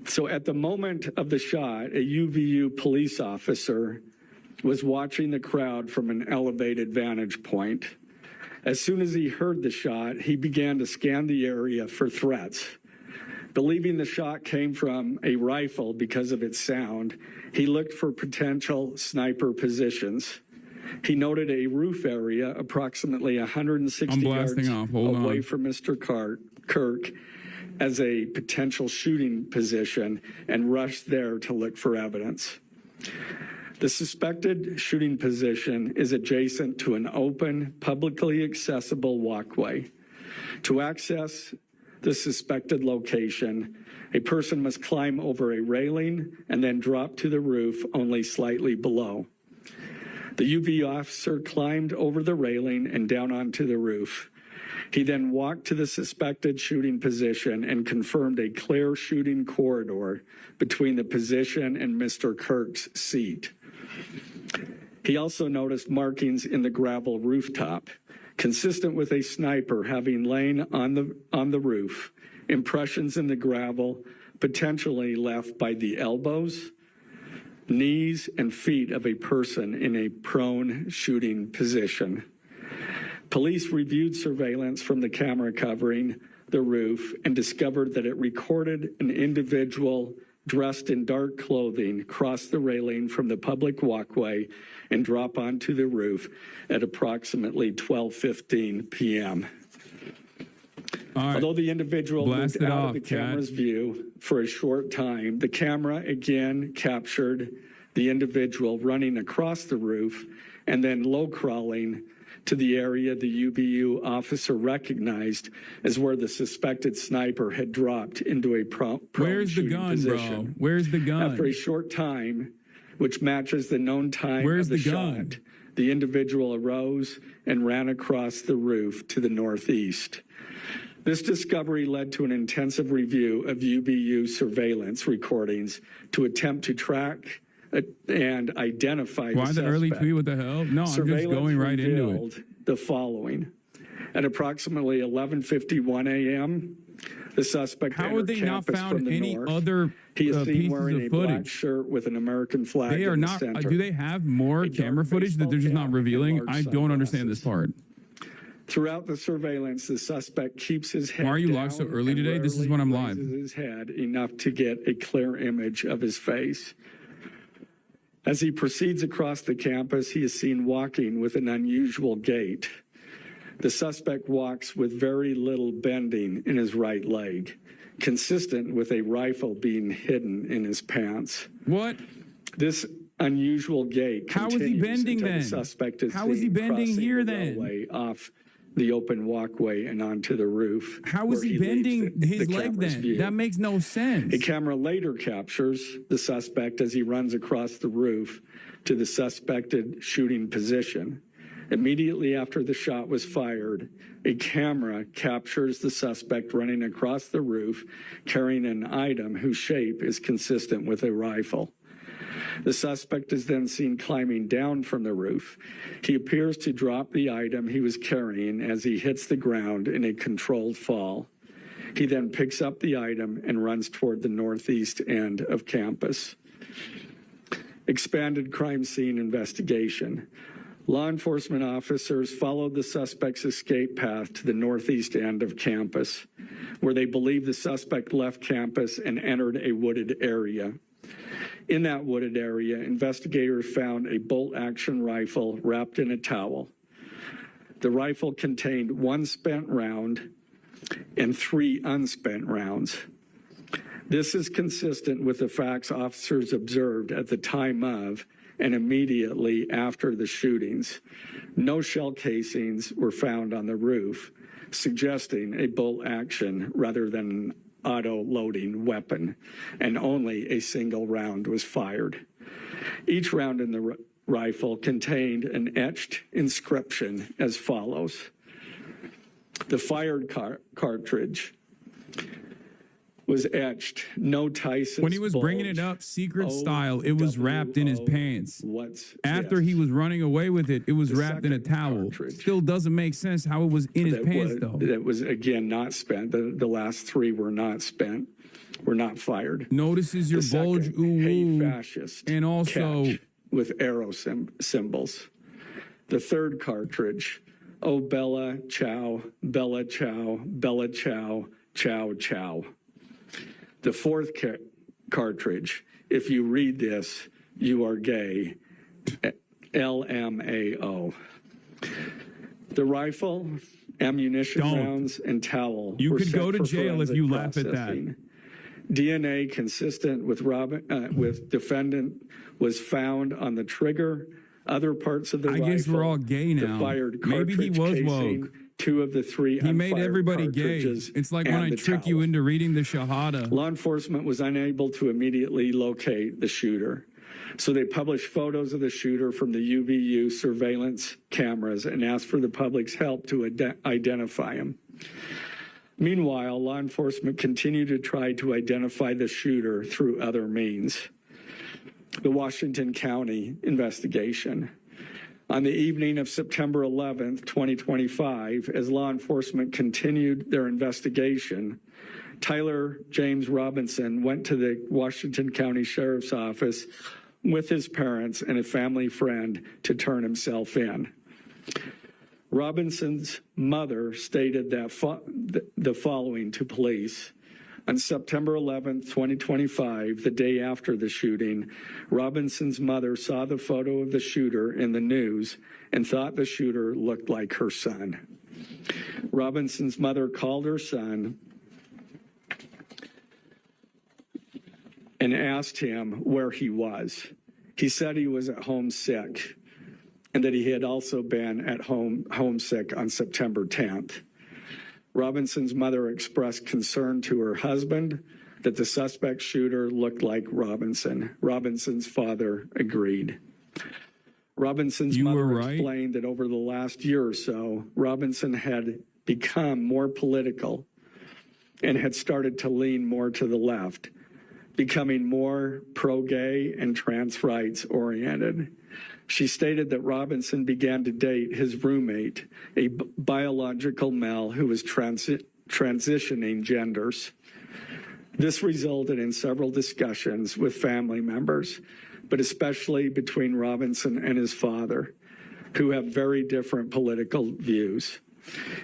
So at the moment of the shot, a UVU police officer was watching the crowd from an elevated vantage point. As soon as he heard the shot, he began to scan the area for threats. Believing the shot came from a rifle because of its sound, he looked for potential sniper positions. He noted a roof area approximately 160 yards away from Mr. Kirk as a potential shooting position and rushed there to look for evidence. The suspected shooting position is adjacent to an open, publicly accessible walkway. To access the suspected location, a person must climb over a railing and then drop to the roof only slightly below. The UV officer climbed over the railing and down onto the roof. He then walked to the suspected shooting position and confirmed a clear shooting corridor between the position and Mr. Kirk's seat. He also noticed markings in the gravel rooftop, consistent with a sniper having lain on the roof, impressions in the gravel potentially left by the elbows, knees, and feet of a person in a prone shooting position. Police reviewed surveillance from the camera covering the roof and discovered that it recorded an individual dressed in dark clothing cross the railing from the public walkway and drop onto the roof at approximately 12:15 p.m. Although the individual moved out of the camera's view for a short time, the camera again captured the individual running across the roof and then low crawling to the area the UBU officer recognized as where the suspected sniper had dropped into a prone shooting position. Bro? Where's the gun? After a short time, which matches the known time of the shot, the individual arose and ran across the roof to the northeast. This discovery led to an intensive review of UBU surveillance recordings to attempt to track and identify the suspect. Why the early tweet? What the hell? No, I'm just going right into it. The following. At approximately 11:51 a.m., the suspect entered campus from the north. He is seen wearing a black shirt with an American flag in the center. Do they have more camera footage that they're just not revealing? I don't understand this part. Throughout the surveillance, the suspect keeps his head down. Why are you live so early today? This is when I'm live. His head enough to get a clear image of his face. As he proceeds across the campus, he is seen walking with an unusual gait. The suspect walks with very little bending in his right leg, consistent with a rifle being hidden in his pants. What? This unusual gait continues. How is he bending until then? The suspect is How is he bending here then? Off the open walkway and onto the roof. How is he bending his leg then? View. That makes no sense. A camera later captures the suspect as he runs across the roof to the suspected shooting position. Immediately after the shot was fired, a camera captures the suspect running across the roof carrying an item whose shape is consistent with a rifle. The suspect is then seen climbing down from the roof. He appears to drop the item he was carrying as he hits the ground in a controlled fall. He then picks up the item and runs toward the northeast end of campus. Expanded crime scene investigation. Law enforcement officers followed the suspect's escape path to the northeast end of campus, where they believe the suspect left campus and entered a wooded area. In that wooded area, investigators found a bolt-action rifle wrapped in a towel. The rifle contained 1 spent round and 3 unspent rounds. This is consistent with the facts officers observed at the time of and immediately after the shootings. No shell casings were found on the roof, suggesting a bolt action rather than an auto-loading weapon, and only a single round was fired. Each round in the rifle contained an etched inscription as follows. The fired cartridge was etched, "No Tyson." When he was bringing it up secret style, it was wrapped in his pants. After he was running away with it, it was wrapped in a towel. Still doesn't make sense how it was in his pants, though. That was, again, not spent. The last three were not spent, were not fired. Notices your bulge, ooh, fascist, and also catch with arrow symbols. The third cartridge, "Oh, Bella Chow, Bella Chow, Bella Chow, Chow Chow." The fourth cartridge, "If you read this, you are gay." LMAO. The rifle, ammunition rounds, and towel. You were could sent go to for jail if forensic you laugh at that. processing. DNA consistent with defendant was found on the trigger. Other parts of the rifle. I guess we're all gay now. The fired Maybe he cartridge was casing, woke. 2 of the 3 He made unfired everybody gay. cartridges, It's like when and I the trick you towel. into reading the Shahada. Law enforcement was unable to immediately locate the shooter. So they published photos of the shooter from the UVU surveillance cameras and asked for the public's help to identify him. Meanwhile, law enforcement continued to try to identify the shooter through other means. The Washington County investigation. On the evening of September 11th, 2025, as law enforcement continued their investigation, Tyler James Robinson went to the Washington County Sheriff's Office with his parents and a family friend to turn himself in. Robinson's mother stated that the following to police. On September 11th, 2025, the day after the shooting, Robinson's mother saw the photo of the shooter in the news and thought the shooter looked like her son. Robinson's mother called her son and asked him where he was. He said he was at home sick and that he had also been at home homesick on September 10th. Robinson's mother expressed concern to her husband that the suspect shooter looked like Robinson. Robinson's father agreed. Robinson's mother explained that over the last year or so, Robinson had become more political and had started to lean more to the left, becoming more pro-gay and trans rights oriented. She stated that Robinson began to date his roommate, a biological male who was transitioning genders. This resulted in several discussions with family members, but especially between Robinson and his father, who have very different political views.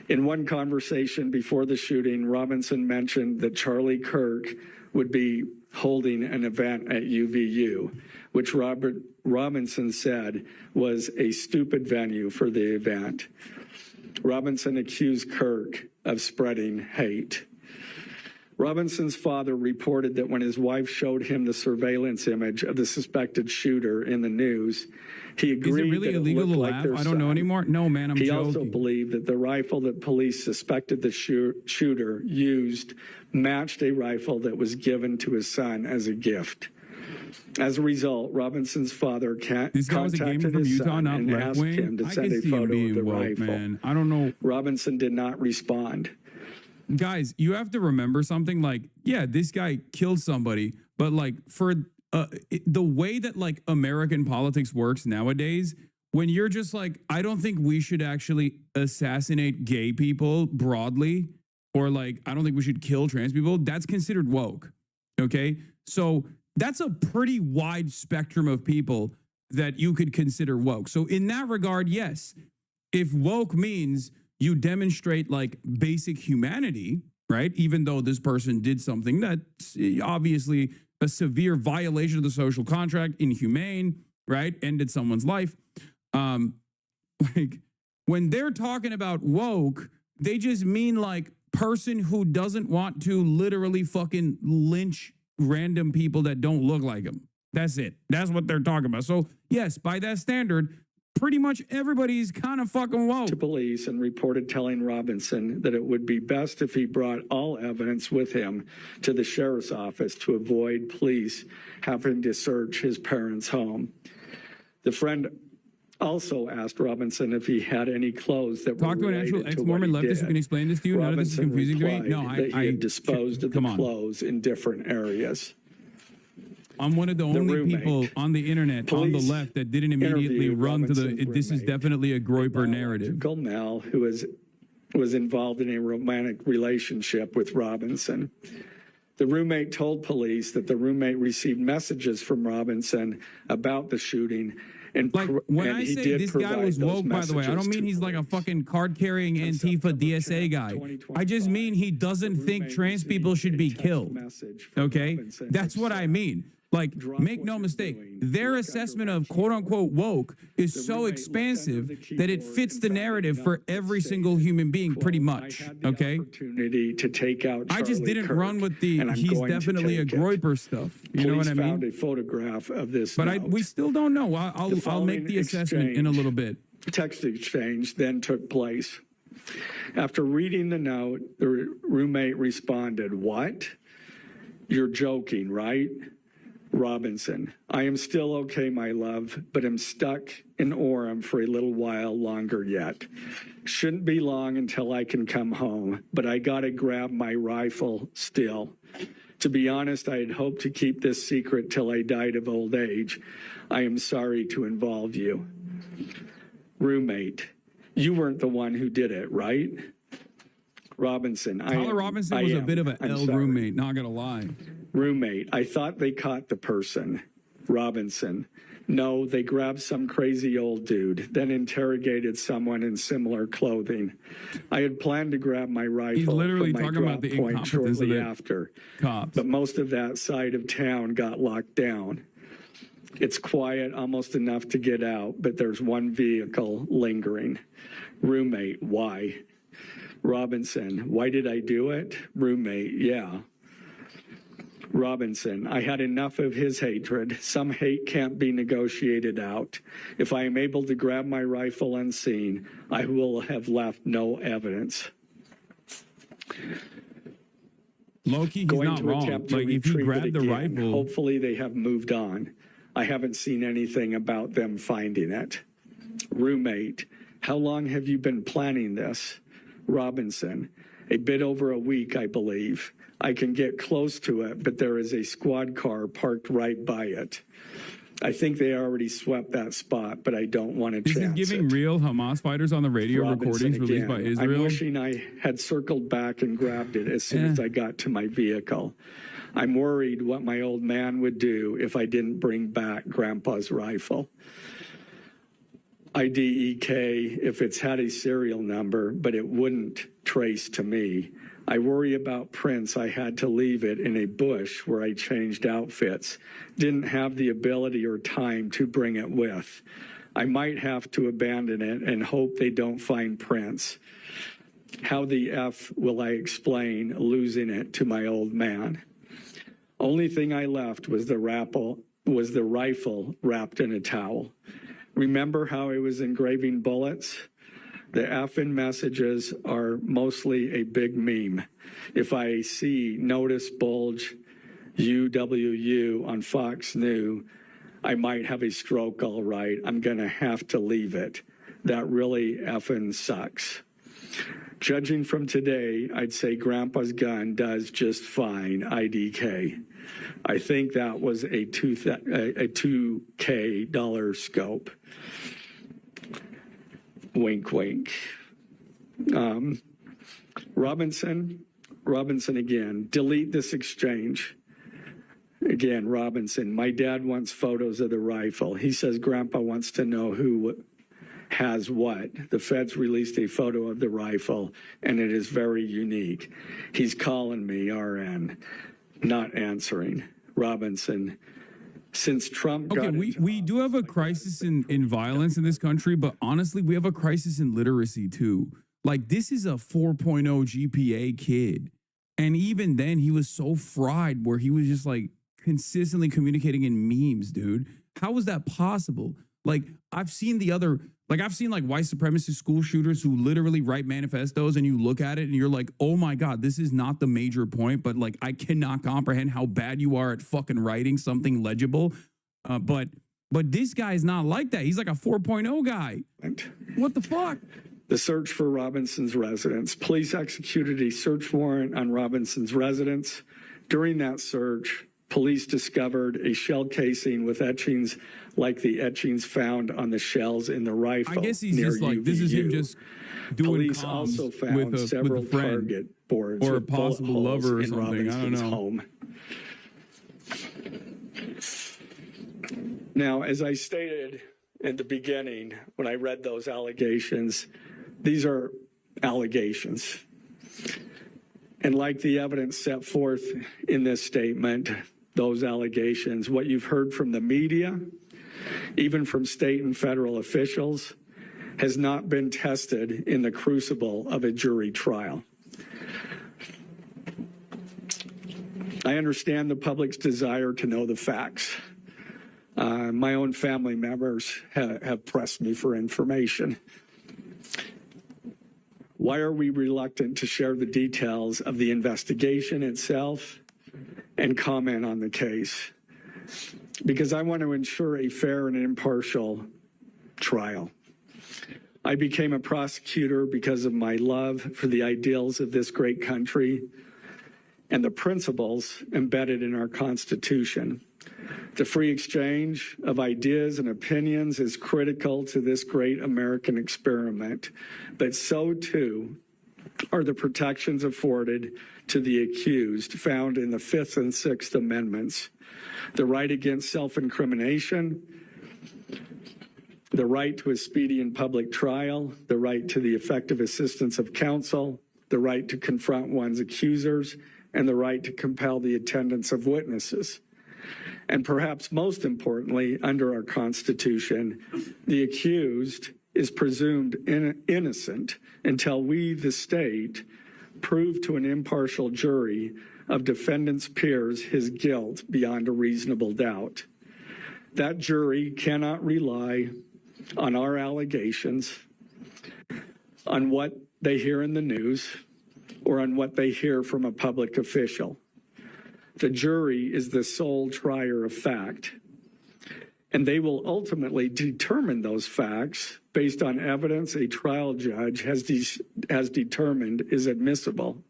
In one conversation before the shooting, Robinson mentioned that Charlie Kirk would be holding an event at UVU, which Robinson said was a stupid venue for the event. Robinson accused Kirk of spreading hate. Robinson's father reported that when his wife showed him the surveillance image of the suspected shooter in the news, he agreed Is it really that illegal to like laugh? their I don't know son. anymore. No, man, I'm He joking. also believed that the rifle that police suspected the shooter used matched a rifle that was given to his son as a gift. As a result, Robinson's father This guy was a gamer contacted from his Utah, son not and left asked wing. him to I send can a see him photo of being the woke, rifle. man. I don't know. Robinson did not respond. Guys, you have to remember something like, yeah, this guy killed somebody, but like for the way that like American politics works nowadays, when you're just like, I don't think we should actually assassinate gay people broadly, or like, I don't think we should kill trans people, that's considered woke. Okay. So that's a pretty wide spectrum of people that you could consider woke. So in that regard, yes, if woke means you demonstrate like basic humanity, right? Even though this person did something that's obviously a severe violation of the social contract, inhumane, right? Ended someone's life. Like when they're talking about woke, they just mean like person who doesn't want to literally fucking lynch random people that don't look like them. That's it. That's what they're talking about. So yes, by that standard, pretty much everybody's kind of fucking woke. To police and reported telling Robinson that it would be best if he brought all evidence with him to the sheriff's office to avoid police having to search his parents' home. The friend also asked Robinson if he had any clothes that Talk were to an actual related to ex-Mormon what he leftist did. who can explain this to you. None of this is Robinson confusing to me. replied No, that he had disposed of the come on. clothes in different areas. I'm one of the only people on the internet on the left that didn't immediately run to the. This is definitely a Groyper narrative. Mel, who was involved in a romantic relationship with Robinson. The roommate told police that the roommate received messages from Robinson about the shooting. And When I say this guy was woke, by the way, I don't mean he's like a fucking card-carrying Antifa DSA guy. I just mean he doesn't think trans people should be killed. Okay? That's what I mean. Like, make no mistake, their assessment of quote-unquote woke is so expansive that it fits the narrative for every single human being pretty much, okay? To take out I just didn't run with the he's definitely a Groyper stuff. You know what I mean? Found a photograph of this But we still don't know. I'll make the assessment in a little bit. Text exchange then took place. After reading the note, the roommate responded, "What? You're joking, right?" Robinson, I am still okay, my love, but am stuck in Orem for a little while longer yet. Shouldn't be long until I can come home, but I gotta grab my rifle still. To be honest, I had hoped to keep this secret till I died of old age. I am sorry to involve you. Roommate, you weren't the one who did it, right? Robinson, Tyler Robinson was a bit of an L roommate, not gonna lie. Roommate, I thought they caught the person. Robinson, no, they grabbed some crazy old dude, then interrogated someone in similar clothing. I had planned to grab my rifle. He's literally from my talking about the drop point incompetence shortly of the after, cops. but most of that side of town got locked down. It's quiet, almost enough to get out, but there's one vehicle lingering. Roommate, why? Robinson, why did I do it? Roommate, yeah. Robinson, I had enough of his hatred. Some hate can't be negotiated out. If I am able to grab my rifle unseen, I will have left no evidence. Loki, he's Going not to wrong. attempt to Like, if you retrieve grab it the again. rifle, Hopefully they have moved on. I haven't seen anything about them finding it. Roommate, how long have you been planning this? Robinson, a bit over a week, I believe. I can get close to it, but there is a squad car parked right by it. I think they already swept that spot, but I don't want to this is chance giving it. real Hamas fighters on the radio Robinson recordings released by again. Israel. I'm wishing I had circled back and grabbed it as soon as I got to my vehicle. I'm worried what my old man would do if I didn't bring back Grandpa's rifle. IDEK if it's had a serial number, but it wouldn't trace to me. I worry about prints. I had to leave it in a bush where I changed outfits. Didn't have the ability or time to bring it with. I might have to abandon it and hope they don't find prints. How the F will I explain losing it to my old man? Only thing I left was the rifle wrapped in a towel. Remember how I was engraving bullets? The effing messages are mostly a big meme. If I see notice bulge UWU on Fox News, I might have a stroke all right. I'm going to have to leave it. That really effing sucks. Judging from today, I'd say Grandpa's gun does just fine, IDK. I think that was a $2K dollar scope. Wink, wink. Robinson again, delete this exchange. Again, Robinson, my dad wants photos of the rifle. He says Grandpa wants to know who has what. The feds released a photo of the rifle, and it is very unique. He's calling me, RN, not answering. Robinson, since Trump got we do have a crisis in violence in this country, but honestly, we have a crisis in literacy too. Like, this is a 4.0 GPA kid. And even then, he was so fried where he was just like consistently communicating in memes, dude. How was that possible? Like I've seen I've seen like white supremacist school shooters who literally write manifestos and you look at it and you're like, oh my God, this is not the major point, but like I cannot comprehend how bad you are at fucking writing something legible. But this guy is not like that. He's like a 4.0 guy. What the fuck? The search for Robinson's residence. Police executed a search warrant on Robinson's residence. During that search, police discovered a shell casing with etchings like the etchings found on the shells in the rifle. I guess he's near just like, UVU. this is him just doing Police comms also found several with a friend target boards or a with bullet possible holes lover or in something. I don't Robinson's know. home. Now, as I stated at the beginning, when I read those allegations, these are allegations. And like the evidence set forth in this statement, those allegations, what you've heard from the media, even from state and federal officials, has not been tested in the crucible of a jury trial. I understand the public's desire to know the facts. My own family members have pressed me for information. Why are we reluctant to share the details of the investigation itself and comment on the case? Because I want to ensure a fair and impartial trial. I became a prosecutor because of my love for the ideals of this great country and the principles embedded in our Constitution. The free exchange of ideas and opinions is critical to this great American experiment, but so too are the protections afforded to the accused found in the Fifth and Sixth Amendments. The right against self-incrimination, the right to a speedy and public trial, the right to the effective assistance of counsel, the right to confront one's accusers, and the right to compel the attendance of witnesses. And perhaps most importantly, under our Constitution, the accused is presumed innocent until we, the state, prove to an impartial jury of defendant's peers his guilt beyond a reasonable doubt. That jury cannot rely on our allegations, on what they hear in the news, or on what they hear from a public official. The jury is the sole trier of fact, and they will ultimately determine those facts based on evidence a trial judge has determined is admissible.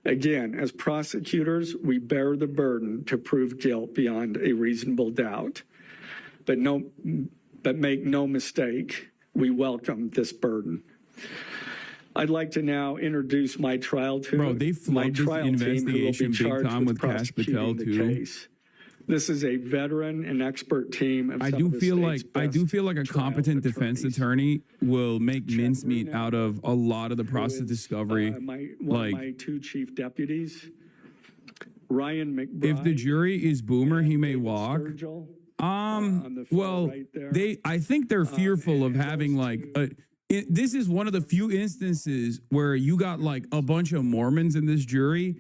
Again, as prosecutors, we bear the burden to prove guilt beyond a reasonable doubt. But make no mistake, we welcome this burden. I'd like to now introduce my trial team. Bro, they flubbed this investigation big time with Kash Patel too. This is a veteran and expert team. Of I do feel like a competent defense attorney will make mincemeat out of a lot of the process discovery. My two chief deputies, Ryan McBride. If the jury is Boomer, he may walk. Well, I think they're fearful of having like this is one of the few instances where you got like a bunch of Mormons in this jury.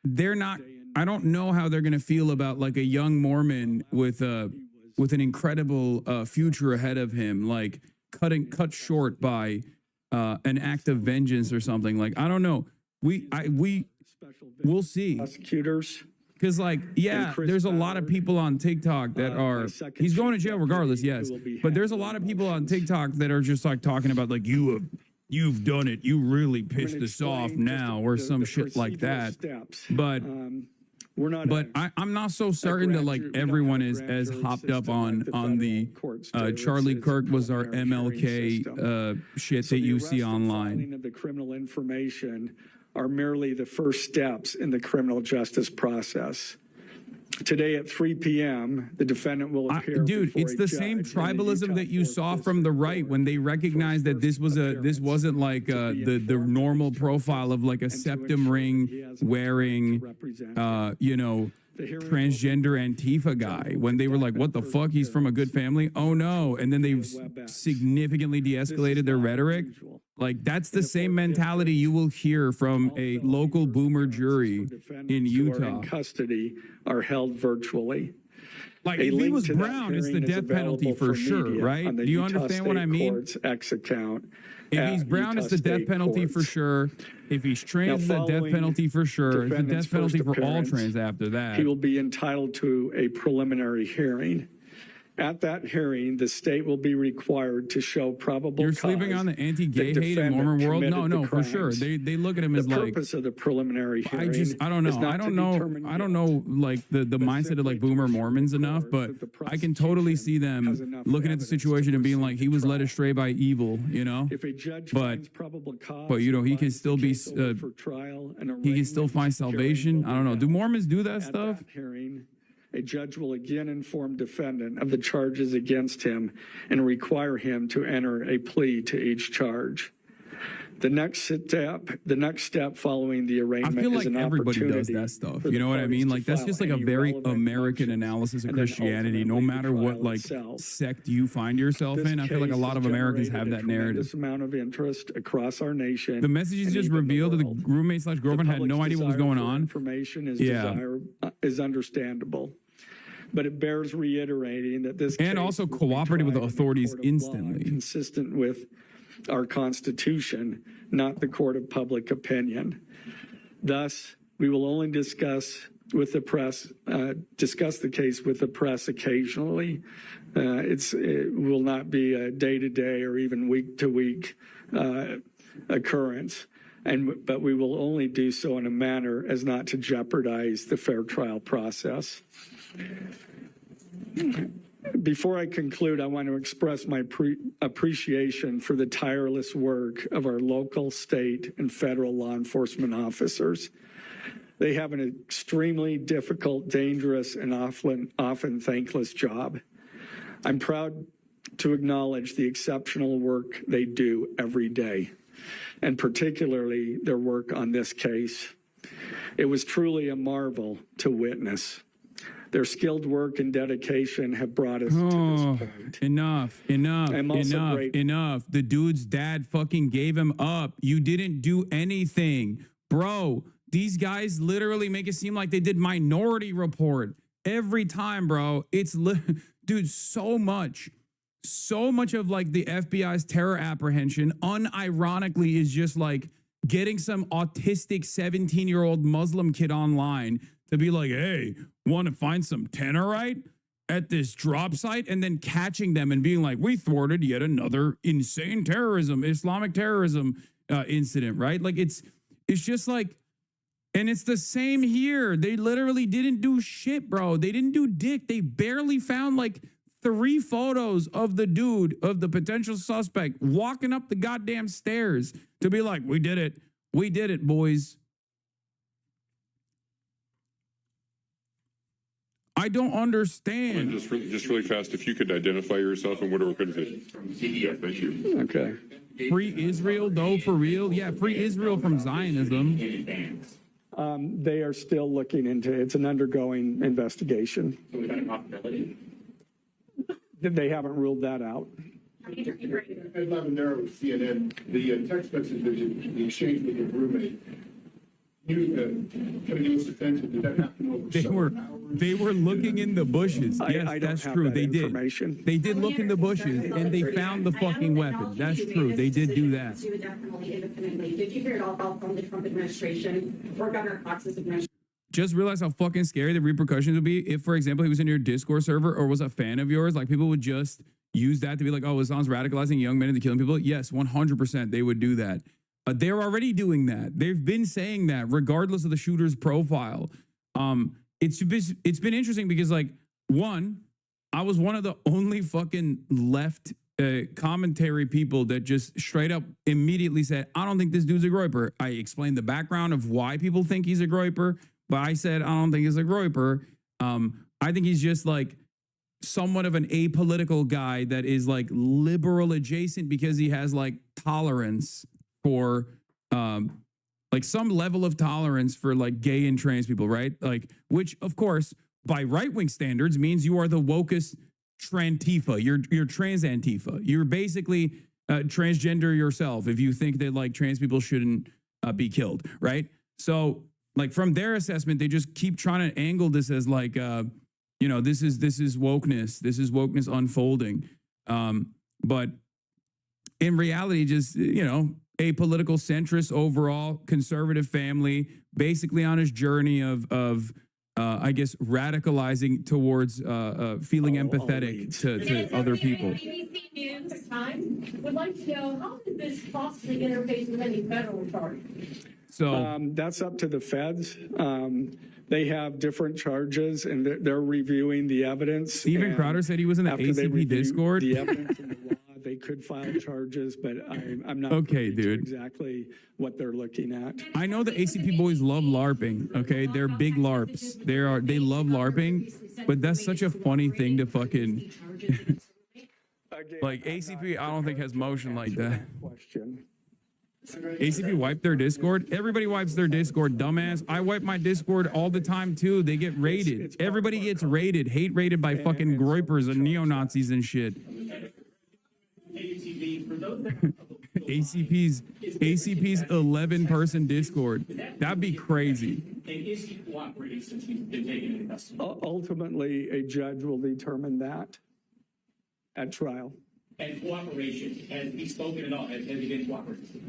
They're not. I don't know how they're going to feel about like a young Mormon with an incredible future ahead of him, like cut short by an act of vengeance or something. Like I don't know. We'll see. Prosecutors. Because like, yeah, there's a lot of people on TikTok that are, he's going to jail regardless, yes. But there's a lot of people on TikTok that are just like talking about like, you've done it. You really pissed us off now or some shit like that. But I'm not so certain that like everyone is as hopped up on the Charlie Kirk was our MLK shit that you see online. Of the criminal information are merely the first steps in the criminal justice process. Today at 3 p.m., the defendant will appear. Dude, it's the same tribalism that you saw from the right when they recognized that this wasn't like the normal profile of like a septum ring wearing, transgender Antifa guy. When they were like, what the fuck? He's from a good family? Oh no. And then they significantly de-escalated their rhetoric. Like that's the same mentality you will hear from a local Boomer jury in Utah. In custody are held virtually. Like, A if he link was to that brown, it's the hearing is death penalty available for for sure, media right? on the Do you Utah understand what State I mean? Court's X account. If he's at brown, Utah it's the death State penalty for Courts. sure. If he's trans, it's the death following penalty for sure. It's the defendant's death penalty first for all appearance, trans after that. He will be entitled to a preliminary hearing. At that hearing, the state will be required to show probable You're cause sleeping on the anti-gay the hate in defendant Mormon world? committed No, the no, for sure. crimes. They look at him as The like, purpose of the preliminary hearing I don't is know. not I to don't know. determine I don't know like the mindset of like boomer Mormons enough, but I can totally see them looking at the situation and being like, he was led astray by evil, you know? If a judge But finds probable cause, you know, he can finds the still be case over for trial, and he can still find salvation. I don't know. Do Mormons do that At stuff? that hearing, a judge will again inform defendant of the charges against him and require him to enter a plea to each charge. The next step following the I arraignment feel is like an everybody does opportunity that stuff. for You the know what I parties mean? to Like, that's file just like a any very relevant American motions, analysis of and then Christianity, no ultimately matter the what trial like itself. sect you find yourself This in. I feel like a case lot has of Americans have generated that a narrative. tremendous amount of interest across our nation. The messages and just even the revealed that the world. roommate/girlfriend had no public's idea what was desire going for on. Information Yeah. is understandable, but it bears reiterating that this And case also will be cooperated with the tried in authorities court of law, instantly. consistent with our Constitution, not the court of public opinion. Thus, we will only discuss the case with the press occasionally. It will not be a day-to-day or even week-to-week occurrence. But we will only do so in a manner as not to jeopardize the fair trial process. Before I conclude, I want to express my appreciation for the tireless work of our local, state, and federal law enforcement officers. They have an extremely difficult, dangerous, and often thankless job. I'm proud to acknowledge the exceptional work they do every day, and particularly their work on this case. It was truly a marvel to witness. Their skilled work and dedication have brought us to this point. Enough. I'm also Enough. The dude's dad fucking gave him up. You didn't do anything. Bro, these guys literally make it seem like they did Minority Report every time, bro. Dude, so much of like the FBI's terror apprehension unironically is just like getting some autistic 17-year-old Muslim kid online to be like, hey, want to find some Tannerite at this drop site? And then catching them and being like, we thwarted yet another insane Islamic terrorism incident, right? Like it's just like, and it's the same here. They literally didn't do shit, bro. They didn't do dick. They barely found like 3 photos of the dude, of the potential suspect, walking up the goddamn stairs to be like, we did it. We did it, boys. I don't understand. Just really fast, if you could identify yourself and what organization. From CDF, thank you. Okay. Free Israel, though, for real? Yeah, free Israel from Zionism. They are still looking into it. It's an undergoing investigation. So is that a possibility? They haven't ruled that out. As Lavendera with CNN, the text message, the exchange with your roommate, you kind of give us a sense of, did that happen over They were looking in the bushes. Yes, I don't that's have true. that They did. information. They did look in the bushes and they found the fucking weapon. That's true. They did do that. Did you hear it all from the Trump administration or Governor Cox's administration? Just realize how fucking scary the repercussions would be if, for example, he was in your Discord server or was a fan of yours. Like, people would just use that to be like, oh, Islam's radicalizing young men into killing people. Yes, 100% they would do that. They're already doing that. They've been saying that regardless of the shooter's profile. It's been interesting because, like, one, I was one of the only fucking left commentary people that just straight up immediately said, I don't think this dude's a groyper. I explained the background of why people think he's a groyper, but I said, I don't think he's a groyper. I think he's just like somewhat of an apolitical guy that is like liberal adjacent because he has like tolerance for like some level of tolerance for like gay and trans people, right? Like, which of course by right-wing standards means you are the wokest trantifa. You're trans antifa. You're basically transgender yourself if you think that like trans people shouldn't be killed, right? So like from their assessment, they just keep trying to angle this as like You know, this is wokeness. This is wokeness unfolding. But in reality, just, you know, a political centrist overall conservative family, basically on his journey of I guess, radicalizing towards feeling empathetic to other people. ABC News Time would like to know, how did this possibly interface with any federal charges? So that's up to the feds. They have different charges, and they're reviewing the evidence. Steven Crowder said he was in the ACP Discord. The evidence in the law, they could file charges, but I'm not okay, privy to dude. exactly what they're looking at. I know the ACP boys love LARPing. Okay, they're big LARPs. They love LARPing, but that's such a funny thing to fucking like ACP. I don't think has motion like that. Question. ACP wiped their Discord. Everybody wipes their Discord, dumbass. I wipe my Discord all the time too. They get raided. Everybody gets raided, hate raided by fucking groypers and neo-Nazis and shit. ACP's 11-person Discord. That'd be crazy. Ultimately, a judge will determine that at trial. And cooperation, has he spoken at all? Has he been cooperative?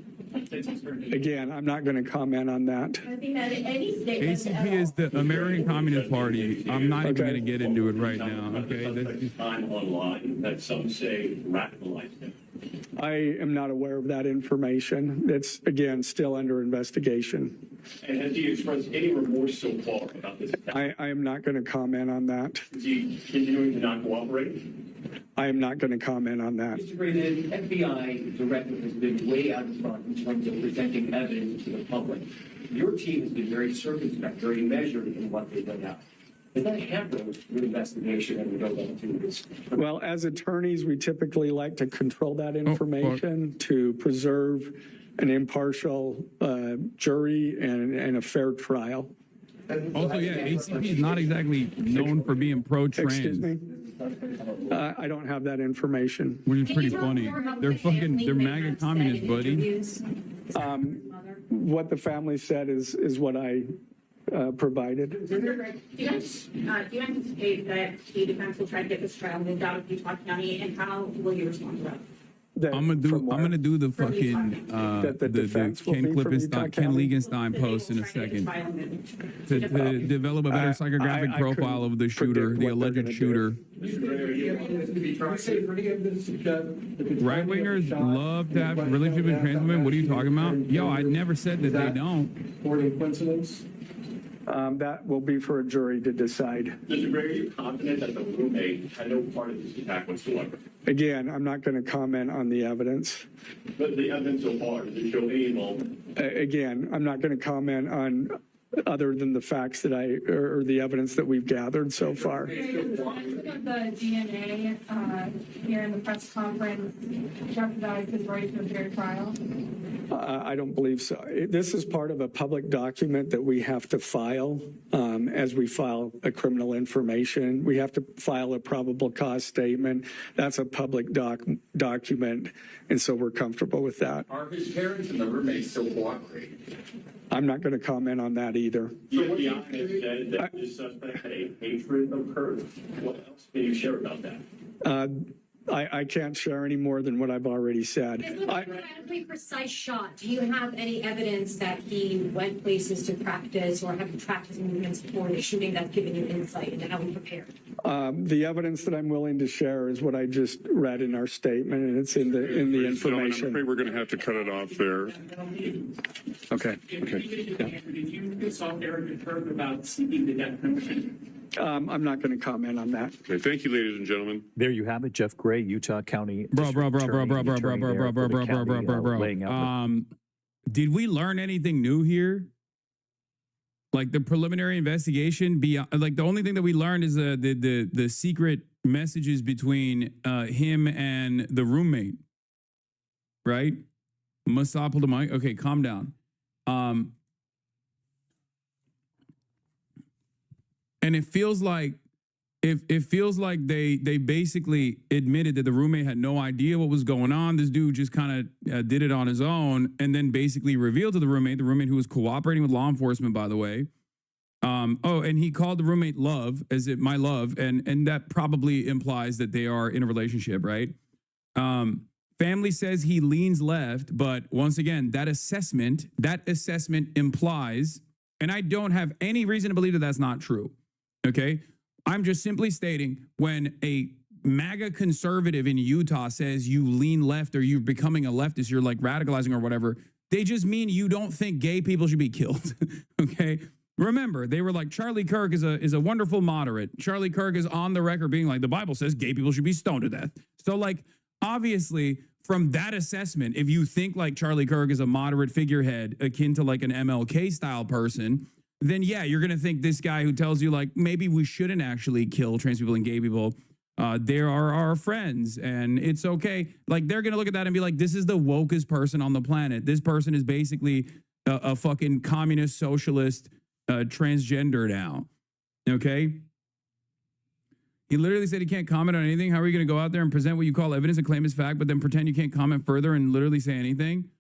Again, I'm not going to comment on that. ACP is the American Communist Party. I'm not even going to get into it right now. Okay. Time online that some say radicalized him. I am not aware of that information. It's, again, still under investigation. And has he expressed any remorse so far about this attack? I am not going to comment on that. Is he continuing to not cooperate? I am not going to comment on that. Mr. Gray, the FBI director has been way out in front in terms of presenting evidence to the public. Your team has been very circumspect, very measured in what they put out. Does that hamper your investigation and we go into this? Well, as attorneys, we typically like to control that information to preserve an impartial jury and a fair trial. Also, yeah, ACP is not exactly known for being pro-trans. Excuse me? I don't have that information. Which is pretty funny. They're MAGA communists, buddy. What the family said is what I provided. Do you anticipate that the defense will try to get this trial moved out of Utah County, and how will you respond to that? I'm gonna do the fucking Ken Liegenstein post in a second to develed a better psychographic profile of the shooter, the alleged shooter. Right wingers love to have relationship with trans women. What are you talking about? Yo, I never said that they don't. Coincidence? That will be for a jury to decide. Mr. Gray, are you confident that the roommate had no part of this attack whatsoever? Again, I'm not going to comment on the evidence. But the evidence so far, does it show any involvement? Again, I'm not going to comment on other than the facts that or the evidence that we've gathered so far. The DNA here in the press conference jeopardized his right to a fair trial? I don't believe so. This is part of a public document that we have to file as we file a criminal information. We have to file a probable cause statement. That's a public document, and so we're comfortable with that. Are his parents and the roommate still cooperating? I'm not going to comment on that either. The FBI has said that this suspect had a hatred of Kirk. What else can you share about that? I can't share any more than what I've already said. This was a pretty precise shot. Do you have any evidence that he went places to practice or have tracked his movements before the shooting that's given you insight into how he prepared? The evidence that I'm willing to share is what I just read in our statement, and it's in the information. I'm afraid we're going to have to cut it off there. Okay. Did you consult Eric and Kirk about seeking the death penalty? I'm not going to comment on that. Okay, thank you, ladies and gentlemen. There you have it, Jeff Gray, Utah County. Bro. Did we learn anything new here? Like the preliminary investigation, beyond, like the only thing that we learned is the secret messages between him and the roommate, right? Masapal the mic. Okay, calm down. And it feels like they basically admitted that the roommate had no idea what was going on. This dude just kind of did it on his own, and then basically revealed to the roommate who was cooperating with law enforcement, by the way, Oh, and he called the roommate love, as it my love, and that probably implies that they are in a relationship, right? Family says he leans left, but once again, that assessment implies, and I don't have any reason to believe that that's not true. Okay, I'm just simply stating when a MAGA conservative in Utah says you lean left or you're becoming a leftist, you're like radicalizing or whatever, they just mean you don't think gay people should be killed. Okay. Remember, they were like, Charlie Kirk is a wonderful moderate. Charlie Kirk is on the record being like, the Bible says gay people should be stoned to death. So like, obviously, from that assessment, if you think like Charlie Kirk is a moderate figurehead akin to like an MLK style person, then yeah, you're going to think this guy who tells you like, maybe we shouldn't actually kill trans people and gay people. They are our friends and it's okay. Like they're going to look at that and be like, this is the wokest person on the planet. This person is basically a fucking communist socialist transgender now. Okay. He literally said he can't comment on anything. How are you going to go out there and present what you call evidence and claim as fact, but then pretend you can't comment further and literally say anything?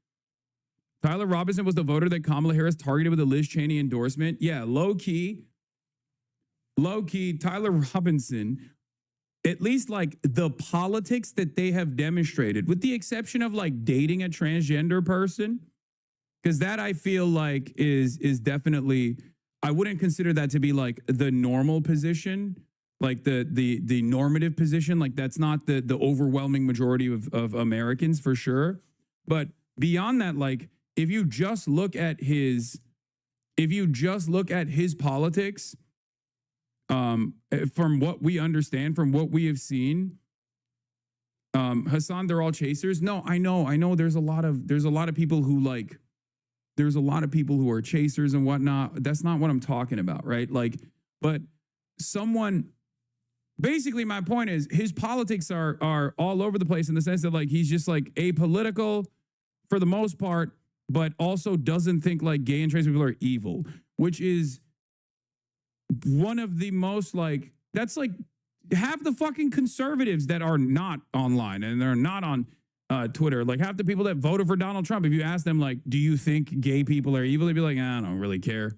Tyler Robinson was the voter that Kamala Harris targeted with a Liz Cheney endorsement. Yeah, low key, Tyler Robinson, at least like the politics that they have demonstrated, with the exception of like dating a transgender person, because that I feel like is definitely, I wouldn't consider that to be like the normal position, like the normative position. Like that's not the overwhelming majority of Americans for sure. But beyond that, like if you just look at his politics, from what we understand, from what we have seen, Hassan, they're all chasers. No, I know. There's a lot of people who like. There's a lot of people who are chasers and whatnot. That's not what I'm talking about, right? Like, but someone, basically my point is his politics are all over the place in the sense that like he's just like apolitical for the most part, but also doesn't think like gay and trans people are evil, which is one of the most like, that's like half the fucking conservatives that are not online and they're not on Twitter, like half the people that voted for Donald Trump, if you ask them like, do you think gay people are evil? They'd be like, I don't really care.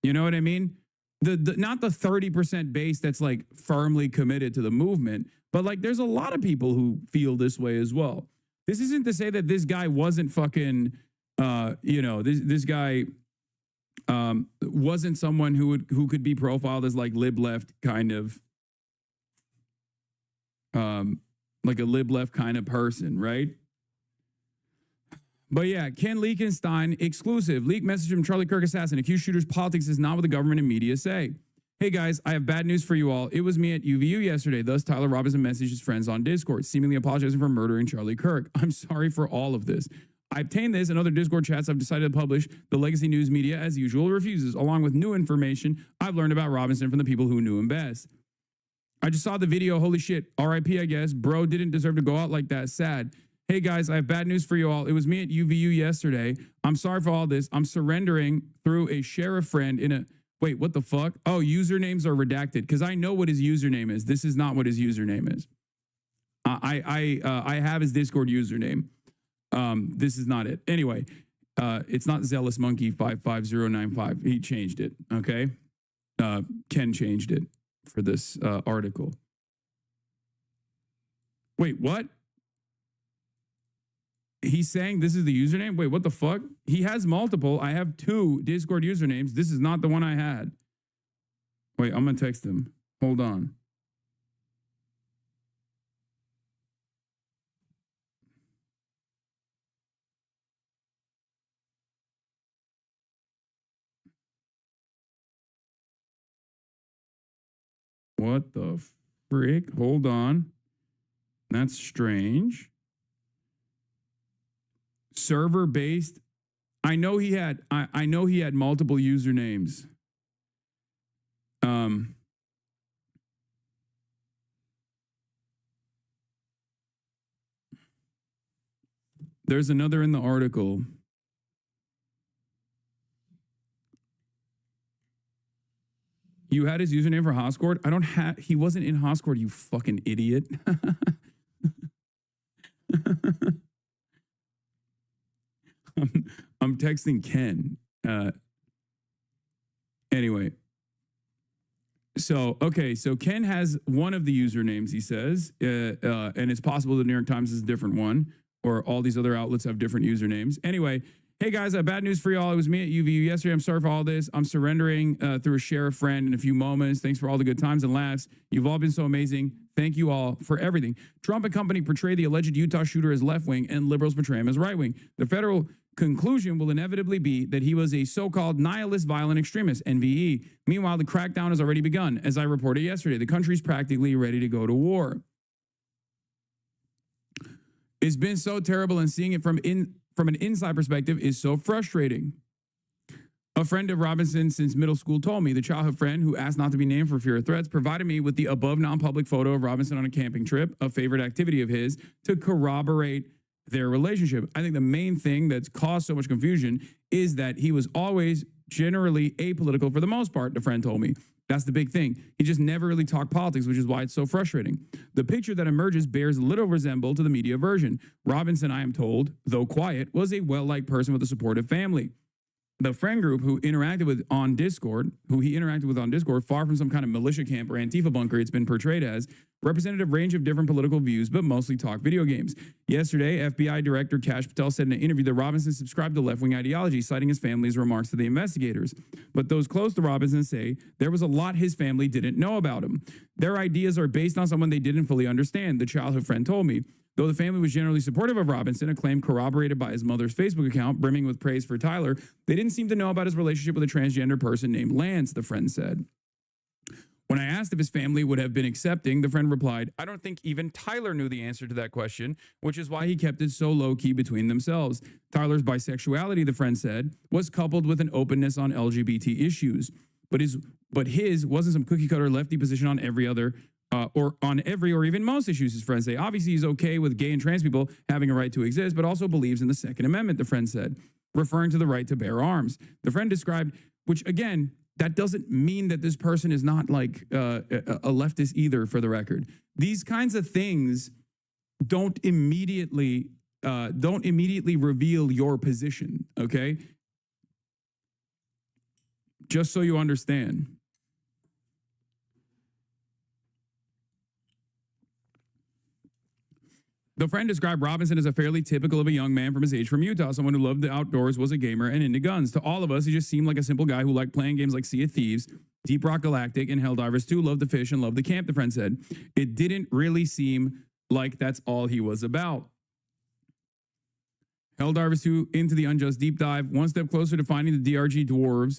You know what I mean? The not the 30% base that's like firmly committed to the movement, but like there's a lot of people who feel this way as well. This isn't to say that this guy wasn't fucking this guy wasn't someone who could be profiled as like lib left kind of like a lib left kind of person, right? But yeah, Ken Leakenstein, exclusive. Leak message from Charlie Kirk assassin. Accused shooters politics is not what the government and media say. Hey guys, I have bad news for you all. It was me at UVU yesterday. Thus, Tyler Robinson messaged his friends on Discord, seemingly apologizing for murdering Charlie Kirk. I'm sorry for all of this. I obtained this and other Discord chats. I've decided to publish. The legacy news media, as usual, refuses, along with new information I've learned about Robinson from the people who knew him best. I just saw the video. Holy shit. RIP, I guess. Bro didn't deserve to go out like that. Sad. Hey, guys, I have bad news for you all. It was me at UVU yesterday. I'm sorry for all this. I'm surrendering through a sheriff friend in a... Wait, what the fuck? Oh, usernames are redacted because I know what his username is. This is not what his username is. I have his Discord username. This is not it. Anyway, it's not Zealous Monkey 55095. He changed it, okay? Ken changed it for this article. Wait, what? He's saying this is the username? Wait, what the fuck? He has multiple. I have 2 Discord usernames. This is not the one I had. Wait, I'm going to text him. Hold on. What the frick? Hold on. That's strange. Server based. I know he had multiple usernames. There's another in the article. You had his username for Hoscord? I don't have, he wasn't in Hoscord, you fucking idiot. I'm texting Ken. Anyway, So, okay, so Ken has one of the usernames, he says, and it's possible the New York Times is a different one, or all these other outlets have different usernames. Anyway, hey guys, I have bad news for y'all. It was me at UVU yesterday. I'm sorry for all this. I'm surrendering through a share a friend in a few moments. Thanks for all the good times and laughs. You've all been so amazing. Thank you all for everything. Trump and company portray the alleged Utah shooter as left-wing and liberals portray him as right-wing. The federal conclusion will inevitably be that he was a so-called nihilist violent extremist, NVE. Meanwhile, the crackdown has already begun. As I reported yesterday, the country's practically ready to go to war. It's been so terrible, and seeing it from an inside perspective is so frustrating. A friend of Robinson since middle school told me, the childhood friend who asked not to be named for fear of threats provided me with the above non-public photo of Robinson on a camping trip, a favorite activity of his, to corroborate their relationship. I think the main thing that's caused so much confusion is that he was always generally apolitical for the most part, the friend told me. That's the big thing. He just never really talked politics, which is why it's so frustrating. The picture that emerges bears little resemblance to the media version. Robinson, I am told, though quiet, was a well-liked person with a supportive family. The friend group who he interacted with on Discord, far from some kind of militia camp or Antifa bunker it's been portrayed as, represented a range of different political views, but mostly talked video games. Yesterday, FBI Director Kash Patel said in an interview that Robinson subscribed to left-wing ideology, citing his family's remarks to the investigators. But those close to Robinson say there was a lot his family didn't know about him. Their ideas are based on someone they didn't fully understand, the childhood friend told me. Though the family was generally supportive of Robinson, a claim corroborated by his mother's Facebook account, brimming with praise for Tyler, they didn't seem to know about his relationship with a transgender person named Lance, the friend said. When I asked if his family would have been accepting, the friend replied, I don't think even Tyler knew the answer to that question, which is why he kept it so low-key between themselves. Tyler's bisexuality, the friend said, was coupled with an openness on LGBT issues. But his wasn't some cookie-cutter lefty position on every other or even most issues, his friends say. Obviously, he's okay with gay and trans people having a right to exist, but also believes in the Second Amendment, the friend said, referring to the right to bear arms. The friend described, which again, that doesn't mean that this person is not like a leftist either, for the record. These kinds of things don't immediately reveal your position, okay? Just so you understand. The friend described Robinson as a fairly typical of a young man from his age from Utah, someone who loved the outdoors, was a gamer, and into guns. To all of us, he just seemed like a simple guy who liked playing games like Sea of Thieves, Deep Rock Galactic, and Helldivers 2, loved to fish and loved the camp, the friend said. It didn't really seem like that's all he was about. Helldivers 2, Into the Unjust Deep Dive, one step closer to finding the DRG dwarves.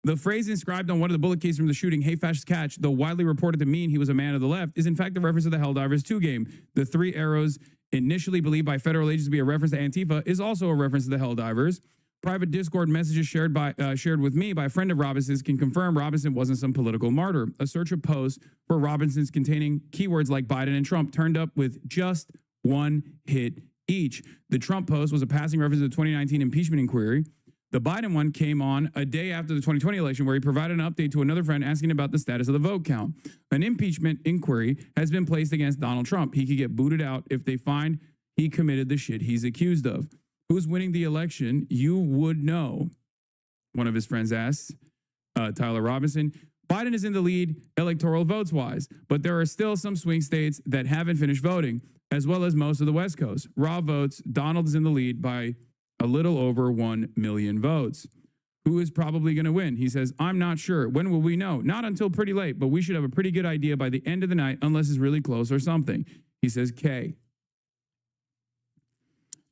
The phrase inscribed on one of the bullet cases from the shooting, "Hey Fascist Catch," though widely reported to mean he was a man of the left, is in fact a reference to the Helldivers 2 game. The three arrows, initially believed by federal agents to be a reference to Antifa, is also a reference to the Helldivers. Private Discord messages shared with me by a friend of Robinson's can confirm Robinson wasn't some political martyr. A search of posts for Robinson's containing keywords like Biden and Trump turned up with just one hit each. The Trump post was a passing reference to the 2019 impeachment inquiry. The Biden one came on a day after the 2020 election, where he provided an update to another friend asking about the status of the vote count. An impeachment inquiry has been placed against Donald Trump. He could get booted out if they find he committed the shit he's accused of. Who's winning the election? You would know, one of his friends asked Tyler Robinson. Biden is in the lead electoral votes-wise, but there are still some swing states that haven't finished voting, as well as most of the West Coast. Raw votes, Donald is in the lead by a little over 1 million votes. Who is probably going to win? He says, I'm not sure. When will we know? Not until pretty late, but we should have a pretty good idea by the end of the night, unless it's really close or something. He says, K.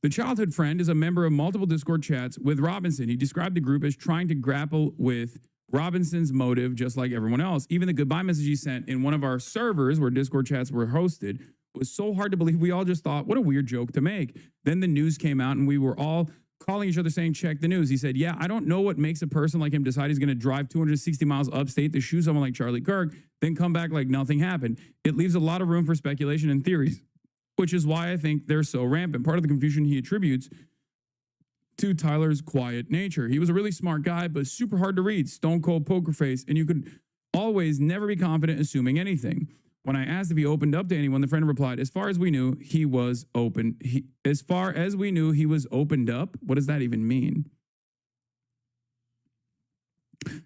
The childhood friend is a member of multiple Discord chats with Robinson. He described the group as trying to grapple with Robinson's motive, just like everyone else. Even the goodbye message he sent in one of our servers where Discord chats were hosted was so hard to believe. We all just thought, what a weird joke to make. Then the news came out and we were all calling each other saying, check the news. He said, yeah, I don't know what makes a person like him decide he's going to drive 260 miles upstate to shoot someone like Charlie Kirk, then come back like nothing happened. It leaves a lot of room for speculation and theories, which is why I think they're so rampant. Part of the confusion he attributes to Tyler's quiet nature. He was a really smart guy, but super hard to read, stone cold poker face, and you could always never be confident assuming anything. When I asked if he opened up to anyone, the friend replied, as far as we knew, he was open. As far as we knew, he was opened up? What does that even mean?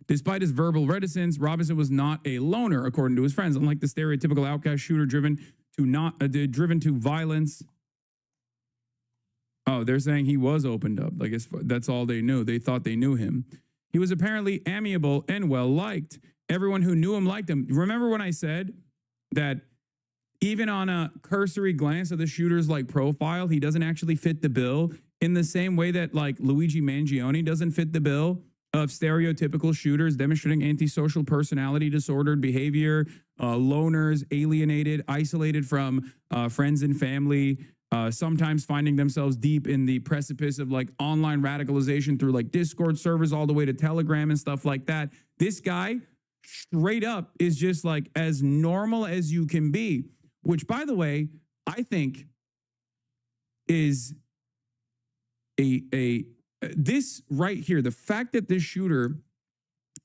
Despite his verbal reticence, Robinson was not a loner, according to his friends. Unlike the stereotypical outcast shooter driven to violence. Oh, they're saying he was opened up. I guess that's all they knew. They thought they knew him. He was apparently amiable and well-liked. Everyone who knew him liked him. Remember when I said that even on a cursory glance of the shooter's like profile, he doesn't actually fit the bill in the same way that like Luigi Mangione doesn't fit the bill of stereotypical shooters demonstrating antisocial personality disordered behavior, loners, alienated, isolated from friends and family, sometimes finding themselves deep in the precipice of like online radicalization through like Discord servers all the way to Telegram and stuff like that. This guy straight up is just like as normal as you can be, which by the way, I think is this right here, the fact that this shooter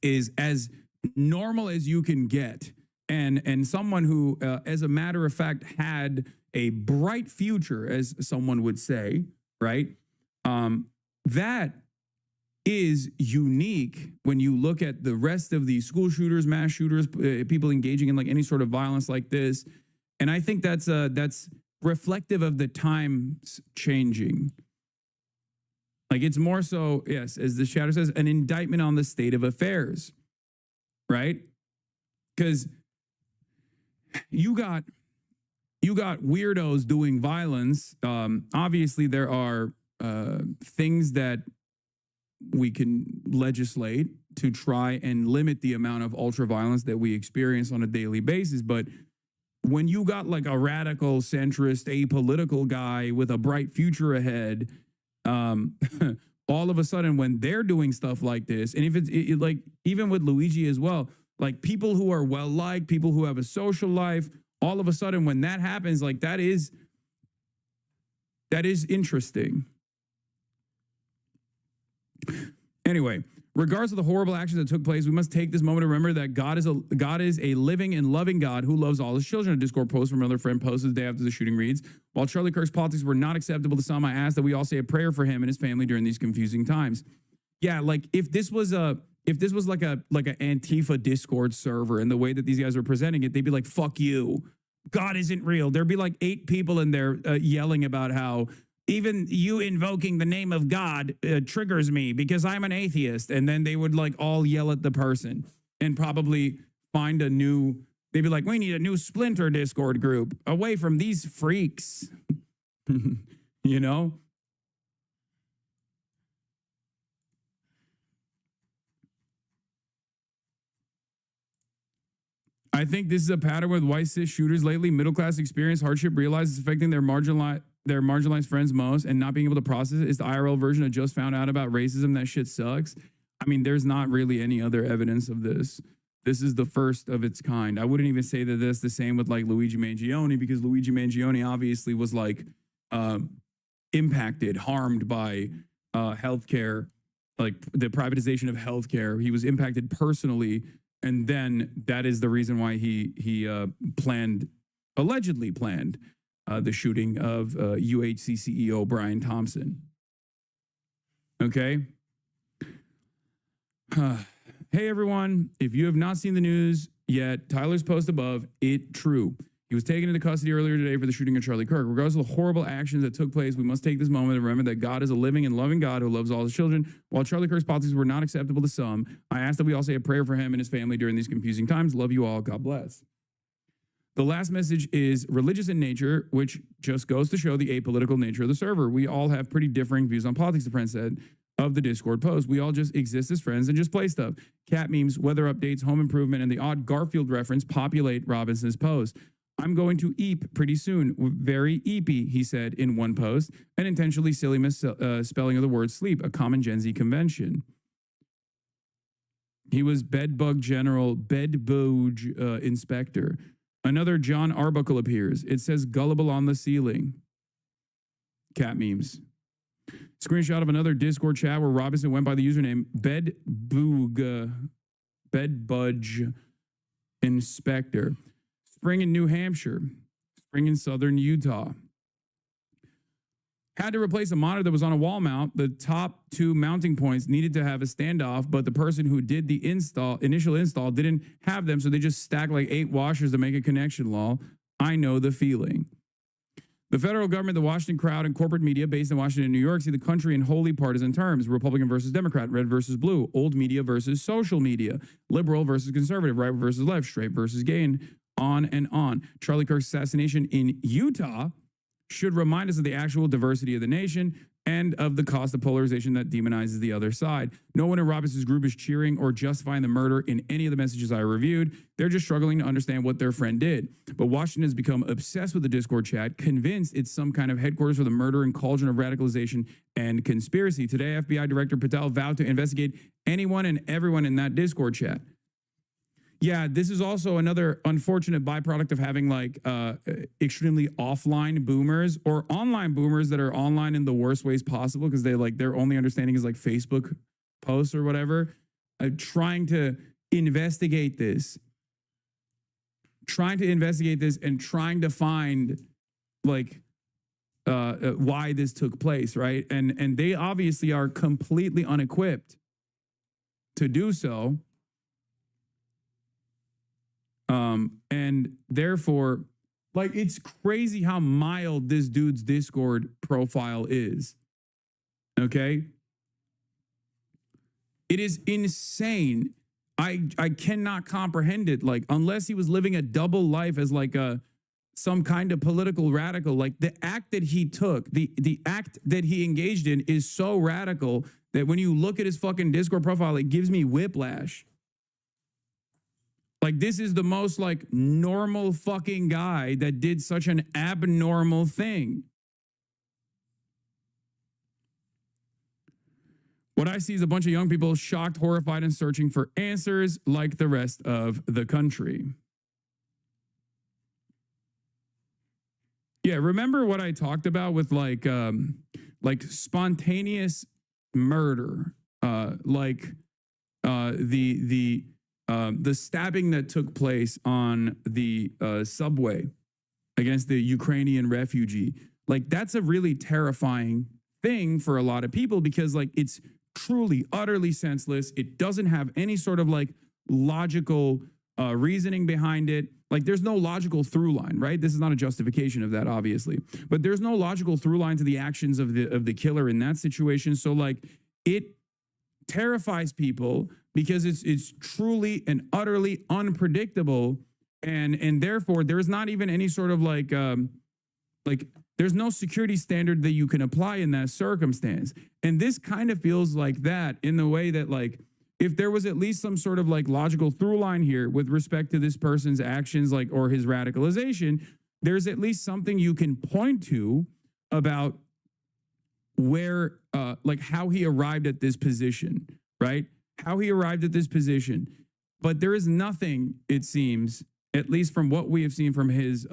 is as normal as you can get and someone who, as a matter of fact, had a bright future, as someone would say, right? That is unique when you look at the rest of the school shooters, mass shooters, people engaging in like any sort of violence like this. And I think that's reflective of the times changing. Like it's more so, yes, as the shadow says, an indictment on the state of affairs, right? Because you got weirdos doing violence. Obviously, there are things that we can legislate to try and limit the amount of ultra violence that we experience on a daily basis. But when you got like a radical, centrist, apolitical guy with a bright future ahead, all of a sudden when they're doing stuff like this, and if it's like even with Luigi as well, like people who are well liked, people who have a social life, all of a sudden when that happens, like that is interesting. Anyway, regardless of the horrible actions that took place, we must take this moment to remember that God is a living and loving God who loves all his children. A Discord post from another friend posted the day after the shooting reads, while Charlie Kirk's politics were not acceptable to some, I ask that we all say a prayer for him and his family during these confusing times. Yeah, like if this was like an Antifa Discord server and the way that these guys were presenting it, they'd be like, fuck you. God isn't real. There'd be like 8 people in there yelling about how even you invoking the name of God triggers me because I'm an atheist. And then they would like all yell at the person and probably find a new, they'd be like, we need a new splinter Discord group away from these freaks, you know? I think this is a pattern with white cis shooters lately. Middle class experience hardship realizes it's affecting their marginalized friends most, and not being able to process it is the IRL version of just found out about racism. That shit sucks. I mean, there's not really any other evidence of this. This is the first of its kind. I wouldn't even say that that's the same with like Luigi Mangione, because Luigi Mangione obviously was like impacted, harmed by healthcare, like the privatization of healthcare. He was impacted personally. And then that is the reason why he allegedly planned the shooting of UHC CEO Brian Thompson. Okay. Hey, everyone. If you have not seen the news yet, Tyler's post above, it true. He was taken into custody earlier today for the shooting of Charlie Kirk. Regardless of the horrible actions that took place, we must take this moment to remember that God is a living and loving God who loves all his children. While Charlie Kirk's politics were not acceptable to some, I ask that we all say a prayer for him and his family during these confusing times. Love you all. God bless. The last message is religious in nature, which just goes to show the apolitical nature of the server. We all have pretty differing views on politics, the friend said of the Discord post. We all just exist as friends and just play stuff. Cat memes, weather updates, home improvement, and the odd Garfield reference populate Robinson's post. I'm going to eep pretty soon. Very eepy, he said in one post, an intentionally silly misspelling of the word sleep, a common Gen Z convention. He was bedbug general, bedbug inspector. Another John Arbuckle appears. It says gullible on the ceiling. Cat memes. Screenshot of another Discord chat where Robinson went by the username bedbudge inspector. Spring in New Hampshire, spring in southern Utah. had to replace a monitor that was on a wall mount. The top 2 mounting points needed to have a standoff, but the person who did the initial install didn't have them, so they just stacked like 8 washers to make a connection. Lol. I know the feeling. The federal government, the Washington crowd, and corporate media based in Washington and New York see the country in wholly partisan terms: Republican versus Democrat, red versus blue, old media versus social media, liberal versus conservative, right versus left, straight versus gay, and on. Charlie Kirk's assassination in Utah should remind us of the actual diversity of the nation and of the cost of polarization that demonizes the other side. No one in Robinson's group is cheering or justifying the murder in any of the messages I reviewed. They're just struggling to understand what their friend did. But Washington has become obsessed with the Discord chat, convinced it's some kind of headquarters for the murder and cauldron of radicalization and conspiracy. Today, FBI Director Patel vowed to investigate anyone and everyone in that Discord chat. Yeah, this is also another unfortunate byproduct of having like extremely offline boomers or online boomers that are online in the worst ways possible because they like their only understanding is like Facebook posts or whatever. Trying to investigate this and trying to find like why this took place, right? And they obviously are completely unequipped to do so. And therefore, like, it's crazy how mild this dude's Discord profile is. Okay? It is insane. I cannot comprehend it. Like, unless he was living a double life as like some kind of political radical, like the act that he took, the act that he engaged in is so radical that when you look at his fucking Discord profile, it gives me whiplash. Like, this is the most like normal fucking guy that did such an abnormal thing. What I see is a bunch of young people shocked, horrified, and searching for answers like the rest of the country. Yeah, remember what I talked about with like spontaneous murder, the stabbing that took place on the subway against the Ukrainian refugee. Like, that's a really terrifying thing for a lot of people because like it's truly, utterly senseless. It doesn't have any sort of like logical reasoning behind it. Like, there's no logical through line, right? This is not a justification of that, obviously, but there's no logical through line to the actions of the killer in that situation. So like, it terrifies people because it's truly and utterly unpredictable, and therefore there's not even any sort of like there's no security standard that you can apply in that circumstance. And this kind of feels like that in the way that like if there was at least some sort of like logical through line here with respect to this person's actions, like, or his radicalization, there's at least something you can point to about where like how he arrived at this position, right? How he arrived at this position. But there is nothing, it seems, at least from what we have seen from his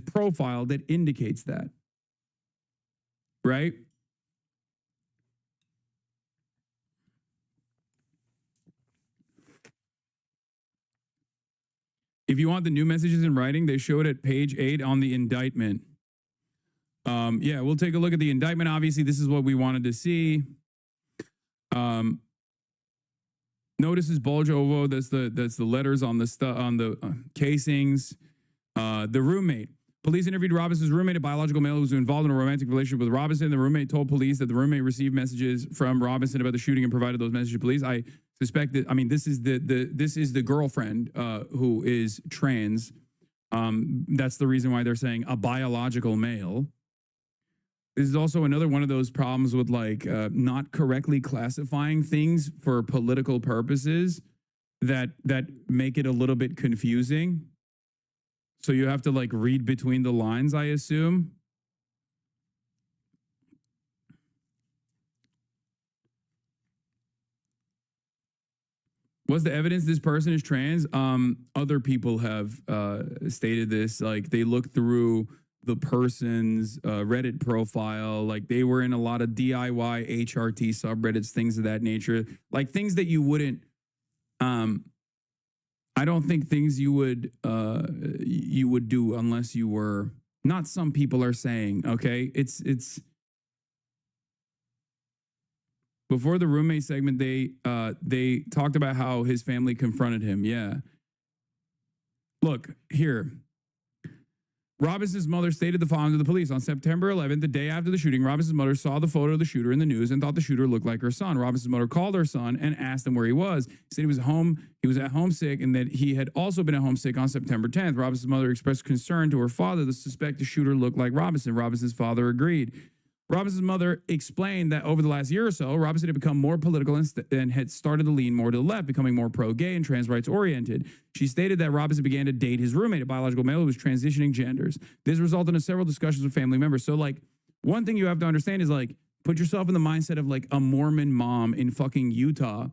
profile, that indicates that, right? If you want the new messages in writing, they show it at page 8 on the indictment. Yeah, we'll take a look at the indictment. Obviously, this is what we wanted to see. Notices bulge ovo. That's the letters on the casings. The roommate. Police interviewed Robinson's roommate, a biological male who was involved in a romantic relationship with Robinson. The roommate told police that the roommate received messages from Robinson about the shooting and provided those messages to police. I suspect that, I mean, this is the girlfriend who is trans. That's the reason why they're saying a biological male. This is also another one of those problems with like not correctly classifying things for political purposes that make it a little bit confusing. So you have to like read between the lines, I assume. What's the evidence this person is trans? Other people have stated this. Like, they look through the person's Reddit profile. Like, they were in a lot of DIY HRT subreddits, things of that nature. Like, things that you wouldn't, I don't think things you would do unless you were, not some people are saying, okay? It's Before the roommate segment, they talked about how his family confronted him. Yeah. Look, here. Robinson's mother stated the following to the police. On September 11th, the day after the shooting, Robinson's mother saw the photo of the shooter in the news and thought the shooter looked like her son. Robinson's mother called her son and asked him where he was. He said he was at home sick, and that he had also been at home sick on September 10th. Robinson's mother expressed concern to her father. The suspected shooter looked like Robinson. Robinson's father agreed. Robinson's mother explained that over the last year or so, Robinson had become more political and had started to lean more to the left, becoming more pro-gay and trans rights oriented. She stated that Robinson began to date his roommate, a biological male who was transitioning genders. This resulted in several discussions with family members. So, like, one thing you have to understand is, like, put yourself in the mindset of, like, a Mormon mom in fucking Utah,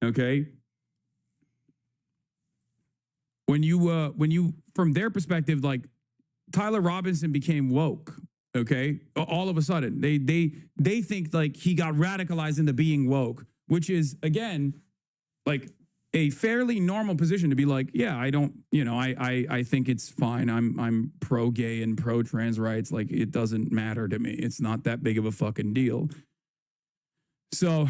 okay? When you, from their perspective, like, Tyler Robinson became woke. Okay, all of a sudden, they think like he got radicalized into being woke, which is, again, like a fairly normal position to be like, yeah, I don't, I think it's fine. I'm pro-gay and pro-trans rights. Like, it doesn't matter to me. It's not that big of a fucking deal. So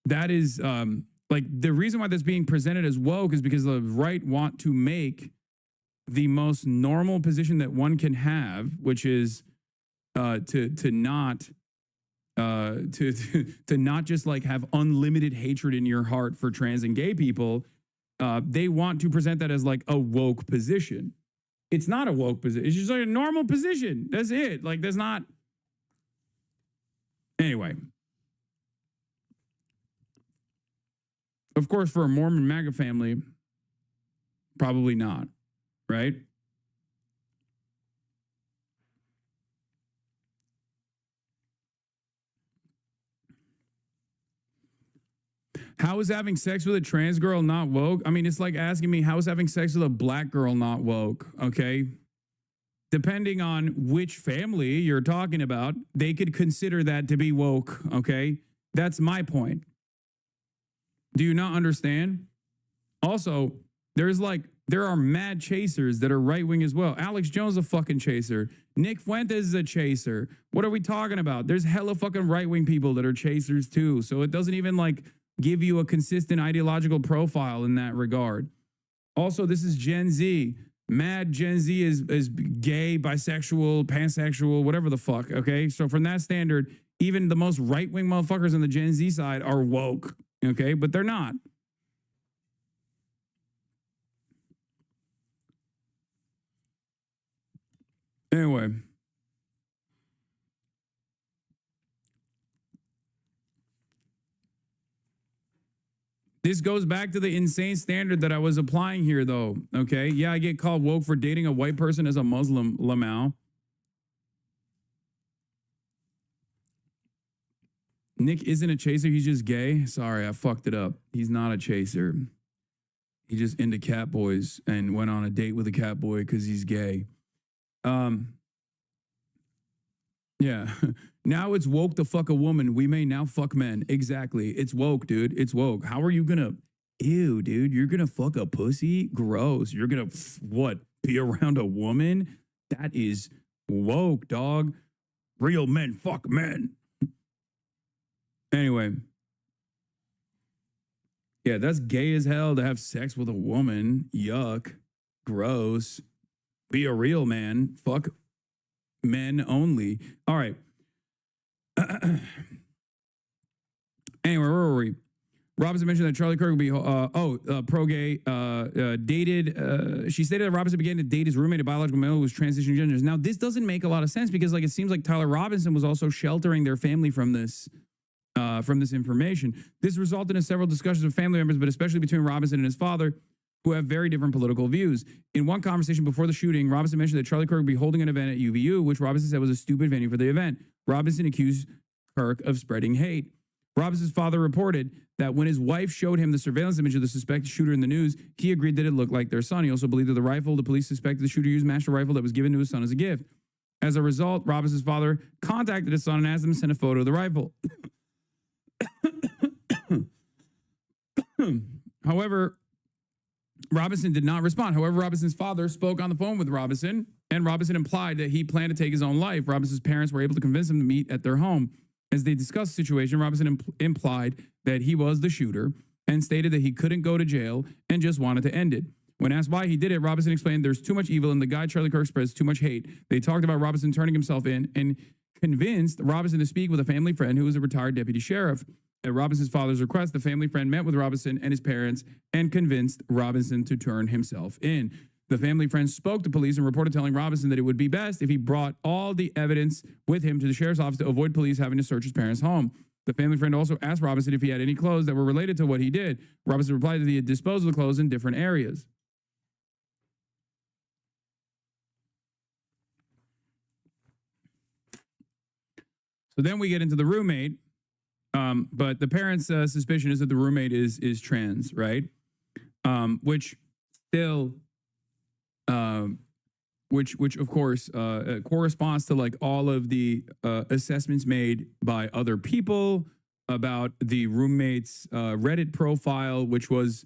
that is like the reason why that's being presented as woke is because the right want to make the most normal position that one can have, which is to not just like have unlimited hatred in your heart for trans and gay people. They want to present that as like a woke position. It's not a woke position. It's just like a normal position. That's it. Like, there's not. Anyway. Of course, for a Mormon MAGA family, probably not, right? How is having sex with a trans girl not woke? I mean, it's like asking me, how is having sex with a black girl not woke? Okay. Depending on which family you're talking about, they could consider that to be woke. Okay. That's my point. Do you not understand? Also, there are mad chasers that are right wing as well. Alex Jones is a fucking chaser. Nick Fuentes is a chaser. What are we talking about? There's hella fucking right wing people that are chasers too. So it doesn't even like give you a consistent ideological profile in that regard. Also, this is Gen Z. Mad Gen Z is gay, bisexual, pansexual, whatever the fuck, okay? So from that standard, even the most right-wing motherfuckers on the Gen Z side are woke, okay? But they're not. Anyway. This goes back to the insane standard that I was applying here, though, okay? Yeah, I get called woke for dating a white person as a Muslim, Lamau. Nick isn't a chaser, he's just gay. Sorry, I fucked it up. He's not a chaser. He just into cat boys and went on a date with a cat boy because he's gay. Yeah. Now it's woke to fuck a woman. We may now fuck men. Exactly. It's woke, dude. It's woke. How are you gonna... Ew, dude. You're gonna fuck a pussy? Gross. You're gonna, what, be around a woman? That is woke, dog. Real men fuck men. Anyway. Yeah, that's gay as hell to have sex with a woman. Yuck. Gross. Be a real man. Fuck men only. All right. Anyway, where were we? Robinson mentioned that Charlie Kirk would be pro-gay, dated. She stated that Robinson began to date his roommate, a biological male who was transitioning genders. Now, this doesn't make a lot of sense because, like, it seems like Tyler Robinson was also sheltering their family from this information. This resulted in several discussions with family members, but especially between Robinson and his father, who have very different political views. In one conversation before the shooting, Robinson mentioned that Charlie Kirk would be holding an event at UVU, which Robinson said was a stupid venue for the event. Robinson accused Kirk of spreading hate. Robinson's father reported that when his wife showed him the surveillance image of the suspected shooter in the news, he agreed that it looked like their son. He also believed that the rifle the police suspected the shooter used matched a rifle that was given to his son as a gift. As a result, Robinson's father contacted his son and asked him to send a photo of the rifle. However, Robinson did not respond. However, Robinson's father spoke on the phone with Robinson, and Robinson implied that he planned to take his own life. Robinson's parents were able to convince him to meet at their home. As they discussed the situation, Robinson implied that he was the shooter and stated that he couldn't go to jail and just wanted to end it. When asked why he did it, Robinson explained there's too much evil and the guy Charlie Kirk spreads too much hate. They talked about Robinson turning himself in and convinced Robinson to speak with a family friend who was a retired deputy sheriff. At Robinson's father's request, the family friend met with Robinson and his parents and convinced Robinson to turn himself in. The family friend spoke to police and reported telling Robinson that it would be best if he brought all the evidence with him to the sheriff's office to avoid police having to search his parents' home. The family friend also asked Robinson if he had any clothes that were related to what he did. Robinson replied that he had disposed of the clothes in different areas. So then we get into the roommate, but the parents' suspicion is that the roommate is trans, right? Which still... which of course corresponds to like all of the assessments made by other people about the roommate's Reddit profile, which was,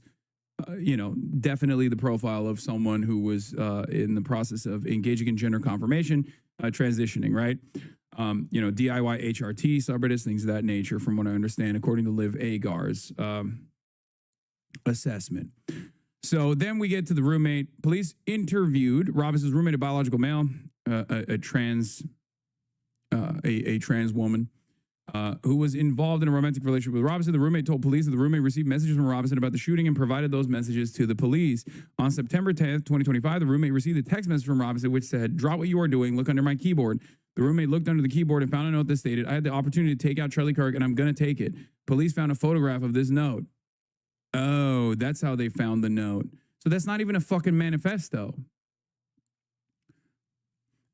definitely the profile of someone who was in the process of engaging in gender confirmation, transitioning, right? DIY HRT subreddits, things of that nature, from what I understand, according to Liv Agar's assessment. So then we get to the roommate. Police interviewed Robinson's roommate, a biological male, a trans woman, who was involved in a romantic relationship with Robinson. The roommate told police that the roommate received messages from Robinson about the shooting and provided those messages to the police. On September 10th, 2025, the roommate received a text message from Robinson which said, "Drop what you are doing, look under my keyboard." The roommate looked under the keyboard and found a note that stated, "I had the opportunity to take out Charlie Kirk and I'm going to take it." Police found a photograph of this note. Oh, that's how they found the note. So that's not even a fucking manifesto.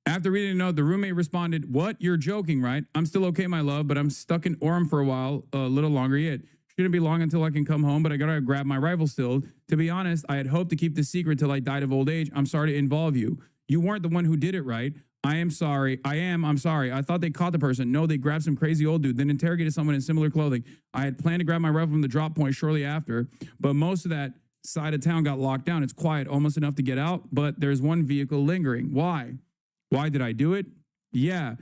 After reading the note, the roommate responded, "What? You're joking, right? I'm still okay, my love, but I'm stuck in Orem for a little longer yet. Shouldn't be long until I can come home, but I gotta grab my rifle still. To be honest, I had hoped to keep this secret till I died of old age. I'm sorry to involve you. You weren't the one who did it, right? I'm sorry. I'm sorry. I thought they caught the person. No, they grabbed some crazy old dude, then interrogated someone in similar clothing. I had planned to grab my rifle from the drop point shortly after, but most of that side of town got locked down. It's quiet, almost enough to get out, but there's one vehicle lingering. Why? Why did I do it? Yeah,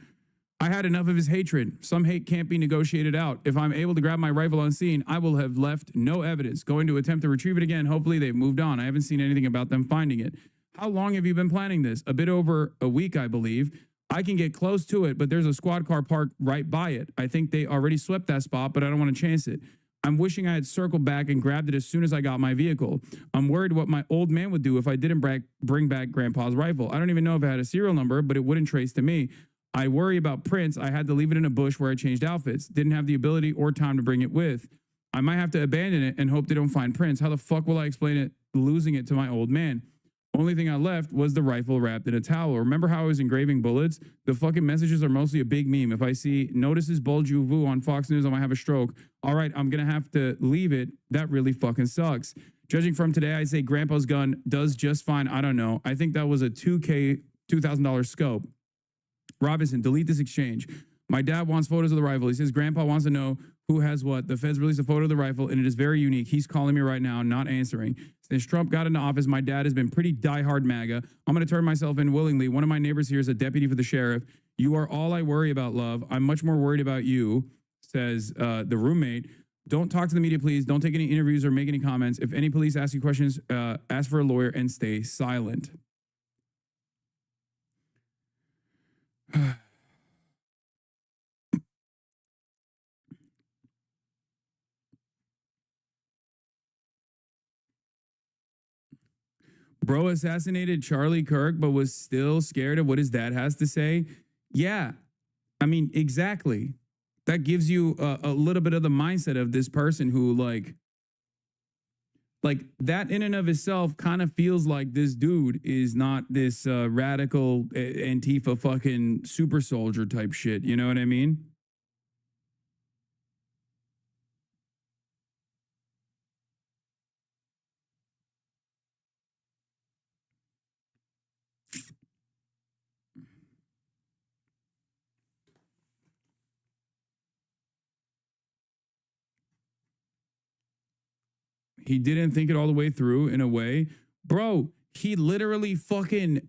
I had enough of his hatred. Some hate can't be negotiated out. If I'm able to grab my rifle unseen, I will have left no evidence. Going to attempt to retrieve it again. Hopefully they've moved on. I haven't seen anything about them finding it. How long have you been planning this? A bit over a week, I believe. I can get close to it, but there's a squad car parked right by it. I think they already swept that spot, but I don't want to chance it. I'm wishing I had circled back and grabbed it as soon as I got my vehicle. I'm worried what my old man would do if I didn't bring back Grandpa's rifle. I don't even know if it had a serial number, but it wouldn't trace to me. I worry about prints. I had to leave it in a bush where I changed outfits. Didn't have the ability or time to bring it with. I might have to abandon it and hope they don't find prints. How the fuck will I explain it, losing it to my old man? Only thing I left was the rifle wrapped in a towel. Remember how I was engraving bullets? The fucking messages are mostly a big meme. If I see notices bulge you vu on Fox News, I might have a stroke. All right, I'm going to have to leave it. That really fucking sucks. Judging from today, I'd say Grandpa's gun does just fine. I don't know. I think that was a $2,000 scope. Robinson, delete this exchange. My dad wants photos of the rifle. He says Grandpa wants to know who has what. The feds released a photo of the rifle, and it is very unique. He's calling me right now, not answering. Since Trump got into office, my dad has been pretty diehard MAGA. I'm going to turn myself in willingly. One of my neighbors here is a deputy for the sheriff. You are all I worry about, love. I'm much more worried about you, says the roommate. Don't talk to the media, please. Don't take any interviews or make any comments. If any police ask you questions, ask for a lawyer and stay silent. Bro assassinated Charlie Kirk, but was still scared of what his dad has to say. Yeah, I mean, exactly. That gives you a little bit of the mindset of this person who like that in and of itself kind of feels like this dude is not this radical Antifa fucking super soldier type shit. You know what I mean? He didn't think it all the way through in a way. Bro, he literally fucking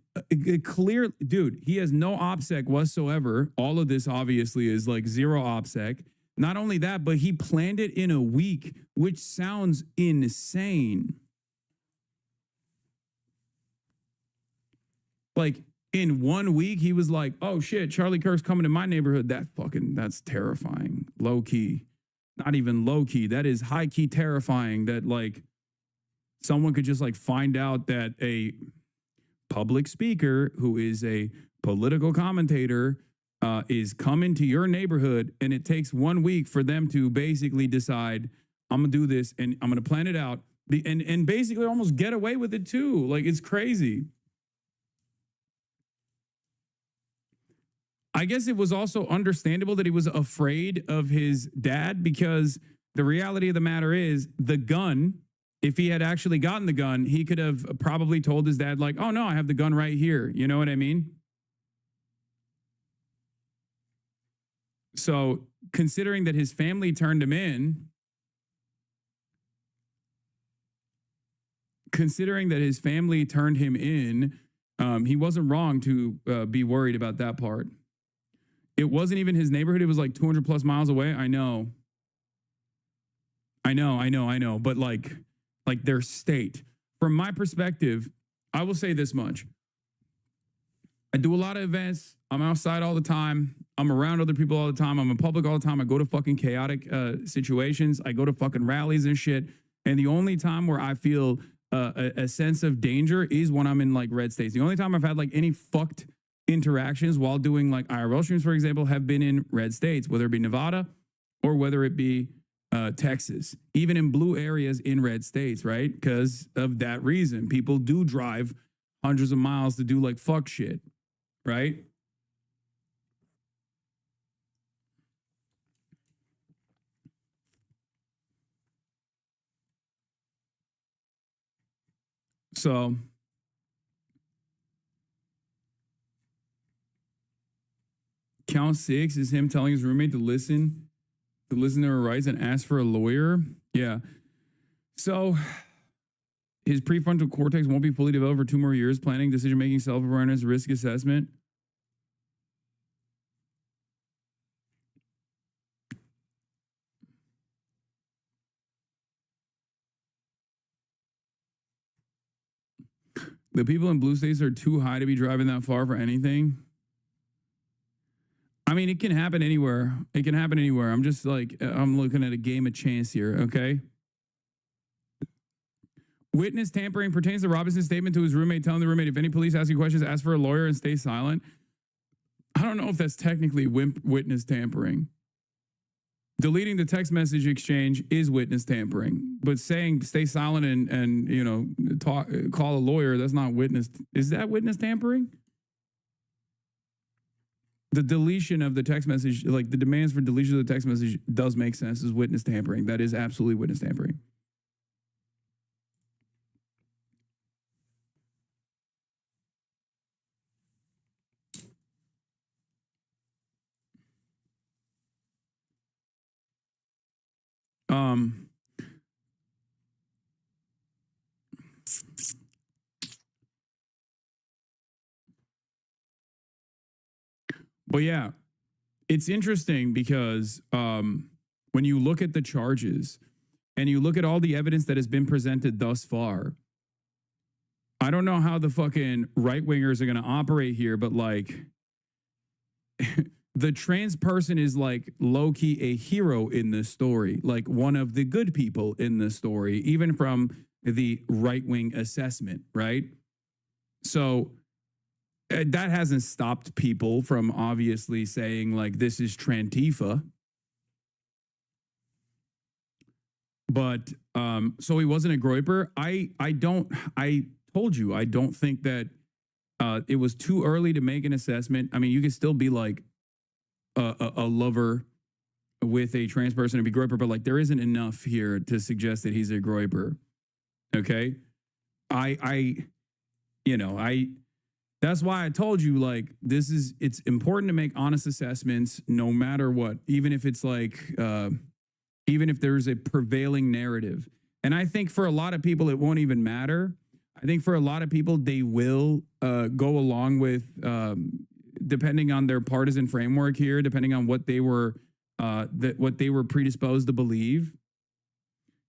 clear, dude, he has no OPSEC whatsoever. All of this obviously is like zero OPSEC. Not only that, but he planned it in a week, which sounds insane. Like in 1 week, he was like, oh shit, Charlie Kirk's coming to my neighborhood. That's terrifying. Low key. Not even low key. That is high key terrifying that like someone could just like find out that a public speaker who is a political commentator is coming to your neighborhood, and it takes 1 week for them to basically decide, I'm gonna do this and I'm gonna plan it out and basically almost get away with it too. Like, it's crazy. I guess it was also understandable that he was afraid of his dad, because the reality of the matter is the gun, if he had actually gotten the gun, he could have probably told his dad like, oh no, I have the gun right here. You know what I mean? So considering that his family turned him in, he wasn't wrong to be worried about that part. It wasn't even his neighborhood. It was like 200 plus miles away. I know. But like their state. From my perspective, I will say this much. I do a lot of events. I'm outside all the time. I'm around other people all the time. I'm in public all the time. I go to fucking chaotic situations. I go to fucking rallies and shit. And the only time where I feel a sense of danger is when I'm in like red states. The only time I've had like any fucked interactions while doing like IRL streams, for example, have been in red states, whether it be Nevada or whether it be Texas, even in blue areas in red states, right? Because of that reason, people do drive hundreds of miles to do like fuck shit, right? So count 6 is him telling his roommate to listen to her rights and ask for a lawyer. Yeah. So his prefrontal cortex won't be fully developed for 2 more years. Planning, decision-making, self-awareness, risk assessment. The people in blue states are too high to be driving that far for anything. I mean, it can happen anywhere. It can happen anywhere. I'm just like, I'm looking at a game of chance here, okay? Witness tampering pertains to Robinson's statement to his roommate, telling the roommate, if any police ask you questions, ask for a lawyer and stay silent. I don't know if that's technically witness tampering. Deleting the text message exchange is witness tampering, but saying stay silent and you know, call a lawyer, that's not witness. Is that witness tampering? The deletion of the text message, like the demands for deletion of the text message does make sense as witness tampering. That is absolutely witness tampering. But yeah, it's interesting because when you look at the charges and you look at all the evidence that has been presented thus far, I don't know how the fucking right-wingers are going to operate here, but like the trans person is like low-key a hero in this story, like one of the good people in this story, even from the right-wing assessment, right? So that hasn't stopped people from obviously saying like this is Trantifa. But so he wasn't a groyper. I told you I don't think that it was too early to make an assessment. I mean, you can still be like a lover with a trans person to be groyper, but like there isn't enough here to suggest that he's a groyper. Okay? That's why I told you, like, it's important to make honest assessments no matter what, even if it's like, even if there's a prevailing narrative. And I think for a lot of people, it won't even matter. I think for a lot of people, they will go along with, depending on their partisan framework here, depending on what they were predisposed to believe.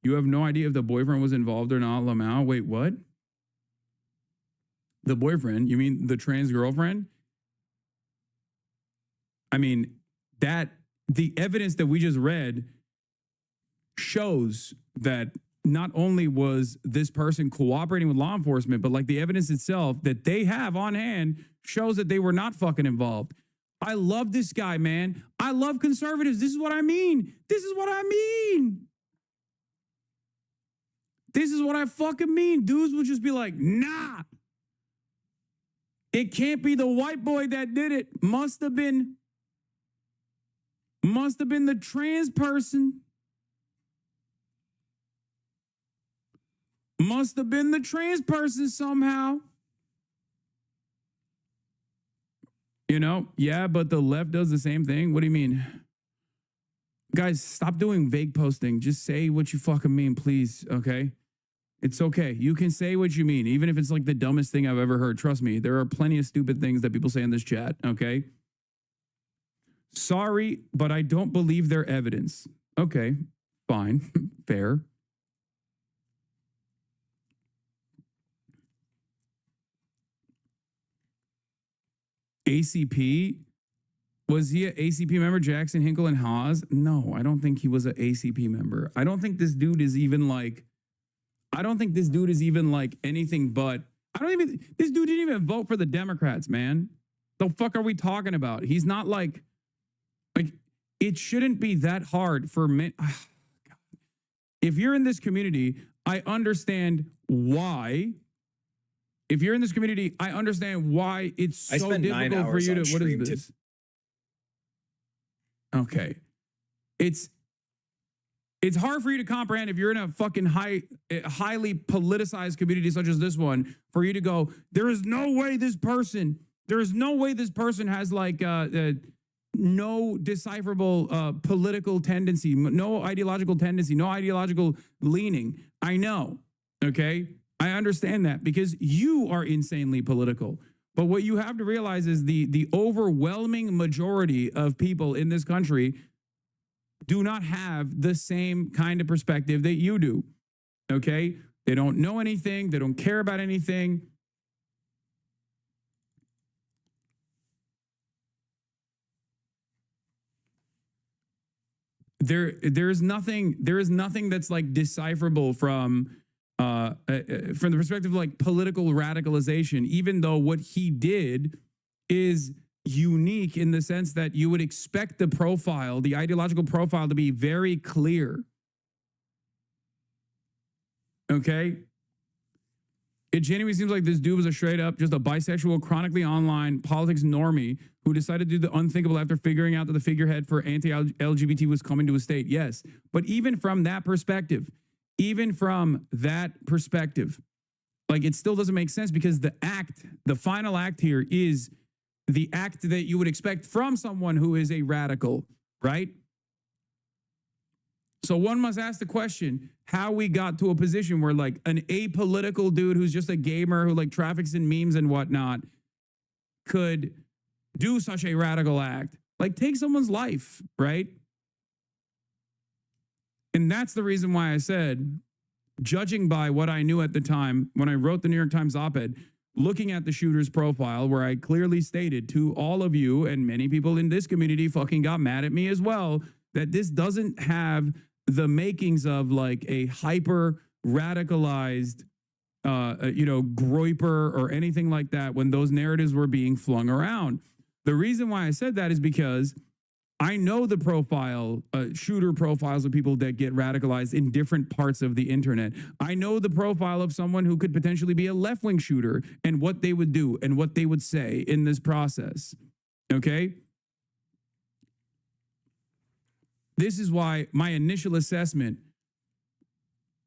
You have no idea if the boyfriend was involved or not, Lamau. Wait, what? The boyfriend? You mean the trans girlfriend? I mean, the evidence that we just read shows that not only was this person cooperating with law enforcement, but like the evidence itself that they have on hand shows that they were not fucking involved. I love this guy, man. I love conservatives. This is what I mean. This is what I mean. This is what I fucking mean. Dudes would just be like, nah. It can't be the white boy that did it. Must have been the trans person. Must have been the trans person somehow. You know, yeah, but the left does the same thing. What do you mean? Guys, stop doing vague posting. Just say what you fucking mean, please, okay? It's okay. You can say what you mean, even if it's like the dumbest thing I've ever heard. Trust me, there are plenty of stupid things that people say in this chat, okay? Sorry, but I don't believe their evidence. Okay, fine, fair. ACP? Was he an ACP member, Jackson, Hinkle, and Haas? No, I don't think he was an ACP member. I don't think this dude is even like, anything but, this dude didn't even vote for the Democrats, man. The fuck are we talking about? He's not like it shouldn't be that hard for men. If you're in this community, I understand why. If you're in this community, I understand why it's so difficult for you to, what is this? Okay. It's hard for you to comprehend if you're in a fucking highly politicized community such as this one, for you to go, there is no way this person has like no decipherable political tendency, no ideological tendency, no ideological leaning. I know, okay? I understand that because you are insanely political. But what you have to realize is the overwhelming majority of people in this country do not have the same kind of perspective that you do, okay? They don't know anything. They don't care about anything. There is nothing that's like decipherable from the perspective of like political radicalization, even though what he did is unique in the sense that you would expect the profile, the ideological profile, to be very clear. Okay? It genuinely seems like this dude was a straight up, just a bisexual, chronically online politics normie who decided to do the unthinkable after figuring out that the figurehead for anti-LGBT was coming to a state. Yes. But even from that perspective, like it still doesn't make sense because the final act here is the act that you would expect from someone who is a radical, right? So one must ask the question, how we got to a position where like an apolitical dude who's just a gamer who like traffics in memes and whatnot could do such a radical act, like take someone's life, right? And that's the reason why I said, judging by what I knew at the time when I wrote the New York Times op-ed, looking at the shooter's profile, where I clearly stated to all of you, and many people in this community fucking got mad at me as well, that this doesn't have the makings of like a hyper radicalized, groiper or anything like that when those narratives were being flung around. The reason why I said that is because I know the profile, shooter profiles of people that get radicalized in different parts of the internet. I know the profile of someone who could potentially be a left-wing shooter and what they would do and what they would say in this process, okay? This is why my initial assessment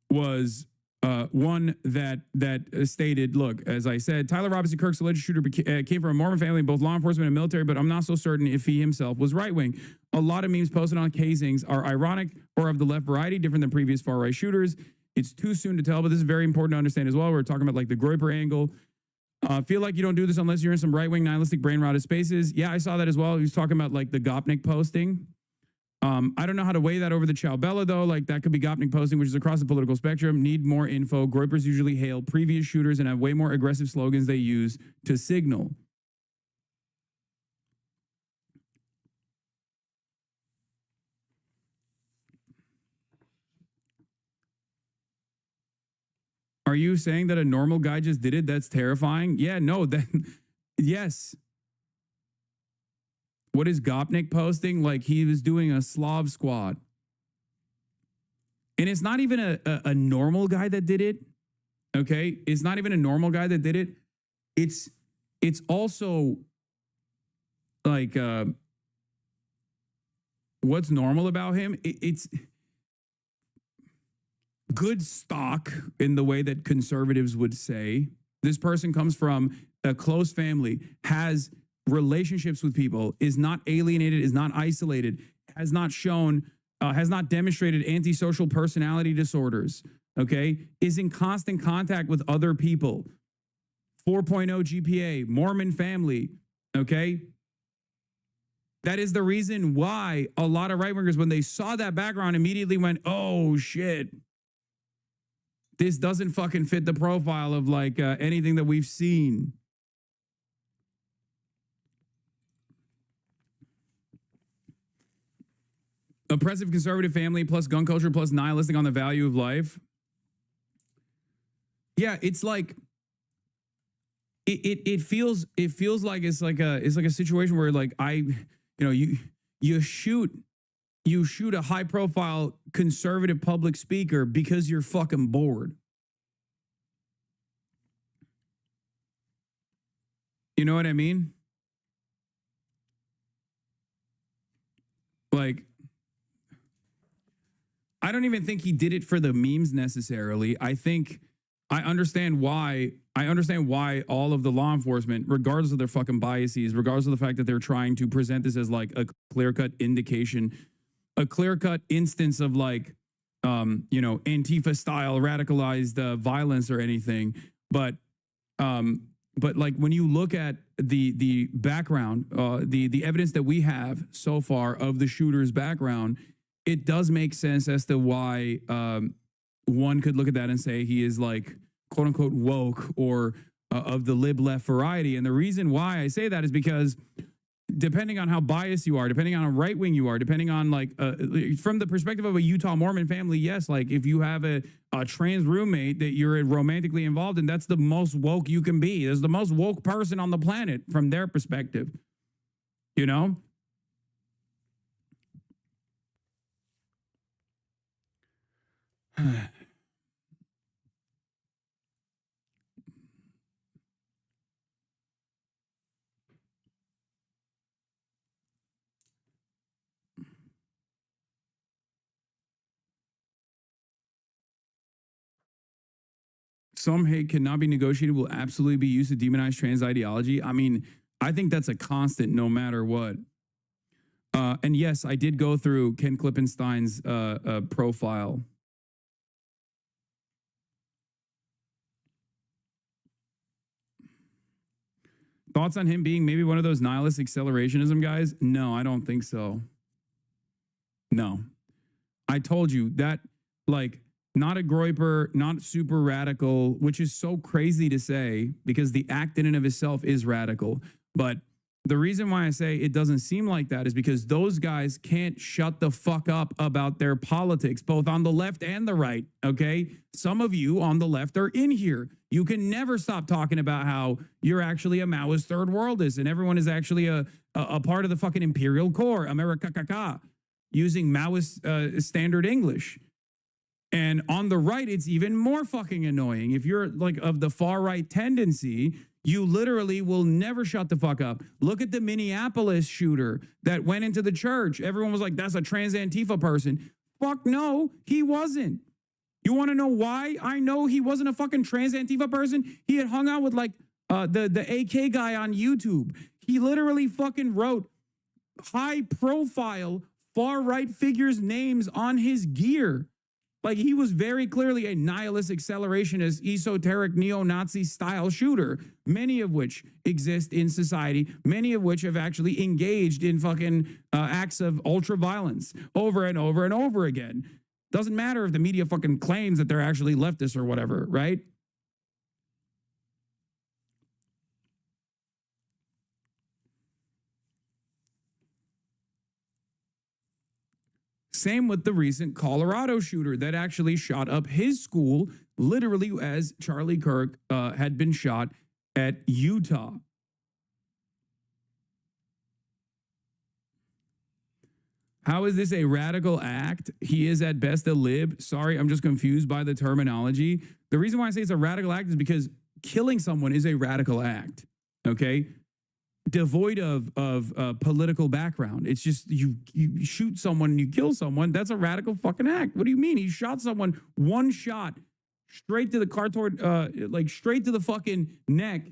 was one that stated, look, as I said, Tyler Robinson Kirk's alleged shooter came from a Mormon family, both law enforcement and military, but I'm not so certain if he himself was right-wing. A lot of memes posted on casings are ironic or of the left variety, different than previous far-right shooters. It's too soon to tell, but this is very important to understand as well. We're talking about like the Groyper angle. Feel like you don't do this unless you're in some right-wing nihilistic brain-rotted spaces. Yeah, I saw that as well. He was talking about like the Gopnik posting. I don't know how to weigh that over the Ciao Bella, though. Like, that could be Gopnik posting, which is across the political spectrum. Need more info. Groypers usually hail previous shooters and have way more aggressive slogans they use to signal. Are you saying that a normal guy just did it? That's terrifying. Yeah, no, then yes. What is Gopnik posting? Like he was doing a Slav squat. And it's not even a normal guy that did it. Okay? It's not even a normal guy that did it. It's also like what's normal about him? It's good stock in the way that conservatives would say. This person comes from a close family, has relationships with people, is not alienated, is not isolated, has not shown, has not demonstrated antisocial personality disorders, okay? Is in constant contact with other people. 4.0 GPA, Mormon family, okay? That is the reason why a lot of right-wingers, when they saw that background, immediately went, oh, shit. This doesn't fucking fit the profile of like anything that we've seen. Oppressive conservative family plus gun culture plus nihilistic on the value of life. Yeah, it's like it feels like it's like a situation where like you shoot a high profile conservative public speaker because you're fucking bored. You know what I mean? Like, I don't even think he did it for the memes necessarily. I understand why all of the law enforcement, regardless of their fucking biases, regardless of the fact that they're trying to present this as like a clear-cut indication, a clear-cut instance of like, Antifa-style radicalized violence or anything. But like when you look at the background, the evidence that we have so far of the shooter's background, it does make sense as to why one could look at that and say he is like quote unquote woke or of the lib left variety. And the reason why I say that is because depending on how biased you are, depending on how right wing you are, depending on like from the perspective of a Utah Mormon family, yes, like if you have a trans roommate that you're romantically involved in, that's the most woke you can be. There's the most woke person on the planet from their perspective, you know? Some hate cannot be negotiated will absolutely be used to demonize trans ideology. I mean, I think that's a constant no matter what. And yes, I did go through Ken Klippenstein's profile. Thoughts on him being maybe one of those nihilist accelerationism guys? No, I don't think so. No. I told you that, like, not a Groyper, not super radical, which is so crazy to say because the act in and of itself is radical. But the reason why I say it doesn't seem like that is because those guys can't shut the fuck up about their politics, both on the left and the right, okay? Some of you on the left are in here. You can never stop talking about how you're actually a Maoist third worldist and everyone is actually a part of the fucking imperial core, America, using Maoist standard English. And on the right, it's even more fucking annoying. If you're like of the far right tendency, you literally will never shut the fuck up. Look at the Minneapolis shooter that went into the church. Everyone was like, that's a trans Antifa person. Fuck no, he wasn't. You want to know why I know he wasn't a fucking trans Antifa person? He had hung out with like the AK guy on YouTube. He literally fucking wrote high profile far right figures' names on his gear. Like, he was very clearly a nihilist, accelerationist, esoteric, neo-Nazi style shooter, many of which exist in society, many of which have actually engaged in fucking acts of ultra violence over and over and over again. Doesn't matter if the media fucking claims that they're actually leftists or whatever, right? Same with the recent Colorado shooter that actually shot up his school, literally as Charlie Kirk had been shot at Utah. How is this a radical act? He is at best a lib. Sorry, I'm just confused by the terminology. The reason why I say it's a radical act is because killing someone is a radical act, okay? Devoid of political background. It's just you shoot someone and you kill someone. That's a radical fucking act. What do you mean? He shot someone, one shot, straight to the cartord, like straight to the fucking neck.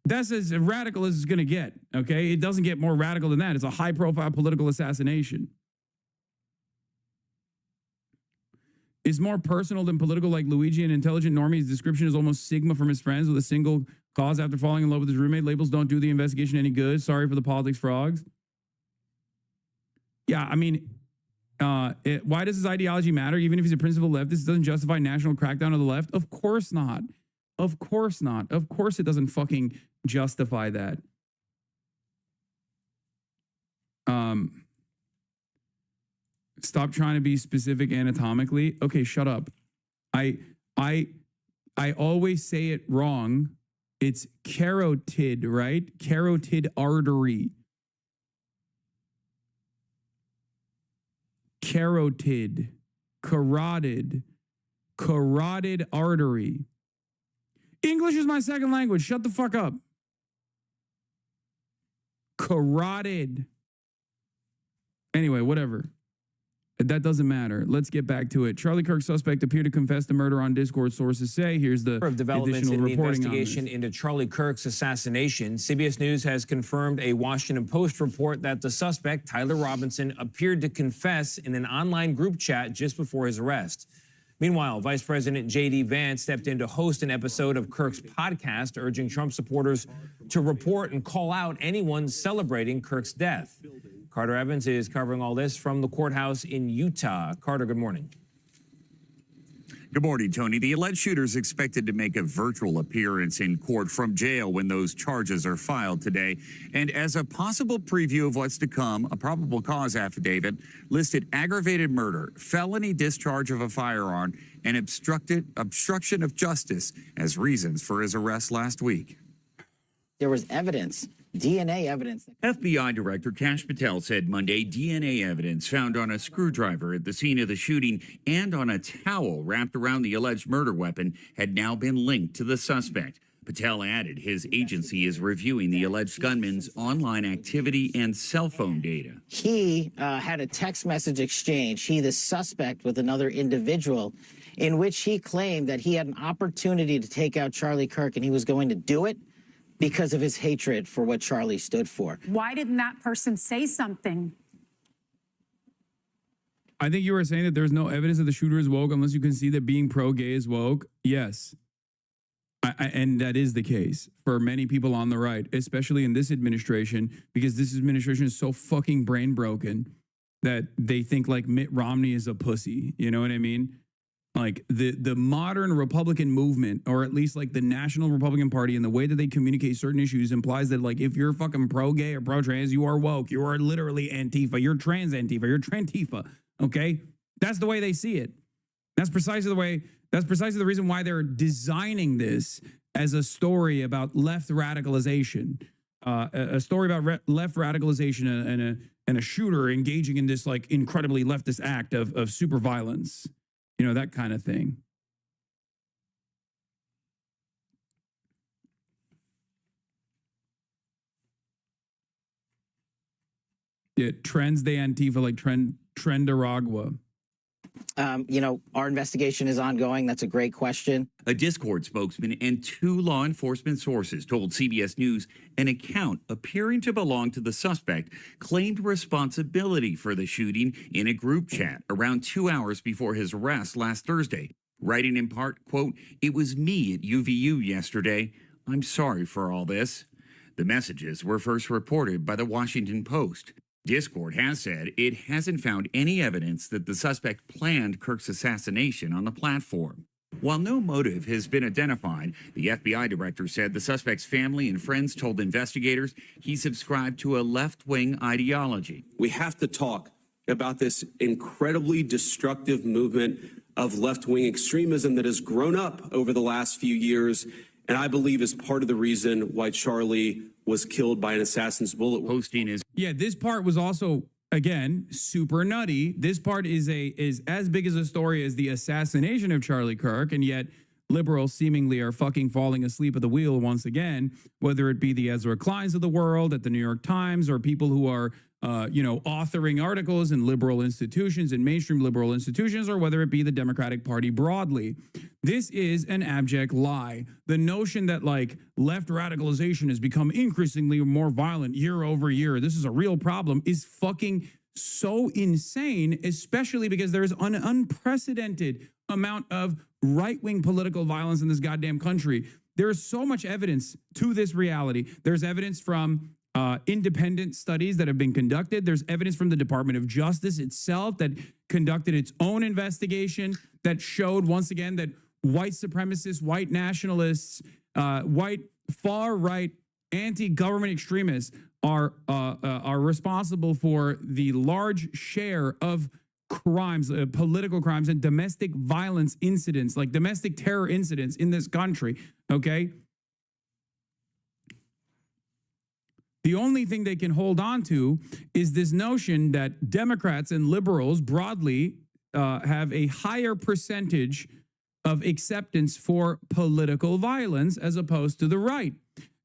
That's as radical as it's going to get, okay? It doesn't get more radical than that. It's a high-profile political assassination. Is more personal than political, like Luigi, an intelligent normie. His description is almost Sigma from his friends with a single cause after falling in love with his roommate. Labels don't do the investigation any good. Sorry for the politics frogs. Yeah, I mean, why does his ideology matter? Even if he's a principled leftist, it doesn't justify national crackdown of the left? Of course not. Of course not. Of course it doesn't fucking justify that. Stop trying to be specific anatomically. Okay, shut up. I always say it wrong. It's carotid, right? Carotid artery. Carotid. Carotid. Carotid artery. English is my second language. Shut the fuck up. Carotid. Anyway, whatever. That doesn't matter. Let's get back to it. Charlie Kirk suspect appeared to confess to murder on Discord, sources say. Here's the of developments additional in the reporting investigation into Charlie Kirk's assassination. CBS News has confirmed a Washington Post report that the suspect, Tyler Robinson, appeared to confess in an online group chat just before his arrest. Meanwhile, Vice President J.D. Vance stepped in to host an episode of Kirk's podcast, urging Trump supporters to report and call out anyone celebrating Kirk's death. Carter Evans is covering all this from the courthouse in Utah. Carter, good morning. Good morning, Tony. The alleged shooter is expected to make a virtual appearance in court from jail when those charges are filed today. And as a possible preview of what's to come, a probable cause affidavit listed aggravated murder, felony discharge of a firearm, and obstruction of justice as reasons for his arrest last week. There was evidence. DNA evidence. FBI Director Kash Patel said Monday DNA evidence found on a screwdriver at the scene of the shooting and on a towel wrapped around the alleged murder weapon had now been linked to the suspect. Patel added his agency is reviewing the alleged gunman's online activity and cell phone data. He had a text message exchange, he, the suspect, with another individual, in which he claimed that he had an opportunity to take out Charlie Kirk and he was going to do it because of his hatred for what Charlie stood for. Why didn't that person say something? I think you were saying that there's no evidence that the shooter is woke unless you can see that being pro-gay is woke. Yes. And that is the case for many people on the right, especially in this administration, because this administration is so fucking brain broken that they think like Mitt Romney is a pussy. You know what I mean? Like the modern Republican movement, or at least like the National Republican Party, and the way that they communicate certain issues implies that like if you're fucking pro-gay or pro-trans, you are woke. You are literally Antifa. You're trans Antifa. You're Trantifa. Okay? That's the way they see it. That's precisely the reason why they're designing this as a story about left radicalization. A story about left radicalization and a shooter engaging in this like incredibly leftist act of super violence. You know, that kind of thing. Yeah, trends de Antifa, like Trendaragua. You know, our investigation is ongoing. That's a great question. A Discord spokesman and 2 law enforcement sources told CBS News an account appearing to belong to the suspect claimed responsibility for the shooting in a group chat around 2 hours before his arrest last Thursday, writing in part, quote, "It was me at UVU yesterday. I'm sorry for all this." The messages were first reported by the Washington Post. Discord has said it hasn't found any evidence that the suspect planned Kirk's assassination on the platform. While no motive has been identified, the FBI director said the suspect's family and friends told investigators he subscribed to a left-wing ideology. We have to talk about this incredibly destructive movement of left-wing extremism that has grown up over the last few years, and I believe is part of the reason why Charlie was killed by an assassin's bullet. Posting is this part was also, again, super nutty. This part is as big as a story as the assassination of Charlie Kirk, and yet liberals seemingly are fucking falling asleep at the wheel once again, whether it be the Ezra Kleins of the world at the New York Times or people who are authoring articles in liberal institutions and mainstream liberal institutions, or whether it be the Democratic Party broadly. This is an abject lie. The notion that like left radicalization has become increasingly more violent year over year, this is a real problem, is fucking so insane, especially because there is an unprecedented amount of right-wing political violence in this goddamn country. There is so much evidence to this reality. There's evidence from independent studies that have been conducted. There's evidence from the Department of Justice itself that conducted its own investigation that showed once again that white supremacists, white nationalists, white far-right anti-government extremists are responsible for the large share of crimes, political crimes, and domestic violence incidents, like domestic terror incidents in this country, okay? The only thing they can hold on to is this notion that Democrats and liberals broadly have a higher percentage of acceptance for political violence as opposed to the right.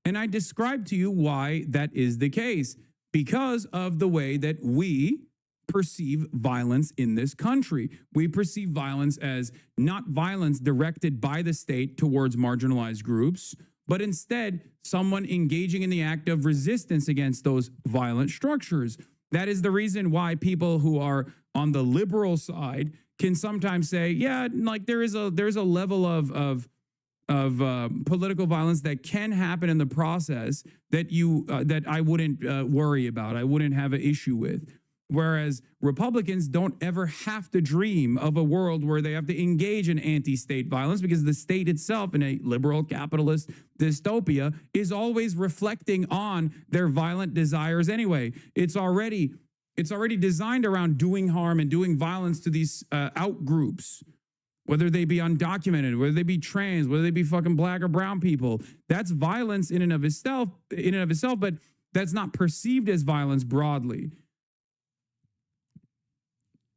And I described to you why that is the case, because of the way that we perceive violence in this country. We perceive violence as not violence directed by the state towards marginalized groups, but instead someone engaging in the act of resistance against those violent structures. That is the reason why people who are on the liberal side can sometimes say, yeah, like there's a level of political violence that can happen in the process that that I wouldn't worry about, I wouldn't have an issue with. Whereas Republicans don't ever have to dream of a world where they have to engage in anti-state violence, because the state itself in a liberal capitalist dystopia is always reflecting on their violent desires anyway. It's already designed around doing harm and doing violence to these out groups, whether they be undocumented, whether they be trans, whether they be fucking black or brown people. That's violence in and of itself, but that's not perceived as violence broadly.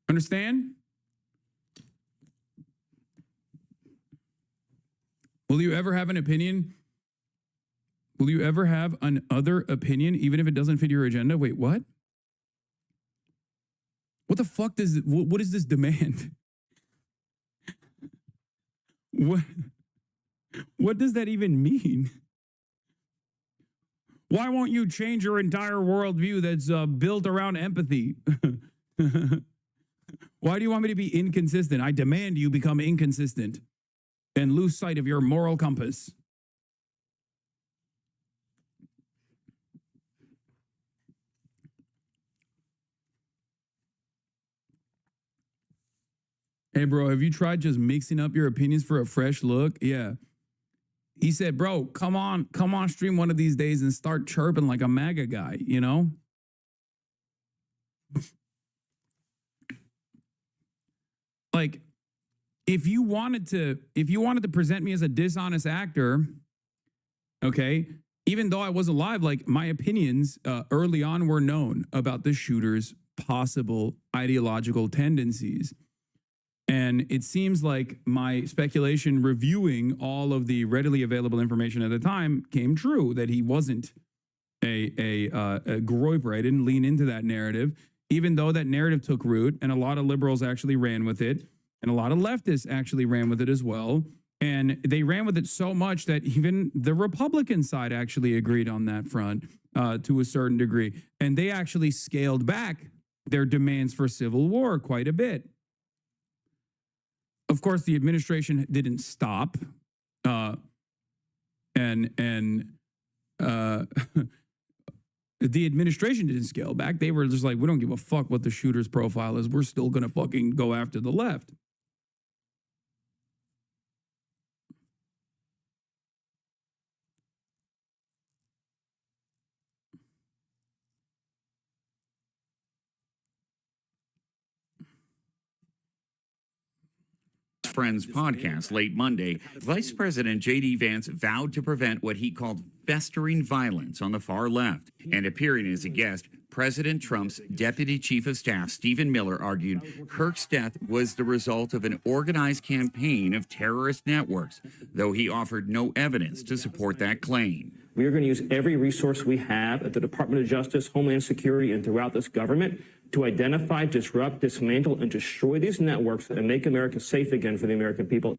Understand? Will you ever have an opinion? Will you ever have another opinion, even if it doesn't fit your agenda? Wait, what? What the fuck what is this demand? What does that even mean? Why won't you change your entire worldview that's built around empathy? Why do you want me to be inconsistent? I demand you become inconsistent and lose sight of your moral compass. Hey, bro, have you tried just mixing up your opinions for a fresh look? Yeah. He said, bro, come on stream one of these days and start chirping like a MAGA guy, you know? Like, if you wanted to present me as a dishonest actor, okay, even though I wasn't live, like my opinions early on were known about the shooter's possible ideological tendencies. And it seems like my speculation reviewing all of the readily available information at the time came true, that he wasn't a Groyper. I didn't lean into that narrative. even though that narrative took root and a lot of liberals actually ran with it and a lot of leftists actually ran with it as well. And they ran with it so much that even the Republican side actually agreed on that front to a certain degree. And they actually scaled back their demands for civil war quite a bit. Of course, the administration didn't stop. The administration didn't scale back. They were just like, we don't give a fuck what the shooter's profile is. We're still going to fucking go after the left. Friends podcast late Monday, Vice President J.D. Vance vowed to prevent what he called festering violence on the far left. And appearing as a guest, President Trump's Deputy Chief of Staff, Stephen Miller, argued Kirk's death was the result of an organized campaign of terrorist networks, though he offered no evidence to support that claim. We are going to use every resource we have at the Department of Justice, Homeland Security, and throughout this government to identify, disrupt, dismantle, and destroy these networks and make America safe again for the American people.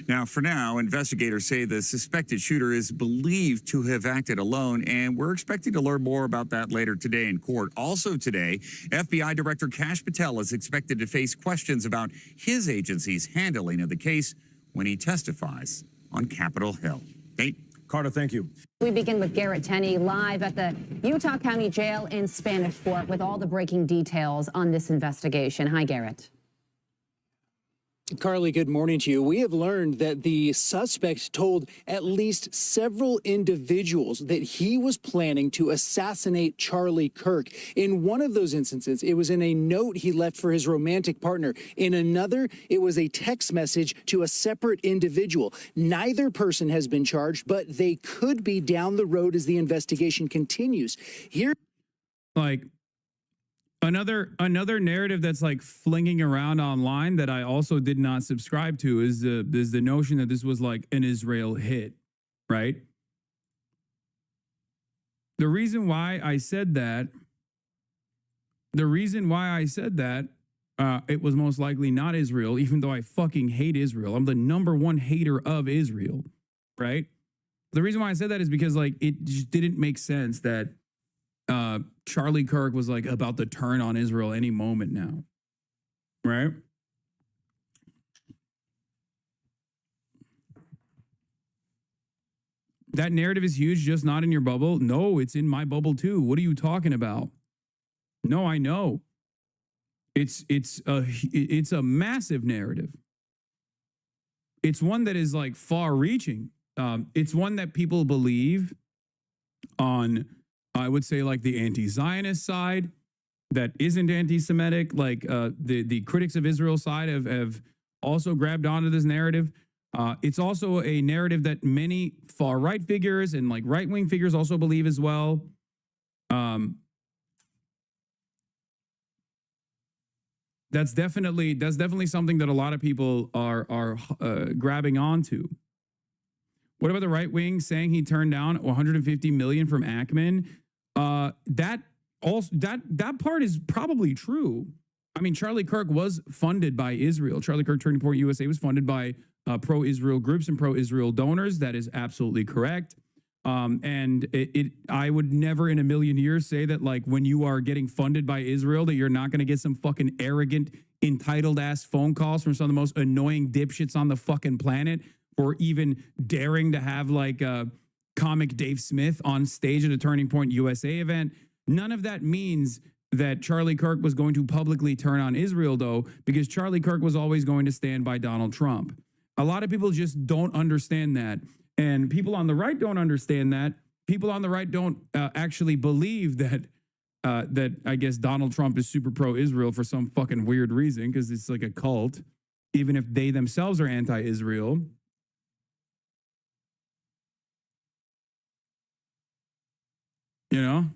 Now, for now, investigators say the suspected shooter is believed to have acted alone, and we're expecting to learn more about that later today in court. Also today, FBI Director Kash Patel is expected to face questions about his agency's handling of the case when he testifies on Capitol Hill. Nate? Carter, thank you. We begin with Garrett Tenney live at the Utah County Jail in Spanish Fort with all the breaking details on this investigation. Hi, Garrett. Carly, good morning to you. We have learned that the suspect told at least several individuals that he was planning to assassinate Charlie Kirk. In one of those instances, it was in a note he left for his romantic partner. In another, it was a text message to a separate individual. Neither person has been charged, but they could be down the road as the investigation continues. Here, like, Another narrative that's like flinging around online that I also did not subscribe to is the notion that this was like an Israel hit, right? The reason why I said that, it was most likely not Israel, even though I fucking hate Israel. I'm the #1 hater of Israel, right? The reason why I said that is because like it just didn't make sense that Charlie Kirk was like about to turn on Israel any moment now, right? That narrative is huge, just not in your bubble. No, it's in my bubble too. What are you talking about? No, I know. It's a massive narrative. It's one that is like far-reaching. It's one that people believe on, I would say, like the anti-Zionist side that isn't anti-Semitic. Like the critics of Israel side have also grabbed onto this narrative. It's also a narrative that many far-right figures and like right-wing figures also believe as well. That's definitely something that a lot of people are grabbing onto. What about the right wing saying he turned down $150 million from Ackman? That part is probably true. I mean, Charlie Kirk was funded by Israel. Charlie Kirk Turning Point USA was funded by pro-Israel groups and pro-Israel donors. That is absolutely correct. And I would never in a million years say that like when you are getting funded by Israel that you're not going to get some fucking arrogant, entitled ass phone calls from some of the most annoying dipshits on the fucking planet for even daring to have like comic Dave Smith on stage at a Turning Point USA event. None of that means that Charlie Kirk was going to publicly turn on Israel, though, because Charlie Kirk was always going to stand by Donald Trump. A lot of people just don't understand that. And people on the right don't understand that. People on the right don't actually believe that that I guess Donald Trump is super pro-Israel for some fucking weird reason, because it's like a cult, even if they themselves are anti-Israel. You know?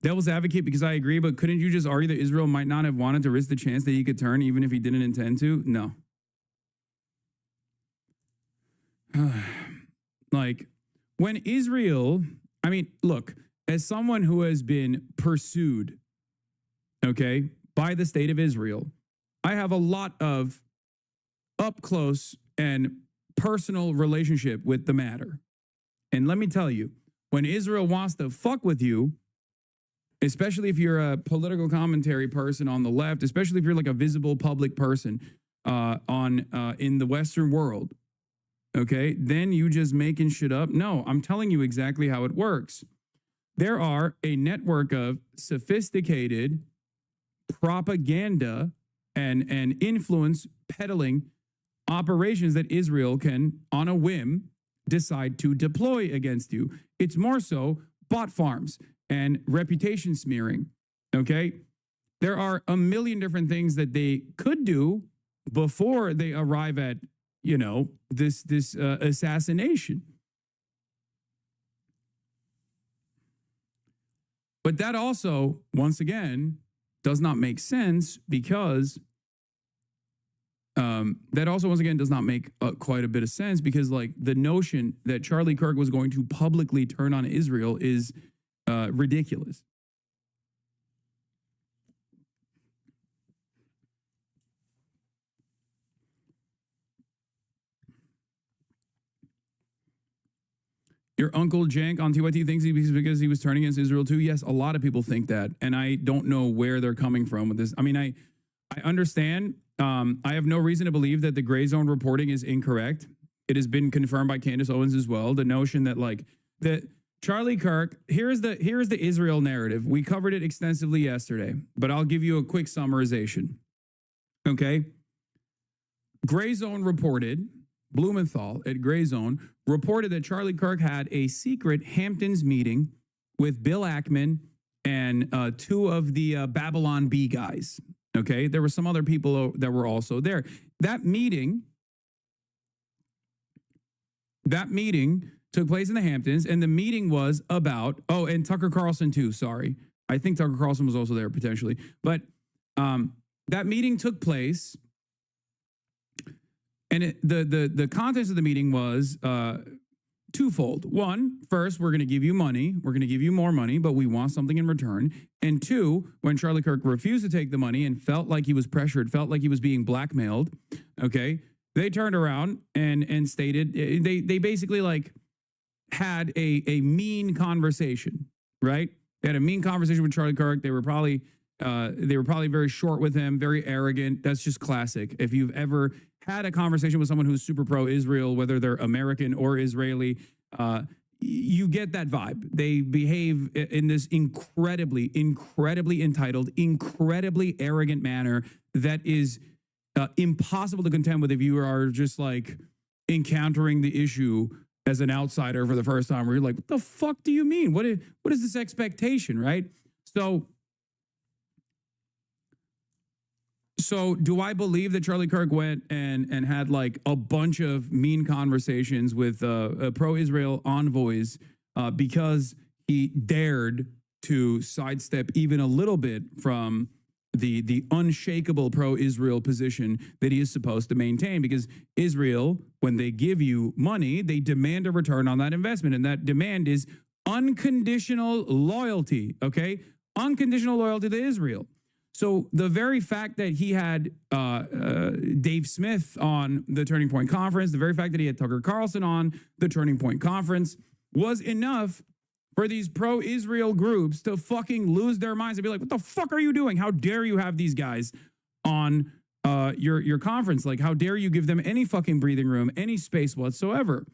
devil's advocate because I agree, but couldn't you just argue that Israel might not have wanted to risk the chance that he could turn even if he didn't intend to? No. Like, when Israel, I mean, look, as someone who has been pursued, okay, by the state of Israel, I have a lot of up close and personal relationship with the matter. And let me tell you, when Israel wants to fuck with you, especially if you're a political commentary person on the left, especially if you're like a visible public person in the Western world, okay, then you just making shit up. No, I'm telling you exactly how it works. There are a network of sophisticated propaganda and influence peddling operations that Israel can, on a whim, decide to deploy against you. It's more so bot farms and reputation smearing, okay? There are a million different things that they could do before they arrive at, you know, this assassination. But that also, once again, does not make sense because that also, once again, does not make quite a bit of sense because, like, the notion that Charlie Kirk was going to publicly turn on Israel is ridiculous. Your uncle Jank on TYT thinks because he was turning against Israel too. Yes, a lot of people think that, and I don't know where they're coming from with this. I mean, I understand. I have no reason to believe that the gray zone reporting is incorrect. It has been confirmed by Candace Owens as well. The notion that like that Charlie Kirk, here's the Israel narrative. We covered it extensively yesterday, but I'll give you a quick summarization. Okay. Gray Zone reported, Blumenthal at Gray Zone reported that Charlie Kirk had a secret Hamptons meeting with Bill Ackman and two of the Babylon Bee guys. Okay, there were some other people that were also there. That meeting took place in the Hamptons, and the meeting was about, oh, and Tucker Carlson too, sorry. I think Tucker Carlson was also there potentially. But that meeting took place, and the context of the meeting was twofold. One, first, we're going to give you money. We're going to give you more money, but we want something in return. And two, when Charlie Kirk refused to take the money and felt like he was pressured, felt like he was being blackmailed, okay, they turned around and stated, they basically like had a mean conversation, right? They had a mean conversation with Charlie Kirk. They were probably very short with him, very arrogant. That's just classic. If you've ever had a conversation with someone who's super pro-Israel, whether they're American or Israeli, you get that vibe. They behave in this incredibly entitled, incredibly arrogant manner that is impossible to contend with if you are just like encountering the issue as an outsider for the first time, where you're like, what the fuck do you mean? What is this expectation, right? So do I believe that Charlie Kirk went and had like a bunch of mean conversations with pro-Israel envoys because he dared to sidestep even a little bit from the unshakable pro-Israel position that he is supposed to maintain? Because Israel, when they give you money, they demand a return on that investment. And that demand is unconditional loyalty, okay? Unconditional loyalty to Israel. So the very fact that he had Dave Smith on the Turning Point Conference, the very fact that he had Tucker Carlson on the Turning Point Conference was enough for these pro-Israel groups to fucking lose their minds and be like, what the fuck are you doing? How dare you have these guys on your conference? Like, how dare you give them any fucking breathing room, any space whatsoever?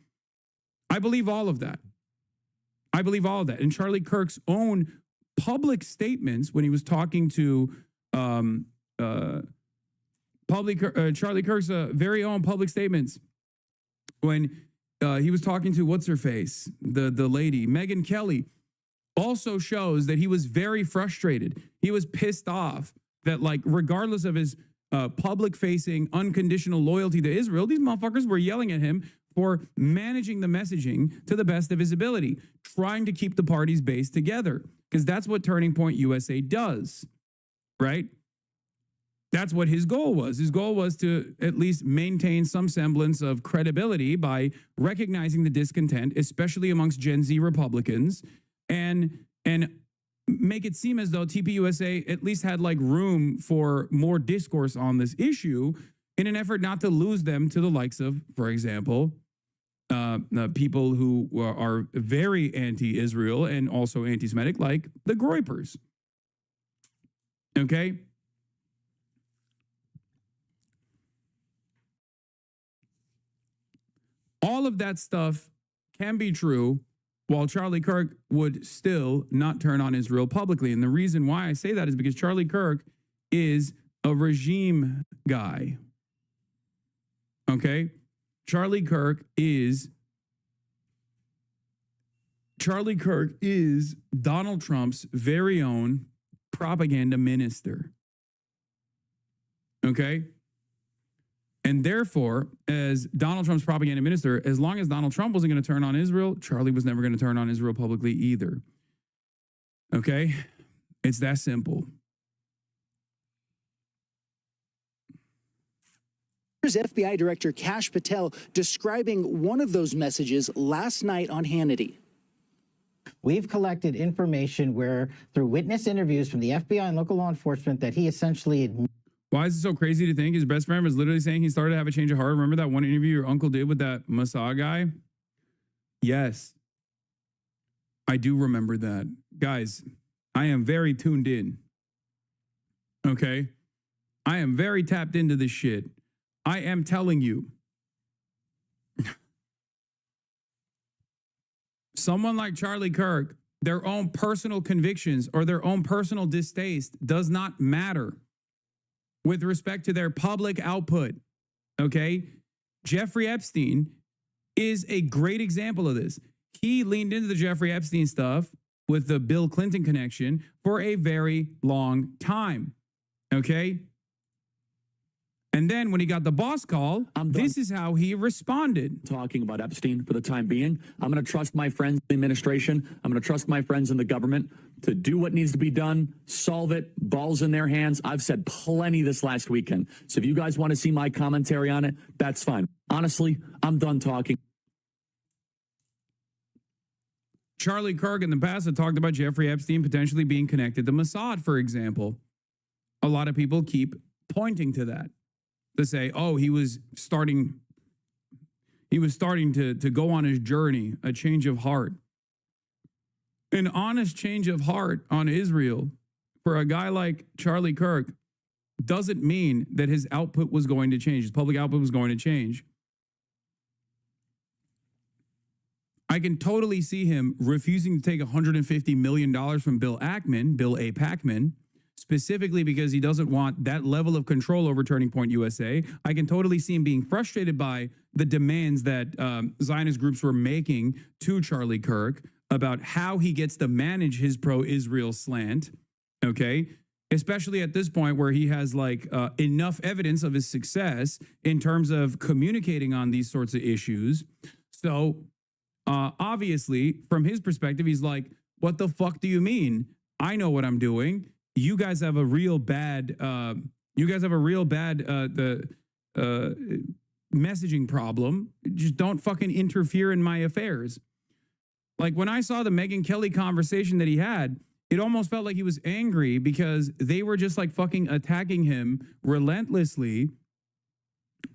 I believe all of that. I believe all of that. And Charlie Kirk's own public statements when he was talking to Charlie Kirk's very own public statements when he was talking to what's her face, the lady Megyn Kelly, also shows that he was very frustrated. He was pissed off that, like, regardless of his public facing unconditional loyalty to Israel, these motherfuckers were yelling at him for managing the messaging to the best of his ability, trying to keep the party's base together. because that's what Turning Point USA does, right? That's what his goal was. His goal was to at least maintain some semblance of credibility by recognizing the discontent, especially amongst Gen Z Republicans, and make it seem as though TPUSA at least had like room for more discourse on this issue in an effort not to lose them to the likes of, for example, people who are very anti-Israel and also anti-Semitic, like the Groypers. Okay? All of that stuff can be true while Charlie Kirk would still not turn on Israel publicly. And the reason why I say that is because Charlie Kirk is a regime guy. Okay? Charlie Kirk is Donald Trump's very own propaganda minister. Okay? And therefore, as Donald Trump's propaganda minister, as long as Donald Trump wasn't going to turn on Israel, Charlie was never going to turn on Israel publicly either. Okay? It's that simple. Here's FBI Director Kash Patel describing one of those messages last night on Hannity. We've collected information where, through witness interviews from the FBI and local law enforcement, that he essentially Why is it so crazy to think his best friend was literally saying he started to have a change of heart? Remember that one interview your uncle did with that Mossad guy? Yes. I do remember that. Guys, I am very tuned in. Okay? I am very tapped into this shit. I am telling you. Someone like Charlie Kirk, their own personal convictions or their own personal distaste does not matter with respect to their public output, okay? Jeffrey Epstein is a great example of this. He leaned into the Jeffrey Epstein stuff with the Bill Clinton connection for a very long time, okay? And then when he got the boss call, this is how he responded. Talking about Epstein for the time being. I'm going to trust my friends in the administration. I'm going to trust my friends in the government to do what needs to be done, solve it, balls in their hands. I've said plenty this last weekend. So if you guys want to see my commentary on it, that's fine. Honestly, I'm done talking. Charlie Kirk in the past had talked about Jeffrey Epstein potentially being connected to Mossad, for example. A lot of people keep pointing to that. To say, oh, he was starting to go on his journey, a change of heart. An honest change of heart on Israel for a guy like Charlie Kirk doesn't mean that his output was going to change, his public output was going to change. I can totally see him refusing to take $150 million from Bill A. Packman, specifically because he doesn't want that level of control over Turning Point USA. I can totally see him being frustrated by the demands that Zionist groups were making to Charlie Kirk about how he gets to manage his pro-Israel slant, okay? Especially at this point where he has like enough evidence of his success in terms of communicating on these sorts of issues. So obviously, from his perspective, he's like, what the fuck do you mean? I know what I'm doing. You guys have a real bad messaging problem. Just don't fucking interfere in my affairs. Like when I saw the Megyn Kelly conversation that he had, it almost felt like he was angry because they were just like fucking attacking him relentlessly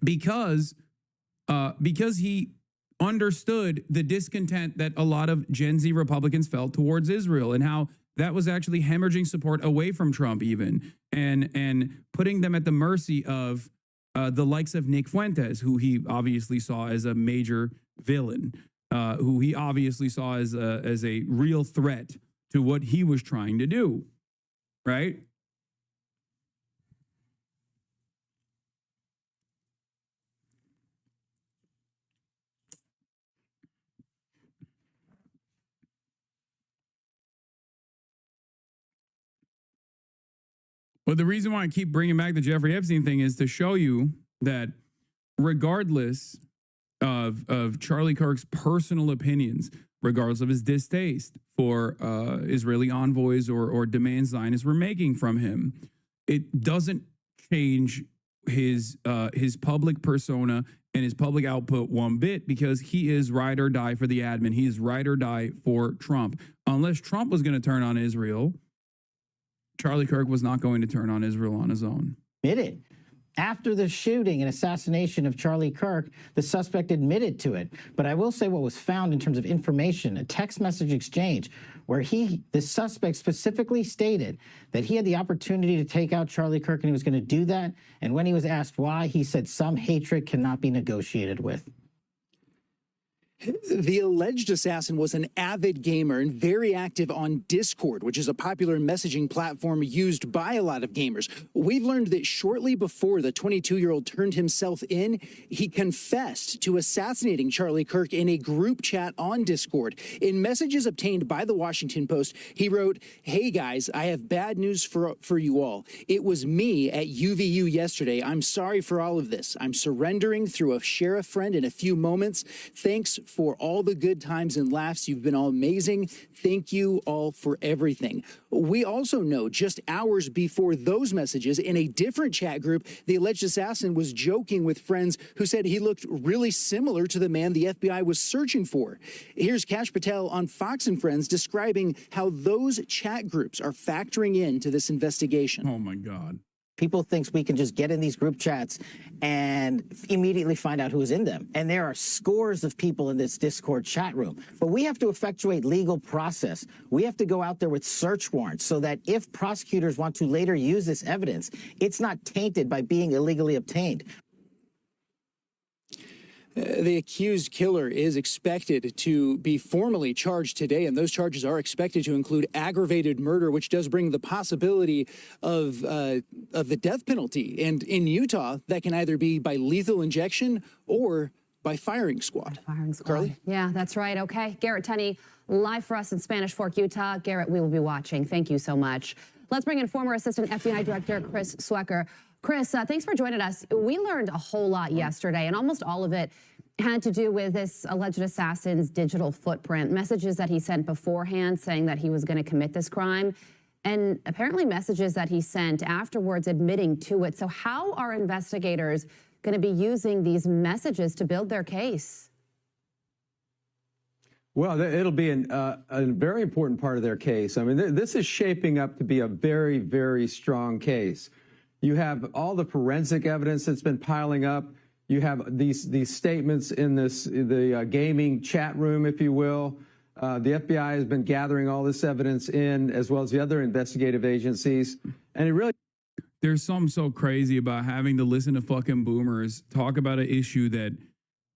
because he understood the discontent that a lot of Gen Z Republicans felt towards Israel and how that was actually hemorrhaging support away from Trump even and putting them at the mercy of the likes of Nick Fuentes, who he obviously saw as a major villain, who he obviously saw as a real threat to what he was trying to do, right? But the reason why I keep bringing back the Jeffrey Epstein thing is to show you that regardless of Charlie Kirk's personal opinions, regardless of his distaste for Israeli envoys or demands Zionists were making from him. It doesn't change his public persona and his public output one bit, because he is ride or die for the admin. He is ride or die for Trump. Unless Trump was going to turn on Israel, Charlie Kirk was not going to turn on Israel on his own. Admitted. After the shooting and assassination of Charlie Kirk, the suspect admitted to it. But I will say what was found in terms of information, a text message exchange where the suspect specifically stated that he had the opportunity to take out Charlie Kirk and he was going to do that. And when he was asked why, he said some hatred cannot be negotiated with. The alleged assassin was an avid gamer and very active on Discord, which is a popular messaging platform used by a lot of gamers. We've learned that shortly before the 22-year-old turned himself in, he confessed to assassinating Charlie Kirk in a group chat on Discord. In messages obtained by the Washington Post, he wrote, "Hey guys, I have bad news for you all. It was me at UVU yesterday. I'm sorry for all of this. I'm surrendering through a sheriff friend in a few moments. Thanks for all the good times and laughs. You've been all amazing. Thank you all for everything." We also know just hours before those messages, in a different chat group, the alleged assassin was joking with friends who said he looked really similar to the man the FBI was searching for. Here's Kash Patel on Fox and Friends describing how those chat groups are factoring into this investigation. Oh my God. People think we can just get in these group chats and immediately find out who's in them. And there are scores of people in this Discord chat room. But we have to effectuate legal process. We have to go out there with search warrants so that if prosecutors want to later use this evidence, it's not tainted by being illegally obtained. The accused killer is expected to be formally charged today, and those charges are expected to include aggravated murder, which does bring the possibility of the death penalty. And in Utah, that can either be by lethal injection or by firing squad. Carly? Yeah, that's right. Okay. Garrett Tenney, live for us in Spanish Fork, Utah. Garrett, we will be watching. Thank you so much. Let's bring in former Assistant FBI Director Chris Swecker. Chris, thanks for joining us. We learned a whole lot yesterday, and almost all of it had to do with this alleged assassin's digital footprint, messages that he sent beforehand saying that he was going to commit this crime, and apparently messages that he sent afterwards admitting to it. So how are investigators going to be using these messages to build their case? Well, it'll be a very important part of their case. I mean, this is shaping up to be a very, very strong case. You have all the forensic evidence that's been piling up. You have these statements in the gaming chat room, if you will. The FBI has been gathering all this evidence in, as well as the other investigative agencies. And it really... There's something so crazy about having to listen to fucking boomers talk about an issue that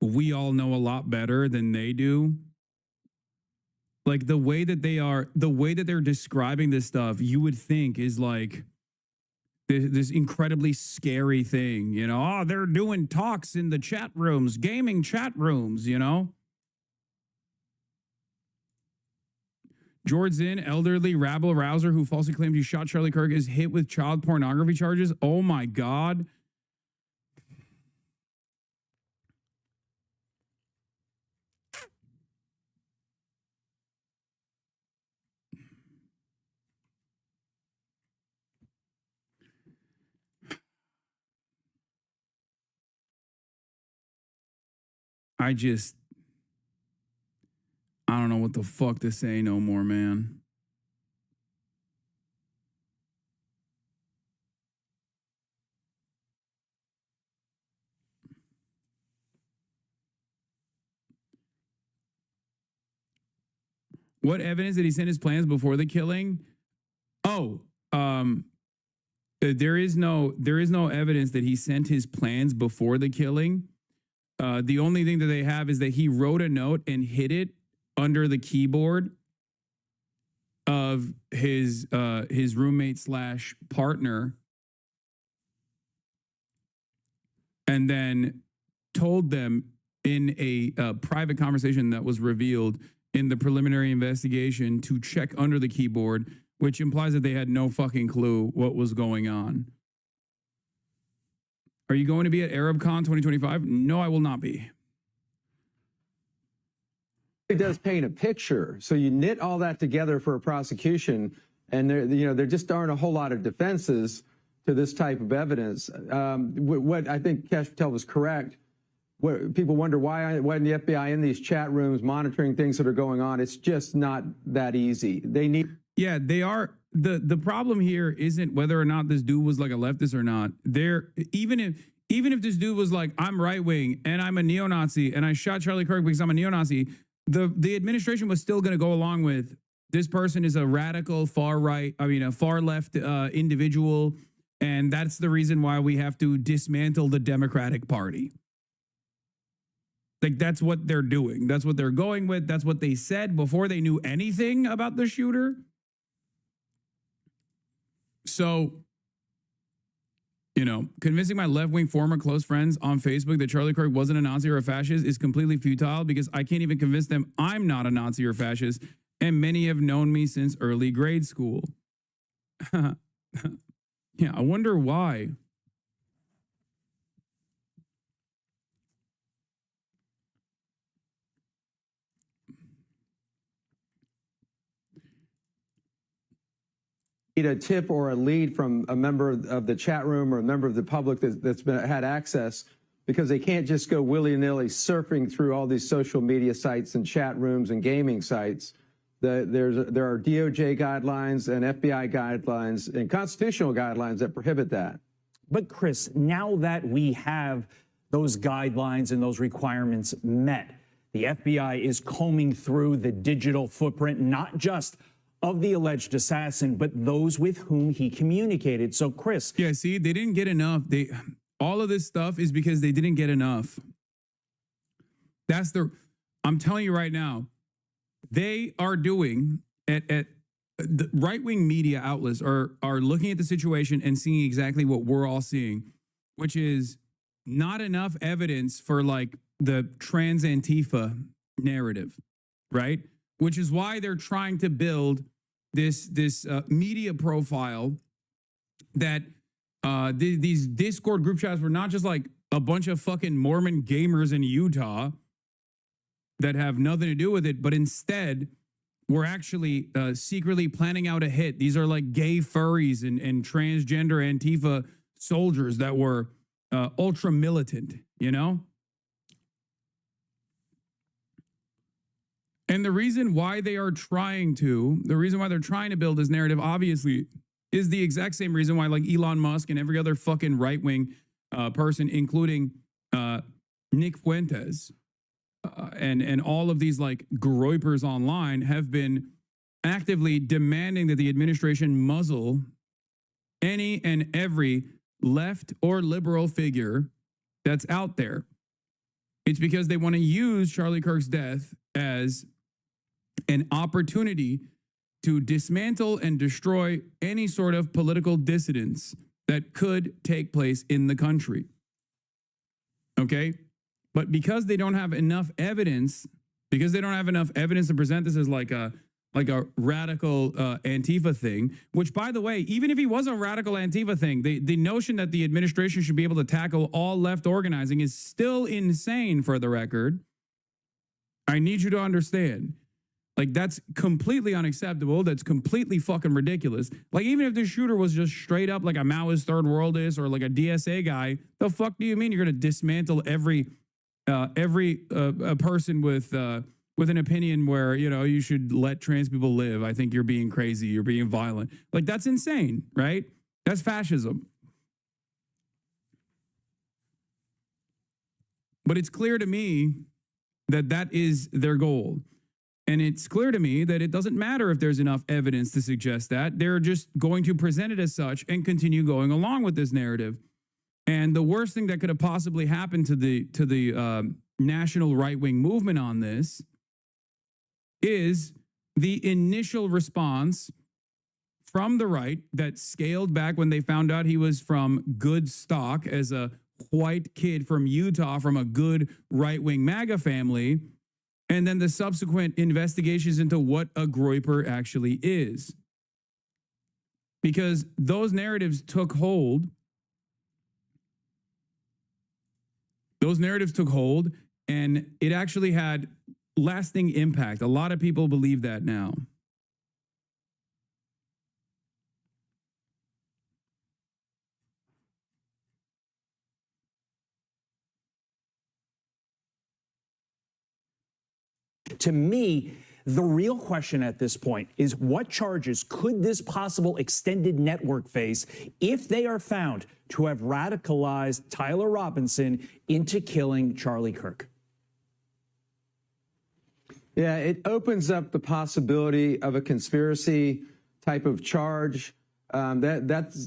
we all know a lot better than they do. Like the way that they're describing this stuff, you would think is like this incredibly scary thing, you know? Oh, they're doing talks in the chat rooms, gaming chat rooms, you know? George Zinn, elderly rabble rouser who falsely claimed he shot Charlie Kirk, is hit with child pornography charges. Oh my God. I don't know what the fuck to say no more, man. What evidence did he send his plans before the killing? Oh, there is no evidence that he sent his plans before the killing. The only thing that they have is that he wrote a note and hid it under the keyboard of his roommate / partner, and then told them in a private conversation that was revealed in the preliminary investigation to check under the keyboard, which implies that they had no fucking clue what was going on. Are you going to be at ArabCon 2025? No, I will not be. It does paint a picture. So you knit all that together for a prosecution, and there just aren't a whole lot of defenses to this type of evidence. What I think Kesh Patel was correct. What people wonder, why isn't the FBI in these chat rooms monitoring things that are going on? It's just not that easy. They need. Yeah, they are. The problem here isn't whether or not this dude was like a leftist or not. Even if this dude was like, I'm right wing and I'm a neo-Nazi and I shot Charlie Kirk because I'm a neo-Nazi, the administration was still going to go along with this person is a radical far left individual, and that's the reason why we have to dismantle the Democratic Party. Like, that's what they're doing. That's what they're going with. That's what they said before they knew anything about the shooter. So, convincing my left-wing former close friends on Facebook that Charlie Kirk wasn't a Nazi or a fascist is completely futile because I can't even convince them I'm not a Nazi or fascist, and many have known me since early grade school. Yeah, I wonder why. Need a tip or a lead from a member of the chat room or a member of the public that's had access, because they can't just go willy-nilly surfing through all these social media sites and chat rooms and gaming sites. There are DOJ guidelines and FBI guidelines and constitutional guidelines that prohibit that. But Chris, now that we have those guidelines and those requirements met, the FBI is combing through the digital footprint, not just of the alleged assassin, but those with whom he communicated. So, Chris. Yeah, see, they didn't get enough. All of this stuff is because they didn't get enough. I'm telling you right now, they are doing at the right-wing media outlets are looking at the situation and seeing exactly what we're all seeing, which is not enough evidence for like the trans Antifa narrative, right? Which is why they're trying to build this media profile that these Discord group chats were not just like a bunch of fucking Mormon gamers in Utah that have nothing to do with it, but instead we're actually secretly planning out a hit. These are like gay furries and transgender Antifa soldiers that were ultra militant, And the reason why they're trying to build this narrative, obviously, is the exact same reason why like Elon Musk and every other fucking right-wing person, including Nick Fuentes and all of these like groypers online, have been actively demanding that the administration muzzle any and every left or liberal figure that's out there. It's because they want to use Charlie Kirk's death as an opportunity to dismantle and destroy any sort of political dissidence that could take place in the country. Okay? But because they don't have enough evidence, to present this as like a radical Antifa thing, which, by the way, even if he was a radical Antifa thing, the notion that the administration should be able to tackle all left organizing is still insane, for the record. I need you to understand. Like, that's completely unacceptable. That's completely fucking ridiculous. Like, even if the shooter was just straight up like a Maoist third worldist or like a DSA guy, the fuck do you mean you're going to dismantle every person with an opinion where, you should let trans people live? I think you're being crazy. You're being violent. Like, that's insane, right? That's fascism. But it's clear to me that is their goal. And it's clear to me that it doesn't matter if there's enough evidence to suggest that. They're just going to present it as such and continue going along with this narrative. And the worst thing that could have possibly happened to the national right-wing movement on this is the initial response from the right that scaled back when they found out he was from good stock as a white kid from Utah from a good right-wing MAGA family, and then the subsequent investigations into what a groyper actually is. Because those narratives took hold. And it actually had lasting impact. A lot of people believe that now. To me, the real question at this point is what charges could this possible extended network face if they are found to have radicalized Tyler Robinson into killing Charlie Kirk? Yeah, it opens up the possibility of a conspiracy type of charge. That's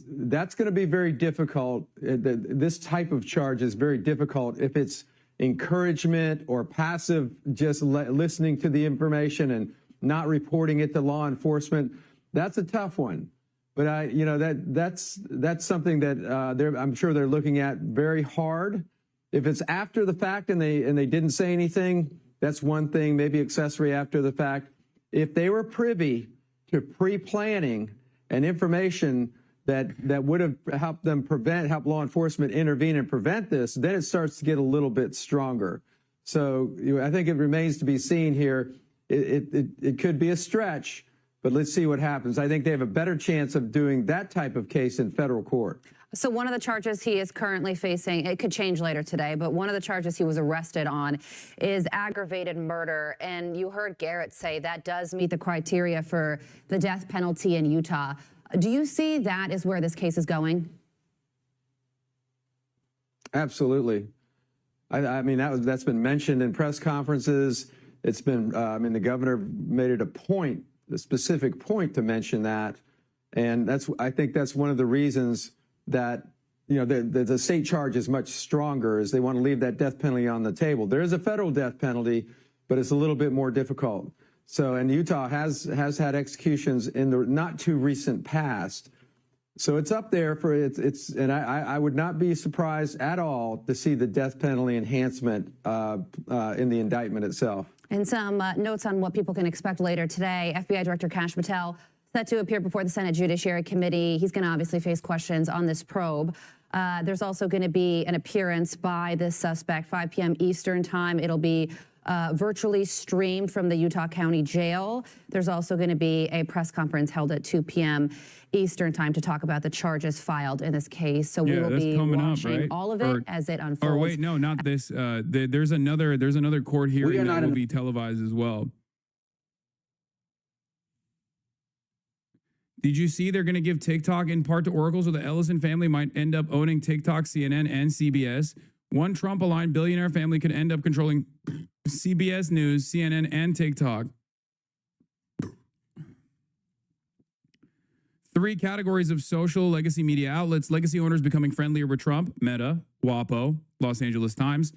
going to be very difficult. This type of charge is very difficult if it's encouragement or passive, just listening to the information and not reporting it to law enforcement. That's a tough one. But that's something that I'm sure they're looking at very hard. If it's after the fact and they didn't say anything, that's one thing. Maybe accessory after the fact. If they were privy to pre-planning and information that would have helped them help law enforcement intervene and prevent this, then it starts to get a little bit stronger. So I think it remains to be seen here. It could be a stretch, but let's see what happens. I think they have a better chance of doing that type of case in federal court. So one of the charges he is currently facing, it could change later today, but one of the charges he was arrested on is aggravated murder. And you heard Garrett say that does meet the criteria for the death penalty in Utah. Do you see that is where this case is going? Absolutely. I mean, that's been mentioned in press conferences. It's been, the governor made it a specific point to mention that. And I think that's one of the reasons that, the state charge is much stronger, is they want to leave that death penalty on the table. There is a federal death penalty, but it's a little bit more difficult. So, and Utah has had executions in the not too recent past. So it's up there for and I would not be surprised at all to see the death penalty enhancement in the indictment itself. And some notes on what people can expect later today. FBI Director Kash Patel set to appear before the Senate Judiciary Committee. He's going to obviously face questions on this probe. There's also going to be an appearance by this suspect, 5 p.m. Eastern time. It'll be virtually streamed from the Utah County Jail. There's also going to be a press conference held at 2 p.m. Eastern time to talk about the charges filed in this case. So we will be watching all of it as it unfolds. Or wait, no, not this. There's another court hearing that will be televised as well. Did you see they're going to give TikTok in part to Oracle, so the Ellison family might end up owning TikTok, CNN, and CBS? One Trump-aligned billionaire family could end up controlling CBS News, CNN, and TikTok. 3 categories of social legacy media outlets. Legacy owners becoming friendlier with Trump, Meta, WAPO, Los Angeles Times.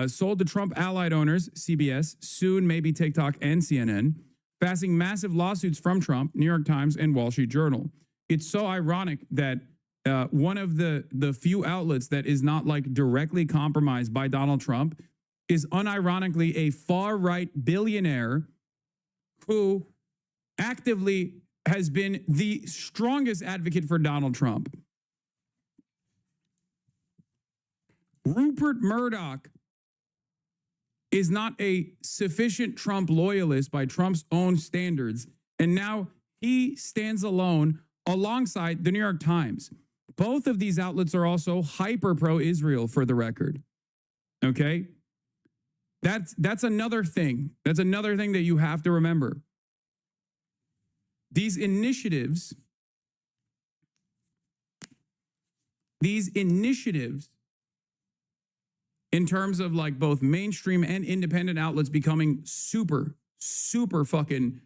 Sold to Trump-allied owners, CBS, soon maybe TikTok and CNN. Facing massive lawsuits from Trump, New York Times, and Wall Street Journal. It's so ironic that one of the few outlets that is not like directly compromised by Donald Trump is unironically a far-right billionaire who actively has been the strongest advocate for Donald Trump. Rupert Murdoch is not a sufficient Trump loyalist by Trump's own standards, and now he stands alone alongside the New York Times. Both of these outlets are also hyper pro-Israel, for the record. Okay? That's another thing. That's another thing that you have to remember. These initiatives in terms of like both mainstream and independent outlets becoming super fucking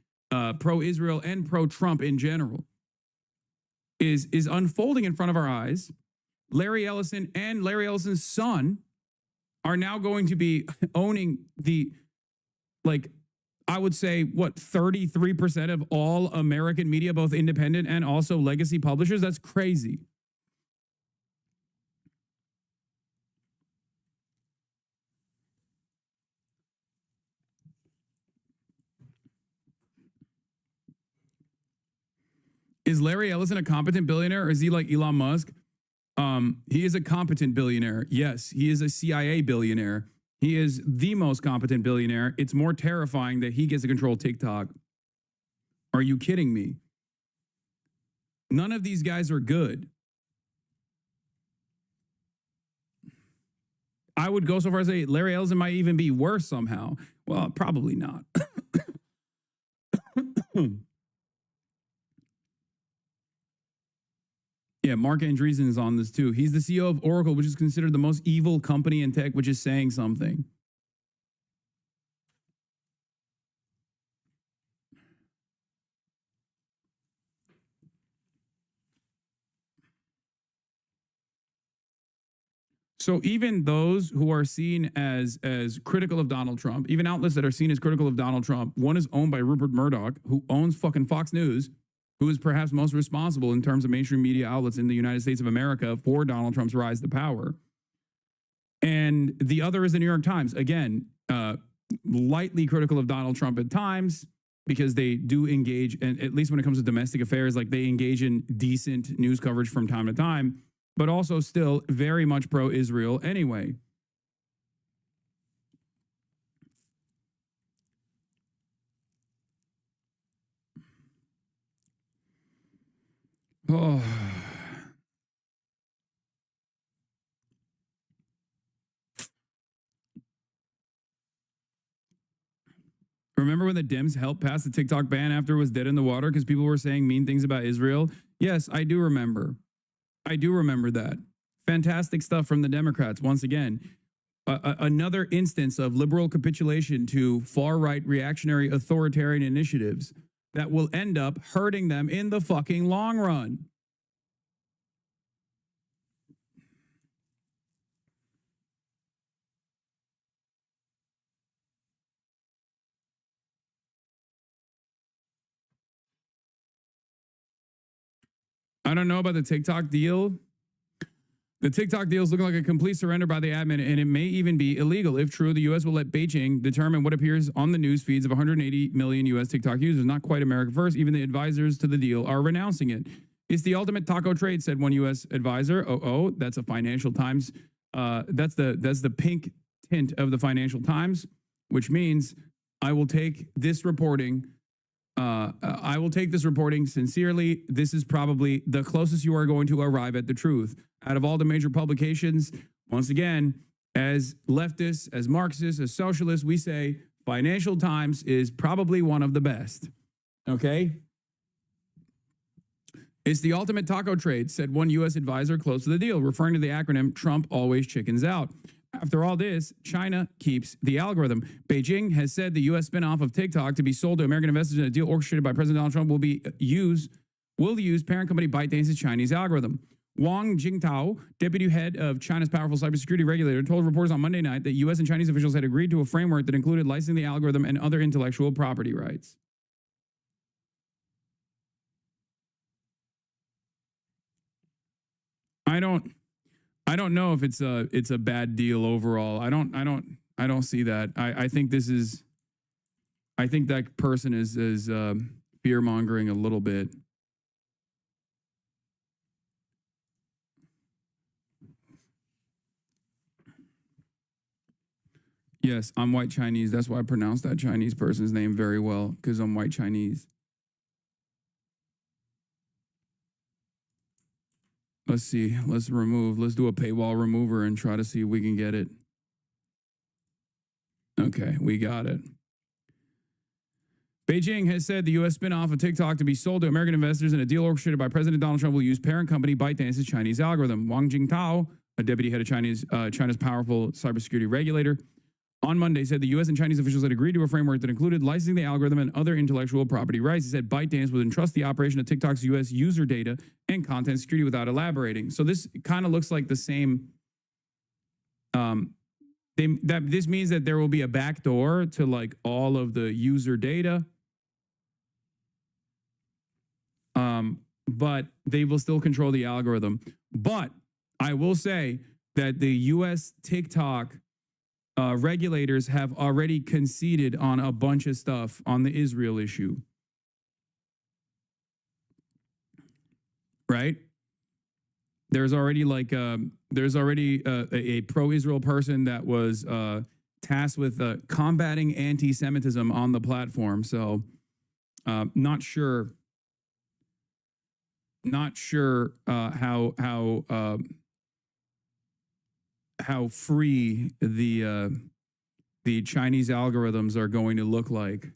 pro-Israel and pro-Trump in general is unfolding in front of our eyes. Larry Ellison and Larry Ellison's son are now going to be owning I would say, 33% of all American media, both independent and also legacy publishers? That's crazy. Is Larry Ellison a competent billionaire, or is he like Elon Musk? He is a competent billionaire. Yes, he is a CIA billionaire. He is the most competent billionaire. It's more terrifying that he gets to control TikTok. Are you kidding me? None of these guys are good. I would go so far as to say Larry Ellison might even be worse somehow. Well, probably not. Yeah, Mark Andreessen is on this too. He's the CEO of Oracle, which is considered the most evil company in tech, which is saying something. So even those who are seen as critical of Donald Trump, even outlets that are seen as critical of Donald Trump, one is owned by Rupert Murdoch, who owns fucking Fox News, who is perhaps most responsible in terms of mainstream media outlets in the United States of America for Donald Trump's rise to power. And the other is the New York Times. Again, lightly critical of Donald Trump at times because they do engage, and at least when it comes to domestic affairs, like they engage in decent news coverage from time to time, but also still very much pro-Israel anyway. Oh. Remember when the Dems helped pass the TikTok ban after it was dead in the water because people were saying mean things about Israel? Yes, I do remember. I do remember that. Fantastic stuff from the Democrats. Once again, another instance of liberal capitulation to far-right reactionary authoritarian initiatives that will end up hurting them in the fucking long run. I don't know about the TikTok deal. The TikTok deal is looking like a complete surrender by the admin, and it may even be illegal. If true, the U.S. will let Beijing determine what appears on the news feeds of 180 million U.S. TikTok users. Not quite America first. Even the advisors to the deal are renouncing it. It's the ultimate taco trade, said one U.S. advisor. That's a Financial Times. That's the pink tint of the Financial Times, which means I will take this reporting. I will take this reporting sincerely. This is probably the closest you are going to arrive at the truth. Out of all the major publications, once again, as leftists, as Marxists, as socialists, we say Financial Times is probably one of the best. Okay? It's the ultimate taco trade, said one U.S. advisor close to the deal, referring to the acronym Trump always chickens out. After all this, China keeps the algorithm. Beijing has said the U.S. spinoff of TikTok to be sold to American investors in a deal orchestrated by President Donald Trump will use parent company ByteDance's Chinese algorithm. Wang Jingtao, deputy head of China's powerful cybersecurity regulator, told reporters on Monday night that U.S. and Chinese officials had agreed to a framework that included licensing the algorithm and other intellectual property rights. I don't know if it's a bad deal overall. I don't see that. I think that person is fear mongering a little bit. Yes, I'm white Chinese. That's why I pronounced that Chinese person's name very well, because I'm white Chinese. Let's see. Let's do a paywall remover and try to see if we can get it. Okay, we got it. Beijing has said the U.S. spinoff of TikTok to be sold to American investors in a deal orchestrated by President Donald Trump will use parent company ByteDance's Chinese algorithm. Wang Jingtao, a deputy head of China's powerful cybersecurity regulator, on Monday said the U.S. and Chinese officials had agreed to a framework that included licensing the algorithm and other intellectual property rights. He said ByteDance would entrust the operation of TikTok's U.S. user data and content security without elaborating. So this kind of looks like the same. This means that there will be a backdoor to like all of the user data. But they will still control the algorithm. But I will say that the U.S. TikTok regulators have already conceded on a bunch of stuff on the Israel issue. Right? There's already a pro-Israel person that was tasked with combating anti-Semitism on the platform. So not sure how free the Chinese algorithms are going to look like.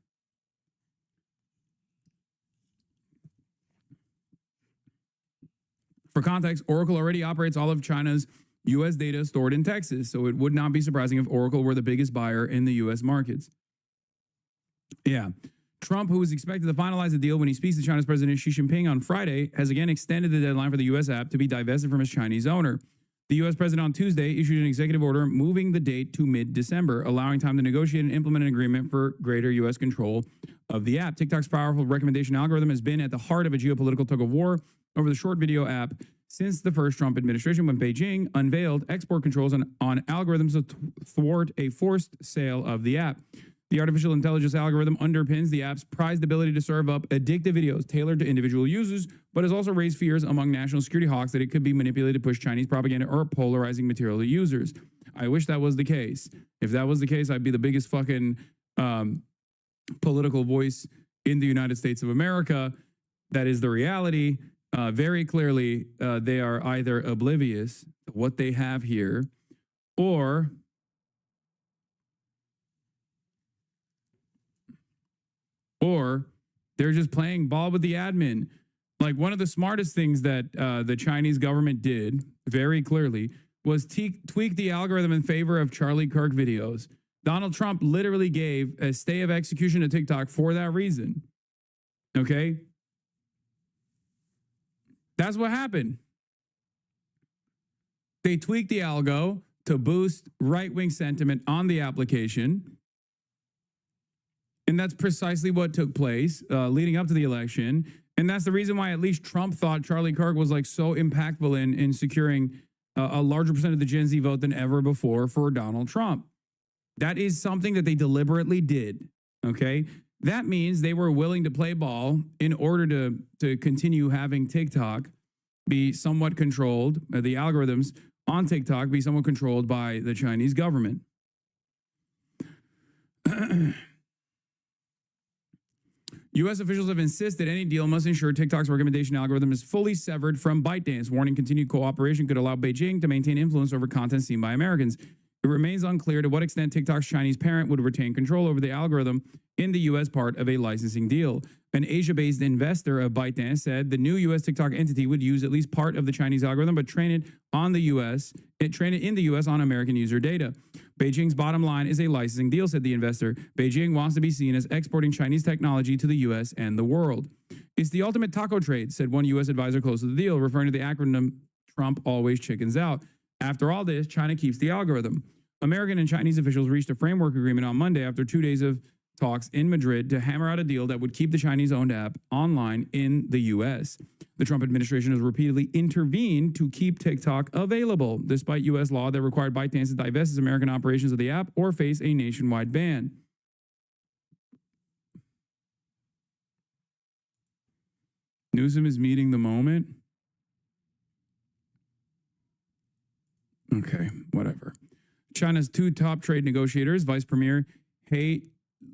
For context, Oracle already operates all of China's U.S. data stored in Texas, so it would not be surprising if Oracle were the biggest buyer in the U.S. markets. Yeah. Trump, who is expected to finalize the deal when he speaks to China's President Xi Jinping on Friday, has again extended the deadline for the U.S. app to be divested from its Chinese owner. The U.S. president on Tuesday issued an executive order moving the date to mid-December, allowing time to negotiate and implement an agreement for greater U.S. control of the app. TikTok's powerful recommendation algorithm has been at the heart of a geopolitical tug-of-war over the short video app since the first Trump administration, when Beijing unveiled export controls on algorithms to thwart a forced sale of the app. The artificial intelligence algorithm underpins the app's prized ability to serve up addictive videos tailored to individual users, but has also raised fears among national security hawks that it could be manipulated to push Chinese propaganda or polarizing material to users. I wish that was the case. If that was the case, I'd be the biggest fucking political voice in the United States of America. That is the reality. Very clearly, they are either oblivious to what they have here, or they're just playing ball with the admin. Like, one of the smartest things that the Chinese government did very clearly was tweak the algorithm in favor of Charlie Kirk videos. Donald Trump literally gave a stay of execution to TikTok for that reason. Okay? That's what happened. They tweaked the algo to boost right-wing sentiment on the application. And that's precisely what took place leading up to the election. And that's the reason why at least Trump thought Charlie Kirk was like so impactful in securing a larger percent of the Gen Z vote than ever before for Donald Trump. That is something that they deliberately did. Okay? That means they were willing to play ball in order to continue having TikTok be somewhat controlled, the algorithms on TikTok be somewhat controlled by the Chinese government. U.S. officials have insisted any deal must ensure TikTok's recommendation algorithm is fully severed from ByteDance, warning continued cooperation could allow Beijing to maintain influence over content seen by Americans. It remains unclear to what extent TikTok's Chinese parent would retain control over the algorithm in the U.S. part of a licensing deal. An Asia-based investor of ByteDance said the new U.S. TikTok entity would use at least part of the Chinese algorithm, but train it in the U.S. on American user data. Beijing's bottom line is a licensing deal, said the investor. Beijing wants to be seen as exporting Chinese technology to the U.S. and the world. It's the ultimate taco trade, said one U.S. advisor close to the deal, referring to the acronym Trump always chickens out. After all this, China keeps the algorithm. American and Chinese officials reached a framework agreement on Monday after 2 days of talks in Madrid to hammer out a deal that would keep the Chinese-owned app online in the U.S. The Trump administration has repeatedly intervened to keep TikTok available, despite U.S. law that required ByteDance to divest its American operations of the app or face a nationwide ban. Newsom is meeting the moment. Okay, whatever. China's two top trade negotiators, Vice Premier He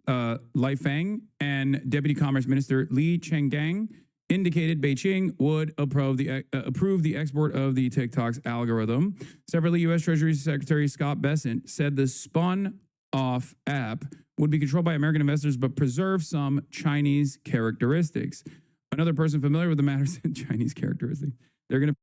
Lifeng and Deputy Commerce Minister Li Chenggang, indicated Beijing would approve the export of the TikTok's algorithm. Separately, U.S. Treasury Secretary Scott Bessent said the spun-off app would be controlled by American investors but preserve some Chinese characteristics. Another person familiar with the matter said Chinese characteristics. They're going to